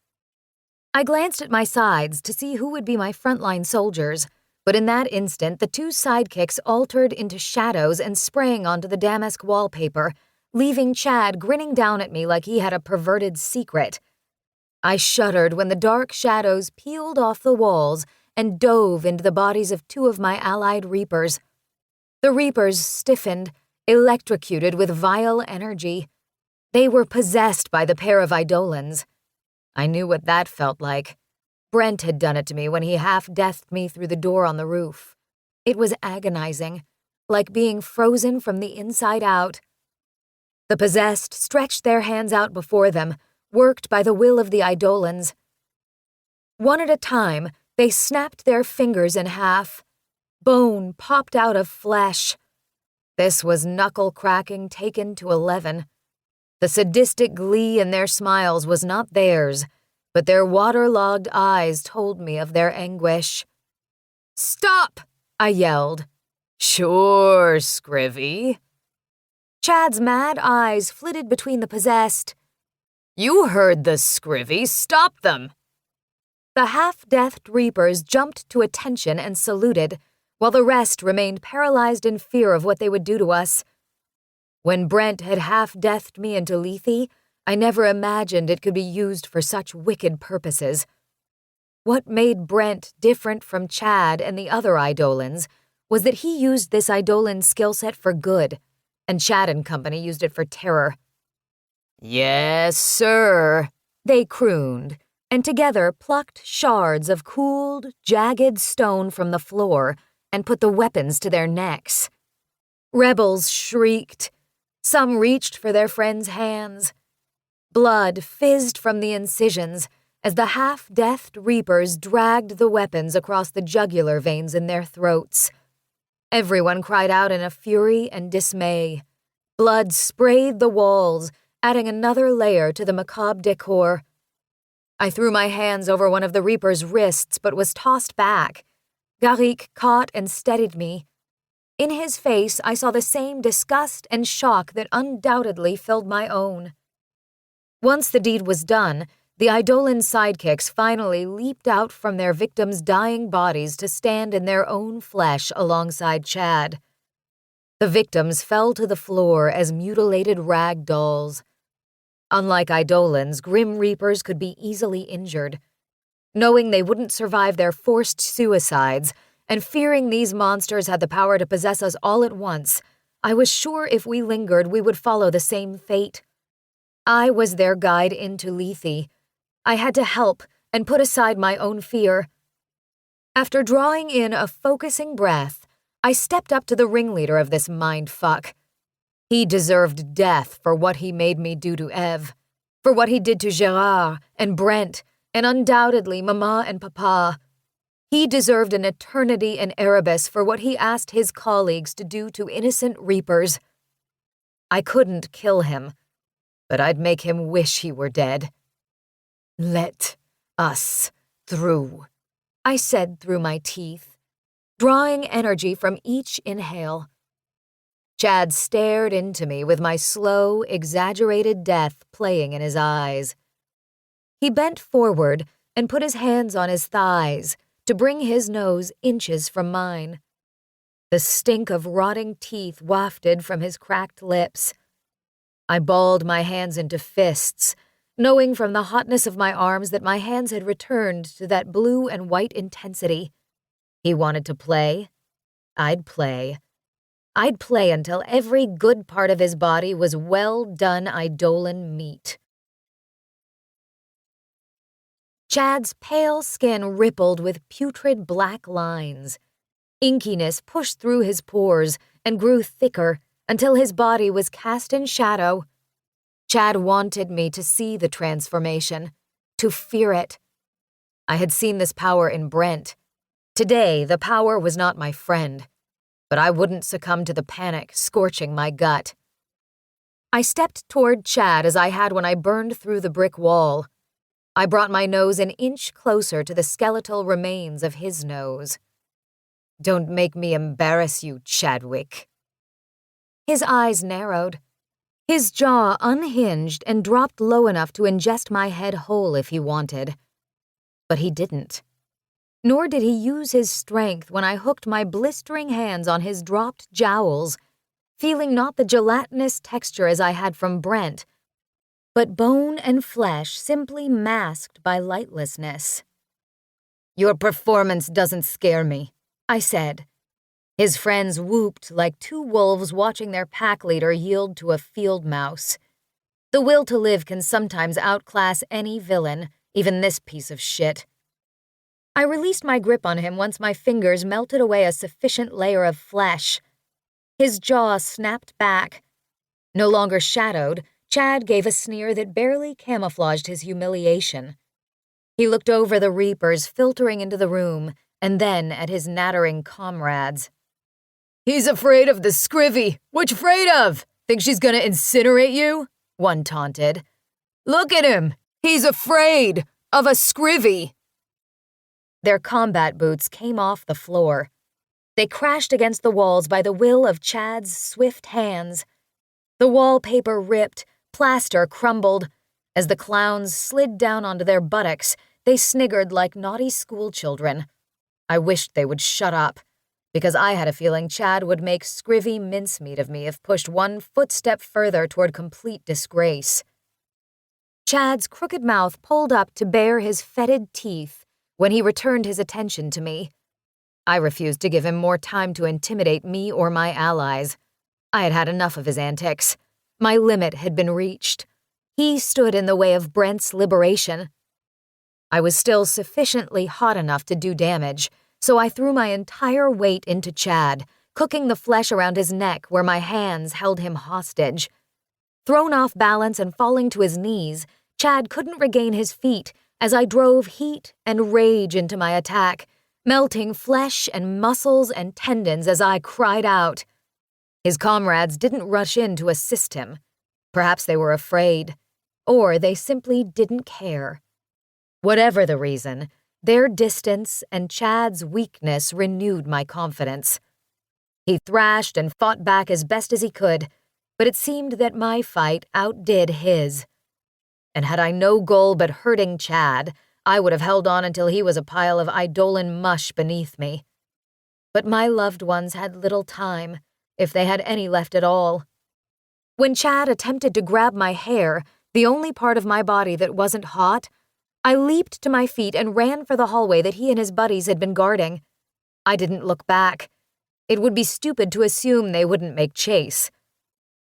I glanced at my sides to see who would be my frontline soldiers, but in that instant the 2 sidekicks altered into shadows and sprang onto the damask wallpaper, leaving Chad grinning down at me like he had a perverted secret. I shuddered when the dark shadows peeled off the walls and dove into the bodies of 2 of my allied Reapers. The Reapers stiffened, electrocuted with vile energy. They were possessed by the pair of Eidolons. I knew what that felt like. Brent had done it to me when he half-deathed me through the door on the roof. It was agonizing, like being frozen from the inside out. The possessed stretched their hands out before them, worked by the will of the Eidolons. One at a time, they snapped their fingers in half. Bone popped out of flesh. This was knuckle-cracking taken to 11. The sadistic glee in their smiles was not theirs, but their waterlogged eyes told me of their anguish. "Stop!" I yelled. Sure, Scrivy. Chad's mad eyes flitted between the possessed. You heard the Scrivy. Stop them. The half-deathed Reapers jumped to attention and saluted, while the rest remained paralyzed in fear of what they would do to us. When Brent had half-deathed me into Lethe, I never imagined it could be used for such wicked purposes. What made Brent different from Chad and the other Eidolons was that he used this Eidolon skill set for good, and Chad and company used it for terror. Yes, sir, they crooned, and together plucked shards of cooled, jagged stone from the floor and put the weapons to their necks. Rebels shrieked. Some reached for their friends' hands. Blood fizzed from the incisions as the half-deathed Reapers dragged the weapons across the jugular veins in their throats. Everyone cried out in a fury and dismay. Blood sprayed the walls, adding another layer to the macabre decor. I threw my hands over one of the Reaper's wrists but was tossed back. Garrick caught and steadied me. In his face, I saw the same disgust and shock that undoubtedly filled my own. Once the deed was done, the Eidolon sidekicks finally leaped out from their victims' dying bodies to stand in their own flesh alongside Chad. The victims fell to the floor as mutilated rag dolls. Unlike Eidolons, Grim Reapers could be easily injured. Knowing they wouldn't survive their forced suicides, and fearing these monsters had the power to possess us all at once, I was sure if we lingered we would follow the same fate. I was their guide into Lethe. I had to help and put aside my own fear. After drawing in a focusing breath, I stepped up to the ringleader of this mindfuck. He deserved death for what he made me do to Eve, for what he did to Gerard and Brent, and undoubtedly Mama and Papa. He deserved an eternity in Erebus for what he asked his colleagues to do to innocent Reapers. I couldn't kill him, but I'd make him wish he were dead. "Let us through," I said through my teeth, drawing energy from each inhale. Chad stared into me with my slow, exaggerated death playing in his eyes. He bent forward and put his hands on his thighs to bring his nose inches from mine. The stink of rotting teeth wafted from his cracked lips. I balled my hands into fists, knowing from the hotness of my arms that my hands had returned to that blue and white intensity. He wanted to play. I'd play. I'd play until every good part of his body was well-done Eidolon meat. Chad's pale skin rippled with putrid black lines. Inkiness pushed through his pores and grew thicker until his body was cast in shadow. Chad wanted me to see the transformation, to fear it. I had seen this power in Brent. Today, the power was not my friend, but I wouldn't succumb to the panic scorching my gut. I stepped toward Chad as I had when I burned through the brick wall. I brought my nose an inch closer to the skeletal remains of his nose. "Don't make me embarrass you, Chadwick." His eyes narrowed. His jaw unhinged and dropped low enough to ingest my head whole if he wanted. But he didn't. Nor did he use his strength when I hooked my blistering hands on his dropped jowls, feeling not the gelatinous texture as I had from Brent, but bone and flesh simply masked by lightlessness. "Your performance doesn't scare me," I said. His friends whooped like two wolves watching their pack leader yield to a field mouse. The will to live can sometimes outclass any villain, even this piece of shit. I released my grip on him once my fingers melted away a sufficient layer of flesh. His jaw snapped back. No longer shadowed, Chad gave a sneer that barely camouflaged his humiliation. He looked over the Reapers filtering into the room, and then at his nattering comrades. "He's afraid of the Scrivy. What you afraid of? Think she's gonna incinerate you?" one taunted. "Look at him. He's afraid of a Scrivy." Their combat boots came off the floor. They crashed against the walls by the will of Chad's swift hands. The wallpaper ripped, plaster crumbled. As the clowns slid down onto their buttocks, They sniggered like naughty schoolchildren. I wished they would shut up, because I had a feeling Chad would make scrivy mincemeat of me if pushed one footstep further toward complete disgrace. Chad's crooked mouth pulled up to bare his fetid teeth when he returned his attention to me. I refused to give him more time to intimidate me or my allies. I had had enough of his antics. My limit had been reached. He stood in the way of Brent's liberation. I was still sufficiently hot enough to do damage, so I threw my entire weight into Chad, cooking the flesh around his neck where my hands held him hostage. Thrown off balance and falling to his knees, Chad couldn't regain his feet as I drove heat and rage into my attack, melting flesh and muscles and tendons as I cried out. His comrades didn't rush in to assist him. Perhaps they were afraid, or they simply didn't care. Whatever the reason, their distance and Chad's weakness renewed my confidence. He thrashed and fought back as best as he could, but it seemed that my fight outdid his. And had I no goal but hurting Chad, I would have held on until he was a pile of Eidolon mush beneath me. But my loved ones had little time, if they had any left at all. When Chad attempted to grab my hair, the only part of my body that wasn't hot, I leaped to my feet and ran for the hallway that he and his buddies had been guarding. I didn't look back. It would be stupid to assume they wouldn't make chase.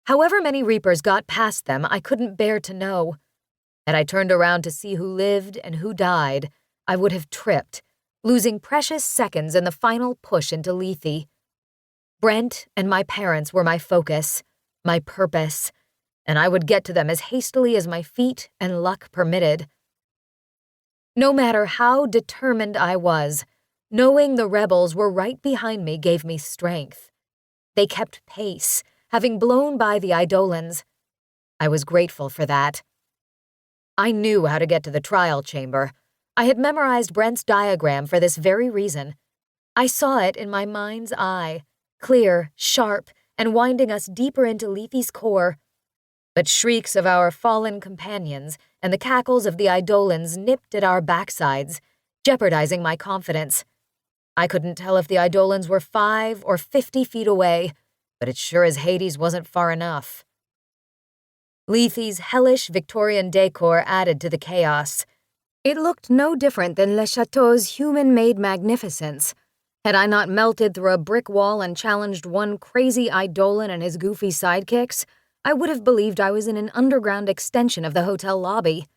However many Reapers got past them, I couldn't bear to know. Had I turned around to see who lived and who died, I would have tripped, losing precious seconds in the final push into Lethe. Brent and my parents were my focus, my purpose, and I would get to them as hastily as my feet and luck permitted. No matter how determined I was, knowing the rebels were right behind me gave me strength. They kept pace, having blown by the Eidolons. I was grateful for that. I knew how to get to the trial chamber. I had memorized Brent's diagram for this very reason. I saw it in my mind's eye, clear, sharp, and winding us deeper into Lethe's core. But shrieks of our fallen companions and the cackles of the Eidolons nipped at our backsides, jeopardizing my confidence. I couldn't tell if the Eidolons were 5 or 50 feet away, but it sure as Hades wasn't far enough. Lethe's hellish Victorian decor added to the chaos. It looked no different than Le Chateau's human-made magnificence. Had I not melted through a brick wall and challenged one crazy Eidolon and his goofy sidekicks, I would have believed I was in an underground extension of the hotel lobby.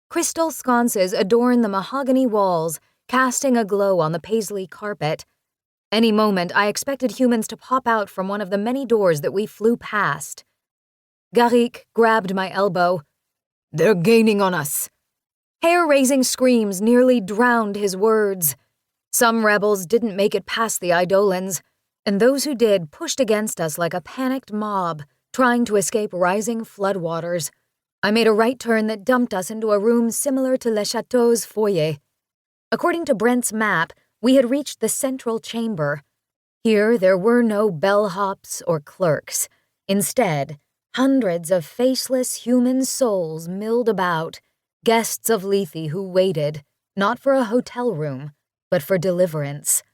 Crystal sconces adorned the mahogany walls, casting a glow on the paisley carpet. Any moment, I expected humans to pop out from one of the many doors that we flew past. Garrick grabbed my elbow. "They're gaining on us." Hair-raising screams nearly drowned his words. Some rebels didn't make it past the Eidolons, and those who did pushed against us like a panicked mob, trying to escape rising floodwaters. I made a right turn that dumped us into a room similar to Le Chateau's foyer. According to Brent's map, we had reached the central chamber. Here there were no bellhops or clerks. Instead, hundreds of faceless human souls milled about, guests of Lethe who waited, not for a hotel room, but for deliverance.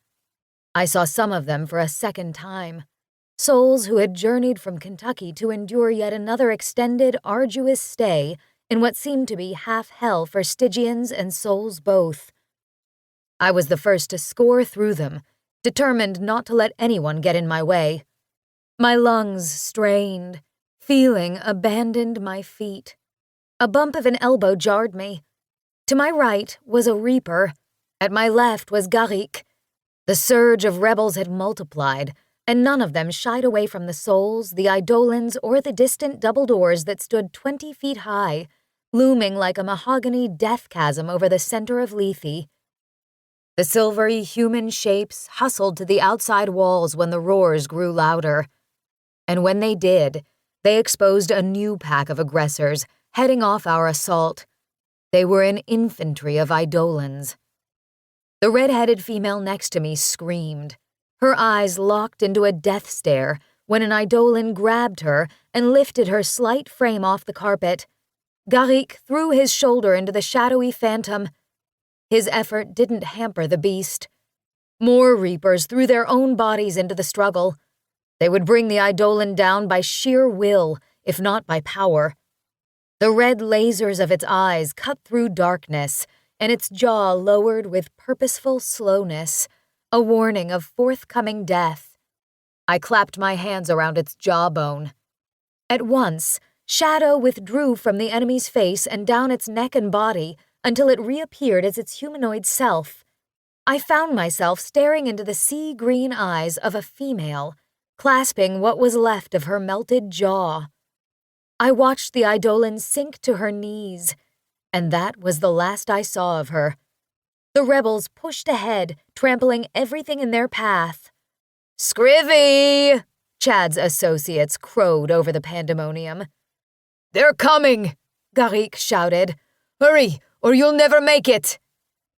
I saw some of them for a second time. Souls who had journeyed from Kentucky to endure yet another extended, arduous stay in what seemed to be half hell for Stygians and souls both. I was the first to score through them, determined not to let anyone get in my way. My lungs strained. Feeling abandoned my feet. A bump of an elbow jarred me. To my right was a Reaper. At my left was Garrick. The surge of rebels had multiplied, and none of them shied away from the souls, the Eidolons, or the distant double doors that stood 20 feet high, looming like a mahogany death chasm over the center of Lethe. The silvery human shapes hustled to the outside walls when the roars grew louder. And when they did, they exposed a new pack of aggressors, heading off our assault. They were an infantry of Eidolons. The red-headed female next to me screamed. Her eyes locked into a death stare when an Eidolon grabbed her and lifted her slight frame off the carpet. Garrick threw his shoulder into the shadowy phantom. His effort didn't hamper the beast. More Reapers threw their own bodies into the struggle. They would bring the Eidolon down by sheer will, if not by power. The red lasers of its eyes cut through darkness, and its jaw lowered with purposeful slowness, a warning of forthcoming death. I clapped my hands around its jawbone. At once, shadow withdrew from the enemy's face and down its neck and body until it reappeared as its humanoid self. I found myself staring into the sea-green eyes of a female, clasping what was left of her melted jaw. I watched the Eidolon sink to her knees, and that was the last I saw of her. The rebels pushed ahead, trampling everything in their path. "Scrivy!" Chad's associates crowed over the pandemonium. "They're coming!" Garrick shouted. "Hurry, or you'll never make it!"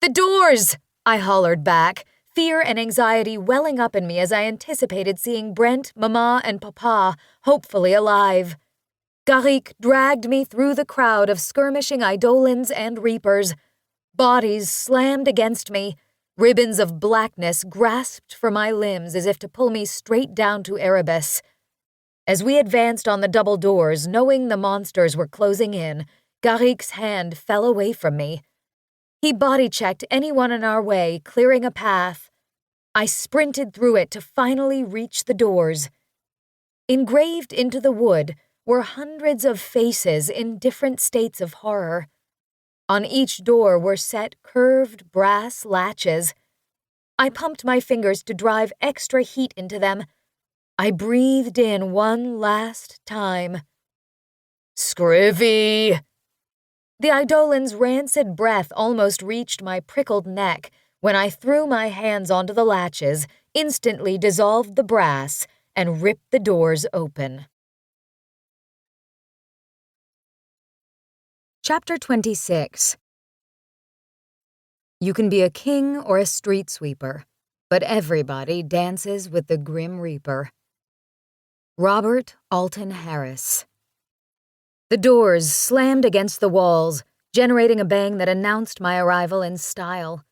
"The doors!" I hollered back, fear and anxiety welling up in me as I anticipated seeing Brent, Mama, and Papa hopefully alive. Garrick dragged me through the crowd of skirmishing Eidolons and Reapers. Bodies slammed against me. Ribbons of blackness grasped for my limbs as if to pull me straight down to Erebus. As we advanced on the double doors, knowing the monsters were closing in, Garrick's hand fell away from me. He body-checked anyone in our way, clearing a path. I sprinted through it to finally reach the doors. Engraved into the wood were hundreds of faces in different states of horror. On each door were set curved brass latches. I pumped my fingers to drive extra heat into them. I breathed in one last time. "Scrivy!" The Eidolon's rancid breath almost reached my prickled neck when I threw my hands onto the latches, instantly dissolved the brass, and ripped the doors open. Chapter 26. You can be a king or a street sweeper, but everybody dances with the Grim Reaper. Robert Alton Harris. The doors slammed against the walls, generating a bang that announced my arrival in style.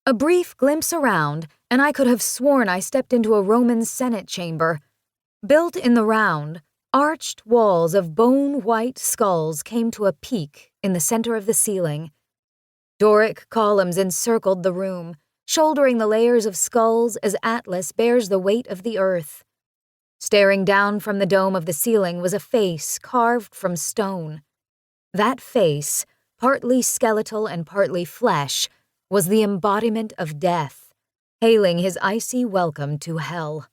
A brief glimpse around, and I could have sworn I stepped into a Roman Senate chamber. Built in the round, arched walls of bone-white skulls came to a peak in the center of the ceiling. Doric columns encircled the room, shouldering the layers of skulls as Atlas bears the weight of the earth. Staring down from the dome of the ceiling was a face carved from stone. That face, partly skeletal and partly flesh, was the embodiment of death, hailing his icy welcome to hell.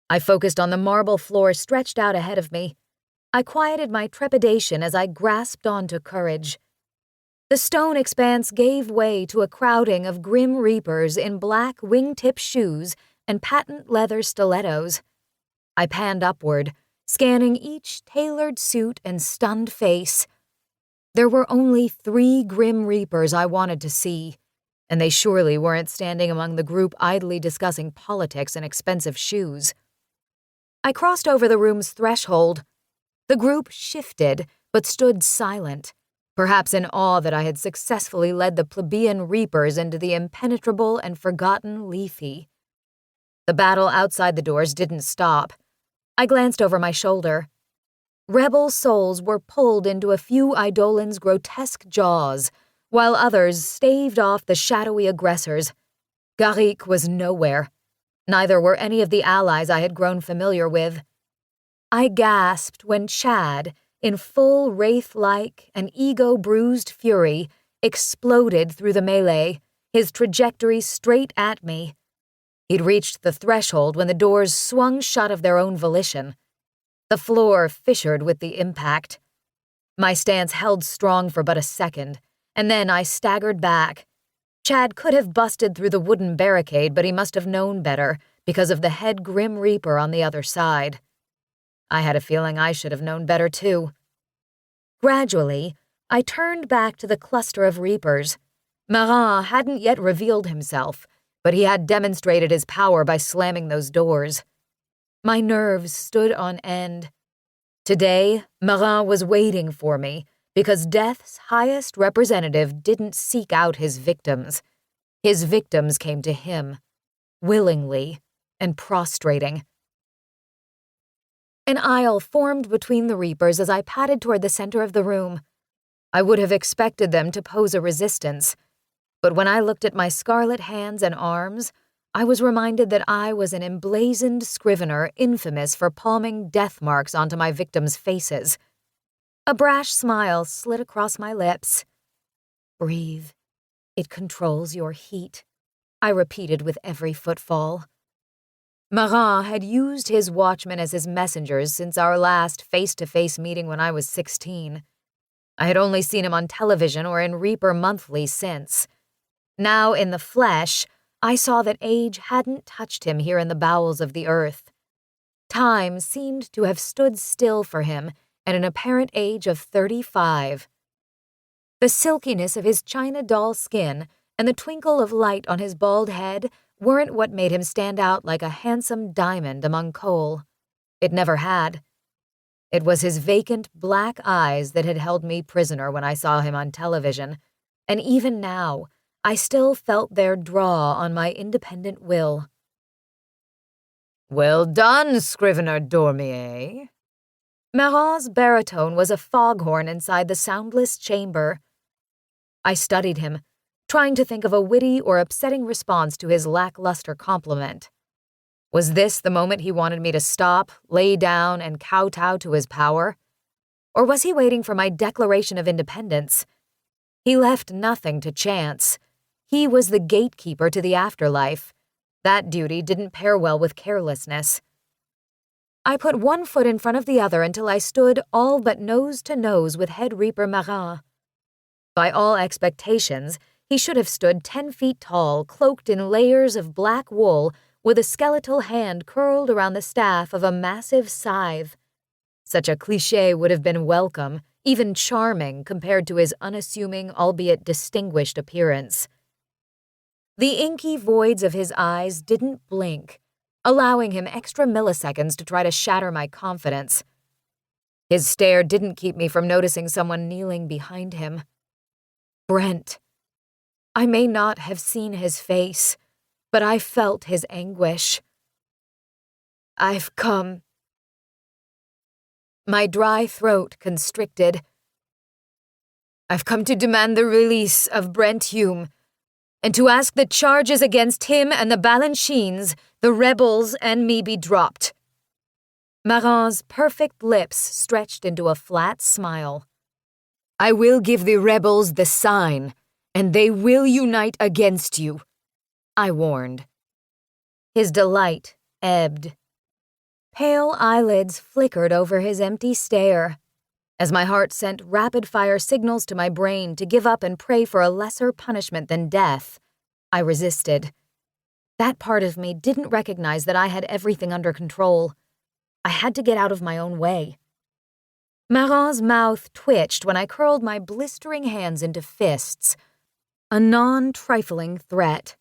I focused on the marble floor stretched out ahead of me. I quieted my trepidation as I grasped onto courage. The stone expanse gave way to a crowding of Grim Reapers in black wingtip shoes and patent leather stilettos. I panned upward, scanning each tailored suit and stunned face. There were only 3 Grim Reapers I wanted to see, and they surely weren't standing among the group idly discussing politics and expensive shoes. I crossed over the room's threshold. The group shifted, but stood silent, perhaps in awe that I had successfully led the plebeian Reapers into the impenetrable and forgotten Lethe. The battle outside the doors didn't stop. I glanced over my shoulder. Rebel souls were pulled into a few Eidolons' grotesque jaws, while others staved off the shadowy aggressors. Garrick was nowhere. Neither were any of the allies I had grown familiar with. I gasped when Chad, in full wraith-like and ego-bruised fury, exploded through the melee, his trajectory straight at me. He'd reached the threshold when the doors swung shut of their own volition. The floor fissured with the impact. My stance held strong for but a second, and then I staggered back. Chad could have busted through the wooden barricade, but he must have known better because of the head Grim Reaper on the other side. I had a feeling I should have known better, too. Gradually, I turned back to the cluster of Reapers. Marin hadn't yet revealed himself, but he had demonstrated his power by slamming those doors. My nerves stood on end. Today, Marin was waiting for me, Because death's highest representative didn't seek out his victims. His victims came to him, willingly and prostrating. An aisle formed between the reapers as I padded toward the center of the room. I would have expected them to pose a resistance, but when I looked at my scarlet hands and arms, I was reminded that I was an emblazoned scrivener infamous for palming death marks onto my victims' faces. A brash smile slid across my lips. "Breathe. It controls your heat," I repeated with every footfall. Marat had used his watchmen as his messengers since our last face-to-face meeting when I was 16. I had only seen him on television or in Reaper Monthly since. Now, in the flesh, I saw that age hadn't touched him here in the bowels of the earth. Time seemed to have stood still for him at an apparent age of 35. The silkiness of his china doll skin and the twinkle of light on his bald head weren't what made him stand out like a handsome diamond among coal. It never had. It was his vacant black eyes that had held me prisoner when I saw him on television, and even now, I still felt their draw on my independent will. "Well done, Scrivener Dormier." Marat's baritone was a foghorn inside the soundless chamber. I studied him, trying to think of a witty or upsetting response to his lackluster compliment. Was this the moment he wanted me to stop, lay down, and kowtow to his power? Or was he waiting for my declaration of independence? He left nothing to chance. He was the gatekeeper to the afterlife. That duty didn't pair well with carelessness. I put one foot in front of the other until I stood all but nose to nose with Head Reaper Marat. By all expectations, he should have stood 10 feet tall, cloaked in layers of black wool, with a skeletal hand curled around the staff of a massive scythe. Such a cliché would have been welcome, even charming compared to his unassuming, albeit distinguished appearance. The inky voids of his eyes didn't blink, allowing him extra milliseconds to try to shatter my confidence. His stare didn't keep me from noticing someone kneeling behind him. Brent. I may not have seen his face, but I felt his anguish. "I've come." My dry throat constricted. "I've come to demand the release of Brent Hume, and to ask that charges against him and the Balanchines, the rebels, and me be dropped." Marat's perfect lips stretched into a flat smile. "I will give the rebels the sign, and they will unite against you," I warned. His delight ebbed. Pale eyelids flickered over his empty stare. As my heart sent rapid-fire signals to my brain to give up and pray for a lesser punishment than death, I resisted. That part of me didn't recognize that I had everything under control. I had to get out of my own way. Marat's mouth twitched when I curled my blistering hands into fists, a non-trifling threat.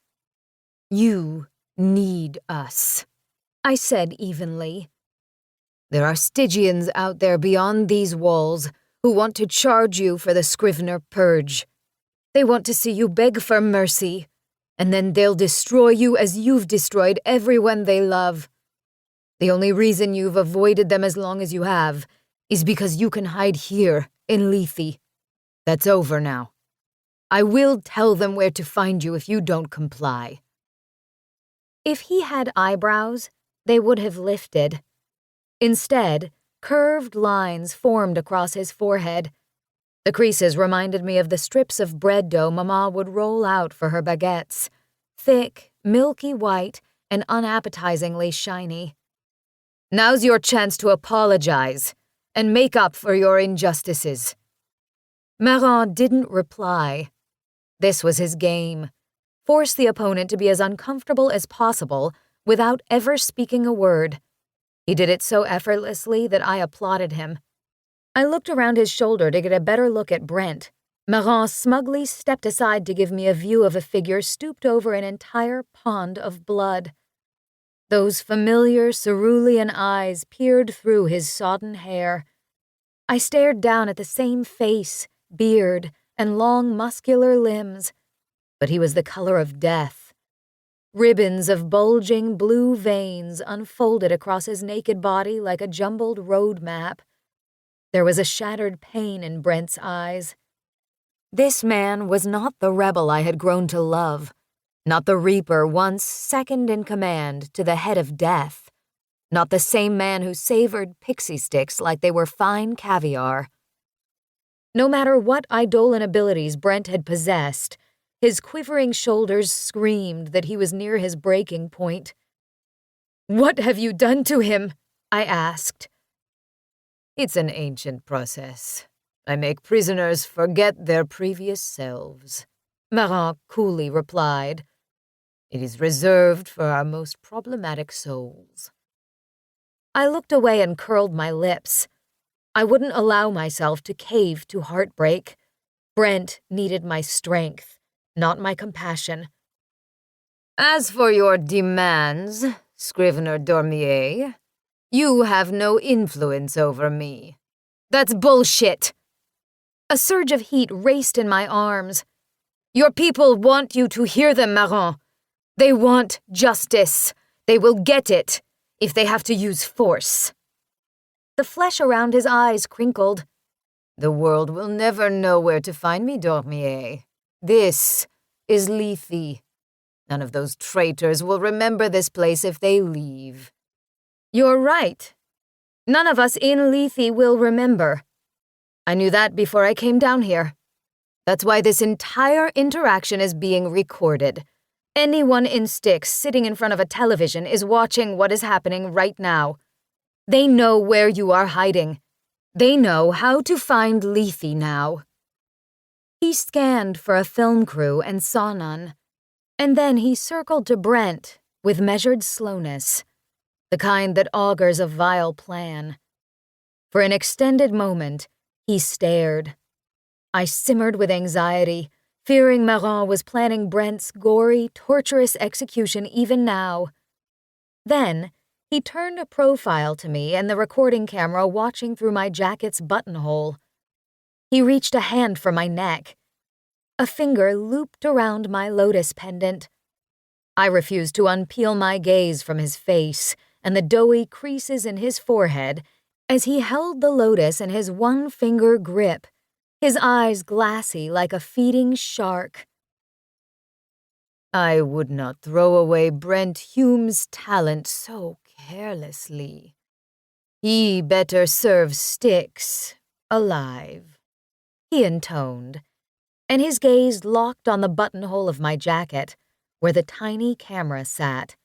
"You need us," I said evenly. "There are Stygians out there beyond these walls who want to charge you for the Scrivener Purge. They want to see you beg for mercy, and then they'll destroy you as you've destroyed everyone they love. The only reason you've avoided them as long as you have is because you can hide here in Lethe. That's over now. I will tell them where to find you if you don't comply." If he had eyebrows, they would have lifted. Instead, curved lines formed across his forehead. The creases reminded me of the strips of bread dough Mama would roll out for her baguettes, thick, milky white, and unappetizingly shiny. "Now's your chance to apologize and make up for your injustices." Marat didn't reply. This was his game. Force the opponent to be as uncomfortable as possible without ever speaking a word. He did it so effortlessly that I applauded him. I looked around his shoulder to get a better look at Brent. Marat smugly stepped aside to give me a view of a figure stooped over an entire pond of blood. Those familiar cerulean eyes peered through his sodden hair. I stared down at the same face, beard, and long muscular limbs, but he was the color of death. Ribbons of bulging blue veins unfolded across his naked body like a jumbled road map. There was a shattered pain in Brent's eyes. This man was not the rebel I had grown to love, not the Reaper once second in command to the head of death, not the same man who savored pixie sticks like they were fine caviar. No matter what Eidolon abilities Brent had possessed, his quivering shoulders screamed that he was near his breaking point. "What have you done to him?" I asked. It's an ancient process. I make prisoners forget their previous selves, Marin coolly replied. It is reserved for our most problematic souls. I looked away and curled my lips. I wouldn't allow myself to cave to heartbreak. Brent needed my strength, not my compassion. As for your demands, Scrivener Dormier, you have no influence over me. That's bullshit. A surge of heat raced in my arms. Your people want you to hear them, Marin. They want justice. They will get it if they have to use force. The flesh around his eyes crinkled. The world will never know where to find me, Dormier. This is Lethe. None of those traitors will remember this place if they leave. You're right. None of us in Lethe will remember. I knew that before I came down here. That's why this entire interaction is being recorded. Anyone in Styx sitting in front of a television is watching what is happening right now. They know where you are hiding. They know how to find Lethe now. He scanned for a film crew and saw none. And then he circled to Brent with measured slowness, the kind that augurs a vile plan. For an extended moment, he stared. I simmered with anxiety, fearing Marin was planning Brent's gory, torturous execution even now. Then, he turned a profile to me and the recording camera watching through my jacket's buttonhole. He reached a hand for my neck. A finger looped around my lotus pendant. I refused to unpeel my gaze from his face and the doughy creases in his forehead as he held the lotus in his one-finger grip, his eyes glassy like a feeding shark. I would not throw away Brent Hume's talent so carelessly. He better serves Styx alive, he intoned, and his gaze locked on the buttonhole of my jacket, where the tiny camera sat.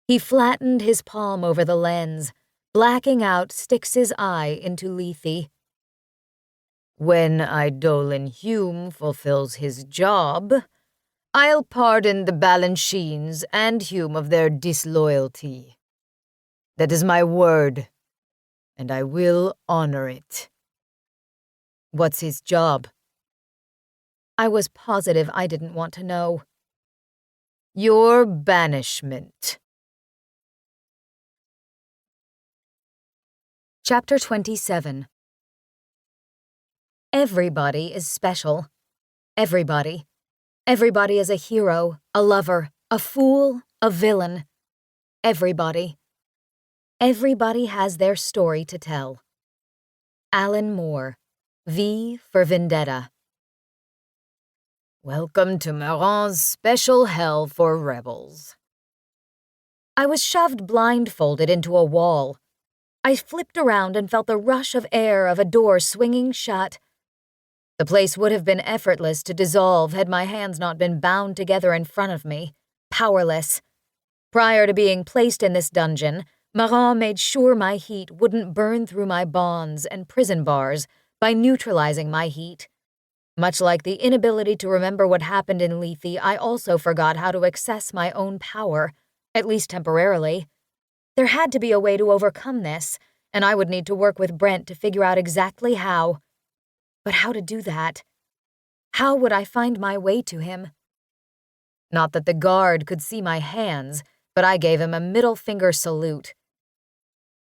He flattened his palm over the lens, blacking out Styx's eye into Lethe. When Eidolon Hume fulfills his job, I'll pardon the Balanchines and Hume of their disloyalty. That is my word, and I will honor it. What's his job? I was positive I didn't want to know. Your banishment. Chapter 27. Everybody is special. Everybody. Everybody is a hero, a lover, a fool, a villain. Everybody. Everybody has their story to tell. Alan Moore. V for Vendetta. Welcome to Marin's special hell for rebels. I was shoved blindfolded into a wall. I flipped around and felt the rush of air of a door swinging shut. The place would have been effortless to dissolve had my hands not been bound together in front of me, powerless. Prior to being placed in this dungeon, Marin made sure my heat wouldn't burn through my bonds and prison bars by neutralizing my heat. Much like the inability to remember what happened in Lethe, I also forgot how to access my own power, at least temporarily. There had to be a way to overcome this, and I would need to work with Brent to figure out exactly how. But how to do that? How would I find my way to him? Not that the guard could see my hands, but I gave him a middle finger salute.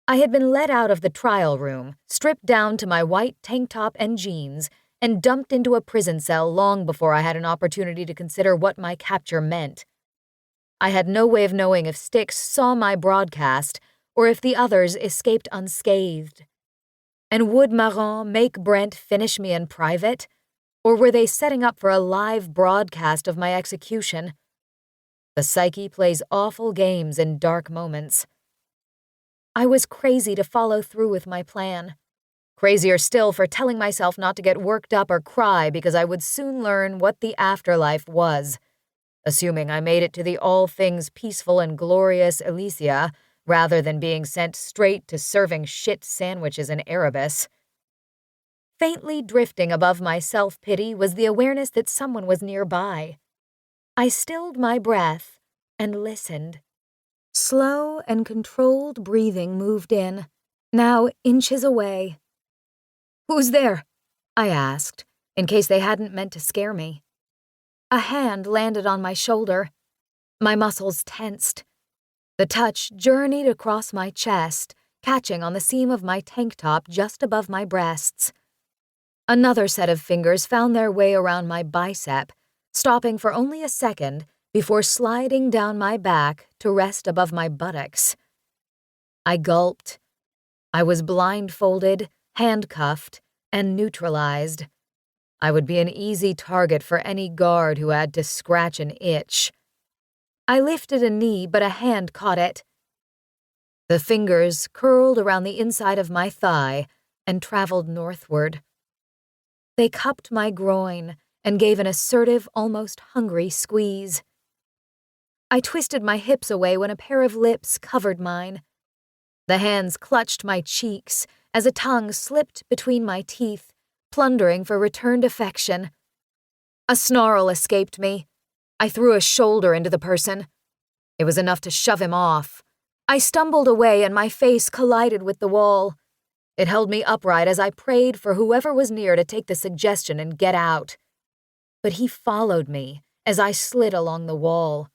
I had been let out of the trial room, stripped down to my white tank top and jeans, and dumped into a prison cell long before I had an opportunity to consider what my capture meant. I had no way of knowing if Styx saw my broadcast or if the others escaped unscathed. And would Maron make Brent finish me in private? Or were they setting up for a live broadcast of my execution? The psyche plays awful games in dark moments. I was crazy to follow through with my plan. Crazier still for telling myself not to get worked up or cry because I would soon learn what the afterlife was, assuming I made it to the all things peaceful and glorious Elysia rather than being sent straight to serving shit sandwiches in Erebus. Faintly drifting above my self-pity was the awareness that someone was nearby. I stilled my breath and listened. Slow and controlled breathing moved in, now inches away. "Who's there?" I asked, in case they hadn't meant to scare me. A hand landed on my shoulder. My muscles tensed. The touch journeyed across my chest, catching on the seam of my tank top just above my breasts. Another set of fingers found their way around my bicep, stopping for only a second before sliding down my back to rest above my buttocks. I gulped. I was blindfolded, handcuffed, and neutralized. I would be an easy target for any guard who had to scratch an itch. I lifted a knee, but a hand caught it. The fingers curled around the inside of my thigh and traveled northward. They cupped my groin and gave an assertive, almost hungry squeeze. I twisted my hips away when a pair of lips covered mine. The hands clutched my cheeks as a tongue slipped between my teeth, plundering for returned affection. A snarl escaped me. I threw a shoulder into the person. It was enough to shove him off. I stumbled away and my face collided with the wall. It held me upright as I prayed for whoever was near to take the suggestion and get out. But he followed me as I slid along the wall.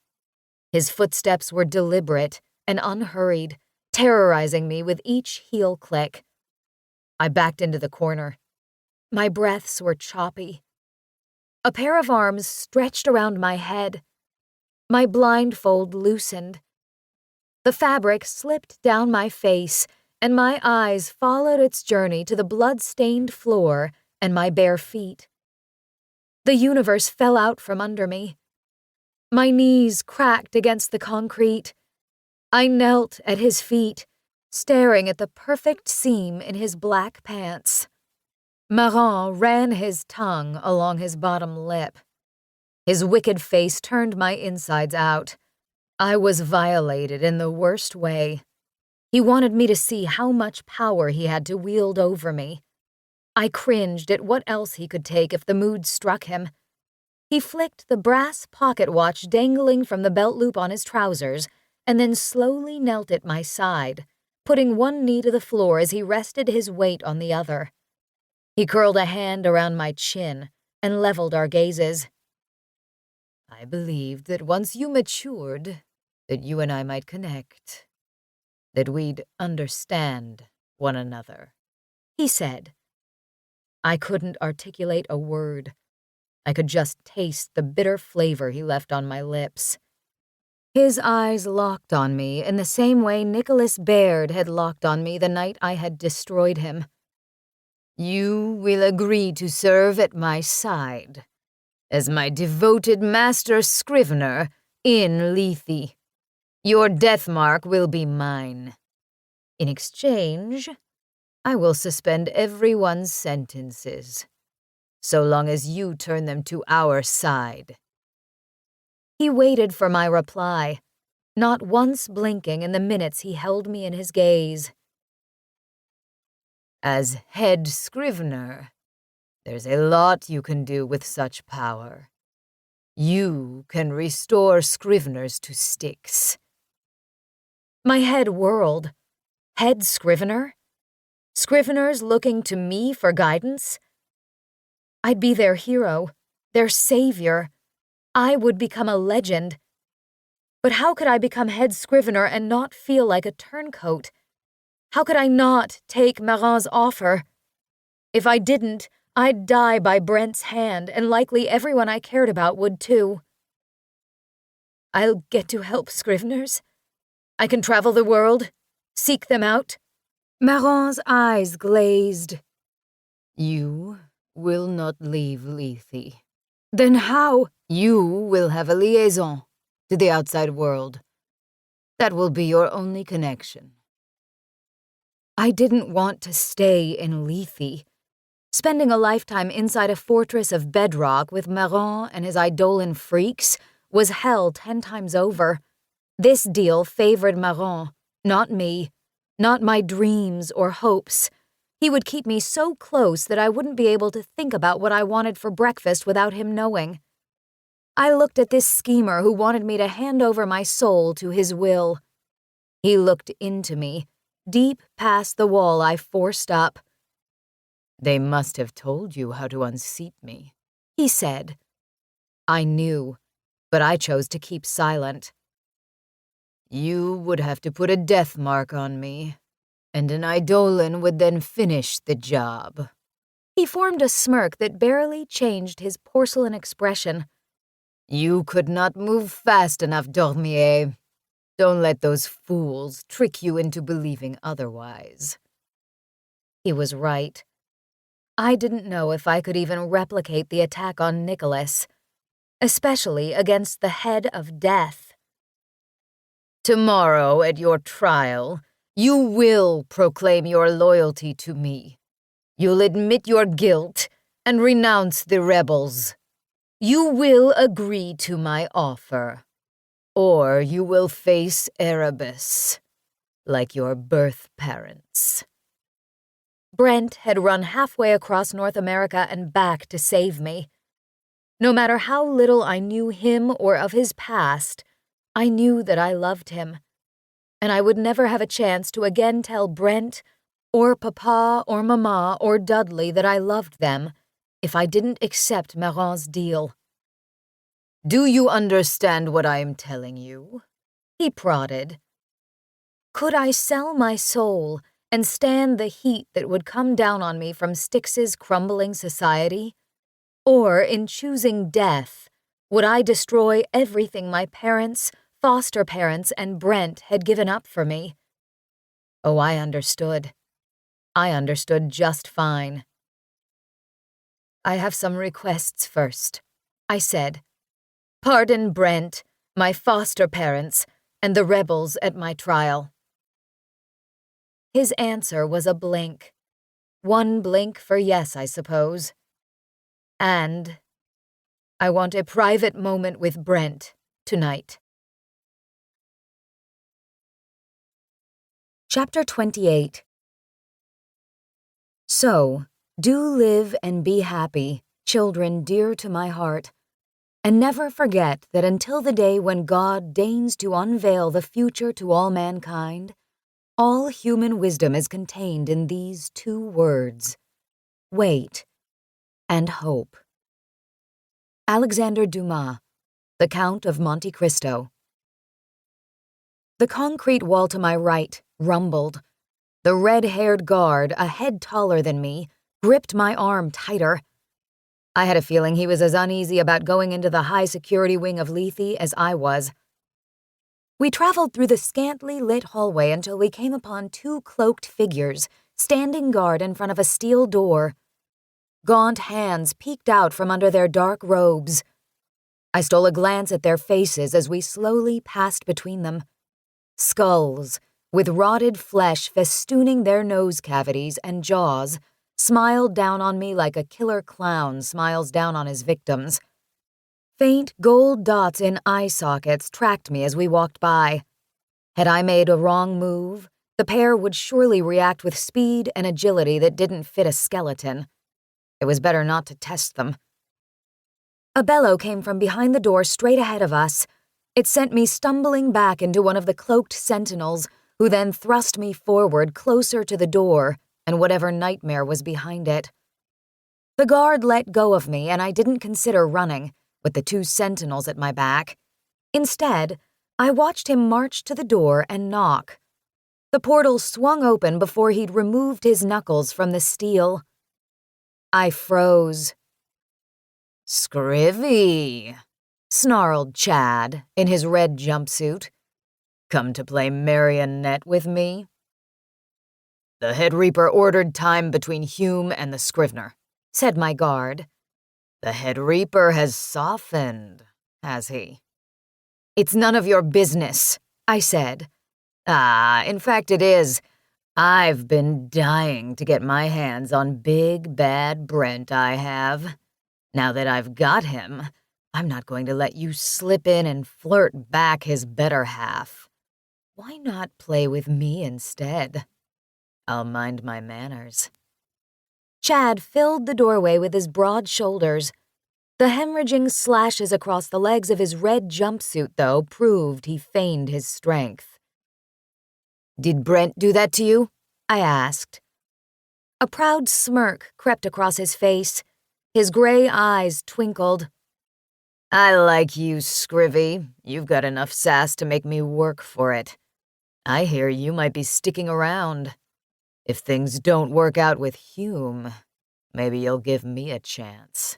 His footsteps were deliberate and unhurried, terrorizing me with each heel click. I backed into the corner. My breaths were choppy. A pair of arms stretched around my head. My blindfold loosened. The fabric slipped down my face, and my eyes followed its journey to the blood-stained floor and my bare feet. The universe fell out from under me. My knees cracked against the concrete. I knelt at his feet, staring at the perfect seam in his black pants. Maron ran his tongue along his bottom lip. His wicked face turned my insides out. I was violated in the worst way. He wanted me to see how much power he had to wield over me. I cringed at what else he could take if the mood struck him. He flicked the brass pocket watch dangling from the belt loop on his trousers and then slowly knelt at my side, putting one knee to the floor as he rested his weight on the other. He curled a hand around my chin and leveled our gazes. "I believed that once you matured, that you and I might connect, that we'd understand one another," he said. I couldn't articulate a word. I could just taste the bitter flavor he left on my lips. His eyes locked on me in the same way Nicholas Baird had locked on me the night I had destroyed him. "You will agree to serve at my side as my devoted master scrivener in Lethe. Your death mark will be mine. In exchange, I will suspend everyone's sentences, so long as you turn them to our side." He waited for my reply, not once blinking in the minutes he held me in his gaze. "As head scrivener, there's a lot you can do with such power. You can restore scriveners to Styx." My head whirled. Head scrivener? Scriveners looking to me for guidance? I'd be their hero, their savior. I would become a legend. But how could I become head scrivener and not feel like a turncoat? How could I not take Marin's offer? If I didn't, I'd die by Brent's hand, and likely everyone I cared about would too. I'll get to help Scriveners. I can travel the world, seek them out. Marin's eyes glazed. You will not leave Lethe. Then how? You will have a liaison to the outside world. That will be your only connection. I didn't want to stay in Lethe. Spending a lifetime inside a fortress of bedrock with Marin and his Eidolon freaks was hell 10 times over. This deal favored Marin, not me, not my dreams or hopes. He would keep me so close that I wouldn't be able to think about what I wanted for breakfast without him knowing. I looked at this schemer who wanted me to hand over my soul to his will. He looked into me, deep past the wall I forced up. They must have told you how to unseat me, he said. I knew, but I chose to keep silent. You would have to put a death mark on me, and an Eidolon would then finish the job. He formed a smirk that barely changed his porcelain expression. You could not move fast enough, Dormier. Don't let those fools trick you into believing otherwise. He was right. I didn't know if I could even replicate the attack on Nicholas, especially against the head of death. Tomorrow at your trial, you will proclaim your loyalty to me. You'll admit your guilt and renounce the rebels. You will agree to my offer, or you will face Erebus, like your birth parents. Brent had run halfway across North America and back to save me. No matter how little I knew him or of his past, I knew that I loved him, and I would never have a chance to again tell Brent or Papa or Mama or Dudley that I loved them if I didn't accept Marin's deal. Do you understand what I am telling you? He prodded. Could I sell my soul and stand the heat that would come down on me from Styx's crumbling society? Or, in choosing death, would I destroy everything my parents, foster parents, and Brent had given up for me? Oh, I understood. I understood just fine. I have some requests first, I said. Pardon Brent, my foster parents, and the rebels at my trial. His answer was a blink. One blink for yes, I suppose. And I want a private moment with Brent tonight. Chapter 28. So, do live and be happy, children dear to my heart, and never forget that until the day when God deigns to unveil the future to all mankind, all human wisdom is contained in these 2 words: wait and hope. Alexander Dumas, The Count of Monte Cristo. The concrete wall to my right rumbled. The red-haired guard, a head taller than me, gripped my arm tighter. I had a feeling he was as uneasy about going into the high-security wing of Lethe as I was. We traveled through the scantily lit hallway until we came upon 2 cloaked figures standing guard in front of a steel door. Gaunt hands peeked out from under their dark robes. I stole a glance at their faces as we slowly passed between them. Skulls, with rotted flesh festooning their nose cavities and jaws, smiled down on me like a killer clown smiles down on his victims. Faint gold dots in eye sockets tracked me as we walked by. Had I made a wrong move, the pair would surely react with speed and agility that didn't fit a skeleton. It was better not to test them. A bellow came from behind the door straight ahead of us. It sent me stumbling back into one of the cloaked sentinels, who then thrust me forward closer to the door and whatever nightmare was behind it. The guard let go of me, and I didn't consider running, with the 2 sentinels at my back. Instead, I watched him march to the door and knock. The portal swung open before he'd removed his knuckles from the steel. I froze. "Scrivy," snarled Chad in his red jumpsuit. "Come to play marionette with me?" "The head reaper ordered time between Hume and the Scrivener," said my guard. "The head reaper has softened, has he?" "It's none of your business," I said. In fact it is. I've been dying to get my hands on big bad Brent, I have. Now that I've got him, I'm not going to let you slip in and flirt back his better half. Why not play with me instead? I'll mind my manners." Chad filled the doorway with his broad shoulders. The hemorrhaging slashes across the legs of his red jumpsuit, though, proved he feigned his strength. "Did Brent do that to you?" I asked. A proud smirk crept across his face. His gray eyes twinkled. "I like you, Scrivy. You've got enough sass to make me work for it. I hear you might be sticking around. If things don't work out with Hume, maybe you'll give me a chance.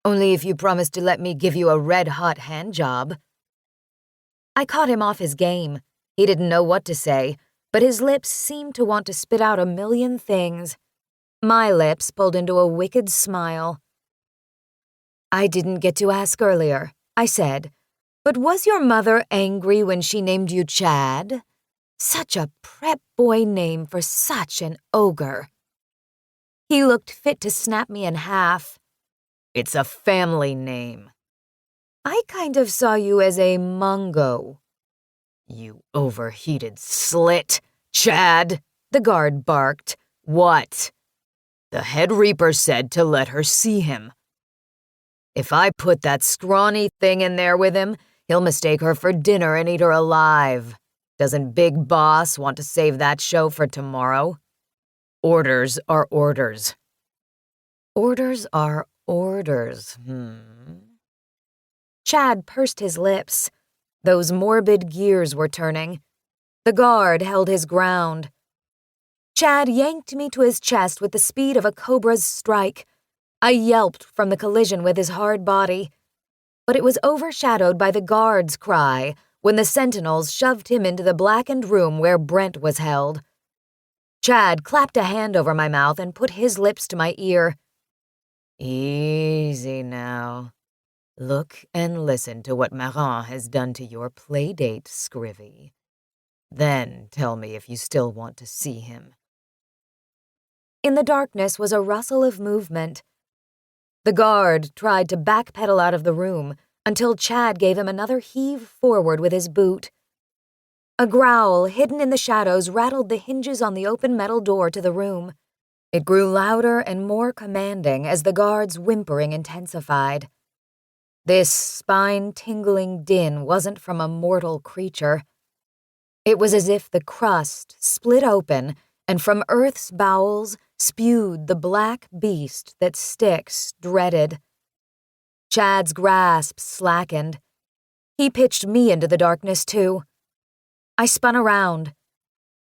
Only if you promise to let me give you a red-hot handjob." I caught him off his game. He didn't know what to say, but his lips seemed to want to spit out a million things. My lips pulled into a wicked smile. "I didn't get to ask earlier," I said, "but was your mother angry when she named you Chad? Such a prep boy name for such an ogre." He looked fit to snap me in half. "It's a family name." "I kind of saw you as a Mungo." "You overheated slit, Chad," the guard barked. "What?" "The head reaper said to let her see him. If I put that scrawny thing in there with him, he'll mistake her for dinner and eat her alive. Doesn't Big Boss want to save that show for tomorrow? Orders are orders." "Orders are orders, Chad pursed his lips. Those morbid gears were turning. The guard held his ground. Chad yanked me to his chest with the speed of a cobra's strike. I yelped from the collision with his hard body, but it was overshadowed by the guard's cry when the sentinels shoved him into the blackened room where Brent was held. Chad clapped a hand over my mouth and put his lips to my ear. "Easy now. Look and listen to what Marin has done to your playdate, Scrivy. Then tell me if you still want to see him." In the darkness was a rustle of movement. The guard tried to backpedal out of the room until Chad gave him another heave forward with his boot. A growl hidden in the shadows rattled the hinges on the open metal door to the room. It grew louder and more commanding as the guard's whimpering intensified. This spine-tingling din wasn't from a mortal creature. It was as if the crust split open and from Earth's bowels spewed the black beast that Styx dreaded. Chad's grasp slackened. He pitched me into the darkness, too. I spun around.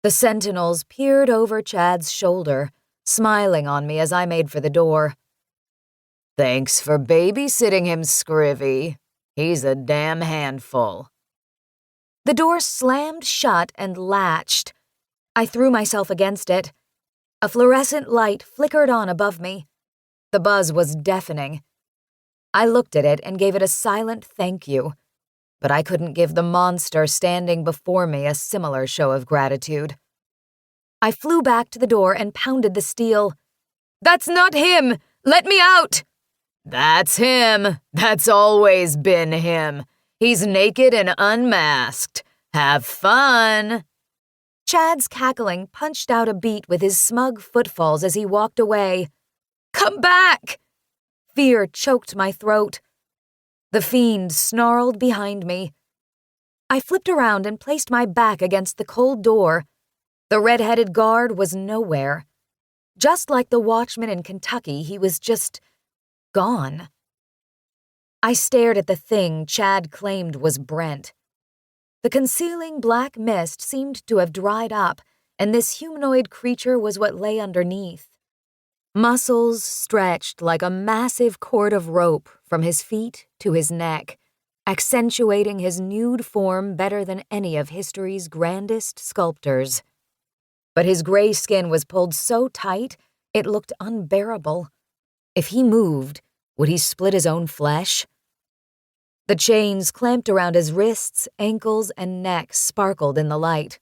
The sentinels peered over Chad's shoulder, smiling on me as I made for the door. "Thanks for babysitting him, Scrivy. He's a damn handful." The door slammed shut and latched. I threw myself against it. A fluorescent light flickered on above me. The buzz was deafening. I looked at it and gave it a silent thank you, but I couldn't give the monster standing before me a similar show of gratitude. I flew back to the door and pounded the steel. "That's not him! Let me out!" "That's him. That's always been him. He's naked and unmasked. Have fun." Chad's cackling punched out a beat with his smug footfalls as he walked away. "Come back!" Fear choked my throat. The fiend snarled behind me. I flipped around and placed my back against the cold door. The red-headed guard was nowhere. Just like the watchman in Kentucky, he was just gone. I stared at the thing Chad claimed was Brent. The concealing black mist seemed to have dried up, and this humanoid creature was what lay underneath. Muscles stretched like a massive cord of rope from his feet to his neck, accentuating his nude form better than any of history's grandest sculptors. But his gray skin was pulled so tight it looked unbearable. If he moved, would he split his own flesh? The chains clamped around his wrists, ankles, and neck sparkled in the light.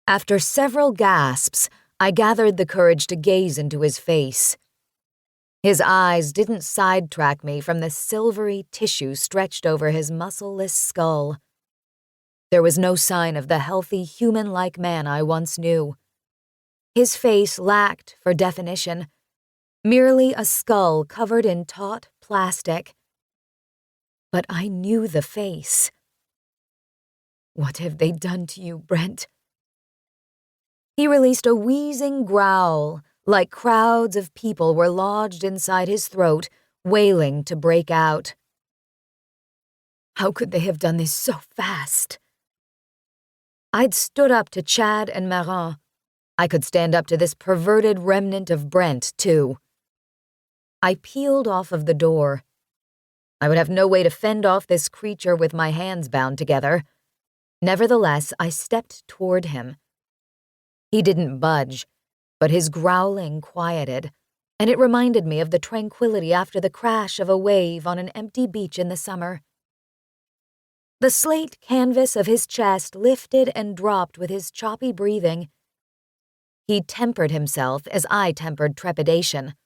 After several gasps, I gathered the courage to gaze into his face. His eyes didn't sidetrack me from the silvery tissue stretched over his muscleless skull. There was no sign of the healthy, human-like man I once knew. His face lacked for definition, merely a skull covered in taut plastic. But I knew the face. "What have they done to you, Brent?" He released a wheezing growl, like crowds of people were lodged inside his throat, wailing to break out. "How could they have done this so fast?" I'd stood up to Chad and Marin. I could stand up to this perverted remnant of Brent, too. I peeled off of the door. I would have no way to fend off this creature with my hands bound together. Nevertheless, I stepped toward him. He didn't budge, but his growling quieted, and it reminded me of the tranquility after the crash of a wave on an empty beach in the summer. The slate canvas of his chest lifted and dropped with his choppy breathing. He tempered himself as I tempered trepidation.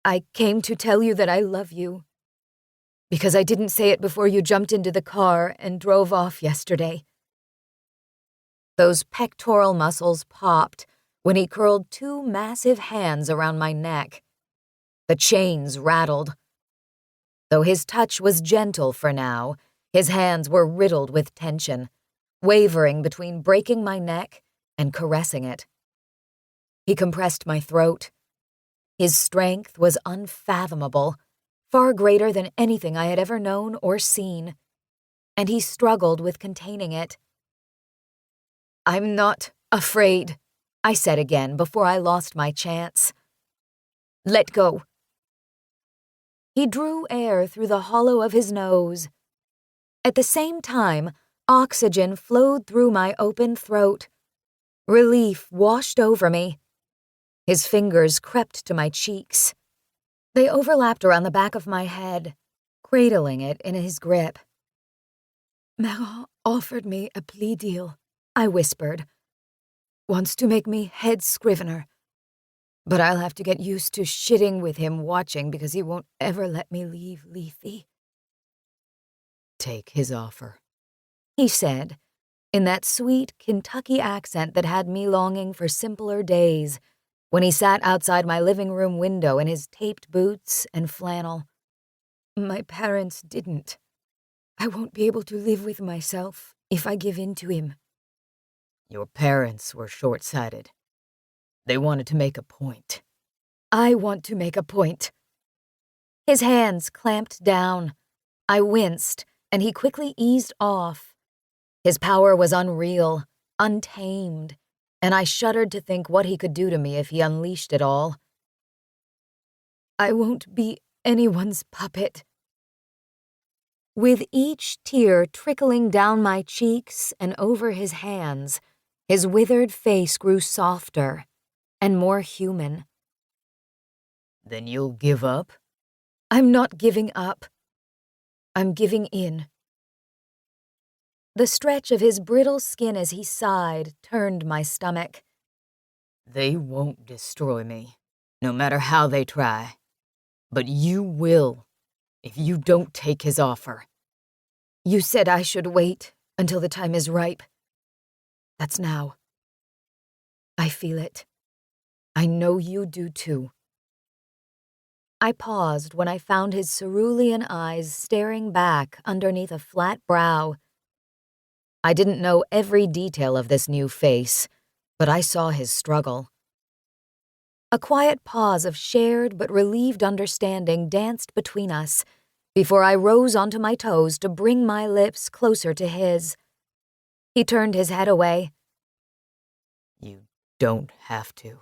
"I came to tell you that I love you, because I didn't say it before you jumped into the car and drove off yesterday." Those pectoral muscles popped when he curled two massive hands around my neck. The chains rattled. Though his touch was gentle for now, his hands were riddled with tension, wavering between breaking my neck and caressing it. He compressed my throat. His strength was unfathomable, far greater than anything I had ever known or seen, and he struggled with containing it. "I'm not afraid," I said again before I lost my chance. "Let go." He drew air through the hollow of his nose. At the same time, oxygen flowed through my open throat. Relief washed over me. His fingers crept to my cheeks. They overlapped around the back of my head, cradling it in his grip. "Marin offered me a plea deal," I whispered. "Wants to make me head scrivener. But I'll have to get used to shitting with him watching because he won't ever let me leave Lethe." "Take his offer," he said, in that sweet Kentucky accent that had me longing for simpler days, when he sat outside my living room window in his taped boots and flannel. "My parents didn't. I won't be able to live with myself if I give in to him." "Your parents were short-sighted. They wanted to make a point." "I want to make a point." His hands clamped down. I winced, and he quickly eased off. His power was unreal, untamed, and I shuddered to think what he could do to me if he unleashed it all. "I won't be anyone's puppet." With each tear trickling down my cheeks and over his hands, his withered face grew softer and more human. "Then you'll give up?" "I'm not giving up. I'm giving in." The stretch of his brittle skin as he sighed turned my stomach. "They won't destroy me, no matter how they try. But you will, if you don't take his offer." "You said I should wait until the time is ripe. That's now. I feel it. I know you do too." I paused when I found his cerulean eyes staring back underneath a flat brow. I didn't know every detail of this new face, but I saw his struggle. A quiet pause of shared but relieved understanding danced between us, before I rose onto my toes to bring my lips closer to his. He turned his head away. You don't have to,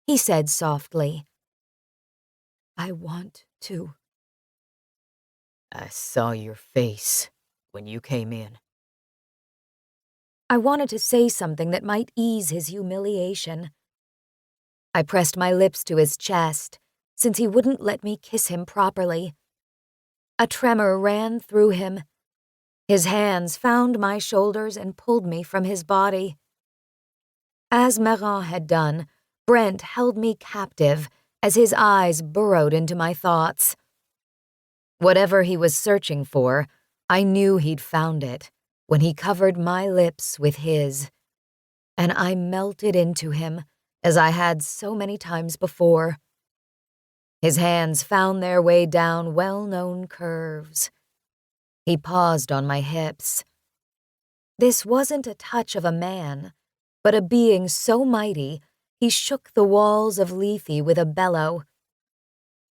He said softly. I want to. I saw your face when you came in. I wanted to say something that might ease his humiliation. I pressed my lips to his chest, since he wouldn't let me kiss him properly. A tremor ran through him. His hands found my shoulders and pulled me from his body. As Meran had done, Brent held me captive as his eyes burrowed into my thoughts. Whatever he was searching for, I knew he'd found it when he covered my lips with his, and I melted into him as I had so many times before. His hands found their way down well-known curves. He paused on my hips. This wasn't a touch of a man, but a being so mighty he shook the walls of Lethe with a bellow.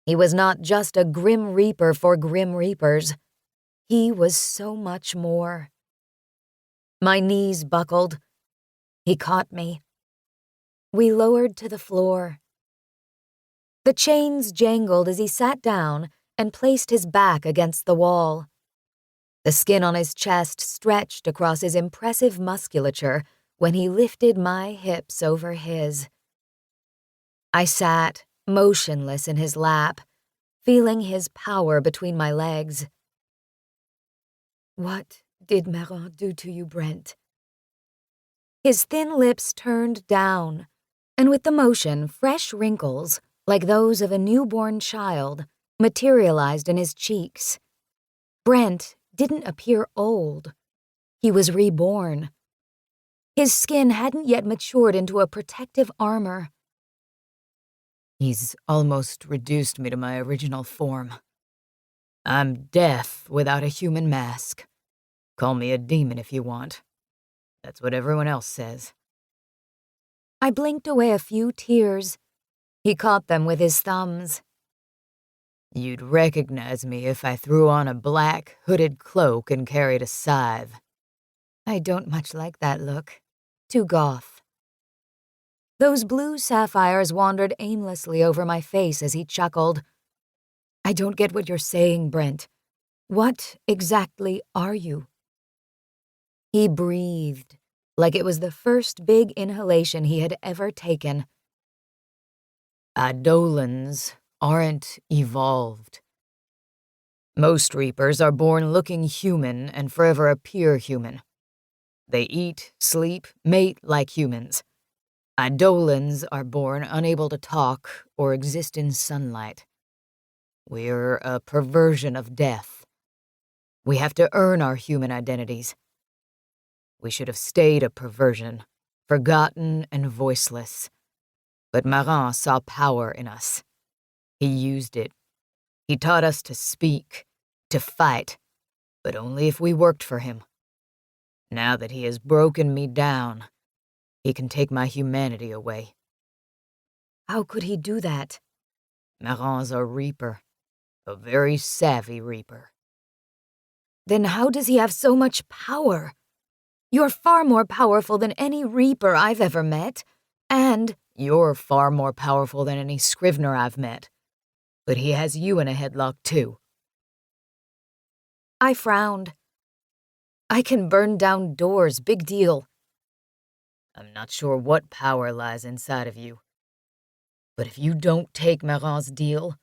He was not just a grim reaper for grim reapers. He was so much more. My knees buckled. He caught me. We lowered to the floor. The chains jangled as he sat down and placed his back against the wall. The skin on his chest stretched across his impressive musculature when he lifted my hips over his. I sat, motionless in his lap, feeling his power between my legs. What did Meran do to you, Brent? His thin lips turned down, and with the motion, fresh wrinkles, like those of a newborn child, materialized in his cheeks. Brent didn't appear old. He was reborn. His skin hadn't yet matured into a protective armor. He's almost reduced me to my original form. I'm death without a human mask. Call me a demon if you want. That's what everyone else says. I blinked away a few tears. He caught them with his thumbs. You'd recognize me if I threw on a black, hooded cloak and carried a scythe. I don't much like that look. Too goth. Those blue sapphires wandered aimlessly over my face as he chuckled. I don't get what you're saying, Brent. What exactly are you? He breathed, like it was the first big inhalation he had ever taken. Eidolons aren't evolved. Most Reapers are born looking human and forever appear human. They eat, sleep, mate like humans. Eidolons are born unable to talk or exist in sunlight. We're a perversion of death. We have to earn our human identities. We should have stayed a perversion, forgotten and voiceless. But Meran saw power in us. He used it. He taught us to speak, to fight, but only if we worked for him. Now that he has broken me down, he can take my humanity away. How could he do that? Meran's a Reaper, a very savvy Reaper. Then how does he have so much power? You're far more powerful than any Reaper I've ever met, and you're far more powerful than any Scrivener I've met. But he has you in a headlock, too. I frowned. I can burn down doors, big deal. I'm not sure what power lies inside of you. But if you don't take Meran's deal,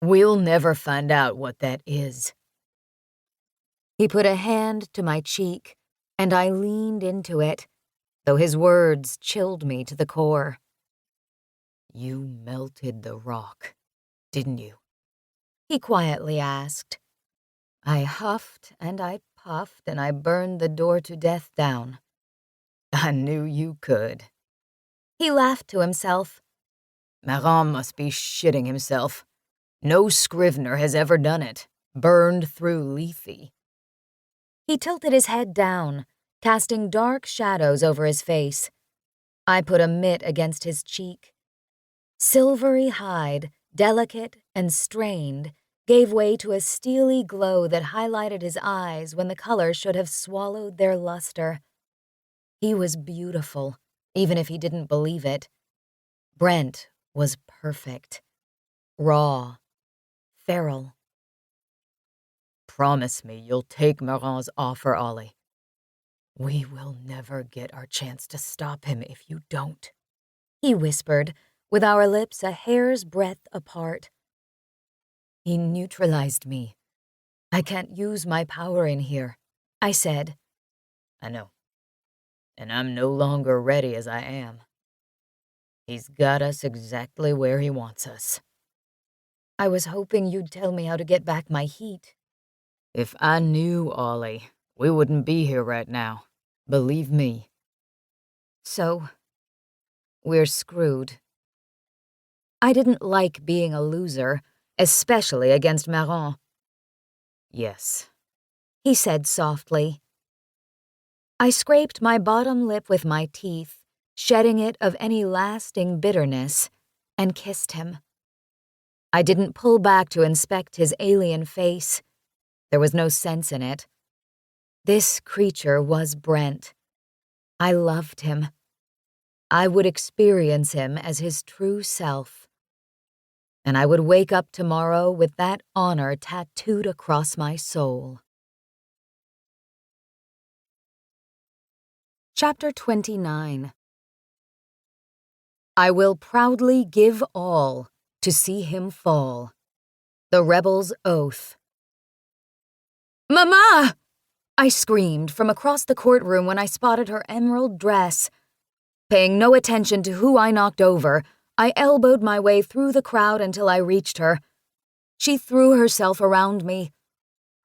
we'll never find out what that is. He put a hand to my cheek, and I leaned into it, though his words chilled me to the core. You melted the rock, didn't you? He quietly asked. I huffed and I puffed and I burned the door to death down. I knew you could. He laughed to himself. Meran must be shitting himself. No Scrivener has ever done it. Burned through Lethe. He tilted his head down, casting dark shadows over his face. I put a mitt against his cheek. Silvery hide, delicate and strained, gave way to a steely glow that highlighted his eyes when the color should have swallowed their luster. He was beautiful, even if he didn't believe it. Brent was perfect. Raw. Feral. Promise me you'll take Marin's offer, Ollie. We will never get our chance to stop him if you don't, he whispered, with our lips a hair's breadth apart. He neutralized me. I can't use my power in here, I said. I know. And I'm no longer ready as I am. He's got us exactly where he wants us. I was hoping you'd tell me how to get back my heat. If I knew, Ollie, we wouldn't be here right now. Believe me. So, we're screwed. I didn't like being a loser, especially against Marin. Yes, he said softly. I scraped my bottom lip with my teeth, shedding it of any lasting bitterness, and kissed him. I didn't pull back to inspect his alien face. There was no sense in it. This creature was Brent. I loved him. I would experience him as his true self. And I would wake up tomorrow with that honor tattooed across my soul. Chapter 29. I will proudly give all to see him fall. The rebel's oath. "Mama!" I screamed from across the courtroom when I spotted her emerald dress. Paying no attention to who I knocked over, I elbowed my way through the crowd until I reached her. She threw herself around me.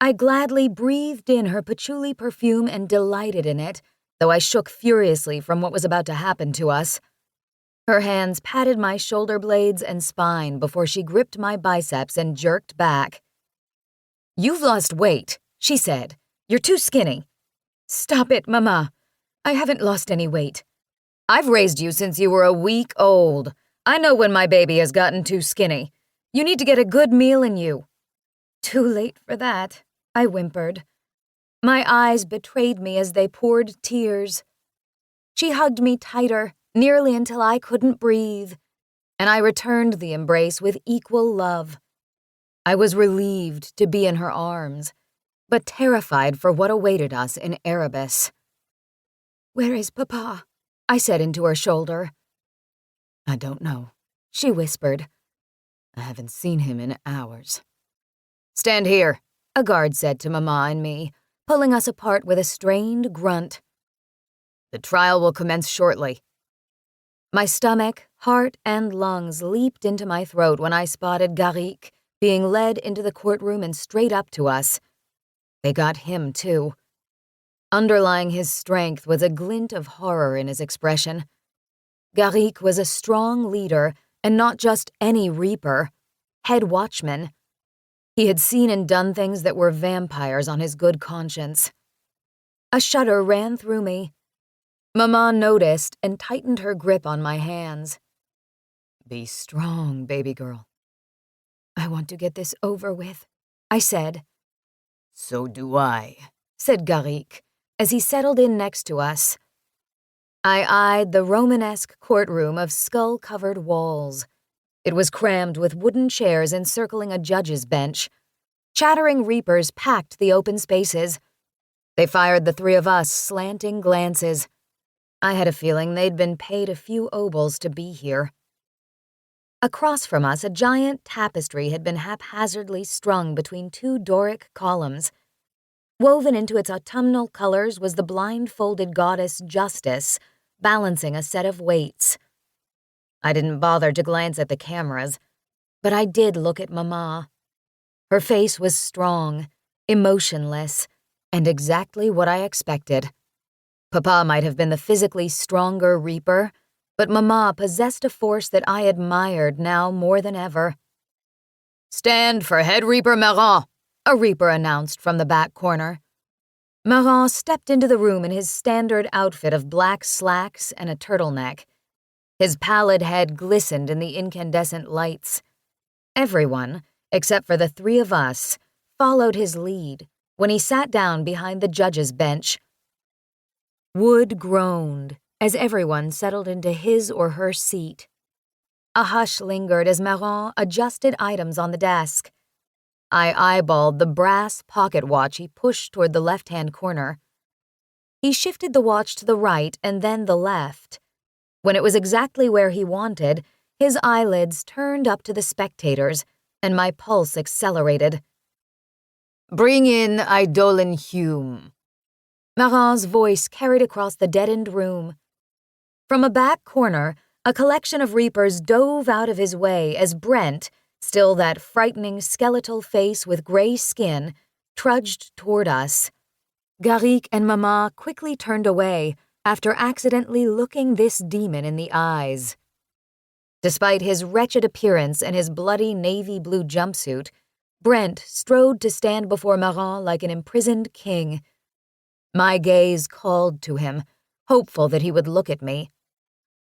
I gladly breathed in her patchouli perfume and delighted in it, though I shook furiously from what was about to happen to us. Her hands patted my shoulder blades and spine before she gripped my biceps and jerked back. "You've lost weight," she said. "You're too skinny." "Stop it, Mama. I haven't lost any weight. I've raised you since you were a week old. I know when my baby has gotten too skinny. You need to get a good meal in you." "Too late for that," I whimpered. My eyes betrayed me as they poured tears. She hugged me tighter, nearly until I couldn't breathe, and I returned the embrace with equal love. I was relieved to be in her arms, but terrified for what awaited us in Erebus. "Where is Papa?" I said into her shoulder. "I don't know," she whispered. "I haven't seen him in hours." "Stand here," a guard said to Mama and me, pulling us apart with a strained grunt. "The trial will commence shortly." My stomach, heart, and lungs leaped into my throat when I spotted Garrick being led into the courtroom and straight up to us. They got him, too. Underlying his strength was a glint of horror in his expression. Garrick was a strong leader, and not just any reaper, head watchman. He had seen and done things that were vampires on his good conscience. A shudder ran through me. Mama noticed and tightened her grip on my hands. "Be strong, baby girl." "I want to get this over with," I said. "So do I," said Garrick, as he settled in next to us. I eyed the Romanesque courtroom of skull-covered walls. It was crammed with wooden chairs encircling a judge's bench. Chattering reapers packed the open spaces. They fired the three of us slanting glances. I had a feeling they'd been paid a few obols to be here. Across from us, a giant tapestry had been haphazardly strung between two Doric columns. Woven into its autumnal colors was the blindfolded goddess Justice, balancing a set of weights. I didn't bother to glance at the cameras, but I did look at Mama. Her face was strong, emotionless, and exactly what I expected. Papa might have been the physically stronger reaper, but Mama possessed a force that I admired now more than ever. "Stand for Head Reaper Marin," a reaper announced from the back corner. Marin stepped into the room in his standard outfit of black slacks and a turtleneck. His pallid head glistened in the incandescent lights. Everyone, except for the three of us, followed his lead when he sat down behind the judge's bench. Wood groaned as everyone settled into his or her seat. A hush lingered as Maron adjusted items on the desk. I eyeballed the brass pocket watch he pushed toward the left-hand corner. He shifted the watch to the right and then the left. When it was exactly where he wanted, his eyelids turned up to the spectators, and my pulse accelerated. "Bring in Eidolon Hume." Maron's voice carried across the deadened room. From a back corner, a collection of reapers dove out of his way as Brent, still that frightening skeletal face with gray skin, trudged toward us. Garrick and Mama quickly turned away after accidentally looking this demon in the eyes. Despite his wretched appearance and his bloody navy blue jumpsuit, Brent strode to stand before Maron like an imprisoned king. My gaze called to him, hopeful that he would look at me.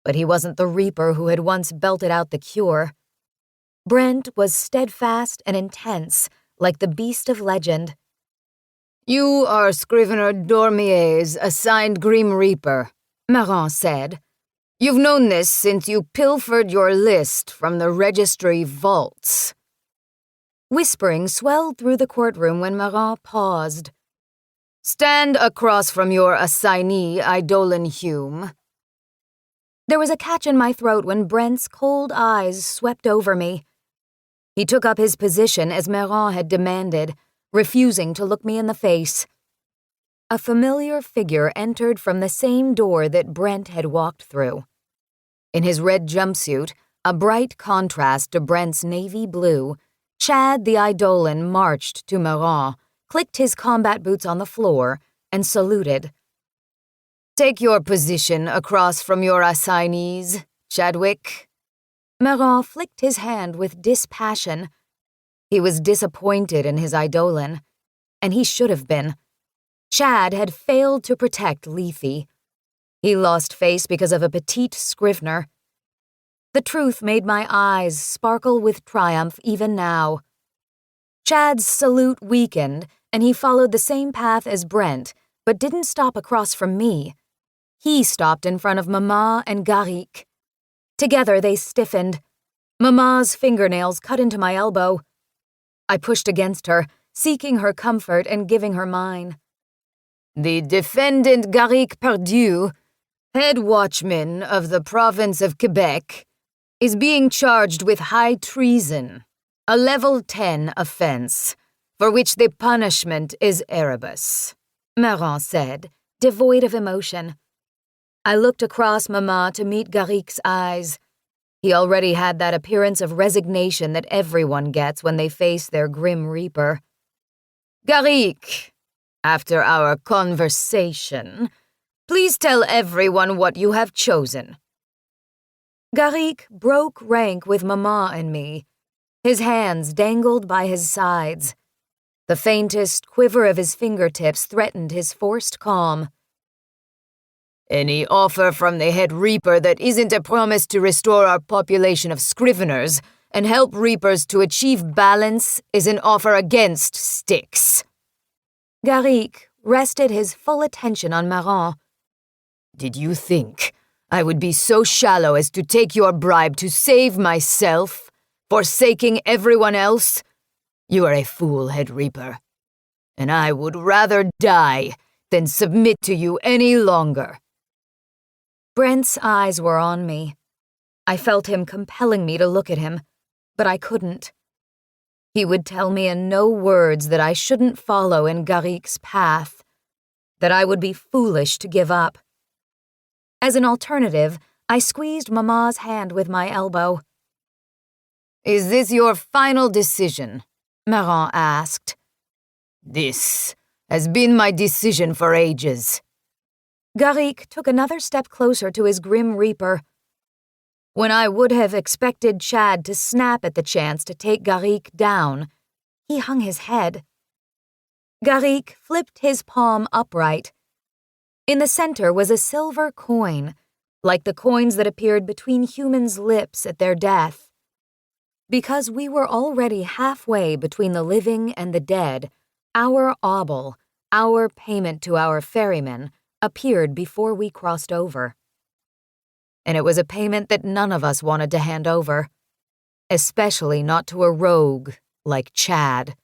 But he wasn't the reaper who had once belted out the cure. Brent was steadfast and intense, like the beast of legend. "You are Scrivener Dormier's assigned Grim Reaper," Maron said. "You've known this since you pilfered your list from the registry vaults." Whispering swelled through the courtroom when Maron paused. "Stand across from your assignee, Eidolon Hume." There was a catch in my throat when Brent's cold eyes swept over me. He took up his position as Maron had demanded, refusing to look me in the face. A familiar figure entered from the same door that Brent had walked through. In his red jumpsuit, a bright contrast to Brent's navy blue, Chad the Eidolon marched to Maron, clicked his combat boots on the floor, and saluted. "Take your position across from your assignees, Chadwick." Maron flicked his hand with dispassion. He was disappointed in his Eidolon, and he should have been. Chad had failed to protect Lethe. He lost face because of a petite Scrivener. The truth made my eyes sparkle with triumph even now. Chad's salute weakened, and he followed the same path as Brent, but didn't stop across from me. He stopped in front of Mama and Garrick. Together they stiffened. Mama's fingernails cut into my elbow. I pushed against her, seeking her comfort and giving her mine. "The defendant Garrick Perdue, head watchman of the province of Quebec, is being charged with high treason, a level 10 offense, for which the punishment is Erebus," Maron said, devoid of emotion. I looked across Mama to meet Garrick's eyes. He already had that appearance of resignation that everyone gets when they face their grim reaper. "Garrick, after our conversation, please tell everyone what you have chosen." Garrick broke rank with Mama and me. His hands dangled by his sides. The faintest quiver of his fingertips threatened his forced calm. "Any offer from the head reaper that isn't a promise to restore our population of Scriveners and help reapers to achieve balance is an offer against Styx." Garrick rested his full attention on Maron. "Did you think I would be so shallow as to take your bribe to save myself, forsaking everyone else? You are a fool, head reaper, and I would rather die than submit to you any longer." Brent's eyes were on me. I felt him compelling me to look at him, but I couldn't. He would tell me in no words that I shouldn't follow in Garrick's path, that I would be foolish to give up. As an alternative, I squeezed Mama's hand with my elbow. "Is this your final decision?" Maron asked. "This has been my decision for ages." Garrick took another step closer to his grim reaper. When I would have expected Chad to snap at the chance to take Garrick down, he hung his head. Garrick flipped his palm upright. In the center was a silver coin, like the coins that appeared between humans' lips at their death. Because we were already halfway between the living and the dead, our obol, our payment to our ferryman, appeared before we crossed over. And it was a payment that none of us wanted to hand over, especially not to a rogue like Chad.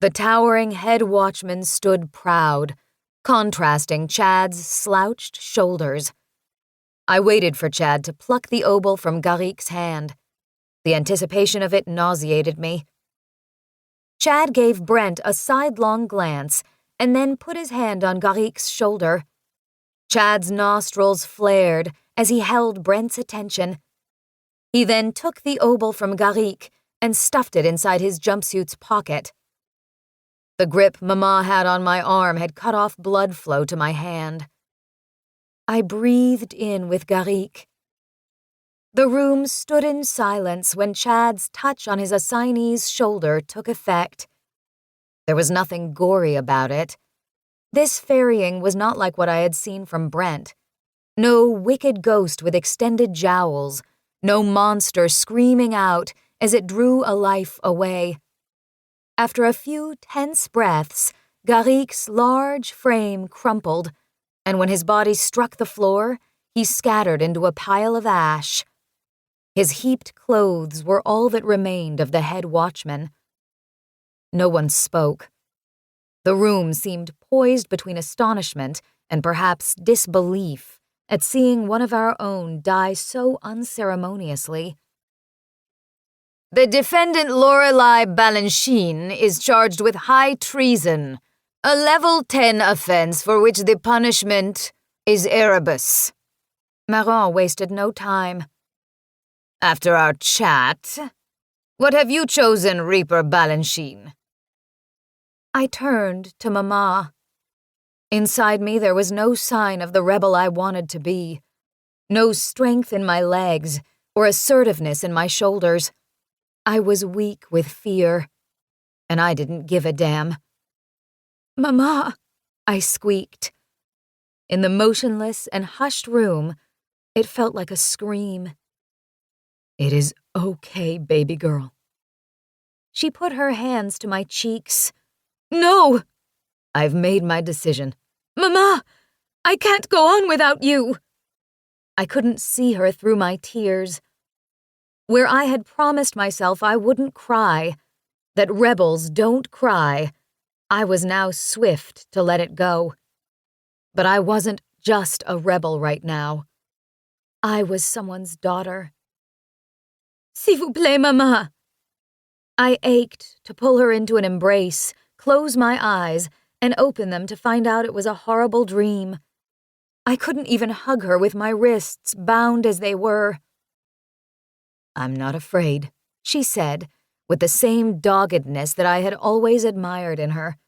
The towering head watchman stood proud, contrasting Chad's slouched shoulders. I waited for Chad to pluck the obol from Garrique's hand. The anticipation of it nauseated me. Chad gave Brent a sidelong glance and then put his hand on Garrique's shoulder. Chad's nostrils flared as he held Brent's attention. He then took the obol from Garrique and stuffed it inside his jumpsuit's pocket. The grip Mama had on my arm had cut off blood flow to my hand. I breathed in with Garrique. The room stood in silence when Chad's touch on his assignee's shoulder took effect. There was nothing gory about it. This ferrying was not like what I had seen from Brent. No wicked ghost with extended jowls, no monster screaming out as it drew a life away. After a few tense breaths, Garrique's large frame crumpled, and when his body struck the floor, he scattered into a pile of ash. His heaped clothes were all that remained of the head watchman. No one spoke. The room seemed poised between astonishment and perhaps disbelief at seeing one of our own die so unceremoniously. The defendant Lorelei Balanchine is charged with high treason, a level 10 offense for which the punishment is Erebus. Maron wasted no time. After our chat, what have you chosen, Reaper Balanchine? I turned to Mama. Inside me there was no sign of the rebel I wanted to be. No strength in my legs or assertiveness in my shoulders. I was weak with fear, and I didn't give a damn. "Mama," I squeaked. In the motionless and hushed room, it felt like a scream. "It is okay, baby girl." She put her hands to my cheeks. "No! I've made my decision." "Mama, I can't go on without you." I couldn't see her through my tears. Where I had promised myself I wouldn't cry, that rebels don't cry, I was now swift to let it go. But I wasn't just a rebel right now. I was someone's daughter. "S'il vous plaît, Mama." I ached to pull her into an embrace, close my eyes, and open them to find out it was a horrible dream. I couldn't even hug her with my wrists bound as they were. "I'm not afraid," she said, with the same doggedness that I had always admired in her,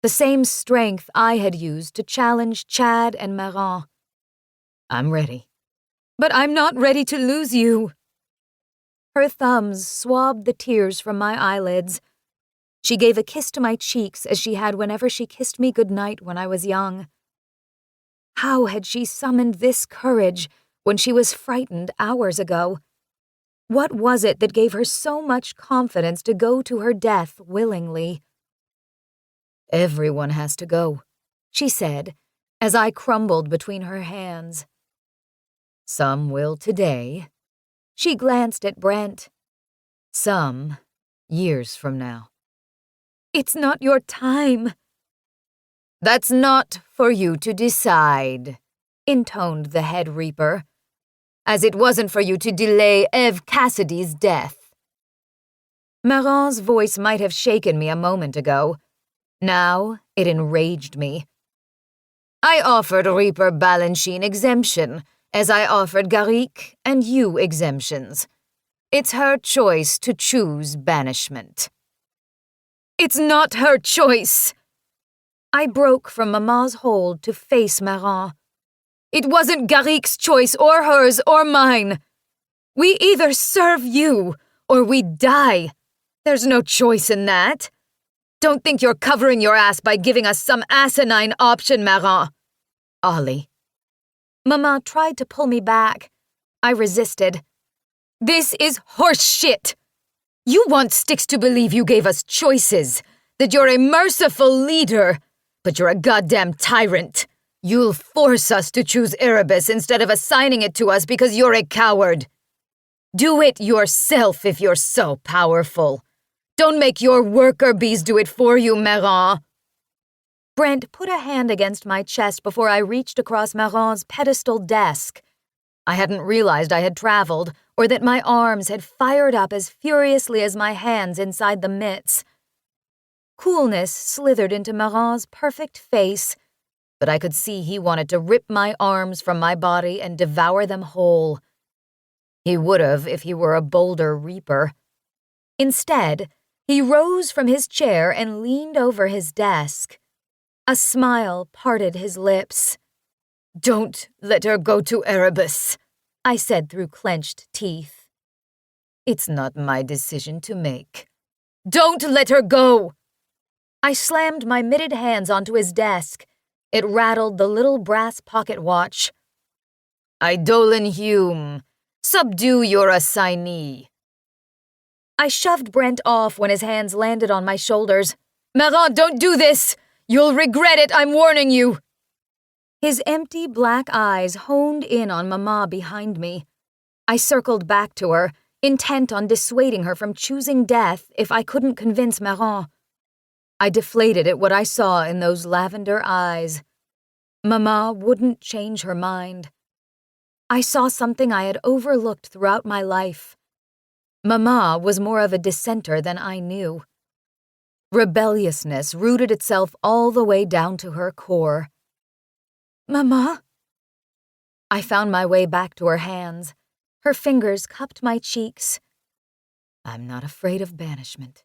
the same strength I had used to challenge Chad and Maron. "I'm ready." "But I'm not ready to lose you." Her thumbs swabbed the tears from my eyelids. She gave a kiss to my cheeks as she had whenever she kissed me goodnight when I was young. How had she summoned this courage when she was frightened hours ago? What was it that gave her so much confidence to go to her death willingly? "Everyone has to go," she said, as I crumbled between her hands. "Some will today." She glanced at Brent. "Some years from now." "It's not your time." "That's not for you to decide," intoned the head reaper. "As it wasn't for you to delay Eve Cassidy's death." Maron's voice might have shaken me a moment ago. Now it enraged me. "I offered Reaper Balanchine exemption, as I offered Garrique and you exemptions. It's her choice to choose banishment." "It's not her choice." I broke from Mama's hold to face Maron. "It wasn't Garrique's choice or hers or mine. We either serve you or we die. There's no choice in that. Don't think you're covering your ass by giving us some asinine option, Maron." "Ollie." Mama tried to pull me back. I resisted. This is horse shit! You want Styx to believe you gave us choices, that you're a merciful leader, but you're a goddamn tyrant. You'll force us to choose Erebus instead of assigning it to us because you're a coward. Do it yourself if you're so powerful. Don't make your worker bees do it for you, Marin. Brent put a hand against my chest before I reached across Marin's pedestal desk. I hadn't realized I had traveled, or that my arms had fired up as furiously as my hands inside the mitts. Coolness slithered into Marin's perfect face, but I could see he wanted to rip my arms from my body and devour them whole. He would have if he were a bolder reaper. Instead, he rose from his chair and leaned over his desk. A smile parted his lips. Don't let her go to Erebus, I said through clenched teeth. It's not my decision to make. Don't let her go! I slammed my mitted hands onto his desk. It rattled the little brass pocket watch. Eidolon Hume, subdue your assignee. I shoved Brent off when his hands landed on my shoulders. Marin, don't do this! You'll regret it, I'm warning you! His empty black eyes honed in on Mama behind me. I circled back to her, intent on dissuading her from choosing death if I couldn't convince Marin. I deflated at what I saw in those lavender eyes. Mama wouldn't change her mind. I saw something I had overlooked throughout my life. Mama was more of a dissenter than I knew. Rebelliousness rooted itself all the way down to her core. Mama? I found my way back to her hands. Her fingers cupped my cheeks. I'm not afraid of banishment,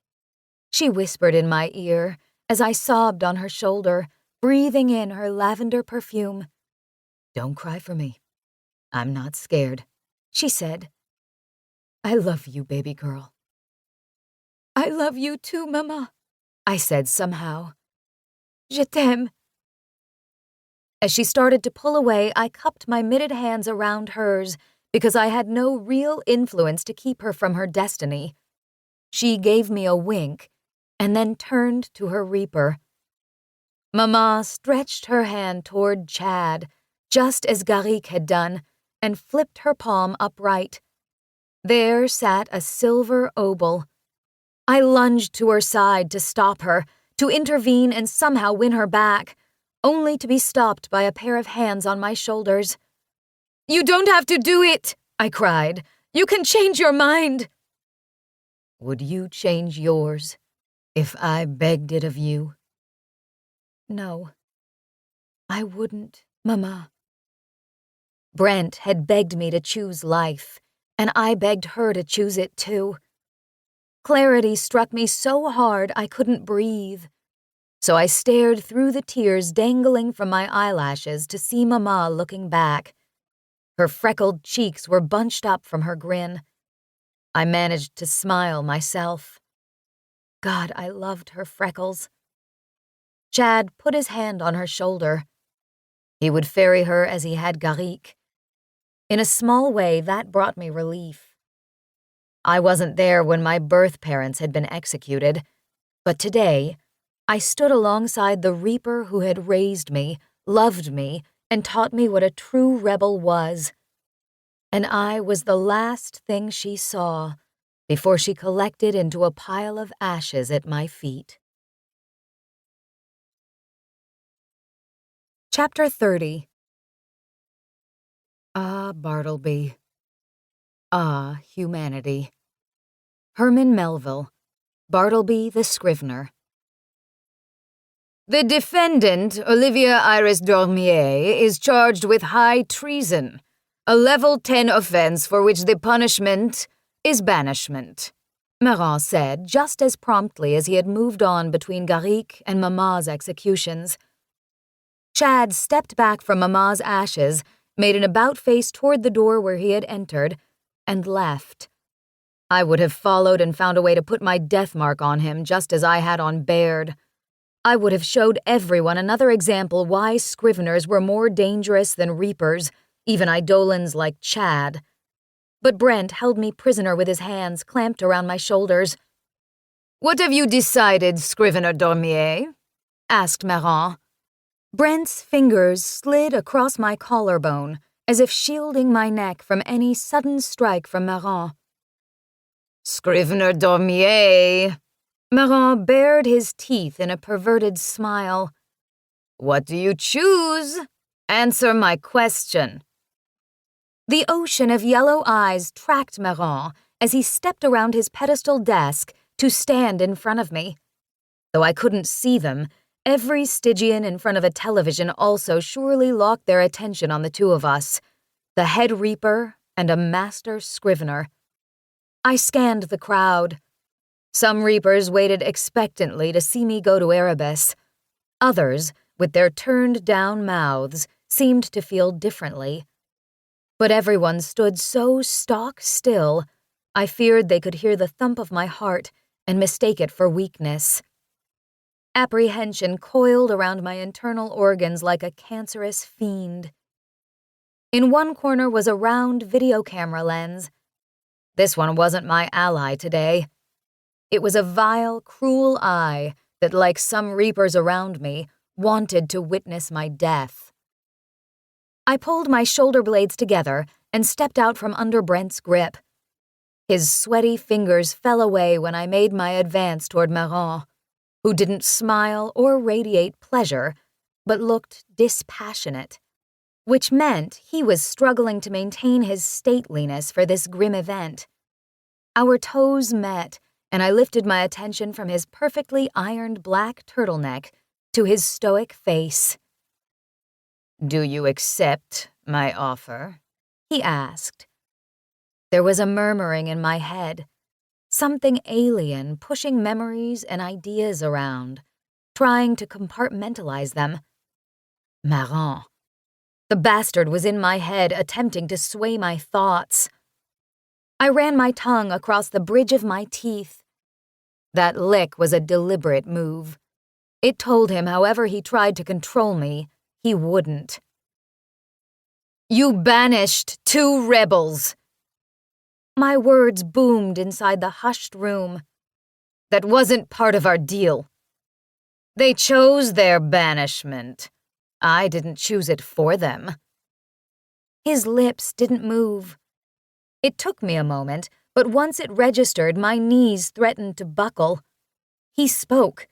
she whispered in my ear as I sobbed on her shoulder, breathing in her lavender perfume. Don't cry for me. I'm not scared, she said. I love you, baby girl. I love you too, Mama, I said somehow. Je t'aime. As she started to pull away, I cupped my mitted hands around hers because I had no real influence to keep her from her destiny. She gave me a wink and then turned to her reaper. Mama stretched her hand toward Chad, just as Garrick had done, and flipped her palm upright. There sat a silver obol. I lunged to her side to stop her, to intervene and somehow win her back, only to be stopped by a pair of hands on my shoulders. "You don't have to do it," I cried. "You can change your mind." Would you change yours if I begged it of you? No, I wouldn't, Mama. Brent had begged me to choose life, and I begged her to choose it too. Clarity struck me so hard I couldn't breathe. So I stared through the tears dangling from my eyelashes to see Mama looking back. Her freckled cheeks were bunched up from her grin. I managed to smile myself. God, I loved her freckles. Chad put his hand on her shoulder. He would ferry her as he had Garrick. In a small way, that brought me relief. I wasn't there when my birth parents had been executed, but today, I stood alongside the Reaper who had raised me, loved me, and taught me what a true rebel was. And I was the last thing she saw before she collected into a pile of ashes at my feet. Chapter 30. Ah, Bartleby. Ah, humanity. Herman Melville, Bartleby the Scrivener. The defendant, Olivia Iris Dormier, is charged with high treason, a level 10 offense for which the punishment is banishment, Marin said just as promptly as he had moved on between Garrick and Mama's executions. Chad stepped back from Mama's ashes, made an about-face toward the door where he had entered, and left. I would have followed and found a way to put my death mark on him just as I had on Baird. I would have showed everyone another example why Scriveners were more dangerous than Reapers, even Eidolons like Chad. but Brent held me prisoner with his hands clamped around my shoulders. "What have you decided, Scrivener Dormier?" asked Maran. Brent's fingers slid across my collarbone, as if shielding my neck from any sudden strike from Maran. "Scrivener Dormier," Maran bared his teeth in a perverted smile. "What do you choose? Answer my question." The ocean of yellow eyes tracked Maran as he stepped around his pedestal desk to stand in front of me. Though I couldn't see them, every Stygian in front of a television also surely locked their attention on the two of us, the head reaper and a master scrivener. I scanned the crowd. Some reapers waited expectantly to see me go to Erebus. Others, with their turned-down mouths, seemed to feel differently. But everyone stood so stock still, I feared they could hear the thump of my heart and mistake it for weakness. Apprehension coiled around my internal organs like a cancerous fiend. In one corner was a round video camera lens. This one wasn't my ally today. It was a vile, cruel eye that, like some reapers around me, wanted to witness my death. I pulled my shoulder blades together and stepped out from under Brent's grip. His sweaty fingers fell away when I made my advance toward Maran, who didn't smile or radiate pleasure, but looked dispassionate, which meant he was struggling to maintain his stateliness for this grim event. Our toes met, and I lifted my attention from his perfectly ironed black turtleneck to his stoic face. "Do you accept my offer?" he asked. There was a murmuring in my head, something alien pushing memories and ideas around, trying to compartmentalize them. Maran. The bastard was in my head, attempting to sway my thoughts. I ran my tongue across the bridge of my teeth. That lick was a deliberate move. It told him however he tried to control me, he wouldn't. "You banished 2 rebels." My words boomed inside the hushed room. "That wasn't part of our deal. They chose their banishment. I didn't choose it for them." His lips didn't move. It took me a moment, but once it registered, my knees threatened to buckle. He spoke.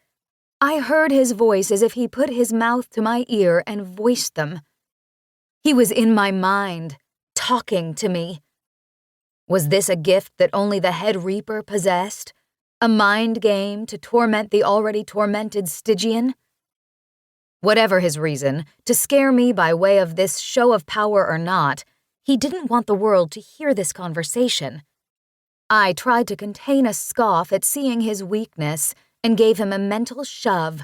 I heard his voice as if he put his mouth to my ear and voiced them. He was in my mind, talking to me. Was this a gift that only the head reaper possessed? A mind game to torment the already tormented Stygian? Whatever his reason, to scare me by way of this show of power or not, he didn't want the world to hear this conversation. I tried to contain a scoff at seeing his weakness and gave him a mental shove.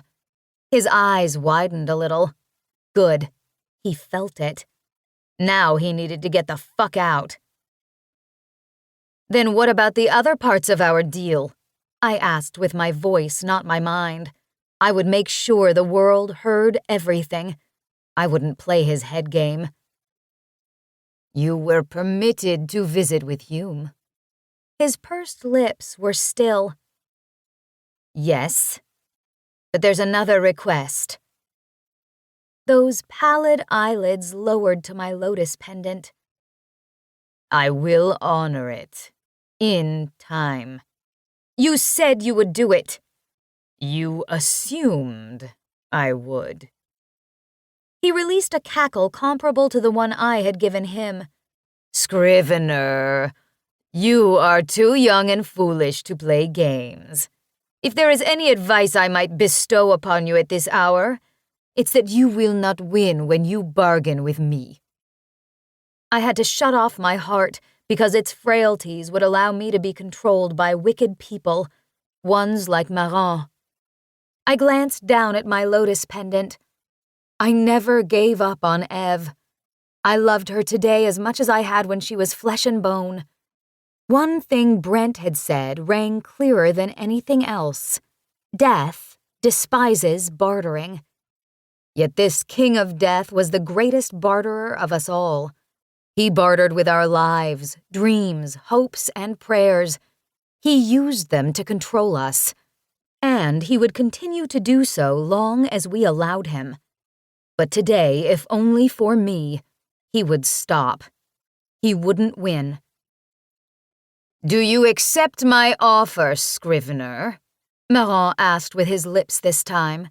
His eyes widened a little. Good. He felt it. Now he needed to get the fuck out. "Then what about the other parts of our deal?" I asked with my voice, not my mind. I would make sure the world heard everything. I wouldn't play his head game. "You were permitted to visit with Hume." His pursed lips were still. "Yes, but there's another request." Those pallid eyelids lowered to my lotus pendant. "I will honor it. In time." "You said you would do it." "You assumed I would." He released a cackle comparable to the one I had given him. "Scrivener, you are too young and foolish to play games. If there is any advice I might bestow upon you at this hour, it's that you will not win when you bargain with me." I had to shut off my heart because its frailties would allow me to be controlled by wicked people, ones like Maran. I glanced down at my lotus pendant. I never gave up on Eve. I loved her today as much as I had when she was flesh and bone. One thing Brent had said rang clearer than anything else. Death despises bartering. Yet this king of death was the greatest barterer of us all. He bartered with our lives, dreams, hopes, and prayers. He used them to control us. And he would continue to do so long as we allowed him. But today, if only for me, he would stop. He wouldn't win. Do you accept my offer, Scrivener? Maran asked with his lips this time.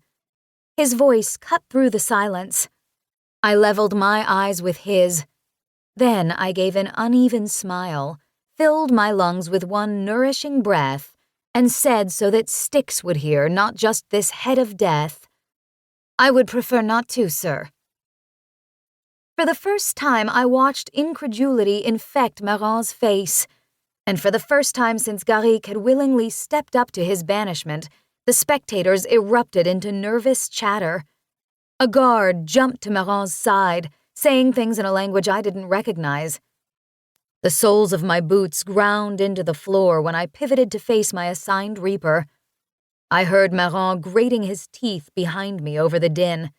His voice cut through the silence. I leveled my eyes with his. Then I gave an uneven smile, filled my lungs with one nourishing breath, and said so that Styx would hear, not just this head of death, I would prefer not to, sir. For the first time, I watched incredulity infect Maran's face, and for the first time since Garrick had willingly stepped up to his banishment, the spectators erupted into nervous chatter. A guard jumped to Maran's side, saying things in a language I didn't recognize. The soles of my boots ground into the floor when I pivoted to face my assigned reaper. I heard Maran grating his teeth behind me over the din.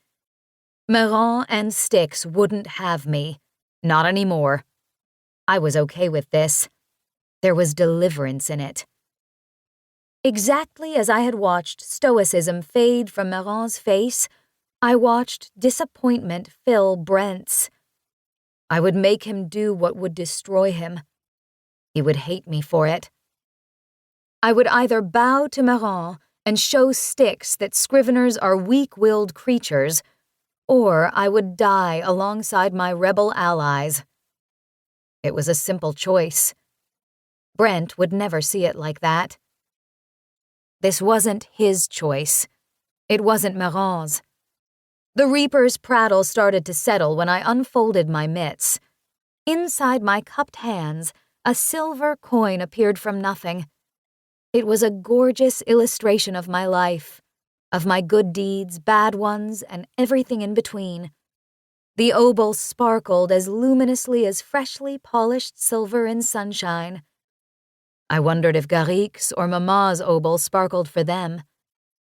Maran and Styx wouldn't have me. Not anymore. I was okay with this. There was deliverance in it. Exactly as I had watched stoicism fade from Maran's face, I watched disappointment fill Brent's. I would make him do what would destroy him. He would hate me for it. I would either bow to Maran and show Styx that Scriveners are weak-willed creatures, or I would die alongside my rebel allies. It was a simple choice. Brent would never see it like that. This wasn't his choice. It wasn't Maran's. The Reaper's prattle started to settle when I unfolded my mitts. Inside my cupped hands, a silver coin appeared from nothing. It was a gorgeous illustration of my life, of my good deeds, bad ones, and everything in between. The obol sparkled as luminously as freshly polished silver in sunshine. I wondered if Garrick's or Mama's obol sparkled for them.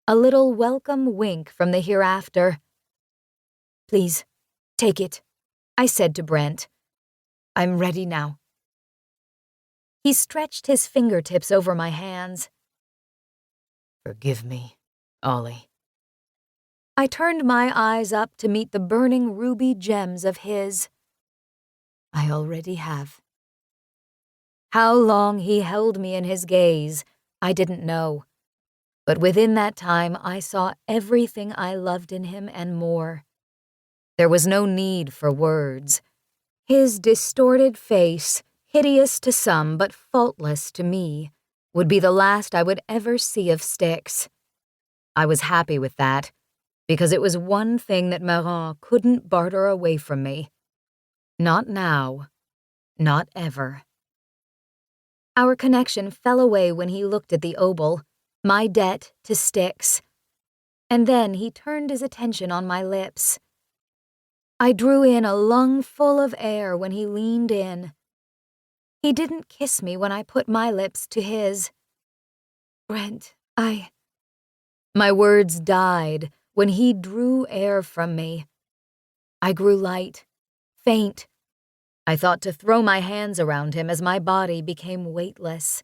A little welcome wink from the hereafter. Please, take it, I said to Brent. I'm ready now. He stretched his fingertips over my hands. Forgive me, Ollie. I turned my eyes up to meet the burning ruby gems of his. I already have. How long he held me in his gaze, I didn't know. But within that time, I saw everything I loved in him and more. There was no need for words. His distorted face, hideous to some but faultless to me, would be the last I would ever see of Styx. I was happy with that, because it was one thing that Maran couldn't barter away from me. Not now. Not ever. Our connection fell away when he looked at the obol, my debt to Styx. And then he turned his attention on my lips. I drew in a lungful of air when he leaned in. He didn't kiss me when I put my lips to his. Brent, My words died when he drew air from me. I grew light, faint. I thought to throw my hands around him as my body became weightless.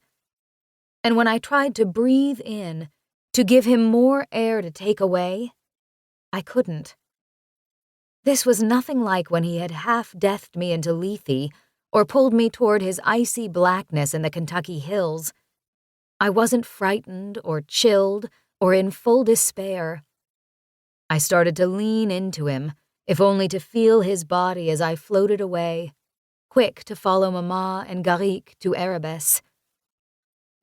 And when I tried to breathe in, to give him more air to take away, I couldn't. This was nothing like when he had half-deathed me into Lethe or pulled me toward his icy blackness in the Kentucky hills. I wasn't frightened or chilled or in full despair. I started to lean into him, if only to feel his body as I floated away, quick to follow Mama and Garrick to Erebus.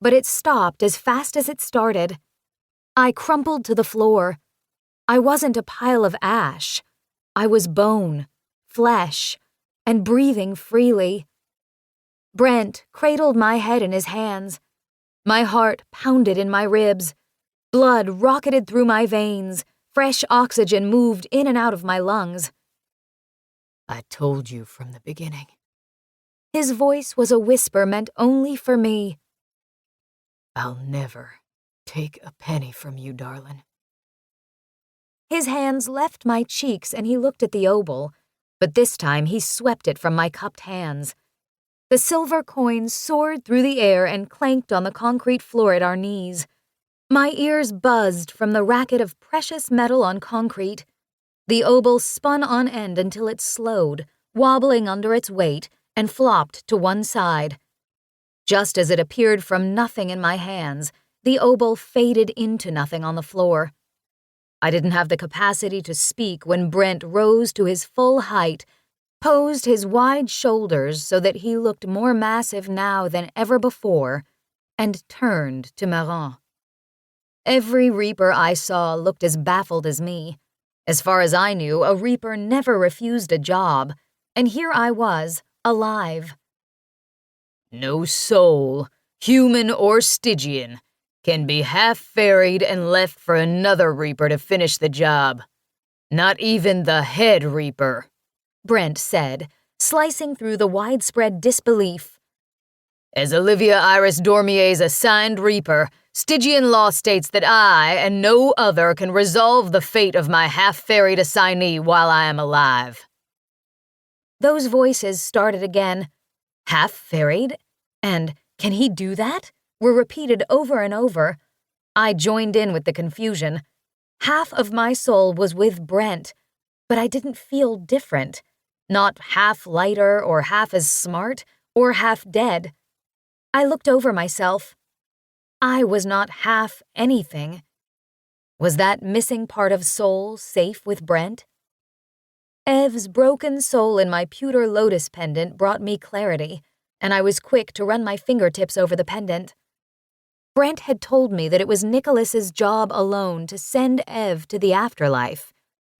But it stopped as fast as it started. I crumpled to the floor. I wasn't a pile of ash. I was bone, flesh, and breathing freely. Brent cradled my head in his hands. My heart pounded in my ribs. Blood rocketed through my veins. Fresh oxygen moved in and out of my lungs. I told you from the beginning. His voice was a whisper meant only for me. I'll never take a penny from you, darling. His hands left my cheeks and he looked at the obol, But this time he swept it from my cupped hands. The silver coins soared through the air and clanked on the concrete floor at our knees. My ears buzzed from the racket of precious metal on concrete. The obol spun on end until it slowed, wobbling under its weight, and flopped to one side. Just as it appeared from nothing in my hands, the obol faded into nothing on the floor. I didn't have the capacity to speak when Brent rose to his full height, posed his wide shoulders so that he looked more massive now than ever before, and turned to Marin. Every Reaper I saw looked as baffled as me. As far as I knew, a Reaper never refused a job, and here I was, alive. No soul, human or Stygian, can be half-ferried and left for another Reaper to finish the job. Not even the head Reaper, Brent said, slicing through the widespread disbelief. As Olivia Iris Dormier's assigned Reaper, Stygian law states that I and no other can resolve the fate of my half-ferried assignee while I am alive. Those voices started again. Half-ferried? And can he do that? Were repeated over and over. I joined in with the confusion. Half of my soul was with Brent, but I didn't feel different. Not half lighter or half as smart or half dead. I looked over myself. I was not half anything. Was that missing part of soul safe with Brent? Ev's broken soul in my pewter lotus pendant brought me clarity, and I was quick to run my fingertips over the pendant. Brent had told me that it was Nicholas's job alone to send Ev to the afterlife,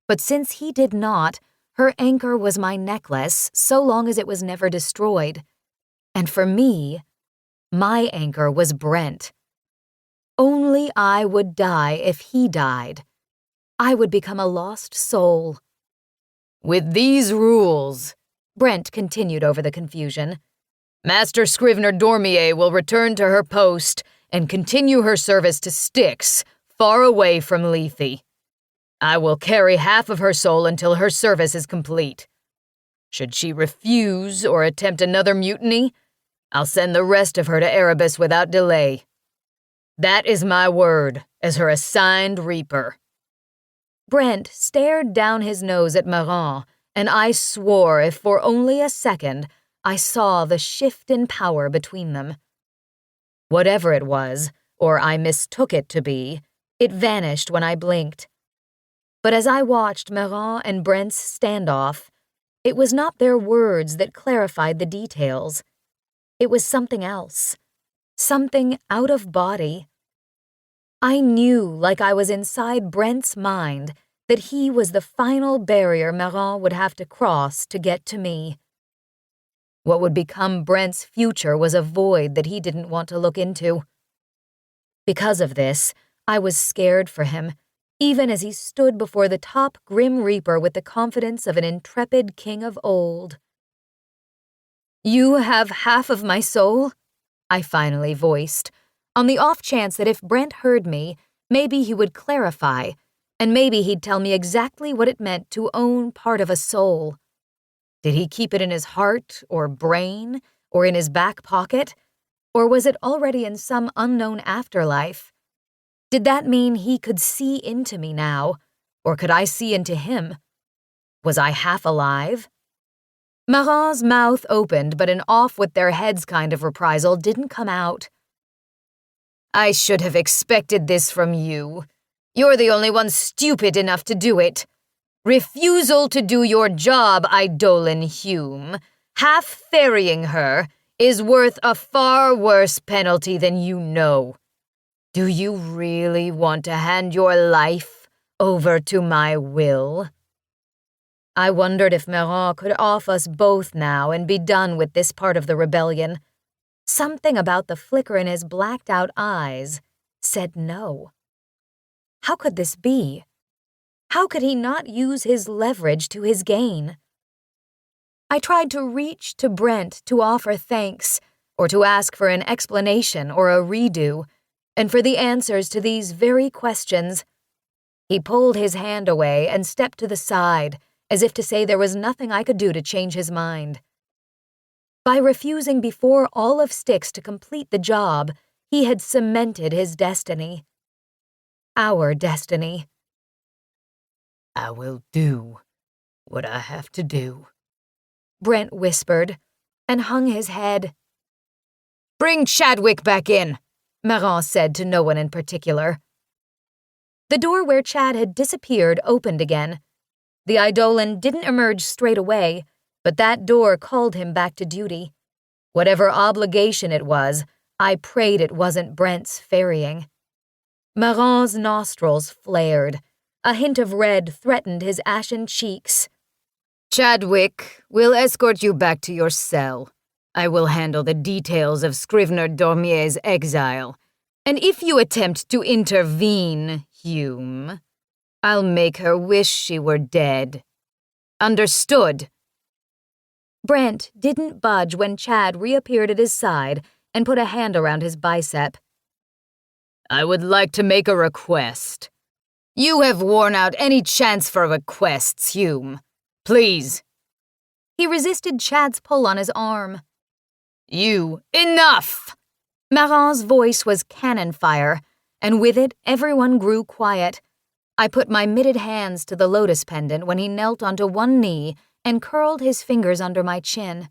but since he did not, her anchor was my necklace so long as it was never destroyed. And for me, my anchor was Brent. Only I would die if he died. I would become a lost soul. With these rules, Brent continued over the confusion, Master Scrivener Dormier will return to her post and continue her service to Styx, far away from Lethe. I will carry half of her soul until her service is complete. Should she refuse or attempt another mutiny, I'll send the rest of her to Erebus without delay. That is my word as her assigned Reaper. Brent stared down his nose at Marin, and I swore if for only a second I saw the shift in power between them. Whatever it was, or I mistook it to be, it vanished when I blinked. But as I watched Marin and Brent's standoff, it was not their words that clarified the details. It was something else. Something out of body. I knew, like I was inside Brent's mind, that he was the final barrier Marin would have to cross to get to me. What would become Brent's future was a void that he didn't want to look into. Because of this, I was scared for him, even as he stood before the top Grim Reaper with the confidence of an intrepid king of old. "You have half of my soul?" I finally voiced, on the off chance that if Brent heard me, maybe he would clarify, and maybe he'd tell me exactly what it meant to own part of a soul. Did he keep it in his heart, or brain, or in his back pocket? Or was it already in some unknown afterlife? Did that mean he could see into me now, or could I see into him? Was I half alive? Marin's mouth opened, but an off-with-their-heads kind of reprisal didn't come out. I should have expected this from you. You're the only one stupid enough to do it. Refusal to do your job, Eidolon Hume, half-ferrying her, is worth a far worse penalty than you know. Do you really want to hand your life over to my will? I wondered if Marin could off us both now and be done with this part of the rebellion. Something about the flicker in his blacked-out eyes said no. How could this be? How could he not use his leverage to his gain? I tried to reach to Brent to offer thanks, or to ask for an explanation or a redo, and for the answers to these very questions. He pulled his hand away and stepped to the side, as if to say there was nothing I could do to change his mind. By refusing before all of Styx to complete the job, he had cemented his destiny. Our destiny. I will do what I have to do, Brent whispered, and hung his head. Bring Chadwick back in, Marin said to no one in particular. The door where Chad had disappeared opened again. The Eidolon didn't emerge straight away, but that door called him back to duty. Whatever obligation it was, I prayed it wasn't Brent's ferrying. Marin's nostrils flared. A hint of red threatened his ashen cheeks. Chadwick, we'll escort you back to your cell. I will handle the details of Scrivener Dormier's exile. And if you attempt to intervene, Hume, I'll make her wish she were dead. Understood? Brent didn't budge when Chad reappeared at his side and put a hand around his bicep. I would like to make a request. You have worn out any chance for requests, Hume. Please. He resisted Chad's pull on his arm. Enough! Marin's voice was cannon fire, and with it everyone grew quiet. I put my mitted hands to the lotus pendant when he knelt onto one knee and curled his fingers under my chin.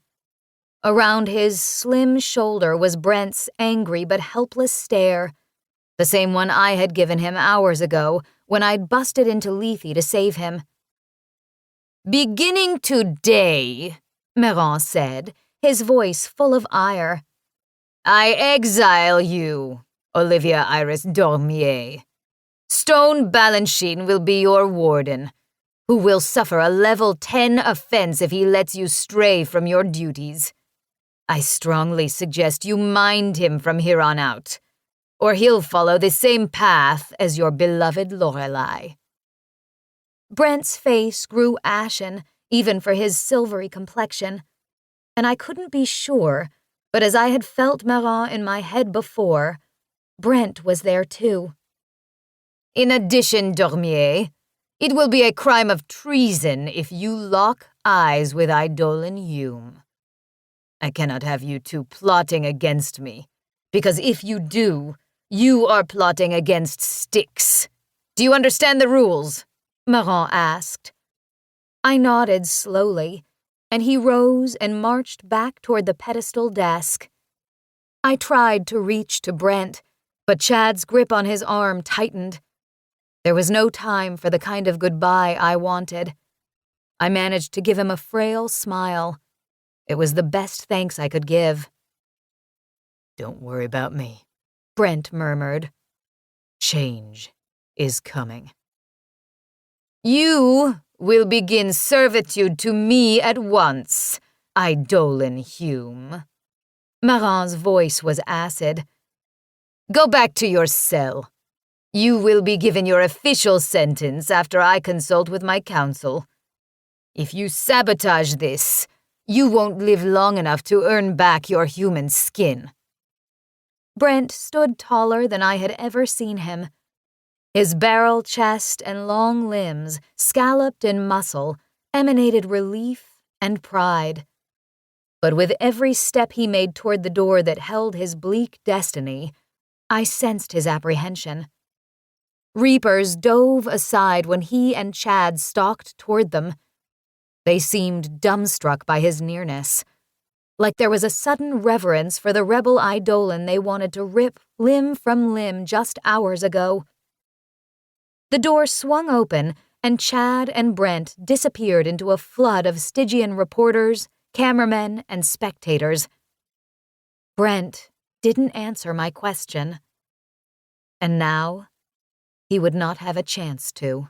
Around his slim shoulder was Brent's angry but helpless stare, the same one I had given him hours ago when I'd busted into Lethe to save him. Beginning today, Marin said, his voice full of ire, I exile you, Olivia Iris Dormier. Stone Balanchine will be your warden, who will suffer a level 10 offense if he lets you stray from your duties. I strongly suggest you mind him from here on out, or he'll follow the same path as your beloved Lorelei. Brent's face grew ashen, even for his silvery complexion, and I couldn't be sure, but as I had felt Marin in my head before, Brent was there too. In addition, Dormier, it will be a crime of treason if you lock eyes with Eidolon Hume. I cannot have you two plotting against me, because if you do, you are plotting against Styx. Do you understand the rules? Marin asked. I nodded slowly, and he rose and marched back toward the pedestal desk. I tried to reach to Brent, but Chad's grip on his arm tightened. There was no time for the kind of goodbye I wanted. I managed to give him a frail smile. It was the best thanks I could give. Don't worry about me, Brent murmured. Change is coming. You will begin servitude to me at once, Eidolon Hume. Marin's voice was acid. Go back to your cell. You will be given your official sentence after I consult with my counsel. If you sabotage this, you won't live long enough to earn back your human skin. Brent stood taller than I had ever seen him. His barrel chest and long limbs, scalloped in muscle, emanated relief and pride. But with every step he made toward the door that held his bleak destiny, I sensed his apprehension. Reapers dove aside when he and Chad stalked toward them. They seemed dumbstruck by his nearness, like there was a sudden reverence for the rebel Eidolon they wanted to rip limb from limb just hours ago. The door swung open, and Chad and Brent disappeared into a flood of Stygian reporters, cameramen, and spectators. Brent didn't answer my question. And now, he would not have a chance to.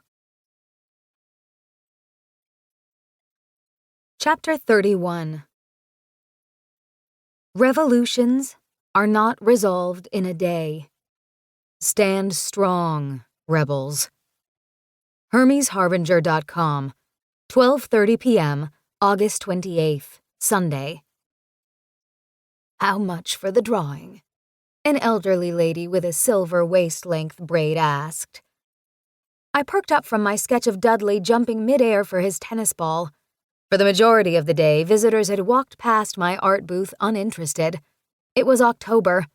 Chapter 31. Revolutions are not resolved in a day. Stand strong, rebels. HermesHarbinger.com, 12:30 p.m., August 28th, Sunday. How much for the drawing? An elderly lady with a silver waist-length braid asked. I perked up from my sketch of Dudley jumping midair for his tennis ball. For the majority of the day, visitors had walked past my art booth uninterested. It was October.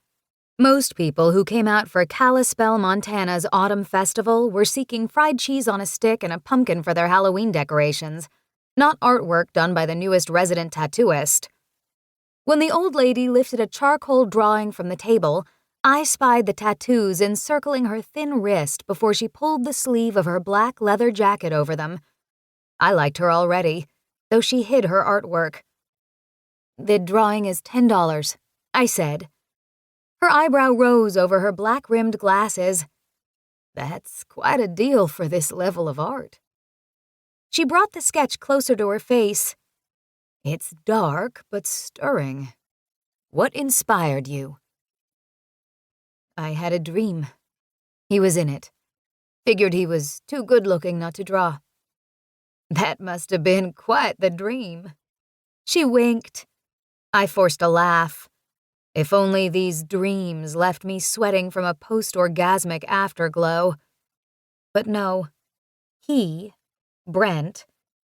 Most people who came out for Kalispell, Montana's Autumn Festival were seeking fried cheese on a stick and a pumpkin for their Halloween decorations, not artwork done by the newest resident tattooist. When the old lady lifted a charcoal drawing from the table, I spied the tattoos encircling her thin wrist before she pulled the sleeve of her black leather jacket over them. I liked her already, though she hid her artwork. "The drawing is $10, I said. Her eyebrow rose over her black-rimmed glasses. "That's quite a deal for this level of art." She brought the sketch closer to her face. "It's dark but stirring. What inspired you?" "I had a dream. He was in it. Figured he was too good-looking not to draw." "That must have been quite the dream." She winked. I forced a laugh. If only these dreams left me sweating from a post-orgasmic afterglow. But no. He, Brent,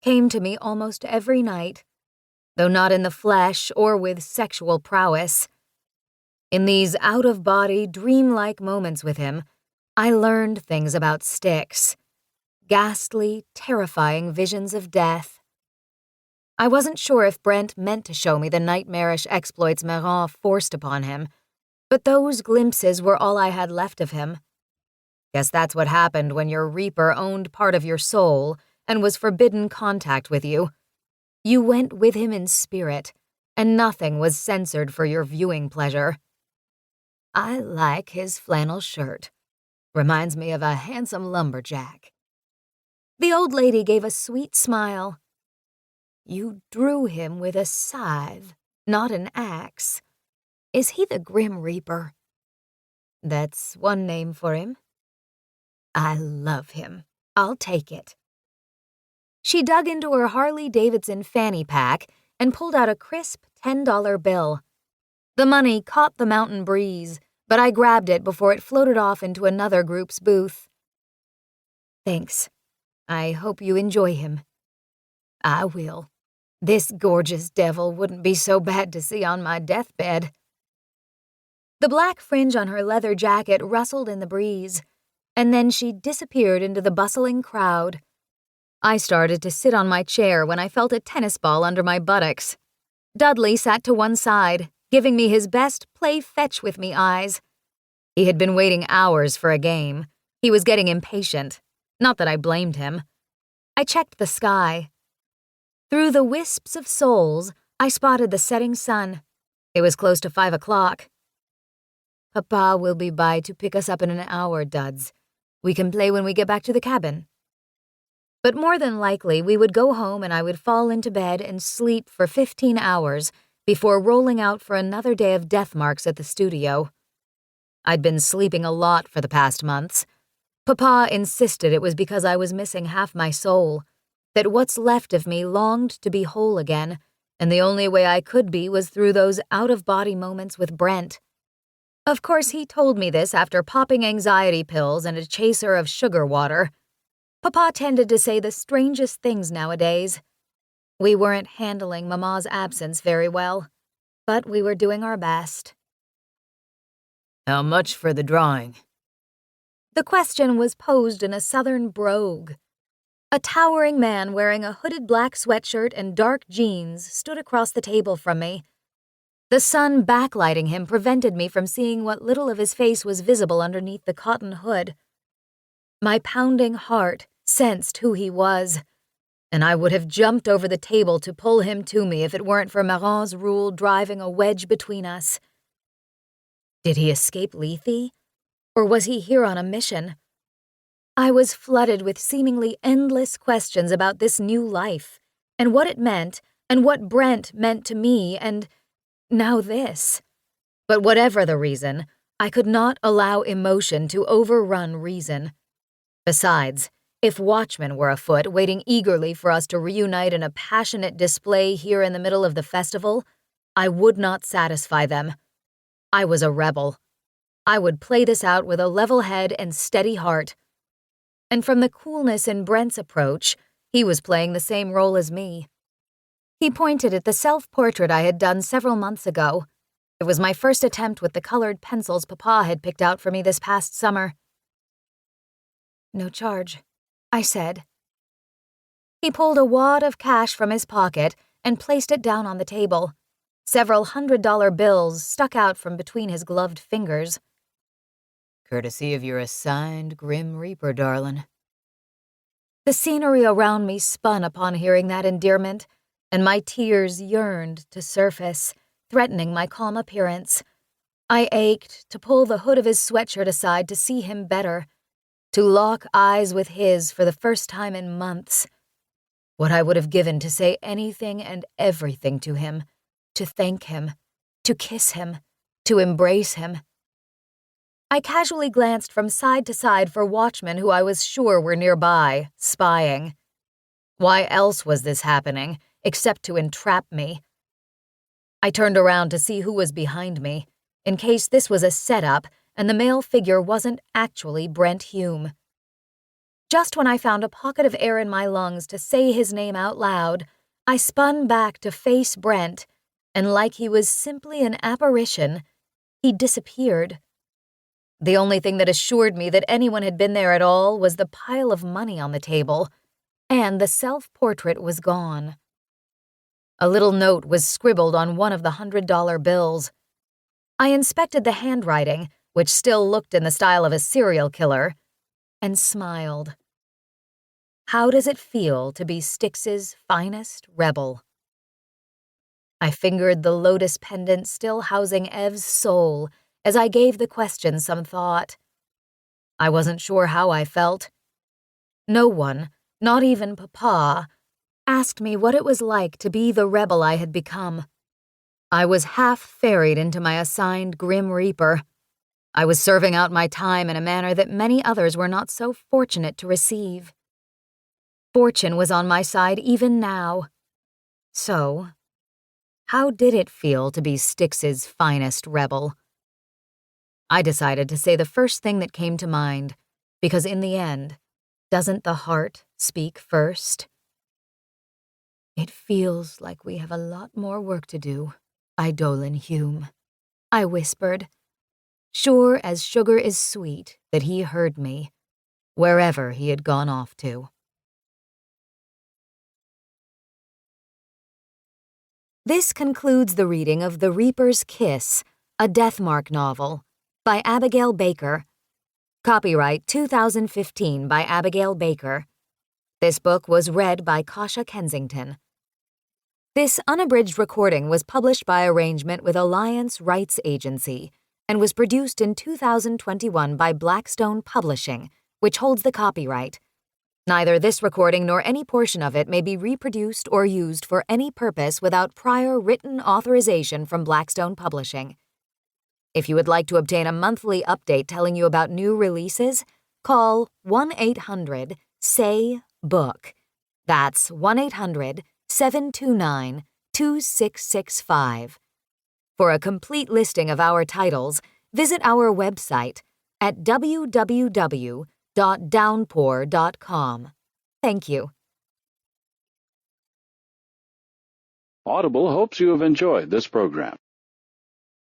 came to me almost every night, though not in the flesh or with sexual prowess. In these out-of-body, dreamlike moments with him, I learned things about sticks. Ghastly, terrifying visions of death. I wasn't sure if Brent meant to show me the nightmarish exploits Meron forced upon him, but those glimpses were all I had left of him. Guess that's what happened when your Reaper owned part of your soul and was forbidden contact with you. You went with him in spirit, and nothing was censored for your viewing pleasure. "I like his flannel shirt. Reminds me of a handsome lumberjack." The old lady gave a sweet smile. "You drew him with a scythe, not an axe. Is he the Grim Reaper?" "That's one name for him." "I love him. I'll take it." She dug into her Harley-Davidson fanny pack and pulled out a crisp $10 bill. The money caught the mountain breeze, but I grabbed it before it floated off into another group's booth. "Thanks. I hope you enjoy him." "I will. This gorgeous devil wouldn't be so bad to see on my deathbed." The black fringe on her leather jacket rustled in the breeze, and then she disappeared into the bustling crowd. I started to sit on my chair when I felt a tennis ball under my buttocks. Dudley sat to one side, giving me his best play-fetch-with-me eyes. He had been waiting hours for a game. He was getting impatient. Not that I blamed him. I checked the sky. Through the wisps of souls, I spotted the setting sun. It was close to 5 o'clock. "Papa will be by to pick us up in an hour, Duds. We can play when we get back to the cabin." But more than likely, we would go home and I would fall into bed and sleep for 15 hours before rolling out for another day of death marks at the studio. I'd been sleeping a lot for the past months. Papa insisted it was because I was missing half my soul, that what's left of me longed to be whole again, and the only way I could be was through those out-of-body moments with Brent. Of course, he told me this after popping anxiety pills and a chaser of sugar water. Papa tended to say the strangest things nowadays. We weren't handling Mama's absence very well, but we were doing our best. "How much for the drawing?" The question was posed in a southern brogue. A towering man wearing a hooded black sweatshirt and dark jeans stood across the table from me. The sun backlighting him prevented me from seeing what little of his face was visible underneath the cotton hood. My pounding heart sensed who he was, and I would have jumped over the table to pull him to me if it weren't for Maron's rule driving a wedge between us. Did he escape Lethe? Or was he here on a mission? I was flooded with seemingly endless questions about this new life, and what it meant, and what Brent meant to me, and now this. But whatever the reason, I could not allow emotion to overrun reason. Besides, if watchmen were afoot waiting eagerly for us to reunite in a passionate display here in the middle of the festival, I would not satisfy them. I was a rebel. I would play this out with a level head and steady heart. and from the coolness in Brent's approach, he was playing the same role as me. He pointed at the self-portrait I had done several months ago. It was my first attempt with the colored pencils Papa had picked out for me this past summer. "No charge," I said. He pulled a wad of cash from his pocket and placed it down on the table. Several $100 bills stuck out from between his gloved fingers. Courtesy of your assigned Grim Reaper, darling. The scenery around me spun upon hearing that endearment, and my tears yearned to surface, threatening my calm appearance. I ached to pull the hood of his sweatshirt aside to see him better, to lock eyes with his for the first time in months. What I would have given to say anything and everything to him, to thank him, to kiss him, to embrace him. I casually glanced from side to side for watchmen who I was sure were nearby, spying. Why else was this happening, except to entrap me? I turned around to see who was behind me, in case this was a setup and the male figure wasn't actually Brent Hume. Just when I found a pocket of air in my lungs to say his name out loud, I spun back to face Brent, and like he was simply an apparition, he disappeared. The only thing that assured me that anyone had been there at all was the pile of money on the table, and the self-portrait was gone. A little note was scribbled on one of the $100 bills. I inspected the handwriting, which still looked in the style of a serial killer, and smiled. How does it feel to be Styx's finest rebel? I fingered the lotus pendant still housing Ev's soul as I gave the question some thought. I wasn't sure how I felt. No one, not even Papa, asked me what it was like to be the rebel I had become. I was half ferried into my assigned Grim Reaper. I was serving out my time in a manner that many others were not so fortunate to receive. Fortune was on my side even now. So, how did it feel to be Styx's finest rebel? I decided to say the first thing that came to mind, because in the end, doesn't the heart speak first? It feels like we have a lot more work to do, Eidolon Hume, I whispered, sure as sugar is sweet that he heard me, wherever he had gone off to. This concludes the reading of The Reaper's Kiss, a Deathmark novel, by Abigail Baker. Copyright 2015 by Abigail Baker. This book was read by Kasha Kensington. This unabridged recording was published by arrangement with Alliance Rights Agency and was produced in 2021 by Blackstone Publishing, which holds the copyright. Neither this recording nor any portion of it may be reproduced or used for any purpose without prior written authorization from Blackstone Publishing. If you would like to obtain a monthly update telling you about new releases, call 1-800-SAY-BOOK. That's 1-800-729-2665. For a complete listing of our titles, visit our website at www.downpour.com. Thank you. Audible hopes you have enjoyed this program.